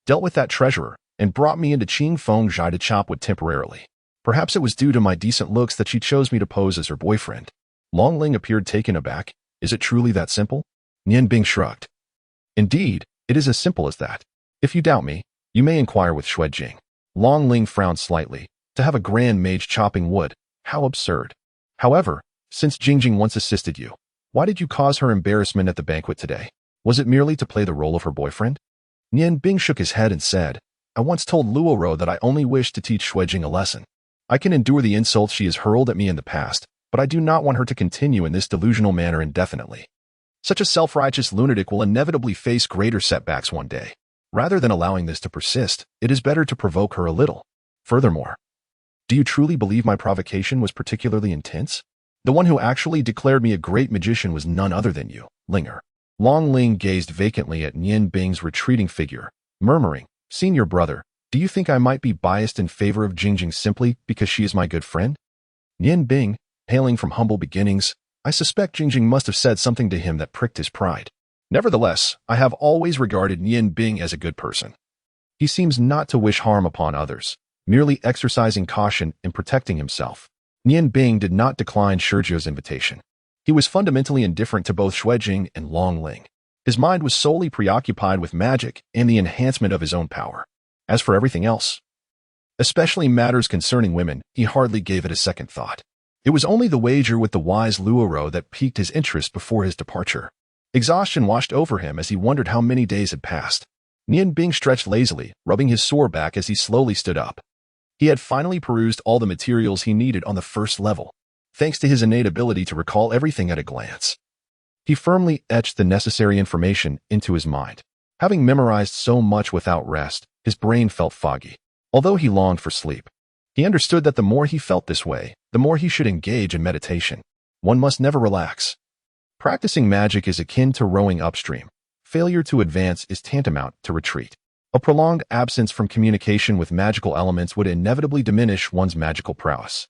dealt with that treasurer, and brought me into Qingfeng Zhai to chop wood temporarily. Perhaps it was due to my decent looks that she chose me to pose as her boyfriend. Longling appeared taken aback. Is it truly that simple? Nian Bing shrugged. Indeed, it is as simple as that. If you doubt me, you may inquire with Xuejing. Longling frowned slightly. To have a grand mage chopping wood, how absurd. However, since Jingjing once assisted you, why did you cause her embarrassment at the banquet today? Was it merely to play the role of her boyfriend? Nian Bing shook his head and said, I once told Luoro that I only wished to teach Xuejing a lesson. I can endure the insults she has hurled at me in the past, but I do not want her to continue in this delusional manner indefinitely. Such a self-righteous lunatic will inevitably face greater setbacks one day. Rather than allowing this to persist, it is better to provoke her a little. Furthermore, do you truly believe my provocation was particularly intense? The one who actually declared me a great magician was none other than you, Linger. Longling gazed vacantly at Nian Bing's retreating figure, murmuring, Senior brother, do you think I might be biased in favor of Jingjing simply because she is my good friend? Nian Bing, hailing from humble beginnings, I suspect Jingjing must have said something to him that pricked his pride. Nevertheless, I have always regarded Nian Bing as a good person. He seems not to wish harm upon others, merely exercising caution in protecting himself. Nian Bing did not decline Shizhuo's invitation. He was fundamentally indifferent to both Xuejing and Longling. His mind was solely preoccupied with magic and the enhancement of his own power. As for everything else, especially matters concerning women, he hardly gave it a second thought. It was only the wager with the wise Luoro that piqued his interest before his departure. Exhaustion washed over him as he wondered how many days had passed. Nian Bing stretched lazily, rubbing his sore back as he slowly stood up. He had finally perused all the materials he needed on the first level, thanks to his innate ability to recall everything at a glance. He firmly etched the necessary information into his mind. Having memorized so much without rest, his brain felt foggy. Although he longed for sleep, he understood that the more he felt this way, the more he should engage in meditation. One must never relax. Practicing magic is akin to rowing upstream. Failure to advance is tantamount to retreat. A prolonged absence from communication with magical elements would inevitably diminish one's magical prowess.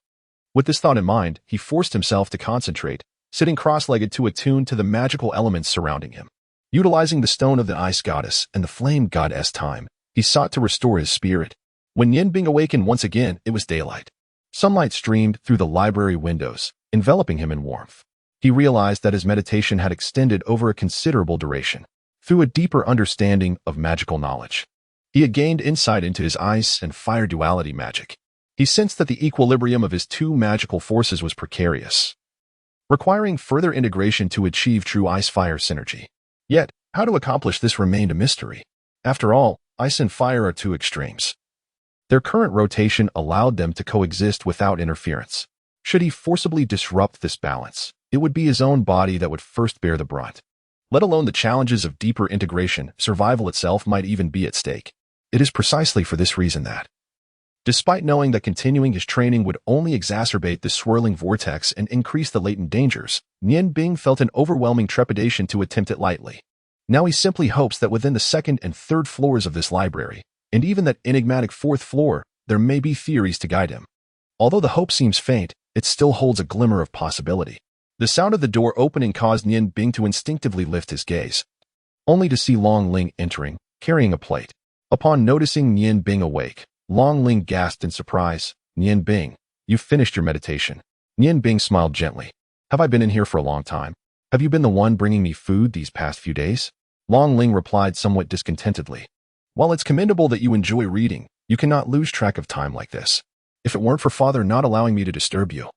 With this thought in mind, he forced himself to concentrate, sitting cross-legged to attune to the magical elements surrounding him. Utilizing the stone of the ice goddess and the flame goddess time, he sought to restore his spirit. When Nian Bing awakened once again, it was daylight. Sunlight streamed through the library windows, enveloping him in warmth. He realized that his meditation had extended over a considerable duration. Through a deeper understanding of magical knowledge, he had gained insight into his ice and fire duality magic. He sensed that the equilibrium of his two magical forces was precarious, requiring further integration to achieve true ice-fire synergy. Yet, how to accomplish this remained a mystery. After all, ice and fire are two extremes. Their current rotation allowed them to coexist without interference. Should he forcibly disrupt this balance, it would be his own body that would first bear the brunt. Let alone the challenges of deeper integration, survival itself might even be at stake. It is precisely for this reason that, despite knowing that continuing his training would only exacerbate the swirling vortex and increase the latent dangers, Nian Bing felt an overwhelming trepidation to attempt it lightly. Now he simply hopes that within the second and third floors of this library, and even that enigmatic fourth floor, there may be theories to guide him. Although the hope seems faint, it still holds a glimmer of possibility. The sound of the door opening caused Nian Bing to instinctively lift his gaze, only to see Long Ling entering, carrying a plate. Upon noticing Nian Bing awake, Long Ling gasped in surprise. Nian Bing, you've finished your meditation. Nian Bing smiled gently. Have I been in here for a long time? Have you been the one bringing me food these past few days? Long Ling replied somewhat discontentedly. While it's commendable that you enjoy reading, you cannot lose track of time like this. If it weren't for Father not allowing me to disturb you,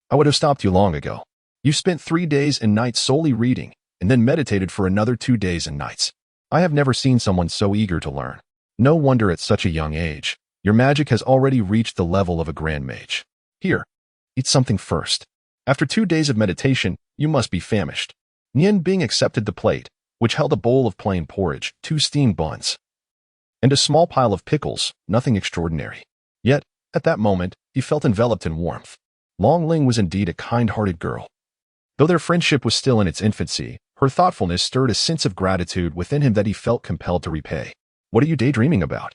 I would have stopped you long ago. You spent 3 days and nights solely reading, and then meditated for another 2 days and nights. I have never seen someone so eager to learn. No wonder at such a young age, your magic has already reached the level of a grand mage. Here, eat something first. After 2 days of meditation, you must be famished. Nian Bing accepted the plate, which held a bowl of plain porridge, 2 steamed buns, and a small pile of pickles, nothing extraordinary. Yet, at that moment, he felt enveloped in warmth. Long Ling was indeed a kind-hearted girl. Though their friendship was still in its infancy, her thoughtfulness stirred a sense of gratitude within him that he felt compelled to repay. What are you daydreaming about?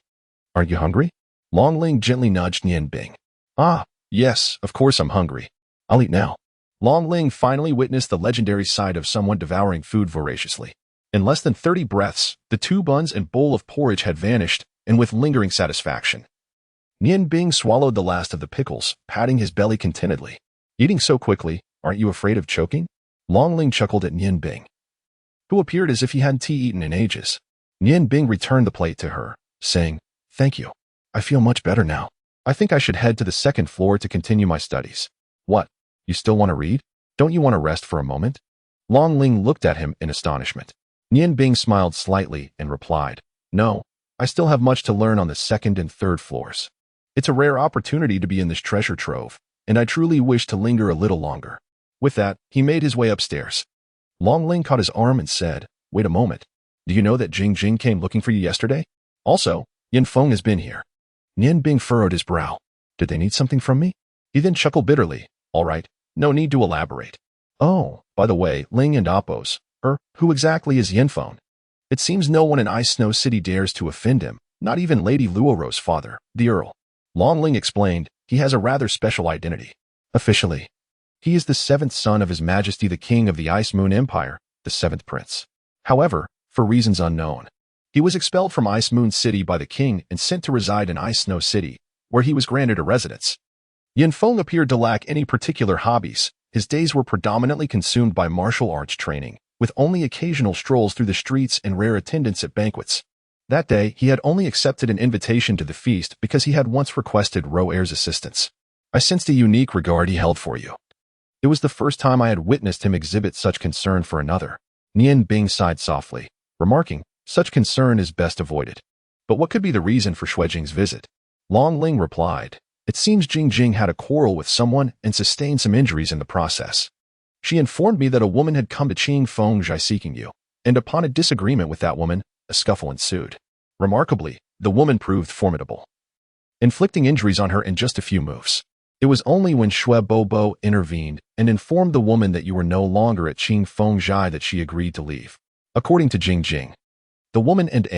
Aren't you hungry? Long Ling gently nudged Nian Bing. Ah, yes, of course I'm hungry. I'll eat now. Long Ling finally witnessed the legendary sight of someone devouring food voraciously. In less than 30 breaths, the 2 buns and bowl of porridge had vanished, and with lingering satisfaction. Nian Bing swallowed the last of the pickles, patting his belly contentedly. Eating so quickly, aren't you afraid of choking? Long Ling chuckled at Nian Bing, who appeared as if he hadn't eaten in ages. Nian Bing returned the plate to her, saying, "Thank you. I feel much better now. I think I should head to the 2nd floor to continue my studies." "What? You still want to read? Don't you want to rest for a moment?" Long Ling looked at him in astonishment. Nian Bing smiled slightly and replied, "No, I still have much to learn on the 2nd and 3rd floors. It's a rare opportunity to be in this treasure trove, and I truly wish to linger a little longer." With that, he made his way upstairs. Long Ling caught his arm and said, "Wait a moment. Do you know that Jing Jing came looking for you yesterday? Also, Yin Feng has been here." Nian Bing furrowed his brow. "Did they need something from me?" He then chuckled bitterly. "All right, no need to elaborate. Oh, by the way, Ling and Appos, who exactly is Yin Feng? It seems no one in Ice Snow City dares to offend him, not even Lady Luoro's father, the Earl." Long Ling explained, "He has a rather special identity. Officially, he is the 7th son of His Majesty the King of the Ice Moon Empire, the 7th Prince. However, for reasons unknown, he was expelled from Ice Moon City by the king and sent to reside in Ice Snow City, where he was granted a residence." Yin Feng appeared to lack any particular hobbies. His days were predominantly consumed by martial arts training, with only occasional strolls through the streets and rare attendance at banquets. That day, he had only accepted an invitation to the feast because he had once requested Heir's assistance. "I sensed a unique regard he held for you. It was the first time I had witnessed him exhibit such concern for another." Nian Bing sighed softly, remarking, "Such concern is best avoided. But what could be the reason for Xuejing's visit?" Long Ling replied, "It seems Jing Jing had a quarrel with someone and sustained some injuries in the process. She informed me that a woman had come to Qing Fengjai seeking you, and upon a disagreement with that woman, a scuffle ensued. Remarkably, the woman proved formidable, inflicting injuries on her in just a few moves. It was only when Xue Bobo intervened and informed the woman that you were no longer at Qing Fengjai that she agreed to leave." According to Jing Jing, the woman and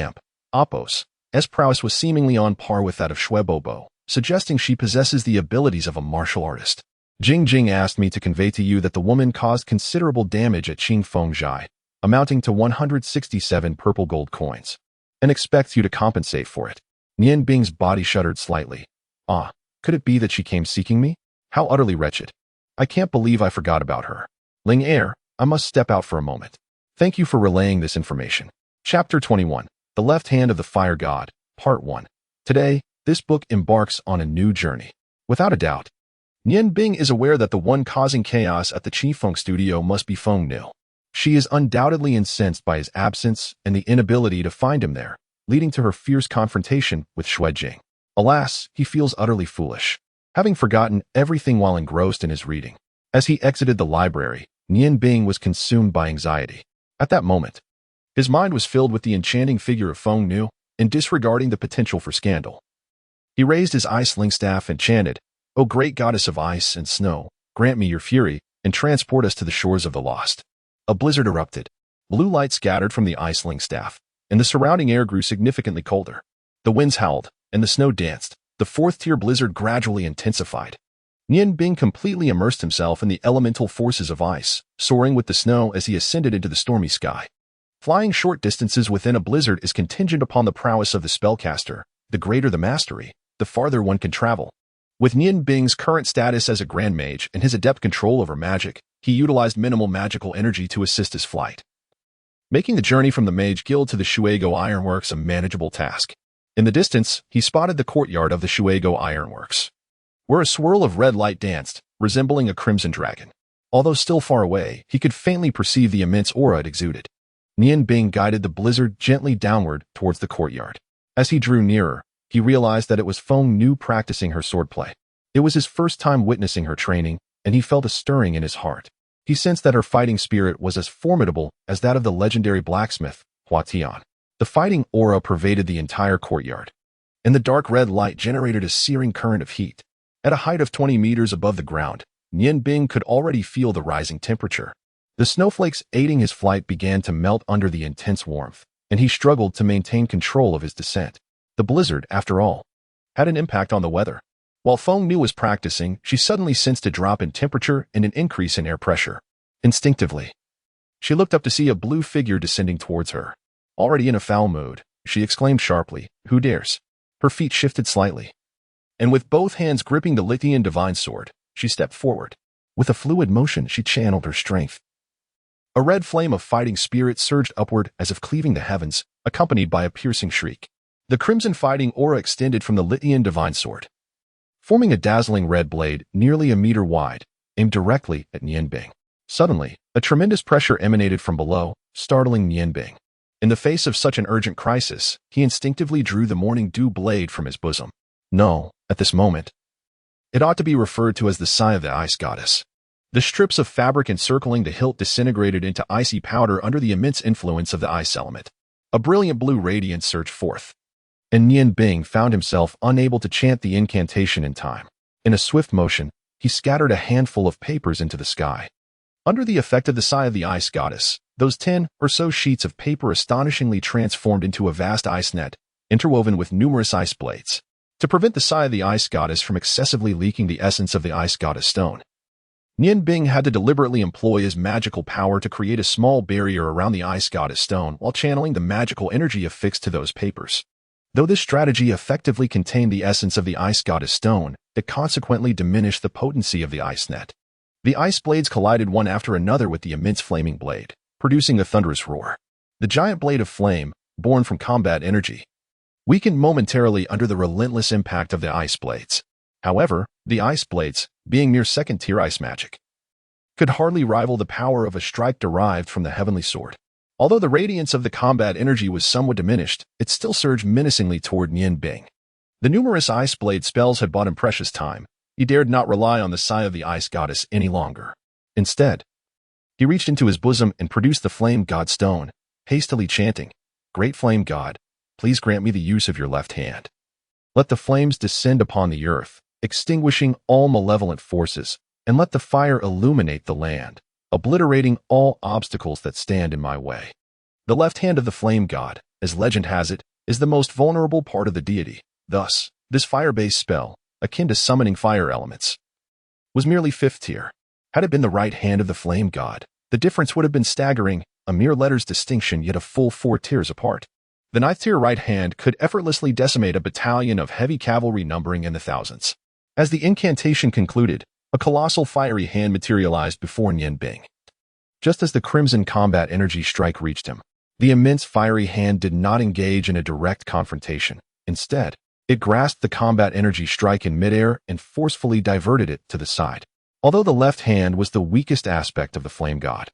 Appos' prowess was seemingly on par with that of Xue Bobo, suggesting she possesses the abilities of a martial artist. Jing Jing asked me to convey to you that the woman caused considerable damage at Qing Fengjai, amounting to 167 purple gold coins, and expects you to compensate for it. Nian Bing's body shuddered slightly. "Ah, could it be that she came seeking me? How utterly wretched. I can't believe I forgot about her. Ling Heir, I must step out for a moment. Thank you for relaying this information." Chapter 21, The Left Hand of the Fire God, Part 1. Today, this book embarks on a new journey. Without a doubt, Nian Bing is aware that the one causing chaos at the Qifeng studio must be Feng Nil. She is undoubtedly incensed by his absence and the inability to find him there, leading to her fierce confrontation with Xuejing. Alas, he feels utterly foolish, having forgotten everything while engrossed in his reading. As he exited the library, Nian Bing was consumed by anxiety. At that moment, his mind was filled with the enchanting figure of Feng Nu, and disregarding the potential for scandal. He raised his ice-ling staff and chanted, "O great goddess of ice and snow, grant me your fury, and transport us to the shores of the lost." A blizzard erupted. Blue light scattered from the ice-ling staff, and the surrounding air grew significantly colder. The winds howled, and the snow danced. The 4th-tier blizzard gradually intensified. Nian Bing completely immersed himself in the elemental forces of ice, soaring with the snow as he ascended into the stormy sky. Flying short distances within a blizzard is contingent upon the prowess of the spellcaster. The greater the mastery, the farther one can travel. With Nian Bing's current status as a Grand Mage and his adept control over magic, he utilized minimal magical energy to assist his flight, making the journey from the Mage Guild to the Shuego Ironworks a manageable task. In the distance, he spotted the courtyard of the Shuego Ironworks, where a swirl of red light danced, resembling a crimson dragon. Although still far away, he could faintly perceive the immense aura it exuded. Nian Bing guided the blizzard gently downward towards the courtyard. As he drew nearer, he realized that it was Feng Nu practicing her swordplay. It was his first time witnessing her training, and he felt a stirring in his heart. He sensed that her fighting spirit was as formidable as that of the legendary blacksmith, Hua Tian. The fighting aura pervaded the entire courtyard, and the dark red light generated a searing current of heat. At a height of 20 meters above the ground, Nian Bing could already feel the rising temperature. The snowflakes aiding his flight began to melt under the intense warmth, and he struggled to maintain control of his descent. The blizzard, after all, had an impact on the weather. While Feng Nu was practicing, she suddenly sensed a drop in temperature and an increase in air pressure. Instinctively, she looked up to see a blue figure descending towards her. Already in a foul mood, she exclaimed sharply, "Who dares?" Her feet shifted slightly, and with both hands gripping the Lithian divine sword, she stepped forward. With a fluid motion, she channeled her strength. A red flame of fighting spirit surged upward as if cleaving the heavens, accompanied by a piercing shriek. The crimson fighting aura extended from the Lithian divine sword, forming a dazzling red blade nearly a meter wide, aimed directly at Nianbing. Suddenly, a tremendous pressure emanated from below, startling Nianbing. In the face of such an urgent crisis, he instinctively drew the morning dew blade from his bosom. No, at this moment, it ought to be referred to as the sigh of the ice goddess. The strips of fabric encircling the hilt disintegrated into icy powder under the immense influence of the ice element. A brilliant blue radiance surged forth, and Nianbing found himself unable to chant the incantation in time. In a swift motion, he scattered a handful of papers into the sky. Under the effect of the sigh of the ice goddess, those 10 or so sheets of paper astonishingly transformed into a vast ice net, interwoven with numerous ice blades. To prevent the sigh of the ice goddess from excessively leaking the essence of the ice goddess stone, Nianbing had to deliberately employ his magical power to create a small barrier around the ice goddess stone while channeling the magical energy affixed to those papers. Though this strategy effectively contained the essence of the ice goddess stone, it consequently diminished the potency of the ice net. The ice blades collided one after another with the immense flaming blade, producing a thunderous roar. The giant blade of flame, born from combat energy, weakened momentarily under the relentless impact of the ice blades. However, the ice blades, being mere second-tier ice magic, could hardly rival the power of a strike derived from the heavenly sword. Although the radiance of the combat energy was somewhat diminished, it still surged menacingly toward Nianbing. The numerous ice blade spells had bought him precious time. He dared not rely on the sigh of the ice goddess any longer. Instead, he reached into his bosom and produced the flame god stone, hastily chanting, "Great flame god, please grant me the use of your left hand. Let the flames descend upon the earth, extinguishing all malevolent forces, and let the fire illuminate the land, obliterating all obstacles that stand in my way." The left hand of the flame god, as legend has it, is the most vulnerable part of the deity. Thus, this fire-based spell, akin to summoning fire elements, was merely 5th tier. Had it been the right hand of the flame god, the difference would have been staggering, a mere letters distinction yet a full 4 tiers apart. The 9th tier right hand could effortlessly decimate a battalion of heavy cavalry numbering in the thousands. As the incantation concluded, a colossal fiery hand materialized before Nianbing. Just as the crimson combat energy strike reached him, the immense fiery hand did not engage in a direct confrontation. Instead, it grasped the combat energy strike in midair and forcefully diverted it to the side. Although the left hand was the weakest aspect of the flame god,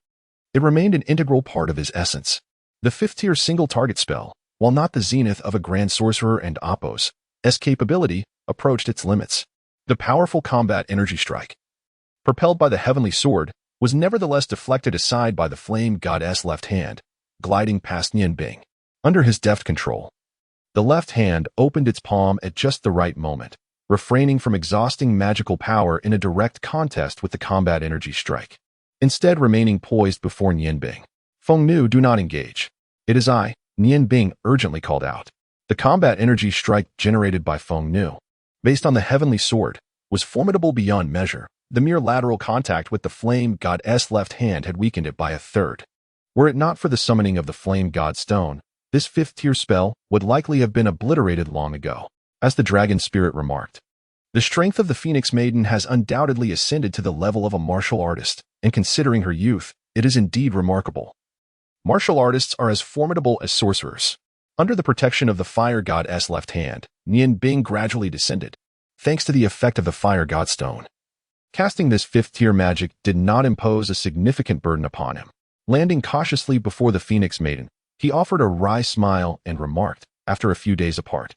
it remained an integral part of his essence. The 5th tier single target spell, while not the zenith of a grand sorcerer and Appo's capability, approached its limits. The powerful combat energy strike, propelled by the heavenly sword, was nevertheless deflected aside by the flame goddess' left hand, gliding past Nianbing. Under his deft control, the left hand opened its palm at just the right moment, refraining from exhausting magical power in a direct contest with the combat energy strike, instead remaining poised before Nianbing. "Feng Nu, do not engage. It is I," Nianbing urgently called out. The combat energy strike generated by Feng Nu, based on the heavenly sword, was formidable beyond measure. The mere lateral contact with the flame god's left hand had weakened it by a third. Were it not for the summoning of the flame god stone, this 5th tier spell would likely have been obliterated long ago. As the dragon spirit remarked, the strength of the Phoenix Maiden has undoubtedly ascended to the level of a martial artist, and considering her youth, it is indeed remarkable. Martial artists are as formidable as sorcerers. Under the protection of the fire god's left hand, Nianbing gradually descended, thanks to the effect of the fire god stone. Casting this 5th tier magic did not impose a significant burden upon him. Landing cautiously before the Phoenix Maiden, he offered a wry smile and remarked, after a few days apart,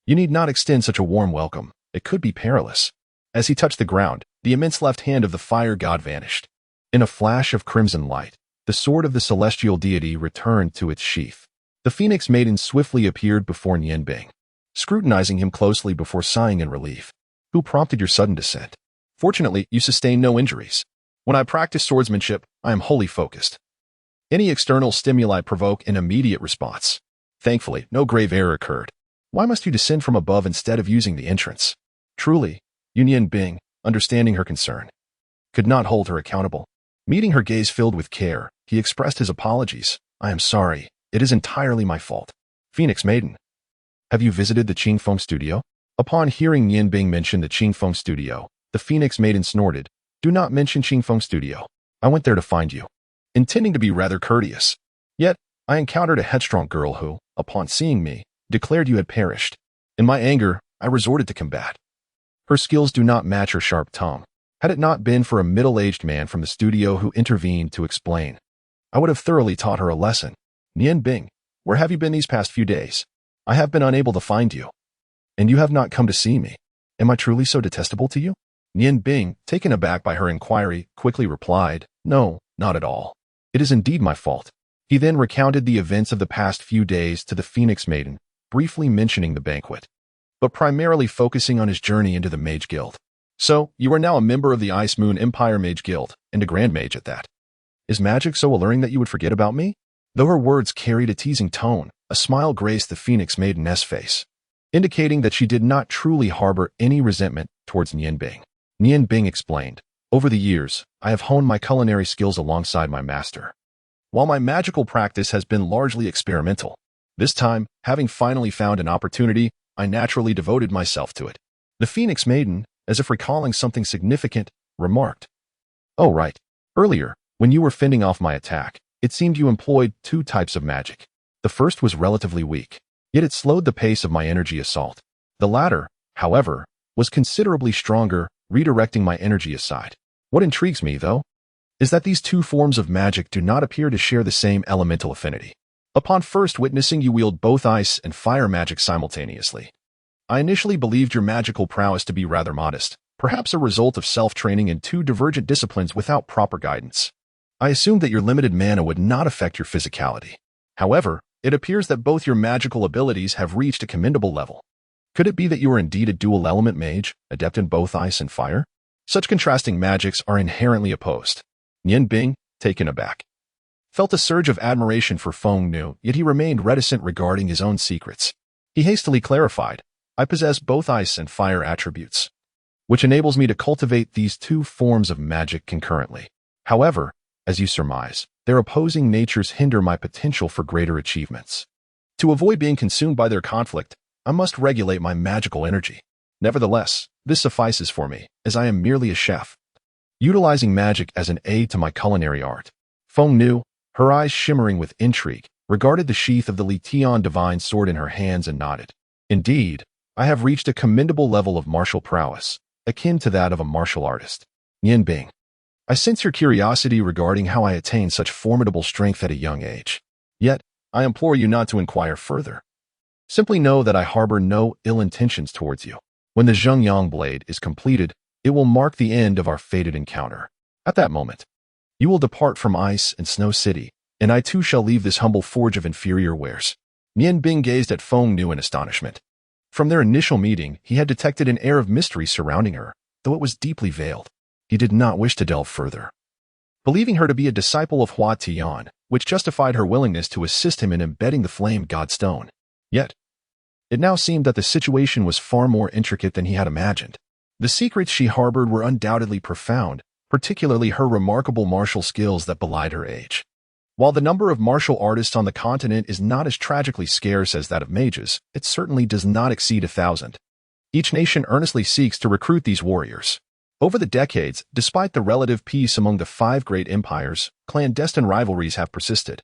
"You need not extend such a warm welcome. It could be perilous." As he touched the ground, the immense left hand of the fire god vanished. In a flash of crimson light, the sword of the celestial deity returned to its sheath. The Phoenix Maiden swiftly appeared before Nianbing, scrutinizing him closely before sighing in relief. "Who prompted your sudden descent? Fortunately, you sustained no injuries. When I practice swordsmanship, I am wholly focused. Any external stimuli provoke an immediate response. Thankfully, no grave error occurred. Why must you descend from above instead of using the entrance? Truly, Yunyan Bing, understanding her concern, could not hold her accountable. Meeting her gaze filled with care, he expressed his apologies. I am sorry. It is entirely my fault. Phoenix Maiden. Have you visited the Qingfeng studio? Upon hearing Yan Bing mention the Qingfeng studio, the Phoenix Maiden snorted. Do not mention Qingfeng studio. I went there to find you. Intending to be rather courteous. Yet, I encountered a headstrong girl who, upon seeing me, declared you had perished. In my anger, I resorted to combat. Her skills do not match her sharp tongue. Had it not been for a middle-aged man from the studio who intervened to explain, I would have thoroughly taught her a lesson. Yan Bing, where have you been these past few days? I have been unable to find you. And you have not come to see me. Am I truly so detestable to you? Yan Bing, taken aback by her inquiry, quickly replied, No, not at all. It is indeed my fault. He then recounted the events of the past few days to the Phoenix Maiden, briefly mentioning the banquet, but primarily focusing on his journey into the Mage Guild. So, you are now a member of the Ice Moon Empire Mage Guild, and a Grand Mage at that. Is magic so alluring that you would forget about me? Though her words carried a teasing tone, a smile graced the Phoenix Maiden's face, indicating that she did not truly harbor any resentment towards Yan Bing. Yan Bing explained, Over the years, I have honed my culinary skills alongside my master. While my magical practice has been largely experimental, this time, having finally found an opportunity, I naturally devoted myself to it. The Phoenix Maiden, as if recalling something significant, remarked, Oh right, earlier, when you were fending off my attack, it seemed you employed two types of magic. The first was relatively weak, yet it slowed the pace of my energy assault. The latter, however, was considerably stronger, redirecting my energy aside. What intrigues me, though, is that these two forms of magic do not appear to share the same elemental affinity. Upon first witnessing you wield both ice and fire magic simultaneously, I initially believed your magical prowess to be rather modest, perhaps a result of self-training in two divergent disciplines without proper guidance. I assumed that your limited mana would not affect your physicality. However, it appears that both your magical abilities have reached a commendable level. Could it be that you are indeed a dual-element mage, adept in both ice and fire? Such contrasting magics are inherently opposed. Yan Bing, taken aback, felt a surge of admiration for Feng Nu, yet he remained reticent regarding his own secrets. He hastily clarified, I possess both ice and fire attributes, which enables me to cultivate these two forms of magic concurrently. However, as you surmise, their opposing natures hinder my potential for greater achievements. To avoid being consumed by their conflict, I must regulate my magical energy. Nevertheless, this suffices for me, as I am merely a chef, utilizing magic as an aid to my culinary art. Feng Nu, her eyes shimmering with intrigue, regarded the sheath of the Li Tian divine sword in her hands and nodded. Indeed, I have reached a commendable level of martial prowess, akin to that of a martial artist. Yan Bing, I sense your curiosity regarding how I attained such formidable strength at a young age. Yet, I implore you not to inquire further. Simply know that I harbor no ill intentions towards you. When the Xuanhuan blade is completed, it will mark the end of our fated encounter. At that moment, you will depart from Ice and Snow City, and I too shall leave this humble forge of inferior wares. Yan Bing gazed at Feng Nu in astonishment. From their initial meeting, he had detected an air of mystery surrounding her, though it was deeply veiled. He did not wish to delve further, believing her to be a disciple of Hua Tian, which justified her willingness to assist him in embedding the flame godstone. Yet, it now seemed that the situation was far more intricate than he had imagined. The secrets she harbored were undoubtedly profound, particularly her remarkable martial skills that belied her age. While the number of martial artists on the continent is not as tragically scarce as that of mages, it certainly does not exceed 1,000. Each nation earnestly seeks to recruit these warriors. Over the decades, despite the relative peace among the 5 great empires, clandestine rivalries have persisted,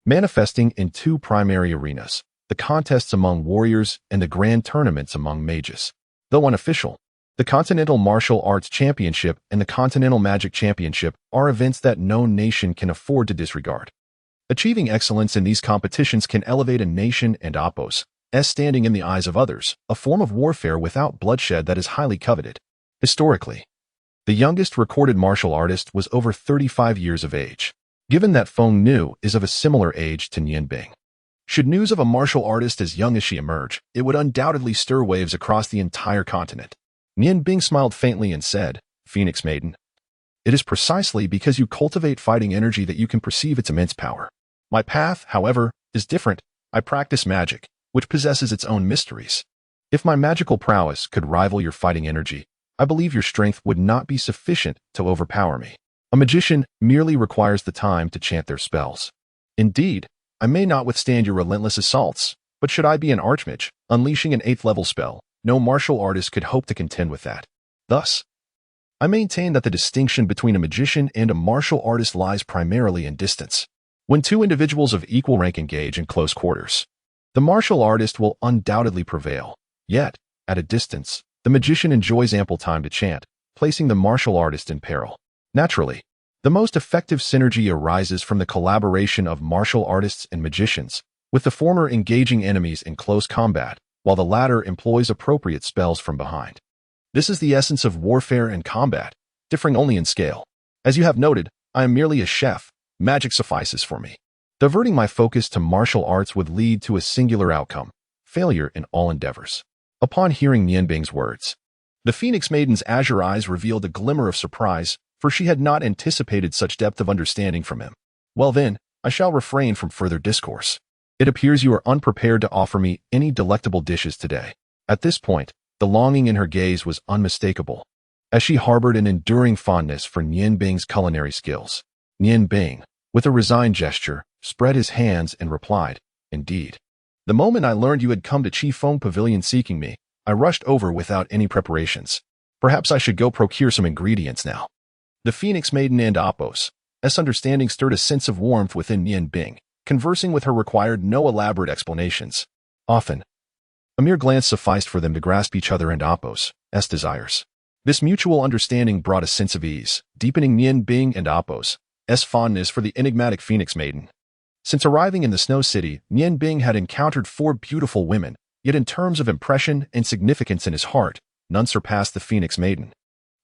manifesting in 2 primary arenas: the contests among warriors and the grand tournaments among mages. Though unofficial, the Continental Martial Arts Championship and the Continental Magic Championship are events that no nation can afford to disregard. Achieving excellence in these competitions can elevate a nation and Oppo's standing in the eyes of others, a form of warfare without bloodshed that is highly coveted. Historically, the youngest recorded martial artist was over 35 years of age. Given that Feng Nu is of a similar age to Yan Bing, should news of a martial artist as young as she emerge, it would undoubtedly stir waves across the entire continent. Yan Bing smiled faintly and said, Phoenix Maiden, it is precisely because you cultivate fighting energy that you can perceive its immense power. My path, however, is different. I practice magic, which possesses its own mysteries. If my magical prowess could rival your fighting energy, I believe your strength would not be sufficient to overpower me. A magician merely requires the time to chant their spells. Indeed, I may not withstand your relentless assaults, but should I be an archmage, unleashing an 8th level spell, no martial artist could hope to contend with that. Thus, I maintain that the distinction between a magician and a martial artist lies primarily in distance. When two individuals of equal rank engage in close quarters, the martial artist will undoubtedly prevail. Yet, at a distance, the magician enjoys ample time to chant, placing the martial artist in peril. Naturally, the most effective synergy arises from the collaboration of martial artists and magicians, with the former engaging enemies in close combat, while the latter employs appropriate spells from behind. This is the essence of warfare and combat, differing only in scale. As you have noted, I am merely a chef. Magic suffices for me. Diverting my focus to martial arts would lead to a singular outcome: failure in all endeavors. Upon hearing Nian Bing's words, the Phoenix Maiden's azure eyes revealed a glimmer of surprise, for she had not anticipated such depth of understanding from him. Well then, I shall refrain from further discourse. It appears you are unprepared to offer me any delectable dishes today. At this point, the longing in her gaze was unmistakable, as she harbored an enduring fondness for Nian Bing's culinary skills. Nian Bing, with a resigned gesture, spread his hands and replied, "Indeed. The moment I learned you had come to Qifeng Pavilion seeking me, I rushed over without any preparations. Perhaps I should go procure some ingredients now." The Phoenix Maiden and Apos' understanding stirred a sense of warmth within Nian Bing. Conversing with her required no elaborate explanations. Often, a mere glance sufficed for them to grasp each other and Apos' desires. This mutual understanding brought a sense of ease, deepening Nian Bing and Apos' fondness for the enigmatic Phoenix Maiden. Since arriving in the Snow City, Nian Bing had encountered 4 beautiful women, yet in terms of impression and significance in his heart, none surpassed the Phoenix Maiden.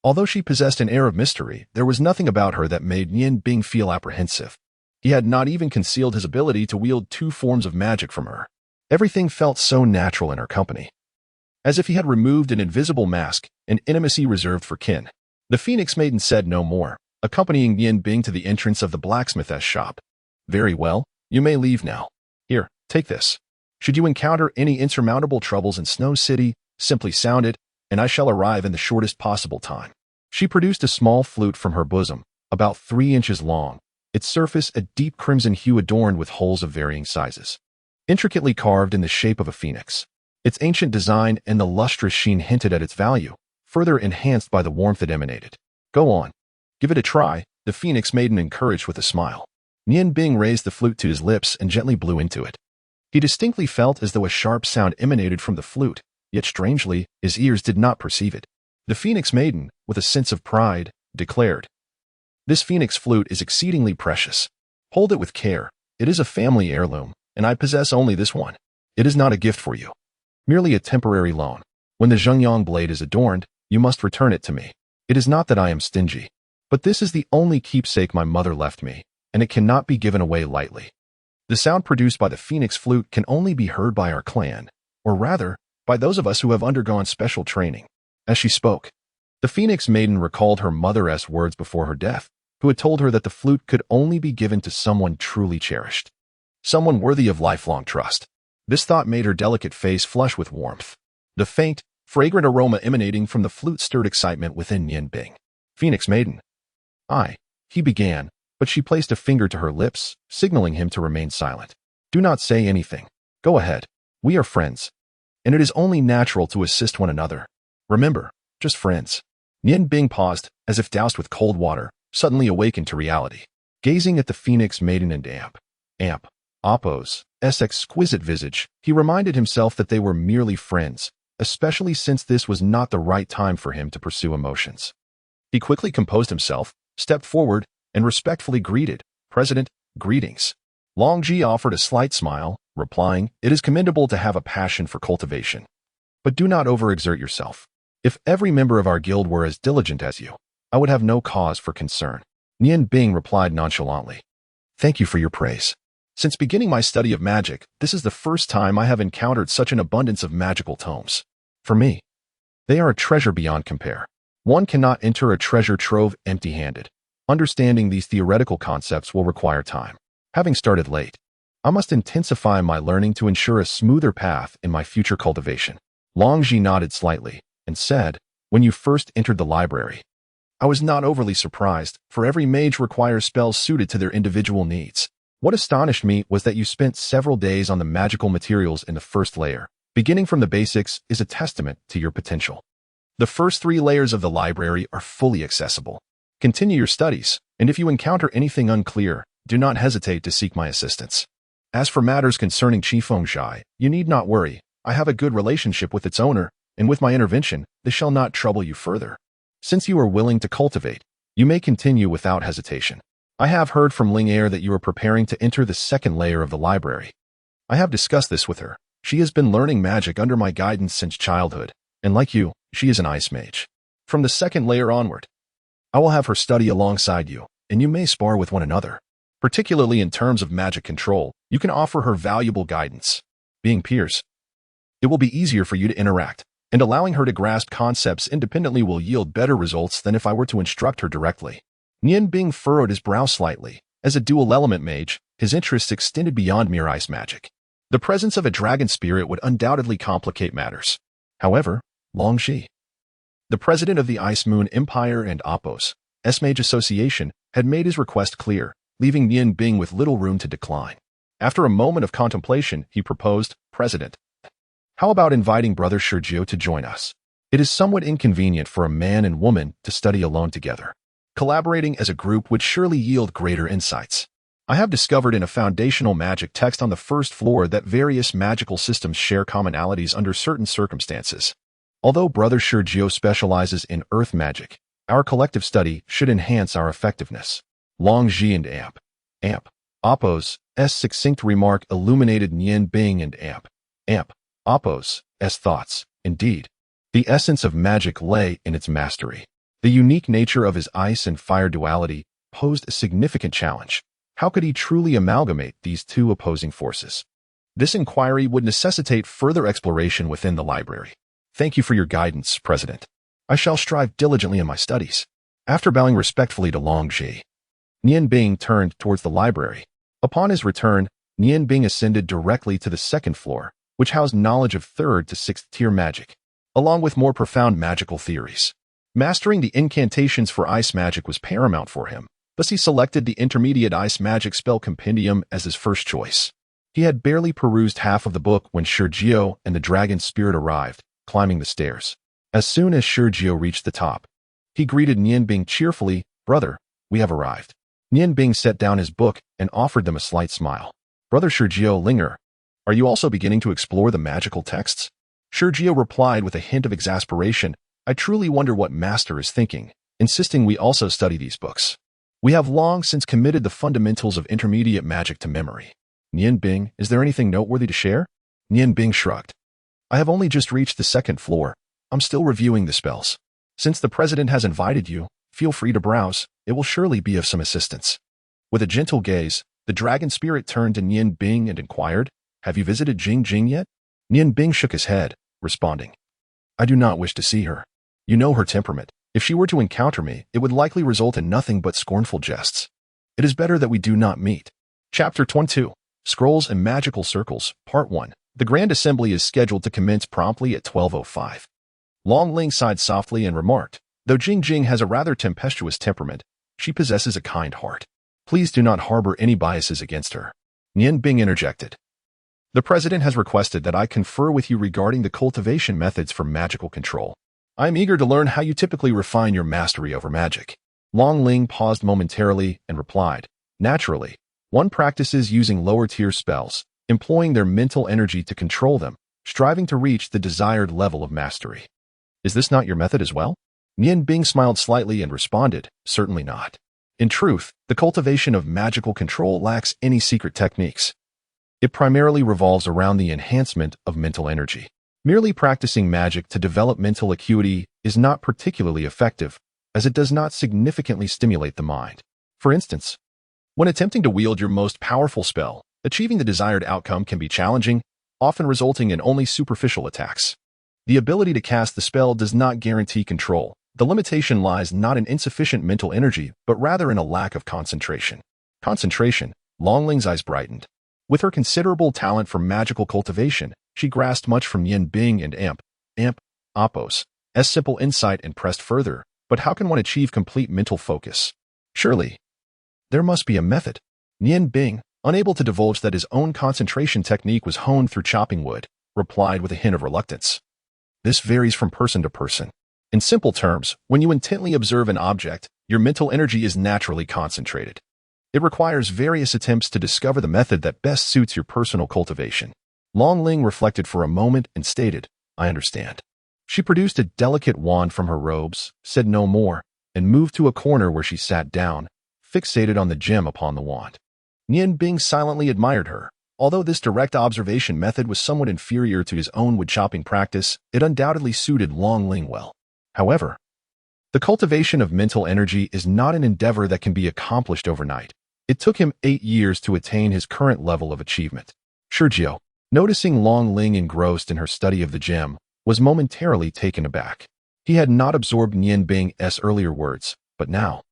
Although she possessed an air of mystery, there was nothing about her that made Nian Bing feel apprehensive. He had not even concealed his ability to wield 2 forms of magic from her. Everything felt so natural in her company, as if he had removed an invisible mask, an intimacy reserved for kin. The Phoenix Maiden said no more, accompanying Nian Bing to the entrance of the blacksmith's shop. "Very well, you may leave now. Here, take this. Should you encounter any insurmountable troubles in Snow City, simply sound it, and I shall arrive in the shortest possible time." She produced a small flute from her bosom, about 3 inches long, its surface a deep crimson hue adorned with holes of varying sizes, intricately carved in the shape of a phoenix. Its ancient design and the lustrous sheen hinted at its value, further enhanced by the warmth it emanated. "Go on. Give it a try," the Phoenix Maiden encouraged with a smile. Nian Bing raised the flute to his lips and gently blew into it. He distinctly felt as though a sharp sound emanated from the flute, yet strangely, his ears did not perceive it. The Phoenix Maiden, with a sense of pride, declared, "This phoenix flute is exceedingly precious. Hold it with care. It is a family heirloom, and I possess only this one. It is not a gift for you, merely a temporary loan. When the Xuanhuan blade is adorned, you must return it to me. It is not that I am stingy, but this is the only keepsake my mother left me, and it cannot be given away lightly." The sound produced by the phoenix flute can only be heard by our clan, or rather, by those of us who have undergone special training. As she spoke, the Phoenix Maiden recalled her mother's words before her death, who had told her that the flute could only be given to someone truly cherished, someone worthy of lifelong trust. This thought made her delicate face flush with warmth. The faint, fragrant aroma emanating from the flute stirred excitement within Nian Bing. "Phoenix Maiden." He began, but she placed a finger to her lips, signaling him to remain silent. "Do not say anything. Go ahead. We are friends, and it is only natural to assist one another. Remember, just friends." Nian Bing paused, as if doused with cold water, suddenly awakened to reality. Gazing at the Phoenix Maiden and Apos' exquisite visage, he reminded himself that they were merely friends, especially since this was not the right time for him to pursue emotions. He quickly composed himself, stepped forward, and respectfully greeted, "President, greetings." Long Ji offered a slight smile, replying, "It is commendable to have a passion for cultivation, but do not overexert yourself. If every member of our guild were as diligent as you, I would have no cause for concern." Nian Bing replied nonchalantly, "Thank you for your praise. Since beginning my study of magic, this is the first time I have encountered such an abundance of magical tomes. For me, they are a treasure beyond compare. One cannot enter a treasure trove empty-handed. Understanding these theoretical concepts will require time. Having started late, I must intensify my learning to ensure a smoother path in my future cultivation." Long Ji nodded slightly and said, when you first entered the library. I was not overly surprised, for every mage requires spells suited to their individual needs. What astonished me was that you spent several days on the magical materials in the first layer. Beginning from the basics is a testament to your potential. The first 3 layers of the library are fully accessible. Continue your studies, and if you encounter anything unclear, do not hesitate to seek my assistance. As for matters concerning Xuanhuan, you need not worry. I have a good relationship with its owner, and with my intervention, this shall not trouble you further. Since you are willing to cultivate, you may continue without hesitation. I have heard from Ling Heir that you are preparing to enter the second layer of the library. I have discussed this with her. She has been learning magic under my guidance since childhood, and like you, she is an ice mage. From the second layer onward, I will have her study alongside you, and you may spar with one another. Particularly in terms of magic control, you can offer her valuable guidance. Being peers, it will be easier for you to interact, and allowing her to grasp concepts independently will yield better results than if I were to instruct her directly. Nian Bing furrowed his brow slightly. As a dual-element mage, his interests extended beyond mere ice magic. The presence of a dragon spirit would undoubtedly complicate matters. However, Long Zhi, the president of the Ice Moon Empire and Appos, S-Mage Association, had made his request clear, leaving Nian Bing with little room to decline. After a moment of contemplation, he proposed, President, how about inviting Brother Sergio to join us? It is somewhat inconvenient for a man and woman to study alone together. Collaborating as a group would surely yield greater insights. I have discovered in a foundational magic text on the first floor that various magical systems share commonalities under certain circumstances. Although Brother Sergio specializes in earth magic, our collective study should enhance our effectiveness. Long Zhi and Amp. Appos' succinct remark illuminated Nian Bing and Amp. Appos' thoughts. Indeed, the essence of magic lay in its mastery. The unique nature of his ice and fire duality posed a significant challenge. How could he truly amalgamate these two opposing forces? This inquiry would necessitate further exploration within the library. Thank you for your guidance, President. I shall strive diligently in my studies. After bowing respectfully to Long Zhi, Nian Bing turned towards the library. Upon his return, Nian Bing ascended directly to the second floor, which housed knowledge of 3rd to 6th tier magic, along with more profound magical theories. Mastering the incantations for ice magic was paramount for him, thus he selected the intermediate ice magic spell compendium as his first choice. He had barely perused half of the book when Sergio and the dragon spirit arrived, climbing the stairs. As soon as Sergio reached the top, he greeted Nian Bing cheerfully, Brother, we have arrived. Nian Bing set down his book and offered them a slight smile. Brother Sergio Linger, are you also beginning to explore the magical texts? Sergio replied with a hint of exasperation, I truly wonder what Master is thinking, insisting we also study these books. We have long since committed the fundamentals of intermediate magic to memory. Nian Bing, is there anything noteworthy to share? Nian Bing shrugged. I have only just reached the 2nd floor. I'm still reviewing the spells. Since the President has invited you, feel free to browse. It will surely be of some assistance. With a gentle gaze, the dragon spirit turned to Nian Bing and inquired, Have you visited Jing Jing yet? Nian Bing shook his head, responding, I do not wish to see her. You know her temperament. If she were to encounter me, it would likely result in nothing but scornful jests. It is better that we do not meet. Chapter 22, Scrolls and Magical Circles, Part 1. The Grand Assembly is scheduled to commence promptly at 12:05. Long Ling sighed softly and remarked, Though Jing Jing has a rather tempestuous temperament, she possesses a kind heart. Please do not harbor any biases against her. Nian Bing interjected. The President has requested that I confer with you regarding the cultivation methods for magical control. I am eager to learn how you typically refine your mastery over magic. Long Ling paused momentarily and replied, Naturally, one practices using lower-tier spells, employing their mental energy to control them, striving to reach the desired level of mastery. Is this not your method as well? Nian Bing smiled slightly and responded, Certainly not. In truth, the cultivation of magical control lacks any secret techniques. It primarily revolves around the enhancement of mental energy. Merely practicing magic to develop mental acuity is not particularly effective, as it does not significantly stimulate the mind. For instance, when attempting to wield your most powerful spell, achieving the desired outcome can be challenging, often resulting in only superficial attacks. The ability to cast the spell does not guarantee control. The limitation lies not in insufficient mental energy, but rather in a lack of concentration. Concentration, Long Ling's eyes brightened. With her considerable talent for magical cultivation, she grasped much from Nian Bing and Appos' Simple insight and pressed further, but how can one achieve complete mental focus? Surely, there must be a method. Nian Bing, unable to divulge that his own concentration technique was honed through chopping wood, replied with a hint of reluctance. This varies from person to person. In simple terms, when you intently observe an object, your mental energy is naturally concentrated. It requires various attempts to discover the method that best suits your personal cultivation. Long Ling reflected for a moment and stated, I understand. She produced a delicate wand from her robes, said no more, and moved to a corner where she sat down, fixated on the gem upon the wand. Nian Bing silently admired her. Although this direct observation method was somewhat inferior to his own wood-chopping practice, it undoubtedly suited Long Ling well. However, the cultivation of mental energy is not an endeavor that can be accomplished overnight. It took him 8 years to attain his current level of achievement. Shurjiao, noticing Long Ling engrossed in her study of the gem, was momentarily taken aback. He had not absorbed Nian Bing's earlier words, but now,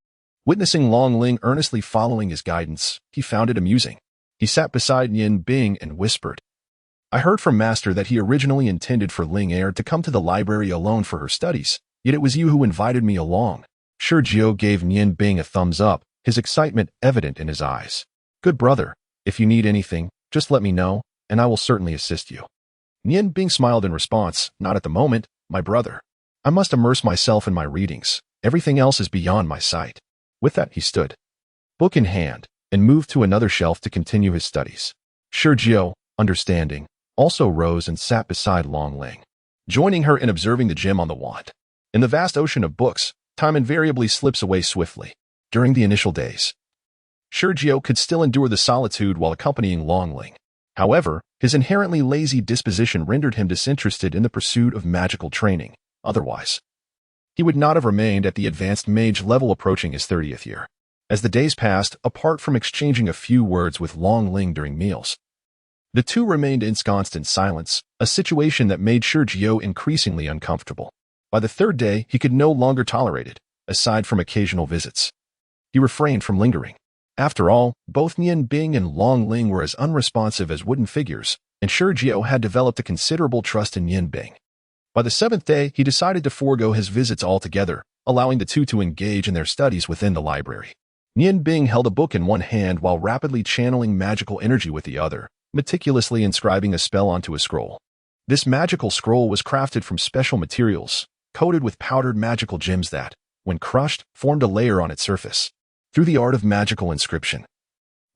witnessing Long Ling earnestly following his guidance, he found it amusing. He sat beside Nian Bing and whispered, I heard from Master that he originally intended for Ling Er to come to the library alone for her studies, yet it was you who invited me along. Shurjiao gave Nian Bing a thumbs up, his excitement evident in his eyes. Good brother, if you need anything, just let me know, and I will certainly assist you. Nian Bing smiled in response, not at the moment, my brother. I must immerse myself in my readings. Everything else is beyond my sight. With that, he stood, book in hand, and moved to another shelf to continue his studies. Shurjiao, understanding, also rose and sat beside Long Ling, joining her in observing the gem on the wand. In the vast ocean of books, time invariably slips away swiftly. During the initial days, Shurjiao could still endure the solitude while accompanying Long Ling. However, his inherently lazy disposition rendered him disinterested in the pursuit of magical training. Otherwise, he would not have remained at the advanced mage level approaching his 30th year. As the days passed, apart from exchanging a few words with Long Ling during meals, the two remained ensconced in silence, a situation that made Shurjiao increasingly uncomfortable. By the third day, he could no longer tolerate it, aside from occasional visits. He refrained from lingering. After all, both Nian Bing and Long Ling were as unresponsive as wooden figures, and Shurjiao had developed a considerable trust in Nian Bing. By the 7th day, he decided to forego his visits altogether, allowing the two to engage in their studies within the library. Nian Bing held a book in one hand while rapidly channeling magical energy with the other, meticulously inscribing a spell onto a scroll. This magical scroll was crafted from special materials, coated with powdered magical gems that, when crushed, formed a layer on its surface. Through the art of magical inscription,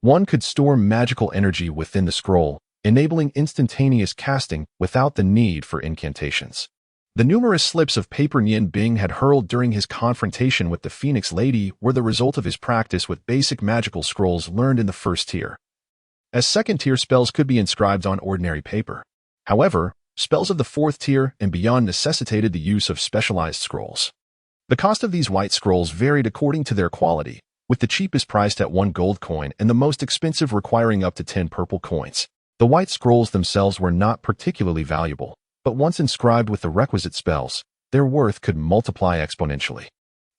one could store magical energy within the scroll, enabling instantaneous casting without the need for incantations. The numerous slips of paper Nian Bing had hurled during his confrontation with the Phoenix Lady were the result of his practice with basic magical scrolls learned in the first tier, as second-tier spells could be inscribed on ordinary paper. However, spells of the 4th tier and beyond necessitated the use of specialized scrolls. The cost of these white scrolls varied according to their quality, with the cheapest priced at 1 gold coin and the most expensive requiring up to 10 purple coins. The white scrolls themselves were not particularly valuable, but once inscribed with the requisite spells, their worth could multiply exponentially.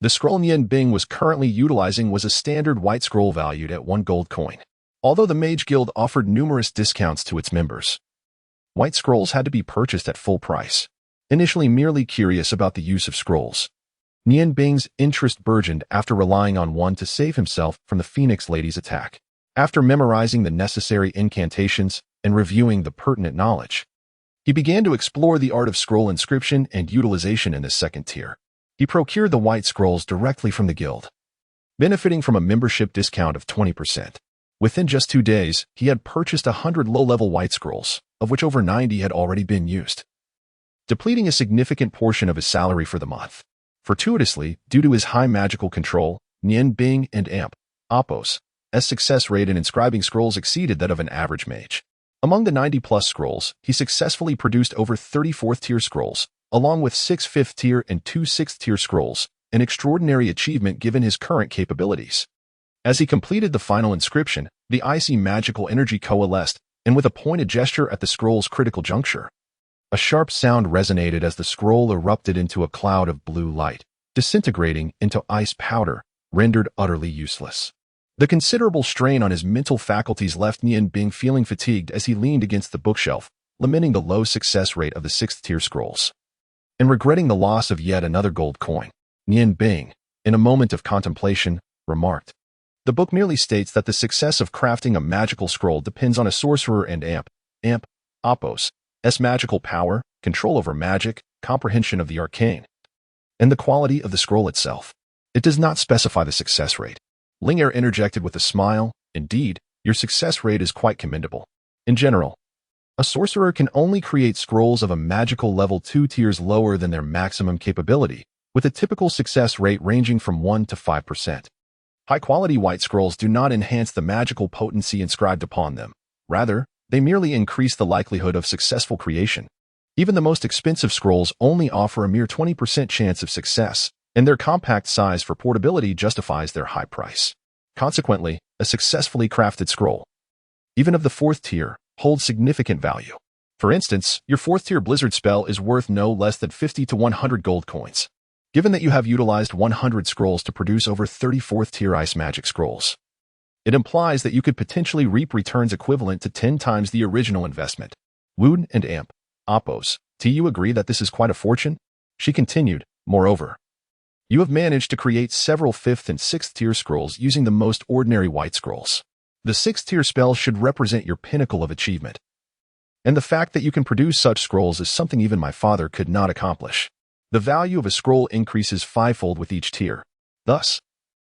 The scroll Nian Bing was currently utilizing was a standard white scroll valued at 1 gold coin. Although the Mage Guild offered numerous discounts to its members, white scrolls had to be purchased at full price. Initially merely curious about the use of scrolls, Nian Bing's interest burgeoned after relying on one to save himself from the Phoenix Lady's attack. After memorizing the necessary incantations and reviewing the pertinent knowledge, he began to explore the art of scroll inscription and utilization in the 2nd tier. He procured the white scrolls directly from the guild, benefiting from a membership discount of 20%. Within just 2 days, he had purchased 100 low-level white scrolls, of which over 90 had already been used, depleting a significant portion of his salary for the month. Fortuitously, due to his high magical control, Nian Bing and Appos' success rate in inscribing scrolls exceeded that of an average mage. Among the 90-plus scrolls, he successfully produced over 30 4th-tier scrolls, along with 6 5th-tier and 2 6th-tier scrolls, an extraordinary achievement given his current capabilities. As he completed the final inscription, the icy magical energy coalesced, and with a pointed gesture at the scroll's critical juncture, a sharp sound resonated as the scroll erupted into a cloud of blue light, disintegrating into ice powder, rendered utterly useless. The considerable strain on his mental faculties left Nian Bing feeling fatigued as he leaned against the bookshelf, lamenting the low success rate of the 6th-tier scrolls. and regretting the loss of yet another gold coin. Nian Bing, in a moment of contemplation, remarked, "The book merely states that the success of crafting a magical scroll depends on a sorcerer and Appos' magical power, control over magic, comprehension of the arcane, and the quality of the scroll itself. It does not specify the success rate." Ling Er interjected with a smile, "Indeed, your success rate is quite commendable. In general, a sorcerer can only create scrolls of a magical level 2 tiers lower than their maximum capability, with a typical success rate ranging from 1 to 5%. High-quality white scrolls do not enhance the magical potency inscribed upon them. Rather, they merely increase the likelihood of successful creation. Even the most expensive scrolls only offer a mere 20% chance of success, and their compact size for portability justifies their high price. Consequently, a successfully crafted scroll, even of the 4th tier, holds significant value. For instance, your 4th tier blizzard spell is worth no less than 50 to 100 gold coins. Given that you have utilized 100 scrolls to produce over 30 4th tier ice magic scrolls, it implies that you could potentially reap returns equivalent to 10 times the original investment. Woon and Appos, do you agree that this is quite a fortune? She continued, moreover, you have managed to create several 5th and 6th tier scrolls using the most ordinary white scrolls. The 6th tier spell should represent your pinnacle of achievement. And the fact that you can produce such scrolls is something even my father could not accomplish. The value of a scroll increases 5-fold with each tier. Thus,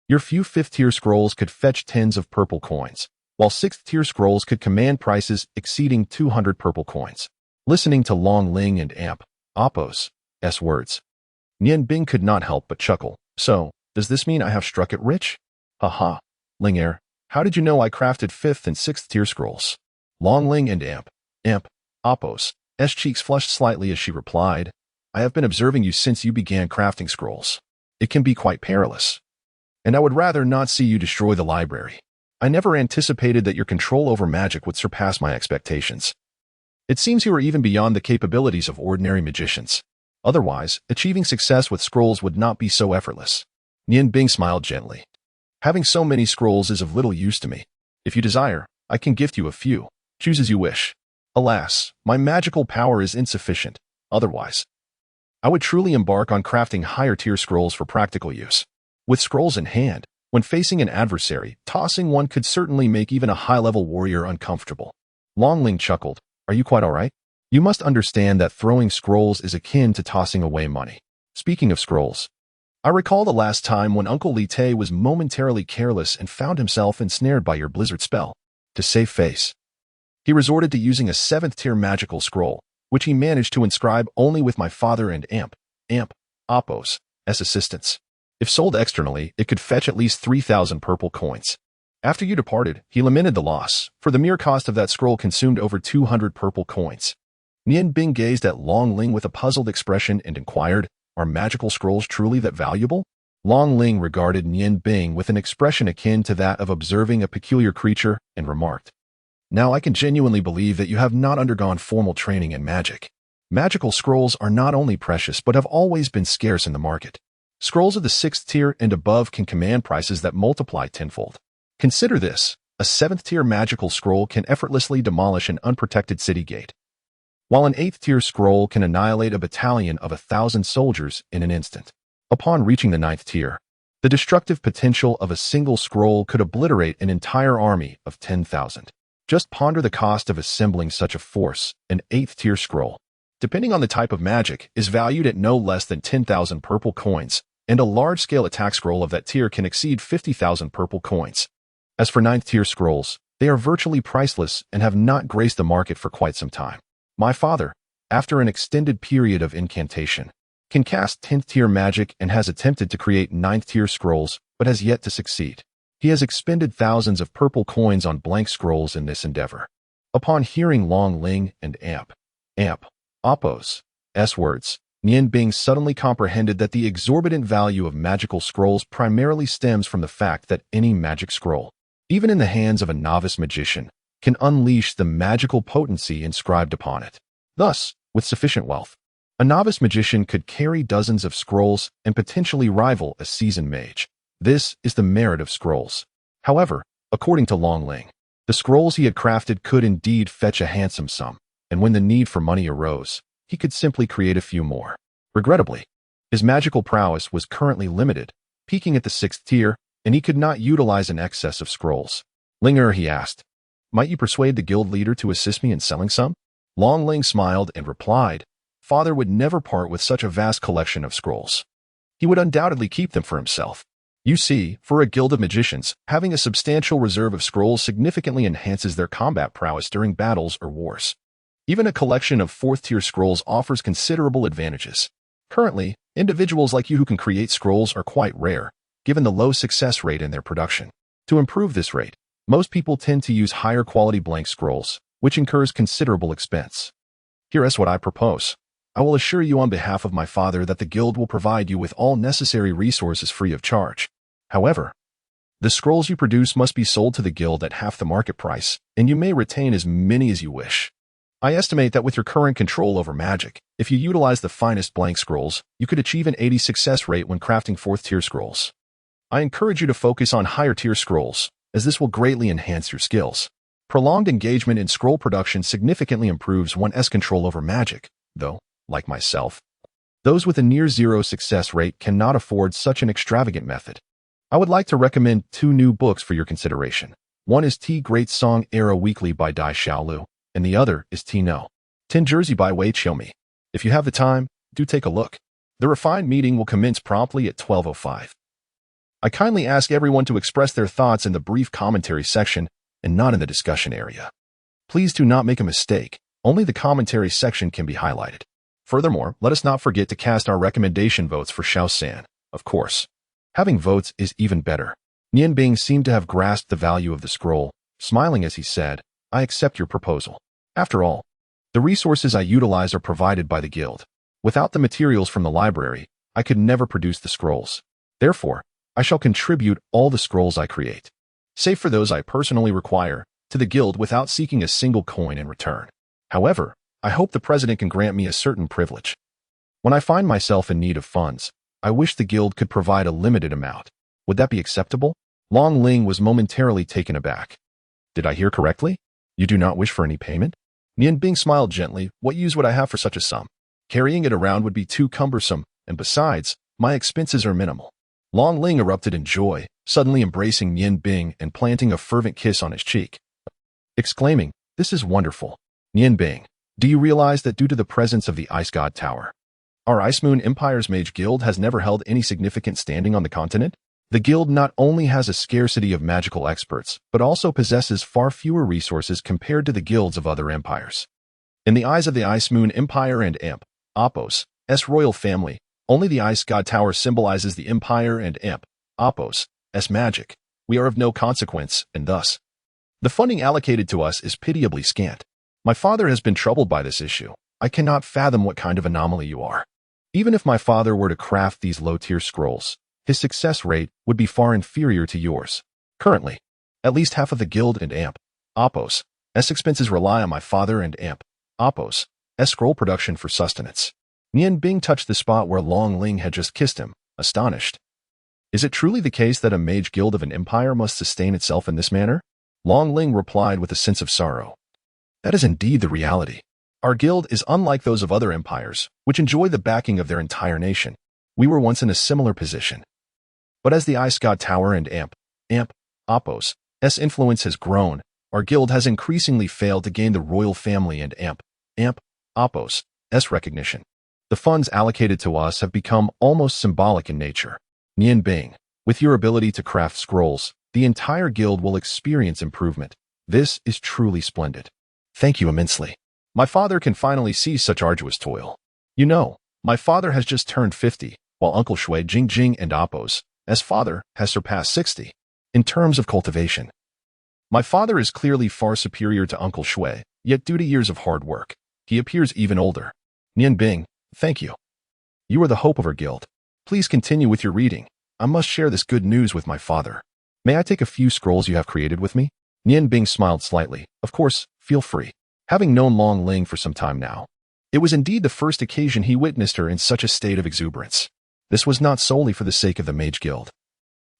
your few 5th tier scrolls could fetch tens of purple coins, while 6th tier scrolls could command prices exceeding 200 purple coins. Listening to Long Ling and Appos' words, Nian Bing could not help but chuckle. So, does this mean I have struck it rich? Haha, Ling Er, how did you know I crafted 5th and 6th tier scrolls? Long Ling and Appos' cheeks flushed slightly as she replied, I have been observing you since you began crafting scrolls. It can be quite perilous. And I would rather not see you destroy the library. I never anticipated that your control over magic would surpass my expectations. It seems you are even beyond the capabilities of ordinary magicians. Otherwise, achieving success with scrolls would not be so effortless. Nian Bing smiled gently. Having so many scrolls is of little use to me. If you desire, I can gift you a few. Choose as you wish. Alas, my magical power is insufficient. Otherwise, I would truly embark on crafting higher tier scrolls for practical use. With scrolls in hand, when facing an adversary, tossing one could certainly make even a high-level warrior uncomfortable. Long Ling chuckled. Are you quite all right? You must understand that throwing scrolls is akin to tossing away money. Speaking of scrolls, I recall the last time when Uncle Li Te was momentarily careless and found himself ensnared by your blizzard spell. To save face, he resorted to using a 7th tier magical scroll, which he managed to inscribe only with my father and Appos' assistance. If sold externally, it could fetch at least 3,000 purple coins. After you departed, he lamented the loss, for the mere cost of that scroll consumed over 200 purple coins. Nian Bing gazed at Long Ling with a puzzled expression and inquired, Are magical scrolls truly that valuable? Long Ling regarded Nian Bing with an expression akin to that of observing a peculiar creature and remarked, Now I can genuinely believe that you have not undergone formal training in magic. Magical scrolls are not only precious but have always been scarce in the market. Scrolls of the 6th tier and above can command prices that multiply tenfold. Consider this, a 7th tier magical scroll can effortlessly demolish an unprotected city gate, while an 8th tier scroll can annihilate a battalion of 1,000 soldiers in an instant. Upon reaching the 9th tier, the destructive potential of a single scroll could obliterate an entire army of 10,000. Just ponder the cost of assembling such a force. An 8th tier scroll, depending on the type of magic, is valued at no less than 10,000 purple coins, and a large-scale attack scroll of that tier can exceed 50,000 purple coins. As for 9th tier scrolls, they are virtually priceless and have not graced the market for quite some time. My father, after an extended period of incantation, can cast 10th tier magic and has attempted to create 9th tier scrolls, but has yet to succeed. He has expended thousands of purple coins on blank scrolls in this endeavor. Upon hearing Long Ling and Appos' words, Nian Bing suddenly comprehended that the exorbitant value of magical scrolls primarily stems from the fact that any magic scroll, even in the hands of a novice magician, can unleash the magical potency inscribed upon it. Thus, with sufficient wealth, a novice magician could carry dozens of scrolls and potentially rival a seasoned mage. This is the merit of scrolls. However, according to Long Ling, the scrolls he had crafted could indeed fetch a handsome sum, and when the need for money arose, he could simply create a few more. Regrettably, his magical prowess was currently limited, peaking at the 6th tier, and he could not utilize an excess of scrolls. Linger, he asked, might you persuade the guild leader to assist me in selling some? Long Ling smiled and replied, Father would never part with such a vast collection of scrolls. He would undoubtedly keep them for himself. You see, for a guild of magicians, having a substantial reserve of scrolls significantly enhances their combat prowess during battles or wars. Even a collection of 4th-tier scrolls offers considerable advantages. Currently, individuals like you who can create scrolls are quite rare, given the low success rate in their production. To improve this rate, most people tend to use higher quality blank scrolls, which incurs considerable expense. Here is what I propose. I will assure you on behalf of my father that the guild will provide you with all necessary resources free of charge. However, the scrolls you produce must be sold to the guild at half the market price, and you may retain as many as you wish. I estimate that with your current control over magic, if you utilize the finest blank scrolls, you could achieve an 80% success rate when crafting 4th-tier scrolls. I encourage you to focus on higher-tier scrolls, as this will greatly enhance your skills. Prolonged engagement in scroll production significantly improves one's control over magic, though, like myself, those with a near-zero success rate cannot afford such an extravagant method. I would like to recommend 2 new books for your consideration. One is T Great Song Era Weekly by Dai Xiaolu, and the other is T No. Tin Jersey by Wei Qiumi. If you have the time, do take a look. The refined meeting will commence promptly at 12:05. I kindly ask everyone to express their thoughts in the brief commentary section and not in the discussion area. Please do not make a mistake. Only the commentary section can be highlighted. Furthermore, let us not forget to cast our recommendation votes for Xiao San, of course. Having votes is even better. Nian Bing seemed to have grasped the value of the scroll, smiling as he said, I accept your proposal. After all, the resources I utilize are provided by the guild. Without the materials from the library, I could never produce the scrolls. Therefore, I shall contribute all the scrolls I create, save for those I personally require, to the guild without seeking a single coin in return. However, I hope the president can grant me a certain privilege. When I find myself in need of funds, I wish the guild could provide a limited amount. Would that be acceptable? Long Ling was momentarily taken aback. Did I hear correctly? You do not wish for any payment? Nian Bing smiled gently. What use would I have for such a sum? Carrying it around would be too cumbersome, and besides, my expenses are minimal. Long Ling erupted in joy, suddenly embracing Nian Bing and planting a fervent kiss on his cheek, exclaiming, This is wonderful. Nian Bing, do you realize that due to the presence of the Ice God Tower, our Ice Moon Empire's Mage Guild has never held any significant standing on the continent? The guild not only has a scarcity of magical experts, but also possesses far fewer resources compared to the guilds of other empires. In the eyes of the Ice Moon Empire and Imp, Appos, royal family, only the Ice God Tower symbolizes the Empire and Imp, Appos, magic. We are of no consequence, and thus, the funding allocated to us is pitiably scant. My father has been troubled by this issue. I cannot fathom what kind of anomaly you are. Even if my father were to craft these low-tier scrolls, his success rate would be far inferior to yours. Currently, at least half of the guild and Amp, Appos, expenses rely on my father and Amp, Appos, scroll production for sustenance. Nian Bing touched the spot where Long Ling had just kissed him, astonished. Is it truly the case that a mage guild of an empire must sustain itself in this manner? Long Ling replied with a sense of sorrow. That is indeed the reality. Our guild is unlike those of other empires, which enjoy the backing of their entire nation. We were once in a similar position. But as the Ice God Tower and Amp, Appos, influence has grown, our guild has increasingly failed to gain the royal family and Amp, Appos, recognition. The funds allocated to us have become almost symbolic in nature. Nian Bing, with your ability to craft scrolls, the entire guild will experience improvement. This is truly splendid. Thank you immensely. My father can finally see such arduous toil. You know, my father has just turned 50, while Uncle Shui Jingjing and Appos, father, has surpassed 60. In terms of cultivation, my father is clearly far superior to Uncle Shui, yet due to years of hard work, he appears even older. Nian Bing, thank you. You are the hope of our guild. Please continue with your reading. I must share this good news with my father. May I take a few scrolls you have created with me? Nian Bing smiled slightly. Of course, feel free. Having known Long Ling for some time now, it was indeed the first occasion he witnessed her in such a state of exuberance. This was not solely for the sake of the Mage Guild.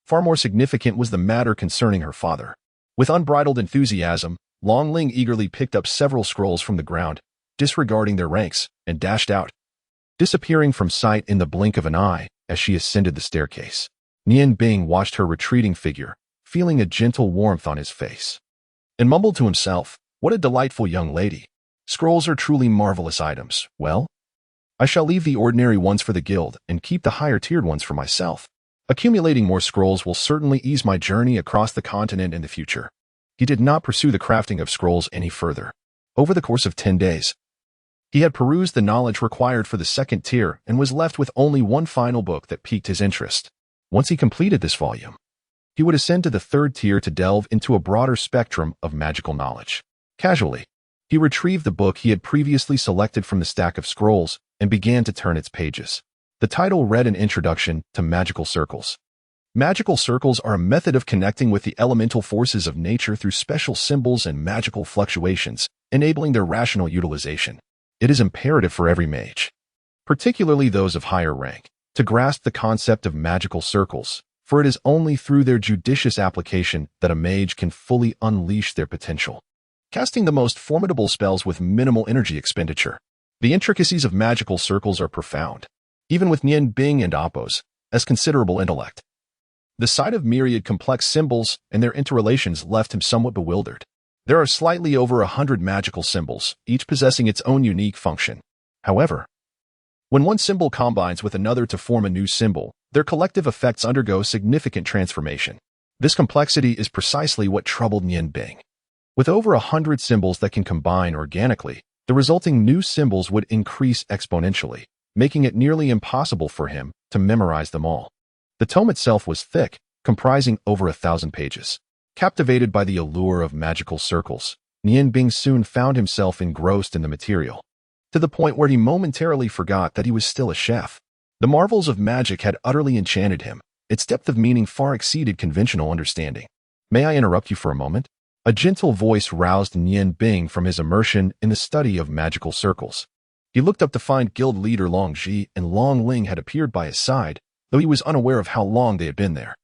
Far more significant was the matter concerning her father. With unbridled enthusiasm, Long Ling eagerly picked up several scrolls from the ground, disregarding their ranks, and dashed out. disappearing from sight in the blink of an eye as she ascended the staircase. Nian Bing watched her retreating figure, feeling a gentle warmth on his face, and mumbled to himself, "What a delightful young lady. Scrolls are truly marvelous items. Well, I shall leave the ordinary ones for the guild and keep the higher-tiered ones for myself. Accumulating more scrolls will certainly ease my journey across the continent in the future." He did not pursue the crafting of scrolls any further. Over the course of 10 days, he had perused the knowledge required for the second tier and was left with only one final book that piqued his interest. Once he completed this volume, he would ascend to the third tier to delve into a broader spectrum of magical knowledge. Casually, he retrieved the book he had previously selected from the stack of scrolls and began to turn its pages. The title read an introduction to magical circles. Magical circles are a method of connecting with the elemental forces of nature through special symbols and magical fluctuations, enabling their rational utilization. It is imperative for every mage, particularly those of higher rank, to grasp the concept of magical circles, for it is only through their judicious application that a mage can fully unleash their potential, casting the most formidable spells with minimal energy expenditure. The intricacies of magical circles are profound, even with Nian Bing and Appo's as considerable intellect. The sight of myriad complex symbols and their interrelations left him somewhat bewildered. There are slightly over 100 magical symbols, each possessing its own unique function. However, when one symbol combines with another to form a new symbol, their collective effects undergo significant transformation. This complexity is precisely what troubled Nian Bing. With over 100 symbols that can combine organically, the resulting new symbols would increase exponentially, making it nearly impossible for him to memorize them all. The tome itself was thick, comprising over 1,000 pages. Captivated by the allure of magical circles, Nian Bing soon found himself engrossed in the material, to the point where he momentarily forgot that he was still a chef. The marvels of magic had utterly enchanted him. Its depth of meaning far exceeded conventional understanding. "May I interrupt you for a moment?" A gentle voice roused Nian Bing from his immersion in the study of magical circles. He looked up to find guild leader Long Ji and Long Ling had appeared by his side, though he was unaware of how long they had been there.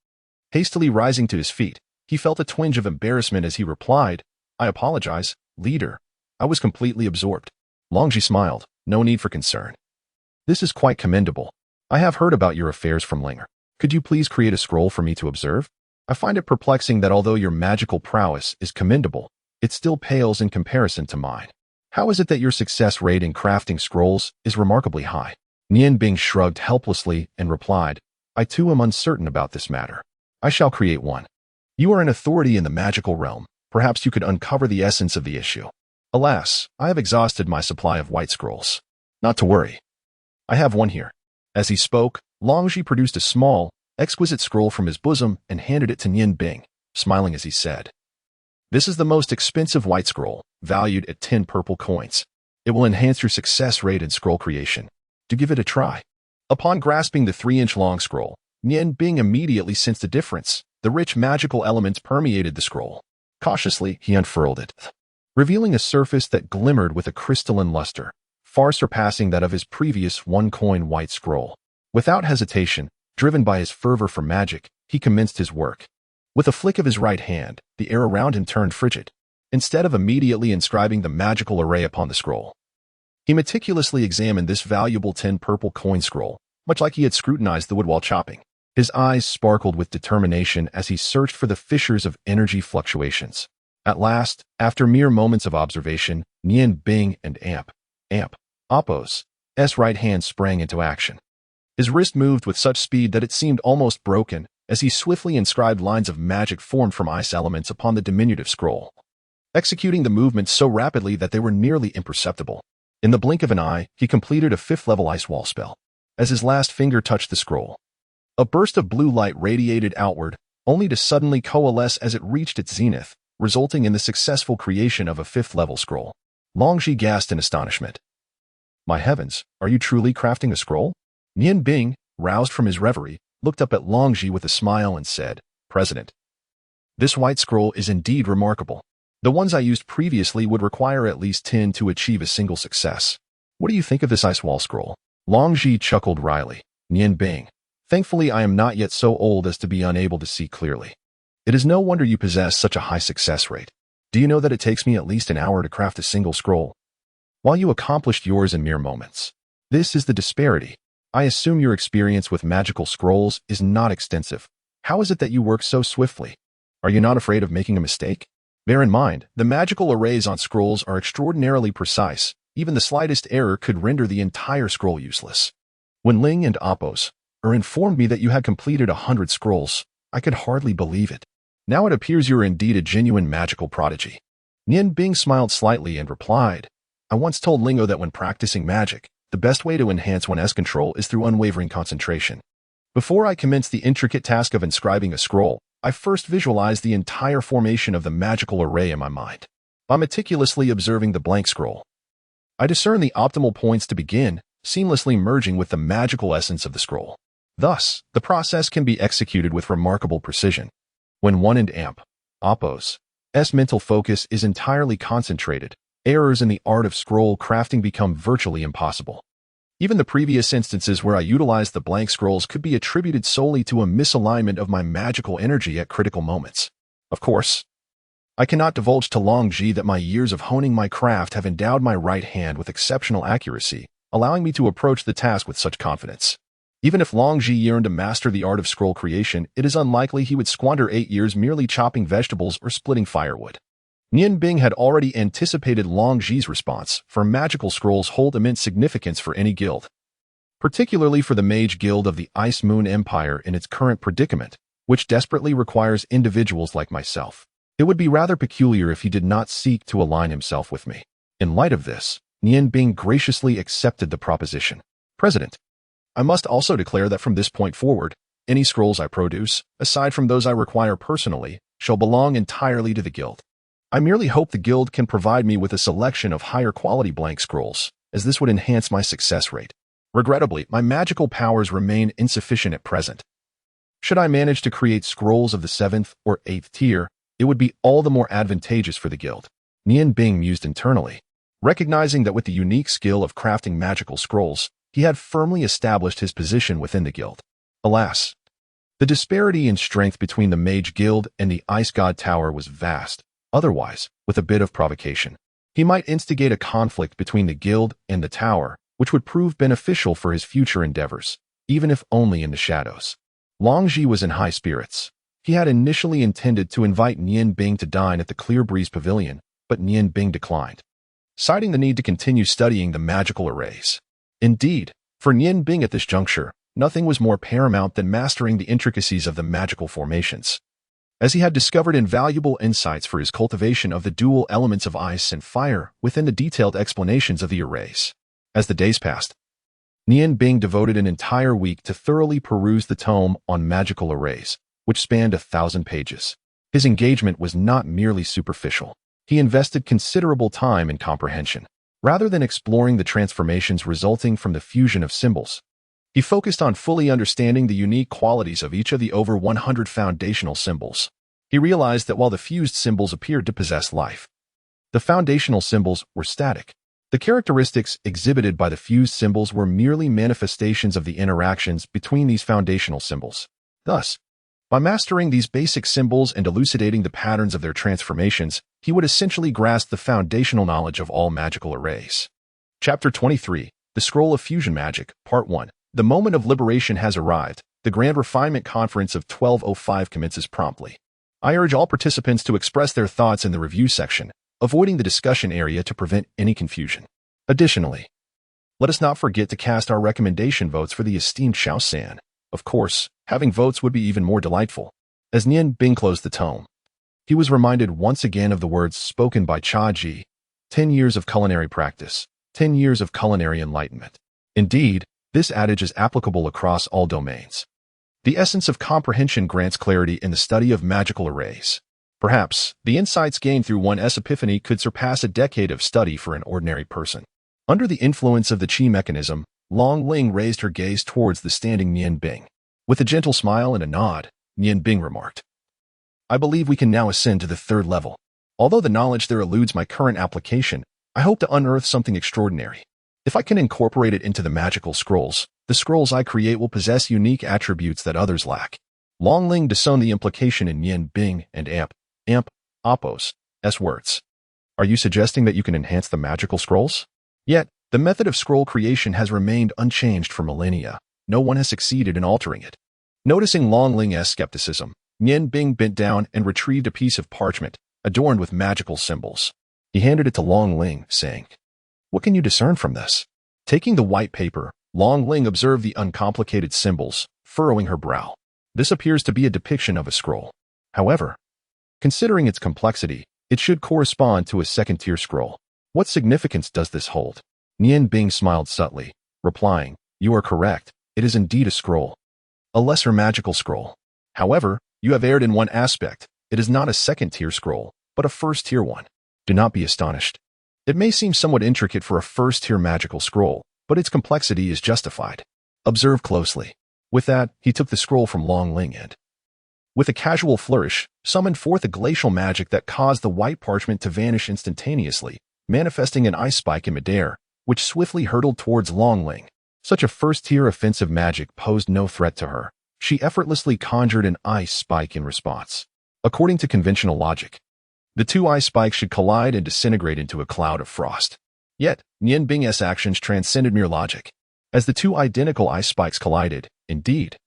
Hastily rising to his feet, he felt a twinge of embarrassment as he replied, "I apologize, leader. I was completely absorbed." Long Ji smiled. "No need for concern. This is quite commendable. I have heard about your affairs from Linger. Could you please create a scroll for me to observe? I find it perplexing that although your magical prowess is commendable, it still pales in comparison to mine. How is it that your success rate in crafting scrolls is remarkably high?" Nian Bing shrugged helplessly and replied, "I too am uncertain about this matter. I shall create one. You are an authority in the magical realm. Perhaps you could uncover the essence of the issue." "Alas, I have exhausted my supply of white scrolls." "Not to worry. I have one here." As he spoke, Longji produced a small, exquisite scroll from his bosom and handed it to Nian Bing, smiling as he said, "This is the most expensive white scroll, valued at 10 purple coins. It will enhance your success rate in scroll creation. To give it a try." Upon grasping the 3-inch long scroll, Nian Bing immediately sensed a difference. The rich magical elements permeated the scroll. Cautiously, he unfurled it, revealing a surface that glimmered with a crystalline luster, far surpassing that of his previous 1-coin white scroll. Without hesitation, driven by his fervor for magic, he commenced his work. With a flick of his right hand, the air around him turned frigid. Instead of immediately inscribing the magical array upon the scroll, he meticulously examined this valuable 10 purple coin scroll, much like he had scrutinized the wood while chopping. His eyes sparkled with determination as he searched for the fissures of energy fluctuations. At last, after mere moments of observation, Nian Bing and Appo's right hand sprang into action. His wrist moved with such speed that it seemed almost broken as he swiftly inscribed lines of magic formed from ice elements upon the diminutive scroll, executing the movements so rapidly that they were nearly imperceptible. In the blink of an eye, he completed a 5th-level ice wall spell. As his last finger touched the scroll, a burst of blue light radiated outward, only to suddenly coalesce as it reached its zenith, resulting in the successful creation of a 5th-level scroll. Longji gasped in astonishment. "My heavens, are you truly crafting a scroll?" Nian Bing, roused from his reverie, looked up at Longji with a smile and said, "President, this white scroll is indeed remarkable. The ones I used previously would require at least 10 to achieve a single success. What do you think of this ice wall scroll?" Longji chuckled wryly. "Nian Bing, thankfully I am not yet so old as to be unable to see clearly. It is no wonder you possess such a high success rate. Do you know that it takes me at least an hour to craft a single scroll, while you accomplished yours in mere moments?" This is the disparity. I assume your experience with magical scrolls is not extensive. How is it that you work so swiftly? Are you not afraid of making a mistake? Bear in mind, the magical arrays on scrolls are extraordinarily precise. Even the slightest error could render the entire scroll useless. When Ling and Appos informed me that you had completed 100 scrolls, I could hardly believe it. Now it appears you are indeed a genuine magical prodigy. Nian Bing smiled slightly and replied, I once told Lingo that when practicing magic, the best way to enhance one's control is through unwavering concentration. Before I commenced the intricate task of inscribing a scroll, I first visualized the entire formation of the magical array in my mind. By meticulously observing the blank scroll, I discerned the optimal points to begin, seamlessly merging with the magical essence of the scroll. Thus, the process can be executed with remarkable precision. When one and Appos' mental focus is entirely concentrated, errors in the art of scroll crafting become virtually impossible. Even the previous instances where I utilized the blank scrolls could be attributed solely to a misalignment of my magical energy at critical moments. Of course, I cannot divulge to Long Ji that my years of honing my craft have endowed my right hand with exceptional accuracy, allowing me to approach the task with such confidence. Even if Long Ji yearned to master the art of scroll creation, it is unlikely he would squander 8 years merely chopping vegetables or splitting firewood. Nian Bing had already anticipated Long Ji's response, for magical scrolls hold immense significance for any guild, particularly for the Mage Guild of the Ice Moon Empire in its current predicament, which desperately requires individuals like myself. It would be rather peculiar if he did not seek to align himself with me. In light of this, Nian Bing graciously accepted the proposition. President, I must also declare that from this point forward, any scrolls I produce, aside from those I require personally, shall belong entirely to the guild. I merely hope the guild can provide me with a selection of higher quality blank scrolls, as this would enhance my success rate. Regrettably, my magical powers remain insufficient at present. Should I manage to create scrolls of the 7th or 8th tier, it would be all the more advantageous for the guild. Nian Bing mused internally, recognizing that with the unique skill of crafting magical scrolls, he had firmly established his position within the guild. Alas, the disparity in strength between the Mage Guild and the Ice God Tower was vast. Otherwise, with a bit of provocation, he might instigate a conflict between the guild and the tower, which would prove beneficial for his future endeavors, even if only in the shadows. Long Ji was in high spirits. He had initially intended to invite Nian Bing to dine at the Clear Breeze Pavilion, but Nian Bing declined, citing the need to continue studying the magical arrays. Indeed, for Nian Bing at this juncture, nothing was more paramount than mastering the intricacies of the magical formations, as he had discovered invaluable insights for his cultivation of the dual elements of ice and fire within the detailed explanations of the arrays. As the days passed, Nian Bing devoted an entire week to thoroughly peruse the tome on magical arrays, which spanned 1,000 pages. His engagement was not merely superficial. He invested considerable time in comprehension. Rather than exploring the transformations resulting from the fusion of symbols, he focused on fully understanding the unique qualities of each of the over 100 foundational symbols. He realized that while the fused symbols appeared to possess life, the foundational symbols were static. The characteristics exhibited by the fused symbols were merely manifestations of the interactions between these foundational symbols. Thus, by mastering these basic symbols and elucidating the patterns of their transformations, he would essentially grasp the foundational knowledge of all magical arrays. Chapter 23, The Scroll of Fusion Magic, Part 1. The moment of liberation has arrived. The Grand Refinement Conference of 1205 commences promptly. I urge all participants to express their thoughts in the review section, avoiding the discussion area to prevent any confusion. Additionally, let us not forget to cast our recommendation votes for the esteemed Xuanhuan. Of course, having votes would be even more delightful. As Nian Bing closed the tome, he was reminded once again of the words spoken by Cha Ji, 10 years of culinary practice, 10 years of culinary enlightenment. Indeed, this adage is applicable across all domains. The essence of comprehension grants clarity in the study of magical arrays. Perhaps, the insights gained through one's epiphany could surpass a decade of study for an ordinary person. Under the influence of the Qi mechanism, Long Ling raised her gaze towards the standing Nian Bing. With a gentle smile and a nod, Nian Bing remarked, I believe we can now ascend to the 3rd level. Although the knowledge there eludes my current application, I hope to unearth something extraordinary. If I can incorporate it into the magical scrolls, the scrolls I create will possess unique attributes that others lack. Long Ling discerned the implication in Nian Bing and Appos' words. Are you suggesting that you can enhance the magical scrolls? Yet, The method of scroll creation has remained unchanged for millennia. No one has succeeded in altering it. Noticing Long Ling's skepticism, Nian Bing bent down and retrieved a piece of parchment, adorned with magical symbols. He handed it to Long Ling, saying, "What can you discern from this?" Taking the white paper, Long Ling observed the uncomplicated symbols, furrowing her brow. This appears to be a depiction of a scroll. However, considering its complexity, it should correspond to a second-tier scroll. What significance does this hold? Nian Bing smiled subtly, replying, "You are correct. It is indeed a scroll. A lesser magical scroll. However, you have erred in one aspect. It is not a second-tier scroll, but a first-tier one. Do not be astonished. It may seem somewhat intricate for a first-tier magical scroll, but its complexity is justified. Observe closely." With that, he took the scroll from Long Ling and, with a casual flourish, summoned forth a glacial magic that caused the white parchment to vanish instantaneously, manifesting an ice spike in midair, which swiftly hurtled towards Long Ling. Such a first-tier offensive magic posed no threat to her. She effortlessly conjured an ice spike in response. According to conventional logic, the two ice spikes should collide and disintegrate into a cloud of frost. Yet, Nian Bing's actions transcended mere logic. As the two identical ice spikes collided, indeed,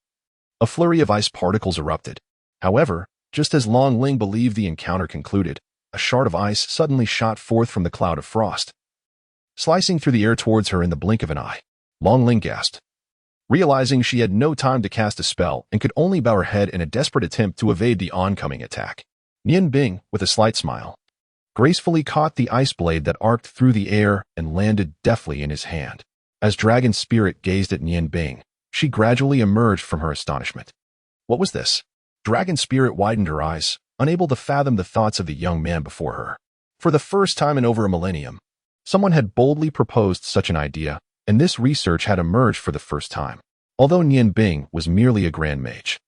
a flurry of ice particles erupted. However, just as Long Ling believed the encounter concluded, a shard of ice suddenly shot forth from the cloud of frost, slicing through the air towards her in the blink of an eye. Long Ling gasped, realizing she had no time to cast a spell and could only bow her head in a desperate attempt to evade the oncoming attack. Nian Bing, with a slight smile, gracefully caught the ice blade that arced through the air and landed deftly in his hand. As Dragon Spirit gazed at Nian Bing, she gradually emerged from her astonishment. What was this? Dragon Spirit widened her eyes, unable to fathom the thoughts of the young man before her. For the first time in over a millennium, someone had boldly proposed such an idea, and this research had emerged for the first time. Although Nian Bing was merely a grand mage,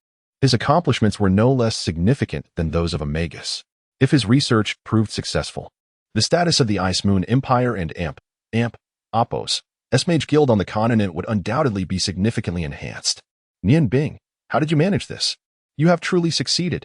his accomplishments were no less significant than those of a magus. If his research proved successful, the status of the Ice Moon Empire and Appos, S-Mage Guild on the continent would undoubtedly be significantly enhanced. Nian Bing, how did you manage this? You have truly succeeded.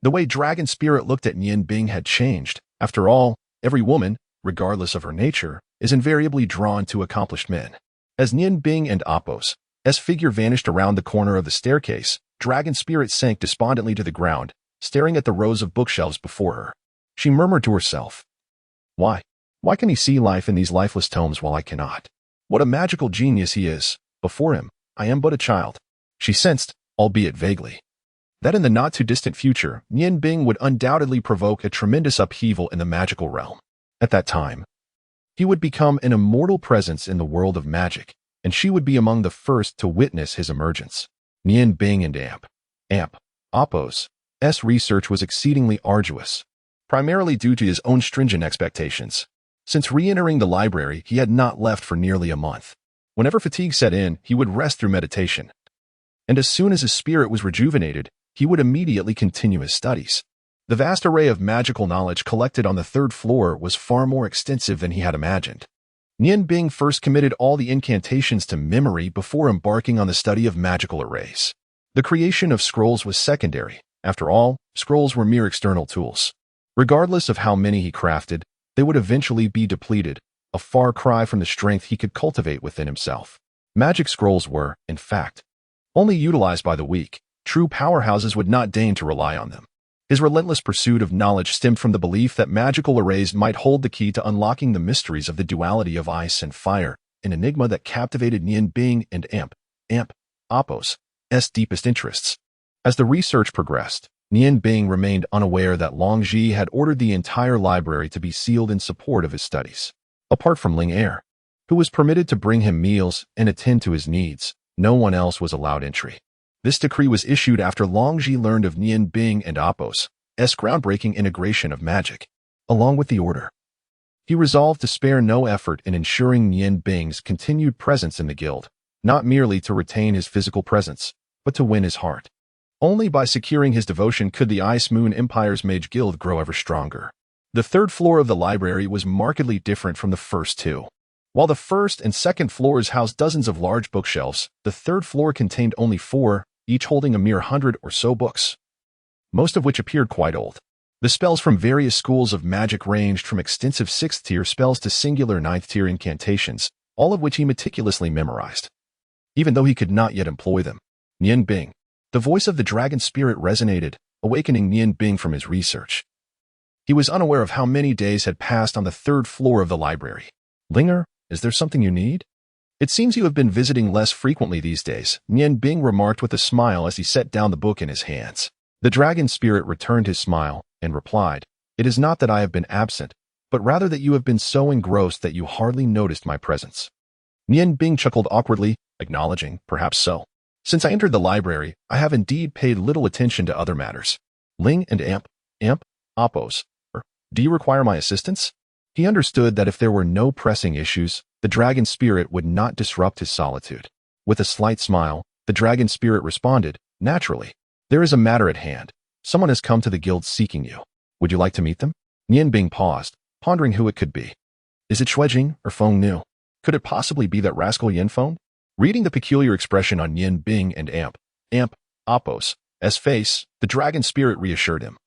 The way Dragon Spirit looked at Nian Bing had changed. After all, every woman, regardless of her nature, is invariably drawn to accomplished men. As Nian Bing and Appos' figure vanished around the corner of the staircase, Dragon Spirit sank despondently to the ground, staring at the rows of bookshelves before her. She murmured to herself, Why can he see life in these lifeless tomes while I cannot? What a magical genius he is. Before him, I am but a child. She sensed, albeit vaguely, that in the not-too-distant future, Nian Bing would undoubtedly provoke a tremendous upheaval in the magical realm. At that time, he would become an immortal presence in the world of magic, and she would be among the first to witness his emergence. Nian Bing and Appos' research was exceedingly arduous, primarily due to his own stringent expectations. Since re-entering the library, he had not left for nearly a month. Whenever fatigue set in, he would rest through meditation. And as soon as his spirit was rejuvenated, he would immediately continue his studies. The vast array of magical knowledge collected on the third floor was far more extensive than he had imagined. Nian Bing first committed all the incantations to memory before embarking on the study of magical arrays. The creation of scrolls was secondary. After all, scrolls were mere external tools. Regardless of how many he crafted, they would eventually be depleted, a far cry from the strength he could cultivate within himself. Magic scrolls were, in fact, only utilized by the weak. True powerhouses would not deign to rely on them. His relentless pursuit of knowledge stemmed from the belief that magical arrays might hold the key to unlocking the mysteries of the duality of ice and fire, an enigma that captivated Nian Bing and Appos' deepest interests. As the research progressed, Nian Bing remained unaware that Long Ji had ordered the entire library to be sealed in support of his studies. Apart from Ling Er, who was permitted to bring him meals and attend to his needs, no one else was allowed entry. This decree was issued after Long Ji learned of Nian Bing and Appos' groundbreaking integration of magic. Along with the order, he resolved to spare no effort in ensuring Nian Bing's continued presence in the guild, not merely to retain his physical presence, but to win his heart. Only by securing his devotion could the Ice Moon Empire's Mage Guild grow ever stronger. The third floor of the library was markedly different from the first two. While the first and second floors housed dozens of large bookshelves, the third floor contained only 4, each holding a mere 100 or so books, most of which appeared quite old. The spells from various schools of magic ranged from extensive 6th-tier spells to singular 9th-tier incantations, all of which he meticulously memorized, even though he could not yet employ them. Nian Bing. The voice of the dragon spirit resonated, awakening Nian Bing from his research. He was unaware of how many days had passed on the third floor of the library. Linger, is there something you need? It seems you have been visiting less frequently these days, Nian Bing remarked with a smile as he set down the book in his hands. The dragon spirit returned his smile and replied, "It is not that I have been absent, but rather that you have been so engrossed that you hardly noticed my presence." Nian Bing chuckled awkwardly, acknowledging, "Perhaps so. Since I entered the library, I have indeed paid little attention to other matters. Ling and Amp, Oppos. Do you require my assistance?" He understood that if there were no pressing issues, the dragon spirit would not disrupt his solitude. With a slight smile, the dragon spirit responded, "Naturally. There is a matter at hand. Someone has come to the guild seeking you. Would you like to meet them?" Nian Bing paused, pondering who it could be. Is it Xuejing or Feng Nu? Could it possibly be that rascal Yanfeng? Reading the peculiar expression on Nian Bing and Oppos' face, the dragon spirit reassured him.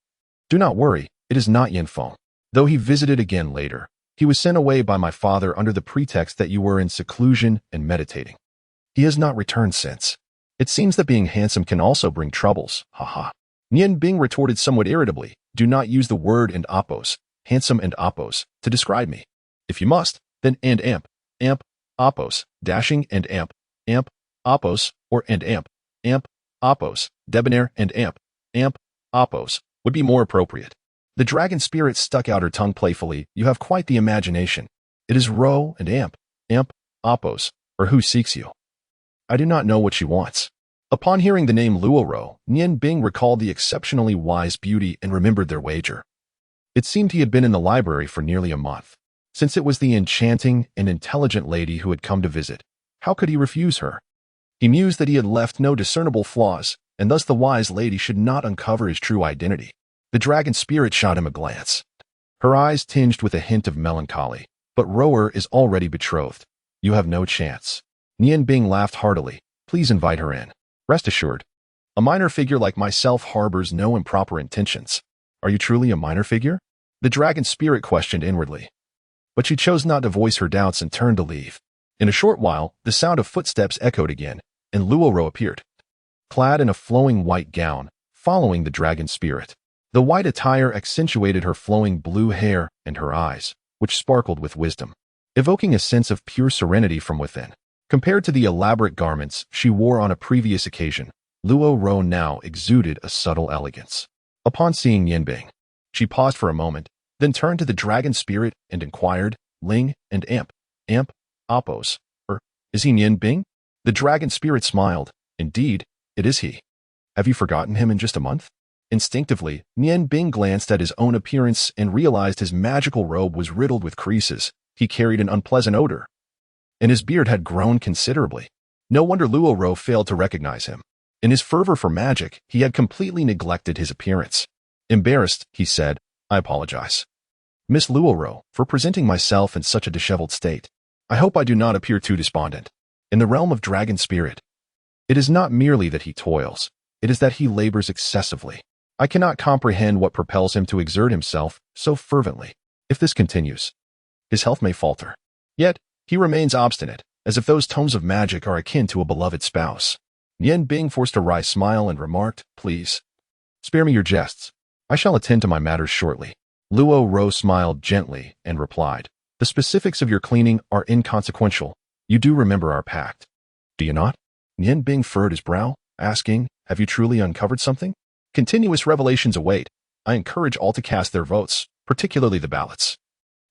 "Do not worry, it is not Yanfeng. Though he visited again later, he was sent away by my father under the pretext that you were in seclusion and meditating. He has not returned since. It seems that being handsome can also bring troubles, haha." Nian Bing retorted somewhat irritably, "Do not use the word and Oppos, handsome and Oppos, to describe me. If you must, then Oppos, dashing and Oppos, or Oppos, debonair and Oppos, would be more appropriate." The dragon spirit stuck out her tongue playfully. "You have quite the imagination. It is Ro and Oppos, or who seeks you?" "I do not know what she wants." Upon hearing the name Luo, Nian Bing recalled the exceptionally wise beauty and remembered their wager. It seemed he had been in the library for nearly a month. Since it was the enchanting and intelligent lady who had come to visit, how could he refuse her? He mused that he had left no discernible flaws, and thus the wise lady should not uncover his true identity. The dragon spirit shot him a glance. Her eyes tinged with a hint of melancholy. "But Rower is already betrothed. You have no chance." Nian Bing laughed heartily. "Please invite her in. Rest assured, a minor figure like myself harbors no improper intentions." "Are you truly a minor figure?" the dragon spirit questioned inwardly. But she chose not to voice her doubts and turned to leave. In a short while, the sound of footsteps echoed again, and Luo appeared, clad in a flowing white gown, following the dragon spirit. The white attire accentuated her flowing blue hair and her eyes, which sparkled with wisdom, evoking a sense of pure serenity from within. Compared to the elaborate garments she wore on a previous occasion, Luo now exuded a subtle elegance. Upon seeing Nian Bing, she paused for a moment, then turned to the dragon spirit and inquired, "Ling and Oppos, or is he Nian Bing?" The dragon spirit smiled. "Indeed, it is he. Have you forgotten him in just a month?" Instinctively, Nian Bing glanced at his own appearance and realized his magical robe was riddled with creases. He carried an unpleasant odor, and his beard had grown considerably. No wonder Luo failed to recognize him. In his fervor for magic, he had completely neglected his appearance. Embarrassed, he said, "I apologize, Miss Luo, for presenting myself in such a disheveled state. I hope I do not appear too despondent. In the realm of dragon spirit, it is not merely that he toils, it is that he labors excessively. I cannot comprehend what propels him to exert himself so fervently. If this continues, his health may falter. Yet, he remains obstinate, as if those tomes of magic are akin to a beloved spouse." Nian Bing forced a wry smile and remarked, "Please, spare me your jests. I shall attend to my matters shortly." Luo smiled gently and replied, "The specifics of your cleaning are inconsequential. You do remember our pact, do you not?" Nian Bing furrowed his brow, asking, "Have you truly uncovered something?" "Continuous revelations await. I encourage all to cast their votes, particularly the ballots,"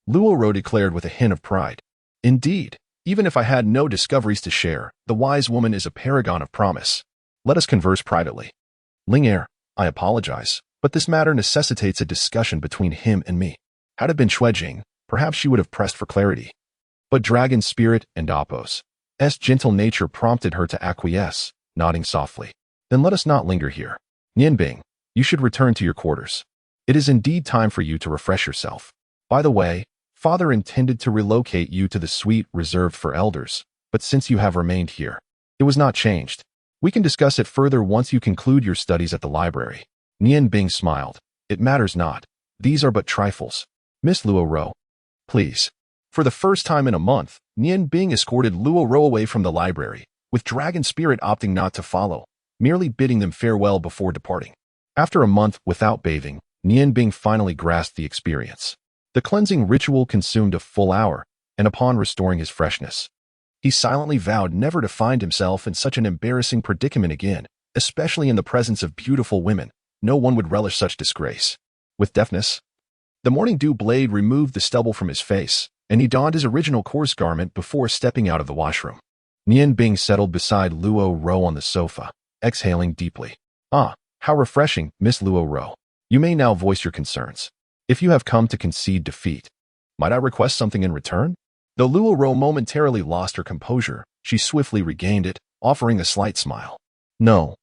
Luo declared with a hint of pride. "Indeed, even if I had no discoveries to share, the wise woman is a paragon of promise. Let us converse privately." "Linger, I apologize, but this matter necessitates a discussion between him and me. Had it been Xuejing, perhaps she would have pressed for clarity. But dragon spirit and Oppos' gentle nature prompted her to acquiesce, nodding softly. "Then let us not linger here. Nian Bing, you should return to your quarters. It is indeed time for you to refresh yourself. By the way, Father intended to relocate you to the suite reserved for elders, but since you have remained here, it was not changed. We can discuss it further once you conclude your studies at the library." Nian Bing smiled. "It matters not. These are but trifles. Miss Luo, please." For the first time in a month, Nian Bing escorted Luo Ro away from the library, with Dragon Spirit opting not to follow, merely bidding them farewell before departing. After a month without bathing, Nian Bing finally grasped the experience. The cleansing ritual consumed a full hour, and upon restoring his freshness, he silently vowed never to find himself in such an embarrassing predicament again, especially in the presence of beautiful women. No one would relish such disgrace. With deftness, the morning dew blade removed the stubble from his face, and he donned his original coarse garment before stepping out of the washroom. Nian Bing settled beside Luo Ro on the sofa, exhaling deeply. Ah, how refreshing, Miss Luo Ro. You may now voice your concerns. If you have come to concede defeat, might I request something in return? Though Luo Ro momentarily lost her composure, she swiftly regained it, offering a slight smile. No.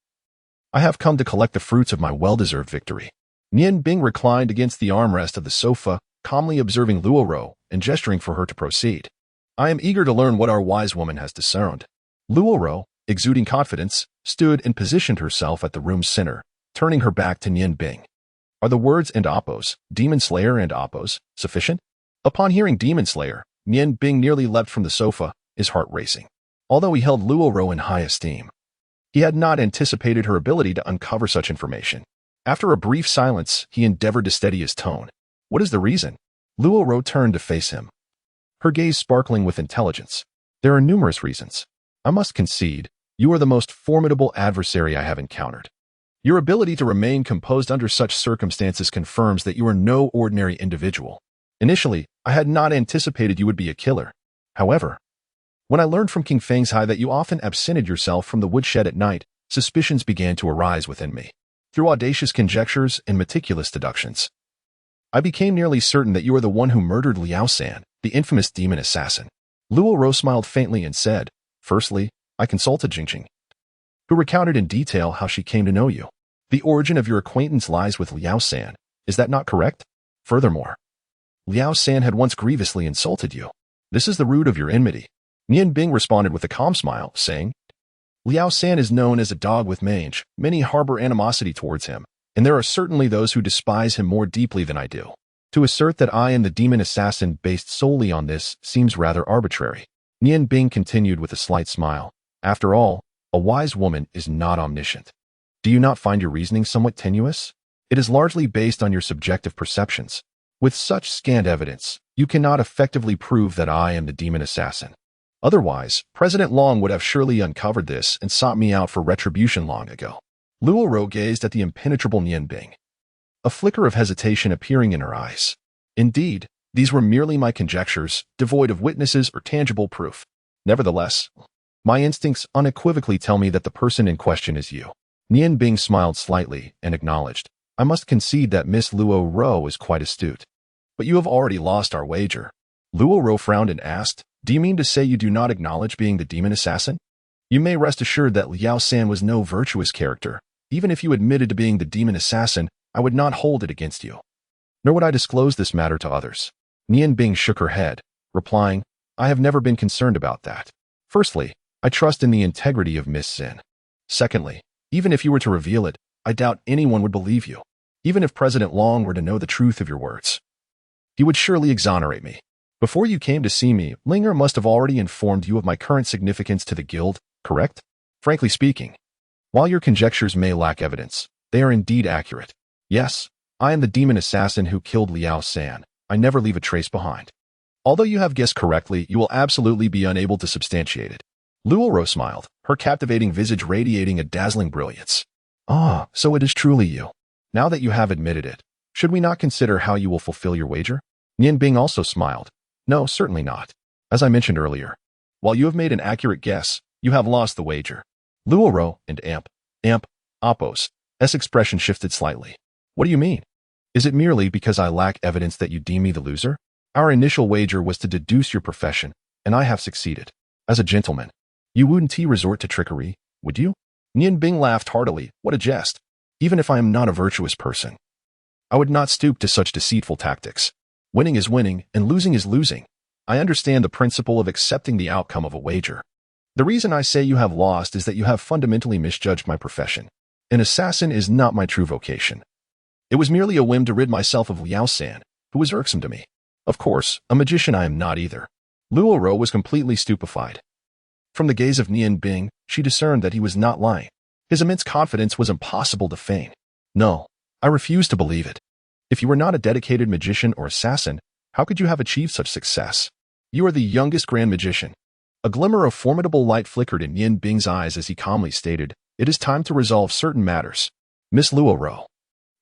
I have come to collect the fruits of my well-deserved victory. Nian Bing reclined against the armrest of the sofa, calmly observing Luo Ro and gesturing for her to proceed. I am eager to learn what our wise woman has discerned. Luo Ro, exuding confidence, stood and positioned herself at the room's center, turning her back to Nian Bing. Are the words and Appos, Demon Slayer and Appos, sufficient? Upon hearing Demon Slayer, Nian Bing nearly leapt from the sofa, his heart racing. Although he held Luo Ro in high esteem, he had not anticipated her ability to uncover such information. After a brief silence, he endeavored to steady his tone. What is the reason? Luo Ro turned to face him, her gaze sparkling with intelligence. There are numerous reasons. I must concede, you are the most formidable adversary I have encountered. Your ability to remain composed under such circumstances confirms that you are no ordinary individual. Initially, I had not anticipated you would be a killer. However, when I learned from King Feng's that you often absented yourself from the woodshed at night, suspicions began to arise within me. Through audacious conjectures and meticulous deductions, I became nearly certain that you are the one who murdered Liao San, the infamous demon assassin. Luo Ro smiled faintly and said, Firstly, I consulted Jingqing, who recounted in detail how she came to know you. The origin of your acquaintance lies with Liao San. Is that not correct? Furthermore, Liao San had once grievously insulted you. This is the root of your enmity. Nian Bing responded with a calm smile, saying, Liao San is known as a dog with mange. Many harbor animosity towards him, and there are certainly those who despise him more deeply than I do. To assert that I am the demon assassin based solely on this seems rather arbitrary. Nian Bing continued with a slight smile. After all, a wise woman is not omniscient. Do you not find your reasoning somewhat tenuous? It is largely based on your subjective perceptions. With such scant evidence, you cannot effectively prove that I am the demon assassin. Otherwise, President Long would have surely uncovered this and sought me out for retribution long ago. Luo Ro gazed at the impenetrable Nian Bing, a flicker of hesitation appearing in her eyes. Indeed, these were merely my conjectures, devoid of witnesses or tangible proof. Nevertheless, my instincts unequivocally tell me that the person in question is you. Nian Bing smiled slightly and acknowledged, I must concede that Miss Luo Ro is quite astute. But you have already lost our wager. Luo Ro frowned and asked, Do you mean to say you do not acknowledge being the demon assassin? You may rest assured that Liao San was no virtuous character. Even if you admitted to being the demon assassin, I would not hold it against you. Nor would I disclose this matter to others. Nian Bing shook her head, replying, I have never been concerned about that. Firstly, I trust in the integrity of Miss Zhen. Secondly, even if you were to reveal it, I doubt anyone would believe you. Even if President Long were to know the truth of your words, he would surely exonerate me. Before you came to see me, Linger must have already informed you of my current significance to the guild, correct? Frankly speaking, while your conjectures may lack evidence, they are indeed accurate. Yes, I am the demon assassin who killed Liao San. I never leave a trace behind. Although you have guessed correctly, you will absolutely be unable to substantiate it. Luo Ro smiled, her captivating visage radiating a dazzling brilliance. Ah, so it is truly you. Now that you have admitted it, should we not consider how you will fulfill your wager? Nian Bing also smiled. No, certainly not. As I mentioned earlier, while you have made an accurate guess, you have lost the wager. Luo Ro and Appos' expression shifted slightly. What do you mean? Is it merely because I lack evidence that you deem me the loser? Our initial wager was to deduce your profession, and I have succeeded. As a gentleman, you wouldn't resort to trickery, would you? Nian Bing laughed heartily. What a jest. Even if I am not a virtuous person, I would not stoop to such deceitful tactics. Winning is winning, and losing is losing. I understand the principle of accepting the outcome of a wager. The reason I say you have lost is that you have fundamentally misjudged my profession. An assassin is not my true vocation. It was merely a whim to rid myself of Liao San, who was irksome to me. Of course, a magician I am not either. Luo Ro was completely stupefied. From the gaze of Nian Bing, she discerned that he was not lying. His immense confidence was impossible to feign. No, I refuse to believe it. If you were not a dedicated magician or assassin, how could you have achieved such success? You are the youngest Grand Magician. A glimmer of formidable light flickered in Nian Bing's eyes as he calmly stated, "It is time to resolve certain matters. Miss Luo Ro,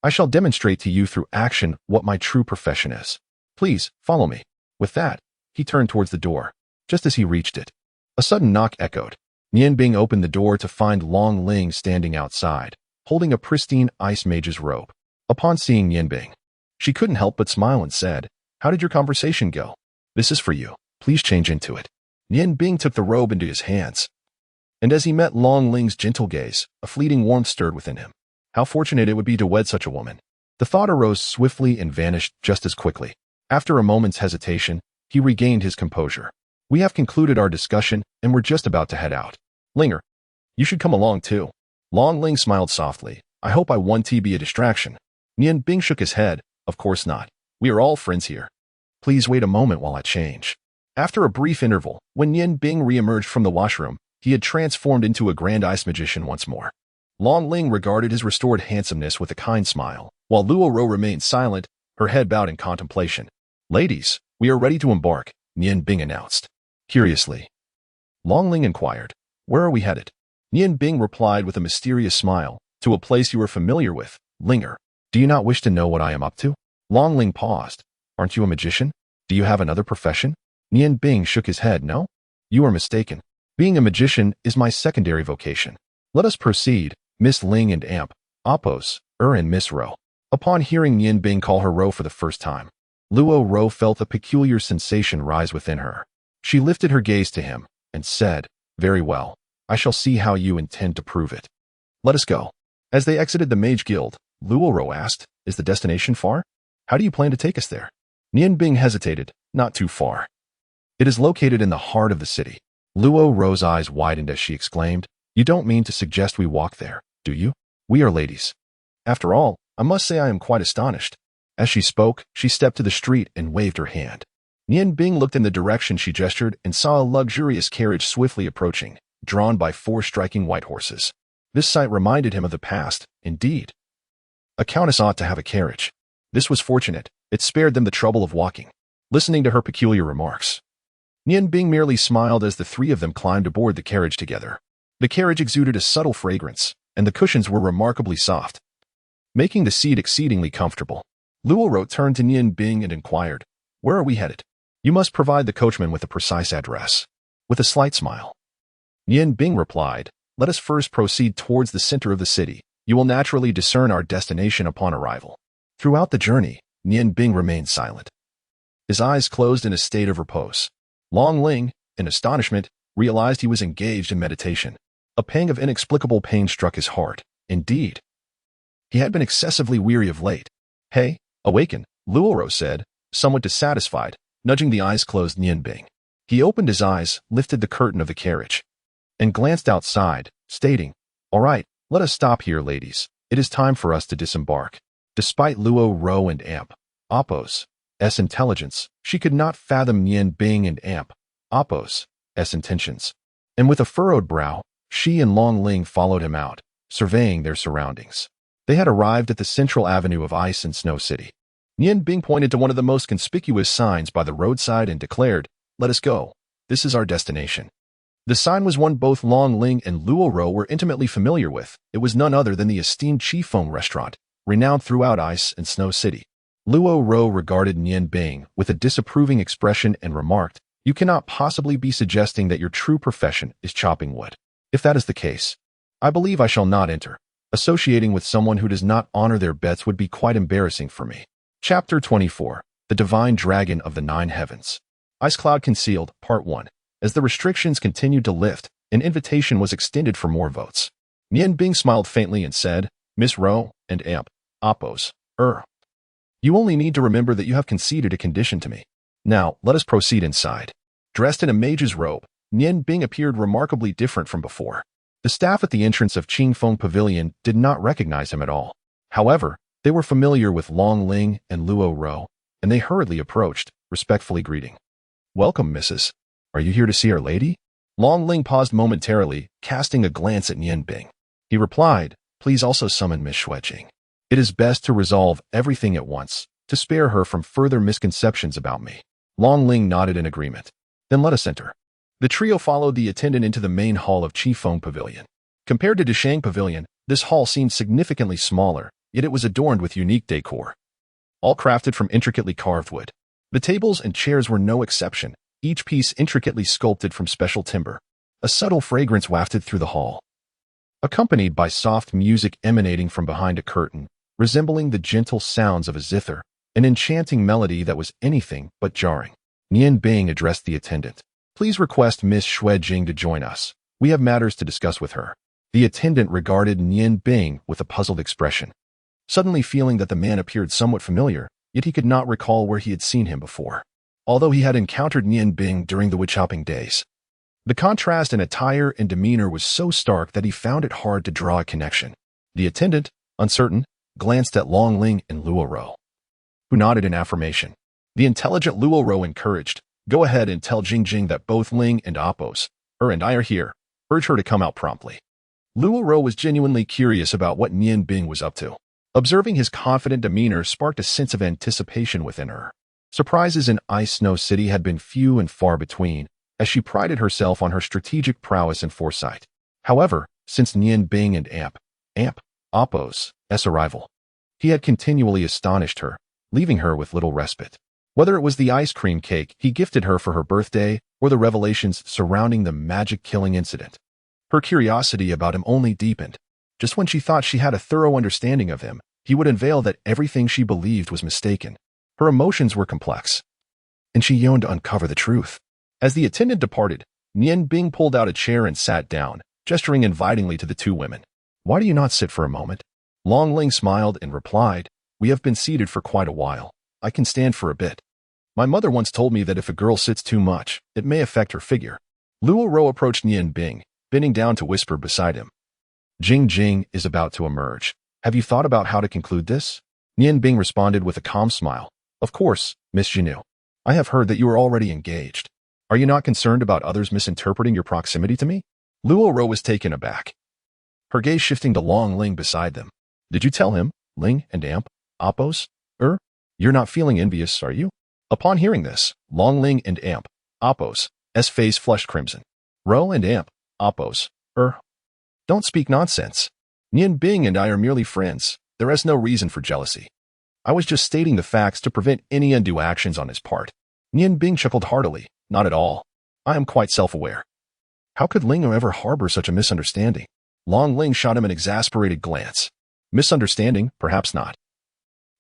I shall demonstrate to you through action what my true profession is. Please, follow me." With that, he turned towards the door. Just as he reached it, a sudden knock echoed. Nian Bing opened the door to find Long Ling standing outside, holding a pristine ice mage's robe. Upon seeing Nian Bing, she couldn't help but smile and said, "How did your conversation go? This is for you. Please change into it." Nian Bing took the robe into his hands, and as he met Long Ling's gentle gaze, a fleeting warmth stirred within him. How fortunate it would be to wed such a woman. The thought arose swiftly and vanished just as quickly. After a moment's hesitation, he regained his composure. "We have concluded our discussion, and we're just about to head out. Linger, you should come along too." Long Ling smiled softly. "I hope I won't be a distraction." Nian Bing shook his head. "Of course not. We are all friends here. Please wait a moment while I change." After a brief interval, when Nian Bing re-emerged from the washroom, he had transformed into a grand ice magician once more. Long Ling regarded his restored handsomeness with a kind smile, while Luo Ro remained silent, her head bowed in contemplation. "Ladies, we are ready to embark," Nian Bing announced. Curiously, Long Ling inquired, "Where are we headed?" Nian Bing replied with a mysterious smile, "To a place you are familiar with, Linger. Do you not wish to know what I am up to?" Long Ling paused. "Aren't you a magician? Do you have another profession?" Nian Bing shook his head. "No, you are mistaken. Being a magician is my secondary vocation. Let us proceed, Miss Ling and Amp, Oppos, and Miss Ro." Upon hearing Nian Bing call her Ro for the first time, Luo Ro felt a peculiar sensation rise within her. She lifted her gaze to him and said, "Very well. I shall see how you intend to prove it. Let us go." As they exited the Mage Guild, Luo Ro asked, "Is the destination far? How do you plan to take us there?" Nian Bing hesitated. "Not too far. It is located in the heart of the city." Luo Ro's eyes widened as she exclaimed, "You don't mean to suggest we walk there, do you? We are ladies. After all, I must say I am quite astonished." As she spoke, she stepped to the street and waved her hand. Nian Bing looked in the direction she gestured and saw a luxurious carriage swiftly approaching, drawn by 4 striking white horses. This sight reminded him of the past. Indeed, a countess ought to have a carriage. This was fortunate. It spared them the trouble of walking. Listening to her peculiar remarks, Nian Bing merely smiled as the 3 of them climbed aboard the carriage together. The carriage exuded a subtle fragrance, and the cushions were remarkably soft, making the seat exceedingly comfortable. Luo Ro turned to Nian Bing and inquired, "Where are we headed?" "You must provide the coachman with a precise address." With a slight smile, Nian Bing replied, "Let us first proceed towards the center of the city. You will naturally discern our destination upon arrival." Throughout the journey, Nian Bing remained silent, his eyes closed in a state of repose. Long Ling, in astonishment, realized he was engaged in meditation. A pang of inexplicable pain struck his heart. Indeed, he had been excessively weary of late. "Hey, awaken," Luo Ro said, somewhat dissatisfied, nudging the eyes-closed Nian Bing. He opened his eyes, lifted the curtain of the carriage, and glanced outside, stating, "All right, let us stop here, ladies. It is time for us to disembark." Despite Luo Ro and Amp, Oppos' intelligence, she could not fathom Nian Bing and Amp, Oppos' intentions. And with a furrowed brow, she and Long Ling followed him out, surveying their surroundings. They had arrived at the central avenue of Ice and Snow City. Nian Bing pointed to one of the most conspicuous signs by the roadside and declared, "Let us go. This is our destination." The sign was one both Long Ling and Luo Ro were intimately familiar with. It was none other than the esteemed Qifeng restaurant, renowned throughout Ice and Snow City. Luo Ro regarded Nian Bing with a disapproving expression and remarked, "You cannot possibly be suggesting that your true profession is chopping wood. If that is the case, I believe I shall not enter. Associating with someone who does not honor their bets would be quite embarrassing for me." Chapter 24. The Divine Dragon of the 9 Heavens. Ice Cloud Concealed, Part 1. As the restrictions continued to lift, an invitation was extended for more votes. Nian Bing smiled faintly and said, "Miss Ro and Amp, Oppos, you only need to remember that you have conceded a condition to me. Now, let us proceed inside." Dressed in a mage's robe, Nian Bing appeared remarkably different from before. The staff at the entrance of Qingfeng Pavilion did not recognize him at all. However, they were familiar with Long Ling and Luo Ro, and they hurriedly approached, respectfully greeting. Welcome, Mrs. Are you here to see Our Lady? Long Ling paused momentarily, casting a glance at Nian Bing. He replied, please also summon Miss Xuejing. It is best to resolve everything at once, to spare her from further misconceptions about me. Long Ling nodded in agreement. Then let us enter. The trio followed the attendant into the main hall of Qifeng Pavilion. Compared to Deshang Pavilion, this hall seemed significantly smaller, yet it was adorned with unique decor, all crafted from intricately carved wood. The tables and chairs were no exception, each piece intricately sculpted from special timber. A subtle fragrance wafted through the hall, accompanied by soft music emanating from behind a curtain, resembling the gentle sounds of a zither, an enchanting melody that was anything but jarring. Nian Bing addressed the attendant. Please request Miss Xuejing to join us. We have matters to discuss with her. The attendant regarded Nian Bing with a puzzled expression, suddenly feeling that the man appeared somewhat familiar, yet he could not recall where he had seen him before. Although he had encountered Nian Bing during the witch-hopping days, the contrast in attire and demeanor was so stark that he found it hard to draw a connection. The attendant, uncertain, glanced at Long Ling and Luo Ro, who nodded in affirmation. The intelligent Luo Ro encouraged, go ahead and tell Jing Jing that both Ling and Appos, her and I are here. Urge her to come out promptly. Luo Ro was genuinely curious about what Nian Bing was up to. Observing his confident demeanor sparked a sense of anticipation within her. Surprises in Ice Snow City had been few and far between, as she prided herself on her strategic prowess and foresight. However, since Nian Bing and Appos' arrival, he had continually astonished her, leaving her with little respite. Whether it was the ice cream cake he gifted her for her birthday or the revelations surrounding the magic-killing incident, her curiosity about him only deepened. Just when she thought she had a thorough understanding of him, he would unveil that everything she believed was mistaken. Her emotions were complex, and she yearned to uncover the truth. As the attendant departed, Nian Bing pulled out a chair and sat down, gesturing invitingly to the two women. Why do you not sit for a moment? Long Ling smiled and replied, we have been seated for quite a while. I can stand for a bit. My mother once told me that if a girl sits too much, it may affect her figure. Luo Ro approached Nian Bing, bending down to whisper beside him. Jing Jing is about to emerge. Have you thought about how to conclude this? Nian Bing responded with a calm smile. Of course, Miss Jinu. I have heard that you are already engaged. Are you not concerned about others misinterpreting your proximity to me? Luo Ro was taken aback, her gaze shifting to Long Ling beside them. Did you tell him, Ling and Appos? You're not feeling envious, are you? Upon hearing this, Long Ling and Appos' face flushed crimson. Ro and Appos, don't speak nonsense. Nian Bing and I are merely friends. There is no reason for jealousy. I was just stating the facts to prevent any undue actions on his part. Nian Bing chuckled heartily. Not at all. I am quite self-aware. How could Ling ever harbor such a misunderstanding? Long Ling shot him an exasperated glance. Misunderstanding? Perhaps not.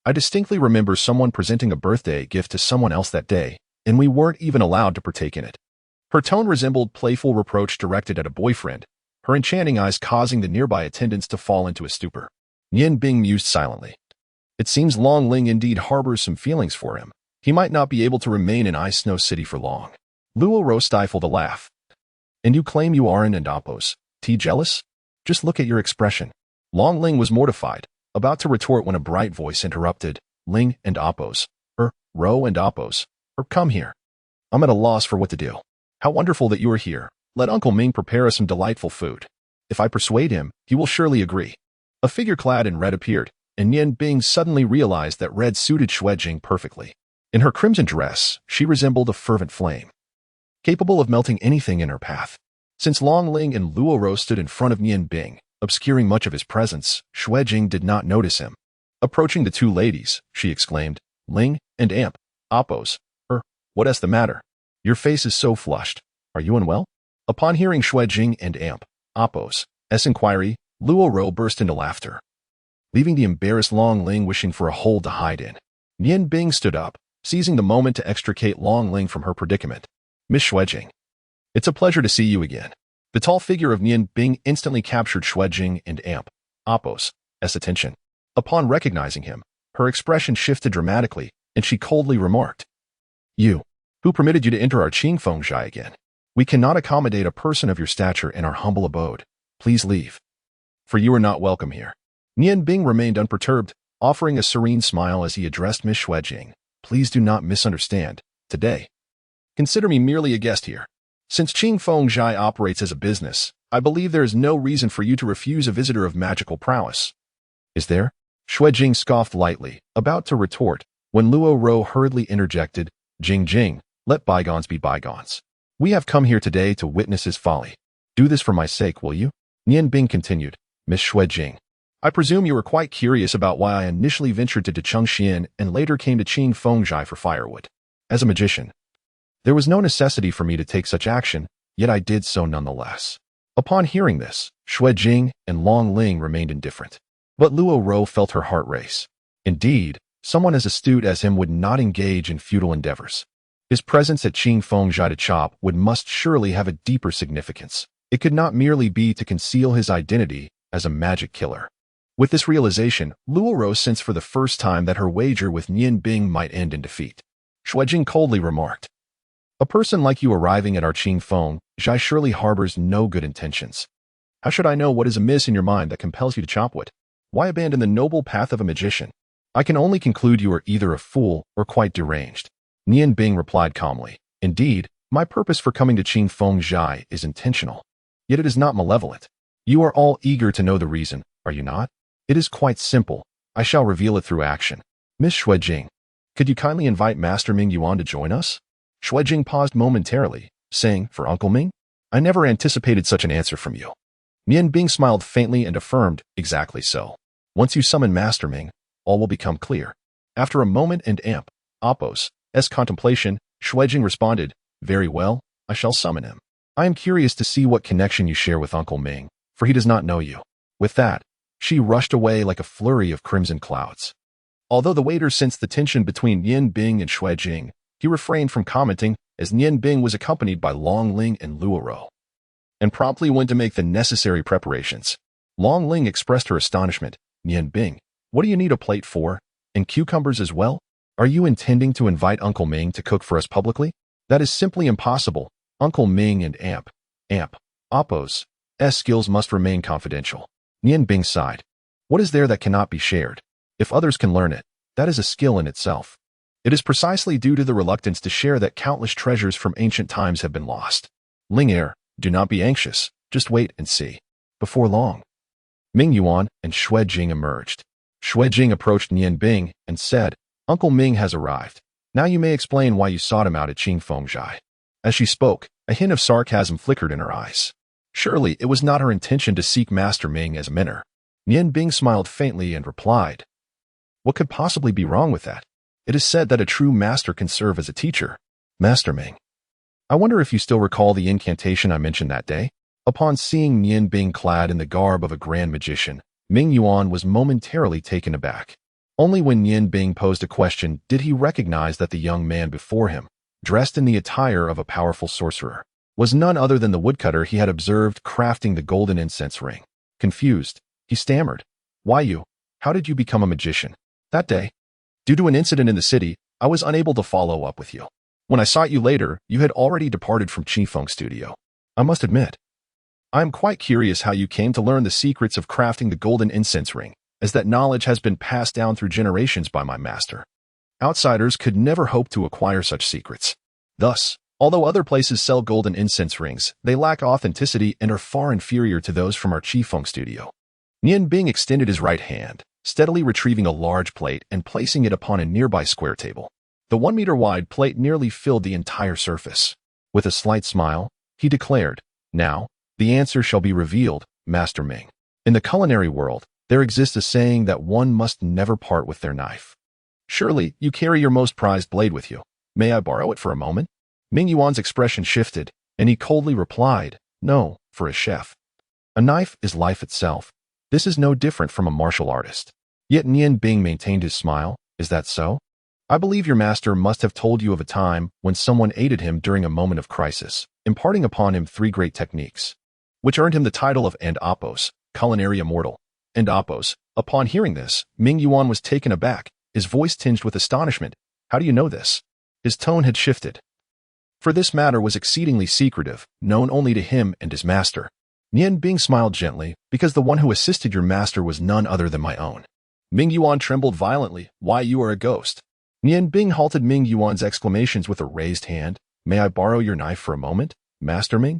I distinctly remember someone presenting a birthday gift to someone else that day, and we weren't even allowed to partake in it. Her tone resembled playful reproach directed at a boyfriend, her enchanting eyes causing the nearby attendants to fall into a stupor. Nian Bing mused silently. It seems Long Ling indeed harbors some feelings for him. He might not be able to remain in Ice Snow City for long. Luo Ro stifled a laugh. And you claim you aren't and Appos? Jealous? Just look at your expression. Long Ling was mortified, about to retort when a bright voice interrupted. Ling and Appos, Ro and Appos, come here. I'm at a loss for what to do. How wonderful that you are here. Let Uncle Ming prepare us some delightful food. If I persuade him, he will surely agree. A figure clad in red appeared, and Nian Bing suddenly realized that red suited Xuejing perfectly. In her crimson dress, she resembled a fervent flame, capable of melting anything in her path. Since Long Ling and Luo Ro stood in front of Nian Bing, obscuring much of his presence, Xuejing did not notice him. Approaching the two ladies, she exclaimed, Ling and Appos, what is the matter? Your face is so flushed. Are you unwell? Upon hearing Xuejing and Appos' inquiry, Luo Ro burst into laughter, leaving the embarrassed Long Ling wishing for a hole to hide in. Nian Bing stood up, seizing the moment to extricate Long Ling from her predicament. Miss Xuejing, it's a pleasure to see you again. The tall figure of Nian Bing instantly captured Xuejing and Appos' attention. Upon recognizing him, her expression shifted dramatically, and she coldly remarked, You, who permitted you to enter our Qingfeng Zhai again? We cannot accommodate a person of your stature in our humble abode. Please leave, for you are not welcome here. Nian Bing remained unperturbed, offering a serene smile as he addressed Miss Xuejing. Please do not misunderstand. Today, Consider me merely a guest here. Since Qing Feng Zhai operates as a business, I believe there is no reason for you to refuse a visitor of magical prowess. Is there? Shui Jing scoffed lightly, about to retort, when Luo Ro hurriedly interjected, Jing, let bygones be bygones. We have come here today to witness his folly. Do this for my sake, will you? Nian Bing continued, Miss Shui Jing. I presume you were quite curious about why I initially ventured to Chengxian and later came to Qing Feng Zhai for firewood. As a magician, there was no necessity for me to take such action, yet I did so nonetheless. Upon hearing this, Shui Jing and Long Ling remained indifferent. But Luo Ro felt her heart race. Indeed, someone as astute as him would not engage in futile endeavors. His presence at Qing Feng Zhai to chop must surely have a deeper significance. It could not merely be to conceal his identity as a magic killer. With this realization, Luo Ro sensed for the first time that her wager with Nian Bing might end in defeat. Shui Jing coldly remarked, a person like you arriving at our Qing Feng Zhai surely harbors no good intentions. How should I know what is amiss in your mind that compels you to chop wood? Why abandon the noble path of a magician? I can only conclude you are either a fool or quite deranged. Nian Bing replied calmly, indeed, my purpose for coming to Qing Feng Zhai is intentional. Yet it is not malevolent. You are all eager to know the reason, are you not? It is quite simple. I shall reveal it through action. Miss Shui Jing, could you kindly invite Master Ming Yuan to join us? Shui Jing paused momentarily, saying, for Uncle Ming? I never anticipated such an answer from you. Nian Bing smiled faintly and affirmed, exactly so. Once you summon Master Ming, all will become clear. After a moment and Appos' contemplation, Shui Jing responded, very well, I shall summon him. I am curious to see what connection you share with Uncle Ming, for he does not know you. With that, she rushed away like a flurry of crimson clouds. Although the waiter sensed the tension between Nian Bing and Shui Jing, he refrained from commenting as Nian Bing was accompanied by Long Ling and Luo Ro, and promptly went to make the necessary preparations. Long Ling expressed her astonishment. Nian Bing, what do you need a plate for? And cucumbers as well? Are you intending to invite Uncle Ming to cook for us publicly? That is simply impossible. Uncle Ming and Appos' skills must remain confidential. Nian Bing sighed. What is there that cannot be shared? If others can learn it, that is a skill in itself. It is precisely due to the reluctance to share that countless treasures from ancient times have been lost. Ling heir, do not be anxious, just wait and see. Before long, Ming Yuan and Shui Jing emerged. Shui Jing approached Nian Bing and said, Uncle Ming has arrived. Now you may explain why you sought him out at Qing Feng Zhai. As she spoke, a hint of sarcasm flickered in her eyes. Surely it was not her intention to seek Master Ming as a mentor. Nian Bing smiled faintly and replied, what could possibly be wrong with that? It is said that a true master can serve as a teacher. Master Ming, I wonder if you still recall the incantation I mentioned that day? Upon seeing Nian Bing clad in the garb of a grand magician, Ming Yuan was momentarily taken aback. Only when Nian Bing posed a question did he recognize that the young man before him, dressed in the attire of a powerful sorcerer, was none other than the woodcutter he had observed crafting the golden incense ring. Confused, he stammered, why you? How did you become a magician? That day, due to an incident in the city, I was unable to follow up with you. When I sought you later, you had already departed from Qi Feng's studio. I must admit, I am quite curious how you came to learn the secrets of crafting the golden incense ring, as that knowledge has been passed down through generations by my master. Outsiders could never hope to acquire such secrets. Thus, although other places sell golden incense rings, they lack authenticity and are far inferior to those from our Qi Feng studio. Nian Bing extended his right hand, steadily retrieving a large plate and placing it upon a nearby square table. The 1-meter-wide plate nearly filled the entire surface. With a slight smile, he declared, now, the answer shall be revealed, Master Ming. In the culinary world, there exists a saying that one must never part with their knife. Surely, you carry your most prized blade with you. May I borrow it for a moment? Ming Yuan's expression shifted, and he coldly replied, no, for a chef. A knife is life itself. This is no different from a martial artist. Yet Nian Bing maintained his smile. Is that so? I believe your master must have told you of a time when someone aided him during a moment of crisis, imparting upon him 3 great techniques, which earned him the title of Appos, culinary immortal. Appos. Upon hearing this, Ming Yuan was taken aback, his voice tinged with astonishment. How do you know this? His tone had shifted. For this matter was exceedingly secretive, known only to him and his master. Nian Bing smiled gently, because the one who assisted your master was none other than my own. Ming Yuan trembled violently. Why, you are a ghost. Nian Bing halted Ming Yuan's exclamations with a raised hand. May I borrow your knife for a moment, Master Ming?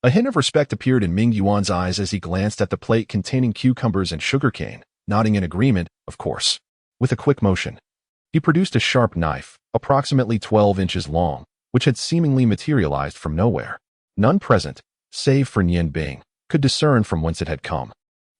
A hint of respect appeared in Ming Yuan's eyes as he glanced at the plate containing cucumbers and sugarcane, nodding in agreement, of course. With a quick motion, he produced a sharp knife, approximately 12 inches long, which had seemingly materialized from nowhere. None present, save for Nian Bing, could discern from whence it had come.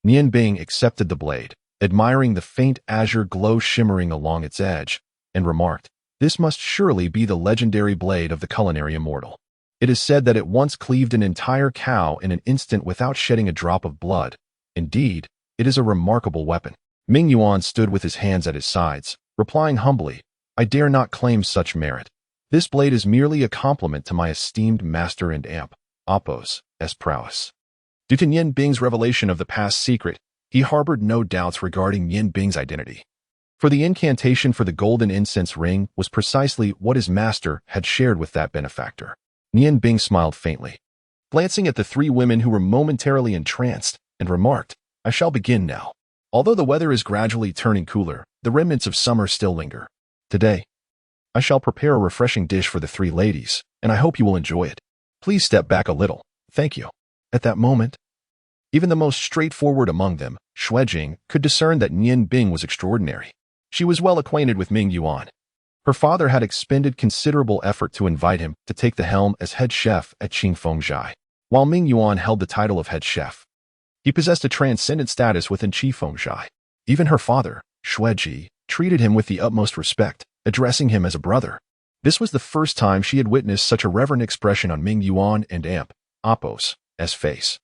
Nian Bing accepted the blade, admiring the faint azure glow shimmering along its edge, and remarked, "This must surely be the legendary blade of the culinary immortal. It is said that it once cleaved an entire cow in an instant without shedding a drop of blood. Indeed, it is a remarkable weapon." Ming Yuan stood with his hands at his sides, replying humbly, "I dare not claim such merit. This blade is merely a compliment to my esteemed master and amp, Apos' prowess." Due to Nian Bing's revelation of the past secret, he harbored no doubts regarding Nian Bing's identity. For the incantation for the golden incense ring was precisely what his master had shared with that benefactor. Nian Bing smiled faintly, glancing at the three women who were momentarily entranced, and remarked, "I shall begin now. Although the weather is gradually turning cooler, the remnants of summer still linger. Today, I shall prepare a refreshing dish for the three ladies, and I hope you will enjoy it. Please step back a little. Thank you." At that moment, even the most straightforward among them, Xuanhuan, could discern that Nian Bing was extraordinary. She was well acquainted with Ming Yuan. Her father had expended considerable effort to invite him to take the helm as head chef at Qingfengzhai. While Ming Yuan held the title of head chef, he possessed a transcendent status within Qingfengzhai. Even her father, Xuanhuan, treated him with the utmost respect, addressing him as a brother. This was the first time she had witnessed such a reverent expression on Ming Yuan and amp, Apos' face.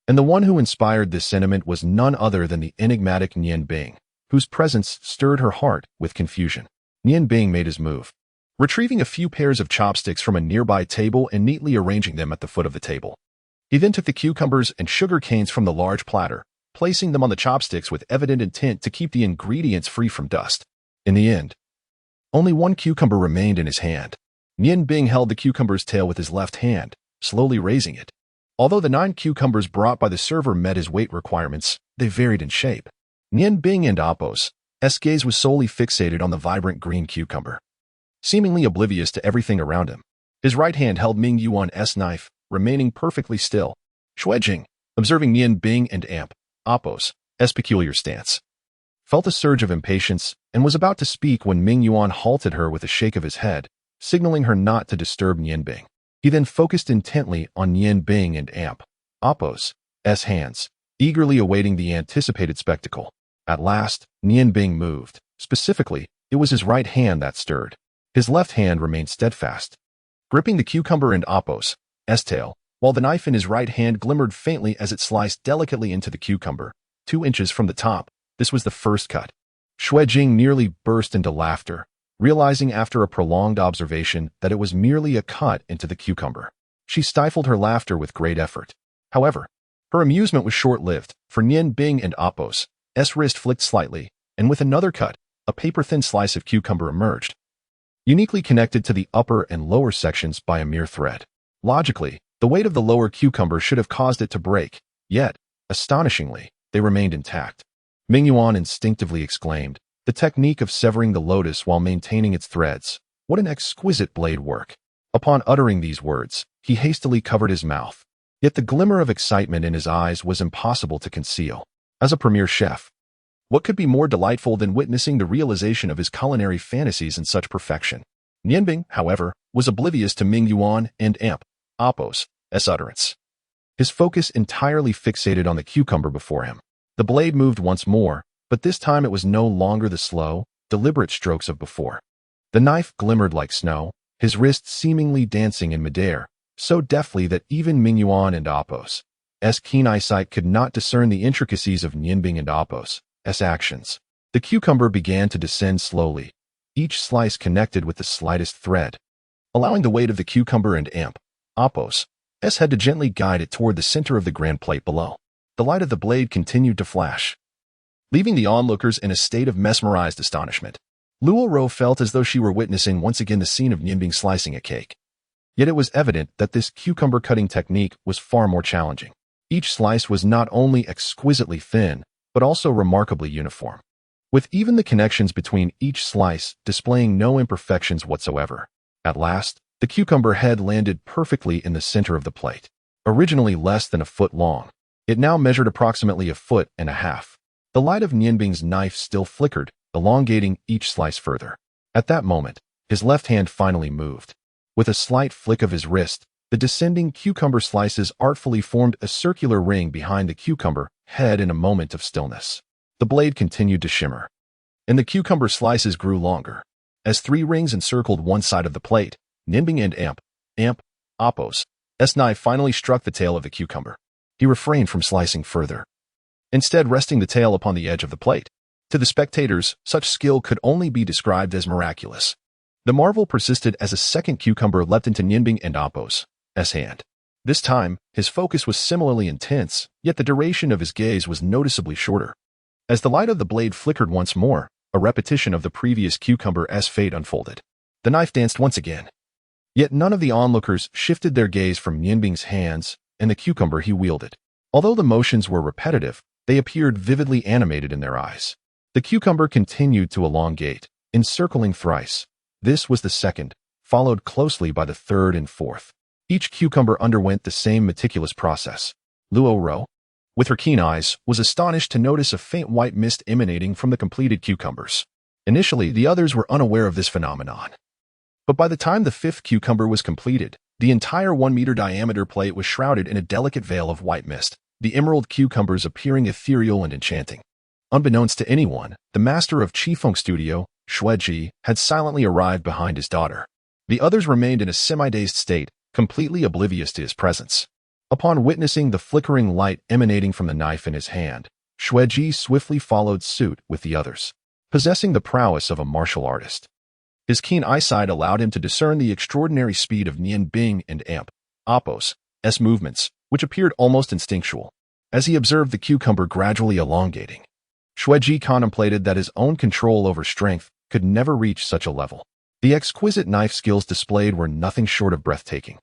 And the one who inspired this sentiment was none other than the enigmatic Nian Bing, whose presence stirred her heart with confusion. Nian Bing made his move, retrieving a few pairs of chopsticks from a nearby table and neatly arranging them at the foot of the table. He then took the cucumbers and sugar canes from the large platter, placing them on the chopsticks with evident intent to keep the ingredients free from dust. In the end, only one cucumber remained in his hand. Nian Bing held the cucumber's tail with his left hand, slowly raising it. Although the 9 cucumbers brought by the server met his weight requirements, they varied in shape. Nian Bing and Apos' gaze was solely fixated on the vibrant green cucumber, seemingly oblivious to everything around him. His right hand held Ming Yuan's knife, remaining perfectly still. Xuanhuan, observing Nian Bing and amp, Apos' peculiar stance, felt a surge of impatience and was about to speak when Ming Yuan halted her with a shake of his head, signaling her not to disturb Nian Bing. He then focused intently on Nian Bing and amp, Apos' hands, eagerly awaiting the anticipated spectacle. At last, Nian Bing moved. Specifically, it was his right hand that stirred. His left hand remained steadfast, gripping the cucumber and Apos' tail, while the knife in his right hand glimmered faintly as it sliced delicately into the cucumber, 2 inches from the top. This was the first cut. Xuanhuan nearly burst into laughter, realizing after a prolonged observation that it was merely a cut into the cucumber. She stifled her laughter with great effort. However, her amusement was short-lived, for Nian Bing and Apos' wrist flicked slightly, and with another cut, a paper-thin slice of cucumber emerged, uniquely connected to the upper and lower sections by a mere thread. Logically, the weight of the lower cucumber should have caused it to break, yet, astonishingly, they remained intact. Ming Yuan instinctively exclaimed, "The technique of severing the lotus while maintaining its threads. What an exquisite blade work." Upon uttering these words, he hastily covered his mouth. Yet the glimmer of excitement in his eyes was impossible to conceal. As a premier chef, what could be more delightful than witnessing the realization of his culinary fantasies in such perfection? Nian Bing, however, was oblivious to Ming Yuan and amp, Apos' utterance. His focus entirely fixated on the cucumber before him. The blade moved once more, but this time it was no longer the slow, deliberate strokes of before. The knife glimmered like snow, his wrist seemingly dancing in midair, so deftly that even Ming Yuan and Apos' keen eyesight could not discern the intricacies of Nian Bing and Apos' actions. The cucumber began to descend slowly, each slice connected with the slightest thread, allowing the weight of the cucumber and amp, Apos' head to gently guide it toward the center of the grand plate below. The light of the blade continued to flash, leaving the onlookers in a state of mesmerized astonishment. Luo Ro felt as though she were witnessing once again the scene of Nian Bing slicing a cake. Yet it was evident that this cucumber cutting technique was far more challenging. Each slice was not only exquisitely thin, but also remarkably uniform, with even the connections between each slice displaying no imperfections whatsoever. At last, The cucumber head landed perfectly in the center of the plate. Originally less than a foot long, it now measured approximately a foot and a half. The light of Nianbing's knife still flickered, elongating each slice further. At that moment, his left hand finally moved. With a slight flick of his wrist, the descending cucumber slices artfully formed a circular ring behind the cucumber head in a moment of stillness. The blade continued to shimmer, and the cucumber slices grew longer. As 3 rings encircled one side of the plate, Nianbing and Appo's knife finally struck the tail of the cucumber. He refrained from slicing further, instead resting the tail upon the edge of the plate. To the spectators, such skill could only be described as miraculous. The marvel persisted as a second cucumber leapt into Nianbing and Appo's hand. This time, his focus was similarly intense, yet the duration of his gaze was noticeably shorter. As the light of the blade flickered once more, a repetition of the previous cucumber's fate unfolded. The knife danced once again. Yet none of the onlookers shifted their gaze from Nianbing's hands and the cucumber he wielded. Although the motions were repetitive, they appeared vividly animated in their eyes. The cucumber continued to elongate, encircling thrice. This was the second, followed closely by the third and fourth. Each cucumber underwent the same meticulous process. Luo, with her keen eyes, was astonished to notice a faint white mist emanating from the completed cucumbers. Initially, the others were unaware of this phenomenon. But by the time the 5th cucumber was completed, the entire 1-meter diameter plate was shrouded in a delicate veil of white mist, the emerald cucumbers appearing ethereal and enchanting. Unbeknownst to anyone, the master of Qifeng Studio, Xuanhuan, had silently arrived behind his daughter. The others remained in a semi-dazed state, completely oblivious to his presence. Upon witnessing the flickering light emanating from the knife in his hand, Xuanhuan swiftly followed suit with the others, possessing the prowess of a martial artist. His keen eyesight allowed him to discern the extraordinary speed of Nianbing and Appo's movements, which appeared almost instinctual. As he observed the cucumber gradually elongating, Xuanhuan contemplated that his own control over strength could never reach such a level. The exquisite knife skills displayed were nothing short of breathtaking,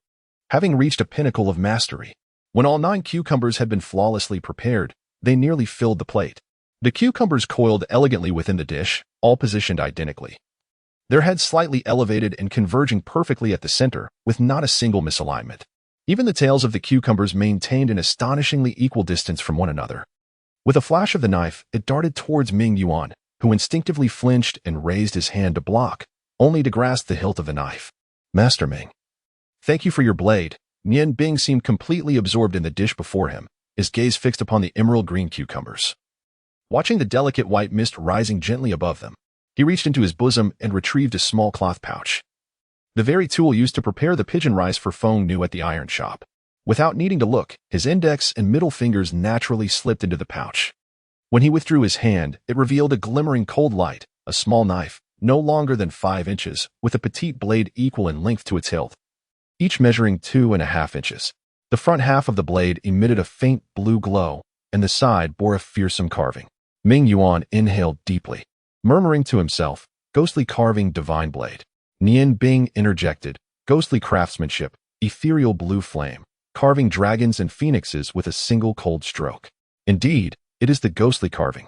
having reached a pinnacle of mastery. When all 9 cucumbers had been flawlessly prepared, they nearly filled the plate. The cucumbers coiled elegantly within the dish, all positioned identically, their heads slightly elevated and converging perfectly at the center, with not a single misalignment. Even the tails of the cucumbers maintained an astonishingly equal distance from one another. With a flash of the knife, it darted towards Ming Yuan, who instinctively flinched and raised his hand to block, only to grasp the hilt of the knife. Master Ming, thank you for your blade. Nianbing seemed completely absorbed in the dish before him, his gaze fixed upon the emerald green cucumbers. Watching the delicate white mist rising gently above them, he reached into his bosom and retrieved a small cloth pouch, the very tool used to prepare the pigeon rice for Feng Nu at the iron shop. Without needing to look, his index and middle fingers naturally slipped into the pouch. When he withdrew his hand, it revealed a glimmering cold light, a small knife, no longer than 5 inches, with a petite blade equal in length to its hilt, each measuring 2.5 inches. The front half of the blade emitted a faint blue glow, and the side bore a fearsome carving. Ming Yuan inhaled deeply, murmuring to himself, ghostly carving, divine blade. Nianbing interjected, ghostly craftsmanship, ethereal blue flame, carving dragons and phoenixes with a single cold stroke. Indeed, it is the ghostly carving.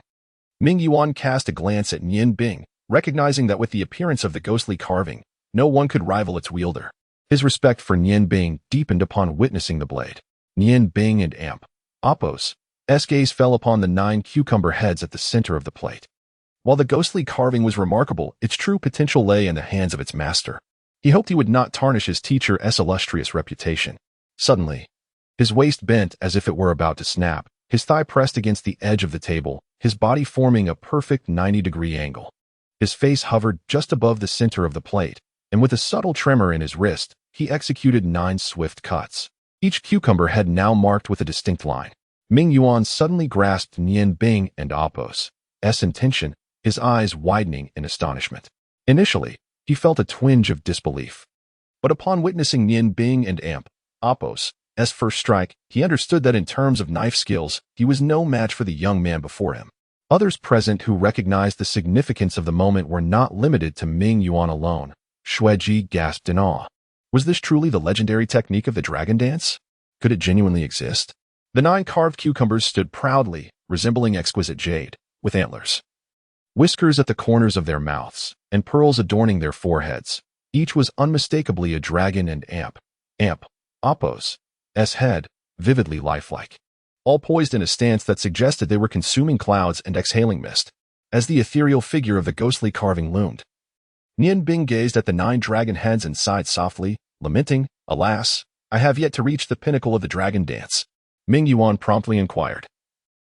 Ming Yuan cast a glance at Nianbing, recognizing that with the appearance of the ghostly carving, no one could rival its wielder. His respect for Nianbing deepened upon witnessing the blade. Nianbing and Appo's gaze fell upon the 9 cucumber heads at the center of the plate. While the ghostly carving was remarkable, its true potential lay in the hands of its master. He hoped he would not tarnish his teacher's illustrious reputation. Suddenly, his waist bent as if it were about to snap, his thigh pressed against the edge of the table, his body forming a perfect 90-degree angle. His face hovered just above the center of the plate, and with a subtle tremor in his wrist, he executed 9 swift cuts, each cucumber head now marked with a distinct line. Ming Yuan suddenly grasped Nianbing and Appo's intention, his eyes widening in astonishment. Initially, he felt a twinge of disbelief. But upon witnessing Nianbing and Appo's first strike, he understood that in terms of knife skills, he was no match for the young man before him. Others present who recognized the significance of the moment were not limited to Ming Yuan alone. Xuanhuan gasped in awe. Was this truly the legendary technique of the dragon dance? Could it genuinely exist? The 9 carved cucumbers stood proudly, resembling exquisite jade, with antlers, whiskers at the corners of their mouths, and pearls adorning their foreheads. Each was unmistakably a dragon and amp, Apos, head, vividly lifelike. All poised in a stance that suggested they were consuming clouds and exhaling mist, as the ethereal figure of the ghostly carving loomed. Nian Bing gazed at the 9 dragon heads and sighed softly, lamenting, "Alas, I have yet to reach the pinnacle of the dragon dance." Ming Yuan promptly inquired,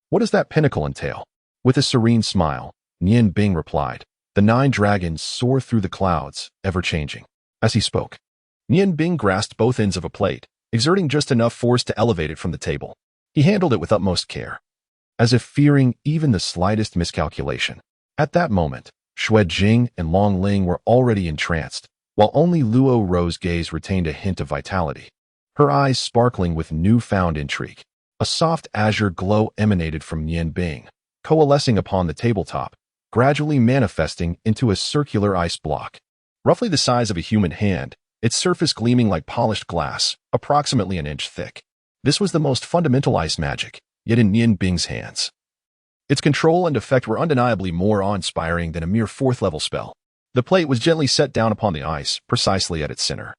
"What does that pinnacle entail?" With a serene smile, Nian Bing replied, "The 9 dragons soar through the clouds, ever-changing." As he spoke, Nian Bing grasped both ends of a plate, exerting just enough force to elevate it from the table. He handled it with utmost care, as if fearing even the slightest miscalculation. At that moment, Xue Jing and Long Ling were already entranced, while only Luo Ro's gaze retained a hint of vitality, her eyes sparkling with newfound intrigue. A soft azure glow emanated from Nian Bing, coalescing upon the tabletop, gradually manifesting into a circular ice block, roughly the size of a human hand, its surface gleaming like polished glass, approximately an inch thick. This was the most fundamental ice magic, yet in Nian Bing's hands. Its control and effect were undeniably more awe-inspiring than a mere 4th-level spell. The plate was gently set down upon the ice, precisely at its center.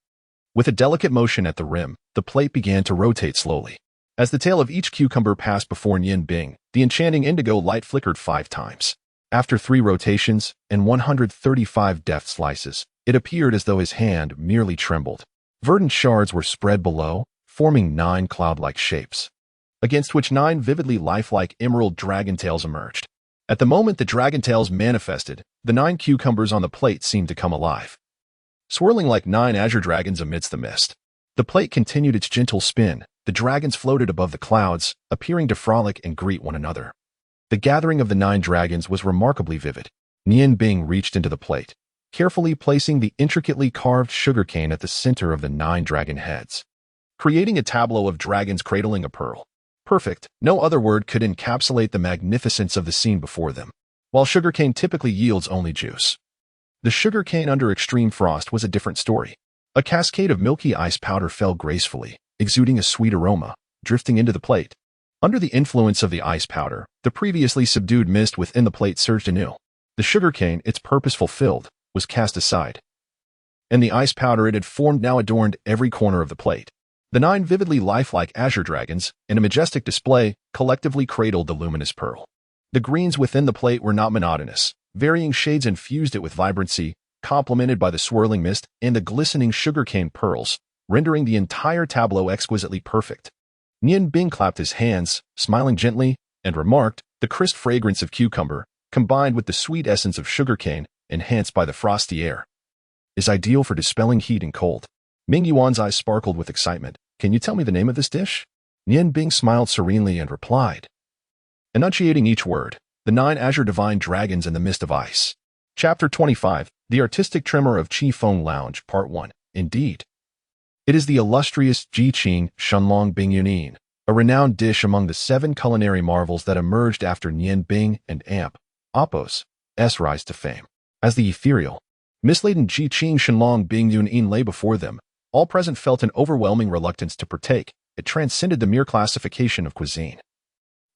With a delicate motion at the rim, the plate began to rotate slowly. As the tail of each cucumber passed before Nian Bing, the enchanting indigo light flickered 5 times. After 3 rotations and 135 deft slices, it appeared as though his hand merely trembled. Verdant shards were spread below, forming 9 cloud-like shapes, against which 9 vividly lifelike emerald dragon tails emerged. At the moment the dragon tails manifested, the 9 cucumbers on the plate seemed to come alive, swirling like 9 azure dragons amidst the mist. The plate continued its gentle spin. The dragons floated above the clouds, appearing to frolic and greet one another. The gathering of the 9 dragons was remarkably vivid. Nian Bing reached into the plate, carefully placing the intricately carved sugarcane at the center of the 9 dragon heads, creating a tableau of dragons cradling a pearl. Perfect, no other word could encapsulate the magnificence of the scene before them. While sugarcane typically yields only juice, the sugarcane under extreme frost was a different story. A cascade of milky ice powder fell gracefully, exuding a sweet aroma, drifting into the plate. Under the influence of the ice powder, the previously subdued mist within the plate surged anew. The sugarcane, its purpose fulfilled, was cast aside, and the ice powder it had formed now adorned every corner of the plate. The 9 vividly lifelike azure dragons, in a majestic display, collectively cradled the luminous pearl. The greens within the plate were not monotonous. Varying shades infused it with vibrancy, complemented by the swirling mist and the glistening sugarcane pearls, rendering the entire tableau exquisitely perfect. Nian Bing clapped his hands, smiling gently, and remarked, "The crisp fragrance of cucumber, combined with the sweet essence of sugarcane, enhanced by the frosty air, is ideal for dispelling heat and cold." Ming Yuan's eyes sparkled with excitement. "Can you tell me the name of this dish?" Nian Bing smiled serenely and replied, enunciating each word, "The 9 azure divine dragons in the mist of ice." Chapter 25, The Artistic Tremor of Qi Feng Lounge, Part 1. Indeed, it is the illustrious Ji Qing Shunlong Bing Yunin, a renowned dish among the 7 culinary marvels that emerged after Nian Bing and Apos' rise to fame. As the ethereal, mist-laden Ji Qing Shunlong Bing Yunin lay before them, all present felt an overwhelming reluctance to partake. It transcended the mere classification of cuisine.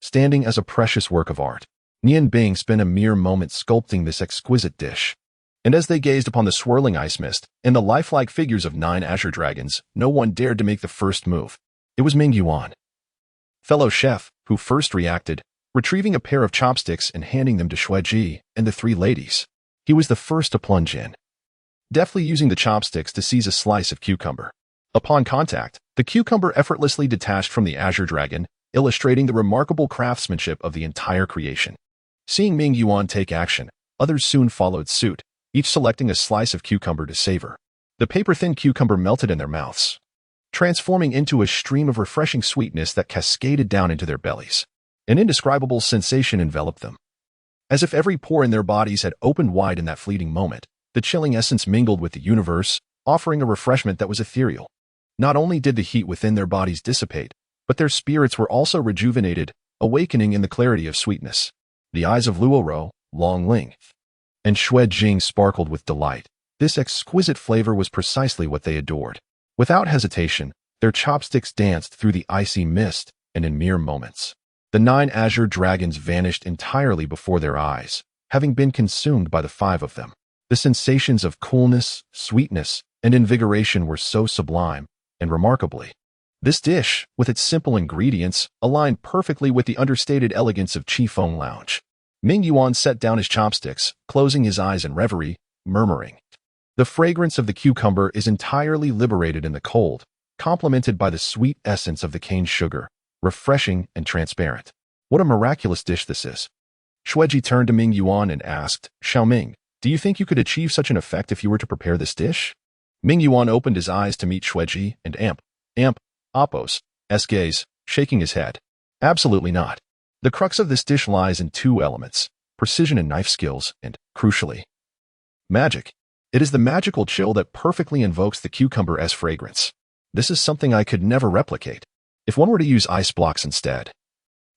Standing as a precious work of art, Nian Bing spent a mere moment sculpting this exquisite dish. And as they gazed upon the swirling ice mist and the lifelike figures of 9 azure dragons, no one dared to make the first move. It was Ming Yuan, fellow chef, who first reacted, retrieving a pair of chopsticks and handing them to Xue Ji and the 3 ladies. He was the first to plunge in, deftly using the chopsticks to seize a slice of cucumber. Upon contact, the cucumber effortlessly detached from the azure dragon, illustrating the remarkable craftsmanship of the entire creation. Seeing Ming Yuan take action, others soon followed suit, each selecting a slice of cucumber to savor. The paper-thin cucumber melted in their mouths, transforming into a stream of refreshing sweetness that cascaded down into their bellies. An indescribable sensation enveloped them, as if every pore in their bodies had opened wide in that fleeting moment. The chilling essence mingled with the universe, offering a refreshment that was ethereal. Not only did the heat within their bodies dissipate, but their spirits were also rejuvenated, awakening in the clarity of sweetness. The eyes of Luo Ro, Long Ling, and Xue Jing sparkled with delight. This exquisite flavor was precisely what they adored. Without hesitation, their chopsticks danced through the icy mist, and in mere moments, the 9 azure dragons vanished entirely before their eyes, having been consumed by the 5 of them. The sensations of coolness, sweetness, and invigoration were so sublime, and remarkably, this dish, with its simple ingredients, aligned perfectly with the understated elegance of Qifeng Lounge. Ming Yuan set down his chopsticks, closing his eyes in reverie, murmuring, "The fragrance of the cucumber is entirely liberated in the cold, complemented by the sweet essence of the cane sugar, refreshing and transparent. What a miraculous dish this is." Xueji turned to Ming Yuan and asked, "Xiaoming, do you think you could achieve such an effect if you were to prepare this dish?" Ming Yuan opened his eyes to meet Xueji and Appo's gaze, shaking his head. "Absolutely not. The crux of this dish lies in two elements, precision and knife skills, and, crucially, magic. It is the magical chill that perfectly invokes the cucumber's fragrance. This is something I could never replicate. If one were to use ice blocks instead,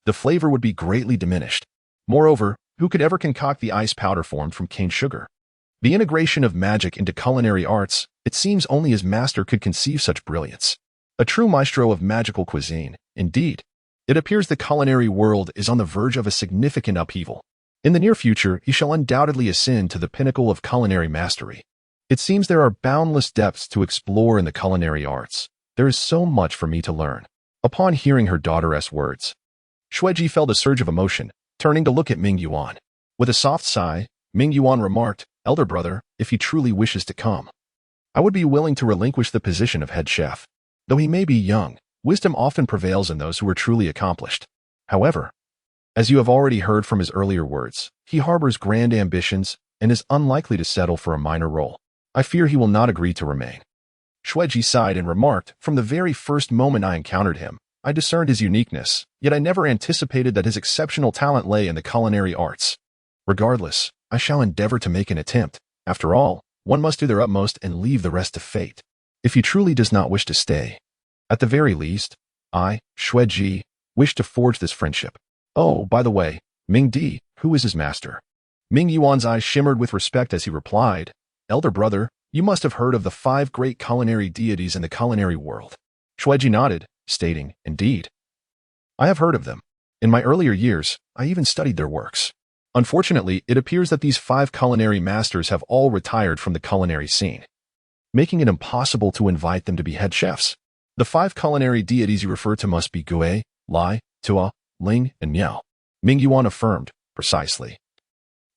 the flavor would be greatly diminished. Moreover, who could ever concoct the ice powder formed from cane sugar? The integration of magic into culinary arts, it seems only his master could conceive such brilliance. A true maestro of magical cuisine, indeed. It appears the culinary world is on the verge of a significant upheaval. In the near future, he shall undoubtedly ascend to the pinnacle of culinary mastery. It seems there are boundless depths to explore in the culinary arts. There is so much for me to learn." Upon hearing her daughter's words, Xueji felt a surge of emotion, turning to look at Ming Yuan. With a soft sigh, Ming Yuan remarked, "Elder brother, if he truly wishes to come, I would be willing to relinquish the position of head chef. Though he may be young, wisdom often prevails in those who are truly accomplished. However, as you have already heard from his earlier words, he harbors grand ambitions and is unlikely to settle for a minor role. I fear he will not agree to remain." Xueji sighed and remarked, "From the very first moment I encountered him, I discerned his uniqueness, yet I never anticipated that his exceptional talent lay in the culinary arts. Regardless, I shall endeavor to make an attempt. After all, one must do their utmost and leave the rest to fate. If he truly does not wish to stay, at the very least, I, Xueji, wish to forge this friendship. Oh, by the way, Ming Di, who is his master?" Ming Yuan's eyes shimmered with respect as he replied, "Elder brother, you must have heard of the 5 great culinary deities in the culinary world." Xueji nodded, stating, "Indeed, I have heard of them. In my earlier years, I even studied their works. Unfortunately, it appears that these 5 culinary masters have all retired from the culinary scene, making it impossible to invite them to be head chefs. The 5 culinary deities you refer to must be Gui, Lai, Tua, Ling, and Miao." Ming Yuan affirmed, "Precisely.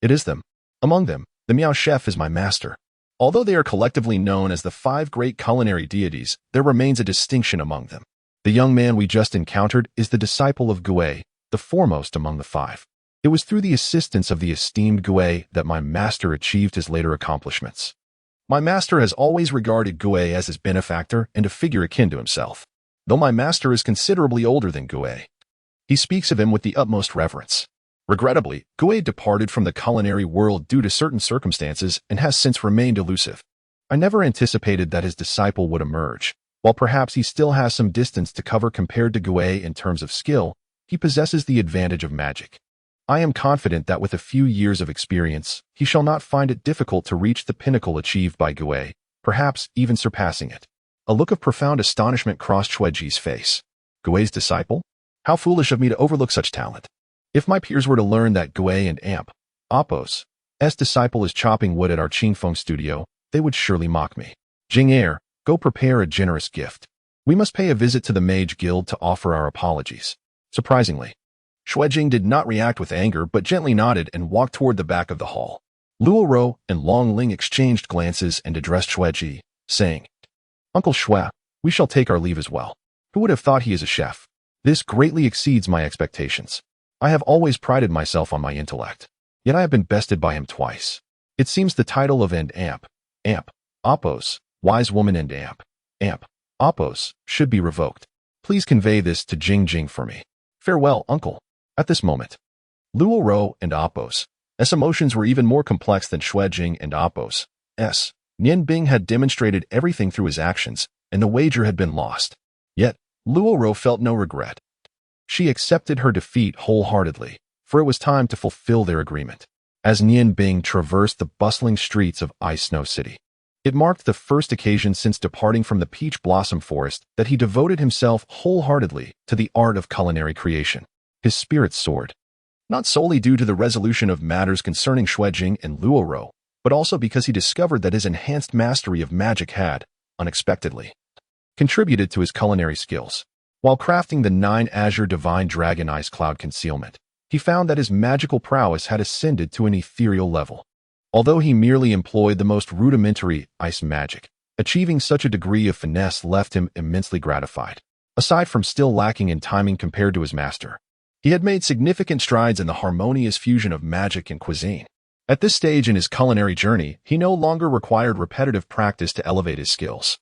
It is them. Among them, the Miao chef is my master. Although they are collectively known as the 5 great culinary deities, there remains a distinction among them. The young man we just encountered is the disciple of Gui, the foremost among the 5. It was through the assistance of the esteemed Gui that my master achieved his later accomplishments. My master has always regarded Gui as his benefactor and a figure akin to himself. Though my master is considerably older than Gui, he speaks of him with the utmost reverence. Regrettably, Gui departed from the culinary world due to certain circumstances and has since remained elusive. I never anticipated that his disciple would emerge. While perhaps he still has some distance to cover compared to Gui in terms of skill, he possesses the advantage of magic. I am confident that with a few years of experience, he shall not find it difficult to reach the pinnacle achieved by Gui, perhaps even surpassing it." A look of profound astonishment crossed Xueji's face. Gui's disciple? How foolish of me to overlook such talent. If my peers were to learn that Gui and Appo's disciple is chopping wood at our Qingfeng studio, they would surely mock me. Jing Heir, go prepare a generous gift. We must pay a visit to the Mage Guild to offer our apologies. Surprisingly, Xuejing did not react with anger but gently nodded and walked toward the back of the hall. Luo Ro and Long Ling exchanged glances and addressed Xueji, saying, "Uncle Xue, we shall take our leave as well. Who would have thought he is a chef? This greatly exceeds my expectations. I have always prided myself on my intellect, yet I have been bested by him twice. It seems the title of Appo's wise woman and Appo's should be revoked. Please convey this to Jing for me. Farewell, uncle." At this moment, Luo Ro and Appo's emotions were even more complex than Xuejing and Appo's. Nian Bing had demonstrated everything through his actions, and the wager had been lost. Yet, Luo Ro felt no regret. She accepted her defeat wholeheartedly, for it was time to fulfill their agreement. As Nian Bing traversed the bustling streets of Ice Snow City, it marked the first occasion since departing from the Peach Blossom Forest that he devoted himself wholeheartedly to the art of culinary creation. His spirits soared, not solely due to the resolution of matters concerning Xuejing and Luo Ro, but also because he discovered that his enhanced mastery of magic had, unexpectedly, contributed to his culinary skills. While crafting the 9 Azure Divine Dragon Ice Cloud Concealment, he found that his magical prowess had ascended to an ethereal level. Although he merely employed the most rudimentary ice magic, achieving such a degree of finesse left him immensely gratified. Aside from still lacking in timing compared to his master, he had made significant strides in the harmonious fusion of magic and cuisine. At this stage in his culinary journey, he no longer required repetitive practice to elevate his skills.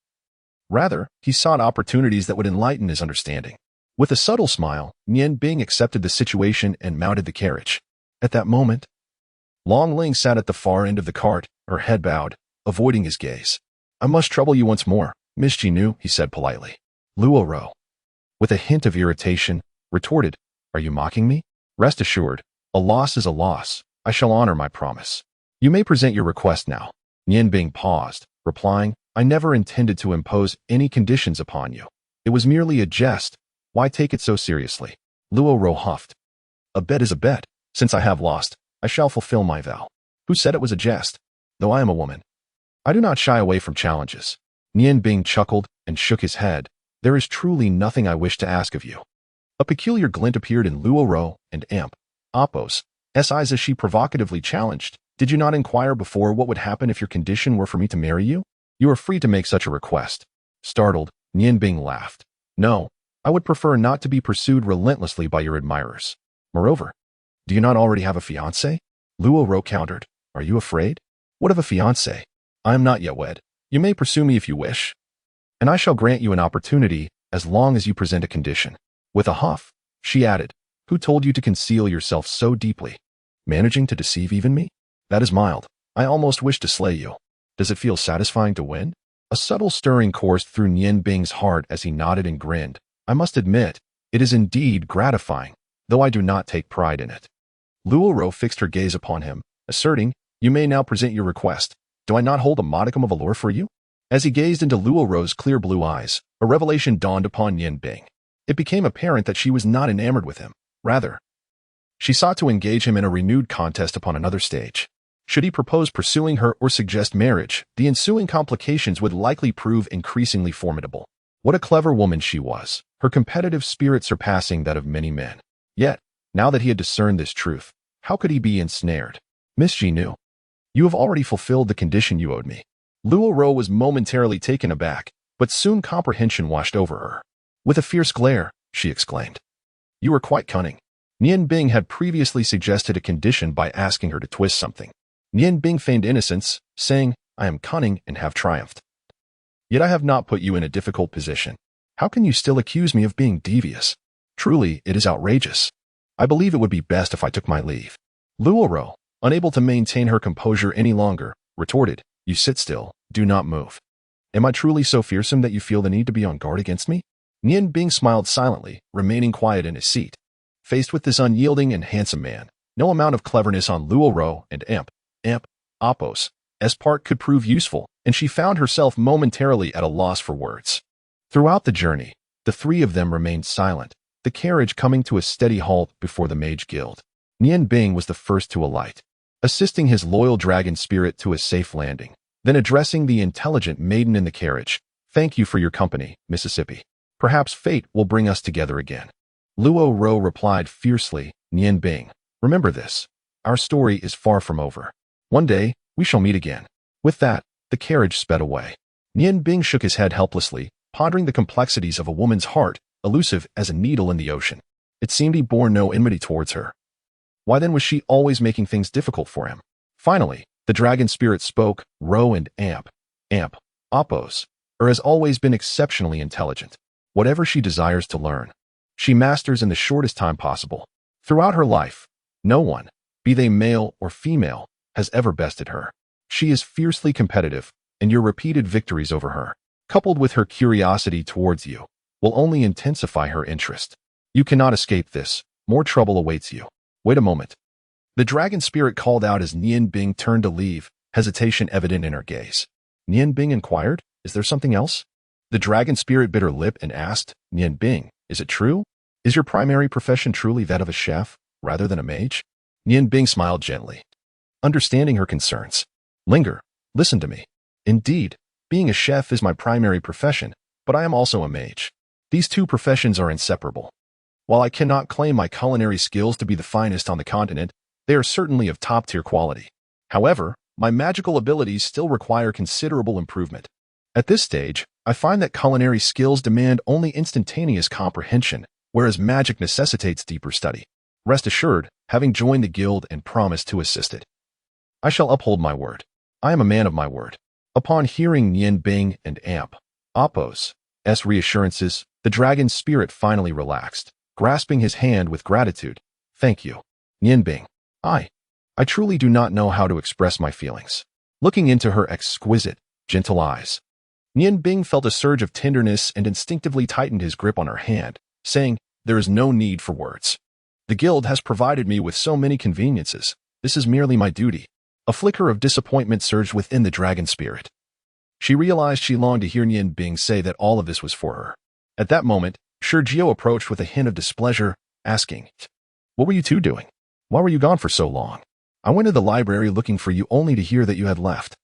Rather, he sought opportunities that would enlighten his understanding. With a subtle smile, Nian Bing accepted the situation and mounted the carriage. At that moment, Long Ling sat at the far end of the cart, her head bowed, avoiding his gaze. "I must trouble you once more, Miss Jinu," he said politely. Luo Ro, with a hint of irritation, retorted, "Are you mocking me? Rest assured, a loss is a loss. I shall honor my promise. You may present your request now." Nian Bing paused, replying, "I never intended to impose any conditions upon you. It was merely a jest. Why take it so seriously?" Luo Ro huffed. "A bet is a bet. Since I have lost, I shall fulfill my vow." "Who said it was a jest? Though I am a woman, I do not shy away from challenges." Nian Bing chuckled and shook his head. "There is truly nothing I wish to ask of you." A peculiar glint appeared in Luo Ro and Amp Appo's eyes as she provocatively challenged, "Did you not inquire before what would happen if your condition were for me to marry you? You are free to make such a request." Startled, Nian Bing laughed. "No, I would prefer not to be pursued relentlessly by your admirers. Moreover, do you not already have a fiancé?" Luo Ro countered, "Are you afraid? What of a fiancé? I am not yet wed. You may pursue me if you wish, and I shall grant you an opportunity as long as you present a condition." With a huff, she added, "Who told you to conceal yourself so deeply? Managing to deceive even me? That is mild. I almost wish to slay you. Does it feel satisfying to win?" A subtle stirring coursed through Nian Bing's heart as he nodded and grinned. "I must admit, it is indeed gratifying, though I do not take pride in it." Luo Ro fixed her gaze upon him, asserting, "You may now present your request. Do I not hold a modicum of allure for you?" As he gazed into Luo Ro's clear blue eyes, a revelation dawned upon Nian Bing. It became apparent that she was not enamored with him. Rather, she sought to engage him in a renewed contest upon another stage. Should he propose pursuing her or suggest marriage, the ensuing complications would likely prove increasingly formidable. What a clever woman she was, her competitive spirit surpassing that of many men. Yet, now that he had discerned this truth, how could he be ensnared? "Miss Jinu, you have already fulfilled the condition you owed me." Luo Ro was momentarily taken aback, but soon comprehension washed over her. With a fierce glare, she exclaimed, "You are quite cunning." Nian Bing had previously suggested a condition by asking her to twist something. Nian Bing feigned innocence, saying, "I am cunning and have triumphed. Yet I have not put you in a difficult position. How can you still accuse me of being devious? Truly, it is outrageous. I believe it would be best if I took my leave." Luo Ro, unable to maintain her composure any longer, retorted, "You sit still, do not move. Am I truly so fearsome that you feel the need to be on guard against me?" Nian Bing smiled silently, remaining quiet in his seat. Faced with this unyielding and handsome man, no amount of cleverness on Luo Ro and Amp Appo's part could prove useful, and she found herself momentarily at a loss for words. Throughout the journey, the three of them remained silent, the carriage coming to a steady halt before the Mage Guild. Nian Bing was the first to alight, assisting his loyal dragon spirit to a safe landing, then addressing the intelligent maiden in the carriage, "Thank you for your company, Mississippi. Perhaps fate will bring us together again." Luo Ro replied fiercely, "Nian Bing, remember this. Our story is far from over. One day, we shall meet again." With that, the carriage sped away. Nian Bing shook his head helplessly, pondering the complexities of a woman's heart, elusive as a needle in the ocean. It seemed he bore no enmity towards her. Why then was she always making things difficult for him? Finally, the dragon spirit spoke. "Ro and Amp Appo's has always been exceptionally intelligent. Whatever she desires to learn, she masters in the shortest time possible. Throughout her life, no one, be they male or female, has ever bested her. She is fiercely competitive, and your repeated victories over her, coupled with her curiosity towards you, will only intensify her interest. You cannot escape this. More trouble awaits you. Wait a moment." The dragon spirit called out as Nian Bing turned to leave, hesitation evident in her gaze. Nian Bing inquired, "Is there something else?" The dragon spirit bit her lip and asked, "Nian Bing, is it true? Is your primary profession truly that of a chef, rather than a mage?" Nian Bing smiled gently, understanding her concerns. Linger, listen to me. Indeed, being a chef is my primary profession, but I am also a mage. These two professions are inseparable. While I cannot claim my culinary skills to be the finest on the continent, they are certainly of top-tier quality. However, my magical abilities still require considerable improvement. At this stage, I find that culinary skills demand only instantaneous comprehension, whereas magic necessitates deeper study. Rest assured, having joined the guild and promised to assist it, I shall uphold my word. I am a man of my word. Upon hearing Nian Bing and Amp Appo's reassurances, the dragon's spirit finally relaxed, grasping his hand with gratitude. Thank you, Nian Bing. I truly do not know how to express my feelings. Looking into her exquisite, gentle eyes, Nian Bing felt a surge of tenderness and instinctively tightened his grip on her hand, saying, there is no need for words. The guild has provided me with so many conveniences. This is merely my duty. A flicker of disappointment surged within the dragon spirit. She realized she longed to hear Nian Bing say that all of this was for her. At that moment, Sergio approached with a hint of displeasure, asking, what were you two doing? Why were you gone for so long? I went to the library looking for you only to hear that you had left.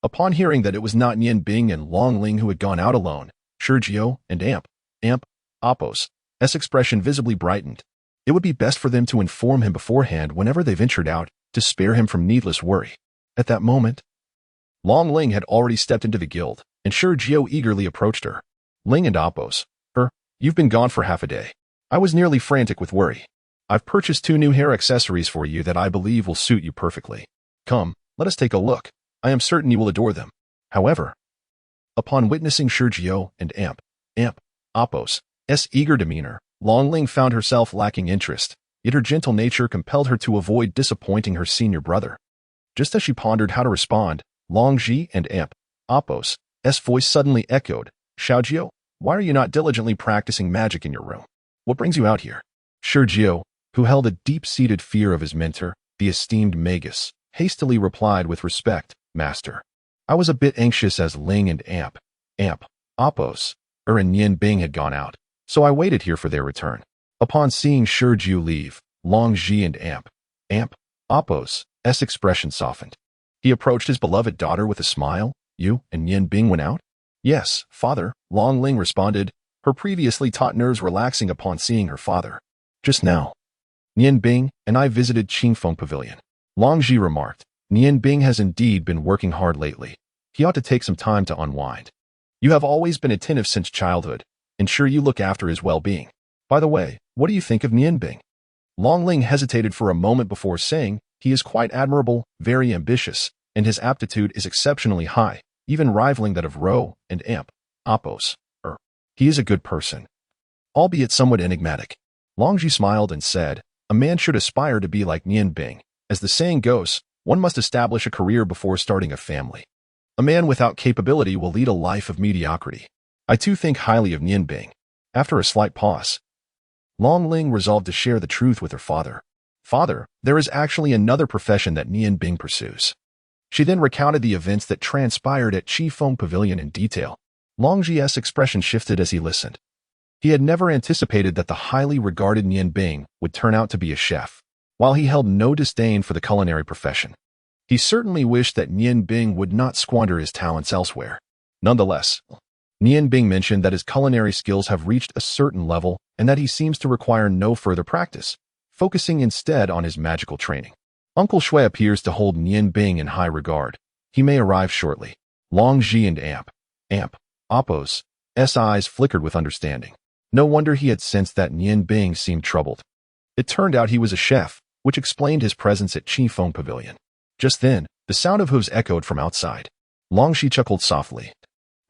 Upon hearing that it was not Nian Bing and Long Ling who had gone out alone, Sergio and Amp Appo's expression visibly brightened. It would be best for them to inform him beforehand whenever they ventured out, to spare him from needless worry. At that moment, Long Ling had already stepped into the guild, and Sergio eagerly approached her. Ling and Appo's, you've been gone for half a day. I was nearly frantic with worry. I've purchased 2 new hair accessories for you that I believe will suit you perfectly. Come, let us take a look. I am certain you will adore them. However, upon witnessing Sergio and Amp Appo's eager demeanor, Long Ling found herself lacking interest, yet her gentle nature compelled her to avoid disappointing her senior brother. Just as she pondered how to respond, Long Ji and Amp Appo's voice suddenly echoed, Xiaojio, why are you not diligently practicing magic in your room? What brings you out here? Sergio, who held a deep-seated fear of his mentor, the esteemed magus, hastily replied with respect, Master. I was a bit anxious as Ling and Amp Appo's and Nian Bing had gone out, so I waited here for their return. Upon seeing Sergio leave, Long Ji and Amp Appo's expression softened. He approached his beloved daughter with a smile. You and Nian Bing went out? Yes, father, Long Ling responded, her previously taut nerves relaxing upon seeing her father. Just now, Nian Bing and I visited Qingfeng Pavilion. Long Ji remarked, Nian Bing has indeed been working hard lately. He ought to take some time to unwind. You have always been attentive since childhood. Ensure you look after his well-being. By the way, what do you think of Nian Bing? Long Ling hesitated for a moment before saying, he is quite admirable, very ambitious, and his aptitude is exceptionally high, even rivaling that of Ro and Amp Appo's. He is a good person, albeit somewhat enigmatic. Long Ji smiled and said, a man should aspire to be like Nian Bing. As the saying goes, one must establish a career before starting a family. A man without capability will lead a life of mediocrity. I too think highly of Nian Bing. After a slight pause, Long Ling resolved to share the truth with her father. Father, there is actually another profession that Nian Bing pursues. She then recounted the events that transpired at Qifeng Pavilion in detail. Long Ji's expression shifted as he listened. He had never anticipated that the highly regarded Nian Bing would turn out to be a chef. While he held no disdain for the culinary profession, he certainly wished that Nian Bing would not squander his talents elsewhere. Nonetheless, Nian Bing mentioned that his culinary skills have reached a certain level and that he seems to require no further practice, focusing instead on his magical training. Uncle Shui appears to hold Nian Bing in high regard. He may arrive shortly. Long Ji and Amp Appo's eyes flickered with understanding. No wonder he had sensed that Nian Bing seemed troubled. It turned out he was a chef, which explained his presence at Qifeng Pavilion. Just then, the sound of hooves echoed from outside. Long Shi chuckled softly.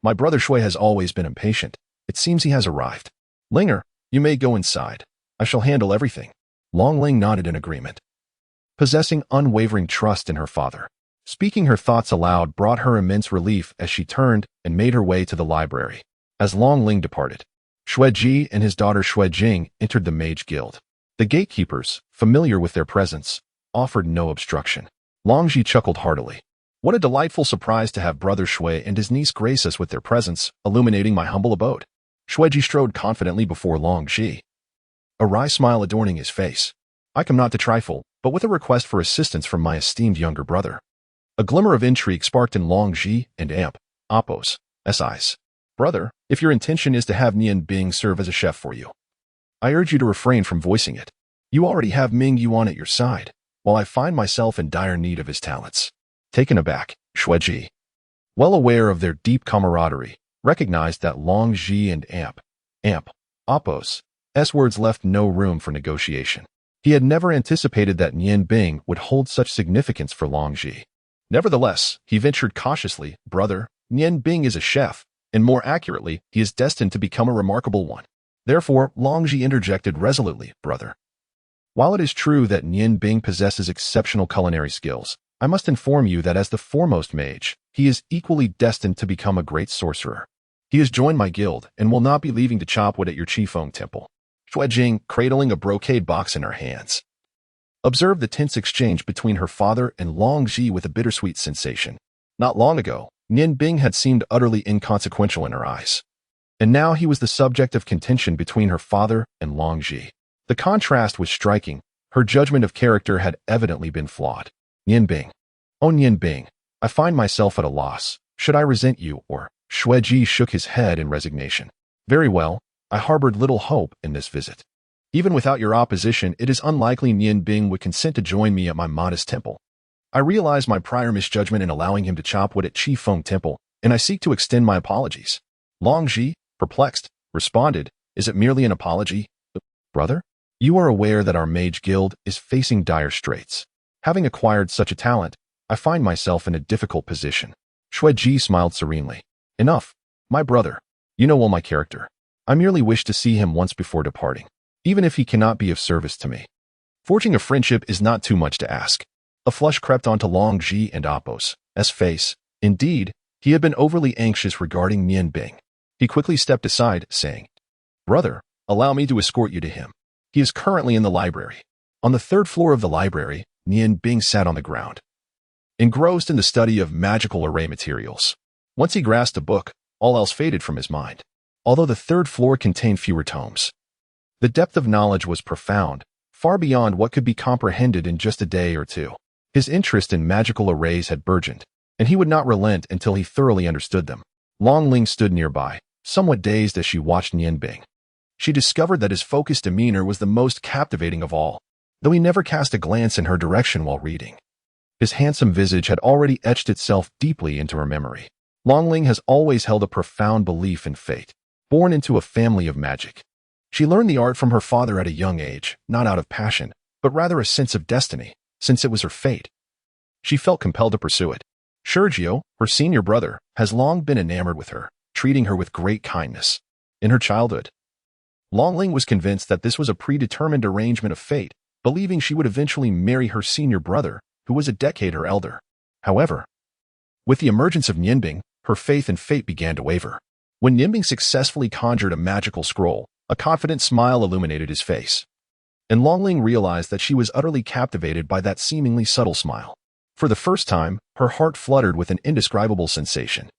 My brother Shui has always been impatient. It seems he has arrived. Linger, you may go inside. I shall handle everything. Long Ling nodded in agreement, possessing unwavering trust in her father. Speaking her thoughts aloud brought her immense relief as she turned and made her way to the library. As Long Ling departed, Shui Ji and his daughter Shui Jing entered the Mage Guild. The gatekeepers, familiar with their presence, offered no obstruction. Long Ji chuckled heartily. What a delightful surprise to have brother Shui and his niece grace us with their presence, illuminating my humble abode. Shui Ji strode confidently before Long Ji, a wry smile adorning his face. I come not to trifle, but with a request for assistance from my esteemed younger brother. A glimmer of intrigue sparked in Long Ji and Amp, Appo's, eyes. Brother, if your intention is to have Nian Bing serve as a chef for you, I urge you to refrain from voicing it. You already have Ming Yuan at your side, while I find myself in dire need of his talents. Taken aback, Xueji, well aware of their deep camaraderie, recognized that Long Ji and Amp, Appo's, words left no room for negotiation. He had never anticipated that Nian Bing would hold such significance for Long Ji. Nevertheless, he ventured cautiously, brother, Nian Bing is a chef, and more accurately, he is destined to become a remarkable one. Therefore, Long Ji interjected resolutely, brother. While it is true that Nian Bing possesses exceptional culinary skills, I must inform you that as the foremost mage, he is equally destined to become a great sorcerer. He has joined my guild and will not be leaving to chop wood at your Qifeng temple. Xuejing, cradling a brocade box in her hands, observed the tense exchange between her father and Long Ji with a bittersweet sensation. Not long ago, Nian Bing had seemed utterly inconsequential in her eyes, and now he was the subject of contention between her father and Long Ji. The contrast was striking. Her judgment of character had evidently been flawed. Nian Bing. Oh, Nian Bing, I find myself at a loss. Should I resent you or? Xueji shook his head in resignation. Very well, I harbored little hope in this visit. Even without your opposition, it is unlikely Nian Bing would consent to join me at my modest temple. I realize my prior misjudgment in allowing him to chop wood at Qifeng temple, and I seek to extend my apologies. Long Ji, perplexed, responded, is it merely an apology? Brother? You are aware that our mage guild is facing dire straits. Having acquired such a talent, I find myself in a difficult position. Xueji smiled serenely. Enough, my brother. You know well my character. I merely wish to see him once before departing, even if he cannot be of service to me. Forging a friendship is not too much to ask. A flush crept onto Long Ji and Appo's face. Indeed, he had been overly anxious regarding Nian Bing. He quickly stepped aside, saying, Brother, allow me to escort you to him. He is currently in the library. On the third floor of the library, Nian Bing sat on the ground, engrossed in the study of magical array materials. Once he grasped a book, all else faded from his mind. Although the third floor contained fewer tomes, the depth of knowledge was profound, far beyond what could be comprehended in just a day or two. His interest in magical arrays had burgeoned, and he would not relent until he thoroughly understood them. Long Ling stood nearby, somewhat dazed as she watched Nian Bing. She discovered that his focused demeanor was the most captivating of all, though he never cast a glance in her direction while reading. His handsome visage had already etched itself deeply into her memory. Long Ling has always held a profound belief in fate, born into a family of magic. She learned the art from her father at a young age, not out of passion, but rather a sense of destiny, since it was her fate. She felt compelled to pursue it. Sergio, her senior brother, has long been enamored with her, treating her with great kindness. In her childhood, Long Ling was convinced that this was a predetermined arrangement of fate, believing she would eventually marry her senior brother, who was a decade her elder. However, with the emergence of Nian Bing, her faith in fate began to waver. When Nian Bing successfully conjured a magical scroll, a confident smile illuminated his face, and Long Ling realized that she was utterly captivated by that seemingly subtle smile. For the first time, her heart fluttered with an indescribable sensation.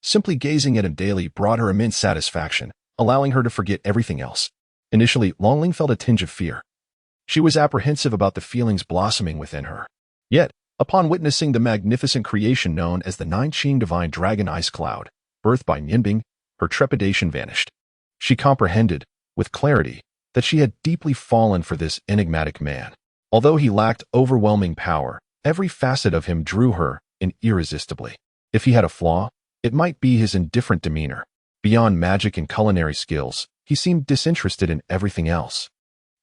Simply gazing at him daily brought her immense satisfaction, allowing her to forget everything else. Initially, Long Ling felt a tinge of fear. She was apprehensive about the feelings blossoming within her. Yet, upon witnessing the magnificent creation known as the Nine-Qing Divine Dragon Ice Cloud, birthed by Nian Bing, her trepidation vanished. She comprehended, with clarity, that she had deeply fallen for this enigmatic man. Although he lacked overwhelming power, every facet of him drew her in irresistibly. If he had a flaw, it might be his indifferent demeanor. Beyond magic and culinary skills, he seemed disinterested in everything else,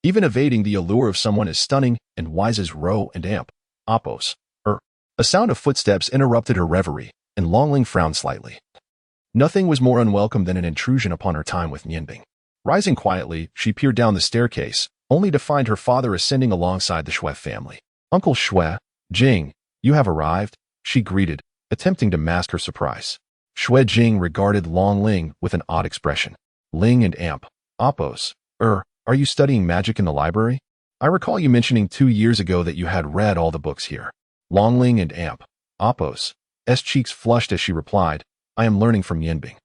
even evading the allure of someone as stunning and wise as Ro and Amp, Appo's. A sound of footsteps interrupted her reverie, and Long Ling frowned slightly. Nothing was more unwelcome than an intrusion upon her time with Nian Bing. Rising quietly, she peered down the staircase, only to find her father ascending alongside the Xue family. Uncle Xue, Jing, you have arrived, she greeted, attempting to mask her surprise. Xue Jing regarded Long Ling with an odd expression. Ling and Amp, Appo's, are you studying magic in the library? I recall you mentioning 2 years ago that you had read all the books here. Long Ling and Amp, Appo's cheeks flushed as she replied, I am learning from Nian Bing.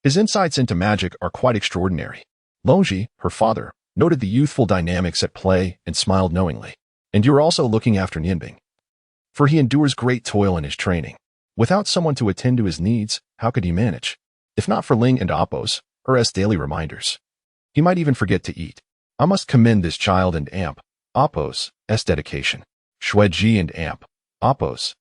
His insights into magic are quite extraordinary. Longji, her father, noted the youthful dynamics at play and smiled knowingly. And you're also looking after Nian Bing. for he endures great toil in his training. Without someone to attend to his needs, how could he manage? If not for Ling and Appos, or as daily reminders. He might even forget to eat. I must commend this child and Amp, Appos, dedication. Xueji and Amp, Appos,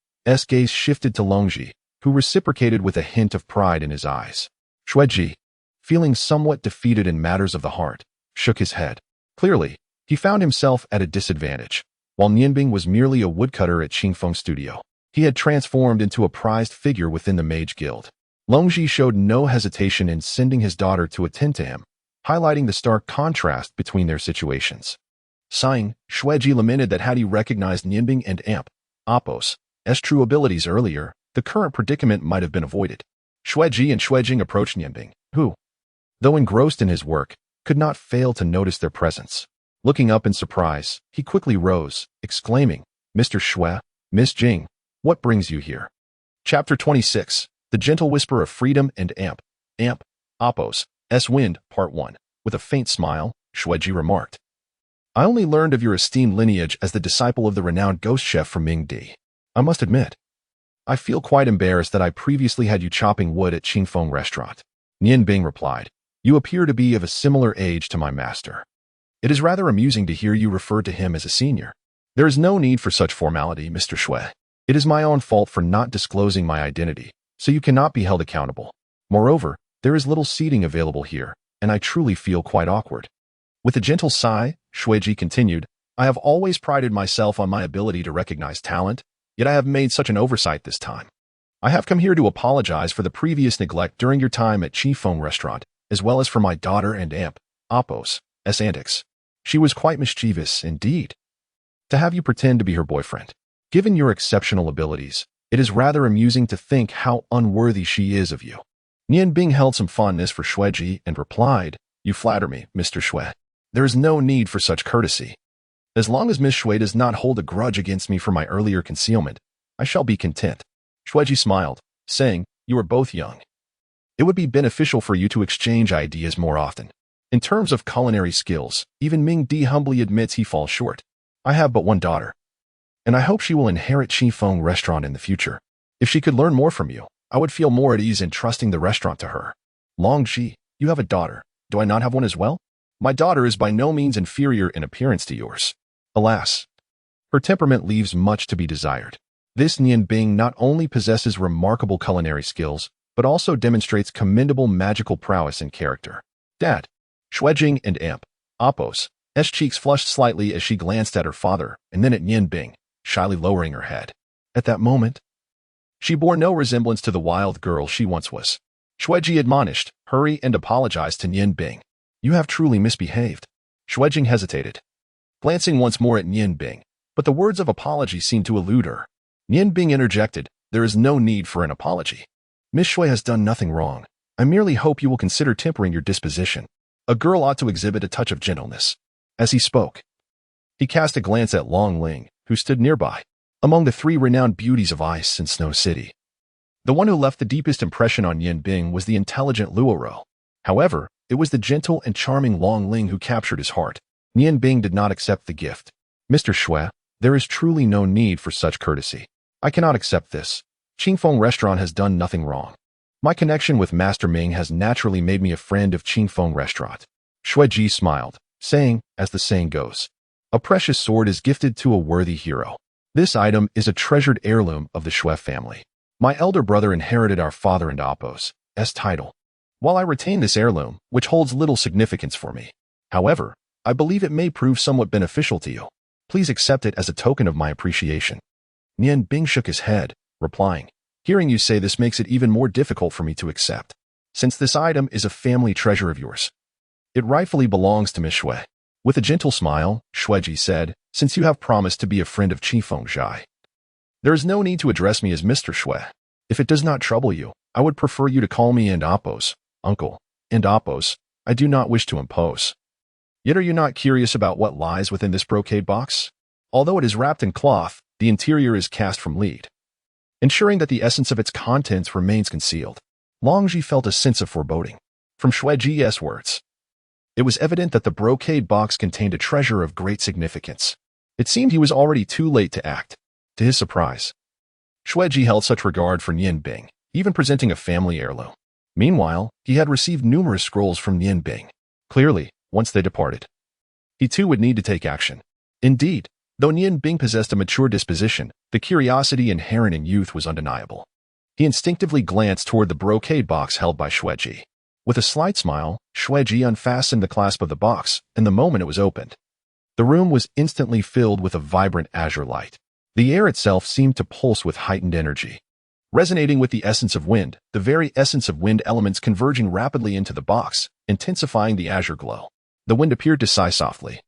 gaze shifted to Longji, who reciprocated with a hint of pride in his eyes. Xueji, feeling somewhat defeated in matters of the heart, shook his head. Clearly, he found himself at a disadvantage. While Nianbing was merely a woodcutter at Qingfeng Studio, he had transformed into a prized figure within the Mage Guild. Longji showed no hesitation in sending his daughter to attend to him, highlighting the stark contrast between their situations. Sighing, Xueji lamented that had he recognized Nianbing and Amp, Appos, true abilities earlier, the current predicament might have been avoided. Xueji and Xuejing approached Nianbing, who, though engrossed in his work, could not fail to notice their presence. Looking up in surprise, he quickly rose, exclaiming, "Mr. Xue, Miss Jing, what brings you here?" Chapter 26, The Gentle Whisper of Freedom and Amp, Appos, Wind, Part 1. With a faint smile, Xueji remarked, "I only learned of your esteemed lineage as the disciple of the renowned ghost chef from Mingdi. I must admit, I feel quite embarrassed that I previously had you chopping wood at Qingfeng Restaurant." Nianbing replied, "You appear to be of a similar age to my master. It is rather amusing to hear you refer to him as a senior. There is no need for such formality, Mr. Xue. It is my own fault for not disclosing my identity, so you cannot be held accountable. Moreover, there is little seating available here, and I truly feel quite awkward." With a gentle sigh, Xueji continued, "I have always prided myself on my ability to recognize talent, yet I have made such an oversight this time. I have come here to apologize for the previous neglect during your time at Qingfeng Restaurant, as well as for my daughter and Amp, Appos, antics. She was quite mischievous, indeed. To have you pretend to be her boyfriend. Given your exceptional abilities, it is rather amusing to think how unworthy she is of you." Nianbing held some fondness for Xueji and replied, "You flatter me, Mr. Xue. There is no need for such courtesy. As long as Miss Xue does not hold a grudge against me for my earlier concealment, I shall be content." Xueji smiled, saying, "You are both young. It would be beneficial for you to exchange ideas more often. In terms of culinary skills, even Ming Di humbly admits he falls short. I have but one daughter, and I hope she will inherit Qingfeng Restaurant in the future. If she could learn more from you, I would feel more at ease in trusting the restaurant to her. Longji, you have a daughter. Do I not have one as well? My daughter is by no means inferior in appearance to yours. Alas, her temperament leaves much to be desired. This Nianbing not only possesses remarkable culinary skills, but also demonstrates commendable magical prowess and character." Dad, Xuejing and Amp, Appos, cheeks flushed slightly as she glanced at her father and then at Nianbing, shyly lowering her head. At that moment, she bore no resemblance to the wild girl she once was. Xueji admonished, "Hurry and apologize to Nianbing. You have truly misbehaved." Xuejing hesitated, glancing once more at Nianbing, but the words of apology seemed to elude her. Nianbing interjected, "There is no need for an apology. Miss Xue has done nothing wrong. I merely hope you will consider tempering your disposition. A girl ought to exhibit a touch of gentleness." As he spoke, he cast a glance at Long Ling, who stood nearby, among the three renowned beauties of Ice and Snow City. The one who left the deepest impression on Nianbing was the intelligent Luoro. However, it was the gentle and charming Long Ling who captured his heart. Nianbing did not accept the gift. "Mr. Xue, there is truly no need for such courtesy. I cannot accept this. Qingfeng Restaurant has done nothing wrong. My connection with Master Ming has naturally made me a friend of Qingfeng Restaurant." Xueji smiled, saying, as the saying goes, "A precious sword is gifted to a worthy hero. This item is a treasured heirloom of the Xue family. My elder brother inherited our father and Appos' title, while I retain this heirloom, which holds little significance for me. However, I believe it may prove somewhat beneficial to you. Please accept it as a token of my appreciation." Nianbing shook his head, replying, "Hearing you say this makes it even more difficult for me to accept, since this item is a family treasure of yours. It rightfully belongs to Miss Xue." With a gentle smile, Xueji said, "Since you have promised to be a friend of Qifeng Zhai, there is no need to address me as Mr. Xue. If it does not trouble you, I would prefer you to call me and Appos, uncle, and Appos. I do not wish to impose. Yet are you not curious about what lies within this brocade box? Although it is wrapped in cloth, the interior is cast from lead, ensuring that the essence of its contents remains concealed." Longji felt a sense of foreboding. From Xueji's words, it was evident that the brocade box contained a treasure of great significance. It seemed he was already too late to act. To his surprise, Xueji held such regard for Nian Bing, even presenting a family heirloom. Meanwhile, he had received numerous scrolls from Nian Bing. Clearly, once they departed, he too would need to take action. Indeed, though Nian Bing possessed a mature disposition, the curiosity inherent in youth was undeniable. He instinctively glanced toward the brocade box held by Xueji. With a slight smile, Xueji unfastened the clasp of the box, and the moment it was opened, the room was instantly filled with a vibrant azure light. The air itself seemed to pulse with heightened energy. Resonating with the essence of wind, the very essence of wind elements converging rapidly into the box, intensifying the azure glow. The wind appeared to sigh softly.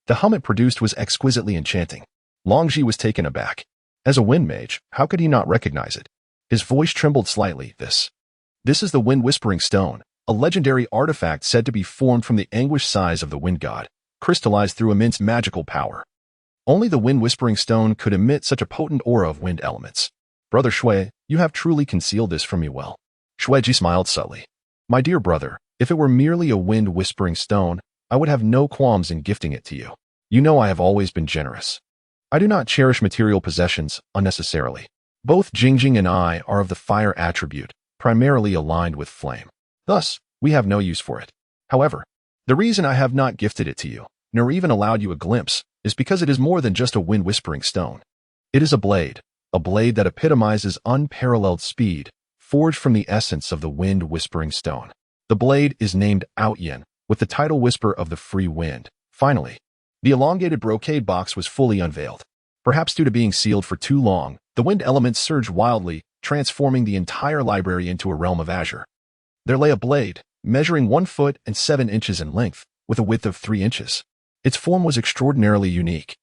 The hum it produced was exquisitely enchanting. Longji was taken aback. As a wind mage, how could he not recognize it? His voice trembled slightly. This is the wind-whispering stone, a legendary artifact said to be formed from the anguished sighs of the wind god, crystallized through immense magical power. Only the wind-whispering stone could emit such a potent aura of wind elements. Brother Xue, you have truly concealed this from me well. Xueji smiled subtly. My dear brother, if it were merely a wind-whispering stone, I would have no qualms in gifting it to you. You know I have always been generous. I do not cherish material possessions unnecessarily. Both Jingjing and I are of the fire attribute, primarily aligned with flame. Thus, we have no use for it. However, the reason I have not gifted it to you, nor even allowed you a glimpse, is because it is more than just a wind-whispering stone. It is a blade that epitomizes unparalleled speed, forged from the essence of the wind-whispering stone. The blade is named Outyin, with the title Whisper of the Free Wind. Finally, the elongated brocade box was fully unveiled. Perhaps due to being sealed for too long, the wind elements surged wildly, transforming the entire library into a realm of azure. There lay a blade, measuring 1 foot and 7 inches in length, with a width of 3 inches. Its form was extraordinarily unique.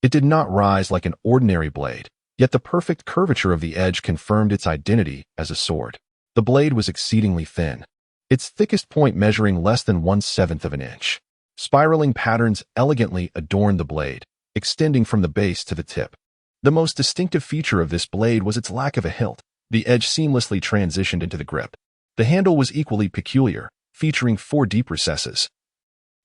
It did not rise like an ordinary blade, yet the perfect curvature of the edge confirmed its identity as a sword. The blade was exceedingly thin, its thickest point measuring less than 1/7 of an inch. Spiraling patterns elegantly adorned the blade, extending from the base to the tip. The most distinctive feature of this blade was its lack of a hilt. The edge seamlessly transitioned into the grip. The handle was equally peculiar, featuring 4 deep recesses,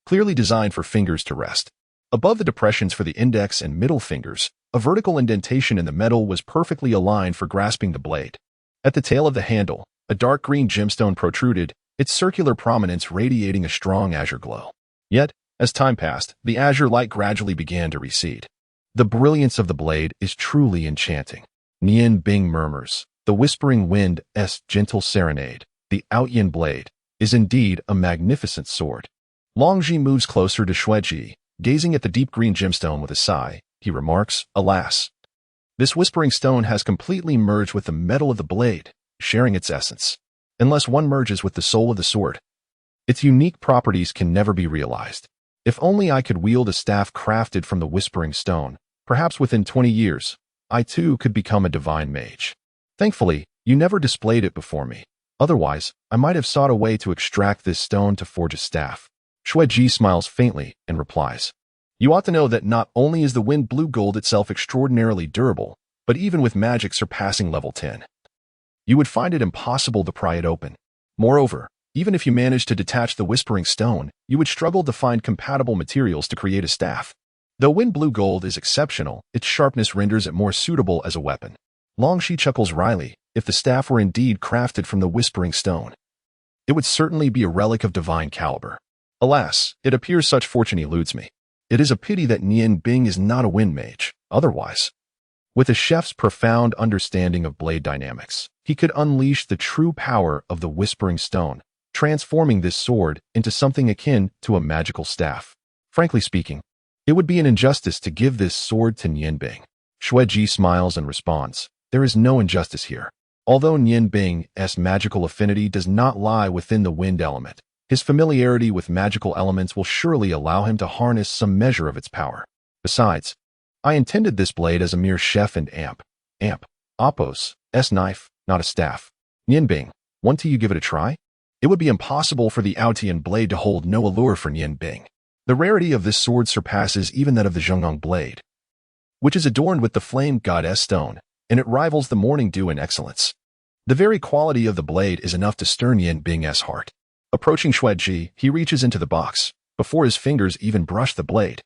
clearly designed for fingers to rest. Above the depressions for the index and middle fingers, a vertical indentation in the metal was perfectly aligned for grasping the blade. At the tail of the handle, a dark green gemstone protruded, its circular prominence radiating a strong azure glow. Yet, as time passed, the azure light gradually began to recede. The brilliance of the blade is truly enchanting. Nian Bing murmurs, the whispering wind's gentle serenade, the Outyin blade, is indeed a magnificent sword. Longji moves closer to Xueji, gazing at the deep green gemstone with a sigh. He remarks, alas, this whispering stone has completely merged with the metal of the blade, sharing its essence. Unless one merges with the soul of the sword, its unique properties can never be realized. If only I could wield a staff crafted from the whispering stone, perhaps within 20 years, I too could become a divine mage. Thankfully, you never displayed it before me. Otherwise, I might have sought a way to extract this stone to forge a staff. Xueji smiles faintly and replies, you ought to know that not only is the wind blue gold itself extraordinarily durable, but even with magic surpassing level 10, you would find it impossible to pry it open. Moreover, even if you managed to detach the whispering stone, you would struggle to find compatible materials to create a staff. Though wind blue gold is exceptional, its sharpness renders it more suitable as a weapon. Longshi chuckles wryly. If the staff were indeed crafted from the whispering stone, it would certainly be a relic of divine caliber. Alas, it appears such fortune eludes me. It is a pity that Nian Bing is not a wind mage. Otherwise, with a chef's profound understanding of blade dynamics, he could unleash the true power of the whispering stone, transforming this sword into something akin to a magical staff. Frankly speaking, it would be an injustice to give this sword to Nian Bing. Xueji smiles and responds, there is no injustice here. Although Nian Bing's magical affinity does not lie within the wind element, his familiarity with magical elements will surely allow him to harness some measure of its power. Besides, I intended this blade as a mere chef and Appos' knife, not a staff. Nian Bing, want to you give it a try? It would be impossible for the Outyin blade to hold no allure for Nian Bing. The rarity of this sword surpasses even that of the Xuanhuan blade, which is adorned with the flame goddess stone, and it rivals the morning dew in excellence. The very quality of the blade is enough to stir Nian Bing's heart. Approaching Xueji, he reaches into the box, before his fingers even brush the blade.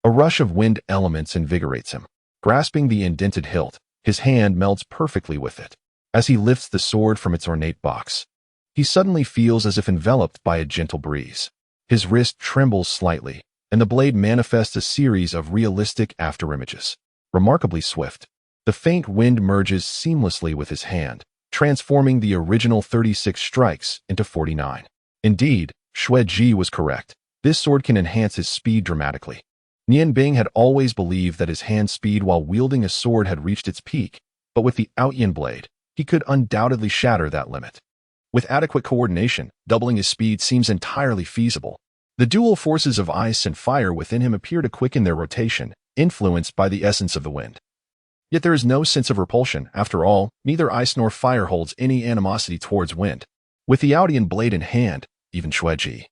A rush of wind elements invigorates him. Grasping the indented hilt, his hand melds perfectly with it. As he lifts the sword from its ornate box, he suddenly feels as if enveloped by a gentle breeze. His wrist trembles slightly, and the blade manifests a series of realistic afterimages. Remarkably swift, the faint wind merges seamlessly with his hand, transforming the original 36 strikes into 49. Indeed, Xuanhuan was correct. This sword can enhance his speed dramatically. Nianbing had always believed that his hand speed while wielding a sword had reached its peak, but with the Outyin blade, he could undoubtedly shatter that limit. With adequate coordination, doubling his speed seems entirely feasible. The dual forces of ice and fire within him appear to quicken their rotation, influenced by the essence of the wind. Yet there is no sense of repulsion. After all, neither ice nor fire holds any animosity towards wind. With the Outyin blade in hand, even Xuanhuan,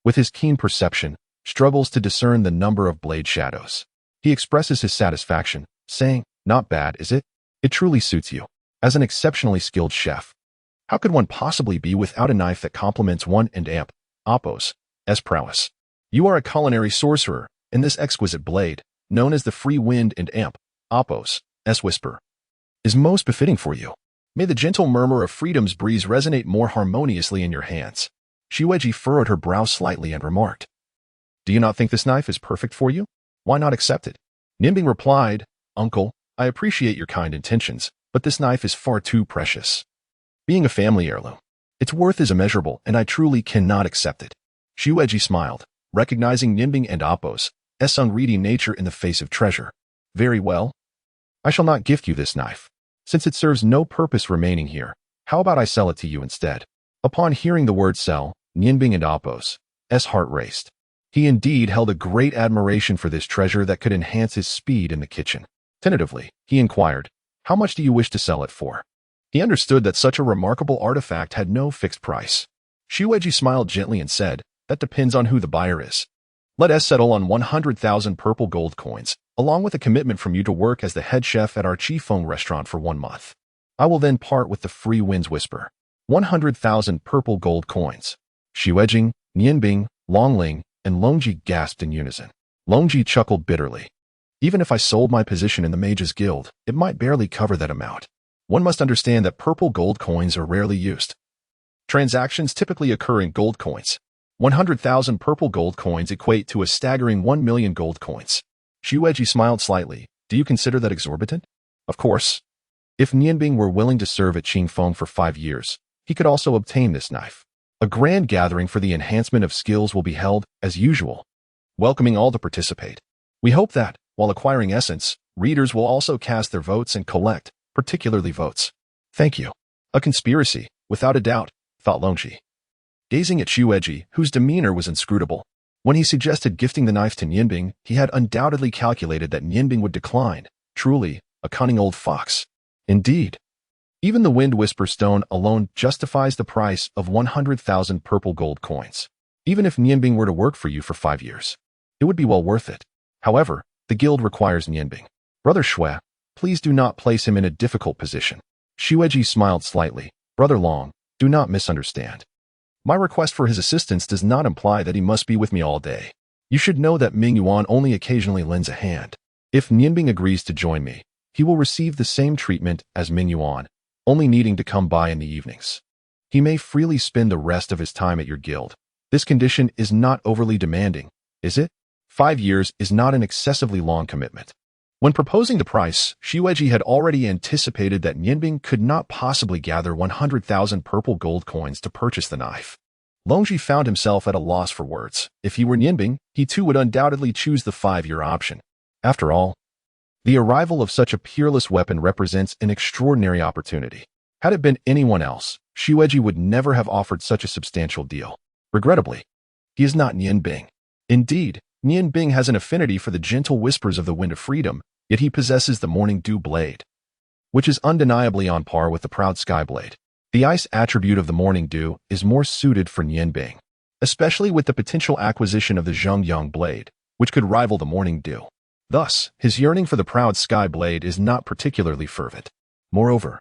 with his keen perception, struggles to discern the number of blade shadows. He expresses his satisfaction, saying, "Not bad, is it? It truly suits you. As an exceptionally skilled chef, how could one possibly be without a knife that complements one and amp, Oppo's, prowess? You are a culinary sorcerer, and this exquisite blade, known as the free wind and amp, Oppo's, whisper, is most befitting for you. May the gentle murmur of freedom's breeze resonate more harmoniously in your hands." Xuanhuan furrowed her brow slightly and remarked, "Do you not think this knife is perfect for you? Why not accept it?" Nianbing replied, "Uncle, I appreciate your kind intentions, but this knife is far too precious. Being a family heirloom, its worth is immeasurable, and I truly cannot accept it." Xuanhuan smiled, recognizing Nianbing and Oppo's unreading nature in the face of treasure. "Very well. I shall not gift you this knife. Since it serves no purpose remaining here, how about I sell it to you instead?" Upon hearing the word sell, Nianbing and Oppo's heart raced. He indeed held a great admiration for this treasure that could enhance his speed in the kitchen. Tentatively, he inquired, "How much do you wish to sell it for?" He understood that such a remarkable artifact had no fixed price. Xuanhuan smiled gently and said, "That depends on who the buyer is. Let us settle on 100,000 purple gold coins, along with a commitment from you to work as the head chef at our Qifeng restaurant for 1 month. I will then part with the free wind's whisper." 100,000 purple gold coins. Xuanhuan, Nianbing, Longling, and Longji gasped in unison. Longji chuckled bitterly. "Even if I sold my position in the Mages Guild, it might barely cover that amount. One must understand that purple gold coins are rarely used. Transactions typically occur in gold coins. 100,000 purple gold coins equate to a staggering 1 million gold coins." Xuanhuan smiled slightly. "Do you consider that exorbitant?" "Of course. If Nianbing were willing to serve at Qifeng for 5 years, he could also obtain this knife. A grand gathering for the enhancement of skills will be held, as usual, welcoming all to participate. We hope that, while acquiring essence, readers will also cast their votes and collect, particularly votes." "Thank you. A conspiracy, without a doubt," thought Longji, gazing at Xuanhuan, whose demeanor was inscrutable. When he suggested gifting the knife to Nianbing, he had undoubtedly calculated that Nianbing would decline. Truly, a cunning old fox. Indeed. Even the wind whisper stone alone justifies the price of 100,000 purple gold coins. Even if Nianbing were to work for you for 5 years, it would be well worth it. However, the guild requires Nianbing. Brother Xue, please do not place him in a difficult position." Xuanhuan smiled slightly. "Brother Long, do not misunderstand. My request for his assistance does not imply that he must be with me all day. You should know that Mingyuan only occasionally lends a hand. If Nianbing agrees to join me, he will receive the same treatment as Mingyuan, only needing to come by in the evenings. He may freely spend the rest of his time at your guild. This condition is not overly demanding, is it? 5 years is not an excessively long commitment." When proposing the price, Xuanhuan had already anticipated that Nianbing could not possibly gather 100,000 purple gold coins to purchase the knife. Longji found himself at a loss for words. If he were Nianbing, he too would undoubtedly choose the 5-year option. After all, the arrival of such a peerless weapon represents an extraordinary opportunity. Had it been anyone else, Xuanhuan would never have offered such a substantial deal. Regrettably, he is not Nianbing. Indeed, Nianbing has an affinity for the gentle whispers of the wind of freedom, yet he possesses the morning dew blade, which is undeniably on par with the proud sky blade. The ice attribute of the morning dew is more suited for Nianbing, especially with the potential acquisition of the Xuanhuan blade, which could rival the morning dew. Thus, his yearning for the proud sky blade is not particularly fervent. Moreover,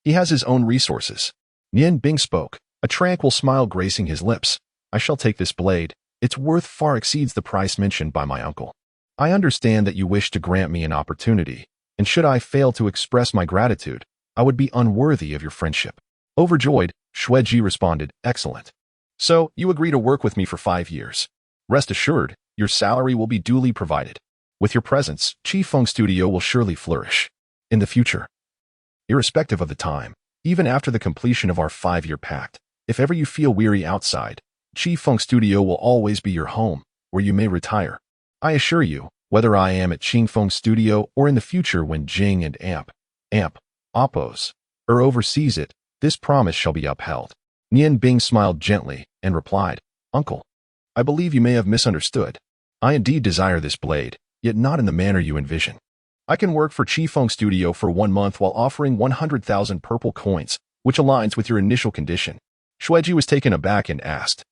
he has his own resources. Nianbing spoke, a tranquil smile gracing his lips. "I shall take this blade. Its worth far exceeds the price mentioned by my uncle." I understand that you wish to grant me an opportunity, and should I fail to express my gratitude, I would be unworthy of your friendship. Overjoyed, Xueji responded, excellent. So, you agree to work with me for 5 years. Rest assured, your salary will be duly provided. With your presence, Chi Feng Studio will surely flourish. In the future. Irrespective of the time, even after the completion of our 5-year pact, if ever you feel weary outside, Chi Feng Studio will always be your home, where you may retire. I assure you, whether I am at Chi Feng Studio or in the future when Jing and Amp, Oppos, oversees it, this promise shall be upheld. Nian Bing smiled gently and replied, Uncle, I believe you may have misunderstood. I indeed desire this blade, yet not in the manner you envision. I can work for Chi Feng Studio for 1 month while offering 100,000 purple coins, which aligns with your initial condition. Xueji was taken aback and asked,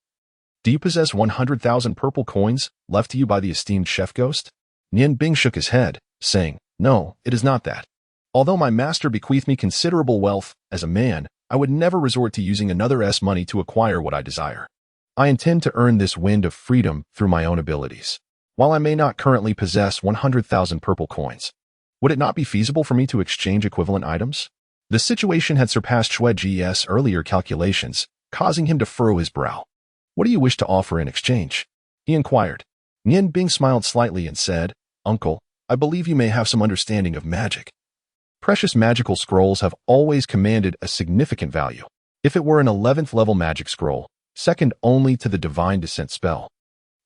Do you possess 100,000 purple coins, left to you by the esteemed chef ghost? Nian Bing shook his head, saying, No, it is not that. Although my master bequeathed me considerable wealth, as a man, I would never resort to using another's money to acquire what I desire. I intend to earn this wind of freedom through my own abilities. While I may not currently possess 100,000 purple coins, would it not be feasible for me to exchange equivalent items? The situation had surpassed Xueji's earlier calculations, causing him to furrow his brow. What do you wish to offer in exchange? He inquired. Nian Bing smiled slightly and said, Uncle, I believe you may have some understanding of magic. Precious magical scrolls have always commanded a significant value. If it were an 11th level magic scroll, second only to the divine descent spell,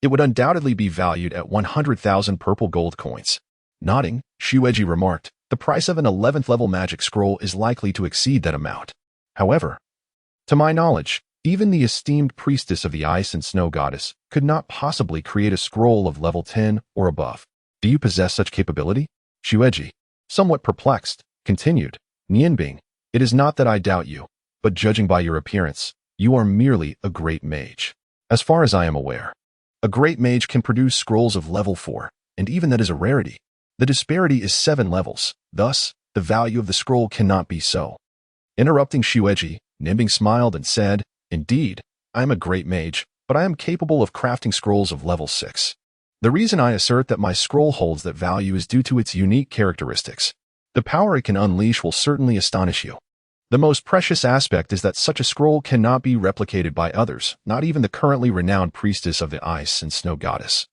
it would undoubtedly be valued at 100,000 purple gold coins. Nodding, Xueji remarked, the price of an 11th level magic scroll is likely to exceed that amount. However, to my knowledge, even the esteemed priestess of the ice and snow goddess could not possibly create a scroll of level 10 or above. Do you possess such capability? Xueji, somewhat perplexed, continued, Nianbing, it is not that I doubt you, but judging by your appearance, you are merely a great mage. As far as I am aware, a great mage can produce scrolls of level 4, and even that is a rarity. The disparity is 7 levels, thus, the value of the scroll cannot be so. Interrupting Xueji, Nianbing smiled and said, Indeed, I am a great mage, but I am capable of crafting scrolls of level 6. The reason I assert that my scroll holds that value is due to its unique characteristics. The power it can unleash will certainly astonish you. The most precious aspect is that such a scroll cannot be replicated by others, not even the currently renowned priestess of the ice and snow goddess.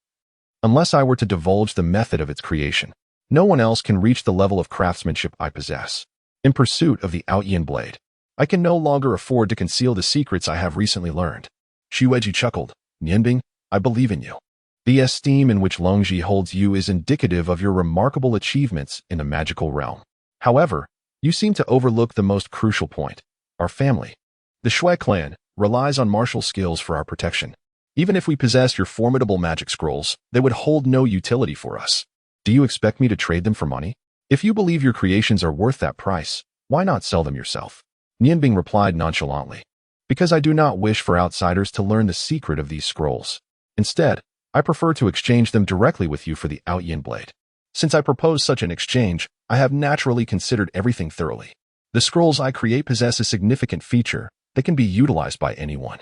Unless I were to divulge the method of its creation, no one else can reach the level of craftsmanship I possess. In pursuit of the Outyin blade, I can no longer afford to conceal the secrets I have recently learned. Xueji chuckled, Nianbing, I believe in you. The esteem in which Longji holds you is indicative of your remarkable achievements in the magical realm. However, you seem to overlook the most crucial point, our family. The Shui clan relies on martial skills for our protection. Even if we possess your formidable magic scrolls, they would hold no utility for us. Do you expect me to trade them for money? If you believe your creations are worth that price, why not sell them yourself? Nianbing replied nonchalantly. Because I do not wish for outsiders to learn the secret of these scrolls. Instead, I prefer to exchange them directly with you for the Outyin blade. Since I propose such an exchange, I have naturally considered everything thoroughly. The scrolls I create possess a significant feature that can be utilized by anyone.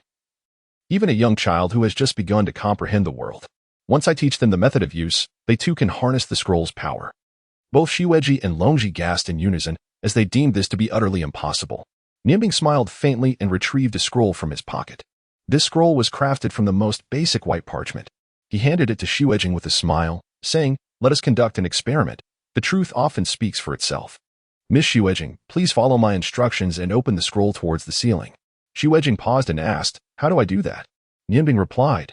Even a young child who has just begun to comprehend the world. Once I teach them the method of use, they too can harness the scroll's power. Both Xueji and Longji gasped in unison as they deemed this to be utterly impossible. Nianbing smiled faintly and retrieved a scroll from his pocket. This scroll was crafted from the most basic white parchment. He handed it to Xueji with a smile, saying, Let us conduct an experiment. The truth often speaks for itself. Miss Xueji, please follow my instructions and open the scroll towards the ceiling. Xueji paused and asked, How do I do that? Nianbing replied,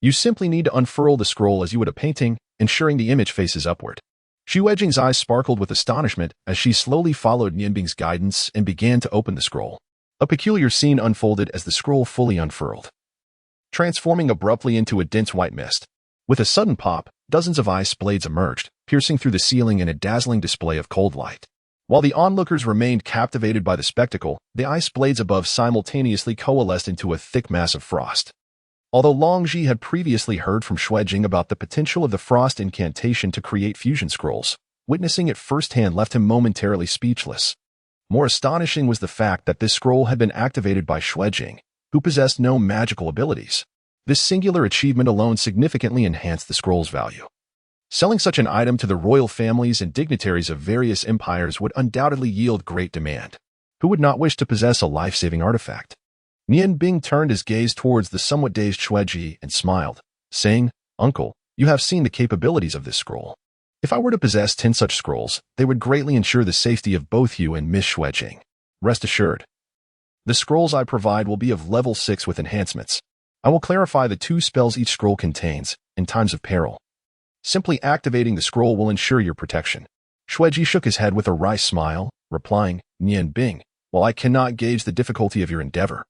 You simply need to unfurl the scroll as you would a painting, ensuring the image faces upward. Xueji's eyes sparkled with astonishment as she slowly followed Nianbing's guidance and began to open the scroll. A peculiar scene unfolded as the scroll fully unfurled, transforming abruptly into a dense white mist. With a sudden pop, dozens of ice blades emerged, piercing through the ceiling in a dazzling display of cold light. While the onlookers remained captivated by the spectacle, the ice blades above simultaneously coalesced into a thick mass of frost. Although Longji had previously heard from Xueji about the potential of the frost incantation to create fusion scrolls, witnessing it firsthand left him momentarily speechless. More astonishing was the fact that this scroll had been activated by Xueji, who possessed no magical abilities. This singular achievement alone significantly enhanced the scroll's value. Selling such an item to the royal families and dignitaries of various empires would undoubtedly yield great demand. Who would not wish to possess a life-saving artifact? Nian Bing turned his gaze towards the somewhat dazed Xueji and smiled, saying, "Uncle, you have seen the capabilities of this scroll. If I were to possess 10 such scrolls, they would greatly ensure the safety of both you and Miss Xuejing. Rest assured. The scrolls I provide will be of level 6 with enhancements. I will clarify the 2 spells each scroll contains, in times of peril. Simply activating the scroll will ensure your protection." Xueji shook his head with a wry smile, replying, "Nian Bing, while I cannot gauge the difficulty of your endeavor,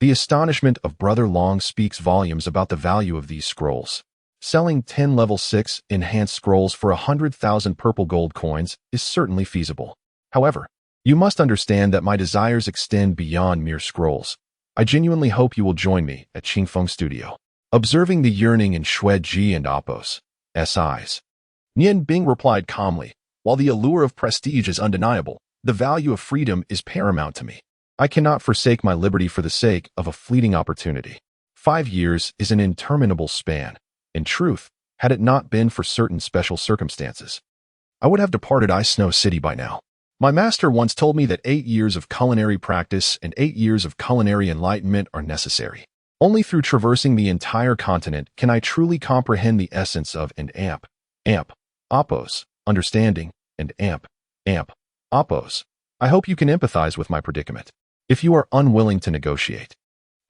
the astonishment of Brother Long speaks volumes about the value of these scrolls. Selling 10 level 6 enhanced scrolls for 100,000 purple gold coins is certainly feasible. However, you must understand that my desires extend beyond mere scrolls. I genuinely hope you will join me at Qingfeng Studio." Observing the yearning in Xueji and Apos' eyes, Nian Bing replied calmly, "While the allure of prestige is undeniable, the value of freedom is paramount to me. I cannot forsake my liberty for the sake of a fleeting opportunity. 5 years is an interminable span. In truth, had it not been for certain special circumstances, I would have departed Ice Snow City by now. My master once told me that 8 years of culinary practice and 8 years of culinary enlightenment are necessary. Only through traversing the entire continent can I truly comprehend the essence of and amp, Apos, understanding, and amp, Apos. I hope you can empathize with my predicament. If you are unwilling to negotiate,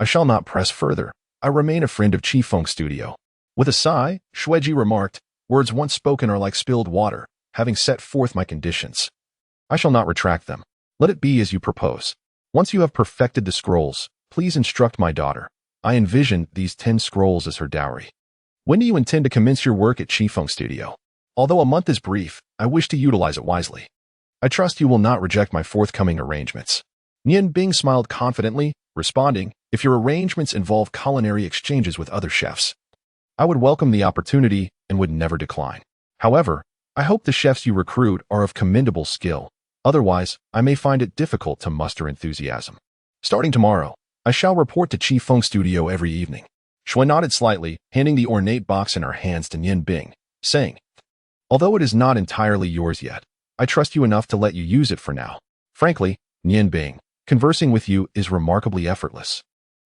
I shall not press further. I remain a friend of Qifeng Studio." With a sigh, Xueji remarked, "Words once spoken are like spilled water. Having set forth my conditions, I shall not retract them. Let it be as you propose. Once you have perfected the scrolls, please instruct my daughter. I envision these 10 scrolls as her dowry. When do you intend to commence your work at Qifeng Studio? Although a month is brief, I wish to utilize it wisely. I trust you will not reject my forthcoming arrangements." Nian Bing smiled confidently, responding, "If your arrangements involve culinary exchanges with other chefs, I would welcome the opportunity and would never decline. However, I hope the chefs you recruit are of commendable skill. Otherwise, I may find it difficult to muster enthusiasm. Starting tomorrow, I shall report to Qifeng Studio every evening." Xuan nodded slightly, handing the ornate box in her hands to Nian Bing, saying, "Although it is not entirely yours yet, I trust you enough to let you use it for now. Frankly, Nian Bing, conversing with you is remarkably effortless.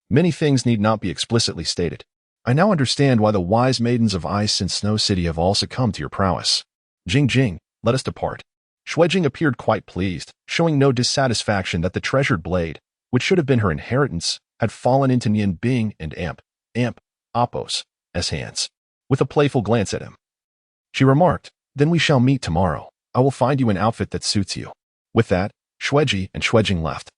Many things need not be explicitly stated. I now understand why the wise maidens of Ice and Snow City have all succumbed to your prowess. Jing, let us depart." Xuejing appeared quite pleased, showing no dissatisfaction that the treasured blade, which should have been her inheritance, had fallen into Nian Bing and Apos' hands. With a playful glance at him, she remarked, "Then we shall meet tomorrow. I will find you an outfit that suits you." With that, Xueji and Xuejing left,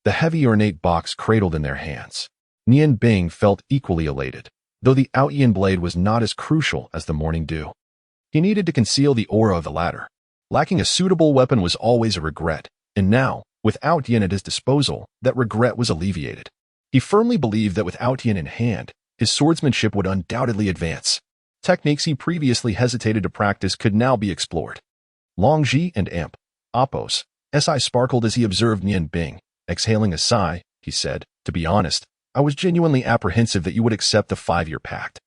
the heavy ornate box cradled in their hands. Nian Bing felt equally elated, though the Outyin blade was not as crucial as the morning dew. He needed to conceal the aura of the latter. Lacking a suitable weapon was always a regret, and now, with Outyin at his disposal, that regret was alleviated. He firmly believed that with Outyin in hand, his swordsmanship would undoubtedly advance. Techniques he previously hesitated to practice could now be explored. Longji and Apos' eyes sparkled as he observed Nian Bing. Exhaling a sigh, he said, "To be honest, I was genuinely apprehensive that you would accept the 5-year pact.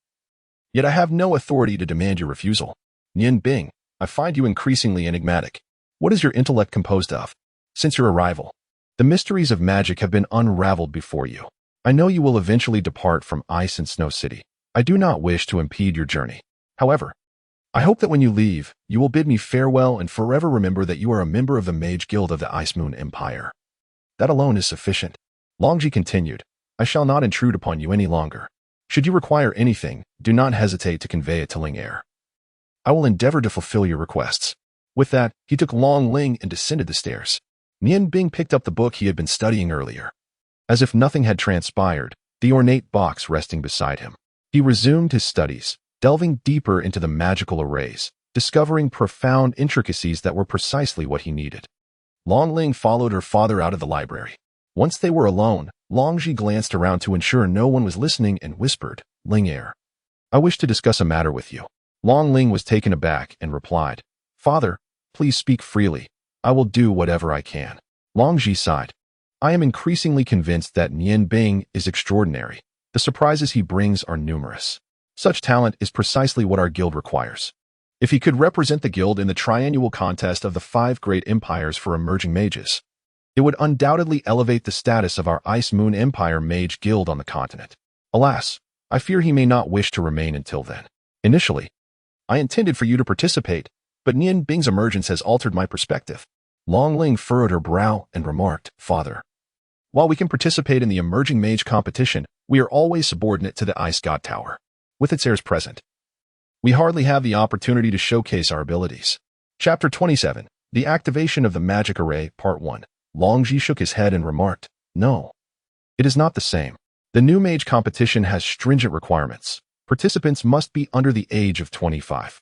Yet I have no authority to demand your refusal. Nian Bing, I find you increasingly enigmatic. What is your intellect composed of? Since your arrival, the mysteries of magic have been unraveled before you. I know you will eventually depart from Ice and Snow City. I do not wish to impede your journey. However, I hope that when you leave, you will bid me farewell and forever remember that you are a member of the Mage Guild of the Ice Moon Empire. That alone is sufficient." Longji continued, "I shall not intrude upon you any longer. Should you require anything, do not hesitate to convey it to Heir. I will endeavor to fulfill your requests." With that, he took Long Ling and descended the stairs. Nian Bing picked up the book he had been studying earlier. As if nothing had transpired, the ornate box resting beside him, he resumed his studies, delving deeper into the magical arrays, discovering profound intricacies that were precisely what he needed. Long Ling followed her father out of the library. Once they were alone, Longji glanced around to ensure no one was listening and whispered, "Heir, I wish to discuss a matter with you." Long Ling was taken aback and replied, "Father, please speak freely. I will do whatever I can." Longji sighed. "I am increasingly convinced that Nian Bing is extraordinary. The surprises he brings are numerous. Such talent is precisely what our guild requires. If he could represent the guild in the triannual contest of the 5 great empires for emerging mages, it would undoubtedly elevate the status of our Ice Moon Empire Mage Guild on the continent. Alas, I fear he may not wish to remain until then. Initially, I intended for you to participate, but Nian Bing's emergence has altered my perspective. Long Ling furrowed her brow and remarked, Father, while we can participate in the emerging mage competition, we are always subordinate to the Ice God Tower. With its heirs present, we hardly have the opportunity to showcase our abilities. Chapter 27, The Activation of the Magic Array, Part 1. Longji shook his head and remarked, No, it is not the same. The new mage competition has stringent requirements. Participants must be under the age of 25.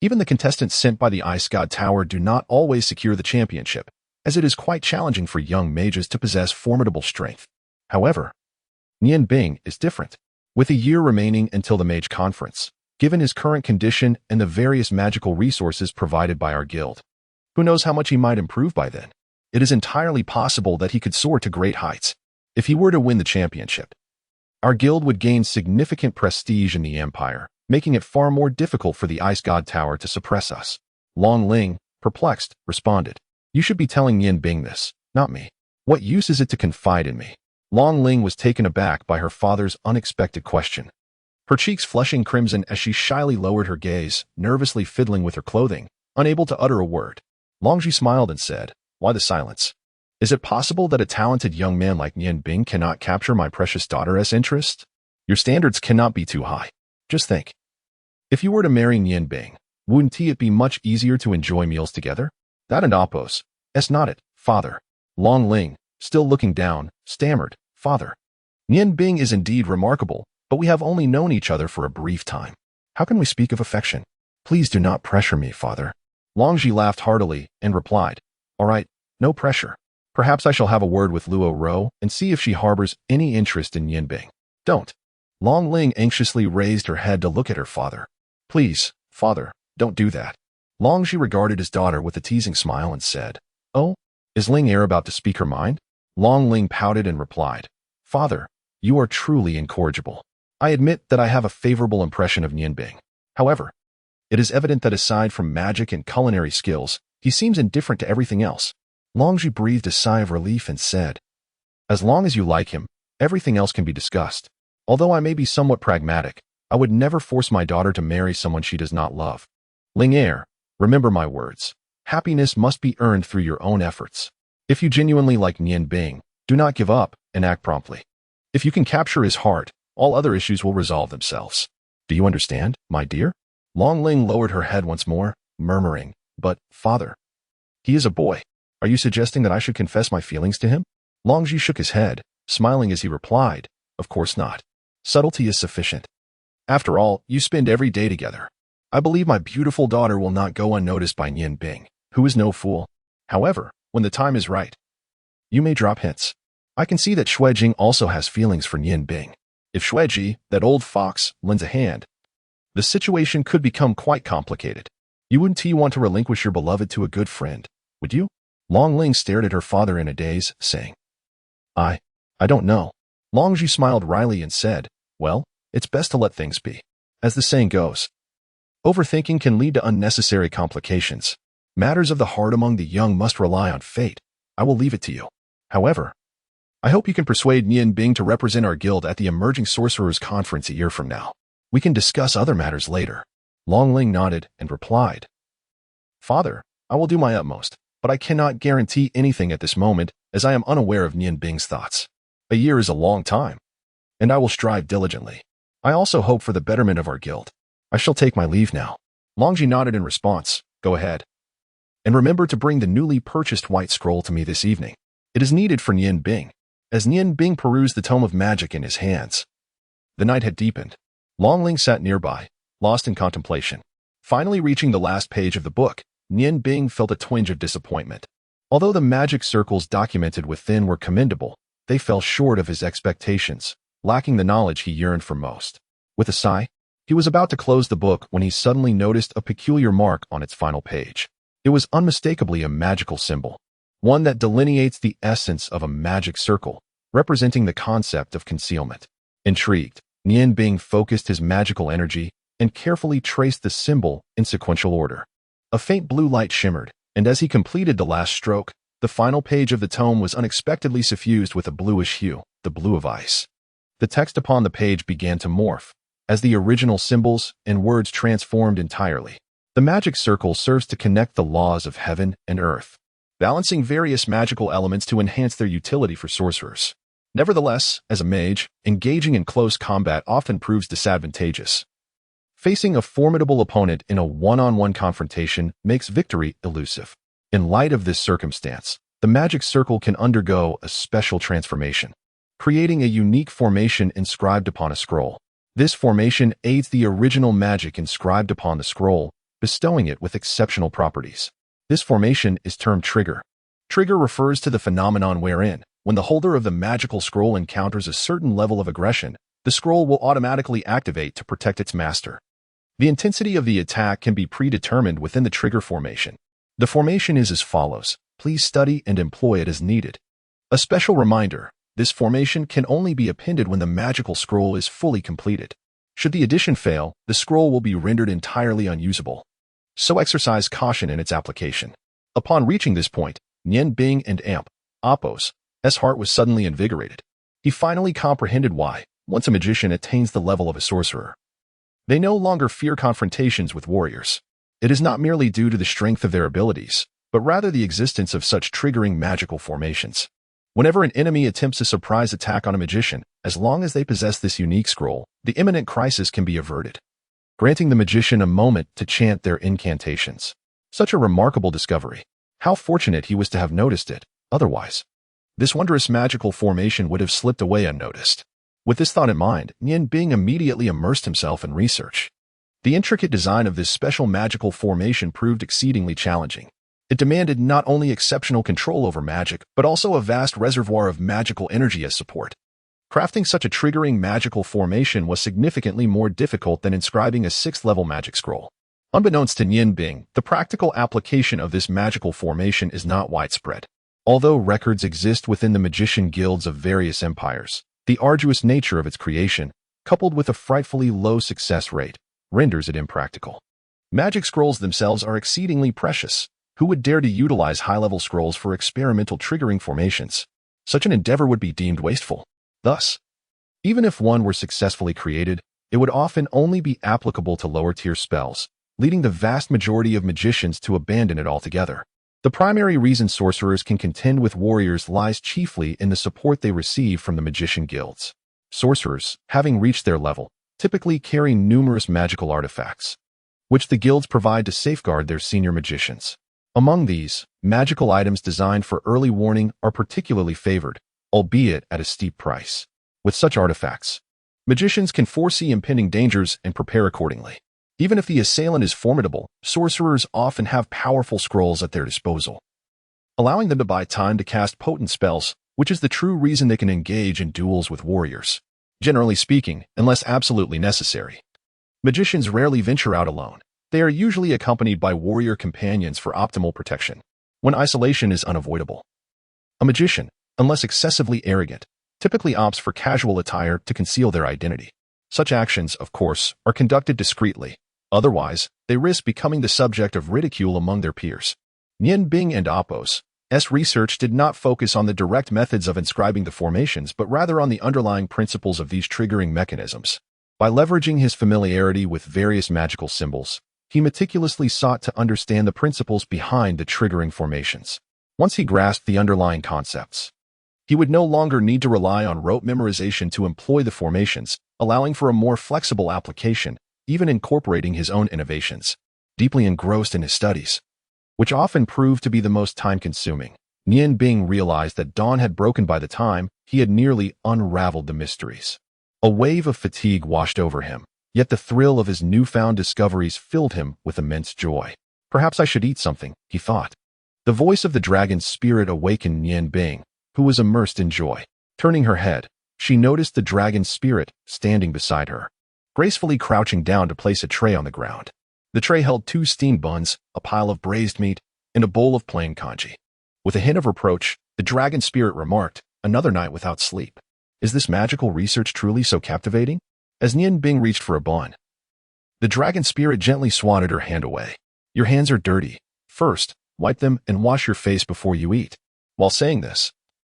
Even the contestants sent by the Ice God Tower do not always secure the championship, as it is quite challenging for young mages to possess formidable strength. However, Nian Bing is different. With a year remaining until the Mage Conference, given his current condition and the various magical resources provided by our guild, who knows how much he might improve by then? It is entirely possible that he could soar to great heights if he were to win the championship. Our guild would gain significant prestige in the empire, making it far more difficult for the Ice God Tower to suppress us. Long Ling, perplexed, responded, You should be telling Nian Bing this, not me. What use is it to confide in me? Long Ling was taken aback by her father's unexpected question. Her cheeks flushing crimson as she shyly lowered her gaze, nervously fiddling with her clothing, unable to utter a word. Longji smiled and said, Why the silence? Is it possible that a talented young man like Nian Bing cannot capture my precious daughter's interest? Your standards cannot be too high. Just think. If you were to marry Nian Bing, wouldn't it be much easier to enjoy meals together? That and Appos. Nodded, Father. Long Ling, still looking down, stammered, Father. Nian Bing is indeed remarkable, but we have only known each other for a brief time. How can we speak of affection? Please do not pressure me, Father. Longji laughed heartily and replied, All right, no pressure. Perhaps I shall have a word with Luo Ro and see if she harbors any interest in Nian Bing. Don't. Long Ling anxiously raised her head to look at her father. Please, Father, don't do that. Longji regarded his daughter with a teasing smile and said, Oh, is Ling Heir about to speak her mind? Long Ling pouted and replied, Father, you are truly incorrigible. I admit that I have a favorable impression of Nian Bing. However, it is evident that aside from magic and culinary skills, he seems indifferent to everything else. Longji breathed a sigh of relief and said, As long as you like him, everything else can be discussed. Although I may be somewhat pragmatic, I would never force my daughter to marry someone she does not love. Ling Heir, remember my words. Happiness must be earned through your own efforts. If you genuinely like Nian Bing, do not give up and act promptly. If you can capture his heart, all other issues will resolve themselves. Do you understand, my dear? Long Ling lowered her head once more, murmuring, But, Father, he is a boy. Are you suggesting that I should confess my feelings to him? Longji shook his head, smiling as he replied, Of course not. Subtlety is sufficient. After all, you spend every day together. I believe my beautiful daughter will not go unnoticed by Nian Bing, who is no fool. However, when the time is right, you may drop hints. I can see that Xuejing also has feelings for Nian Bing. If Xueji, that old fox, lends a hand, the situation could become quite complicated. You wouldn't want to relinquish your beloved to a good friend, would you? Long Ling stared at her father in a daze, saying, I don't know. Longji smiled wryly and said, Well, it's best to let things be. As the saying goes, overthinking can lead to unnecessary complications. Matters of the heart among the young must rely on fate. I will leave it to you. However, I hope you can persuade Nian Bing to represent our guild at the Emerging Sorcerers Conference a year from now. We can discuss other matters later. Long Ling nodded and replied, Father, I will do my utmost, but I cannot guarantee anything at this moment as I am unaware of Nian Bing's thoughts. A year is a long time, and I will strive diligently. I also hope for the betterment of our guild. I shall take my leave now. Longji nodded in response. Go ahead. And remember to bring the newly purchased white scroll to me this evening. It is needed for Nian Bing. As Nian Bing perused the tome of magic in his hands, the night had deepened. Long Ling sat nearby, lost in contemplation. Finally reaching the last page of the book, Nian Bing felt a twinge of disappointment. Although the magic circles documented within were commendable, they fell short of his expectations, lacking the knowledge he yearned for most. With a sigh, he was about to close the book when he suddenly noticed a peculiar mark on its final page. It was unmistakably a magical symbol, one that delineates the essence of a magic circle, representing the concept of concealment. Intrigued, Nian Bing focused his magical energy and carefully traced the symbol in sequential order. A faint blue light shimmered, and as he completed the last stroke, the final page of the tome was unexpectedly suffused with a bluish hue, the blue of ice. The text upon the page began to morph, as the original symbols and words transformed entirely. The magic circle serves to connect the laws of heaven and earth, balancing various magical elements to enhance their utility for sorcerers. Nevertheless, as a mage, engaging in close combat often proves disadvantageous. Facing a formidable opponent in a one-on-one confrontation makes victory elusive. In light of this circumstance, the magic circle can undergo a special transformation, creating a unique formation inscribed upon a scroll. This formation aids the original magic inscribed upon the scroll, bestowing it with exceptional properties. This formation is termed trigger. Trigger refers to the phenomenon wherein, when the holder of the magical scroll encounters a certain level of aggression, the scroll will automatically activate to protect its master. The intensity of the attack can be predetermined within the trigger formation. The formation is as follows. Please study and employ it as needed. A special reminder, this formation can only be appended when the magical scroll is fully completed. Should the addition fail, the scroll will be rendered entirely unusable. So exercise caution in its application. Upon reaching this point, Nian Bing and Apos' heart was suddenly invigorated. He finally comprehended why, once a magician attains the level of a sorcerer, they no longer fear confrontations with warriors. It is not merely due to the strength of their abilities, but rather the existence of such triggering magical formations. Whenever an enemy attempts a surprise attack on a magician, as long as they possess this unique scroll, the imminent crisis can be averted, granting the magician a moment to chant their incantations. Such a remarkable discovery. How fortunate he was to have noticed it, otherwise this wondrous magical formation would have slipped away unnoticed. With this thought in mind, Nian Bing immediately immersed himself in research. The intricate design of this special magical formation proved exceedingly challenging. It demanded not only exceptional control over magic, but also a vast reservoir of magical energy as support. Crafting such a triggering magical formation was significantly more difficult than inscribing a 6th-level magic scroll. Unbeknownst to Nian Bing, the practical application of this magical formation is not widespread. Although records exist within the magician guilds of various empires, the arduous nature of its creation, coupled with a frightfully low success rate, renders it impractical. Magic scrolls themselves are exceedingly precious. Who would dare to utilize high-level scrolls for experimental triggering formations? Such an endeavor would be deemed wasteful. Thus, even if one were successfully created, it would often only be applicable to lower-tier spells, leading the vast majority of magicians to abandon it altogether. The primary reason sorcerers can contend with warriors lies chiefly in the support they receive from the magician guilds. Sorcerers, having reached their level, typically carry numerous magical artifacts, which the guilds provide to safeguard their senior magicians. Among these, magical items designed for early warning are particularly favored, albeit at a steep price. With such artifacts, magicians can foresee impending dangers and prepare accordingly. Even if the assailant is formidable, sorcerers often have powerful scrolls at their disposal, allowing them to buy time to cast potent spells, which is the true reason they can engage in duels with warriors. Generally speaking, unless absolutely necessary, magicians rarely venture out alone. They are usually accompanied by warrior companions for optimal protection, when isolation is unavoidable. A magician, unless excessively arrogant, typically opts for casual attire to conceal their identity. Such actions, of course, are conducted discreetly. Otherwise, they risk becoming the subject of ridicule among their peers. Nian Bing and Apos' research did not focus on the direct methods of inscribing the formations, but rather on the underlying principles of these triggering mechanisms. By leveraging his familiarity with various magical symbols, he meticulously sought to understand the principles behind the triggering formations. Once he grasped the underlying concepts, he would no longer need to rely on rote memorization to employ the formations, allowing for a more flexible application, even incorporating his own innovations. Deeply engrossed in his studies, which often proved to be the most time-consuming, Nian Bing realized that dawn had broken by the time he had nearly unraveled the mysteries. A wave of fatigue washed over him, yet the thrill of his newfound discoveries filled him with immense joy. Perhaps I should eat something, he thought. The voice of the dragon's spirit awakened Nian Bing, who was immersed in joy. Turning her head, she noticed the dragon's spirit standing beside her, gracefully crouching down to place a tray on the ground. The tray held 2 steamed buns, a pile of braised meat, and a bowl of plain congee. With a hint of reproach, the dragon spirit remarked, "Another night without sleep. Is this magical research truly so captivating?" As Nian Bing reached for a bun, The dragon spirit gently swatted her hand away. Your hands are dirty. First, wipe them and wash your face before you eat. While saying this,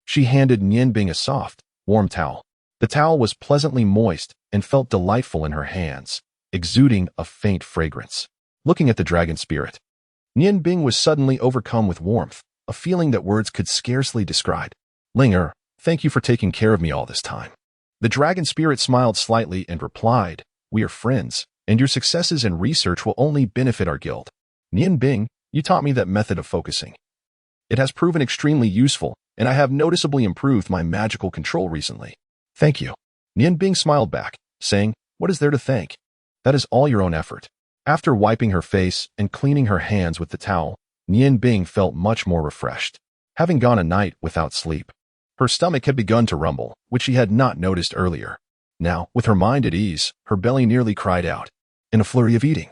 she handed Nianbing a soft, warm towel. The towel was pleasantly moist and felt delightful in her hands, exuding a faint fragrance. Looking at the dragon spirit, Nianbing was suddenly overcome with warmth, a feeling that words could scarcely describe. Linger, thank you for taking care of me all this time. The dragon spirit smiled slightly and replied, we are friends, and your successes in research will only benefit our guild. Nianbing, you taught me that method of focusing. It has proven extremely useful, and I have noticeably improved my magical control recently. Thank you. Nianbing smiled back, saying, what is there to thank? That is all your own effort. After wiping her face and cleaning her hands with the towel, Nianbing felt much more refreshed. Having gone a night without sleep, her stomach had begun to rumble, which she had not noticed earlier. Now, with her mind at ease, her belly nearly cried out, in a flurry of eating.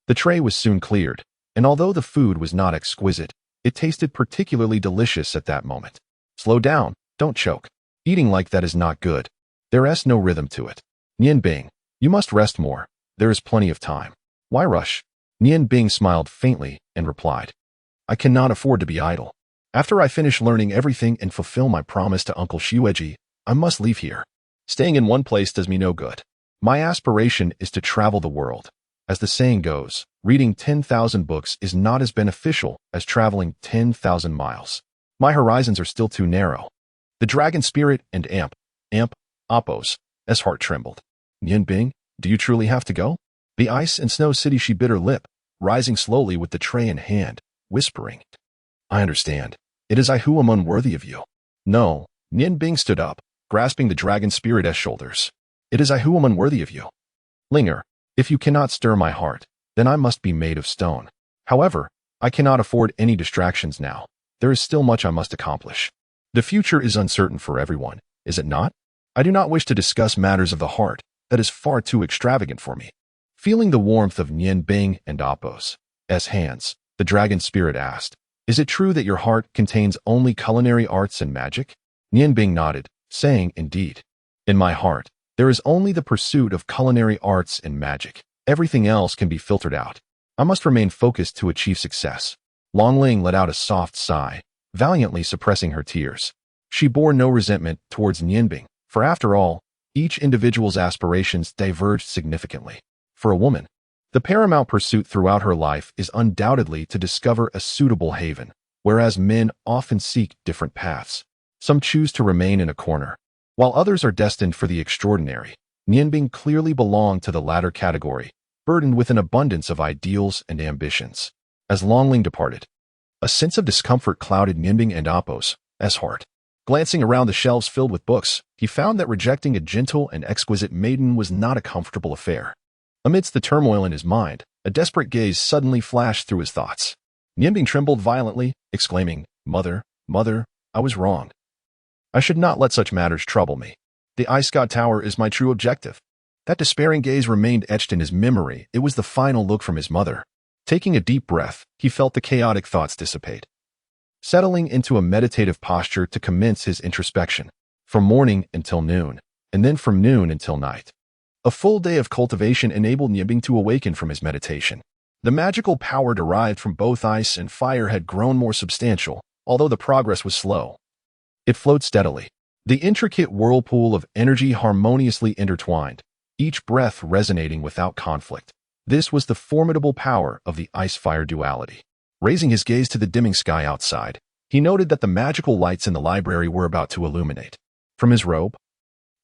The tray was soon cleared, and although the food was not exquisite, it tasted particularly delicious at that moment. Slow down, don't choke. Eating like that is not good. There is no rhythm to it. Nianbing, you must rest more. There is plenty of time. Why rush? Nianbing smiled faintly and replied, I cannot afford to be idle. After I finish learning everything and fulfill my promise to Uncle Xueji, I must leave here. Staying in one place does me no good. My aspiration is to travel the world. As the saying goes, reading 10,000 books is not as beneficial as traveling 10,000 miles. My horizons are still too narrow. The dragon spirit and Apos, as heart trembled. Nianbing, do you truly have to go? The ice and snow city, she bit her lip, rising slowly with the tray in hand, whispering, I understand. It is I who am unworthy of you. No, Nianbing stood up, grasping the dragon spirit's shoulders. It is I who am unworthy of you. Linger, if you cannot stir my heart, then I must be made of stone. However, I cannot afford any distractions now. There is still much I must accomplish. The future is uncertain for everyone, is it not? I do not wish to discuss matters of the heart. That is far too extravagant for me. Feeling the warmth of Nianbing and Apos' hands, the dragon spirit asked, is it true that your heart contains only culinary arts and magic? Nianbing nodded, saying, indeed. In my heart, there is only the pursuit of culinary arts and magic. Everything else can be filtered out. I must remain focused to achieve success. Longling let out a soft sigh, valiantly suppressing her tears. She bore no resentment towards Nianbing, for after all, each individual's aspirations diverged significantly. For a woman, the paramount pursuit throughout her life is undoubtedly to discover a suitable haven, whereas men often seek different paths. Some choose to remain in a corner, while others are destined for the extraordinary. Nianbing clearly belonged to the latter category, burdened with an abundance of ideals and ambitions. As Longling departed, a sense of discomfort clouded Nianbing and Apos' heart. Glancing around the shelves filled with books, he found that rejecting a gentle and exquisite maiden was not a comfortable affair. Amidst the turmoil in his mind, a desperate gaze suddenly flashed through his thoughts. Nianbing trembled violently, exclaiming, Mother, I was wrong. I should not let such matters trouble me. The Ice God Tower is my true objective. That despairing gaze remained etched in his memory. It was the final look from his mother. Taking a deep breath, he felt the chaotic thoughts dissipate, settling into a meditative posture to commence his introspection. From morning until noon, and then from noon until night. A full day of cultivation enabled Nianbing to awaken from his meditation. The magical power derived from both ice and fire had grown more substantial, although the progress was slow. It flowed steadily, the intricate whirlpool of energy harmoniously intertwined, each breath resonating without conflict. This was the formidable power of the ice-fire duality. Raising his gaze to the dimming sky outside, he noted that the magical lights in the library were about to illuminate. From his robe,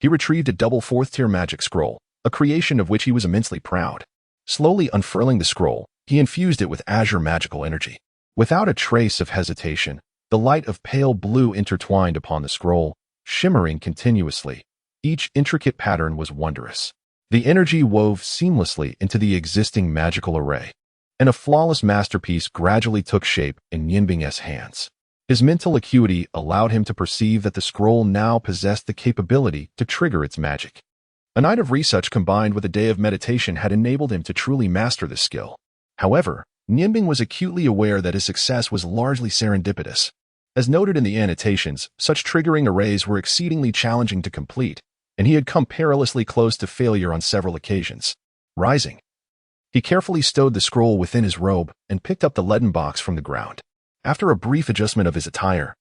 he retrieved a double fourth-tier magic scroll, a creation of which he was immensely proud. Slowly unfurling the scroll, he infused it with azure magical energy. Without a trace of hesitation, the light of pale blue intertwined upon the scroll, shimmering continuously. Each intricate pattern was wondrous. The energy wove seamlessly into the existing magical array, and a flawless masterpiece gradually took shape in Nianbing's hands. His mental acuity allowed him to perceive that the scroll now possessed the capability to trigger its magic. A night of research combined with a day of meditation had enabled him to truly master this skill. However, Nianbing was acutely aware that his success was largely serendipitous. As noted in the annotations, such triggering arrays were exceedingly challenging to complete, and he had come perilously close to failure on several occasions. Rising, He carefully stowed the scroll within his robe and picked up the leaden box from the ground. After a brief adjustment of his attire,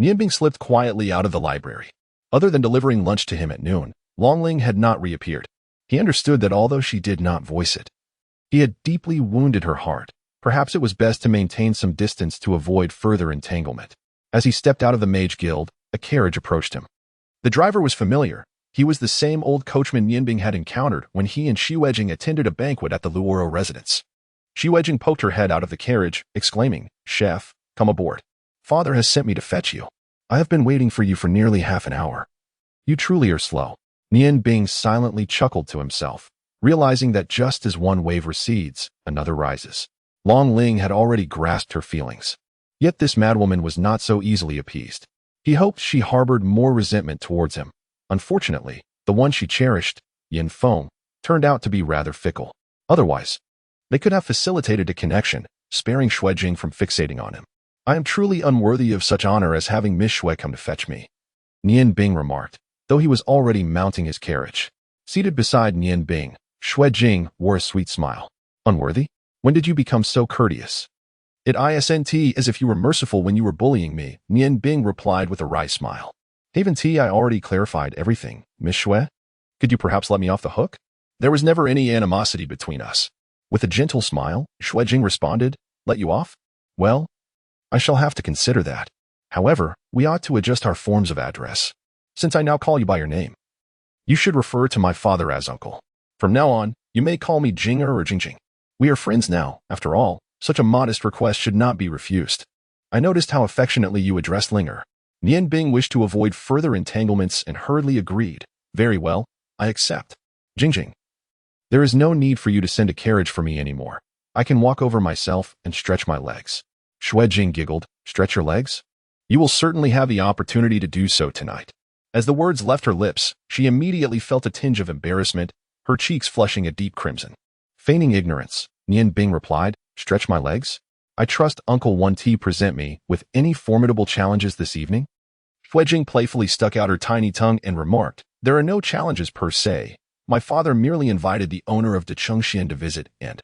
Nianbing slipped quietly out of the library. Other than delivering lunch to him at noon, Longling had not reappeared. He understood that although she did not voice it, he had deeply wounded her heart. Perhaps it was best to maintain some distance to avoid further entanglement. As he stepped out of the Mage Guild, a carriage approached him. The driver was familiar. He was the same old coachman Nianbing had encountered when he and Xuanhuan attended a banquet at the Luoro residence. Xuanhuan poked her head out of the carriage, exclaiming, "Chef, come aboard. Father has sent me to fetch you. I have been waiting for you for nearly half an hour. You truly are slow." Nianbing silently chuckled to himself, realizing that just as one wave recedes, another rises. Long Ling had already grasped her feelings. Yet this madwoman was not so easily appeased. He hoped she harbored more resentment towards him. Unfortunately, the one she cherished, Yin Feng, turned out to be rather fickle. Otherwise, they could have facilitated a connection, sparing Xuejing from fixating on him. "I am truly unworthy of such honor as having Miss Xue come to fetch me," Nianbing remarked, though he was already mounting his carriage. Seated beside Nianbing, Xuejing wore a sweet smile. "Unworthy? When did you become so courteous?" "It isn't as if you were merciful when you were bullying me," Nianbing replied with a wry smile. "Haven't I already clarified everything, Miss Xue? Could you perhaps let me off the hook? There was never any animosity between us." With a gentle smile, Xuejing responded, "Let you off? Well, I shall have to consider that. However, we ought to adjust our forms of address. Since I now call you by your name, you should refer to my father as uncle. From now on, you may call me Jinger or Jingjing. We are friends now, after all. Such a modest request should not be refused." "I noticed how affectionately you addressed Linger." Nianbing wished to avoid further entanglements and hurriedly agreed. "Very well, I accept. Jingjing, there is no need for you to send a carriage for me anymore. I can walk over myself and stretch my legs." Xuejing giggled. "Stretch your legs? You will certainly have the opportunity to do so tonight." As the words left her lips, she immediately felt a tinge of embarrassment, her cheeks flushing a deep crimson. Feigning ignorance, Nianbing replied, "Stretch my legs? I trust Uncle 1T present me with any formidable challenges this evening?" Xuejing playfully stuck out her tiny tongue and remarked, "There are no challenges per se. My father merely invited the owner of Chengxian to visit and,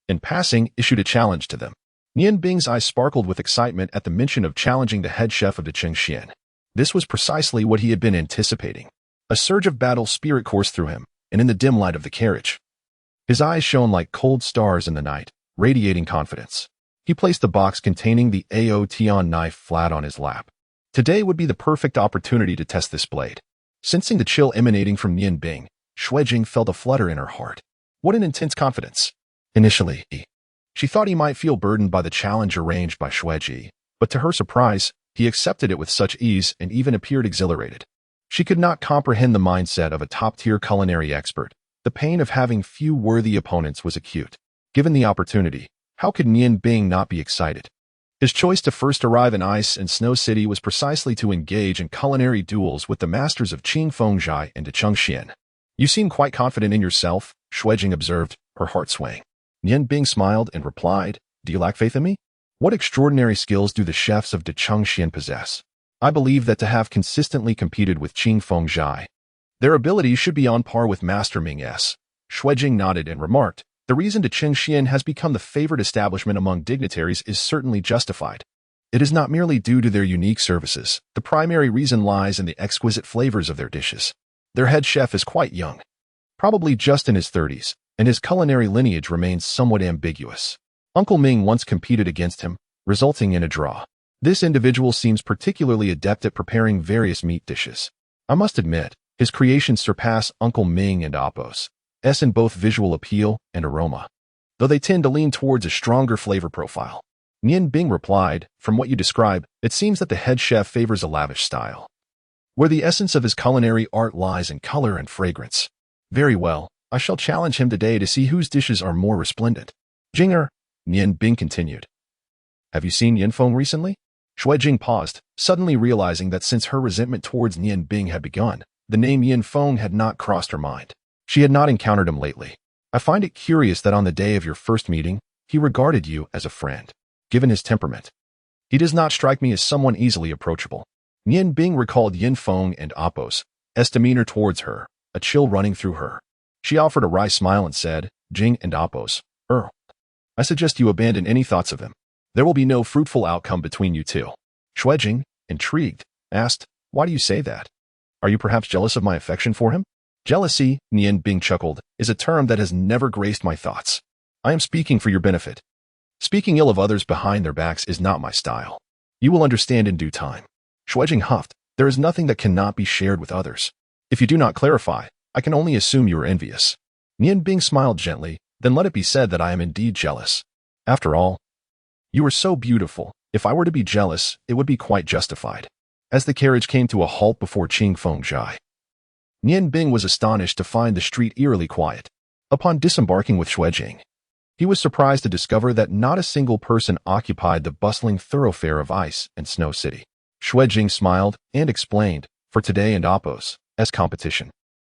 in passing, issued a challenge to them." Nianbing's eyes sparkled with excitement at the mention of challenging the head chef of Chengxian. This was precisely what he had been anticipating. A surge of battle spirit coursed through him, and in the dim light of the carriage, his eyes shone like cold stars in the night, radiating confidence. He placed the box containing the Aotian knife flat on his lap. Today would be the perfect opportunity to test this blade. Sensing the chill emanating from Nianbing, Xuejing felt a flutter in her heart. What an intense confidence. Initially, she thought he might feel burdened by the challenge arranged by Xuejing, but to her surprise, he accepted it with such ease and even appeared exhilarated. She could not comprehend the mindset of a top-tier culinary expert. The pain of having few worthy opponents was acute. Given the opportunity, how could Nianbing not be excited? His choice to first arrive in Ice and Snow City was precisely to engage in culinary duels with the masters of Qing Fengzhai and Chengxian. "You seem quite confident in yourself," Xuejing observed, her heart swaying. Nianbing smiled and replied, "Do you lack faith in me? What extraordinary skills do the chefs of Chengxian possess? I believe that to have consistently competed with Qing Fengzhai, their abilities should be on par with Master Ming's." Xuejing nodded and remarked, "The reason Chengxian has become the favored establishment among dignitaries is certainly justified. It is not merely due to their unique services. The primary reason lies in the exquisite flavors of their dishes. Their head chef is quite young, probably just in his 30s, and his culinary lineage remains somewhat ambiguous. Uncle Ming once competed against him, resulting in a draw. This individual seems particularly adept at preparing various meat dishes. I must admit, his creations surpass Uncle Ming and Appo's in both visual appeal and aroma, though they tend to lean towards a stronger flavor profile." Nianbing replied, "From what you describe, it seems that the head chef favors a lavish style, where the essence of his culinary art lies in color and fragrance. Very well, I shall challenge him today to see whose dishes are more resplendent." "Jinger," Nianbing continued, "have you seen Yinfeng recently?" Xuejing paused, suddenly realizing that since her resentment towards Nianbing had begun, the name Yinfeng had not crossed her mind. She had not encountered him lately. "I find it curious that on the day of your first meeting, he regarded you as a friend. Given his temperament, he does not strike me as someone easily approachable." Nianbing recalled Yinfeng and Appo's demeanor towards her, a chill running through her. She offered a wry smile and said, Jing and Appos. I suggest you abandon any thoughts of him. There will be no fruitful outcome between you two. Xuejing, intrigued, asked, why do you say that? Are you perhaps jealous of my affection for him? Jealousy, Nian Bing chuckled, is a term that has never graced my thoughts. I am speaking for your benefit. Speaking ill of others behind their backs is not my style. You will understand in due time. Xuejing huffed, there is nothing that cannot be shared with others. If you do not clarify, I can only assume you are envious. Nian Bing smiled gently, then let it be said that I am indeed jealous. After all, you are so beautiful. If I were to be jealous, it would be quite justified. As the carriage came to a halt before Qingfengjai, Nian Bing was astonished to find the street eerily quiet. Upon disembarking with Xuejing, he was surprised to discover that not a single person occupied the bustling thoroughfare of Ice and Snow City. Xuejing smiled and explained, for today and Appos, as competition.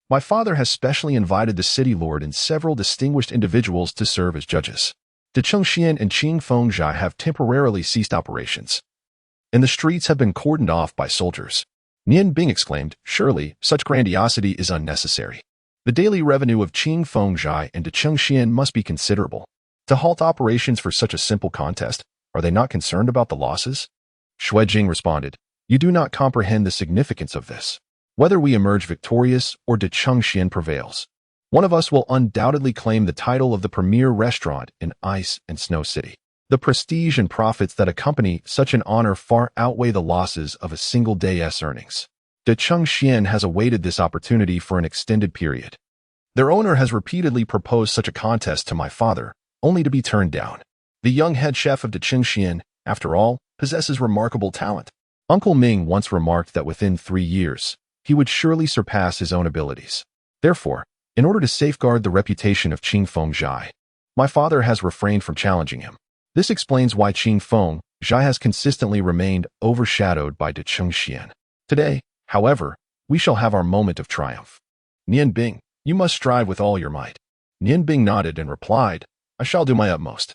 My father has specially invited the city lord and several distinguished individuals to serve as judges. De Chengxian and Qingfengjai have temporarily ceased operations, and the streets have been cordoned off by soldiers. Nian Bing exclaimed, surely, such grandiosity is unnecessary. The daily revenue of Qingfengjai and De Chengxian must be considerable. To halt operations for such a simple contest, are they not concerned about the losses? Xuejing responded, you do not comprehend the significance of this. Whether we emerge victorious or De Chengxian prevails, one of us will undoubtedly claim the title of the premier restaurant in Ice and Snow City. The prestige and profits that accompany such an honor far outweigh the losses of a single day's earnings. De Chengxian has awaited this opportunity for an extended period. Their owner has repeatedly proposed such a contest to my father, only to be turned down. The young head chef of De Chengxian, after all, possesses remarkable talent. Uncle Ming once remarked that within 3 years, he would surely surpass his own abilities. Therefore, in order to safeguard the reputation of Qingfengjai, my father has refrained from challenging him. This explains why Qingfengjai has consistently remained overshadowed by De Chengxian. Today, however, we shall have our moment of triumph. Nian Bing, you must strive with all your might. Nian Bing nodded and replied, I shall do my utmost.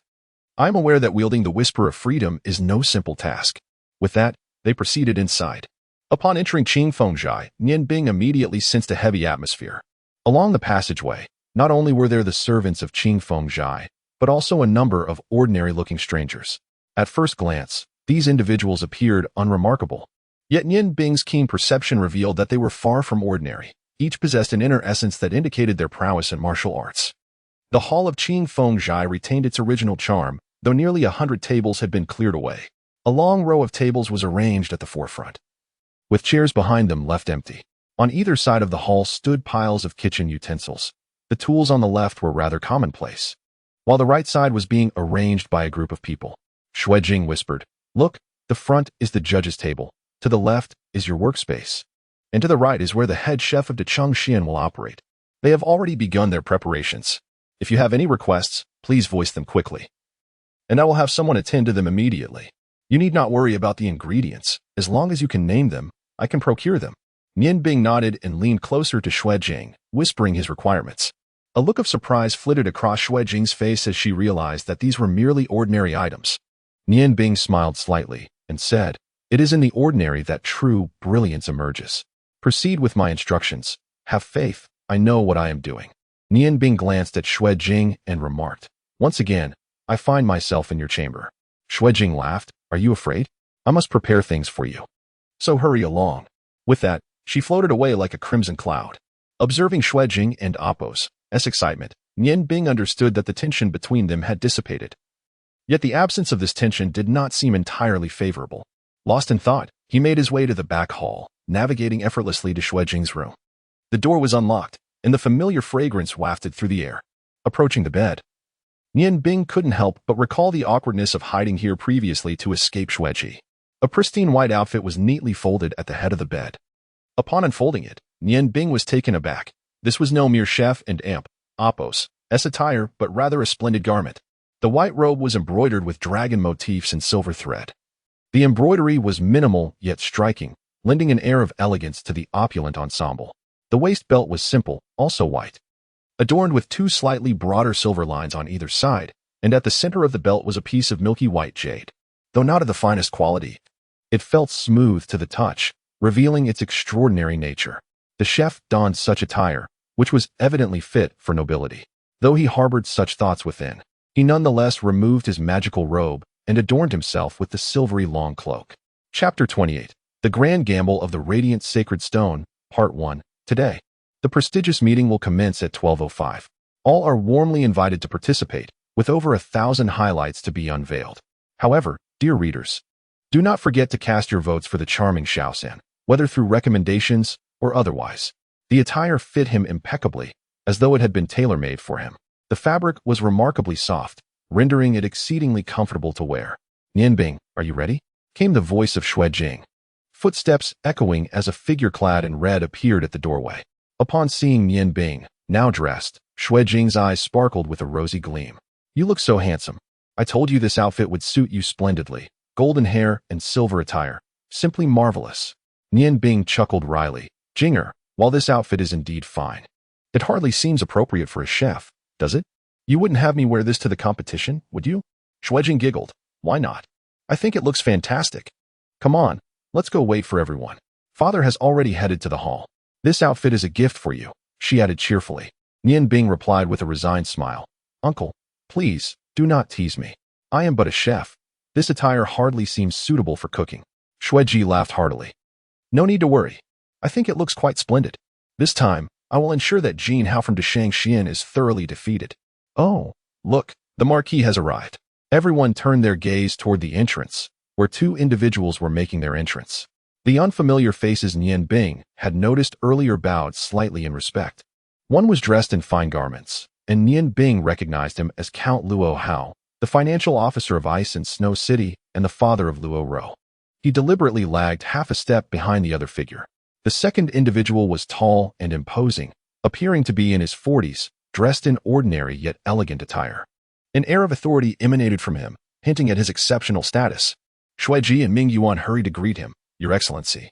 I am aware that wielding the Whisper of Freedom is no simple task. With that, they proceeded inside. Upon entering Qingfengjai, Nian Bing immediately sensed a heavy atmosphere. Along the passageway, not only were there the servants of Qingfengjai, but also a number of ordinary-looking strangers. At first glance, these individuals appeared unremarkable. Yet Nian Bing's keen perception revealed that they were far from ordinary. Each possessed an inner essence that indicated their prowess in martial arts. The hall of Qingfengjai retained its original charm, though nearly 100 tables had been cleared away. A long row of tables was arranged at the forefront, with chairs behind them left empty. On either side of the hall stood piles of kitchen utensils. The tools on the left were rather commonplace, while the right side was being arranged by a group of people. Xuejing whispered, look, the front is the judge's table, to the left is your workspace, and to the right is where the head chef of De Chengxian will operate. They have already begun their preparations. If you have any requests, please voice them quickly, and I will have someone attend to them immediately. You need not worry about the ingredients. As long as you can name them, I can procure them. Nian Bing nodded and leaned closer to Xuejing, whispering his requirements. A look of surprise flitted across Xuejing's face as she realized that these were merely ordinary items. Nian Bing smiled slightly and said, it is in the ordinary that true brilliance emerges. Proceed with my instructions. Have faith, I know what I am doing. Nian Bing glanced at Xuejing and remarked, once again, I find myself in your chamber. Xuejing laughed, are you afraid? I must prepare things for you. So hurry along. With that, she floated away like a crimson cloud. Observing Xuejing and Appos' excitement, Nian Bing understood that the tension between them had dissipated. Yet the absence of this tension did not seem entirely favorable. Lost in thought, he made his way to the back hall, navigating effortlessly to Xuejing's room. The door was unlocked, and the familiar fragrance wafted through the air. Approaching the bed, Nian Bing couldn't help but recall the awkwardness of hiding here previously to escape Xuejing. A pristine white outfit was neatly folded at the head of the bed. Upon unfolding it, Nian Bing was taken aback. This was no mere chef and amp, Appos' attire, but rather a splendid garment. The white robe was embroidered with dragon motifs and silver thread. The embroidery was minimal yet striking, lending an air of elegance to the opulent ensemble. The waist belt was simple, also white, adorned with 2 slightly broader silver lines on either side, and at the center of the belt was a piece of milky white jade. Though not of the finest quality, it felt smooth to the touch, revealing its extraordinary nature. The chef donned such attire, which was evidently fit for nobility. Though he harbored such thoughts within, he nonetheless removed his magical robe and adorned himself with the silvery long cloak. Chapter 28. The Grand Gamble of the Radiant Sacred Stone, Part 1. Today, the prestigious meeting will commence at 12:05. All are warmly invited to participate, with over 1,000 highlights to be unveiled. However, dear readers, do not forget to cast your votes for the charming Xuanhuan, whether through recommendations or otherwise. The attire fit him impeccably, as though it had been tailor-made for him. The fabric was remarkably soft, rendering it exceedingly comfortable to wear. "Nianbing, are you ready?" came the voice of Xuanhuan. Footsteps echoing as a figure clad in red appeared at the doorway. Upon seeing Nianbing, now dressed, Xuanhuan's eyes sparkled with a rosy gleam. "You look so handsome. I told you this outfit would suit you splendidly. Golden hair and silver attire. Simply marvelous." Nianbing chuckled wryly. "Jinger, while this outfit is indeed fine, it hardly seems appropriate for a chef, does it? You wouldn't have me wear this to the competition, would you?" Xuanhuan giggled. "Why not? I think it looks fantastic. Come on, let's go wait for everyone. Father has already headed to the hall. This outfit is a gift for you," she added cheerfully. Nianbing replied with a resigned smile. "Uncle, please, do not tease me. I am but a chef. This attire hardly seems suitable for cooking." Xuanhuan laughed heartily. "No need to worry. I think it looks quite splendid. This time, I will ensure that Jean Hao from Shangxian is thoroughly defeated." "Oh, look, the Marquis has arrived." Everyone turned their gaze toward the entrance, where two individuals were making their entrance. The unfamiliar faces Nianbing had noticed earlier bowed slightly in respect. One was dressed in fine garments, and Nianbing recognized him as Count Luo Hao, the financial officer of Ice and Snow City and the father of Luo Ro. He deliberately lagged half a step behind the other figure. The second individual was tall and imposing, appearing to be in his 40s, dressed in ordinary yet elegant attire. An air of authority emanated from him, hinting at his exceptional status. Xuanhuan and Mingyuan hurried to greet him. "Your Excellency."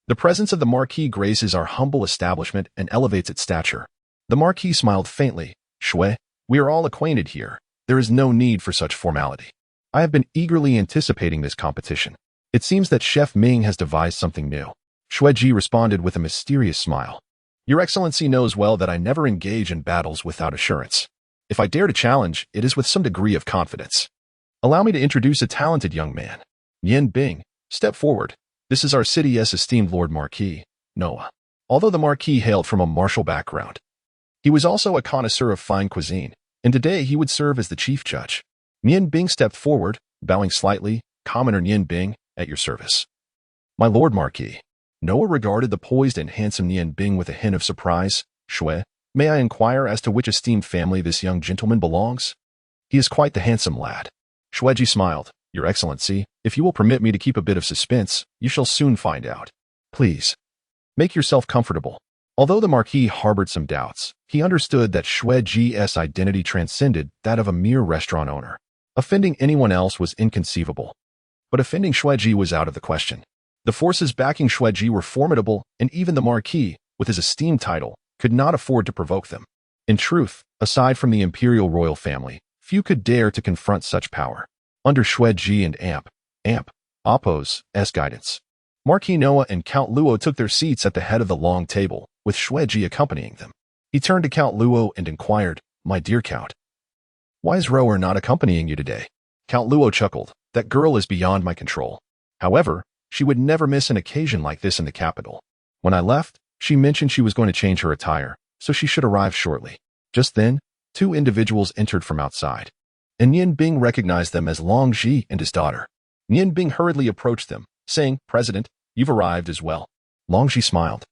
The presence of the Marquis graces our humble establishment and elevates its stature. The Marquis smiled faintly. "Xue, we are all acquainted here. There is no need for such formality. I have been eagerly anticipating this competition. It seems that Chef Ming has devised something new." Xuanhuan responded with a mysterious smile. "Your Excellency knows well that I never engage in battles without assurance. If I dare to challenge, it is with some degree of confidence. Allow me to introduce a talented young man. Nianbing, step forward. This is our city's esteemed Lord Marquis, Noah." Although the Marquis hailed from a martial background, he was also a connoisseur of fine cuisine, and today he would serve as the chief judge. Nianbing stepped forward, bowing slightly. "Commoner Nianbing, at your service." "My Lord Marquis." Noah regarded the poised and handsome Nianbing with a hint of surprise. "Xue, may I inquire as to which esteemed family this young gentleman belongs?" "He is quite the handsome lad." Xuanhuan smiled. "Your Excellency, if you will permit me to keep a bit of suspense, you shall soon find out. Please, make yourself comfortable." Although the Marquis harbored some doubts, he understood that Xuanhuan's identity transcended that of a mere restaurant owner. Offending anyone else was inconceivable, but offending Xuanhuan was out of the question. The forces backing Xuanhuan were formidable, and even the Marquis, with his esteemed title, could not afford to provoke them. In truth, aside from the imperial royal family, few could dare to confront such power. Under Xuanhuan and Appo's guidance, Marquis Noah and Count Luo took their seats at the head of the long table, with Xuanhuan accompanying them. He turned to Count Luo and inquired, "My dear Count, why is Rower not accompanying you today?" Count Luo chuckled. "That girl is beyond my control. However, she would never miss an occasion like this in the capital. When I left, she mentioned she was going to change her attire, so she should arrive shortly." Just then, two individuals entered from outside, and Nianbing recognized them as Long Ji and his daughter. Nianbing hurriedly approached them, saying, "President, you've arrived as well." Long Ji smiled.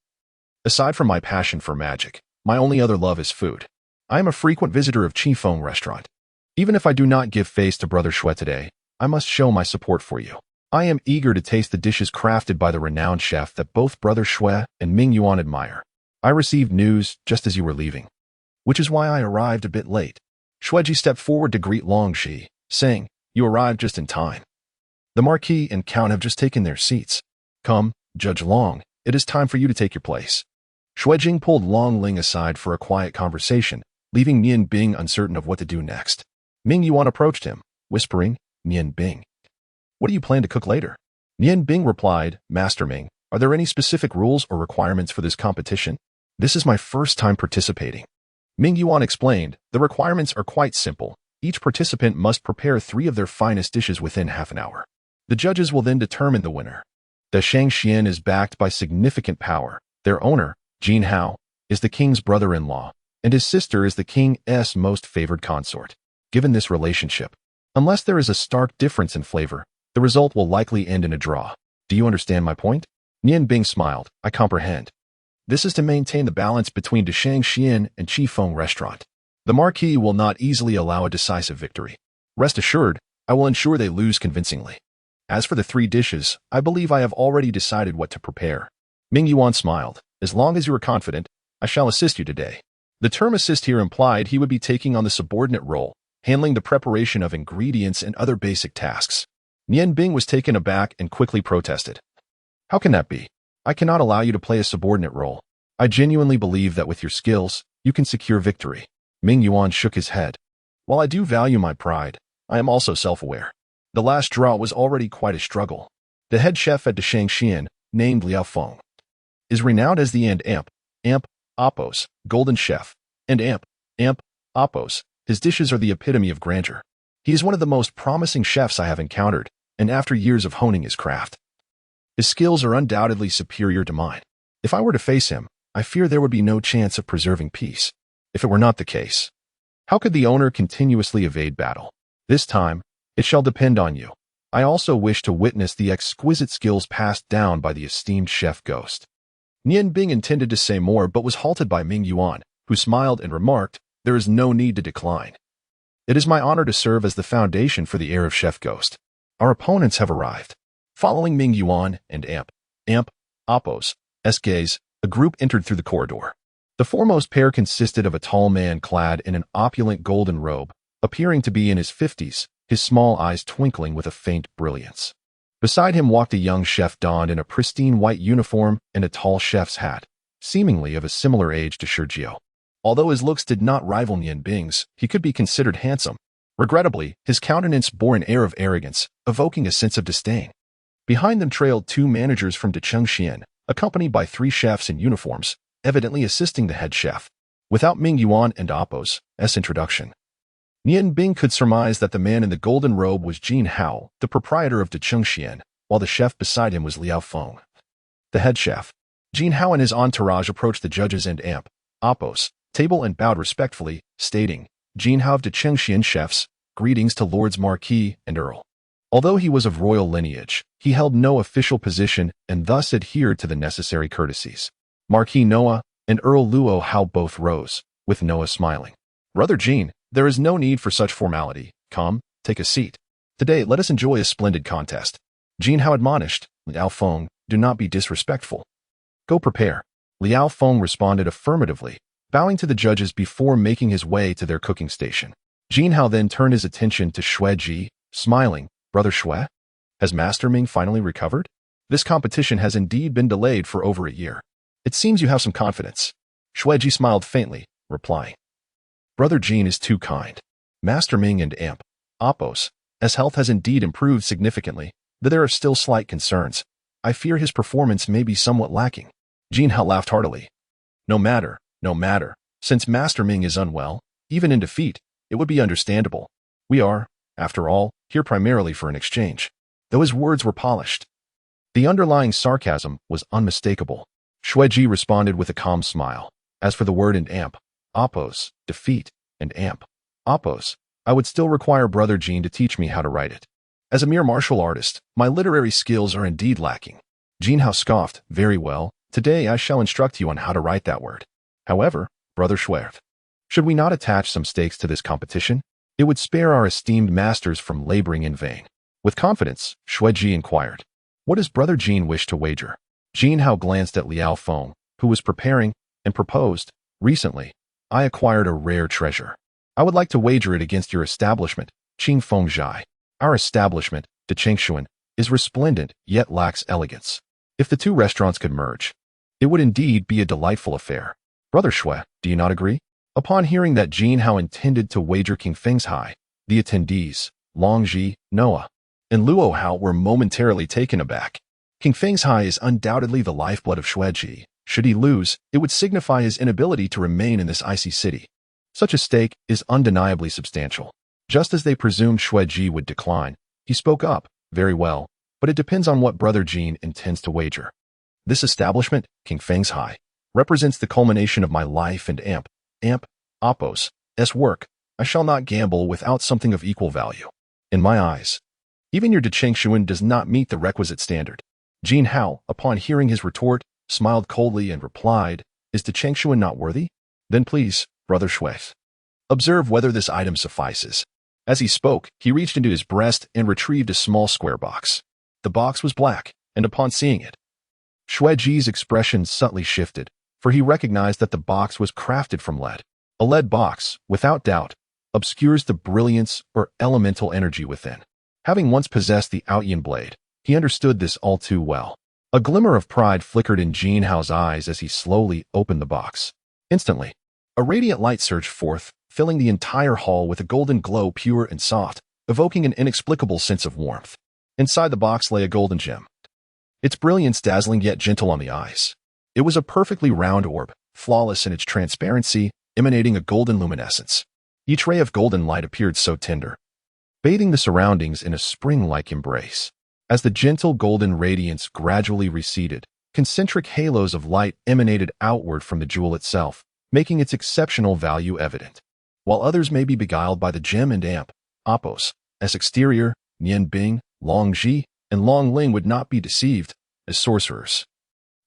"Aside from my passion for magic, my only other love is food. I am a frequent visitor of Qifeng restaurant. Even if I do not give face to Brother Xue today, I must show my support for you. I am eager to taste the dishes crafted by the renowned chef that both Brother Xue and Mingyuan admire. I received news just as you were leaving, which is why I arrived a bit late." Xuanhuan stepped forward to greet Long Ji, saying, "You arrived just in time. The Marquis and Count have just taken their seats. Come, Judge Long, it is time for you to take your place." Xuanhuan pulled Long Ling aside for a quiet conversation, leaving Nianbing uncertain of what to do next. Mingyuan approached him, whispering, "Nianbing, what do you plan to cook later?" Nianbing replied, "Master Ming, are there any specific rules or requirements for this competition? This is my first time participating." Ming Yuan explained, the requirements are quite simple. Each participant must prepare 3 of their finest dishes within half an hour. The judges will then determine the winner. The Shangxian is backed by significant power. Their owner, Jin Hao, is the king's brother-in-law, and his sister is the king's most favored consort. Given this relationship, unless there is a stark difference in flavor, the result will likely end in a draw. Do you understand my point? Nian Bing smiled. I comprehend. This is to maintain the balance between the Shangxian and Qifeng restaurant. The marquis will not easily allow a decisive victory. Rest assured, I will ensure they lose convincingly. As for the 3 dishes, I believe I have already decided what to prepare. Ming Yuan smiled. As long as you are confident, I shall assist you today. The term assist here implied he would be taking on the subordinate role, handling the preparation of ingredients and other basic tasks. Nian Bing was taken aback and quickly protested. How can that be? I cannot allow you to play a subordinate role. I genuinely believe that with your skills, you can secure victory. Ming Yuan shook his head. While I do value my pride, I am also self-aware. The last draw was already quite a struggle. The head chef at the Shangxian, named Liao Feng, is renowned as the Amp Oppos, Golden Chef, and Amp Oppos. His dishes are the epitome of grandeur. He is one of the most promising chefs I have encountered, and after years of honing his craft, his skills are undoubtedly superior to mine. If I were to face him, I fear there would be no chance of preserving peace. If it were not the case, how could the owner continuously evade battle? This time, it shall depend on you. I also wish to witness the exquisite skills passed down by the esteemed chef Ghost. Nian Bing intended to say more but was halted by Ming Yuan, who smiled and remarked, there is no need to decline. It is my honor to serve as the foundation for the heir of Chef Ghost. Our opponents have arrived. Following Ming Yuan and Amp Oppos' gaze, a group entered through the corridor. The foremost pair consisted of a tall man clad in an opulent golden robe, appearing to be in his 50s, his small eyes twinkling with a faint brilliance. Beside him walked a young chef donned in a pristine white uniform and a tall chef's hat, seemingly of a similar age to Sergio. Although his looks did not rival Nian Bing's, he could be considered handsome. Regrettably, his countenance bore an air of arrogance, evoking a sense of disdain. Behind them trailed 2 managers from Chengxian, accompanied by 3 chefs in uniforms, evidently assisting the head chef. Without Ming Yuan and Oppos' introduction, Nian Bing could surmise that the man in the golden robe was Jin Hao, the proprietor of Chengxian, while the chef beside him was Liao Feng, the head chef. Jin Hao and his entourage approached the judges and Oppos' table and bowed respectfully, stating, Jin Hao of Chengxian chefs, greetings to Lords Marquis and Earl. Although he was of royal lineage, he held no official position and thus adhered to the necessary courtesies. Marquis Noah and Earl Luo Hao both rose, with Noah smiling. Brother Jin, there is no need for such formality. Come, take a seat. Today, let us enjoy a splendid contest. Jin Hao admonished, Liao Feng, do not be disrespectful. Go prepare. Liao Feng responded affirmatively, bowing to the judges before making his way to their cooking station. Jin Hao then turned his attention to Xue Ji, smiling, Brother Xue, has Master Ming finally recovered? This competition has indeed been delayed for over a year. It seems you have some confidence. Xue Ji smiled faintly, replying, Brother Jin is too kind. Master Ming and Oppos' health has indeed improved significantly, though there are still slight concerns. I fear his performance may be somewhat lacking. Jin Hao laughed heartily. No matter. Since Master Ming is unwell, even in defeat, it would be understandable. We are, after all, here primarily for an exchange. Though his words were polished, the underlying sarcasm was unmistakable. Xue Ji responded with a calm smile. As for the word in Oppos, defeat, and Oppos, I would still require Brother Jin to teach me how to write it. As a mere martial artist, my literary skills are indeed lacking. Jin Hao scoffed, very well, today I shall instruct you on how to write that word. However, Brother Xue, should we not attach some stakes to this competition? It would spare our esteemed masters from laboring in vain. With confidence, Xue Ji inquired, what does Brother Jin wish to wager? Jin Hao glanced at Liao Feng, who was preparing, and proposed, recently, I acquired a rare treasure. I would like to wager it against your establishment, Qingfeng Zhai. Our establishment, the Chengxuan, is resplendent yet lacks elegance. If the 2 restaurants could merge, it would indeed be a delightful affair. Brother Xue, do you not agree? Upon hearing that Jin Hao intended to wager Qingfeng Zhai, the attendees, Long Ji, Noah, and Luo Hao were momentarily taken aback. Qingfeng Zhai is undoubtedly the lifeblood of Xue Ji. Should he lose, it would signify his inability to remain in this icy city. Such a stake is undeniably substantial. Just as they presumed Xueji would decline, he spoke up, very well, but it depends on what Brother Jean intends to wager. This establishment, King Feng's High, represents the culmination of my life and Appos' work. I shall not gamble without something of equal value. In my eyes, even your Xuanhuan does not meet the requisite standard. Jean Hao, upon hearing his retort, smiled coldly and replied, Is Xuanhuan not worthy? Then please, Brother Shui, observe whether this item suffices. As he spoke, he reached into his breast and retrieved a small square box. The box was black, and upon seeing it, Xueji's expression subtly shifted, for he recognized that the box was crafted from lead. A lead box, without doubt, obscures the brilliance or elemental energy within. Having once possessed the Outyin blade, he understood this all too well. A glimmer of pride flickered in Jean Hao's eyes as he slowly opened the box. Instantly, a radiant light surged forth, filling the entire hall with a golden glow pure and soft, evoking an inexplicable sense of warmth. Inside the box lay a golden gem, its brilliance dazzling yet gentle on the eyes. It was a perfectly round orb, flawless in its transparency, emanating a golden luminescence. Each ray of golden light appeared so tender, bathing the surroundings in a spring-like embrace. As the gentle golden radiance gradually receded, concentric halos of light emanated outward from the jewel itself, making its exceptional value evident. While others may be beguiled by the gem and Appos' exterior, Nian Bing, Long Ji, and Long Ling would not be deceived as sorcerers.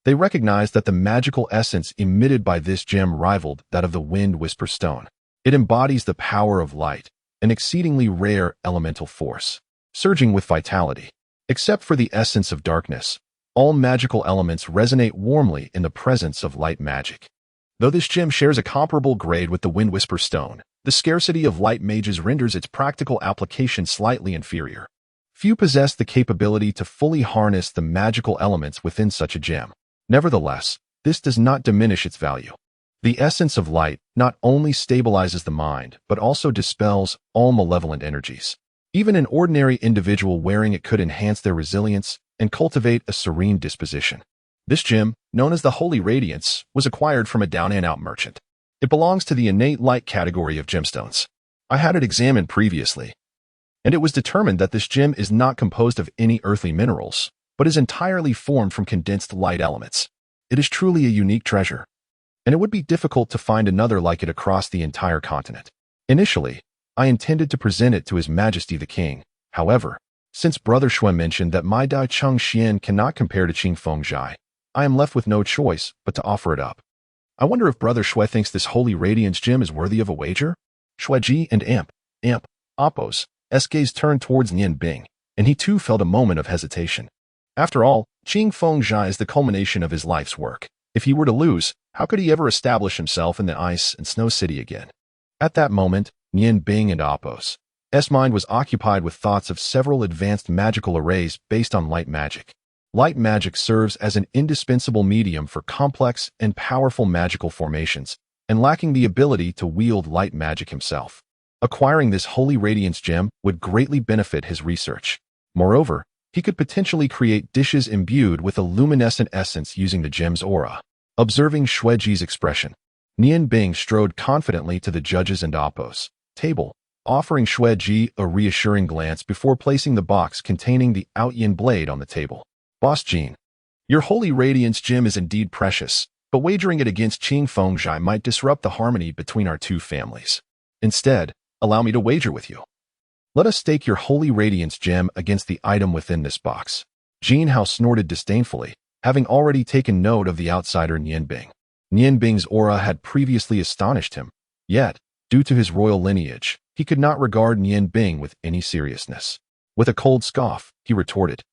They recognized that the magical essence emitted by this gem rivaled that of the Wind Whisper Stone. It embodies the power of light, an exceedingly rare elemental force, surging with vitality. Except for the essence of darkness, all magical elements resonate warmly in the presence of light magic. Though this gem shares a comparable grade with the Wind Whisper Stone, the scarcity of light mages renders its practical application slightly inferior. Few possess the capability to fully harness the magical elements within such a gem. Nevertheless, this does not diminish its value. The essence of light not only stabilizes the mind, but also dispels all malevolent energies. Even an ordinary individual wearing it could enhance their resilience and cultivate a serene disposition. This gem, known as the Holy Radiance, was acquired from a down-and-out merchant. It belongs to the innate light category of gemstones. I had it examined previously, and it was determined that this gem is not composed of any earthly minerals, but is entirely formed from condensed light elements. It is truly a unique treasure, and it would be difficult to find another like it across the entire continent. Initially, I intended to present it to His Majesty the King. However, since Brother Shui mentioned that my Dai Cheng Xian cannot compare to Qing Feng Zhai, I am left with no choice but to offer it up. I wonder if Brother Shui thinks this Holy Radiance gem is worthy of a wager? Xueji and Appos' gaze turned towards Nian Bing, and he too felt a moment of hesitation. After all, Qing Feng Zhai is the culmination of his life's work. If he were to lose, how could he ever establish himself in the ice and snow city again? At that moment, Nian Bing and Appos' mind was occupied with thoughts of several advanced magical arrays based on light magic. Light magic serves as an indispensable medium for complex and powerful magical formations, and lacking the ability to wield light magic himself. Acquiring this Holy Radiance gem would greatly benefit his research. Moreover, he could potentially create dishes imbued with a luminescent essence using the gem's aura. Observing Xueji's expression, Nian Bing strode confidently to the judges and Appos' table, offering Xueji a reassuring glance before placing the box containing the Outyin blade on the table. Boss Jean, your Holy Radiance gem is indeed precious, but wagering it against Qing Feng Zhai might disrupt the harmony between our two families. Instead, allow me to wager with you. Let us stake your Holy Radiance gem against the item within this box. Jean Hao snorted disdainfully, having already taken note of the outsider Nian Bing. Nian Bing's aura had previously astonished him, yet, due to his royal lineage, he could not regard Nian Bing with any seriousness. With a cold scoff, he retorted,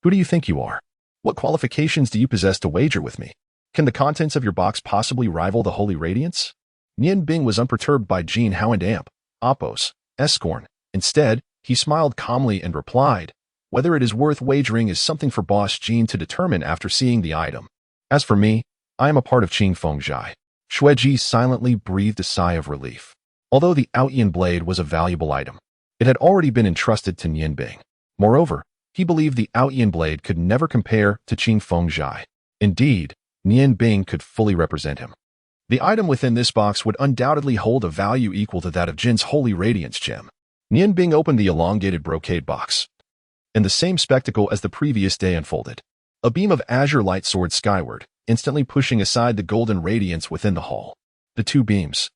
Who do you think you are? What qualifications do you possess to wager with me? Can the contents of your box possibly rival the Holy Radiance? Nian Bing was unperturbed by Jean Hao and Appos' scorn. Instead, he smiled calmly and replied, Whether it is worth wagering is something for Boss Jean to determine after seeing the item. As for me, I am a part of Qing Feng Zhai. Xueji silently breathed a sigh of relief. Although the Outyin blade was a valuable item, it had already been entrusted to Nian Bing. Moreover, he believed the Outyin blade could never compare to Qing Feng Zhai. Indeed, Nian Bing could fully represent him. The item within this box would undoubtedly hold a value equal to that of Jin's Holy Radiance gem. Nian Bing opened the elongated brocade box, and the same spectacle as the previous day unfolded. A beam of azure light soared skyward, instantly pushing aside the golden radiance within the hall. The two beams,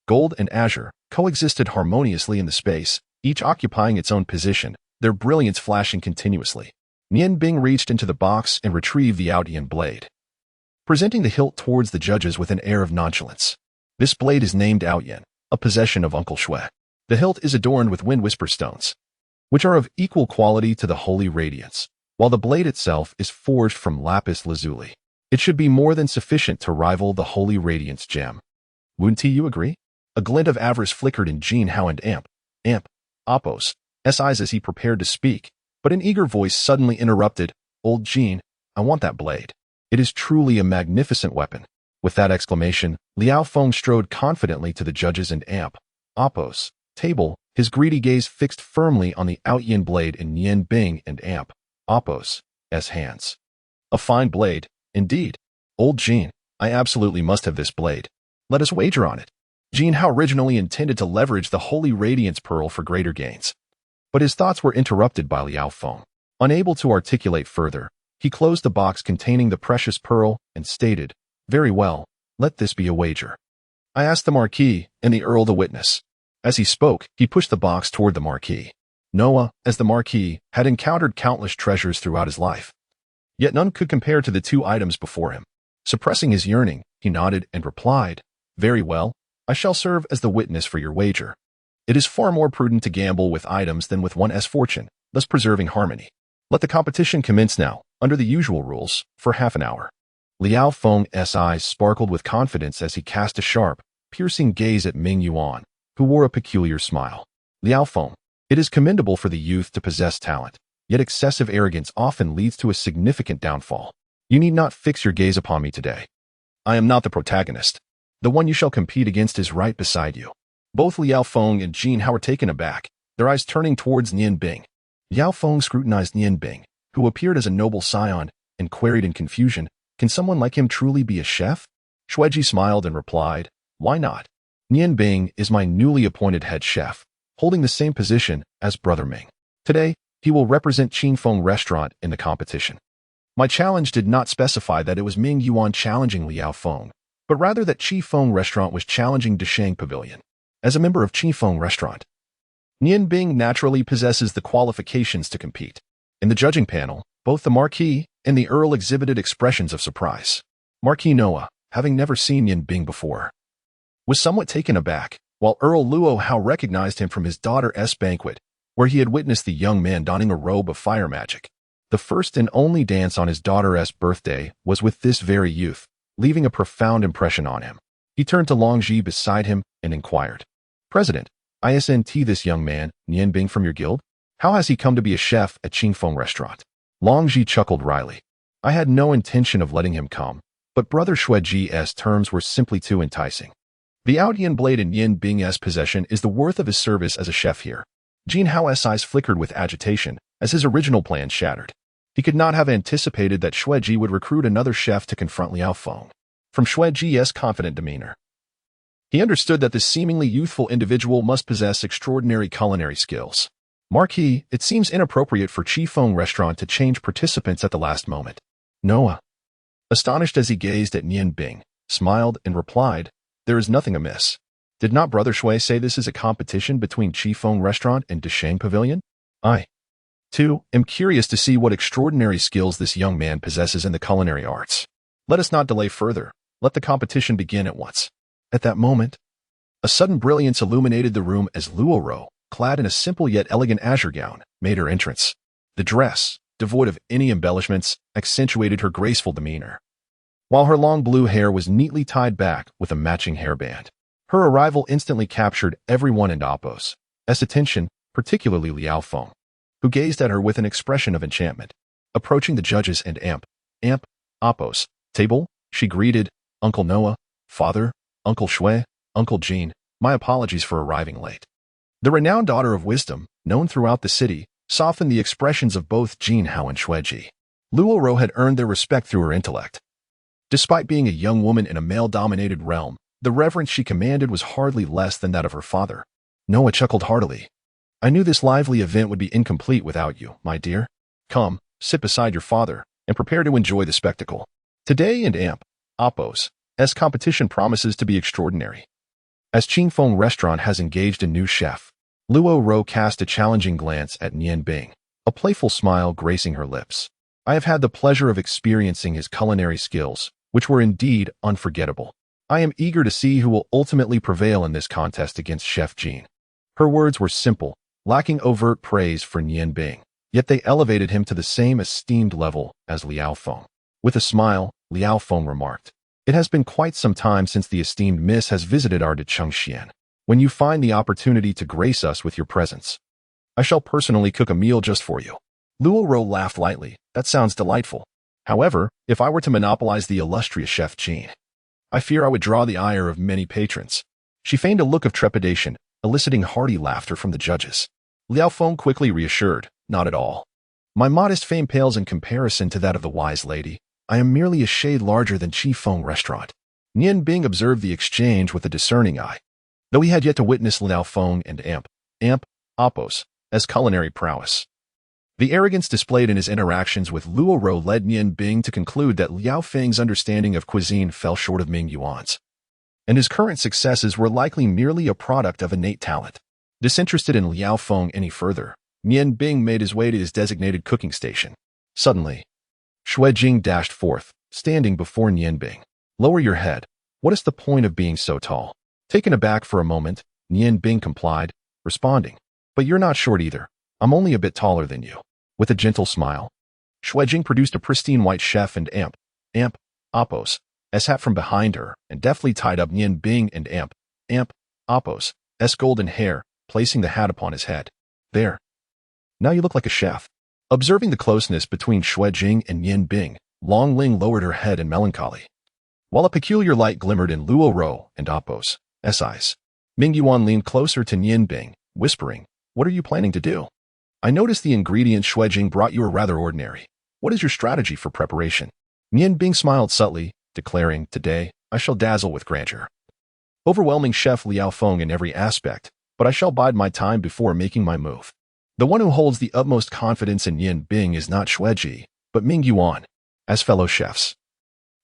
gold and azure, coexisted harmoniously in the space, each occupying its own position, their brilliance flashing continuously. Nian Bing reached into the box and retrieved the Outyan blade, presenting the hilt towards the judges with an air of nonchalance. This blade is named Outyan, a possession of Uncle Shui. The hilt is adorned with wind whisper stones, which are of equal quality to the Holy Radiance, while the blade itself is forged from lapis lazuli. It should be more than sufficient to rival the Holy Radiance gem. Wouldn't you agree? A glint of avarice flickered in Xuanhuan and Appo's eyes as he prepared to speak, but an eager voice suddenly interrupted. Old Jin, I want that blade. It is truly a magnificent weapon. With that exclamation, Liao Feng strode confidently to the judges and Appo's table, his greedy gaze fixed firmly on the Outyan blade in Nian Bing and Appo's hands. A fine blade, indeed. Old Jin, I absolutely must have this blade. Let us wager on it. Xuanhuan originally intended to leverage the Holy Radiance Pearl for greater gains, but his thoughts were interrupted by Liao Feng. Unable to articulate further, he closed the box containing the precious pearl and stated, Very well, let this be a wager. I asked the Marquis and the Earl to witness. As he spoke, he pushed the box toward the Marquis. Noah, as the Marquis, had encountered countless treasures throughout his life, yet none could compare to the two items before him. Suppressing his yearning, he nodded and replied, Very well, I shall serve as the witness for your wager. It is far more prudent to gamble with items than with one's fortune, thus preserving harmony. Let the competition commence now, under the usual rules, for half an hour. Liao Feng's eyes sparkled with confidence as he cast a sharp, piercing gaze at Ming Yuan, who wore a peculiar smile. Liao Feng, it is commendable for the youth to possess talent, yet excessive arrogance often leads to a significant downfall. You need not fix your gaze upon me today. I am not the protagonist. The one you shall compete against is right beside you. Both Liao Feng and Xuanhuan were taken aback, their eyes turning towards Nian Bing. Liao Feng scrutinized Nian Bing, who appeared as a noble scion, and queried in confusion, Can someone like him truly be a chef? Xueji smiled and replied, Why not? Nian Bing is my newly appointed head chef, holding the same position as Brother Ming. Today, he will represent Qingfeng Restaurant in the competition. My challenge did not specify that it was Ming Yuan challenging Liao Feng, but rather that Qingfeng Restaurant was challenging Deshang Pavilion. As a member of Qingfeng Restaurant, Nian Bing naturally possesses the qualifications to compete. In the judging panel, both the Marquis and the Earl exhibited expressions of surprise. Marquis Noah, having never seen Nian Bing before, was somewhat taken aback, while Earl Luo Hao recognized him from his daughter's banquet, where he had witnessed the young man donning a robe of fire magic. The first and only dance on his daughter's birthday was with this very youth, leaving a profound impression on him. He turned to Longji beside him and inquired, President, isn't this young man, Nian Bing from your guild? How has he come to be a chef at Qingfeng Restaurant? Longji chuckled wryly. I had no intention of letting him come, but Brother Xueji's terms were simply too enticing. The Outyan blade in Nian Bing's possession is the worth of his service as a chef here. Xuanhuan's eyes flickered with agitation as his original plan shattered. He could not have anticipated that Xueji would recruit another chef to confront Liao Feng. From Xueji's confident demeanor, he understood that this seemingly youthful individual must possess extraordinary culinary skills. Marquis, it seems inappropriate for Qingfeng Restaurant to change participants at the last moment. Noah, astonished as he gazed at Nian Bing, smiled and replied, There is nothing amiss. Did not Brother Shui say this is a competition between Qingfeng Restaurant and Deshang Pavilion? I, too, am curious to see what extraordinary skills this young man possesses in the culinary arts. Let us not delay further. Let the competition begin at once. At that moment, a sudden brilliance illuminated the room as Luo Ro, clad in a simple yet elegant azure gown, made her entrance. The dress, devoid of any embellishments, accentuated her graceful demeanor, while her long blue hair was neatly tied back with a matching hairband. Her arrival instantly captured everyone in Appo's attention, particularly Liao Feng, who gazed at her with an expression of enchantment. Approaching the judges and Appo's table, she greeted, Uncle Noah, Father, Uncle Shui, Uncle Jin, my apologies for arriving late. The renowned daughter of wisdom, known throughout the city, softened the expressions of both Xuanhuan and Xueji. Luo Ro had earned their respect through her intellect, Despite being a young woman in a male-dominated realm, the reverence she commanded was hardly less than that of her father. Noah chuckled heartily. I knew this lively event would be incomplete without you, my dear. Come, sit beside your father, and prepare to enjoy the spectacle. Today in Amp, Appos, competition promises to be extraordinary. As Qingfeng Restaurant has engaged a new chef, Luo Ro cast a challenging glance at Nian Bing, a playful smile gracing her lips. I have had the pleasure of experiencing his culinary skills, which were indeed unforgettable. I am eager to see who will ultimately prevail in this contest against Chef Jean. Her words were simple, lacking overt praise for Nian Bing, yet they elevated him to the same esteemed level as Liao Feng. With a smile, Liao Feng remarked, It has been quite some time since the esteemed miss has visited our de Chengxian. When you find the opportunity to grace us with your presence, I shall personally cook a meal just for you. Luo Ro laughed lightly. That sounds delightful. However, if I were to monopolize the illustrious Chef Jean, I fear I would draw the ire of many patrons. She feigned a look of trepidation, eliciting hearty laughter from the judges. Liao Feng quickly reassured, Not at all. My modest fame pales in comparison to that of the wise lady. I am merely a shade larger than Qifeng Restaurant. Nian Bing observed the exchange with a discerning eye. Though he had yet to witness Liao Feng and Appos, as culinary prowess. The arrogance displayed in his interactions with Luo Ro led Nian Bing to conclude that Liao Feng's understanding of cuisine fell short of Ming Yuan's, and his current successes were likely merely a product of innate talent. Disinterested in Liao Feng any further, Nian Bing made his way to his designated cooking station. Suddenly, Shui Jing dashed forth, standing before Nian Bing. Lower your head. What is the point of being so tall? Taken aback for a moment, Nian Bing complied, responding, But you're not short either. I'm only a bit taller than you. With a gentle smile, Shui Jing produced a pristine white chef and Appos, hat from behind her and deftly tied up Nian Bing and Appos' golden hair, placing the hat upon his head. There. Now you look like a chef. Observing the closeness between Shui Jing and Nian Bing, Long Ling lowered her head in melancholy. While a peculiar light glimmered in Luo Ro and Appos' eyes, Ming Yuan leaned closer to Nian Bing, whispering, What are you planning to do? I noticed the ingredients Shui Jing brought you are rather ordinary. What is your strategy for preparation? Nian Bing smiled subtly, declaring, Today, I shall dazzle with grandeur. Overwhelming Chef Liao Feng in every aspect, but I shall bide my time before making my move. The one who holds the utmost confidence in Nian Bing is not Shui Ji, but Ming Yuan, as fellow chefs.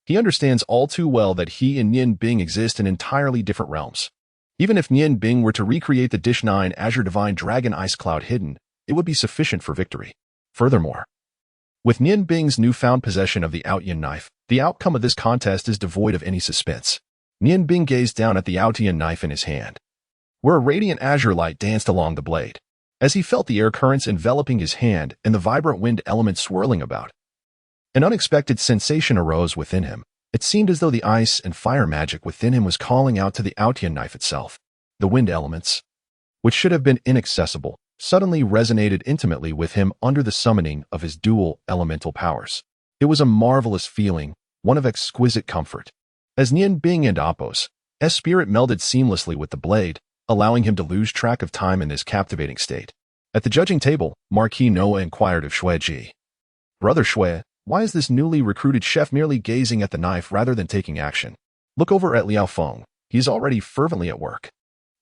He understands all too well that he and Nian Bing exist in entirely different realms. Even if Nian Bing were to recreate the Dish 9 Azure Divine Dragon Ice Cloud hidden, it would be sufficient for victory. Furthermore, with Nian Bing's newfound possession of the Outyan knife, the outcome of this contest is devoid of any suspense. Nian Bing gazed down at the Outyan knife in his hand, where a radiant azure light danced along the blade. As he felt the air currents enveloping his hand and the vibrant wind element swirling about, an unexpected sensation arose within him. It seemed as though the ice and fire magic within him was calling out to the Outyan knife itself. The wind elements, which should have been inaccessible, suddenly resonated intimately with him under the summoning of his dual elemental powers. It was a marvelous feeling, one of exquisite comfort. As Nian Bing and Appos' spirit melded seamlessly with the blade, allowing him to lose track of time in this captivating state. At the judging table, Marquis Noah inquired of Shui Ji. Brother Shui, why is this newly recruited chef merely gazing at the knife rather than taking action? Look over at Liao Feng. He is already fervently at work.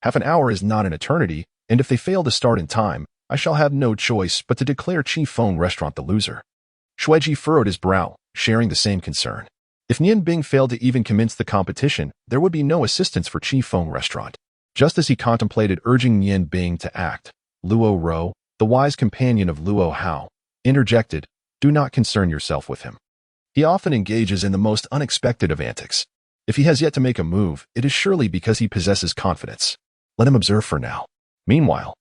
Half an hour is not an eternity, and if they fail to start in time, I shall have no choice but to declare Qifeng Restaurant the loser. Shui Ji furrowed his brow, sharing the same concern. If Nian Bing failed to even commence the competition, there would be no assistance for Qifeng Restaurant. Just as he contemplated urging Nian Bing to act, Luo Ro, the wise companion of Luo Hao, interjected, Do not concern yourself with him. He often engages in the most unexpected of antics. If he has yet to make a move, it is surely because he possesses confidence. Let him observe for now. Meanwhile,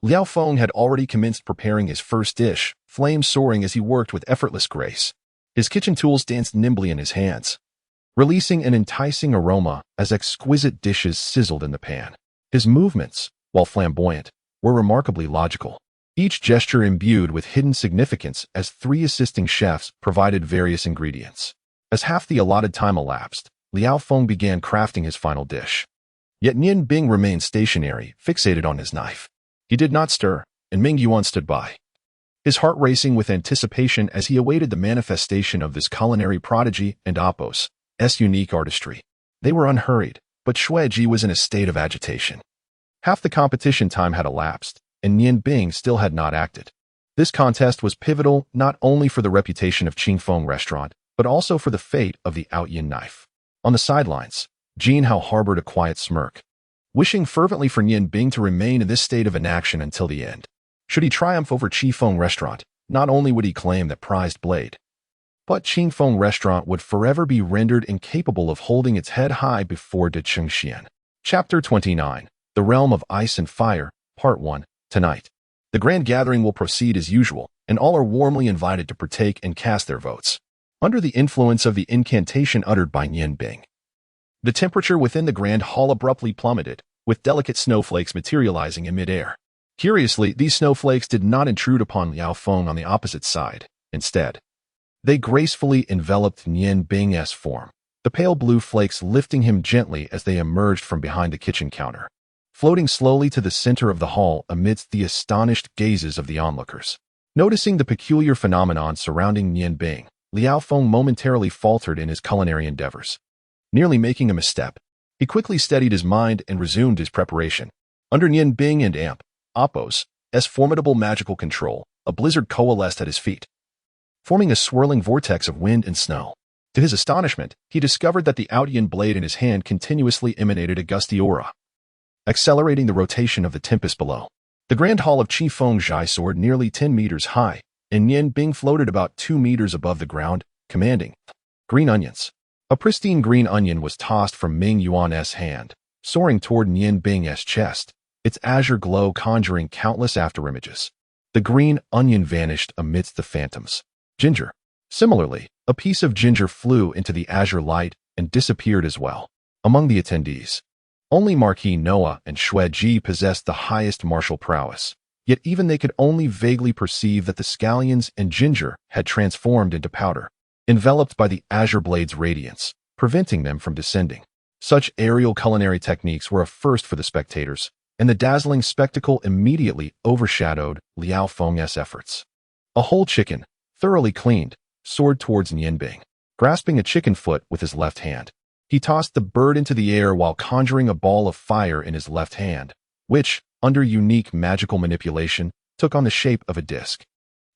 Liao Feng had already commenced preparing his first dish, flames soaring as he worked with effortless grace. His kitchen tools danced nimbly in his hands, releasing an enticing aroma as exquisite dishes sizzled in the pan. His movements, while flamboyant, were remarkably logical, each gesture imbued with hidden significance as three assisting chefs provided various ingredients. As half the allotted time elapsed, Liao Feng began crafting his final dish. Yet Nian Bing remained stationary, fixated on his knife. He did not stir, and Ming Yuan stood by, his heart racing with anticipation as he awaited the manifestation of this culinary prodigy and Appos' unique artistry. They were unhurried, but Xueji was in a state of agitation. Half the competition time had elapsed, and Nian Bing still had not acted. This contest was pivotal not only for the reputation of Qingfeng Restaurant, but also for the fate of the Outyin knife. On the sidelines, Jinhao harbored a quiet smirk, wishing fervently for Nian Bing to remain in this state of inaction until the end. Should he triumph over Qingfeng Restaurant, not only would he claim that prized blade, but Qingfeng Restaurant would forever be rendered incapable of holding its head high before De Chengxian. Chapter 29. The Realm of Ice and Fire, Part 1. Tonight, the grand gathering will proceed as usual, and all are warmly invited to partake and cast their votes. Under the influence of the incantation uttered by Nian Bing, the temperature within the grand hall abruptly plummeted, with delicate snowflakes materializing in midair. Curiously, these snowflakes did not intrude upon Liao Feng on the opposite side. Instead, they gracefully enveloped Nian Bing's form, the pale blue flakes lifting him gently as they emerged from behind the kitchen counter, floating slowly to the center of the hall amidst the astonished gazes of the onlookers. Noticing the peculiar phenomenon surrounding Nian Bing, Liao Feng momentarily faltered in his culinary endeavors. Nearly making a misstep, he quickly steadied his mind and resumed his preparation. Under Nian Bing and Appos' formidable magical control, a blizzard coalesced at his feet, forming a swirling vortex of wind and snow. To his astonishment, he discovered that the Outyin blade in his hand continuously emanated a gusty aura, accelerating the rotation of the tempest below. The grand hall of Qingfeng Zhai soared nearly 10 meters high, and Nian Bing floated about 2 meters above the ground, commanding green onions. A pristine green onion was tossed from Ming Yuan's hand, soaring toward Nian Bing's chest, its azure glow conjuring countless afterimages. The green onion vanished amidst the phantoms. Ginger. Similarly, a piece of ginger flew into the azure light and disappeared as well. Among the attendees, only Marquis Noah and Xueji possessed the highest martial prowess, yet even they could only vaguely perceive that the scallions and ginger had transformed into powder, enveloped by the azure blade's radiance, preventing them from descending. Such aerial culinary techniques were a first for the spectators, and the dazzling spectacle immediately overshadowed Liao Feng's efforts. A whole chicken, thoroughly cleaned, soared towards Nian Bing. Grasping a chicken foot with his left hand, he tossed the bird into the air while conjuring a ball of fire in his left hand, which, under unique magical manipulation, took on the shape of a disc.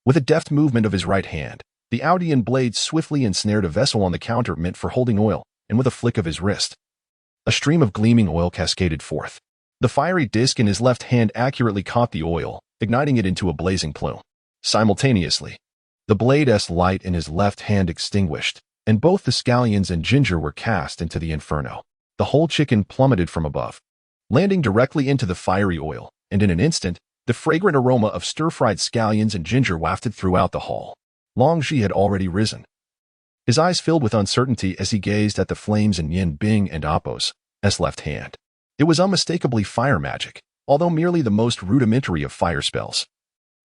With a deft movement of his right hand, the Outyin blade swiftly ensnared a vessel on the counter meant for holding oil, and with a flick of his wrist, a stream of gleaming oil cascaded forth. The fiery disc in his left hand accurately caught the oil, igniting it into a blazing plume. Simultaneously, the blade's light in his left hand extinguished, and both the scallions and ginger were cast into the inferno. The whole chicken plummeted from above, landing directly into the fiery oil, and in an instant, the fragrant aroma of stir-fried scallions and ginger wafted throughout the hall. Long Zhi had already risen, his eyes filled with uncertainty as he gazed at the flames in Nian Bing and Appos' left hand. It was unmistakably fire magic, although merely the most rudimentary of fire spells.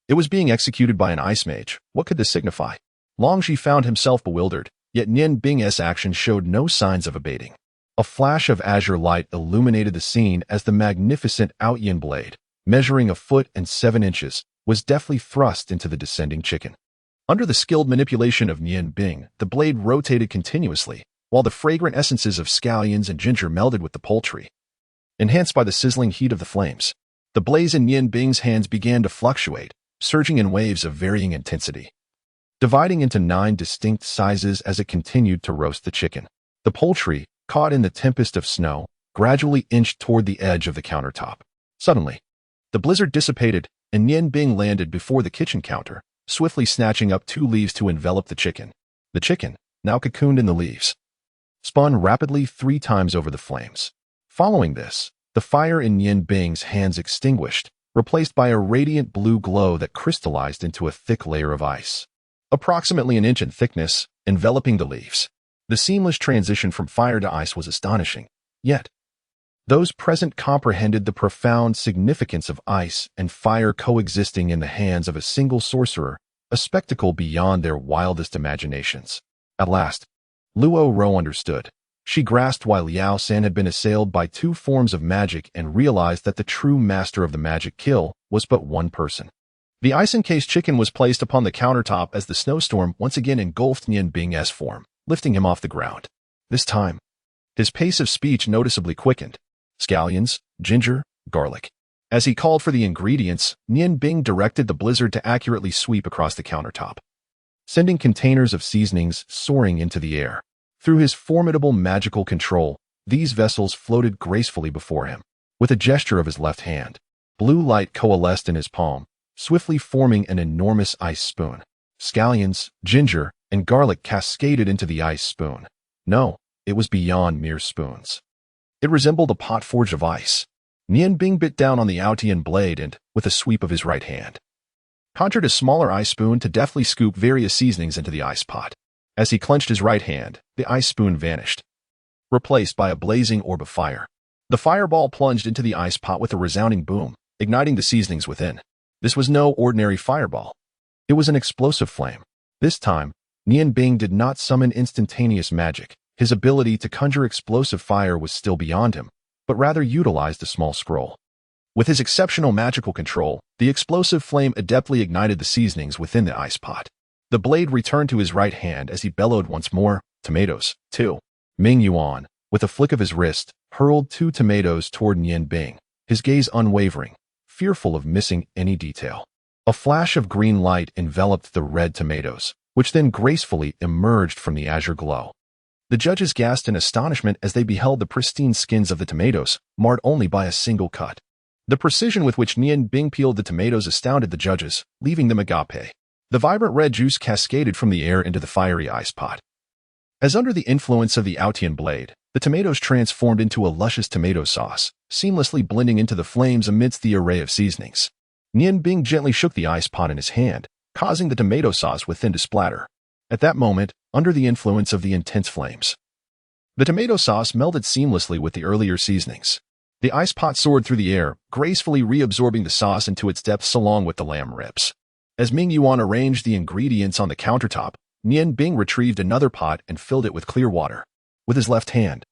It was being executed by an ice mage. What could this signify? Long Zhi found himself bewildered, yet Nian Bing's action showed no signs of abating. A flash of azure light illuminated the scene as the magnificent Outyin blade, measuring 1 foot and 7 inches, was deftly thrust into the descending chicken. Under the skilled manipulation of Nian Bing, the blade rotated continuously, while the fragrant essences of scallions and ginger melded with the poultry. Enhanced by the sizzling heat of the flames, the blaze in Nian Bing's hands began to fluctuate, surging in waves of varying intensity, dividing into 9 distinct sizes as it continued to roast the chicken. The poultry, caught in the tempest of snow, gradually inched toward the edge of the countertop. Suddenly, the blizzard dissipated, and Nian Bing landed before the kitchen counter, swiftly snatching up 2 leaves to envelop the chicken. The chicken, now cocooned in the leaves, spun rapidly 3 times over the flames. Following this, the fire in Nian Bing's hands extinguished, replaced by a radiant blue glow that crystallized into a thick layer of ice, approximately 1 inch in thickness, enveloping the leaves. The seamless transition from fire to ice was astonishing, yet those present comprehended the profound significance of ice and fire coexisting in the hands of a single sorcerer, a spectacle beyond their wildest imaginations. At last, Luo Ro understood. She grasped why Liao San had been assailed by 2 forms of magic and realized that the true master of the magic kill was but one person. The ice-encased chicken was placed upon the countertop as the snowstorm once again engulfed Nian Bing's form, lifting him off the ground. This time, his pace of speech noticeably quickened. Scallions, ginger, garlic. As he called for the ingredients, Nian Bing directed the blizzard to accurately sweep across the countertop, sending containers of seasonings soaring into the air. Through his formidable magical control, these vessels floated gracefully before him. With a gesture of his left hand, blue light coalesced in his palm, swiftly forming an enormous ice spoon. Scallions, ginger, and garlic cascaded into the ice spoon. No, it was beyond mere spoons. It resembled a pot forged of ice. Nian Bing bit down on the Aotian blade and, with a sweep of his right hand, conjured a smaller ice spoon to deftly scoop various seasonings into the ice pot. As he clenched his right hand, the ice spoon vanished, replaced by a blazing orb of fire. The fireball plunged into the ice pot with a resounding boom, igniting the seasonings within. This was no ordinary fireball. It was an explosive flame. This time, Nian Bing did not summon instantaneous magic. His ability to conjure explosive fire was still beyond him, but rather utilized a small scroll. With his exceptional magical control, the explosive flame adeptly ignited the seasonings within the ice pot. The blade returned to his right hand as he bellowed once more, "Tomatoes, 2. Ming Yuan, with a flick of his wrist, hurled 2 tomatoes toward Nian Bing, his gaze unwavering, fearful of missing any detail. A flash of green light enveloped the red tomatoes, which then gracefully emerged from the azure glow. The judges gasped in astonishment as they beheld the pristine skins of the tomatoes, marred only by a single cut. The precision with which Nian Bing peeled the tomatoes astounded the judges, leaving them agape. The vibrant red juice cascaded from the air into the fiery ice pot. As under the influence of the Aotian blade, the tomatoes transformed into a luscious tomato sauce, seamlessly blending into the flames amidst the array of seasonings. Nian Bing gently shook the ice pot in his hand, causing the tomato sauce within to splatter. At that moment, under the influence of the intense flames, the tomato sauce melded seamlessly with the earlier seasonings. The ice pot soared through the air, gracefully reabsorbing the sauce into its depths along with the lamb ribs. As Ming Yuan arranged the ingredients on the countertop, Nian Bing retrieved another pot and filled it with clear water. With his left hand,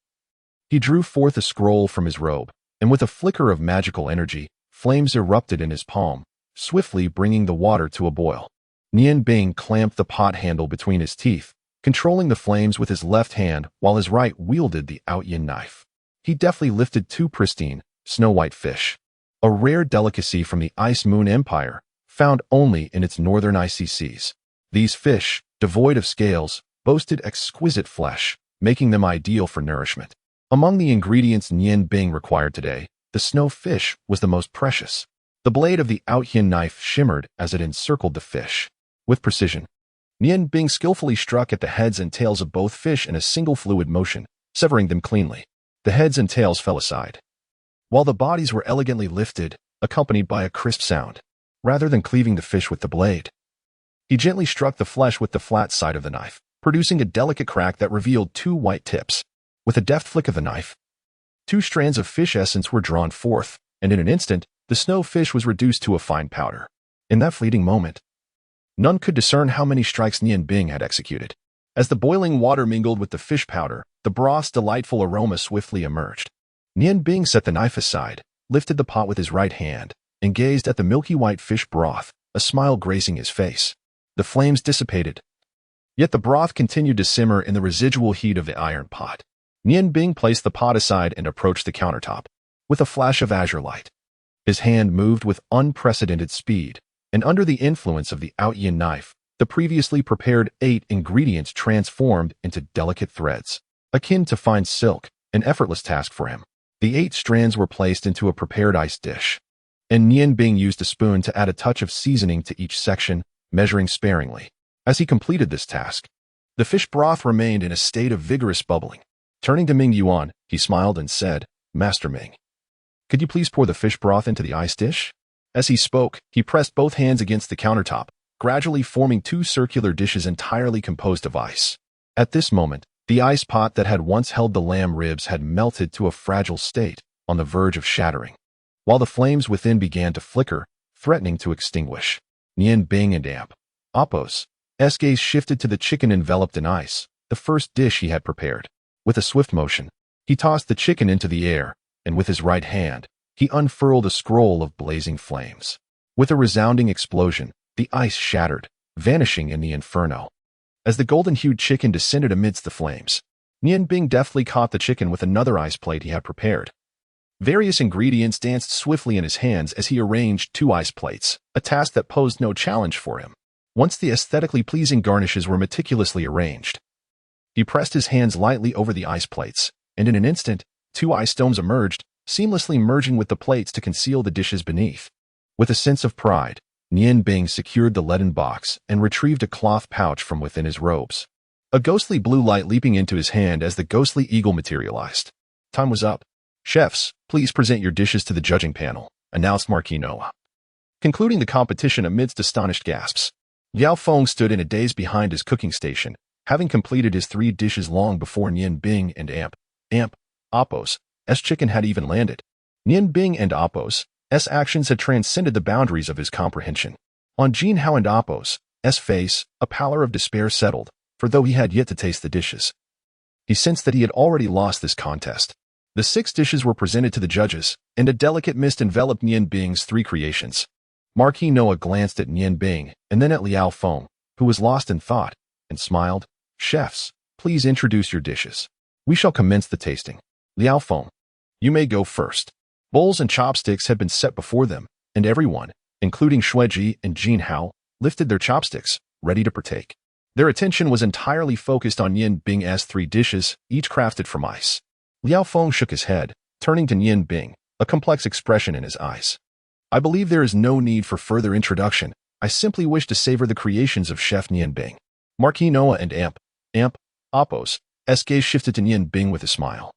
he drew forth a scroll from his robe, and with a flicker of magical energy, flames erupted in his palm, swiftly bringing the water to a boil. Nian Bing clamped the pot handle between his teeth, controlling the flames with his left hand while his right wielded the Aotian knife. He deftly lifted 2 pristine, snow-white fish, a rare delicacy from the Ice Moon Empire, found only in its northern icy seas. These fish, devoid of scales, boasted exquisite flesh, making them ideal for nourishment. Among the ingredients Nian Bing required today, the snow fish was the most precious. The blade of the Aotian knife shimmered as it encircled the fish. With precision, Nian Bing skillfully struck at the heads and tails of both fish in a single fluid motion, severing them cleanly. The heads and tails fell aside, while the bodies were elegantly lifted, accompanied by a crisp sound. Rather than cleaving the fish with the blade, he gently struck the flesh with the flat side of the knife, producing a delicate crack that revealed 2 white tips. With a deft flick of the knife, 2 strands of fish essence were drawn forth, and in an instant, the snow fish was reduced to a fine powder. In that fleeting moment, none could discern how many strikes Nian Bing had executed. As the boiling water mingled with the fish powder, the broth's delightful aroma swiftly emerged. Nian Bing set the knife aside, lifted the pot with his right hand, and gazed at the milky white fish broth, a smile gracing his face. The flames dissipated, yet the broth continued to simmer in the residual heat of the iron pot. Nian Bing placed the pot aside and approached the countertop. With a flash of azure light, his hand moved with unprecedented speed, and under the influence of the Aotian knife, the previously prepared 8 ingredients transformed into delicate threads. Akin to fine silk, an effortless task for him. The 8 strands were placed into a prepared ice dish, and Nian Bing used a spoon to add a touch of seasoning to each section, measuring sparingly. As he completed this task, the fish broth remained in a state of vigorous bubbling. Turning to Ming Yuan, he smiled and said, "Master Ming, could you please pour the fish broth into the ice dish?" As he spoke, he pressed both hands against the countertop, gradually forming 2 circular dishes entirely composed of ice. At this moment, the ice pot that had once held the lamb ribs had melted to a fragile state, on the verge of shattering, while the flames within began to flicker, threatening to extinguish. Nian Bing and Apos gaze shifted to the chicken enveloped in ice, the first dish he had prepared. With a swift motion, he tossed the chicken into the air, and with his right hand, he unfurled a scroll of blazing flames. With a resounding explosion, the ice shattered, vanishing in the inferno. As the golden-hued chicken descended amidst the flames, Nian Bing deftly caught the chicken with another ice plate he had prepared. Various ingredients danced swiftly in his hands as he arranged 2 ice plates, a task that posed no challenge for him. Once the aesthetically pleasing garnishes were meticulously arranged, he pressed his hands lightly over the ice plates, and in an instant, 2 ice domes emerged, seamlessly merging with the plates to conceal the dishes beneath. With a sense of pride, Nian Bing secured the leaden box and retrieved a cloth pouch from within his robes. A ghostly blue light leaping into his hand as the ghostly eagle materialized. Time was up. Chefs, please present your dishes to the judging panel, announced Marquis Noah. Concluding the competition amidst astonished gasps, Liao Feng stood in a daze behind his cooking station, having completed his 3 dishes long before Nian Bing and Appo's chicken had even landed. Nian Bing and Appo's actions had transcended the boundaries of his comprehension. On Xuanhuan and Appo's face, a pallor of despair settled, for though he had yet to taste the dishes, he sensed that he had already lost this contest. The 6 dishes were presented to the judges, and a delicate mist enveloped Nian Bing's 3 creations. Marquis Noah glanced at Nian Bing and then at Liao Feng, who was lost in thought, and smiled. Chefs, please introduce your dishes. We shall commence the tasting. Liao Feng, you may go first. Bowls and chopsticks had been set before them, and everyone, including Shuiji and Jin Hao, lifted their chopsticks, ready to partake. Their attention was entirely focused on Nian Bing's 3 dishes, each crafted from ice. Liao Feng shook his head, turning to Nian Bing, a complex expression in his eyes. I believe there is no need for further introduction. I simply wish to savor the creations of Chef Nian Bing. Marquis Noah and Appo's gaze shifted to Nian Bing with a smile.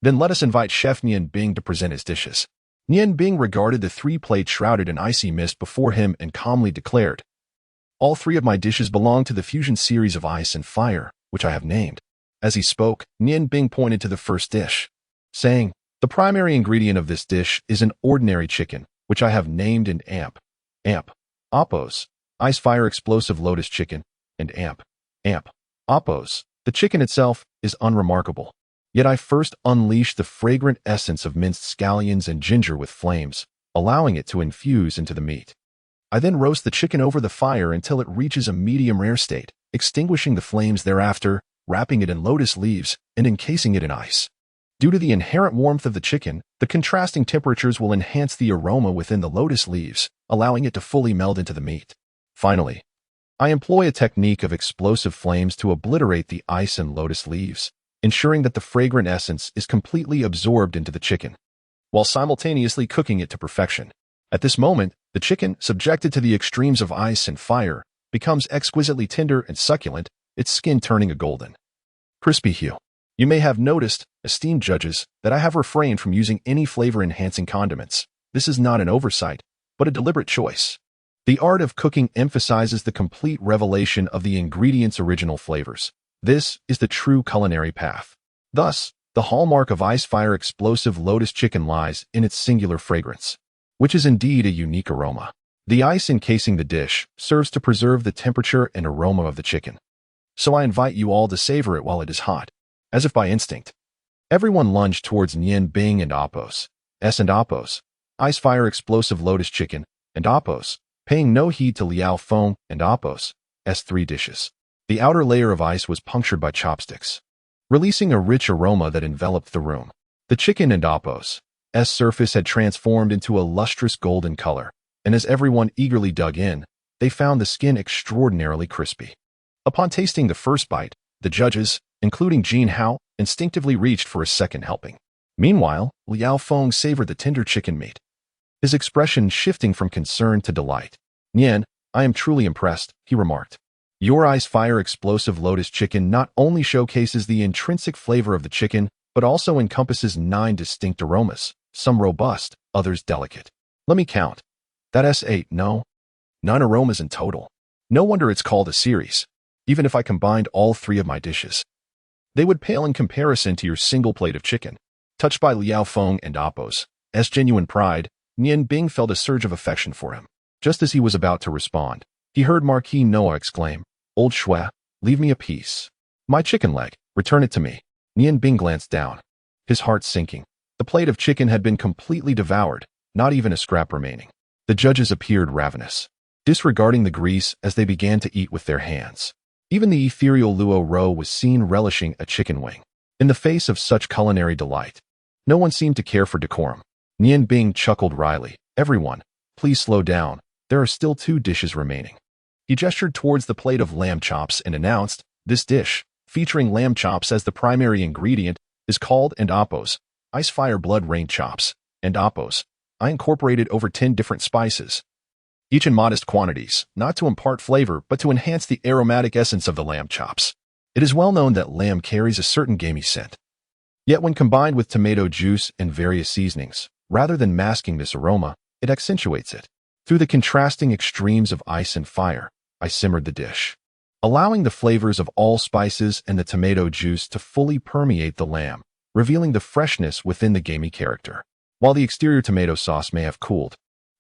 Then let us invite Chef Nian Bing to present his dishes. Nian Bing regarded the 3 plates shrouded in icy mist before him and calmly declared, all 3 of my dishes belong to the fusion series of ice and fire, which I have named. As he spoke, Nian Bing pointed to the first dish, saying, the primary ingredient of this dish is an ordinary chicken, which I have named in Appo's ice fire explosive lotus chicken, and Appo's. The chicken itself is unremarkable. Yet I first unleash the fragrant essence of minced scallions and ginger with flames, allowing it to infuse into the meat. I then roast the chicken over the fire until it reaches a medium rare state, extinguishing the flames thereafter, wrapping it in lotus leaves, and encasing it in ice. Due to the inherent warmth of the chicken, the contrasting temperatures will enhance the aroma within the lotus leaves, allowing it to fully meld into the meat. Finally, I employ a technique of explosive flames to obliterate the ice and lotus leaves, ensuring that the fragrant essence is completely absorbed into the chicken, while simultaneously cooking it to perfection. At this moment, the chicken, subjected to the extremes of ice and fire, becomes exquisitely tender and succulent, its skin turning a golden, crispy hue. You may have noticed, esteemed judges, that I have refrained from using any flavor-enhancing condiments. This is not an oversight, but a deliberate choice. The art of cooking emphasizes the complete revelation of the ingredients' original flavors. This is the true culinary path. Thus, the hallmark of ice fire explosive lotus chicken lies in its singular fragrance, which is indeed a unique aroma. The ice encasing the dish serves to preserve the temperature and aroma of the chicken. So I invite you all to savor it while it is hot. As if by instinct, everyone lunged towards Nian Bing and Appo's ice fire explosive lotus chicken, and Appo's, paying no heed to Liao Feng and Appo's 3 dishes. The outer layer of ice was punctured by chopsticks, releasing a rich aroma that enveloped the room. The chicken and Appo's surface had transformed into a lustrous golden color, and as everyone eagerly dug in, they found the skin extraordinarily crispy. Upon tasting the first bite, the judges, including Jin Hao, instinctively reached for a second helping. Meanwhile, Liao Feng savored the tender chicken meat, his expression shifting from concern to delight. Nian, I am truly impressed, he remarked. Your ice fire explosive lotus chicken not only showcases the intrinsic flavor of the chicken, but also encompasses 9 distinct aromas, some robust, others delicate. Let me count. That's 8, no? 9 aromas in total. No wonder it's called a series. Even if I combined all 3 of my dishes, they would pale in comparison to your single plate of chicken. Touched by Liao Feng and Appo's genuine pride, Nian Bing felt a surge of affection for him. Just as he was about to respond, he heard Marquis Noah exclaim, Old Shui, leave me a piece. My chicken leg, return it to me. Nian Bing glanced down, his heart sinking. The plate of chicken had been completely devoured, not even a scrap remaining. The judges appeared ravenous, disregarding the grease as they began to eat with their hands. Even the ethereal Luo Ro was seen relishing a chicken wing. In the face of such culinary delight, no one seemed to care for decorum. Nian Bing chuckled wryly. Everyone, please slow down. There are still 2 dishes remaining. He gestured towards the plate of lamb chops and announced, this dish, featuring lamb chops as the primary ingredient, is called and appos, ice fire blood rain chops, and appos. I incorporated over 10 different spices, each in modest quantities, not to impart flavor but to enhance the aromatic essence of the lamb chops. It is well known that lamb carries a certain gamey scent. Yet when combined with tomato juice and various seasonings, rather than masking this aroma, it accentuates it. Through the contrasting extremes of ice and fire, I simmered the dish, allowing the flavors of all spices and the tomato juice to fully permeate the lamb, revealing the freshness within the gamey character. While the exterior tomato sauce may have cooled,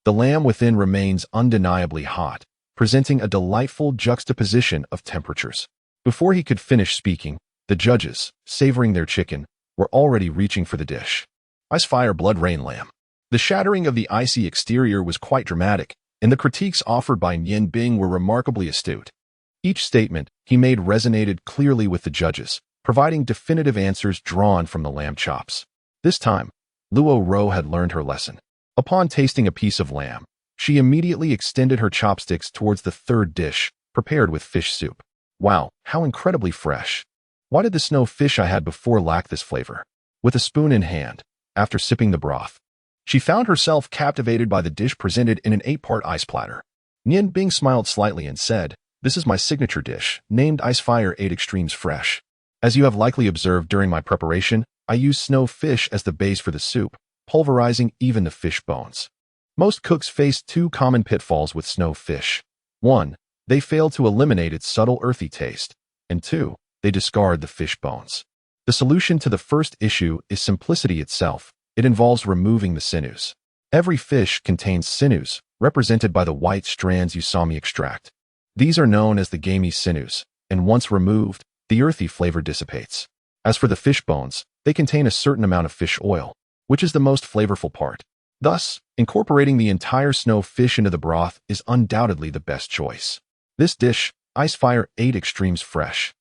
the lamb within remains undeniably hot, presenting a delightful juxtaposition of temperatures. Before he could finish speaking, the judges, savoring their chicken, were already reaching for the dish. Ice fire blood rain lamb. The shattering of the icy exterior was quite dramatic, and the critiques offered by Nian Bing were remarkably astute. Each statement he made resonated clearly with the judges, providing definitive answers drawn from the lamb chops. This time, Luo Ro had learned her lesson. Upon tasting a piece of lamb, she immediately extended her chopsticks towards the 3rd dish, prepared with fish soup. Wow, how incredibly fresh. Why did the snow fish I had before lack this flavor? With a spoon in hand, after sipping the broth, she found herself captivated by the dish presented in an 8-part ice platter. Nian Bing smiled slightly and said, this is my signature dish, named Ice Fire 8 Extremes Fresh. As you have likely observed during my preparation, I use snow fish as the base for the soup, pulverizing even the fish bones. Most cooks face 2 common pitfalls with snow fish. 1. They fail to eliminate its subtle earthy taste. And 2. They discard the fish bones. The solution to the first issue is simplicity itself. It involves removing the sinews. Every fish contains sinews, represented by the white strands you saw me extract. These are known as the gamey sinews, and once removed, the earthy flavor dissipates. As for the fish bones, they contain a certain amount of fish oil, which is the most flavorful part. Thus, incorporating the entire snow fish into the broth is undoubtedly the best choice. This dish, Ice Fire 8 Extremes Fresh,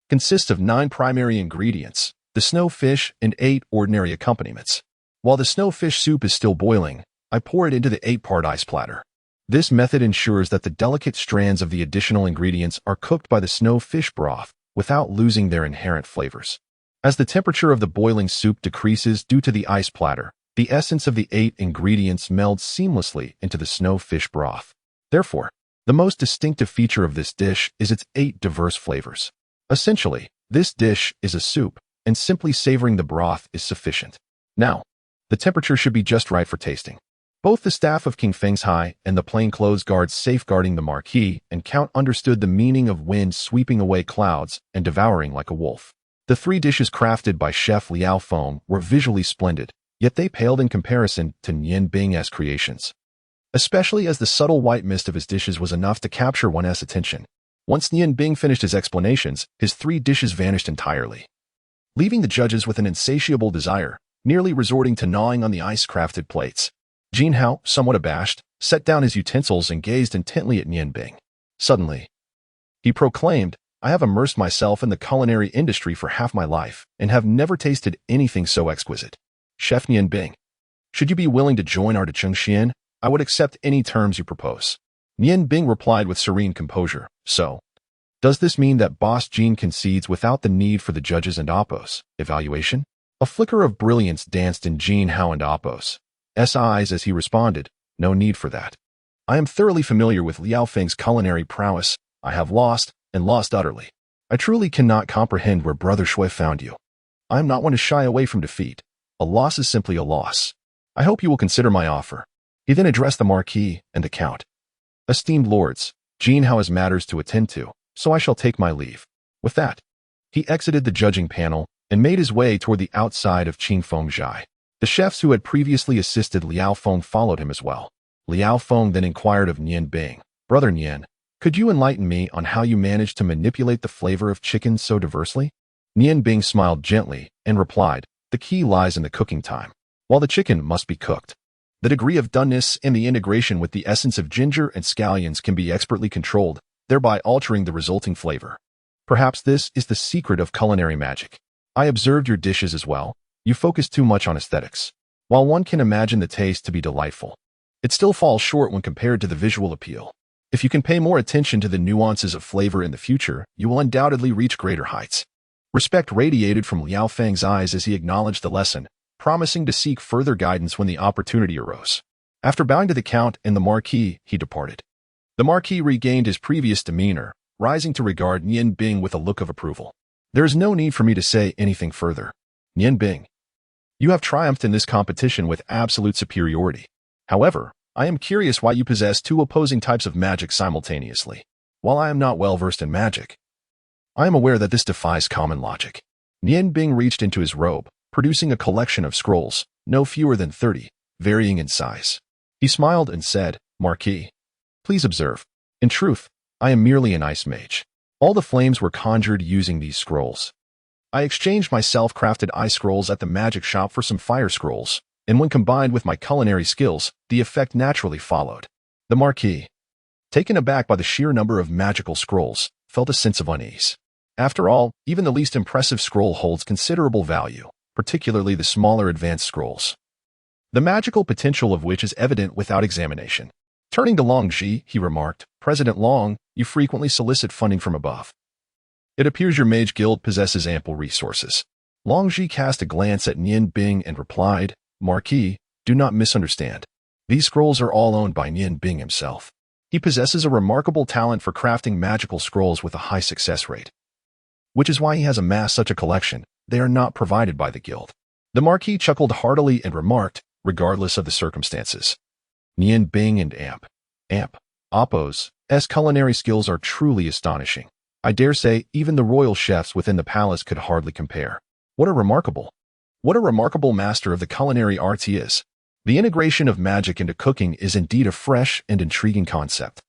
consists of 9 primary ingredients, the snow fish and 8 ordinary accompaniments. While the snow fish soup is still boiling, I pour it into the 8-part ice platter. This method ensures that the delicate strands of the additional ingredients are cooked by the snow fish broth without losing their inherent flavors. As the temperature of the boiling soup decreases due to the ice platter, the essence of the 8 ingredients melds seamlessly into the snow fish broth. Therefore, the most distinctive feature of this dish is its 8 diverse flavors. Essentially, this dish is a soup, and simply savoring the broth is sufficient. Now, the temperature should be just right for tasting. Both the staff of King Feng's High and the plainclothes guards safeguarding the marquee and Count understood the meaning of wind sweeping away clouds and devouring like a wolf. The 3 dishes crafted by Chef Liao Feng were visually splendid, yet they paled in comparison to Nian Bing's creations. Especially as the subtle white mist of his dishes was enough to capture one's attention. Once Nian Bing finished his explanations, his 3 dishes vanished entirely, leaving the judges with an insatiable desire, nearly resorting to gnawing on the ice-crafted plates. Jin Hao, somewhat abashed, set down his utensils and gazed intently at Nian Bing. Suddenly, he proclaimed, I have immersed myself in the culinary industry for half my life and have never tasted anything so exquisite. Chef Nian Bing, should you be willing to join our Chengxian, I would accept any terms you propose. Nian Bing replied with serene composure. So, does this mean that Boss Jin concedes without the need for the judges and Appo's evaluation? A flicker of brilliance danced in Jin Hao and Appo's eyes as he responded, no need for that. I am thoroughly familiar with Liao Feng's culinary prowess. I have lost, and lost utterly. I truly cannot comprehend where Brother Shui found you. I am not one to shy away from defeat. A loss is simply a loss. I hope you will consider my offer. He then addressed the Marquis and the Count. Esteemed lords, Jin Hao has matters to attend to, so I shall take my leave. With that, he exited the judging panel and made his way toward the outside of Qing Fengzhai. The chefs who had previously assisted Liao Feng followed him as well. Liao Feng then inquired of Nian Bing, Brother Nian, could you enlighten me on how you managed to manipulate the flavor of chicken so diversely? Nian Bing smiled gently and replied, the key lies in the cooking time. While the chicken must be cooked, The degree of doneness and the integration with the essence of ginger and scallions can be expertly controlled, thereby altering the resulting flavor. Perhaps this is the secret of culinary magic. I observed your dishes as well. You focus too much on aesthetics. While one can imagine the taste to be delightful, it still falls short when compared to the visual appeal. If you can pay more attention to the nuances of flavor in the future, you will undoubtedly reach greater heights. Respect radiated from Liao Feng's eyes as he acknowledged the lesson, promising to seek further guidance when the opportunity arose. After bowing to the Count and the Marquis, he departed. The Marquis regained his previous demeanor, rising to regard Nian Bing with a look of approval. There is no need for me to say anything further. Nian Bing, you have triumphed in this competition with absolute superiority. However, I am curious why you possess two opposing types of magic simultaneously. While I am not well versed in magic, I am aware that this defies common logic. Nian Bing reached into his robe, producing a collection of scrolls, no fewer than 30, varying in size. He smiled and said, Marquis, please observe. In truth, I am merely an ice mage. All the flames were conjured using these scrolls. I exchanged my self-crafted ice scrolls at the magic shop for some fire scrolls, and when combined with my culinary skills, the effect naturally followed. The Marquis, taken aback by the sheer number of magical scrolls, felt a sense of unease. After all, even the least impressive scroll holds considerable value, particularly the smaller advanced scrolls, the magical potential of which is evident without examination. Turning to Long Ji, he remarked, President Long, you frequently solicit funding from above. It appears your mage guild possesses ample resources. Long Ji cast a glance at Nian Bing and replied, Marquis, do not misunderstand. These scrolls are all owned by Nian Bing himself. He possesses a remarkable talent for crafting magical scrolls with a high success rate, which is why he has amassed such a collection. They are not provided by the guild. The Marquis chuckled heartily and remarked, regardless of the circumstances, Nian Bing and Appo's culinary skills are truly astonishing. I dare say even the royal chefs within the palace could hardly compare. What a remarkable master of the culinary arts he is. The integration of magic into cooking is indeed a fresh and intriguing concept.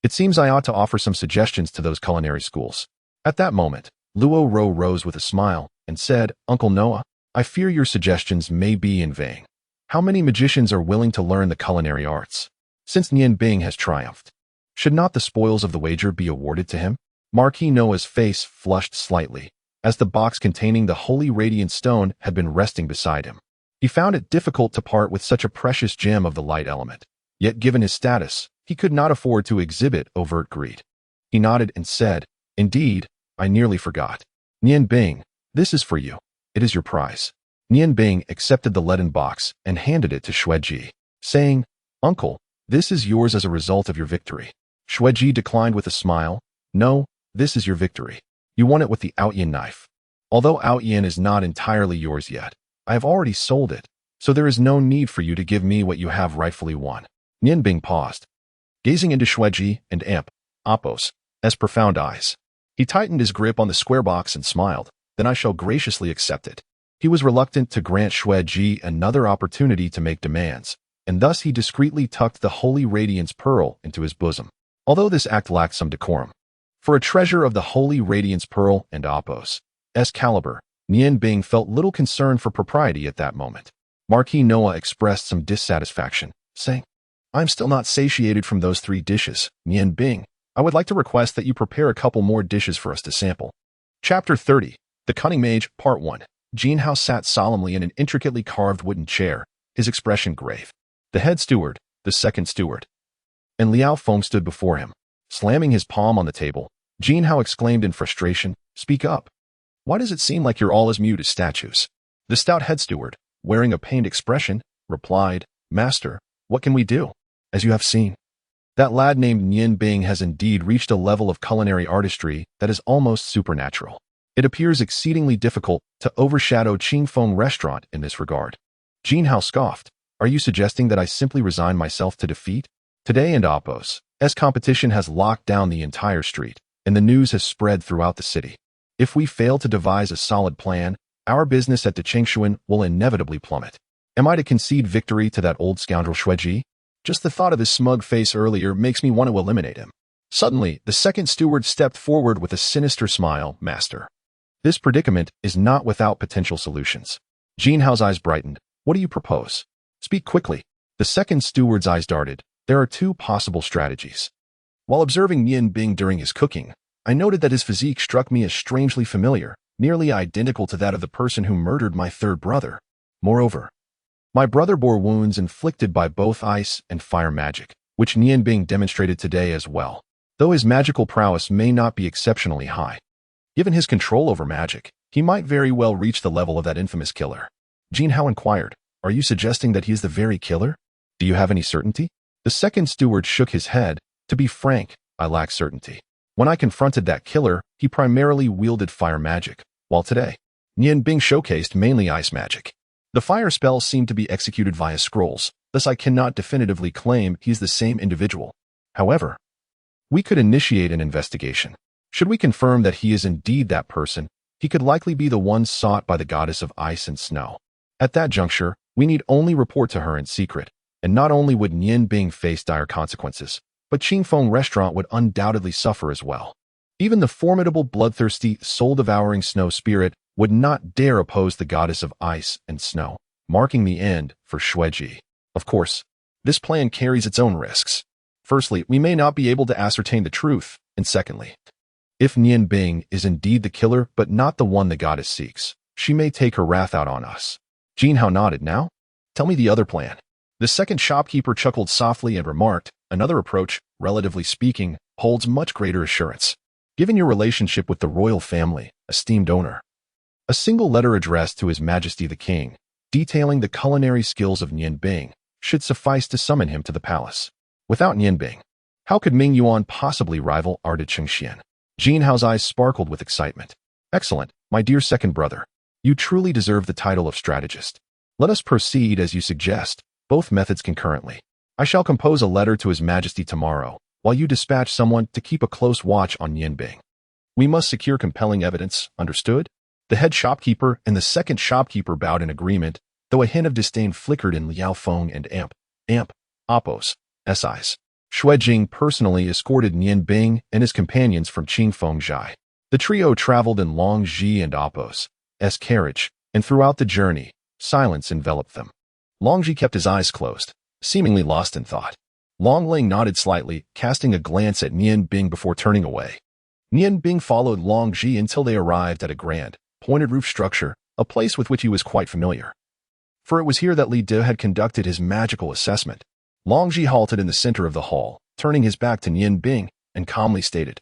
It seems I ought to offer some suggestions to those culinary schools. At that moment, Luo Ro rose with a smile and said, Uncle Noah, I fear your suggestions may be in vain. How many magicians are willing to learn the culinary arts? Since Nian Bing has triumphed, should not the spoils of the wager be awarded to him? Marquis Noah's face flushed slightly, as the box containing the holy radiant stone had been resting beside him. He found it difficult to part with such a precious gem of the light element. Yet given his status, he could not afford to exhibit overt greed. He nodded and said, Indeed, I nearly forgot. Nian Bing, this is for you. It is your prize. Nian Bing accepted the leaden box and handed it to Xueji, saying, Uncle, this is yours as a result of your victory. Xueji declined with a smile. No, this is your victory. You won it with the Outyin knife. Although Outyin is not entirely yours yet, I have already sold it, so there is no need for you to give me what you have rightfully won. Nian Bing paused, gazing into Xueji and Appo's profound eyes. He tightened his grip on the square box and smiled. Then I shall graciously accept it. He was reluctant to grant Xueji another opportunity to make demands, and thus he discreetly tucked the Holy Radiance Pearl into his bosom, although this act lacked some decorum. For a treasure of the Holy Radiance Pearl and Appo's caliber, Nian Bing felt little concern for propriety at that moment. Marquis Noah expressed some dissatisfaction, saying, I'm still not satiated from those 3 dishes, Nian Bing. I would like to request that you prepare a couple more dishes for us to sample. Chapter 30, The Cunning Mage, Part 1. Xuanhuan sat solemnly in an intricately carved wooden chair, his expression grave. The head steward, the second steward, and Liao Feng stood before him. Slamming his palm on the table, Xuanhuan exclaimed in frustration, Speak up. Why does it seem like you're all as mute as statues? The stout head steward, wearing a pained expression, replied, Master, what can we do? As you have seen, that lad named Nian Bing has indeed reached a level of culinary artistry that is almost supernatural. It appears exceedingly difficult to overshadow Qingfeng Restaurant in this regard. Xuanhuan scoffed. Are you suggesting that I simply resign myself to defeat? Today and Appo's competition has locked down the entire street, and the news has spread throughout the city. If we fail to devise a solid plan, our business at Dechengshuan will inevitably plummet. Am I to concede victory to that old scoundrel Xueji? Just the thought of his smug face earlier makes me want to eliminate him. Suddenly, the second steward stepped forward with a sinister smile. Master, this predicament is not without potential solutions. Xuanhuan's eyes brightened. What do you propose? Speak quickly. The second steward's eyes darted. There are two possible strategies. While observing Nian Bing during his cooking, I noted that his physique struck me as strangely familiar, nearly identical to that of the person who murdered my third brother. Moreover, my brother bore wounds inflicted by both ice and fire magic, which Nian Bing demonstrated today as well, though his magical prowess may not be exceptionally high. Given his control over magic, he might very well reach the level of that infamous killer. Xuanhuan inquired, "Are you suggesting that he is the very killer? Do you have any certainty?" The second steward shook his head. "To be frank, I lack certainty. When I confronted that killer, he primarily wielded fire magic, while today, Nian Bing showcased mainly ice magic. The fire spells seem to be executed via scrolls, thus I cannot definitively claim he's the same individual. However, we could initiate an investigation. Should we confirm that he is indeed that person, he could likely be the one sought by the goddess of ice and snow. At that juncture, we need only report to her in secret, and not only would Nian Bing face dire consequences, but Qingfeng restaurant would undoubtedly suffer as well. Even the formidable, bloodthirsty, soul-devouring snow spirit would not dare oppose the goddess of ice and snow, marking the end for Xueji. Of course, this plan carries its own risks. Firstly, we may not be able to ascertain the truth, and secondly, if Nian Bing is indeed the killer but not the one the goddess seeks, she may take her wrath out on us. Xuanhuan nodded. "Now, tell me the other plan." The second shopkeeper chuckled softly and remarked, "Another approach, relatively speaking, holds much greater assurance. Given your relationship with the royal family, esteemed owner, a single letter addressed to His Majesty the King, detailing the culinary skills of Nian Bing, should suffice to summon him to the palace. Without Nian Bing, how could Ming Yuan possibly rival Ardacheng Xian?" Xuanhuan's eyes sparkled with excitement. "Excellent, my dear second brother. You truly deserve the title of strategist. Let us proceed as you suggest, both methods concurrently. I shall compose a letter to His Majesty tomorrow, while you dispatch someone to keep a close watch on Nian Bing. We must secure compelling evidence, understood?" The head shopkeeper and the second shopkeeper bowed in agreement, though a hint of disdain flickered in Liao Feng and Appo's eyes. Xuejing personally escorted Nian Bing and his companions from Qingfeng Zhai. The trio traveled in Long Ji and Appo's carriage, and throughout the journey, silence enveloped them. Long Ji kept his eyes closed, seemingly lost in thought. Long Ling nodded slightly, casting a glance at Nian Bing before turning away. Nian Bing followed Long Ji until they arrived at a grand, pointed roof structure, a place with which he was quite familiar. For it was here that Li De had conducted his magical assessment. Long Ji halted in the center of the hall, turning his back to Nian Bing, and calmly stated,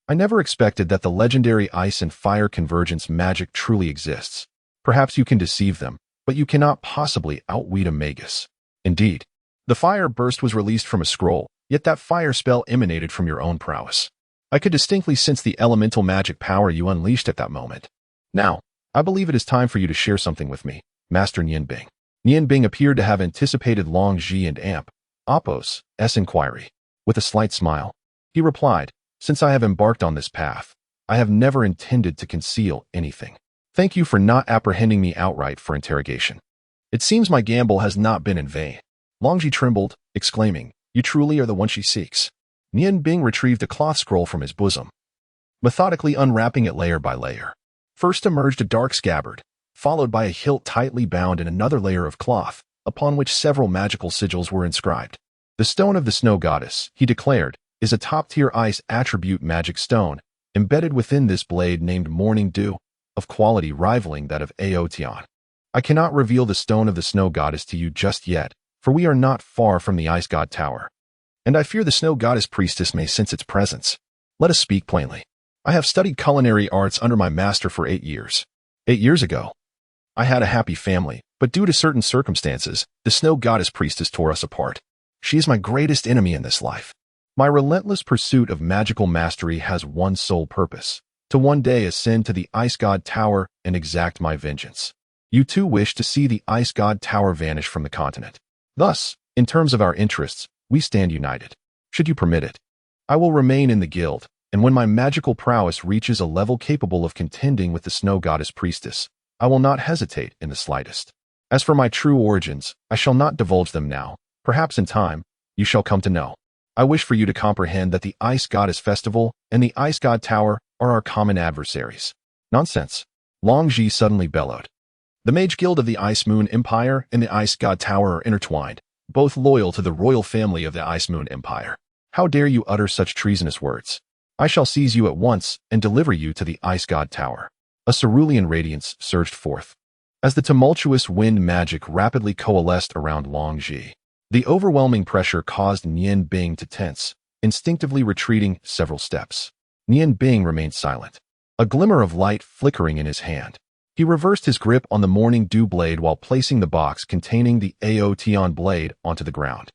"I never expected that the legendary ice and fire convergence magic truly exists. Perhaps you can deceive them, but you cannot possibly outwit a magus. Indeed, the fire burst was released from a scroll, yet that fire spell emanated from your own prowess. I could distinctly sense the elemental magic power you unleashed at that moment. Now, I believe it is time for you to share something with me, Master Nian Bing." Nian Bing appeared to have anticipated Long Ji and Appo's inquiry. With a slight smile, he replied, "Since I have embarked on this path, I have never intended to conceal anything. Thank you for not apprehending me outright for interrogation. It seems my gamble has not been in vain." Long Ji trembled, exclaiming, "You truly are the one she seeks." Nian Bing retrieved a cloth scroll from his bosom, methodically unwrapping it layer by layer. First emerged a dark scabbard, followed by a hilt tightly bound in another layer of cloth, upon which several magical sigils were inscribed. "The Stone of the Snow Goddess," he declared, "is a top-tier ice attribute magic stone, embedded within this blade named Morning Dew, of quality rivaling that of Aotian. I cannot reveal the Stone of the Snow Goddess to you just yet, for we are not far from the Ice God Tower, and I fear the Snow Goddess Priestess may sense its presence. Let us speak plainly. I have studied culinary arts under my master for 8 years. 8 years ago, I had a happy family, but due to certain circumstances, the Snow Goddess Priestess tore us apart. She is my greatest enemy in this life. My relentless pursuit of magical mastery has one sole purpose: to one day ascend to the Ice God Tower and exact my vengeance. You too wish to see the Ice God Tower vanish from the continent. Thus, in terms of our interests, we stand united. Should you permit it, I will remain in the guild, and when my magical prowess reaches a level capable of contending with the Snow Goddess Priestess, I will not hesitate in the slightest. As for my true origins, I shall not divulge them now. Perhaps in time, you shall come to know. I wish for you to comprehend that the Ice Goddess Festival and the Ice God Tower are our common adversaries." "Nonsense," Long Ji suddenly bellowed. "The Mage Guild of the Ice Moon Empire and the Ice God Tower are intertwined, both loyal to the royal family of the Ice Moon Empire. How dare you utter such treasonous words? I shall seize you at once and deliver you to the Ice God Tower. A cerulean radiance surged forth as the tumultuous wind magic rapidly coalesced around Long Ji. The overwhelming pressure caused Nian Bing to tense, instinctively retreating several steps. Nian Bing remained silent, a glimmer of light flickering in his hand. He reversed his grip on the Morning Dew blade while placing the box containing the Aotion blade onto the ground,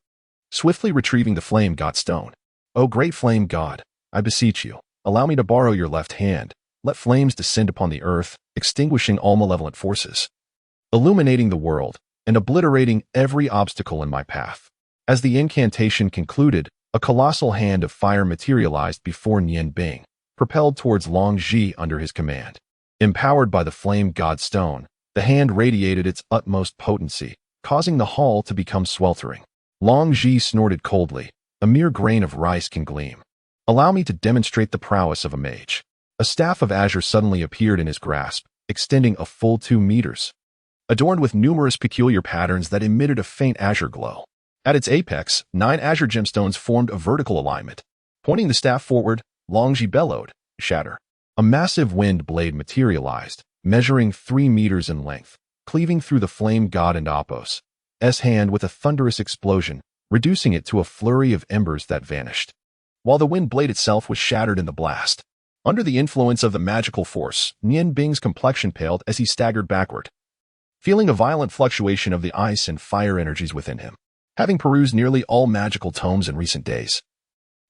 swiftly retrieving the Flame God stone. "O great Flame God, I beseech you, allow me to borrow your left hand. Let flames descend upon the earth, extinguishing all malevolent forces, illuminating the world, and obliterating every obstacle in my path." As the incantation concluded, a colossal hand of fire materialized before Nian Bing, propelled towards Long Ji under his command. Empowered by the Flame God Stone, the hand radiated its utmost potency, causing the hall to become sweltering. Long Ji snorted coldly. "A mere grain of rice can gleam. Allow me to demonstrate the prowess of a mage." A staff of azure suddenly appeared in his grasp, extending a full 2 meters, adorned with numerous peculiar patterns that emitted a faint azure glow. At its apex, 9 azure gemstones formed a vertical alignment. Pointing the staff forward, Long Ji bellowed, "Shatter." A massive wind blade materialized, measuring 3 meters in length, cleaving through the Flame God and Apos' hand with a thunderous explosion, reducing it to a flurry of embers that vanished. While the wind blade itself was shattered in the blast, under the influence of the magical force, Nian Bing's complexion paled as he staggered backward, feeling a violent fluctuation of the ice and fire energies within him. Having perused nearly all magical tomes in recent days,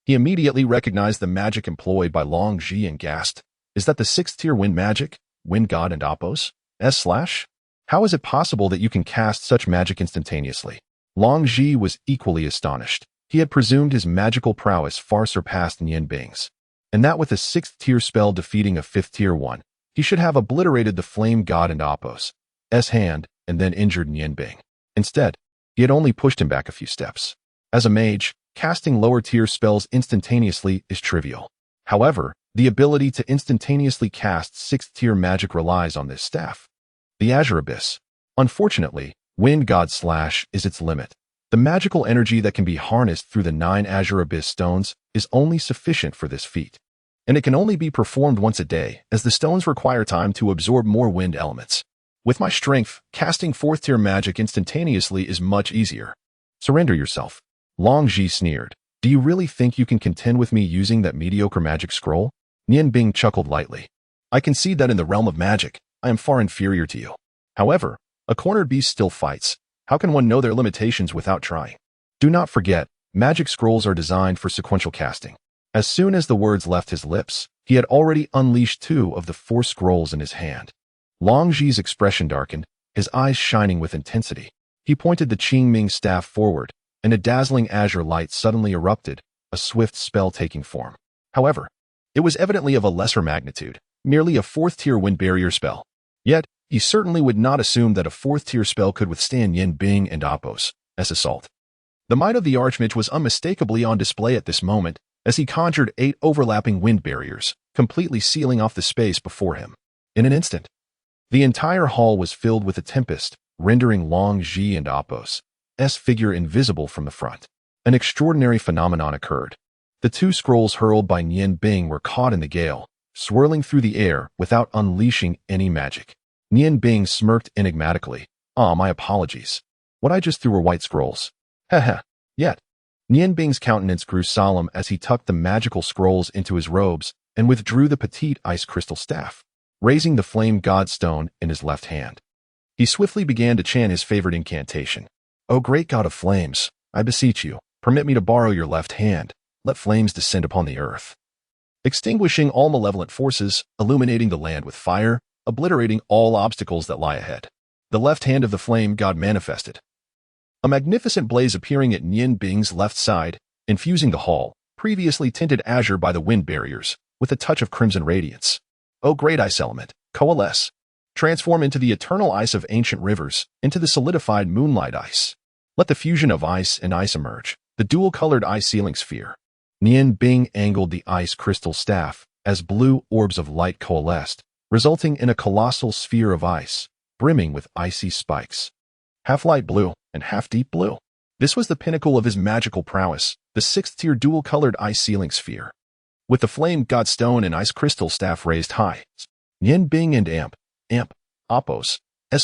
he immediately recognized the magic employed by Long Ji and gasped, "Is that the 6th-tier wind magic? Wind God and Apos? / How is it possible that you can cast such magic instantaneously?" Long Ji was equally astonished. He had presumed his magical prowess far surpassed Nian Bing's, and that with a 6th-tier spell defeating a 5th-tier one, he should have obliterated the Flame God and Apos' hand and then injured Nian Bing. Instead, he had only pushed him back a few steps. As a mage, casting lower-tier spells instantaneously is trivial. However, the ability to instantaneously cast 6th-tier magic relies on this staff, the Azure Abyss. Unfortunately, Wind God / is its limit. The magical energy that can be harnessed through the 9 Azure Abyss stones is only sufficient for this feat, and it can only be performed once a day, as the stones require time to absorb more wind elements. With my strength, casting 4th-tier magic instantaneously is much easier. Surrender yourself. Long Ji sneered. "Do you really think you can contend with me using that mediocre magic scroll?" Nian Bing chuckled lightly. "I concede that in the realm of magic, I am far inferior to you. However, a cornered beast still fights. How can one know their limitations without trying? Do not forget, magic scrolls are designed for sequential casting." As soon as the words left his lips, he had already unleashed 2 of the 4 scrolls in his hand. Long Ji's expression darkened, his eyes shining with intensity. He pointed the Qingming staff forward, and a dazzling azure light suddenly erupted, a swift spell taking form. However, it was evidently of a lesser magnitude, merely a 4th-tier wind barrier spell. Yet, he certainly would not assume that a 4th-tier spell could withstand Nian Bing and Apos' assault. The might of the Archmage was unmistakably on display at this moment, as he conjured 8 overlapping wind barriers, completely sealing off the space before him. In an instant, the entire hall was filled with a tempest, rendering Long Ji and Apos' figure invisible from the front. An extraordinary phenomenon occurred. The 2 scrolls hurled by Nian Bing were caught in the gale, swirling through the air without unleashing any magic. Nian Bing smirked enigmatically. "Ah, my apologies. What I just threw were white scrolls." "Heh. Yet." Nian Bing's countenance grew solemn as he tucked the magical scrolls into his robes and withdrew the petite ice crystal staff, raising the Flame God stone in his left hand. He swiftly began to chant his favorite incantation. "O great God of flames, I beseech you, permit me to borrow your left hand. Let flames descend upon the earth, extinguishing all malevolent forces, illuminating the land with fire, obliterating all obstacles that lie ahead." The left hand of the Flame God manifested, a magnificent blaze appearing at Nian Bing's left side, infusing the hall, previously tinted azure by the wind barriers, with a touch of crimson radiance. "O great ice element, coalesce. Transform into the eternal ice of ancient rivers, into the solidified moonlight ice. Let the fusion of ice and ice emerge, the dual-colored ice sealing sphere." Nian Bing angled the ice crystal staff as blue orbs of light coalesced, resulting in a colossal sphere of ice, brimming with icy spikes. Half light blue and half deep blue. This was the pinnacle of his magical prowess, the sixth-tier dual-colored ice sealing sphere. With the flame god stone and ice crystal staff raised high, Nian Bing and Appos'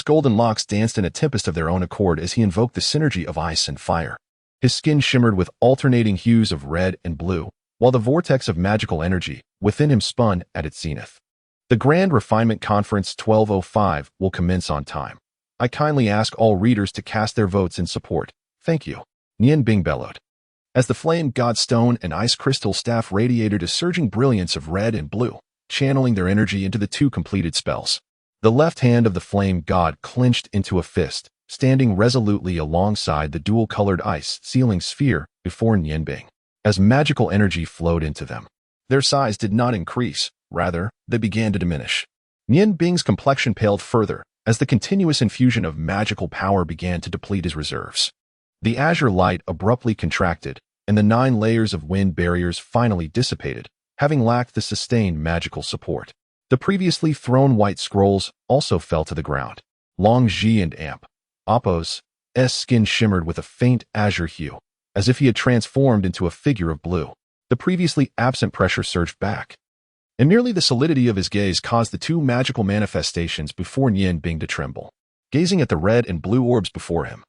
golden locks danced in a tempest of their own accord as he invoked the synergy of ice and fire. His skin shimmered with alternating hues of red and blue, while the vortex of magical energy within him spun at its zenith. The Grand Refinement Conference 1205 will commence on time. I kindly ask all readers to cast their votes in support. Thank you. Nian Bing bellowed. As the flame god stone and ice crystal staff radiated a surging brilliance of red and blue, channeling their energy into the two completed spells. The left hand of the flame god clenched into a fist, standing resolutely alongside the dual-colored ice sealing sphere before Nian Bing. As magical energy flowed into them, their size did not increase, rather, they began to diminish. Nian Bing's complexion paled further as the continuous infusion of magical power began to deplete his reserves. The azure light abruptly contracted, and the 9 layers of wind barriers finally dissipated, having lacked the sustained magical support. The previously thrown white scrolls also fell to the ground. Long Ji and Appos' skin shimmered with a faint azure hue, as if he had transformed into a figure of blue. The previously absent pressure surged back, and merely the solidity of his gaze caused the two magical manifestations before Nian Bing to tremble. Gazing at the red and blue orbs before him,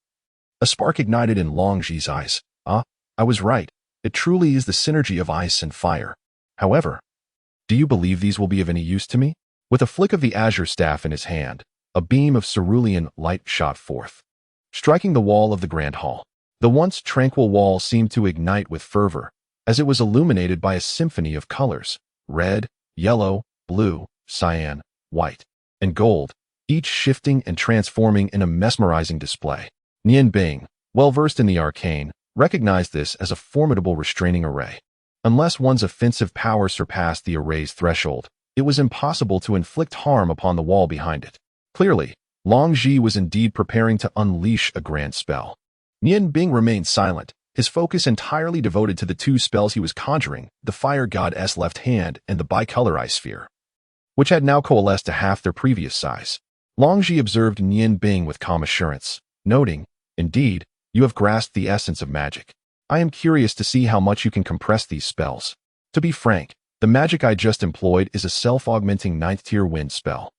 a spark ignited in Long Ji's eyes. I was right. It truly is the synergy of ice and fire. However, do you believe these will be of any use to me? With a flick of the azure staff in his hand, a beam of cerulean light shot forth, striking the wall of the grand hall. The once tranquil wall seemed to ignite with fervor, as it was illuminated by a symphony of colors: red, yellow, blue, cyan, white, and gold, each shifting and transforming in a mesmerizing display. Nian Bing, well-versed in the arcane, recognized this as a formidable restraining array. Unless one's offensive power surpassed the array's threshold, it was impossible to inflict harm upon the wall behind it. Clearly, Long Ji was indeed preparing to unleash a grand spell. Nian Bing remained silent, his focus entirely devoted to the two spells he was conjuring, the fire god's left hand and the bicolor ice sphere, which had now coalesced to half their previous size. Long Ji observed Nian Bing with calm assurance, noting, "Indeed, you have grasped the essence of magic. I am curious to see how much you can compress these spells. To be frank, the magic I just employed is a self-augmenting 9th-tier wind spell.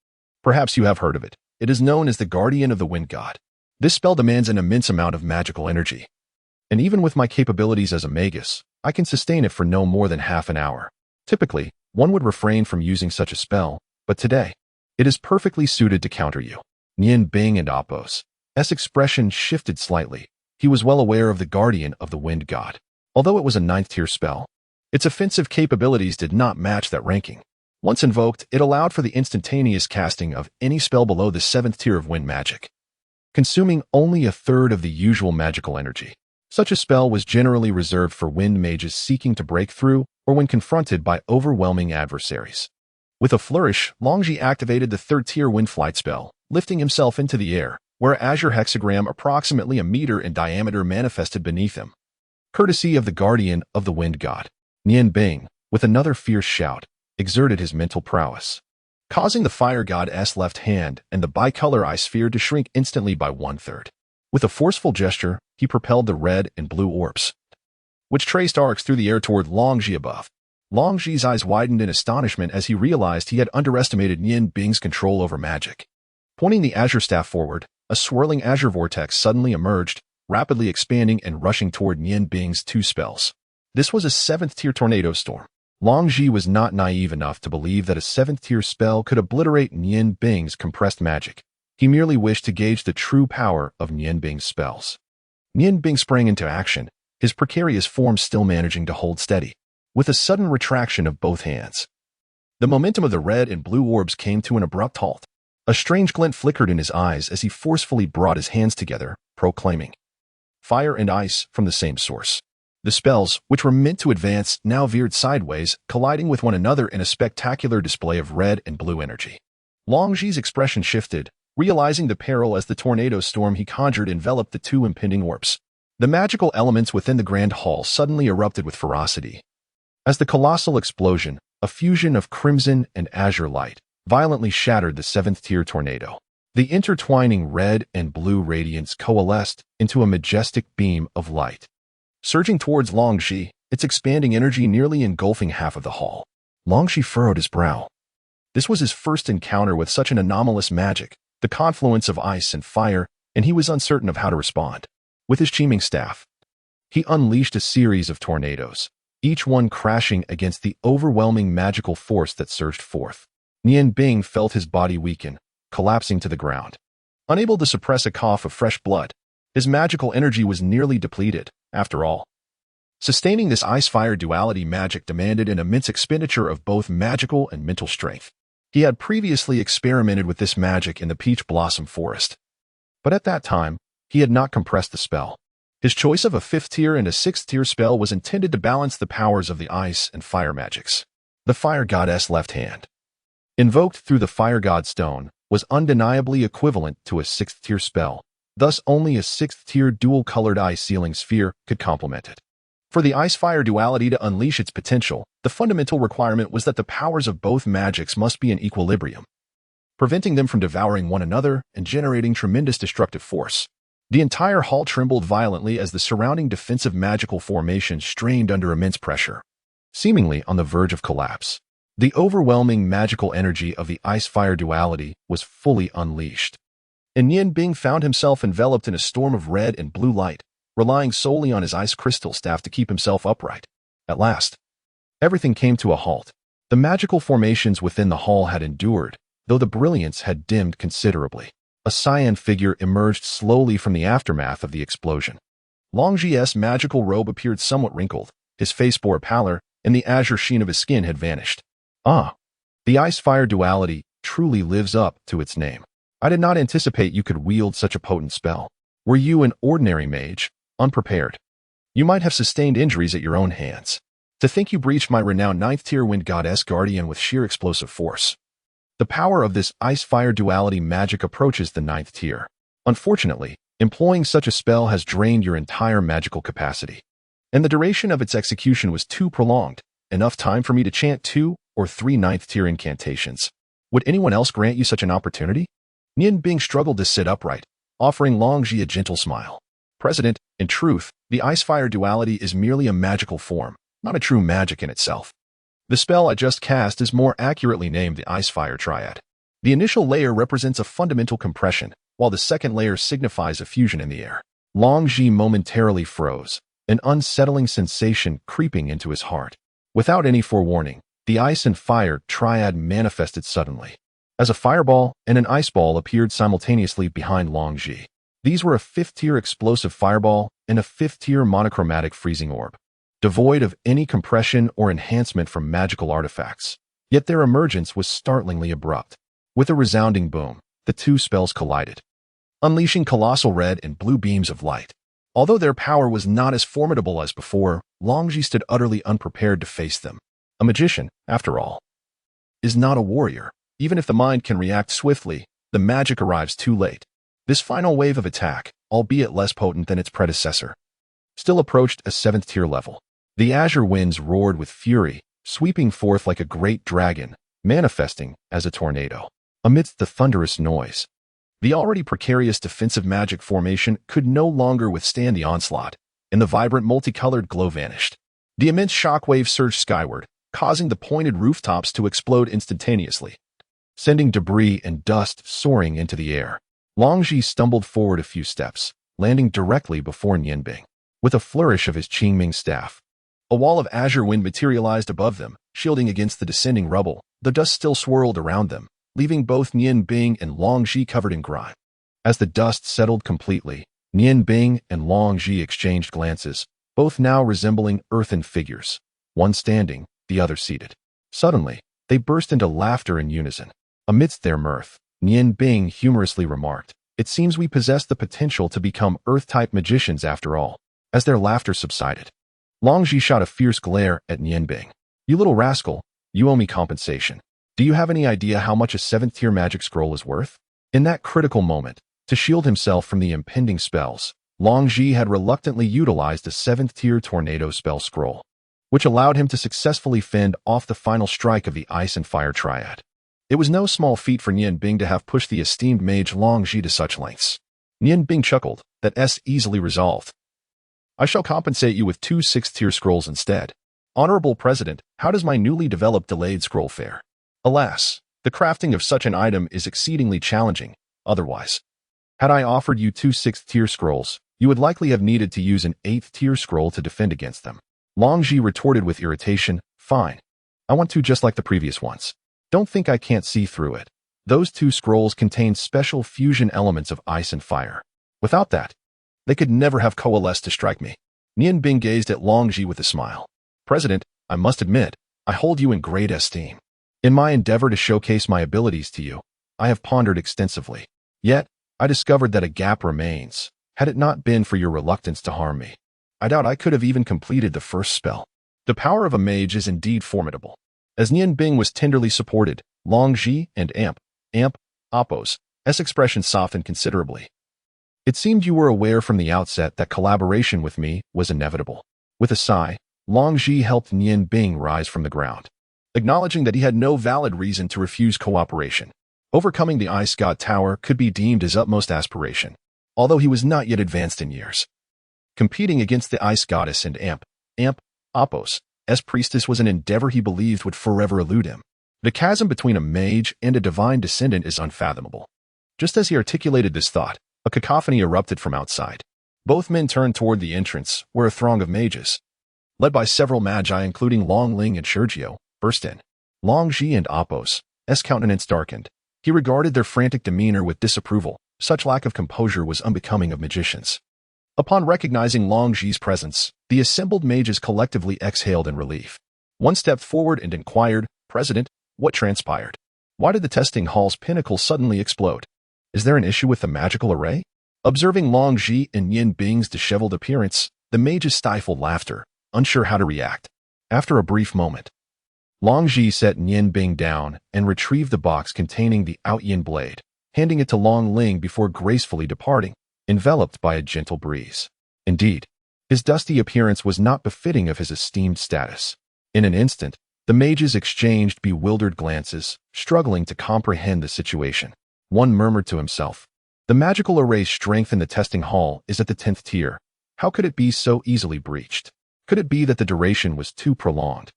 Perhaps you have heard of it. It is known as the Guardian of the Wind God. This spell demands an immense amount of magical energy. And even with my capabilities as a magus, I can sustain it for no more than half an hour. Typically, one would refrain from using such a spell, but today, it is perfectly suited to counter you." Nian Bing and Appos' expression shifted slightly. He was well aware of the Guardian of the Wind God. Although it was a 9th-tier spell, its offensive capabilities did not match that ranking. Once invoked, it allowed for the instantaneous casting of any spell below the 7th tier of wind magic, consuming only a third of the usual magical energy. Such a spell was generally reserved for wind mages seeking to break through or when confronted by overwhelming adversaries. With a flourish, Long Ji activated the 3rd-tier wind flight spell, lifting himself into the air, where an azure hexagram approximately a meter in diameter manifested beneath him. Courtesy of the Guardian of the Wind God, Nian Bing, with another fierce shout, exerted his mental prowess, causing the fire god's left hand and the bicolor ice sphere to shrink instantly by 1/3. With a forceful gesture, he propelled the red and blue orbs, which traced arcs through the air toward Long Ji above. Long Ji's eyes widened in astonishment as he realized he had underestimated Nian Bing's control over magic. Pointing the azure staff forward, a swirling azure vortex suddenly emerged, rapidly expanding and rushing toward Nian Bing's two spells. This was a 7th-tier tornado storm. Long Ji was not naive enough to believe that a 7th-tier spell could obliterate Nian Bing's compressed magic. He merely wished to gauge the true power of Nian Bing's spells. Nian Bing sprang into action, his precarious form still managing to hold steady. With a sudden retraction of both hands, the momentum of the red and blue orbs came to an abrupt halt. A strange glint flickered in his eyes as he forcefully brought his hands together, proclaiming, "Fire and ice from the same source." The spells, which were meant to advance, now veered sideways, colliding with one another in a spectacular display of red and blue energy. Long Ji's expression shifted, realizing the peril as the tornado storm he conjured enveloped the two impending orbs. The magical elements within the grand hall suddenly erupted with ferocity, as the colossal explosion, a fusion of crimson and azure light, violently shattered the 7th-tier tornado. The intertwining red and blue radiance coalesced into a majestic beam of light. Surging towards Longzhi, its expanding energy nearly engulfing half of the hall. Longzhi furrowed his brow. This was his first encounter with such an anomalous magic, the confluence of ice and fire, and he was uncertain of how to respond. With his chiming staff, he unleashed a series of tornadoes, each one crashing against the overwhelming magical force that surged forth. Nian Bing felt his body weaken, collapsing to the ground. Unable to suppress a cough of fresh blood, his magical energy was nearly depleted, after all. Sustaining this ice-fire duality magic demanded an immense expenditure of both magical and mental strength. He had previously experimented with this magic in the Peach Blossom Forest, but at that time, he had not compressed the spell. His choice of a 5th tier and a 6th tier spell was intended to balance the powers of the ice and fire magics. The Fire Goddess Left Hand, invoked through the Fire God Stone, was undeniably equivalent to a 6th tier spell, thus only a 6th tier dual-colored ice sealing sphere could complement it. For the ice-fire duality to unleash its potential, the fundamental requirement was that the powers of both magics must be in equilibrium, preventing them from devouring one another and generating tremendous destructive force. The entire hall trembled violently as the surrounding defensive magical formation strained under immense pressure, seemingly on the verge of collapse. The overwhelming magical energy of the ice-fire duality was fully unleashed, and Nian Bing found himself enveloped in a storm of red and blue light, relying solely on his ice crystal staff to keep himself upright. At last, everything came to a halt. The magical formations within the hall had endured, though the brilliance had dimmed considerably. A cyan figure emerged slowly from the aftermath of the explosion. Longzhi's magical robe appeared somewhat wrinkled, his face bore a pallor, and the azure sheen of his skin had vanished. Ah, the ice-fire duality truly lives up to its name. I did not anticipate you could wield such a potent spell. Were you an ordinary mage, unprepared, you might have sustained injuries at your own hands. To think you breached my renowned 9th tier wind goddess guardian with sheer explosive force. The power of this ice-fire duality magic approaches the 9th tier. Unfortunately, employing such a spell has drained your entire magical capacity, and the duration of its execution was too prolonged, enough time for me to chant 2 or 3 9th tier incantations. Would anyone else grant you such an opportunity? Nian Bing struggled to sit upright, offering Longzhi a gentle smile. President, in truth, the ice-fire duality is merely a magical form, not a true magic in itself. The spell I just cast is more accurately named the Ice-Fire Triad. The initial layer represents a fundamental compression, while the second layer signifies a fusion in the air. Longzhi momentarily froze, an unsettling sensation creeping into his heart. Without any forewarning, the ice and fire triad manifested suddenly, as a fireball and an ice ball appeared simultaneously behind Longzhi. These were a 5th tier explosive fireball and a 5th tier monochromatic freezing orb, devoid of any compression or enhancement from magical artifacts. Yet their emergence was startlingly abrupt. With a resounding boom, the two spells collided, unleashing colossal red and blue beams of light. Although their power was not as formidable as before, Longzhi stood utterly unprepared to face them. A magician, after all, is not a warrior. Even if the mind can react swiftly, the magic arrives too late. This final wave of attack, albeit less potent than its predecessor, still approached a 7th tier level. The azure winds roared with fury, sweeping forth like a great dragon, manifesting as a tornado. Amidst the thunderous noise, the already precarious defensive magic formation could no longer withstand the onslaught, and the vibrant multicolored glow vanished. The immense shockwave surged skyward, causing the pointed rooftops to explode instantaneously, sending debris and dust soaring into the air. Longzhi stumbled forward a few steps, landing directly before Nian Bing. With a flourish of his Qingming staff, a wall of azure wind materialized above them, shielding against the descending rubble. The dust still swirled around them, leaving both Nian Bing and Longzhi covered in grime. As the dust settled completely, Nian Bing and Longzhi exchanged glances, both now resembling earthen figures, one standing, the other seated. Suddenly, they burst into laughter in unison. Amidst their mirth, Nian Bing humorously remarked, "It seems we possess the potential to become Earth-type magicians after all." As their laughter subsided, Longzhi shot a fierce glare at Nian Bing. "You little rascal, you owe me compensation. Do you have any idea how much a 7th tier magic scroll is worth?" In that critical moment, to shield himself from the impending spells, Longzhi had reluctantly utilized a 7th tier tornado spell scroll, which allowed him to successfully fend off the final strike of the ice and fire triad. It was no small feat for Nian Bing to have pushed the esteemed mage Long Zhi to such lengths. Nian Bing chuckled, "That's easily resolved. I shall compensate you with 2 6th-tier scrolls instead. Honorable President, how does my newly developed delayed scroll fare? Alas, the crafting of such an item is exceedingly challenging, otherwise. Had I offered you 2 6th-tier scrolls, you would likely have needed to use an 8th-tier scroll to defend against them." Long Zhi retorted with irritation, "Fine. I want to just like the previous ones. Don't think I can't see through it. Those 2 scrolls contain special fusion elements of ice and fire. Without that, they could never have coalesced to strike me." Nian Bing gazed at Long Zhi with a smile. "President, I must admit, I hold you in great esteem. In my endeavor to showcase my abilities to you, I have pondered extensively. Yet, I discovered that a gap remains. Had it not been for your reluctance to harm me, I doubt I could have even completed the first spell. The power of a mage is indeed formidable." As Nian Bing was tenderly supported, Long Zhi and Appo's expression softened considerably. "It seemed you were aware from the outset that collaboration with me was inevitable." With a sigh, Long Zhi helped Nian Bing rise from the ground, acknowledging that he had no valid reason to refuse cooperation. Overcoming the Ice God Tower could be deemed his utmost aspiration, although he was not yet advanced in years. Competing against the Ice Goddess and Appo's priestess was an endeavor he believed would forever elude him. The chasm between a mage and a divine descendant is unfathomable. Just as he articulated this thought, a cacophony erupted from outside. Both men turned toward the entrance, where a throng of mages, led by several magi including Long Ling and Sergio, burst in. Long Zhi and Appo's countenance darkened. He regarded their frantic demeanor with disapproval. Such lack of composure was unbecoming of magicians. Upon recognizing Long Zhi's presence, the assembled mages collectively exhaled in relief. One stepped forward and inquired, "President, what transpired? Why did the testing hall's pinnacle suddenly explode? Is there an issue with the magical array?" Observing Long Zhi and Nian Bing's disheveled appearance, the mages stifled laughter, unsure how to react. After a brief moment, Long Zhi set Nian Bing down and retrieved the box containing the Outyin blade, handing it to Long Ling before gracefully departing, enveloped by a gentle breeze. Indeed, his dusty appearance was not befitting of his esteemed status. In an instant, the mages exchanged bewildered glances, struggling to comprehend the situation. One murmured to himself, "The magical array's strength in the testing hall is at the 10th tier. How could it be so easily breached? Could it be that the duration was too prolonged,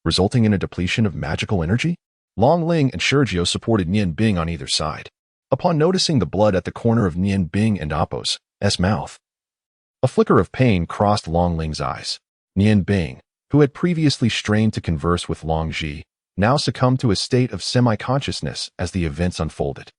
resulting in a depletion of magical energy?" Long Ling and Sergio supported Nian Bing on either side. Upon noticing the blood at the corner of Nian Bing and Appo's mouth, a flicker of pain crossed Long Ling's eyes. Nian Bing, who had previously strained to converse with Long Zhi, now succumbed to a state of semi-consciousness as the events unfolded.